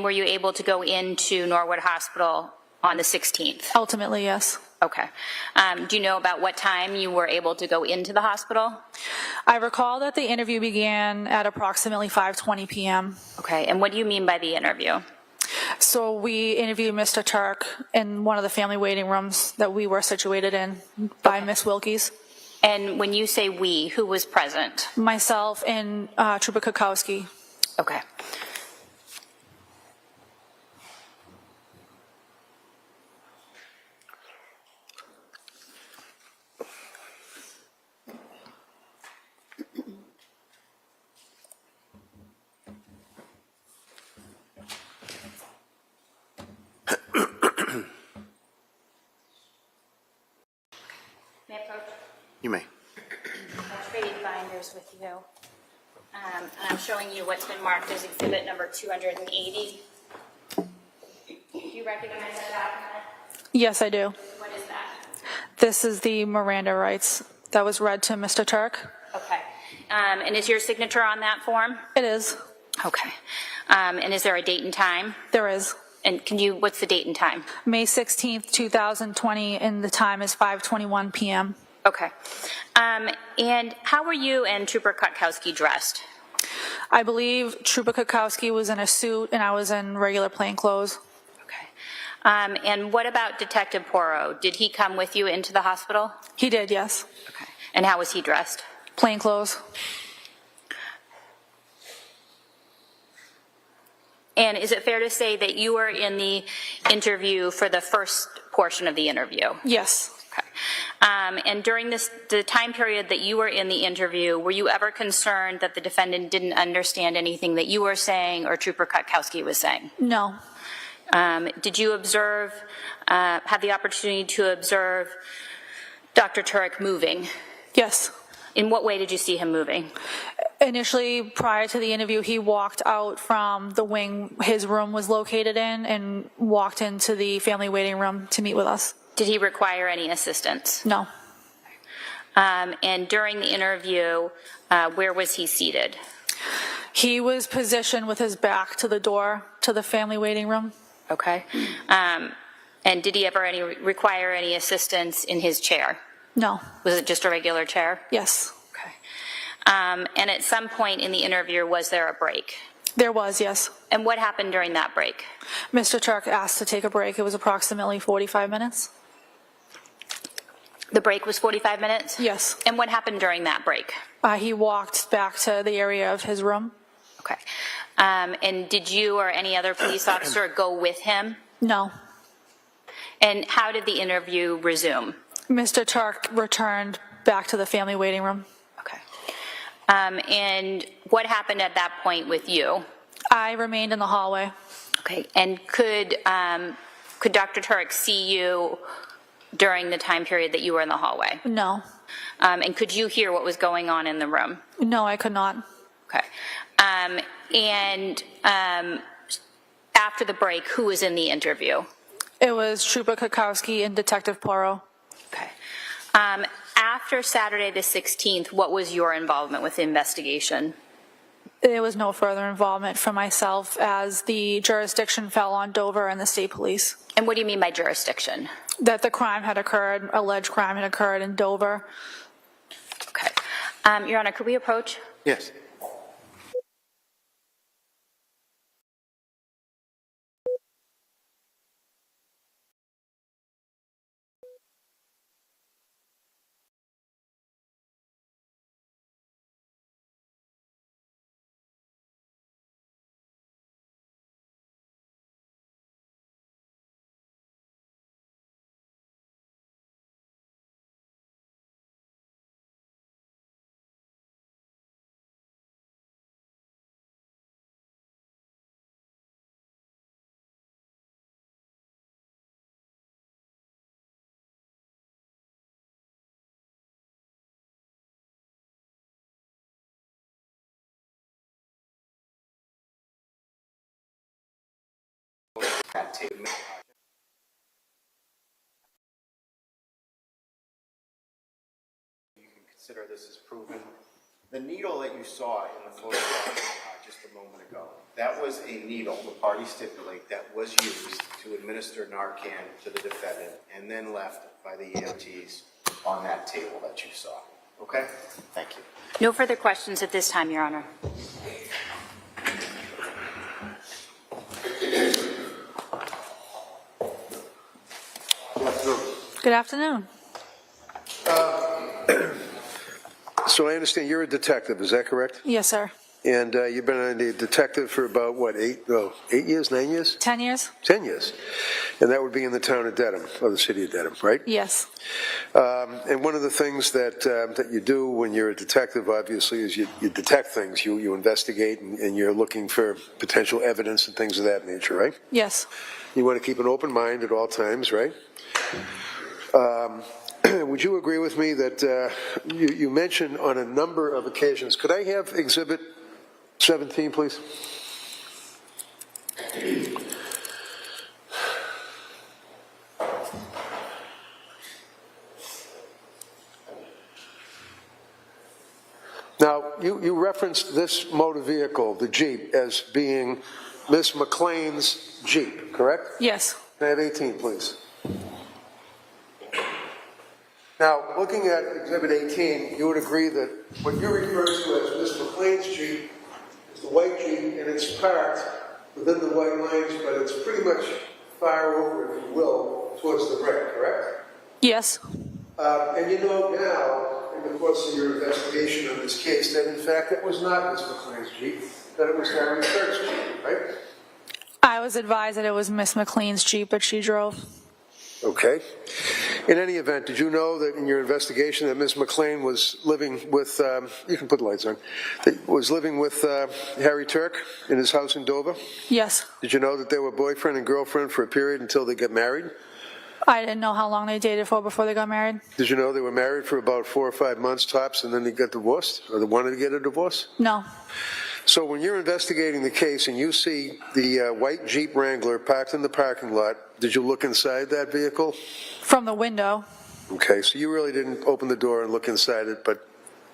[SPEAKER 13] were you able to go into Norwood Hospital On the 16th?
[SPEAKER 19] Ultimately, yes.
[SPEAKER 13] Okay. Do you know about what time you were able to go into the hospital?
[SPEAKER 19] I recall that the interview began at approximately 5:20 p.m.
[SPEAKER 13] Okay, and what do you mean by the interview?
[SPEAKER 19] So we interviewed Mr. Tuerk in one of the family waiting rooms that we were situated in by Miss Wilkes.
[SPEAKER 13] And when you say we, who was present?
[SPEAKER 19] Myself and Trooper Kukowski.
[SPEAKER 13] Okay. May I approach?
[SPEAKER 18] You may.
[SPEAKER 13] I'll trade binders with you. And I'm showing you what's been marked as exhibit number 280. Do you recognize that document?
[SPEAKER 19] Yes, I do.
[SPEAKER 13] What is that?
[SPEAKER 19] This is the Miranda rights that was read to Mr. Tuerk.
[SPEAKER 13] Okay. And is your signature on that form?
[SPEAKER 19] It is.
[SPEAKER 13] Okay. And is there a date and time?
[SPEAKER 19] There is.
[SPEAKER 13] And what's the date and time?
[SPEAKER 19] May 16th, 2020, and the time is 5:21 p.m.
[SPEAKER 13] Okay. And how were you and Trooper Kutkowski dressed?
[SPEAKER 19] I believe Trooper Kukowski was in a suit and I was in regular plain clothes.
[SPEAKER 13] Okay. And what about Detective Porro? Did he come with you into the hospital?
[SPEAKER 19] He did, yes.
[SPEAKER 13] Okay. And how was he dressed?
[SPEAKER 19] Plain clothes.
[SPEAKER 13] And is it fair to say that you were in the interview for the first portion of the interview?
[SPEAKER 19] Yes.
[SPEAKER 13] Okay. And during the time period that you were in the interview, were you ever concerned that the defendant didn't understand anything that you were saying or Trooper Kutkowski was saying?
[SPEAKER 19] No.
[SPEAKER 13] Did you have the opportunity to observe Dr. Tuerk moving?
[SPEAKER 19] Yes.
[SPEAKER 13] In what way did you see him moving?
[SPEAKER 19] Initially, prior to the interview, he walked out from the wing his room was located in and walked into the family waiting room to meet with us.
[SPEAKER 13] Did he require any assistance?
[SPEAKER 19] No.
[SPEAKER 13] And during the interview, where was he seated?
[SPEAKER 19] He was positioned with his back to the door to the family waiting room.
[SPEAKER 13] Okay. And did he ever require any assistance in his chair?
[SPEAKER 19] No.
[SPEAKER 13] Was it just a regular chair?
[SPEAKER 19] Yes.
[SPEAKER 13] Okay. And at some point in the interview, was there a break?
[SPEAKER 19] There was, yes.
[SPEAKER 13] And what happened during that break?
[SPEAKER 19] Mr. Tuerk asked to take a break. It was approximately 45 minutes.
[SPEAKER 13] The break was 45 minutes?
[SPEAKER 19] Yes.
[SPEAKER 13] And what happened during that break?
[SPEAKER 19] He walked back to the area of his room.
[SPEAKER 13] Okay. And did you or any other police officer go with him?
[SPEAKER 19] No.
[SPEAKER 13] And how did the interview resume?
[SPEAKER 19] Mr. Tuerk returned back to the family waiting room.
[SPEAKER 13] Okay. And what happened at that point with you?
[SPEAKER 19] I remained in the hallway.
[SPEAKER 13] Okay. And could Dr. Tuerk see you during the time period that you were in the hallway?
[SPEAKER 19] No.
[SPEAKER 13] And could you hear what was going on in the room?
[SPEAKER 19] No, I could not.
[SPEAKER 13] Okay. And after the break, who was in the interview?
[SPEAKER 19] It was Trooper Kukowski and Detective Porro.
[SPEAKER 13] Okay. After Saturday the 16th, what was your involvement with the investigation?
[SPEAKER 19] There was no further involvement from myself as the jurisdiction fell on Dover and the state police.
[SPEAKER 13] And what do you mean by jurisdiction?
[SPEAKER 19] That the crime had occurred, alleged crime had occurred in Dover.
[SPEAKER 13] Okay. Your Honor, could we approach?
[SPEAKER 18] Yes.
[SPEAKER 4] You can consider this as proven. The needle that you saw in the photograph just a moment ago. That was a needle, the parties stipulate, that was used to administer Narcan to the defendant and then left by the EMTs on that table that you saw. Okay? Thank you.
[SPEAKER 13] No further questions at this time, Your Honor.
[SPEAKER 19] Good afternoon.
[SPEAKER 2] So I understand you're a detective, is that correct?
[SPEAKER 19] Yes, sir.
[SPEAKER 2] And you've been a detective for about, what, 8 years, 9 years?
[SPEAKER 19] 10 years?
[SPEAKER 2] 10 years. And that would be in the town of Dedham, or the city of Dedham, right?
[SPEAKER 19] Yes.
[SPEAKER 2] And one of the things that you do when you're a detective, obviously, is you detect things. You investigate, and you're looking for potential evidence and things of that nature, right?
[SPEAKER 19] Yes.
[SPEAKER 2] You want to keep an open mind at all times, right? Would you agree with me that you mentioned on a number of occasions, could I have Exhibit 17, please? Now, you referenced this motor vehicle, the Jeep, as being Miss McLean's Jeep, correct?
[SPEAKER 19] Yes.
[SPEAKER 2] Can I have 18, please? Now, looking at Exhibit 18, you would agree that what you refer to as Miss McLean's Jeep is the white Jeep, and it's parked within the white lines, but it's pretty much far over, if you will, towards the brick, correct?
[SPEAKER 19] Yes.
[SPEAKER 2] And you know now, in the course of your investigation of this case, that in fact it was not Miss McLean's Jeep, that it was Harry Tuerk's Jeep, right?
[SPEAKER 19] I was advised that it was Miss McLean's Jeep that she drove.
[SPEAKER 2] Okay. In any event, did you know that in your investigation that Ms. McLean was living with, you can put the lights on, that was living with Harry Tuerk in his house in Dover?
[SPEAKER 19] Yes.
[SPEAKER 2] Did you know that they were boyfriend and girlfriend for a period until they got married?
[SPEAKER 19] I didn't know how long they dated for before they got married.
[SPEAKER 2] Did you know they were married for about 4 or 5 months tops and then they got divorced, or they wanted to get a divorce?
[SPEAKER 19] No.
[SPEAKER 2] So when you're investigating the case and you see the white Jeep Wrangler parked in the parking lot, did you look inside that vehicle?
[SPEAKER 19] From the window.
[SPEAKER 2] Okay, so you really didn't open the door and look inside it, but...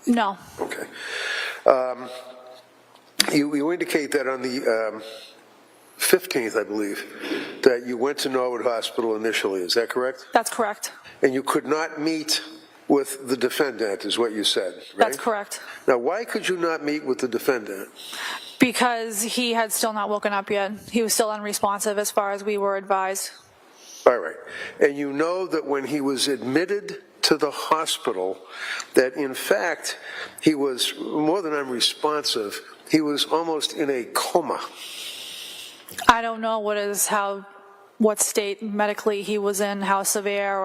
[SPEAKER 19] No.
[SPEAKER 2] Okay. You indicate that on the 15th, I believe, that you went to Norwood Hospital initially, is that correct?
[SPEAKER 19] That's correct.
[SPEAKER 2] And you could not meet with the defendant, is what you said, right?
[SPEAKER 19] That's correct.
[SPEAKER 2] Now, why could you not meet with the defendant?
[SPEAKER 19] Because he had still not woken up yet. He was still unresponsive as far as we were advised.
[SPEAKER 2] All right. And you know that when he was admitted to the hospital, that in fact he was more than unresponsive, he was almost in a coma.
[SPEAKER 19] I don't know what state medically he was in, how severe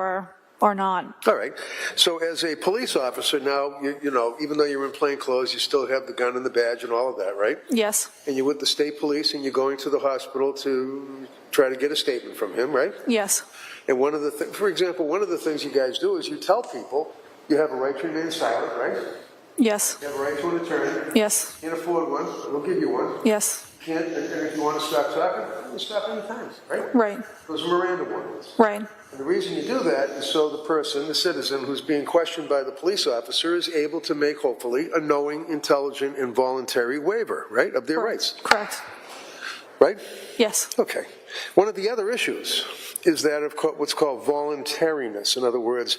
[SPEAKER 19] or not.
[SPEAKER 2] All right. So as a police officer now, you know, even though you're in plain clothes, you still have the gun and the badge and all of that, right?
[SPEAKER 19] Yes.
[SPEAKER 2] And you're with the state police and you're going to the hospital to try to get a statement from him, right?
[SPEAKER 19] Yes.
[SPEAKER 2] And one of the for example, one of the things you guys do is you tell people you have a right to remain silent, right?
[SPEAKER 19] Yes.
[SPEAKER 2] You have a right to an attorney.
[SPEAKER 19] Yes.
[SPEAKER 2] Can't afford one, we'll give you one.
[SPEAKER 19] Yes.
[SPEAKER 2] And if you want to stop talking, you can stop any time, right?
[SPEAKER 19] Right.
[SPEAKER 2] Those are Miranda warnings.
[SPEAKER 19] Right.
[SPEAKER 2] And the reason you do that is so the person, the citizen who's being questioned by the police officer is able to make, hopefully, a knowing, intelligent, and voluntary waiver, right, of their rights.
[SPEAKER 19] Correct.
[SPEAKER 2] Right?
[SPEAKER 19] Yes.
[SPEAKER 2] Okay. One of the other issues is that of what's called voluntariness. In other words,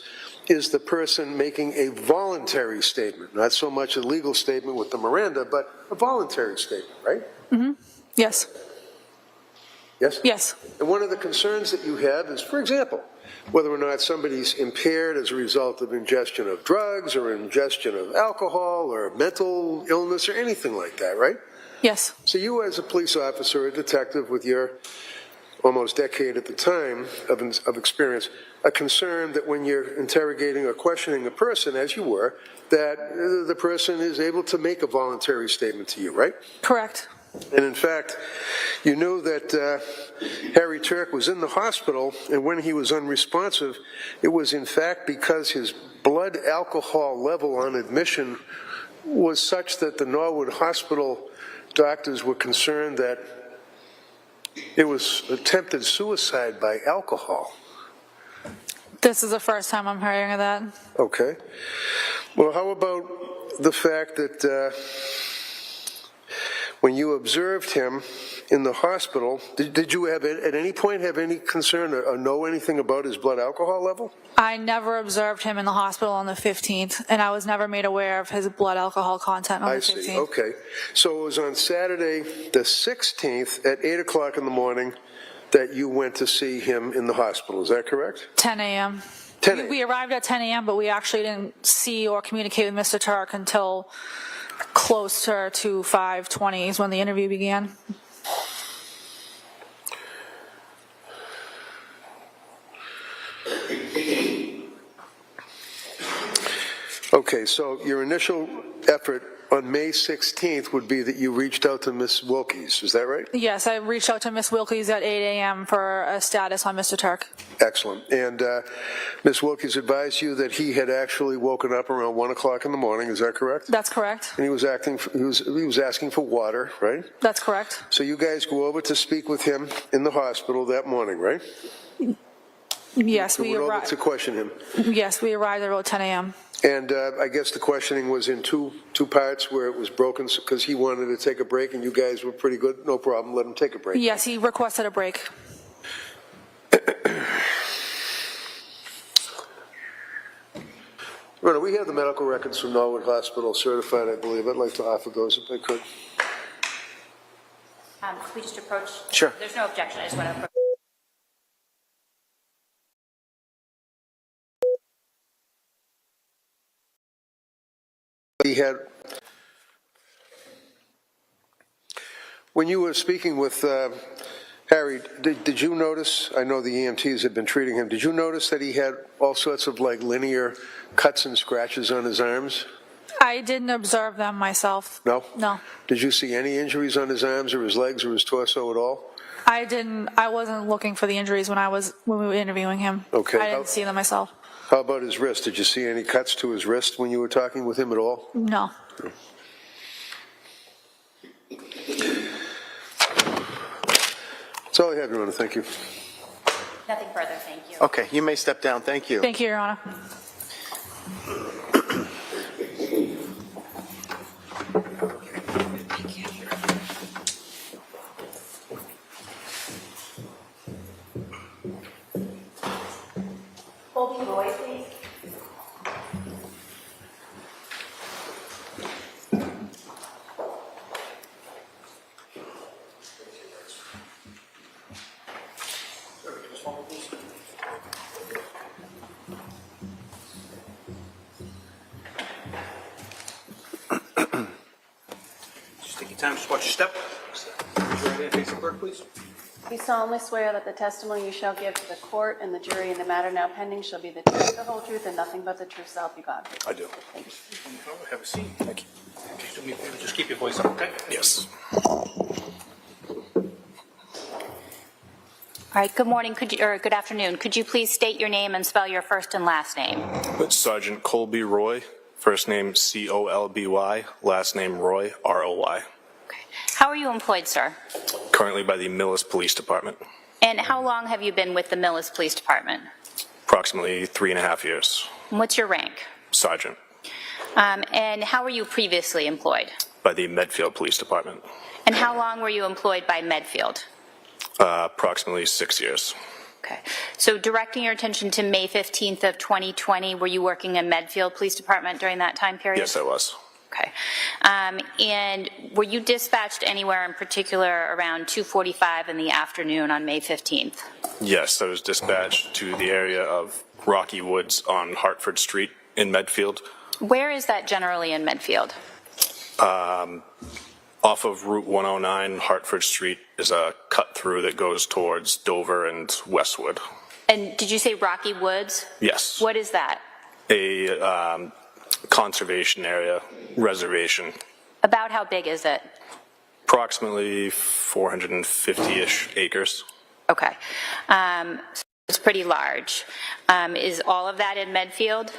[SPEAKER 2] is the person making a voluntary statement, not so much a legal statement with the Miranda, but a voluntary statement, right?
[SPEAKER 19] Mm-hmm. Yes.
[SPEAKER 2] Yes?
[SPEAKER 19] Yes.
[SPEAKER 2] And one of the concerns that you have is, for example, whether or not somebody's impaired as a result of ingestion of drugs or ingestion of alcohol or mental illness or anything like that, right?
[SPEAKER 19] Yes.
[SPEAKER 2] So you as a police officer, a detective with your almost decade at the time of experience, a concern that when you're interrogating or questioning a person, as you were, that the person is able to make a voluntary statement to you, right?
[SPEAKER 19] Correct.
[SPEAKER 2] And in fact, you knew that Harry Tuerk was in the hospital, and when he was unresponsive, it was in fact because his blood alcohol level on admission was such that the Norwood Hospital doctors were concerned that it was attempted suicide by alcohol.
[SPEAKER 19] This is the first time I'm hearing of that.
[SPEAKER 2] Okay. Well, how about the fact that when you observed him in the hospital, did you have at any point have any concern or know anything about his blood alcohol level?
[SPEAKER 19] I never observed him in the hospital on the 15th, and I was never made aware of his blood alcohol content on the 15th.
[SPEAKER 2] I see, okay. So it was on Saturday, the 16th, at 8 o'clock in the morning, that you went to see him in the hospital, is that correct?
[SPEAKER 19] 10 a.m.
[SPEAKER 2] 10 a.m.
[SPEAKER 19] We arrived at 10 a.m., but we actually didn't see or communicate with Mr. Tuerk until closer to 5:20 is when the interview began.
[SPEAKER 2] Okay, so your initial effort on May 16th would be that you reached out to Ms. Wilkies, is that right?
[SPEAKER 19] Yes, I reached out to Ms. Wilkies at 8 a.m. for a status on Mr. Tuerk.
[SPEAKER 2] Excellent. And Ms. Wilkies advised you that he had actually woken up around 1 o'clock in the morning, is that correct?
[SPEAKER 19] That's correct.
[SPEAKER 2] And he was asking for water, right?
[SPEAKER 19] That's correct.
[SPEAKER 2] So you guys go over to speak with him in the hospital that morning, right?
[SPEAKER 19] Yes, we
[SPEAKER 2] went over
[SPEAKER 19] arrived.
[SPEAKER 2] to question him.
[SPEAKER 19] Yes, we arrived at about 10 a.m.
[SPEAKER 2] And I guess the questioning was in two parts where it was broken because he wanted to take a break and you guys were pretty good. No problem. Let him take a break.
[SPEAKER 19] Yes, he requested a break.
[SPEAKER 2] Rona, we have the medical records from Norwood Hospital certified, I believe. I'd like to offer those if I could.
[SPEAKER 13] Can we just approach?
[SPEAKER 2] Sure.
[SPEAKER 13] There's no objection. I just want to approach.
[SPEAKER 2] He had, when you were speaking with Harry, did you notice, I know the EMTs had been treating him, did you notice that he had all sorts of like linear cuts and scratches on his arms?
[SPEAKER 19] I didn't observe them myself.
[SPEAKER 2] No?
[SPEAKER 19] No.
[SPEAKER 2] Did you see any injuries on his arms or his legs or his torso at all?
[SPEAKER 19] I didn't. I wasn't looking for the injuries when we were interviewing him.
[SPEAKER 2] Okay.
[SPEAKER 19] I didn't see them myself.
[SPEAKER 2] How about his wrist? Did you see any cuts to his wrist when you were talking with him at all?
[SPEAKER 19] No.
[SPEAKER 2] That's all I have, Your Honor. Thank you.
[SPEAKER 13] Nothing further. Thank you.
[SPEAKER 4] Okay, you may step down. Thank you.
[SPEAKER 19] Thank you, Your Honor.
[SPEAKER 7] Colby Roy, please.
[SPEAKER 16] Just take your time, just watch your step. Raise your right hand, face the clerk, please.
[SPEAKER 3] You solemnly swear that the testimony you shall give to the court and the jury in the matter now pending shall be the truth, the whole truth, and nothing but the truth, so help you God.
[SPEAKER 16] I do.
[SPEAKER 3] Thank you.
[SPEAKER 16] Have a seat. Thank you. Just do me a favor, just keep your voice up, okay?
[SPEAKER 12] Yes.
[SPEAKER 13] All right. Good morning. Good afternoon. Could you please state your name and spell your first and last name?
[SPEAKER 20] Sergeant Colby Roy, first name Colby, last name Roy, ROY.
[SPEAKER 13] How are you employed, sir?
[SPEAKER 20] Currently by the Millis Police Department.
[SPEAKER 13] And how long have you been with the Millis Police Department?
[SPEAKER 20] Approximately 3.5 years.
[SPEAKER 13] And what's your rank?
[SPEAKER 20] Sergeant.
[SPEAKER 13] And how were you previously employed?
[SPEAKER 20] By the Medfield Police Department.
[SPEAKER 13] And how long were you employed by Medfield?
[SPEAKER 20] Approximately 6 years.
[SPEAKER 13] Okay. So directing your attention to May 15th of 2020, were you working in Medfield Police Department during that time period?
[SPEAKER 20] Yes, I was.
[SPEAKER 13] Okay. And were you dispatched anywhere in particular around 2:45 in the afternoon on May 15th?
[SPEAKER 20] Yes, I was dispatched to the area of Rocky Woods on Hartford Street in Medfield.
[SPEAKER 13] Where is that generally in Medfield?
[SPEAKER 20] Off of Route 109, Hartford Street is a cut through that goes towards Dover and Westwood.
[SPEAKER 13] And did you say Rocky Woods?
[SPEAKER 20] Yes.
[SPEAKER 13] What is that?
[SPEAKER 20] A conservation area, reservation.
[SPEAKER 13] About how big is it?
[SPEAKER 20] Approximately 450-ish acres.
[SPEAKER 13] Okay. So it's pretty large. Is all of that in Medfield?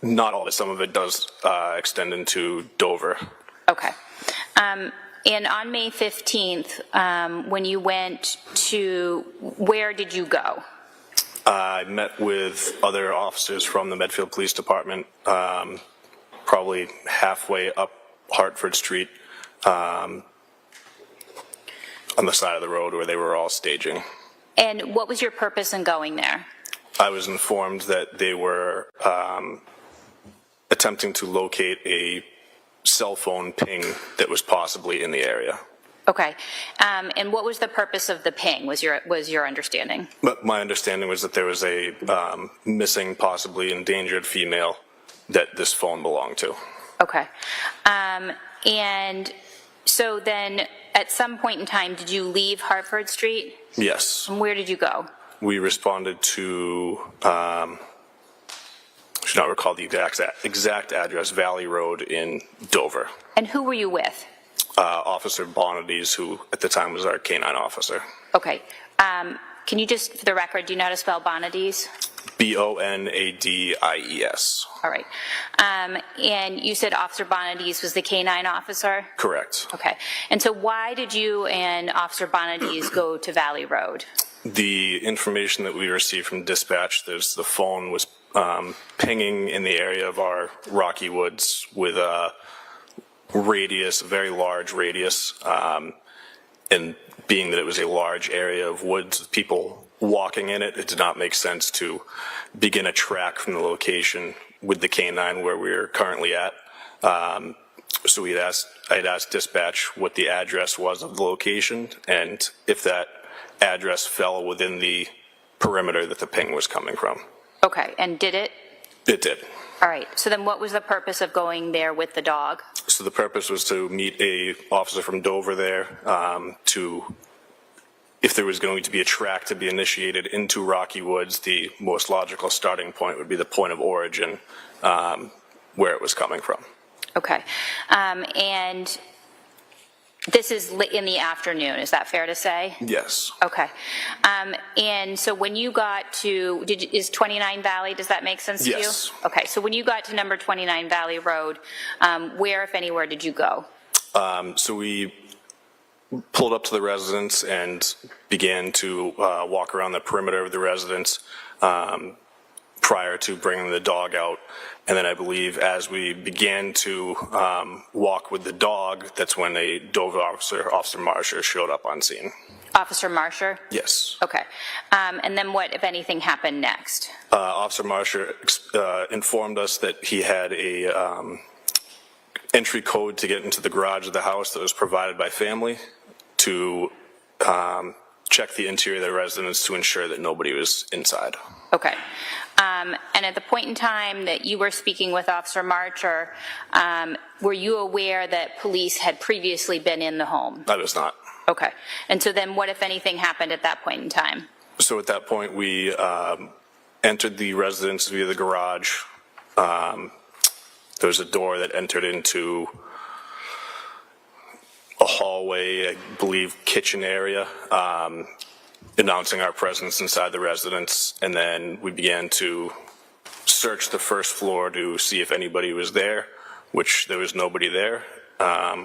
[SPEAKER 20] Not all of it. Some of it does extend into Dover.
[SPEAKER 13] Okay. And on May 15th, when you went to, where did you go?
[SPEAKER 20] I met with other officers from the Medfield Police Department, probably halfway up Hartford Street, on the side of the road where they were all staging.
[SPEAKER 13] And what was your purpose in going there?
[SPEAKER 20] I was informed that they were attempting to locate a cell phone ping that was possibly in the area.
[SPEAKER 13] Okay. And what was the purpose of the ping, was your understanding?
[SPEAKER 20] But my understanding was that there was a missing, possibly endangered female that this phone belonged to.
[SPEAKER 13] Okay. And so then at some point in time, did you leave Hartford Street?
[SPEAKER 20] Yes.
[SPEAKER 13] And where did you go?
[SPEAKER 20] We responded to, I should not recall the exact address, Valley Road in Dover.
[SPEAKER 13] And who were you with?
[SPEAKER 20] Officer Bonadies, who at the time was our canine officer.
[SPEAKER 13] Okay. Can you just, for the record, do you know how to spell Bonadies?
[SPEAKER 20] Bonadies.
[SPEAKER 13] All right. And you said Officer Bonadies was the canine officer?
[SPEAKER 20] Correct.
[SPEAKER 13] Okay. And so why did you and Officer Bonadies go to Valley Road?
[SPEAKER 20] The information that we received from dispatch, the phone was pinging in the area of our Rocky Woods with a radius, a very large radius, and being that it was a large area of woods with people walking in it, it did not make sense to begin a track from the location with the canine where we are currently at. So I had asked dispatch what the address was of the location, and if that address fell within the perimeter that the ping was coming from.
[SPEAKER 13] Okay. And did it?
[SPEAKER 20] It did.
[SPEAKER 13] All right. So then what was the purpose of going there with the dog?
[SPEAKER 20] So the purpose was to meet a officer from Dover there if there was going to be a track to be initiated into Rocky Woods, the most logical starting point would be the point of origin where it was coming from.
[SPEAKER 13] Okay. And this is in the afternoon, is that fair to say?
[SPEAKER 20] Yes.
[SPEAKER 13] Okay. And so when you got to, is 29 Valley, does that make sense to you?
[SPEAKER 20] Yes.
[SPEAKER 13] Okay, so when you got to number 29 Valley Road, where, if anywhere, did you go?
[SPEAKER 20] So we pulled up to the residence and began to walk around the perimeter of the residence prior to bringing the dog out. And then I believe as we began to walk with the dog, that's when a Dover officer, Officer Marsher, showed up on scene.
[SPEAKER 13] Officer Marsher?
[SPEAKER 20] Yes.
[SPEAKER 13] Okay. And then what, if anything, happened next?
[SPEAKER 20] Officer Marsher informed us that he had a entry code to get into the garage of the house that was provided by family to check the interior of the residence to ensure that nobody was inside.
[SPEAKER 13] Okay. And at the point in time that you were speaking with Officer Marsher, were you aware that police had previously been in the home?
[SPEAKER 20] I was not.
[SPEAKER 13] Okay. And so then what, if anything, happened at that point in time?
[SPEAKER 20] So at that point, we entered the residence via the garage. There was a door that entered into a hallway, I believe, kitchen area, announcing our presence inside the residence. And then we began to search the first floor to see if anybody was there, which there was nobody there.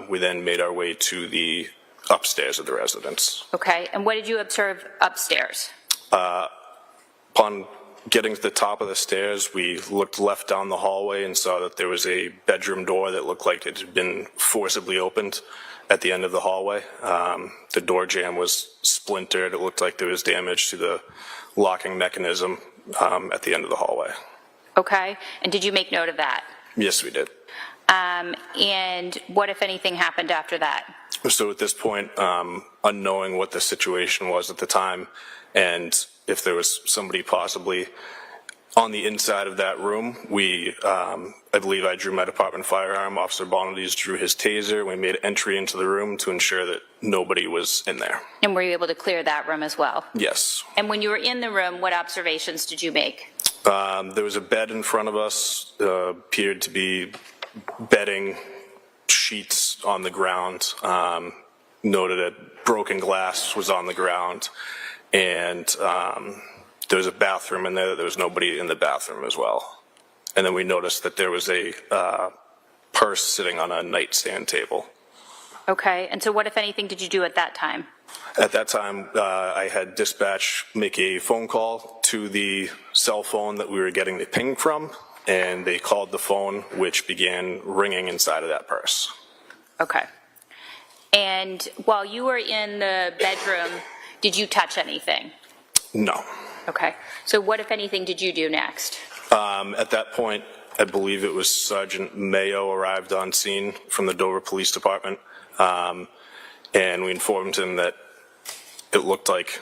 [SPEAKER 20] We then made our way to the upstairs of the residence.
[SPEAKER 13] Okay. And what did you observe upstairs?
[SPEAKER 20] Upon getting to the top of the stairs, we looked left down the hallway and saw that there was a bedroom door that looked like it had been forcibly opened at the end of the hallway. The door jamb was splintered. It looked like there was damage to the locking mechanism at the end of the hallway.
[SPEAKER 13] Okay. And did you make note of that?
[SPEAKER 20] Yes, we did.
[SPEAKER 13] And what, if anything, happened after that?
[SPEAKER 20] So at this point, unknowing what the situation was at the time and if there was somebody possibly on the inside of that room, I believe I drew my department firearm. Officer Bonadies drew his taser. We made entry into the room to ensure that nobody was in there.
[SPEAKER 13] And were you able to clear that room as well?
[SPEAKER 20] Yes.
[SPEAKER 13] And when you were in the room, what observations did you make?
[SPEAKER 20] There was a bed in front of us, appeared to be bedding, sheets on the ground, noted that broken glass was on the ground, and there was a bathroom in there. There was nobody in the bathroom as well. And then we noticed that there was a purse sitting on a nightstand table.
[SPEAKER 13] Okay. And so what, if anything, did you do at that time?
[SPEAKER 20] At that time, I had dispatch make a phone call to the cell phone that we were getting the ping from, and they called the phone, which began ringing inside of that purse.
[SPEAKER 13] Okay. And while you were in the bedroom, did you touch anything?
[SPEAKER 20] No.
[SPEAKER 13] Okay. So what, if anything, did you do next?
[SPEAKER 20] At that point, I believe it was Sergeant Mayo arrived on scene from the Dover Police Department, and we informed him that it looked like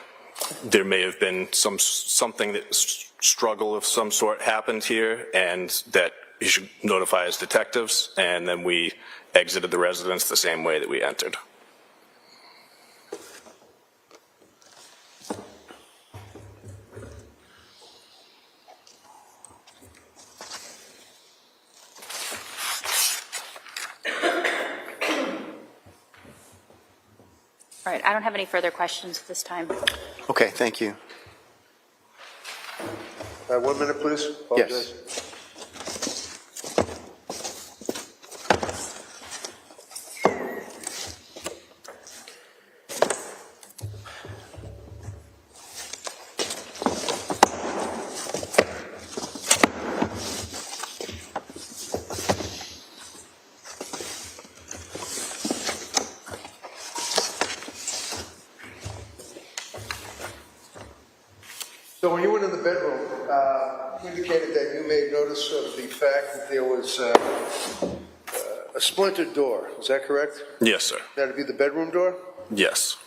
[SPEAKER 20] there may have been something that struggle of some sort happened here, and that he should notify his detectives, and then we exited the residence the same way that we entered.
[SPEAKER 13] All right, I don't have any further questions at this time.
[SPEAKER 9] Okay, thank you.
[SPEAKER 2] 1 minute, please. Apologize.
[SPEAKER 9] Yes.
[SPEAKER 2] So when you went in the bedroom, you indicated that you made notice of the fact that there was a splintered door. Is that correct?
[SPEAKER 20] Yes, sir.
[SPEAKER 2] That'd be the bedroom door?
[SPEAKER 20] Yes.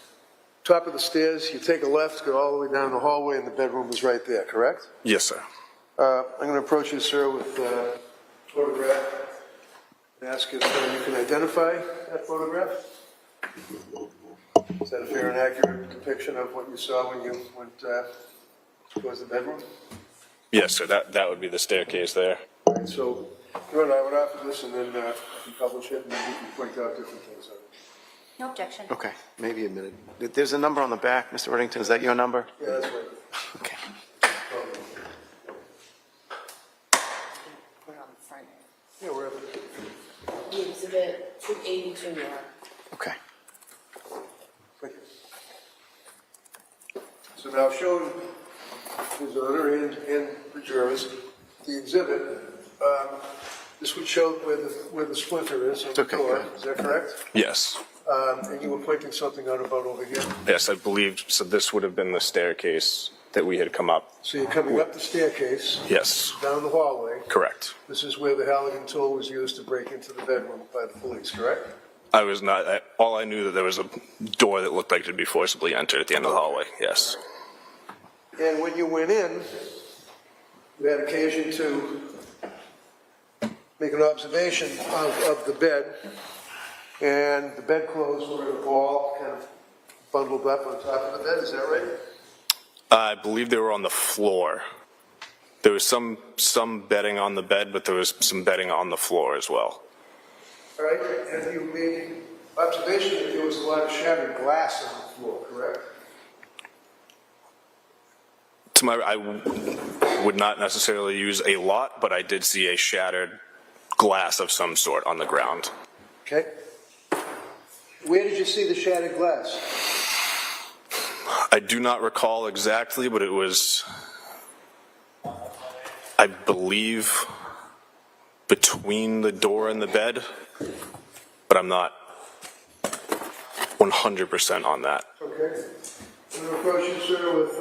[SPEAKER 2] Top of the stairs, you take a left, go all the way down the hallway, and the bedroom is right there, correct?
[SPEAKER 20] Yes, sir.
[SPEAKER 2] I'm going to approach you, sir, with a photograph and ask if you can identify that photograph. Is that a fair and accurate depiction of what you saw when you went towards the bedroom?
[SPEAKER 20] Yes, sir. That would be the staircase there.
[SPEAKER 2] All right, so, good, I would offer this, and then I can publish it, and then you can point out different things on it.
[SPEAKER 13] No objection.
[SPEAKER 9] Okay, maybe a minute. There's a number on the back, Mr. Reddington. Is that your number?
[SPEAKER 2] Yeah, that's right.
[SPEAKER 9] Okay.
[SPEAKER 6] We're on the front.
[SPEAKER 2] Yeah, wherever.
[SPEAKER 6] The exhibit 282, Your Honor.
[SPEAKER 9] Okay.
[SPEAKER 2] Thank you. So now showing His Honor and the jurors the exhibit, this would show where the splinter is on the door. Is that correct?
[SPEAKER 20] Yes.
[SPEAKER 2] And you were pointing something out about over here.
[SPEAKER 20] Yes, I believe, so this would have been the staircase that we had come up.
[SPEAKER 2] So you're coming up the staircase.
[SPEAKER 20] Yes.
[SPEAKER 2] Down the hallway.
[SPEAKER 20] Correct.
[SPEAKER 2] This is where the Halligan tool was used to break into the bedroom by the police, correct?
[SPEAKER 20] I was not, all I knew that there was a door that looked like it would be forcibly entered at the end of the hallway. Yes.
[SPEAKER 2] And when you went in, you had occasion to make an observation of the bed, and the bedclothes were in a ball, kind of bundled up on top of the bed. Is that right?
[SPEAKER 20] I believe they were on the floor. There was some bedding on the bed, but there was some bedding on the floor as well.
[SPEAKER 2] All right. And you made observation that there was a lot of shattered glass on the floor, correct?
[SPEAKER 20] I would not necessarily use a lot, but I did see a shattered glass of some sort on the ground.
[SPEAKER 2] Okay. Where did you see the shattered glass?
[SPEAKER 20] I do not recall exactly, but it was, I believe, between the door and the bed, but I'm not 100% on that.
[SPEAKER 2] Okay. I'm going to approach you, sir, with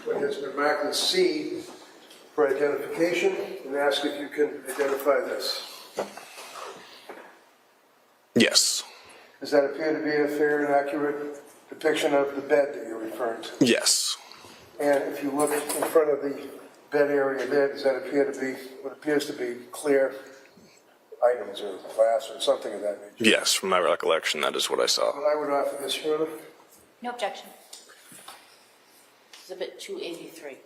[SPEAKER 2] what has been marked as C for identification, and ask if you can identify this.
[SPEAKER 20] Yes.
[SPEAKER 2] Does that appear to be a fair and accurate depiction of the bed that you're referring to?
[SPEAKER 20] Yes.
[SPEAKER 2] And if you look in front of the bed area there, does that appear to be what appears to be clear items or glass or something of that nature?
[SPEAKER 20] Yes, from my recollection, that is what I saw.
[SPEAKER 2] Well, I would offer this, Your Honor.
[SPEAKER 13] No objection.
[SPEAKER 6] Exhibit 283.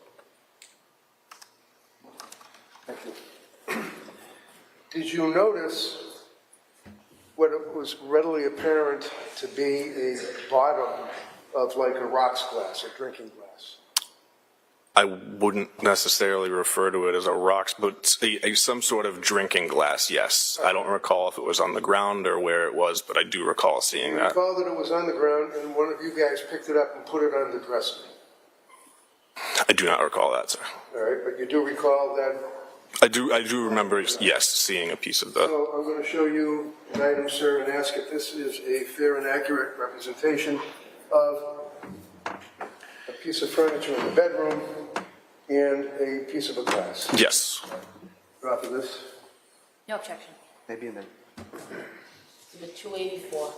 [SPEAKER 2] Thank you. Did you notice what was readily apparent to be a bottom of like a rocks glass, a drinking glass?
[SPEAKER 20] I wouldn't necessarily refer to it as a rocks, but some sort of drinking glass, yes. I don't recall if it was on the ground or where it was, but I do recall seeing
[SPEAKER 2] I
[SPEAKER 20] that.
[SPEAKER 2] recall that it was on the ground and one of you guys picked it up and put it on the dresser.
[SPEAKER 20] I do not recall that, sir.
[SPEAKER 2] All right, but you do recall that
[SPEAKER 20] I do remember, yes, seeing a piece of the...
[SPEAKER 2] So I'm going to show you an item, sir, and ask if this is a fair and accurate representation of a piece of furniture in the bedroom and a piece of a glass.
[SPEAKER 20] Yes.
[SPEAKER 2] Drop of this.
[SPEAKER 6] No objection.
[SPEAKER 9] Maybe in the...
[SPEAKER 6] The 284.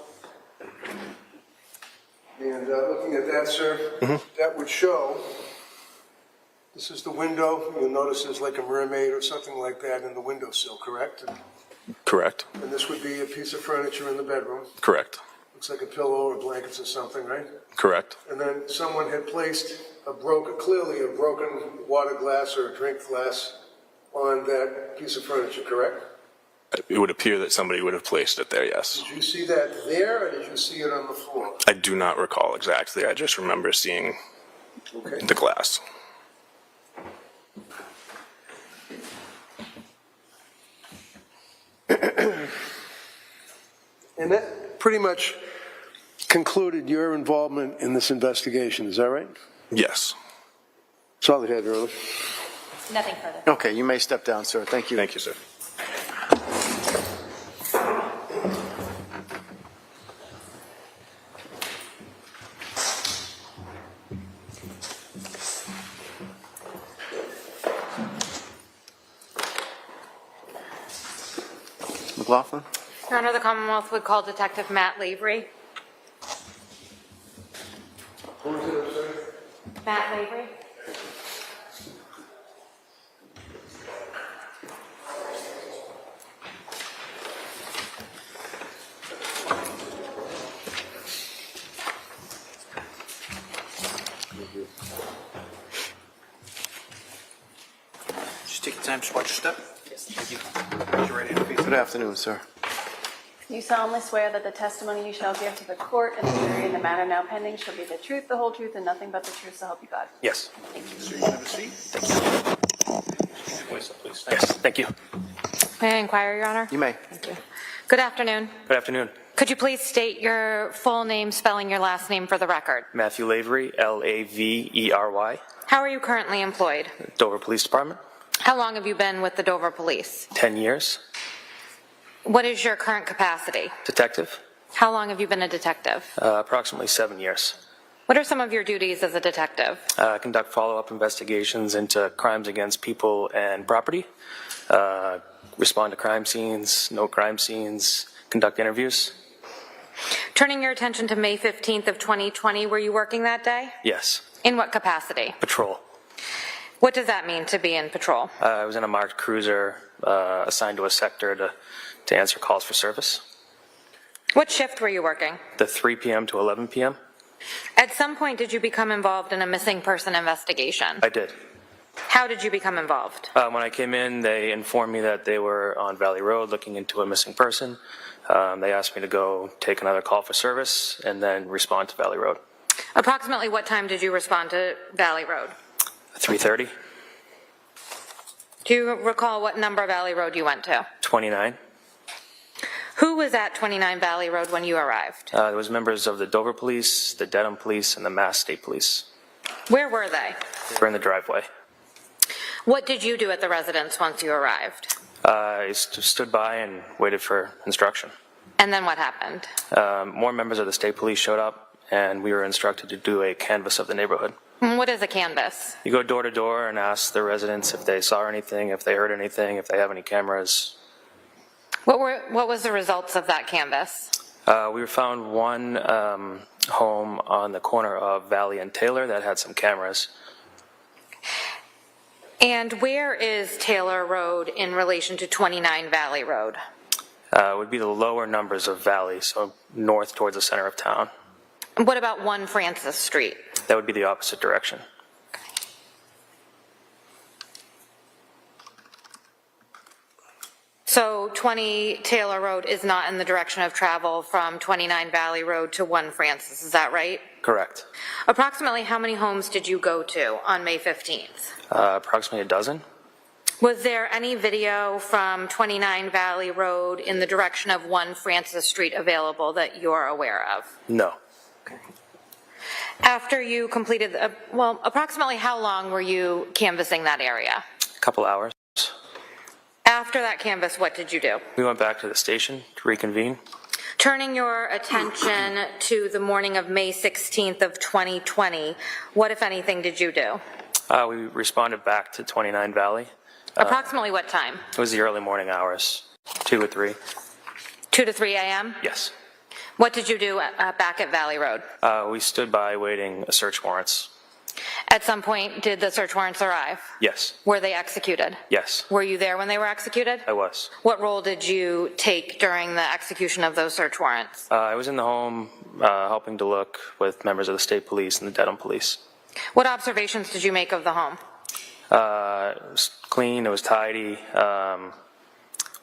[SPEAKER 2] And looking at that, sir, that would show, this is the window. You'll notice there's like a mermaid or something like that in the windowsill, correct?
[SPEAKER 20] Correct.
[SPEAKER 2] And this would be a piece of furniture in the bedroom.
[SPEAKER 20] Correct.
[SPEAKER 2] Looks like a pillow or blankets or something, right?
[SPEAKER 20] Correct.
[SPEAKER 2] And then someone had placed clearly a broken water glass or a drink glass on that piece of furniture, correct?
[SPEAKER 20] It would appear that somebody would have placed it there, yes.
[SPEAKER 2] Did you see that there, or did you see it on the floor?
[SPEAKER 20] I do not recall exactly. I just remember seeing the glass.
[SPEAKER 2] And that pretty much concluded your involvement in this investigation, is that right?
[SPEAKER 20] Yes.
[SPEAKER 2] That's all I had, Your Honor.
[SPEAKER 6] Nothing further.
[SPEAKER 9] Okay, you may step down, sir. Thank you.
[SPEAKER 20] Thank you, sir.
[SPEAKER 9] McLaughlin?
[SPEAKER 10] Your Honor, the Commonwealth would call Detective Matt Lavery. Matt Lavery.
[SPEAKER 16] Just take the time to watch your step. Yes, thank you. Raise your right hand, please.
[SPEAKER 9] Good afternoon, sir.
[SPEAKER 3] You solemnly swear that the testimony you shall give to the court and the jury in the matter now pending shall be the truth, the whole truth, and nothing but the truth, so help you God.
[SPEAKER 16] Yes.
[SPEAKER 3] Thank you.
[SPEAKER 16] Sir, you have a seat. Thank you. Voice up, please. Yes, thank you.
[SPEAKER 10] May I inquire, Your Honor?
[SPEAKER 9] You may.
[SPEAKER 10] Thank you. Good afternoon.
[SPEAKER 16] Good afternoon.
[SPEAKER 10] Could you please state your full name, spelling your last name for the record?
[SPEAKER 16] Matthew Lavery, Lavery.
[SPEAKER 10] How are you currently employed?
[SPEAKER 16] Dover Police Department.
[SPEAKER 10] How long have you been with the Dover Police?
[SPEAKER 16] 10 years.
[SPEAKER 10] What is your current capacity?
[SPEAKER 16] Detective.
[SPEAKER 10] How long have you been a detective?
[SPEAKER 16] Approximately 7 years.
[SPEAKER 10] What are some of your duties as a detective?
[SPEAKER 16] Conduct follow-up investigations into crimes against people and property. Respond to crime scenes, note crime scenes, conduct interviews.
[SPEAKER 10] Turning your attention to May 15th of 2020, were you working that day?
[SPEAKER 16] Yes.
[SPEAKER 10] In what capacity?
[SPEAKER 16] Patrol.
[SPEAKER 10] What does that mean to be in patrol?
[SPEAKER 16] I was in a marked cruiser assigned to a sector to answer calls for service.
[SPEAKER 10] What shift were you working?
[SPEAKER 16] The 3 p.m. to 11 p.m.
[SPEAKER 10] At some point, did you become involved in a missing person investigation?
[SPEAKER 16] I did.
[SPEAKER 10] How did you become involved?
[SPEAKER 16] When I came in, they informed me that they were on Valley Road looking into a missing person. They asked me to go take another call for service and then respond to Valley Road.
[SPEAKER 10] Approximately what time did you respond to Valley Road?
[SPEAKER 16] 3:30.
[SPEAKER 10] Do you recall what number Valley Road you went to?
[SPEAKER 16] 29.
[SPEAKER 10] Who was at 29 Valley Road when you arrived?
[SPEAKER 16] There was members of the Dover Police, the Dedham Police, and the Mass State Police.
[SPEAKER 10] Where were they?
[SPEAKER 16] They were in the driveway.
[SPEAKER 10] What did you do at the residence once you arrived?
[SPEAKER 16] I stood by and waited for instruction.
[SPEAKER 10] And then what happened?
[SPEAKER 16] More members of the state police showed up, and we were instructed to do a canvass of the neighborhood.
[SPEAKER 10] What is a canvass?
[SPEAKER 16] You go door to door and ask the residents if they saw anything, if they heard anything, if they have any cameras.
[SPEAKER 10] What was the results of that canvass?
[SPEAKER 16] We found one home on the corner of Valley and Taylor that had some cameras.
[SPEAKER 10] And where is Taylor Road in relation to 29 Valley Road?
[SPEAKER 16] It would be the lower numbers of Valley, so north towards the center of town.
[SPEAKER 10] What about 1 Francis Street?
[SPEAKER 16] That would be the opposite direction.
[SPEAKER 10] So 20 Taylor Road is not in the direction of travel from 29 Valley Road to 1 Francis, is that right?
[SPEAKER 16] Correct.
[SPEAKER 10] Approximately how many homes did you go to on May 15th?
[SPEAKER 16] Approximately a dozen.
[SPEAKER 10] Was there any video from 29 Valley Road in the direction of 1 Francis Street available that you're aware of?
[SPEAKER 16] No.
[SPEAKER 10] After you completed, approximately how long were you canvassing that area?
[SPEAKER 16] A couple hours.
[SPEAKER 10] After that canvass, what did you do?
[SPEAKER 16] We went back to the station to reconvene.
[SPEAKER 10] Turning your attention to the morning of May 16th of 2020, what, if anything, did you do?
[SPEAKER 16] We responded back to 29 Valley.
[SPEAKER 10] Approximately what time?
[SPEAKER 16] It was the early morning hours, 2 or 3.
[SPEAKER 10] 2 to 3 a.m.?
[SPEAKER 16] Yes.
[SPEAKER 10] What did you do back at Valley Road?
[SPEAKER 16] We stood by waiting search warrants.
[SPEAKER 10] At some point, did the search warrants arrive?
[SPEAKER 16] Yes.
[SPEAKER 10] Were they executed?
[SPEAKER 16] Yes.
[SPEAKER 10] Were you there when they were executed?
[SPEAKER 16] I was.
[SPEAKER 10] What role did you take during the execution of those search warrants?
[SPEAKER 16] I was in the home helping to look with members of the state police and the Dedham police.
[SPEAKER 10] What observations did you make of the home?
[SPEAKER 16] It was clean, it was tidy.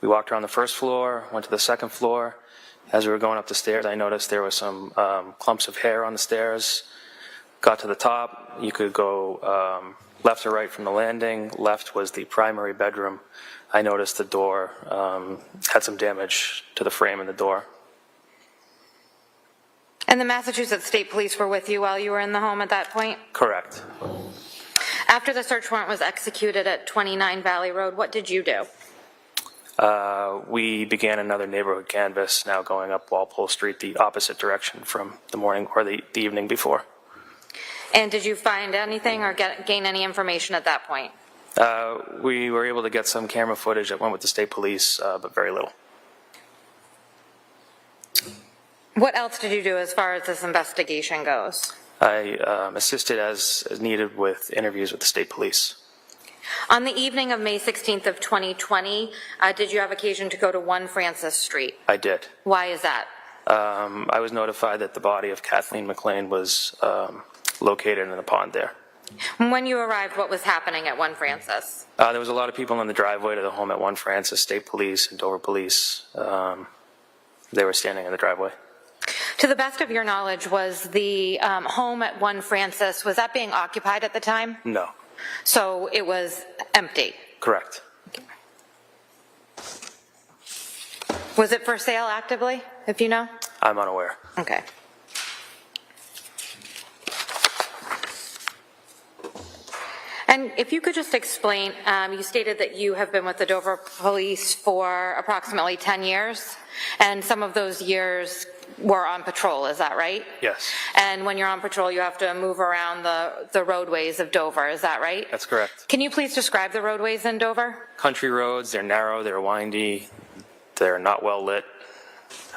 [SPEAKER 16] We walked around the first floor, went to the second floor. As we were going up the stairs, I noticed there was some clumps of hair on the stairs. Got to the top, you could go left or right from the landing. Left was the primary bedroom. I noticed the door had some damage to the frame in the door.
[SPEAKER 10] And the Massachusetts State Police were with you while you were in the home at that point?
[SPEAKER 16] Correct.
[SPEAKER 10] After the search warrant was executed at 29 Valley Road, what did you do?
[SPEAKER 16] We began another neighborhood canvass, now going up Walpole Street, the opposite direction from the morning or the evening before.
[SPEAKER 10] And did you find anything or gain any information at that point?
[SPEAKER 16] We were able to get some camera footage that went with the state police, but very little.
[SPEAKER 10] What else did you do as far as this investigation goes?
[SPEAKER 16] I assisted as needed with interviews with the state police.
[SPEAKER 10] On the evening of May 16th of 2020, did you have occasion to go to 1 Francis Street?
[SPEAKER 16] I did.
[SPEAKER 10] Why is that?
[SPEAKER 16] I was notified that the body of Kathleen McLean was located in the pond there.
[SPEAKER 10] When you arrived, what was happening at 1 Francis?
[SPEAKER 16] There was a lot of people in the driveway to the home at 1 Francis, state police and Dover police. They were standing in the driveway.
[SPEAKER 10] To the best of your knowledge, was the home at 1 Francis, was that being occupied at the time?
[SPEAKER 16] No.
[SPEAKER 10] So it was empty?
[SPEAKER 16] Correct.
[SPEAKER 10] Was it for sale actively, if you know?
[SPEAKER 16] I'm unaware.
[SPEAKER 10] Okay. And if you could just explain, you stated that you have been with the Dover Police for approximately 10 years, and some of those years were on patrol, is that right?
[SPEAKER 16] Yes.
[SPEAKER 10] And when you're on patrol, you have to move around the roadways of Dover, is that right?
[SPEAKER 16] That's correct.
[SPEAKER 10] Can you please describe the roadways in Dover?
[SPEAKER 16] Country roads, they're narrow, they're windy, they're not well lit.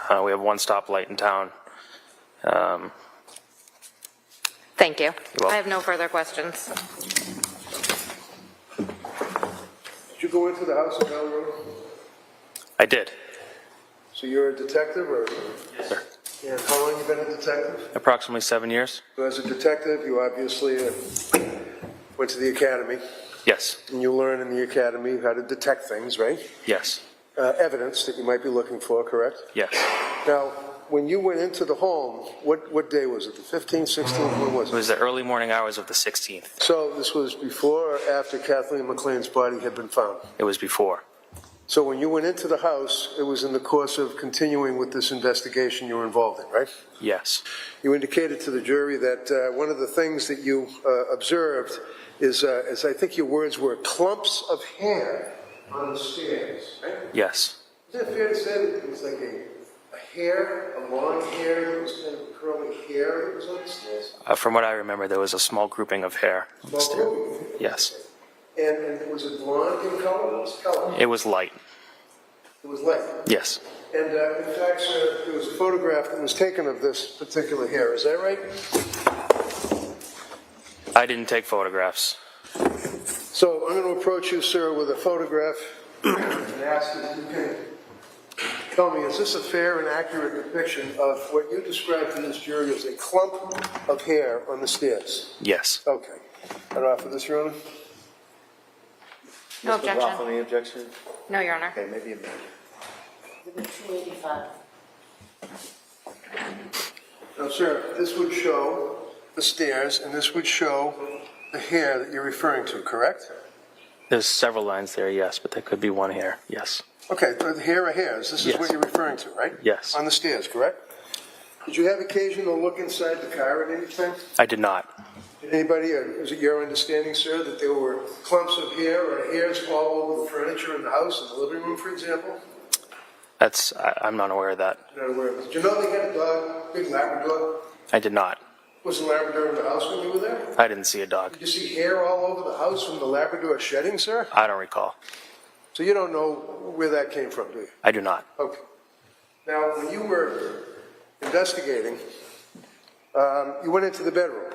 [SPEAKER 16] We have 1 stoplight in town.
[SPEAKER 10] Thank you. I have no further questions.
[SPEAKER 2] Did you go into the house at Valley Road?
[SPEAKER 16] I did.
[SPEAKER 2] So you're a detective, or?
[SPEAKER 16] Yes, sir.
[SPEAKER 2] And how long you been a detective?
[SPEAKER 16] Approximately 7 years.
[SPEAKER 2] So as a detective, you obviously went to the academy.
[SPEAKER 16] Yes.
[SPEAKER 2] And you learn in the academy how to detect things, right?
[SPEAKER 16] Yes.
[SPEAKER 2] Evidence that you might be looking for, correct?
[SPEAKER 16] Yes.
[SPEAKER 2] Now, when you went into the home, what day was it? The 15th, 16th? When was it?
[SPEAKER 16] It was the early morning hours of the 16th.
[SPEAKER 2] So this was before or after Kathleen McLean's body had been found?
[SPEAKER 16] It was before.
[SPEAKER 2] So when you went into the house, it was in the course of continuing with this investigation you were involved in, right?
[SPEAKER 16] Yes.
[SPEAKER 2] You indicated to the jury that one of the things that you observed is, as I think your words were, clumps of hair on the stairs, right?
[SPEAKER 16] Yes.
[SPEAKER 2] Is it fair to say that it was like a hair, a long hair, that was kind of curly hair that was on the stairs?
[SPEAKER 16] From what I remember, there was a small grouping of hair.
[SPEAKER 2] Small grouping?
[SPEAKER 16] Yes.
[SPEAKER 2] And was it blonde in color? What was color?
[SPEAKER 16] It was light.
[SPEAKER 2] It was light?
[SPEAKER 16] Yes.
[SPEAKER 2] And in fact, sir, there was a photograph that was taken of this particular hair. Is that right?
[SPEAKER 16] I didn't take photographs.
[SPEAKER 2] So I'm going to approach you, sir, with a photograph and ask if you can tell me, is this a fair and accurate depiction of what you described to this jury as a clump of hair on the stairs?
[SPEAKER 16] Yes.
[SPEAKER 2] Okay. I'd offer this, Your Honor.
[SPEAKER 10] No objection.
[SPEAKER 9] Any objection?
[SPEAKER 10] No, Your Honor.
[SPEAKER 9] Okay, maybe a minute.
[SPEAKER 6] 285.
[SPEAKER 2] Now, sir, this would show the stairs, and this would show the hair that you're referring to, correct?
[SPEAKER 16] There's several lines there, yes, but there could be one hair, yes.
[SPEAKER 2] Okay, the hair are hairs. This is
[SPEAKER 16] Yes.
[SPEAKER 2] what you're referring to, right?
[SPEAKER 16] Yes.
[SPEAKER 2] On the stairs, correct? Did you have occasion to look inside the car at any time?
[SPEAKER 16] I did not.
[SPEAKER 2] Did anybody, is it your understanding, sir, that there were clumps of hair or hairs all over the furniture in the house, in the living room, for example?
[SPEAKER 16] I'm not aware of that.
[SPEAKER 2] Not aware of it. Did you know they had a dog, big Labrador?
[SPEAKER 16] I did not.
[SPEAKER 2] Was the Labrador in the house when you were there?
[SPEAKER 16] I didn't see a dog.
[SPEAKER 2] Did you see hair all over the house from the Labrador shedding, sir?
[SPEAKER 16] I don't recall.
[SPEAKER 2] So you don't know where that came from, do you?
[SPEAKER 16] I do not.
[SPEAKER 2] Okay. Now, when you were investigating, you went into the bedroom.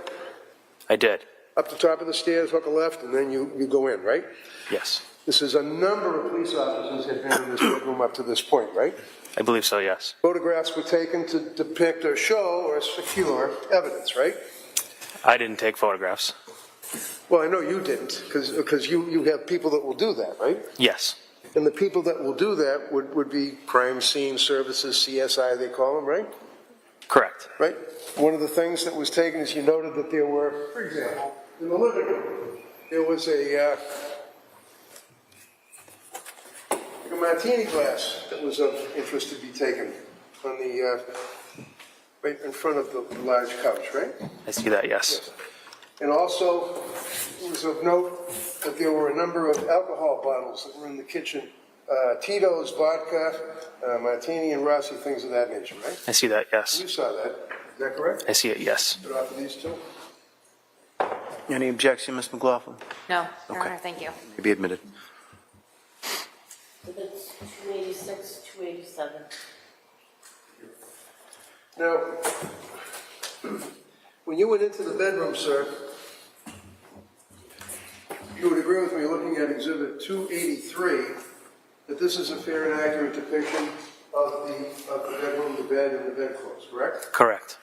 [SPEAKER 16] I did.
[SPEAKER 2] Up the top of the stairs, hook a left, and then you go in, right?
[SPEAKER 16] Yes.
[SPEAKER 2] This is a number of police officers had been in this bedroom up to this point, right?
[SPEAKER 16] I believe so, yes.
[SPEAKER 2] Photographs were taken to depict or show or secure evidence, right?
[SPEAKER 16] I didn't take photographs.
[SPEAKER 2] Well, I know you didn't, because you have people that will do that, right?
[SPEAKER 16] Yes.
[SPEAKER 2] And the people that will do that would be crime scene services, CSI they call them, right?
[SPEAKER 16] Correct.
[SPEAKER 2] Right? One of the things that was taken is you noted that there were, for example, in the living room, there was a martini glass that was of interest to be taken on the, right in front of the large couch, right?
[SPEAKER 16] I see that, yes.
[SPEAKER 2] Yes. And also, it was of note that there were a number of alcohol bottles that were in the kitchen. Tito's, vodka, martini and Rossi, things of that nature, right?
[SPEAKER 16] I see that, yes.
[SPEAKER 2] You saw that. Is that correct?
[SPEAKER 16] I see it, yes.
[SPEAKER 2] Put off of these two?
[SPEAKER 9] Any objection, Ms. McLaughlin?
[SPEAKER 10] No, Your
[SPEAKER 9] Okay.
[SPEAKER 10] Honor, thank you.
[SPEAKER 9] May be admitted.
[SPEAKER 6] It's 286, 287.
[SPEAKER 2] Now, when you went into the bedroom, sir, you would agree with me looking at Exhibit 283 that this is a fair and accurate depiction of the bedroom, the bed, and the bedclothes, correct?
[SPEAKER 16] Correct.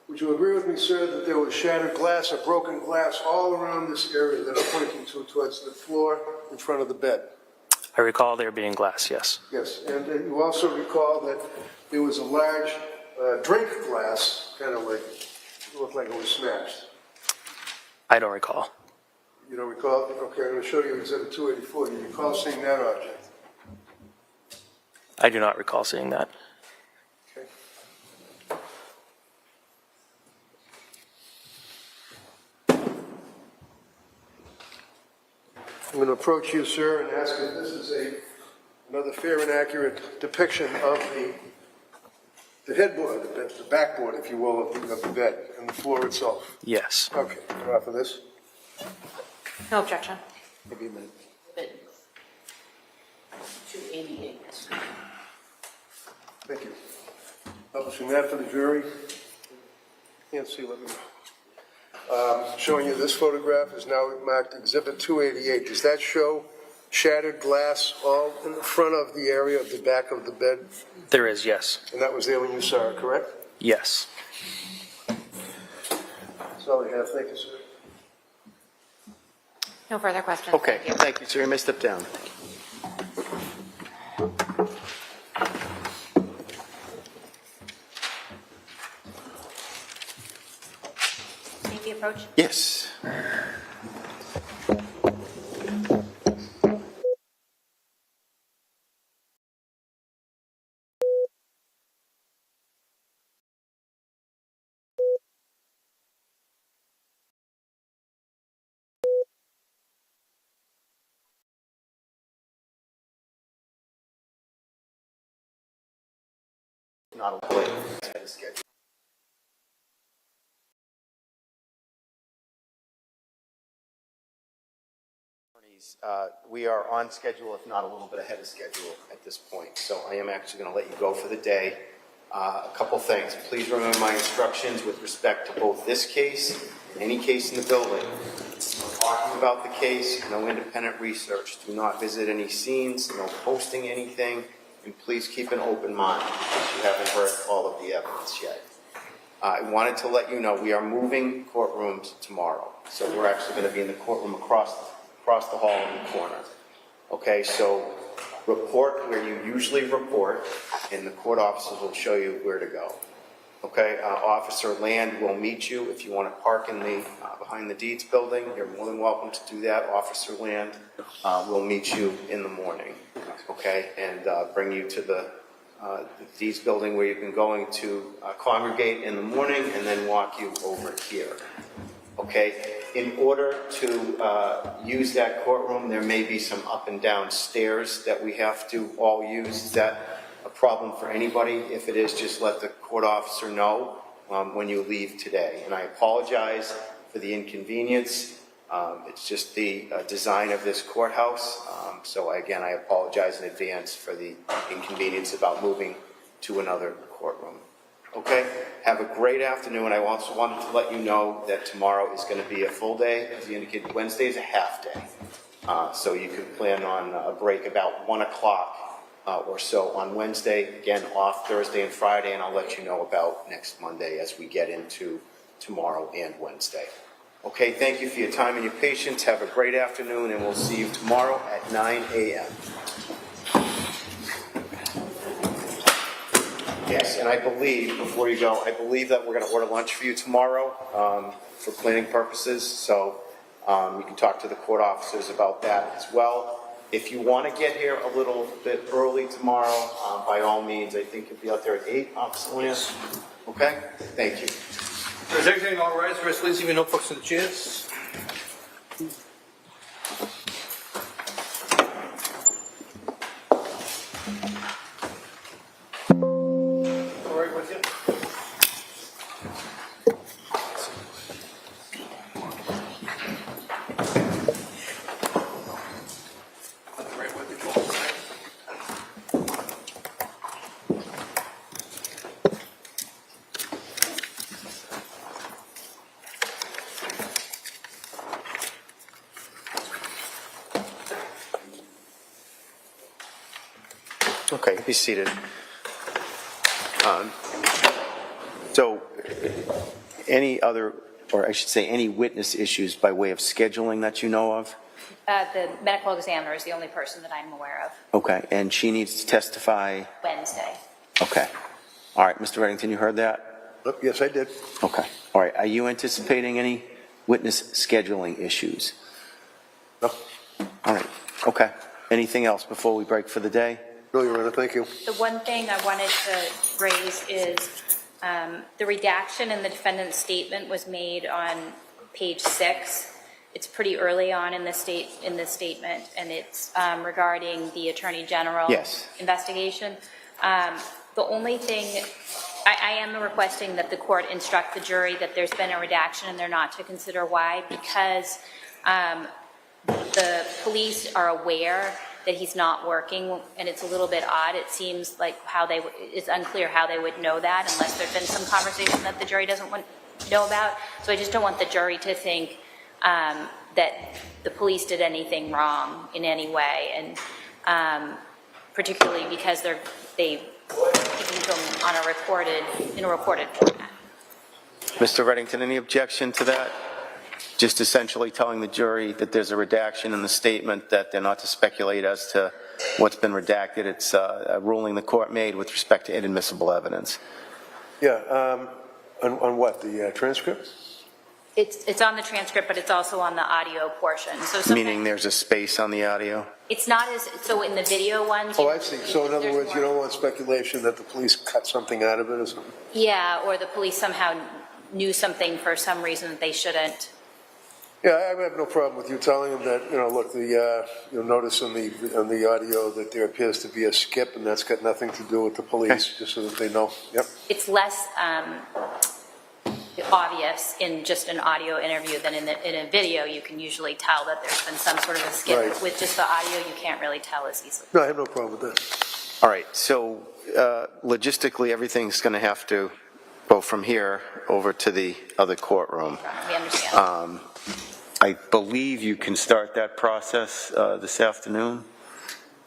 [SPEAKER 2] Would you agree with me, sir, that there was shattered glass or broken glass all around this area that I'm pointing towards the floor in front of the bed?
[SPEAKER 16] I recall there being glass, yes.
[SPEAKER 2] Yes, and you also recall that there was a large drink glass, kind of like, it looked like it was smashed.
[SPEAKER 16] I don't recall.
[SPEAKER 2] You don't recall? Okay, I'm going to show you Exhibit 284. Do you recall seeing that object?
[SPEAKER 16] I do not recall seeing that.
[SPEAKER 2] Okay. I'm going to approach you, sir, and ask if this is another fair and accurate depiction of the headboard, the backboard, if you will, of the bed and the floor itself.
[SPEAKER 16] Yes.
[SPEAKER 2] Okay, get off of this.
[SPEAKER 10] No objection.
[SPEAKER 2] Maybe a minute.
[SPEAKER 6] 288.
[SPEAKER 2] Thank you. Publishing that for the jury. Can't see, let me know. Showing you this photograph is now marked Exhibit 288. Does that show shattered glass all in the front of the area of the back of the bed?
[SPEAKER 16] There is, yes.
[SPEAKER 2] And that was there when you saw it, correct?
[SPEAKER 16] Yes.
[SPEAKER 2] That's all I have. Thank you, sir.
[SPEAKER 10] No further questions.
[SPEAKER 9] Okay, thank you, sir. You may step down.
[SPEAKER 10] Safety approach.
[SPEAKER 9] Yes. Not a late schedule. We are on schedule, if not a little bit ahead of schedule at this point. So I am actually going to let you go for the day. A couple things. Please remember my instructions with respect to both this case and any case in the building. We're talking about the case, no independent research. Do not visit any scenes, no posting anything, and please keep an open mind because you haven't heard all of the evidence yet. I wanted to let you know we are moving courtrooms tomorrow. So we're actually going to be in the courtroom across the hall in the corner. Okay, so report where you usually report, and the court officers will show you where to go. Okay, Officer Land will meet you if you want to park in the behind the deeds building. You're more than welcome to do that. Officer Land will meet you in the morning. Okay, and bring you to the deeds building where you've been going to congregate in the morning, and then walk you over here.
[SPEAKER 4] Okay? In order to use that courtroom, there may be some up and down stairs that we have to all use. Is that a problem for anybody? If it is, just let the court officer know when you leave today. And I apologize for the inconvenience. It's just the design of this courthouse. So again, I apologize in advance for the inconvenience about moving to another courtroom. Okay? Have a great afternoon. I also wanted to let you know that tomorrow is going to be a full day. As you indicated, Wednesday is a half day. So you can plan on a break about 1 o'clock or so on Wednesday. Again, off Thursday and Friday, and I'll let you know about next Monday as we get into tomorrow and Wednesday. Okay, thank you for your time and your patience. Have a great afternoon, and we'll see you tomorrow at 9 a.m. Yes, and I believe, before you go, I believe that we're going to order lunch for you tomorrow for planning purposes, so you can talk to the court officers about that as well. If you want to get here a little bit early tomorrow, by all means, I think you'll be out there at 8, Officer Lance. Okay? Thank you.
[SPEAKER 19] Is everything all right? First, please leave your notebooks in the chairs. All right with you?
[SPEAKER 4] Okay, be seated. So, any other, or I should say, any witness issues by way of scheduling that you know of?
[SPEAKER 13] The medical examiner is the only person that I'm aware of.
[SPEAKER 4] Okay, and she needs to testify?
[SPEAKER 13] Wednesday.
[SPEAKER 4] Okay. All right, Mr. Reddington, you heard that?
[SPEAKER 2] Yes, I did.
[SPEAKER 4] Okay. All right, are you anticipating any witness scheduling issues?
[SPEAKER 2] No.
[SPEAKER 4] All right, okay. Anything else before we break for the day?
[SPEAKER 2] No, Your Honor, thank you.
[SPEAKER 13] The one thing I wanted to raise is the redaction in the defendant's statement was made on page 6. It's pretty early on in the statement, and it's regarding the Attorney General investigation. The only thing, I am requesting that the court instruct the jury that there's been a redaction and they're not to consider why, because the police are aware that he's not working, and it's a little bit odd. It seems like it's unclear how they would know that unless there's been some conversation that the jury doesn't know about. So I just don't want the jury to think that the police did anything wrong in any way, and particularly because they speaking to him on in a recorded format.
[SPEAKER 4] Mr. Reddington, any objection to that? Just essentially telling the jury that there's a redaction in the statement, that they're not to speculate as to what's been redacted. It's a ruling the court made with respect to inadmissible evidence.
[SPEAKER 2] Yeah, on what, the transcript?
[SPEAKER 13] It's on the transcript, but it's also on the audio portion. So
[SPEAKER 4] meaning there's a space on the audio?
[SPEAKER 13] It's not as, so in the video ones.
[SPEAKER 2] Oh, I see. So in other words, you don't want speculation that the police cut something out of it or something?
[SPEAKER 13] Yeah, or the police somehow knew something for some reason that they shouldn't.
[SPEAKER 2] Yeah, I have no problem with you telling them that, look, you'll notice on the audio that there appears to be a skip, and that's got nothing to do with the police, just so that they know. Yep.
[SPEAKER 13] It's less obvious in just an audio interview than in a video. You can usually tell that there's been some sort of a skip.
[SPEAKER 2] Right.
[SPEAKER 13] With just the audio, you can't really tell as easily.
[SPEAKER 2] No, I have no problem with that.
[SPEAKER 4] All right, so logistically, everything's going to have to go from here over to the other courtroom.
[SPEAKER 13] We understand.
[SPEAKER 4] I believe you can start that process this afternoon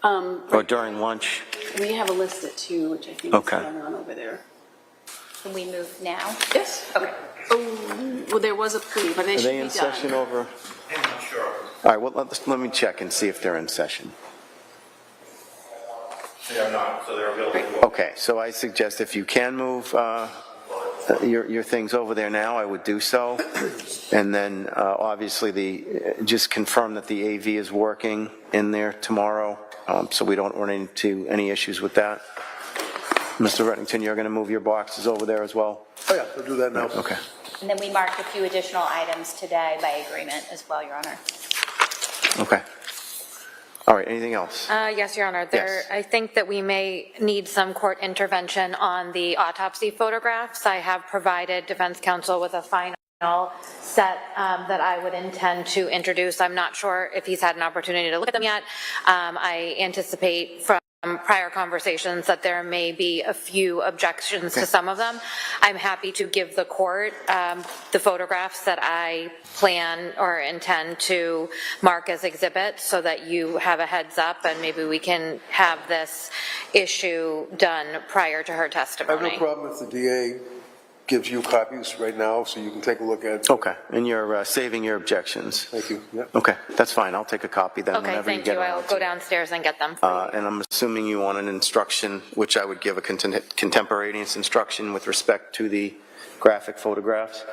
[SPEAKER 4] or during lunch.
[SPEAKER 6] We have a list at 2, which I think is going on over there.
[SPEAKER 13] Can we move now?
[SPEAKER 6] Yes. Okay. Oh, well, there was a plea, but they should be done.
[SPEAKER 4] Are they in session over?
[SPEAKER 11] I'm not sure.
[SPEAKER 4] All right, well, let me check and see if they're in session.
[SPEAKER 11] They are not, so they're available.
[SPEAKER 4] Okay, so I suggest if you can move your things over there now, I would do so. And then obviously just confirm that the AV is working in there tomorrow, so we don't run into any issues with that. Mr. Reddington, you're going to move your boxes over there as well?
[SPEAKER 2] Oh yeah, we'll do that now.
[SPEAKER 4] Okay.
[SPEAKER 7] And then we marked a few additional items today by agreement as well, Your Honor.
[SPEAKER 9] Okay. All right, anything else?
[SPEAKER 10] Yes, Your Honor.
[SPEAKER 9] Yes.
[SPEAKER 10] I think that we may need some court intervention on the autopsy photographs. I have provided defense counsel with a final set that I would intend to introduce. I'm not sure if he's had an opportunity to look at them yet. I anticipate from prior conversations that there may be a few objections to some of them. I'm happy to give the court the photographs that I plan or intend to mark as exhibits so that you have a heads up and maybe we can have this issue done prior to her
[SPEAKER 2] I
[SPEAKER 10] testimony.
[SPEAKER 2] have no problem if the DA gives you copies right now so you can take a look at it.
[SPEAKER 9] Okay, and you're saving your objections.
[SPEAKER 2] Thank you. Yep.
[SPEAKER 9] Okay, that's fine. I'll take a copy then
[SPEAKER 10] Okay,
[SPEAKER 9] whenever you
[SPEAKER 10] thank
[SPEAKER 9] get
[SPEAKER 10] you.
[SPEAKER 9] around
[SPEAKER 10] I'll
[SPEAKER 9] to
[SPEAKER 10] go
[SPEAKER 9] it.
[SPEAKER 10] downstairs and get them for you.
[SPEAKER 9] And I'm assuming you want an instruction, which I would give a contemporaneous instruction with respect to the graphic photographs.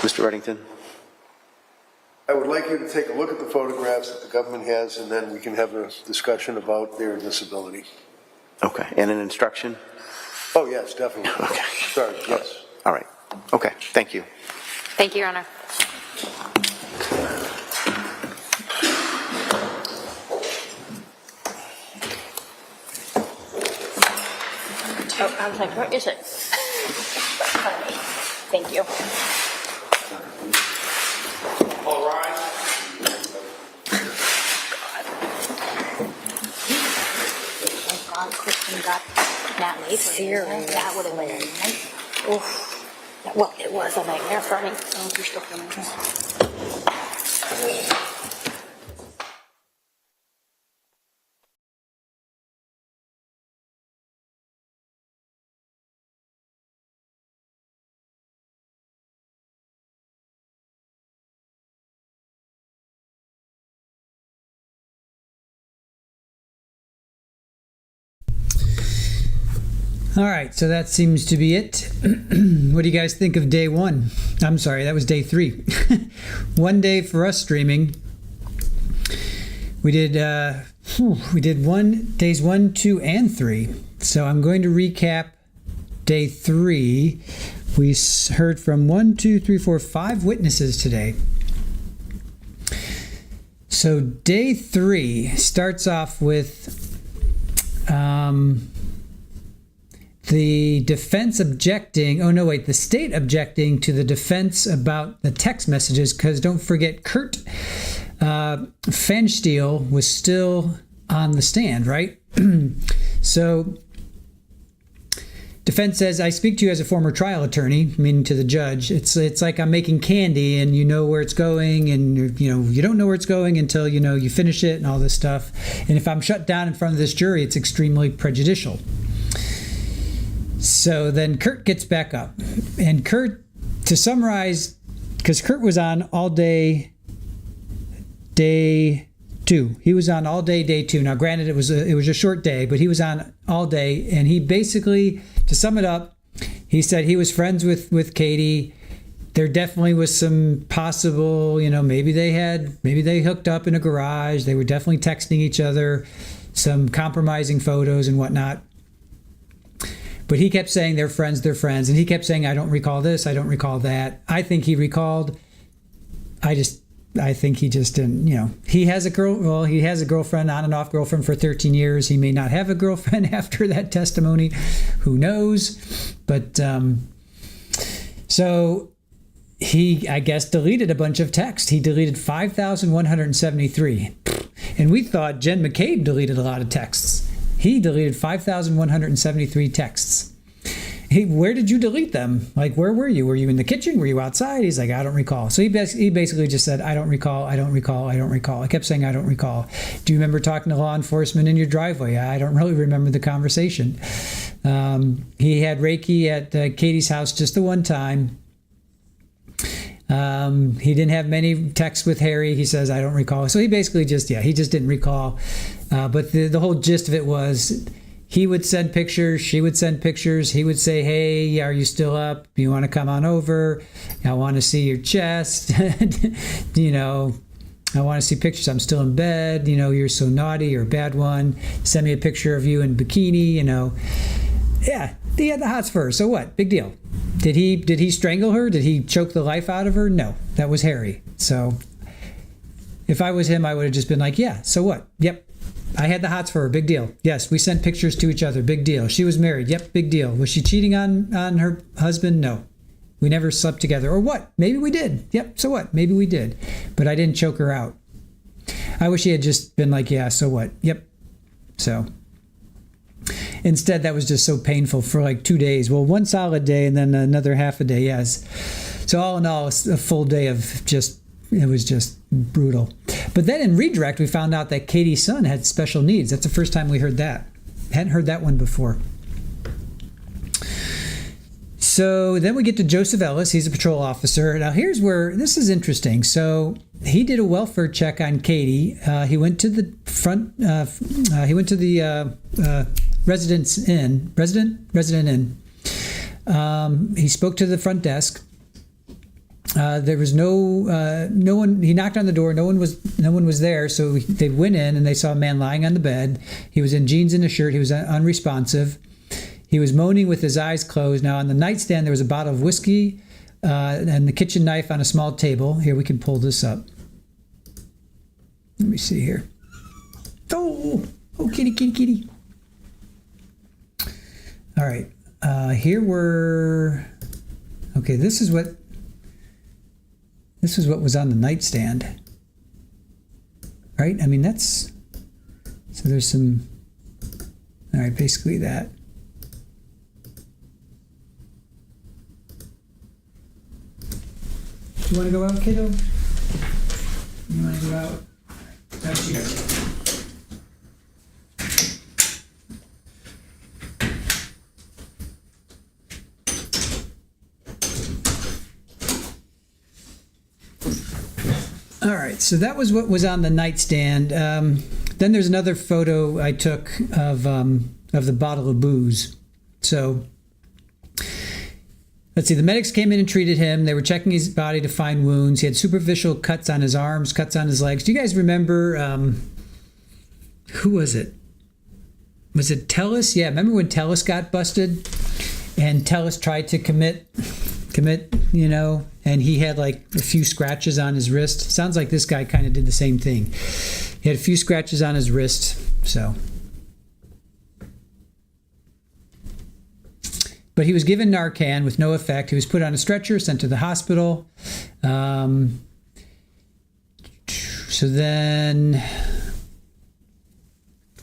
[SPEAKER 9] Mr. Reddington?
[SPEAKER 2] I would like you to take a look at the photographs that the government has, and then we can have a discussion about their disability.
[SPEAKER 9] Okay, and an instruction?
[SPEAKER 2] Oh, yes, definitely.
[SPEAKER 9] Okay.
[SPEAKER 2] Sorry, yes.
[SPEAKER 9] All right. Okay, thank you.
[SPEAKER 10] Thank you, Your Honor.
[SPEAKER 7] Oh, I was like, where is it? Thank you.
[SPEAKER 11] All rise.
[SPEAKER 7] Thank God Kristen got that late.
[SPEAKER 10] Serious.
[SPEAKER 7] That would have been a nice.
[SPEAKER 10] Oof. Well, it was a nightmare for me.
[SPEAKER 7] Oh, you're still filming.
[SPEAKER 1] All right, so that seems to be it. What do you guys think of day one? I'm sorry, that was day 3. One day for us streaming. We did days 1, 2, and 3. So I'm going to recap day 3. We heard from 1, 2, 3, 4, 5 witnesses today. So day 3 starts off with the defense objecting, the state objecting to the defense about the text messages, because don't forget, Curt Pfannenstiehl was still on the stand, right? So defense says, I speak to you as a former trial attorney, meaning to the judge. It's like I'm making candy and you know where it's going, and you don't know where it's going until you finish it and all this stuff. And if I'm shut down in front of this jury, it's extremely prejudicial. So then Curt gets back up, and Curt, to summarize, because Curt was on all day, day 2. He was on all day, day 2. Now, granted, it was a short day, but he was on all day, and he basically, to sum it up, he said he was friends with Katie. There definitely was some possible, maybe they hooked up in a garage. They were definitely texting each other, some compromising photos and whatnot. But he kept saying they're friends, and he kept saying, I don't recall this, I don't recall that. I think he recalled. I think he just didn't, he has a girlfriend, on and off girlfriend for 13 years. He may not have a girlfriend after that testimony. Who knows? But so he, I guess, deleted a bunch of text. He deleted 5,173. And we thought Jen McCabe deleted a lot of texts. He deleted 5,173 texts. Where did you delete them? Like, where were you? Were you in the kitchen? Were you outside? He's like, I don't recall. So he basically just said, I don't recall, I don't recall, I don't recall. I kept saying, I don't recall. Do you remember talking to law enforcement in your driveway? I don't really remember the conversation. He had Reiki at Katie's house just the one time. He didn't have many texts with Harry. He says, I don't recall. So he basically just didn't recall. But the whole gist of it was he would send pictures, she would send pictures. He would say, hey, are you still up? You want to come on over? I want to see your chest. I want to see pictures. I'm still in bed. You're so naughty. You're a bad one. Send me a picture of you in bikini. Yeah, he had the hots first. So what? Big deal. Did he strangle her? Did he choke the life out of her? No, that was Harry. So if I was him, I would have just been like, yeah, so what? Yep. I had the hots for her. Big deal. Yes, we sent pictures to each other. Big deal. She was married. Yep, big deal. Was she cheating on her husband? No. We never slept together. Or what? Maybe we did. Yep, so what? Maybe we did. But I didn't choke her out. I wish he had just been like, yeah, so what? Yep. So instead, that was just so painful for like 2 days. Well, one solid day and then another half a day, yes. So all in all, a full day of it was just brutal. But then in redirect, we found out that Katie's son had special needs. That's the first time we heard that. Hadn't heard that one before. So then we get to Joseph Ellis. He's a patrol officer. Now here's where this is interesting. So he did a welfare check on Katie. He went to the front. He went to the resident inn. He spoke to the front desk. There was no one. He knocked on the door. No one was there. So they went in and they saw a man lying on the bed. He was in jeans and a shirt. He was unresponsive. He was moaning with his eyes closed. Now on the nightstand there was a bottle of whiskey and the kitchen knife on a small table. Here, we can pull this up. Let me see here. Oh, kitty. All right. Here we're. Okay, this is what was on the nightstand. Right? I mean, that's. So there's some. All right, basically that. You want to go out, kiddo? You want to go out? That's here. All right, so that was what was on the nightstand. Then there's another photo I took of the bottle of booze. So let's see, the medics came in and treated him. They were checking his body to find wounds. He had superficial cuts on his arms, cuts on his legs. Do you guys remember, who was it? Was it Tellus? Yeah, remember when Tellus got busted? And Tellus tried to commit, and he had like a few scratches on his wrist. Sounds like this guy kind of did the same thing. He had a few scratches on his wrist, so. But he was given Narcan with no effect. He was put on a stretcher, sent to the hospital. So then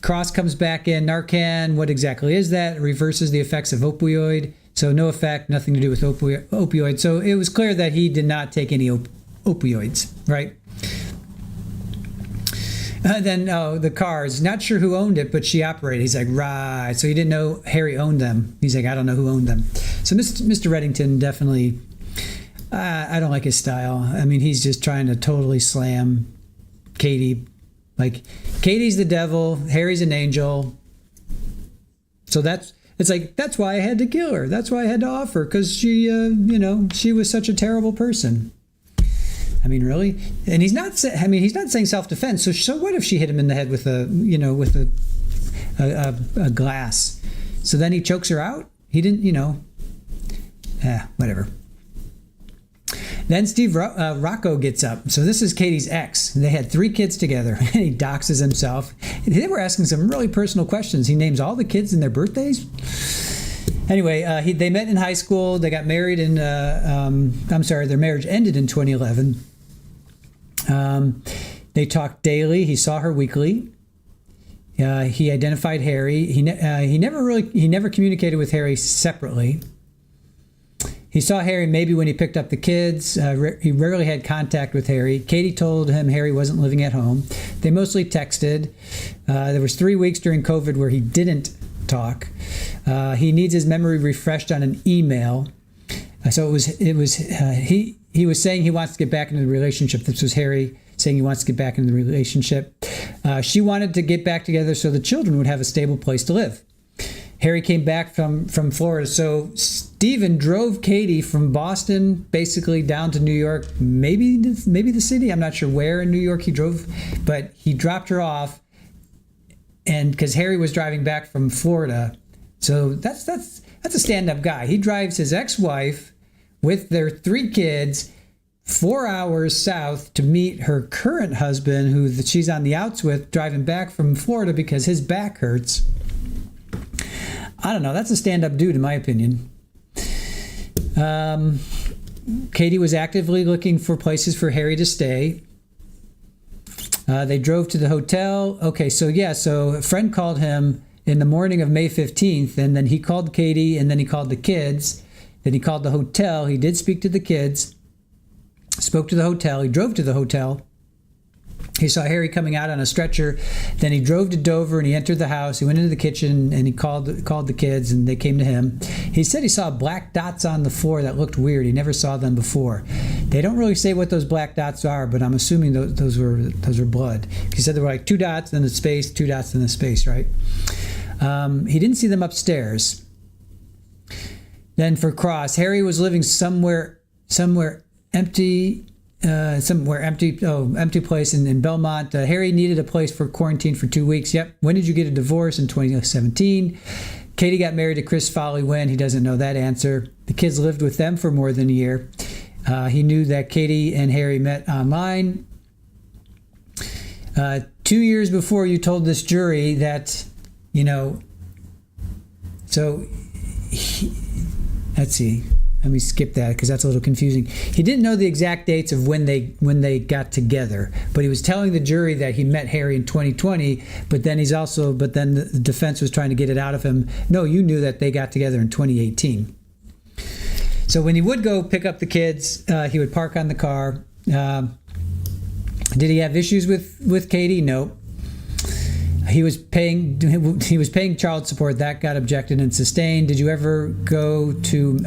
[SPEAKER 1] Cross comes back in. Narcan, what exactly is that? It reverses the effects of opioid. So no effect, nothing to do with opioid. So it was clear that he did not take any opioids, right? And then the cars, not sure who owned it, but she operated. He's like, right. So he didn't know Harry owned them. He's like, I don't know who owned them. So Mr. Reddington definitely, I don't like his style. I mean, he's just trying to totally slam Katie. Like, Katie's the devil, Harry's an angel. So it's like, that's why I had to kill her. That's why I had to off her, because she, she was such a terrible person. I mean, really? And he's not saying self-defense. So what if she hit him in the head with a glass? So then he chokes her out? He didn't, whatever. Then Steve Rocca gets up. So this is Katie's ex. They had 3 kids together, and he doxes himself. They were asking some really personal questions. He names all the kids and their birthdays. Anyway, they met in high school. They got married in, their marriage ended in 2011. They talked daily. He saw her weekly. He identified Harry. He never communicated with Harry separately. He saw Harry maybe when he picked up the kids. He rarely had contact with Harry. Katie told him Harry wasn't living at home. They mostly texted. There was 3 weeks during COVID where he didn't talk. He needs his memory refreshed on an email. So he was saying he wants to get back into the relationship. This was Harry saying he wants to get back into the relationship. She wanted to get back together so the children would have a stable place to live. Harry came back from Florida. So Stephen drove Katie from Boston basically down to New York, maybe the city. I'm not sure where in New York he drove, but he dropped her off. And because Harry was driving back from Florida, So that's a stand-up guy. He drives his ex-wife with their 3 kids 4 hours south to meet her current husband, who she's on the outs with, driving back from Florida because his back hurts. I don't know. That's a stand-up dude, in my opinion. Katie was actively looking for places for Harry to stay. They drove to the hotel. Okay, so a friend called him in the morning of May 15th, and then he called Katie, and then he called the kids. Then he called the hotel. He did speak to the kids, spoke to the hotel. He drove to the hotel. He saw Harry coming out on a stretcher. Then he drove to Dover and he entered the house. He went into the kitchen and he called the kids, and they came to him. He said he saw black dots on the floor that looked weird. He never saw them before. They don't really say what those black dots are, but I'm assuming those were blood. He said there were like 2 dots, then a space, 2 dots, then a space, right? He didn't see them upstairs. Then for Cross, Harry was living somewhere empty. Empty place in Belmont. Harry needed a place for quarantine for 2 weeks. Yep. When did you get a divorce? In 2017. Katie got married to Chris Foley when? He doesn't know that answer. The kids lived with them for more than a year. He knew that Katie and Harry met online. 2 years before, you told this jury that, let's see. Let me skip that because that's a little confusing. He didn't know the exact dates of when they got together, but he was telling the jury that he met Harry in 2020. But then the defense was trying to get it out of him. No, you knew that they got together in 2018. So when he would go pick up the kids, he would park on the car. Did he have issues with Katie? No. He was paying child support. That got objected and sustained. Did you ever go to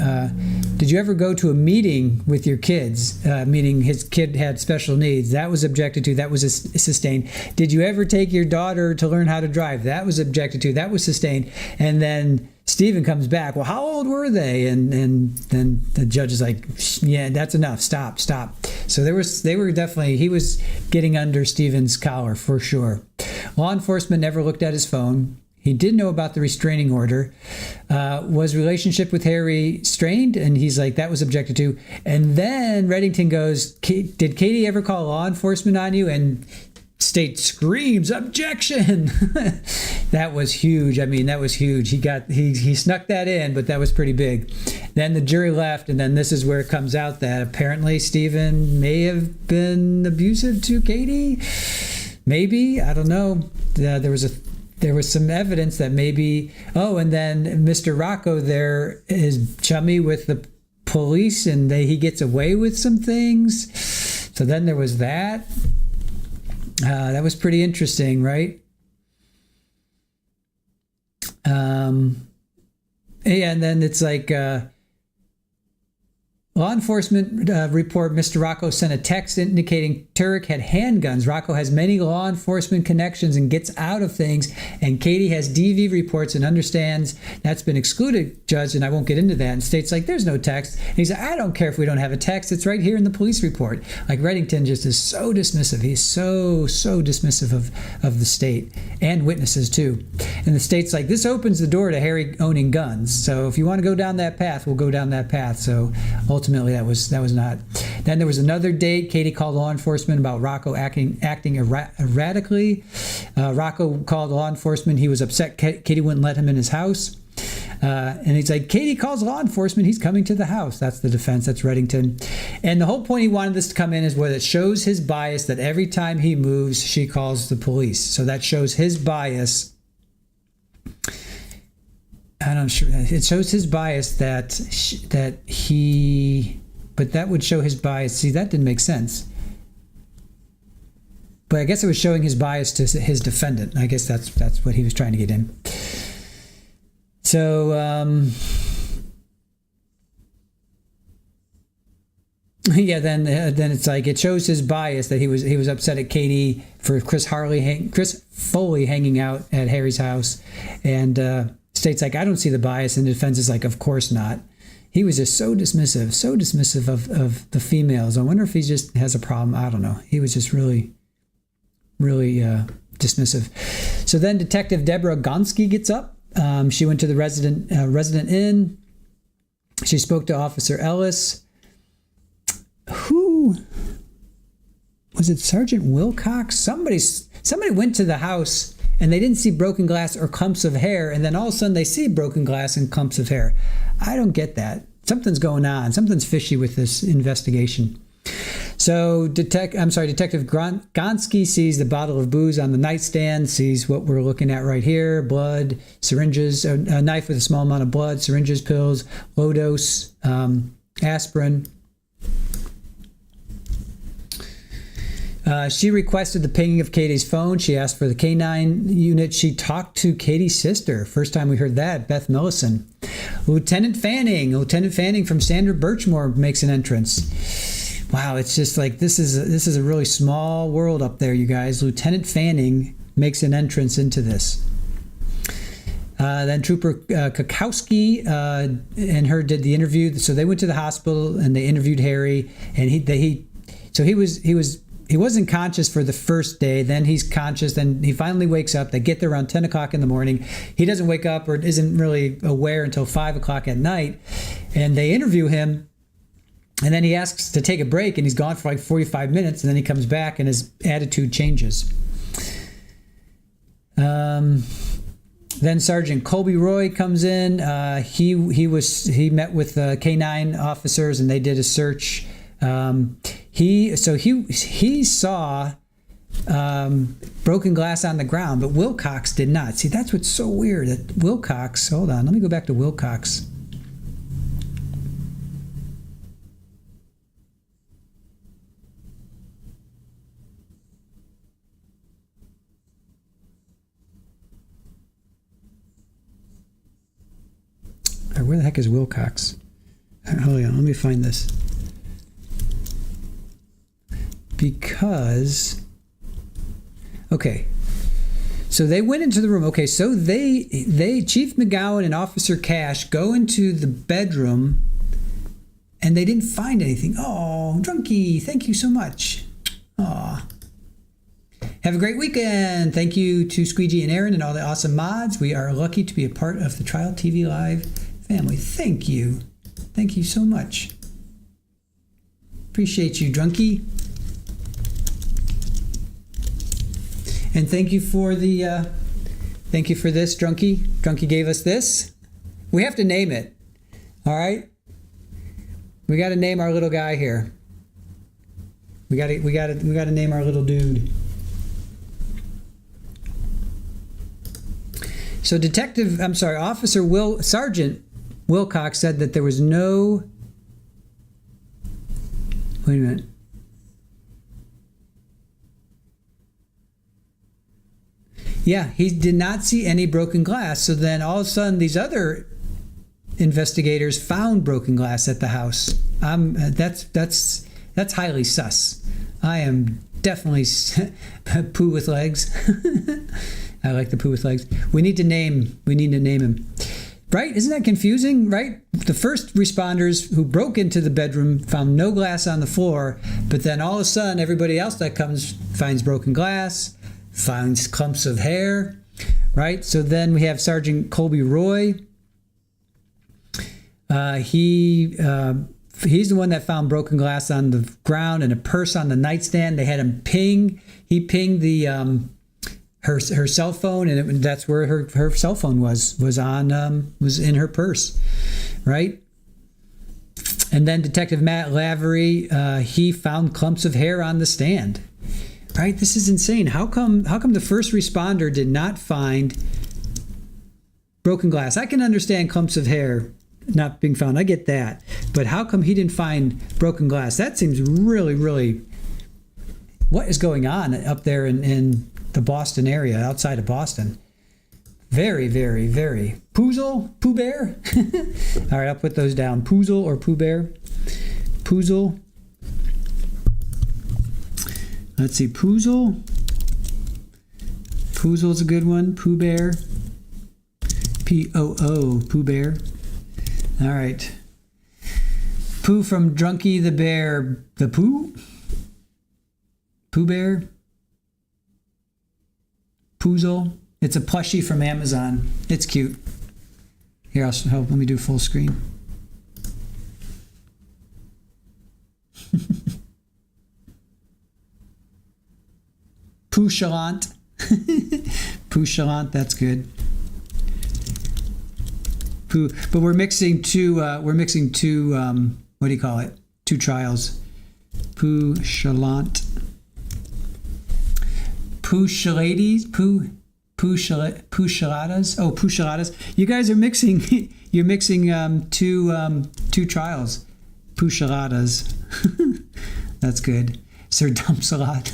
[SPEAKER 1] a meeting with your kids? Meaning his kid had special needs. That was objected to. That was sustained. Did you ever take your daughter to learn how to drive? That was objected to. That was sustained. And then Stephen comes back. Well, how old were they? And then the judge is like, yeah, that's enough. Stop. So he was getting under Stephen's collar for sure. Law enforcement never looked at his phone. He did know about the restraining order. Was relationship with Harry strained? And he's like, that was objected to. And then Reddington goes, did Katie ever call law enforcement on you? And state screams, objection. That was huge. That was huge. He snuck that in, but that was pretty big. Then the jury left, and then this is where it comes out that apparently Stephen may have been abusive to Katie. Maybe, I don't know. There was some evidence that maybe. Oh, and then Mr. Rocca there is chummy with the police, and he gets away with some things. So then there was that. That was pretty interesting, right? And then it's like law enforcement report, Mr. Rocca sent a text indicating Tuerk had handguns. Rocca has many law enforcement connections and gets out of things. And Katie has DV reports and understands that's been excluded, Judge, and I won't get into that. And state's like, there's no text. And he's like, I don't care if we don't have a text. It's right here in the police report. Like Reddington just is so dismissive. He's so dismissive of the state and witnesses too. And the state's like, this opens the door to Harry owning guns. So if you want to go down that path, we'll go down that path. So ultimately that was not. Then there was another date. Katie called law enforcement about Rocca acting erratically. Rocca called law enforcement. He was upset Katie wouldn't let him in his house. And he's like, Katie calls law enforcement. He's coming to the house. That's the defense. That's Reddington. And the whole point he wanted this to come in is where it shows his bias that every time he moves, she calls the police. So that shows his bias. I'm not sure. It shows his bias that would show his bias. See, that didn't make sense. But I guess it was showing his bias to his defendant. I guess that's what he was trying to get in. So, then it's like it shows his bias that he was upset at Katie for Chris Foley hanging out at Harry's house, and state's like, I don't see the bias, and the defense is like, of course not. He was just so dismissive of the females. I wonder if he just has a problem. I don't know. He was just really dismissive. So then Detective Deborah Gonski gets up. She went to the resident inn. She spoke to Officer Ellis. Who was it? Sergeant Wilcox? Somebody went to the house and they didn't see broken glass or clumps of hair, and then all of a sudden they see broken glass and clumps of hair. I don't get that. Something's going on. Something's fishy with this investigation. So Detective Gonski sees the bottle of booze on the nightstand, sees what we're looking at right here: blood, syringes, a knife with a small amount of blood, syringes, pills, low dose aspirin. She requested the pinging of Katie's phone. She asked for the K9 unit. She talked to Katie's sister. First time we heard that, Beth Millison. Lieutenant Fanning from Sandra Birchmore makes an entrance. Wow, it's just like this is a really small world up there, you guys. Lieutenant Fanning makes an entrance into this. Then Trooper Kakowski and her did the interview. So they went to the hospital and they interviewed Harry, and he wasn't conscious for the first day. Then he's conscious. Then he finally wakes up. They get there around 10 o'clock in the morning. He doesn't wake up or isn't really aware until 5 o'clock at night. And they interview him. And then he asks to take a break, and he's gone for like 45 minutes. And then he comes back, and his attitude changes. Then Sergeant Colby Roy comes in. He met with K9 officers, and they did a search. He saw broken glass on the ground, but Wilcox did not. See, that's what's so weird. That Wilcox, hold on, let me go back to Wilcox. Where the heck is Wilcox? Hold on, let me find this. Because, okay, so they went into the room. Okay, so they Chief McGowan and Officer Cash go into the bedroom, and they didn't find anything. Oh, Drunky, thank you so much. Aw. Have a great weekend. Thank you to Squeegee and Aaron and all the awesome mods. We are lucky to be a part of the Trial TV Live family. Thank you. Thank you so much. Appreciate you, Drunky. And thank you for this, Drunky. Drunky gave us this. We have to name it. All right? We got to name our little guy here. We got to name our little dude. So Sergeant Wilcox said that there was no, wait a minute. Yeah, he did not see any broken glass. So then all of a sudden these other investigators found broken glass at the house. That's highly sus. I am definitely poo with legs. I like the poo with legs. We need to name him. Right? Isn't that confusing? Right? The first responders who broke into the bedroom found no glass on the floor, but then all of a sudden everybody else that comes finds broken glass, finds clumps of hair, right? So then we have Sergeant Colby Roy. He's the one that found broken glass on the ground and a purse on the nightstand. They had him ping. He pinged the her cell phone, and that's where her cell phone was in her purse, right? And then Detective Matt Lavery, he found clumps of hair on the stand. Right? This is insane. How come the first responder did not find broken glass? I can understand clumps of hair not being found. I get that. But how come he didn't find broken glass? That seems really, really... What is going on up there in the Boston area, outside of Boston? Very, very, very... Poozle? Pooh Bear? All right, I'll put those down. Poozle or Pooh Bear? Poozle. Let's see, Poozle. Poozle's a good one. Pooh Bear. P-O-O, Pooh Bear. All right. Pooh from Drunky the Bear. The Pooh? Pooh Bear. Poozle. It's a plushie from Amazon. It's cute. Here, let me do full screen. Pouchalant. Pouchalant, that's good. But we're mixing two, what do you call it? Two trials. Pouchalant. Pouchaladas. Pouchaladas. Oh, pouchaladas. You guys are mixing, you're mixing two trials. Pouchaladas. That's good. Sir Dumpsalot.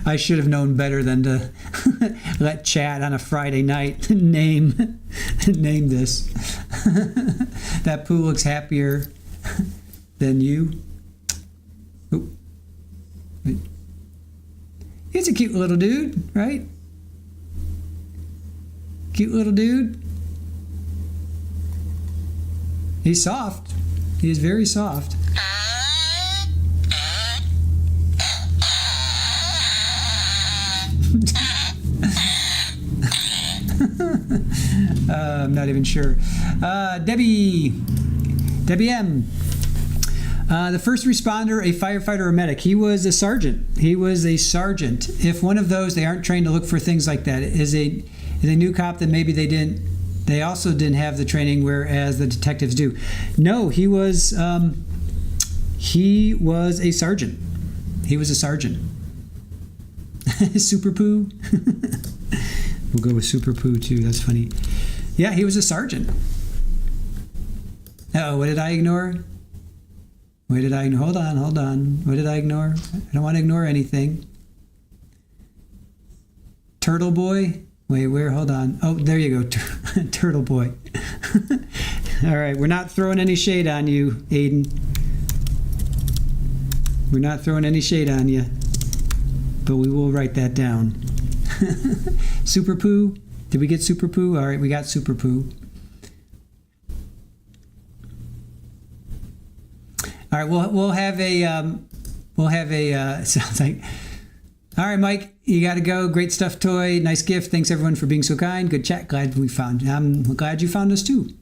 [SPEAKER 1] I should have known better than to let Chad on a Friday night name this. That poo looks happier than you. Ooh. He's a cute little dude, right? Cute little dude. He's soft. He is very soft. I'm not even sure. Debbie M. The first responder, a firefighter or medic. He was a sergeant. If one of those, they aren't trained to look for things like that. Is a new cop that maybe they also didn't have the training, whereas the detectives do. No, he was a sergeant. He was a sergeant. Super Poo. We'll go with Super Poo too. That's funny. Yeah, he was a sergeant. Uh-oh, what did I ignore? Hold on. What did I ignore? I don't want to ignore anything. Turtle Boy? Wait, where? Hold on. Oh, there you go. Turtle Boy. All right, we're not throwing any shade on you, Aiden. We're not throwing any shade on you. But we will write that down. Super Poo? Did we get Super Poo? All right, we got Super Poo. All right, we'll have a sounds like. All right, Mike, you got to go. Great stuff, toy. Nice gift. Thanks everyone for being so kind. Good chat. I'm glad you found us too.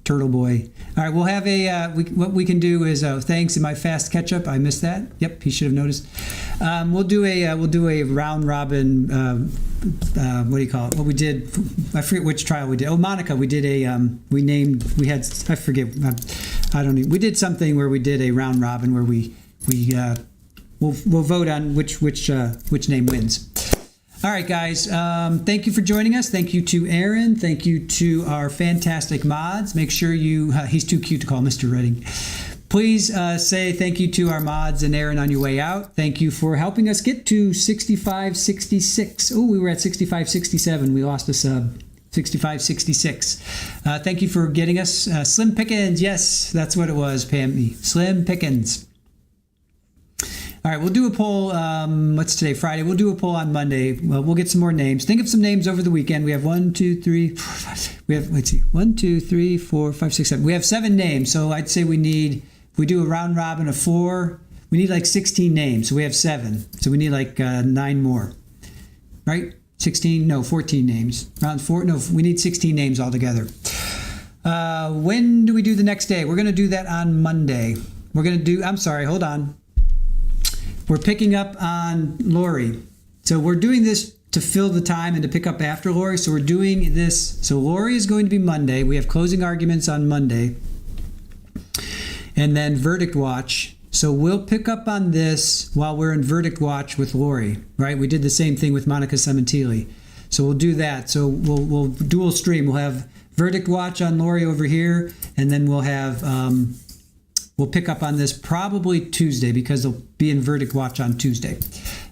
[SPEAKER 1] Turtle Boy. All right, we'll have what we can do is thanks. Am I fast catch up? I missed that. Yep, he should have noticed. We'll do a round robin. What do you call it? What we did? I forget which trial we did. Oh, Monica. We did we did something where we did a round robin where we'll vote on which name wins. All right, guys. Thank you for joining us. Thank you to Aaron. Thank you to our fantastic mods. Make sure he's too cute to call Mr. Redding. Please say thank you to our mods and Aaron on your way out. Thank you for helping us get to 6566. Oh, we were at 6567. We lost a sub. 6566. Thank you for getting us. Slim Pickens. Yes, that's what it was, Pam. Slim Pickens. All right, we'll do a poll. What's today? Friday. We'll do a poll on Monday. Well, we'll get some more names. Think of some names over the weekend. We have 1, 2, 3, 4, 5. We have, let's see, 1, 2, 3, 4, 5, 6, 7. We have 7 names. So I'd say we do a round robin of 4. We need like 16 names. So we have 7. So we need like 9 more. Right? 16? No, 14 names. Round 4? No, we need 16 names altogether. When do we do the next day? We're going to do that on Monday. I'm sorry, hold on. We're picking up on Lori. So we're doing this to fill the time and to pick up after Lori. So we're doing this. So Lori is going to be Monday. We have closing arguments on Monday. And then verdict watch. So we'll pick up on this while we're in verdict watch with Lori, right? We did the same thing with Monica Cementili. So we'll do that. So we'll dual stream. We'll have verdict watch on Lori over here. And then we'll have... we'll pick up on this probably Tuesday because they'll be in verdict watch on Tuesday.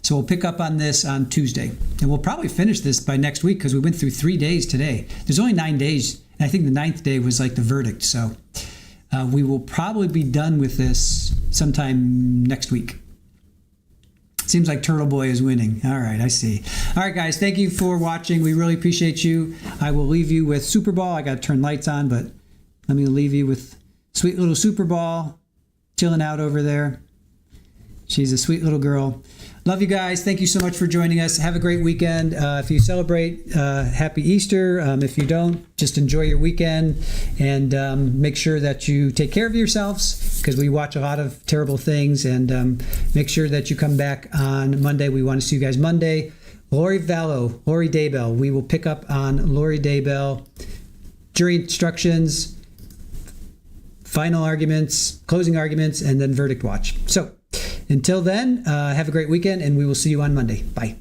[SPEAKER 1] So we'll pick up on this on Tuesday. And we'll probably finish this by next week because we went through 3 days today. There's only 9 days. And I think the 9th day was like the verdict. So we will probably be done with this sometime next week. Seems like Turtle Boy is winning. All right, I see. All right, guys, thank you for watching. We really appreciate you. I will leave you with Super Ball. I got to turn lights on, but let me leave you with sweet little Super Ball chilling out over there. She's a sweet little girl. Love you guys. Thank you so much for joining us. Have a great weekend. If you celebrate, happy Easter. If you don't, just enjoy your weekend and make sure that you take care of yourselves because we watch a lot of terrible things, and make sure that you come back on Monday. We want to see you guys Monday. Lori Daybell. We will pick up on Lori Daybell. Jury instructions, final arguments, closing arguments, and then verdict watch. So until then, have a great weekend, and we will see you on Monday. Bye.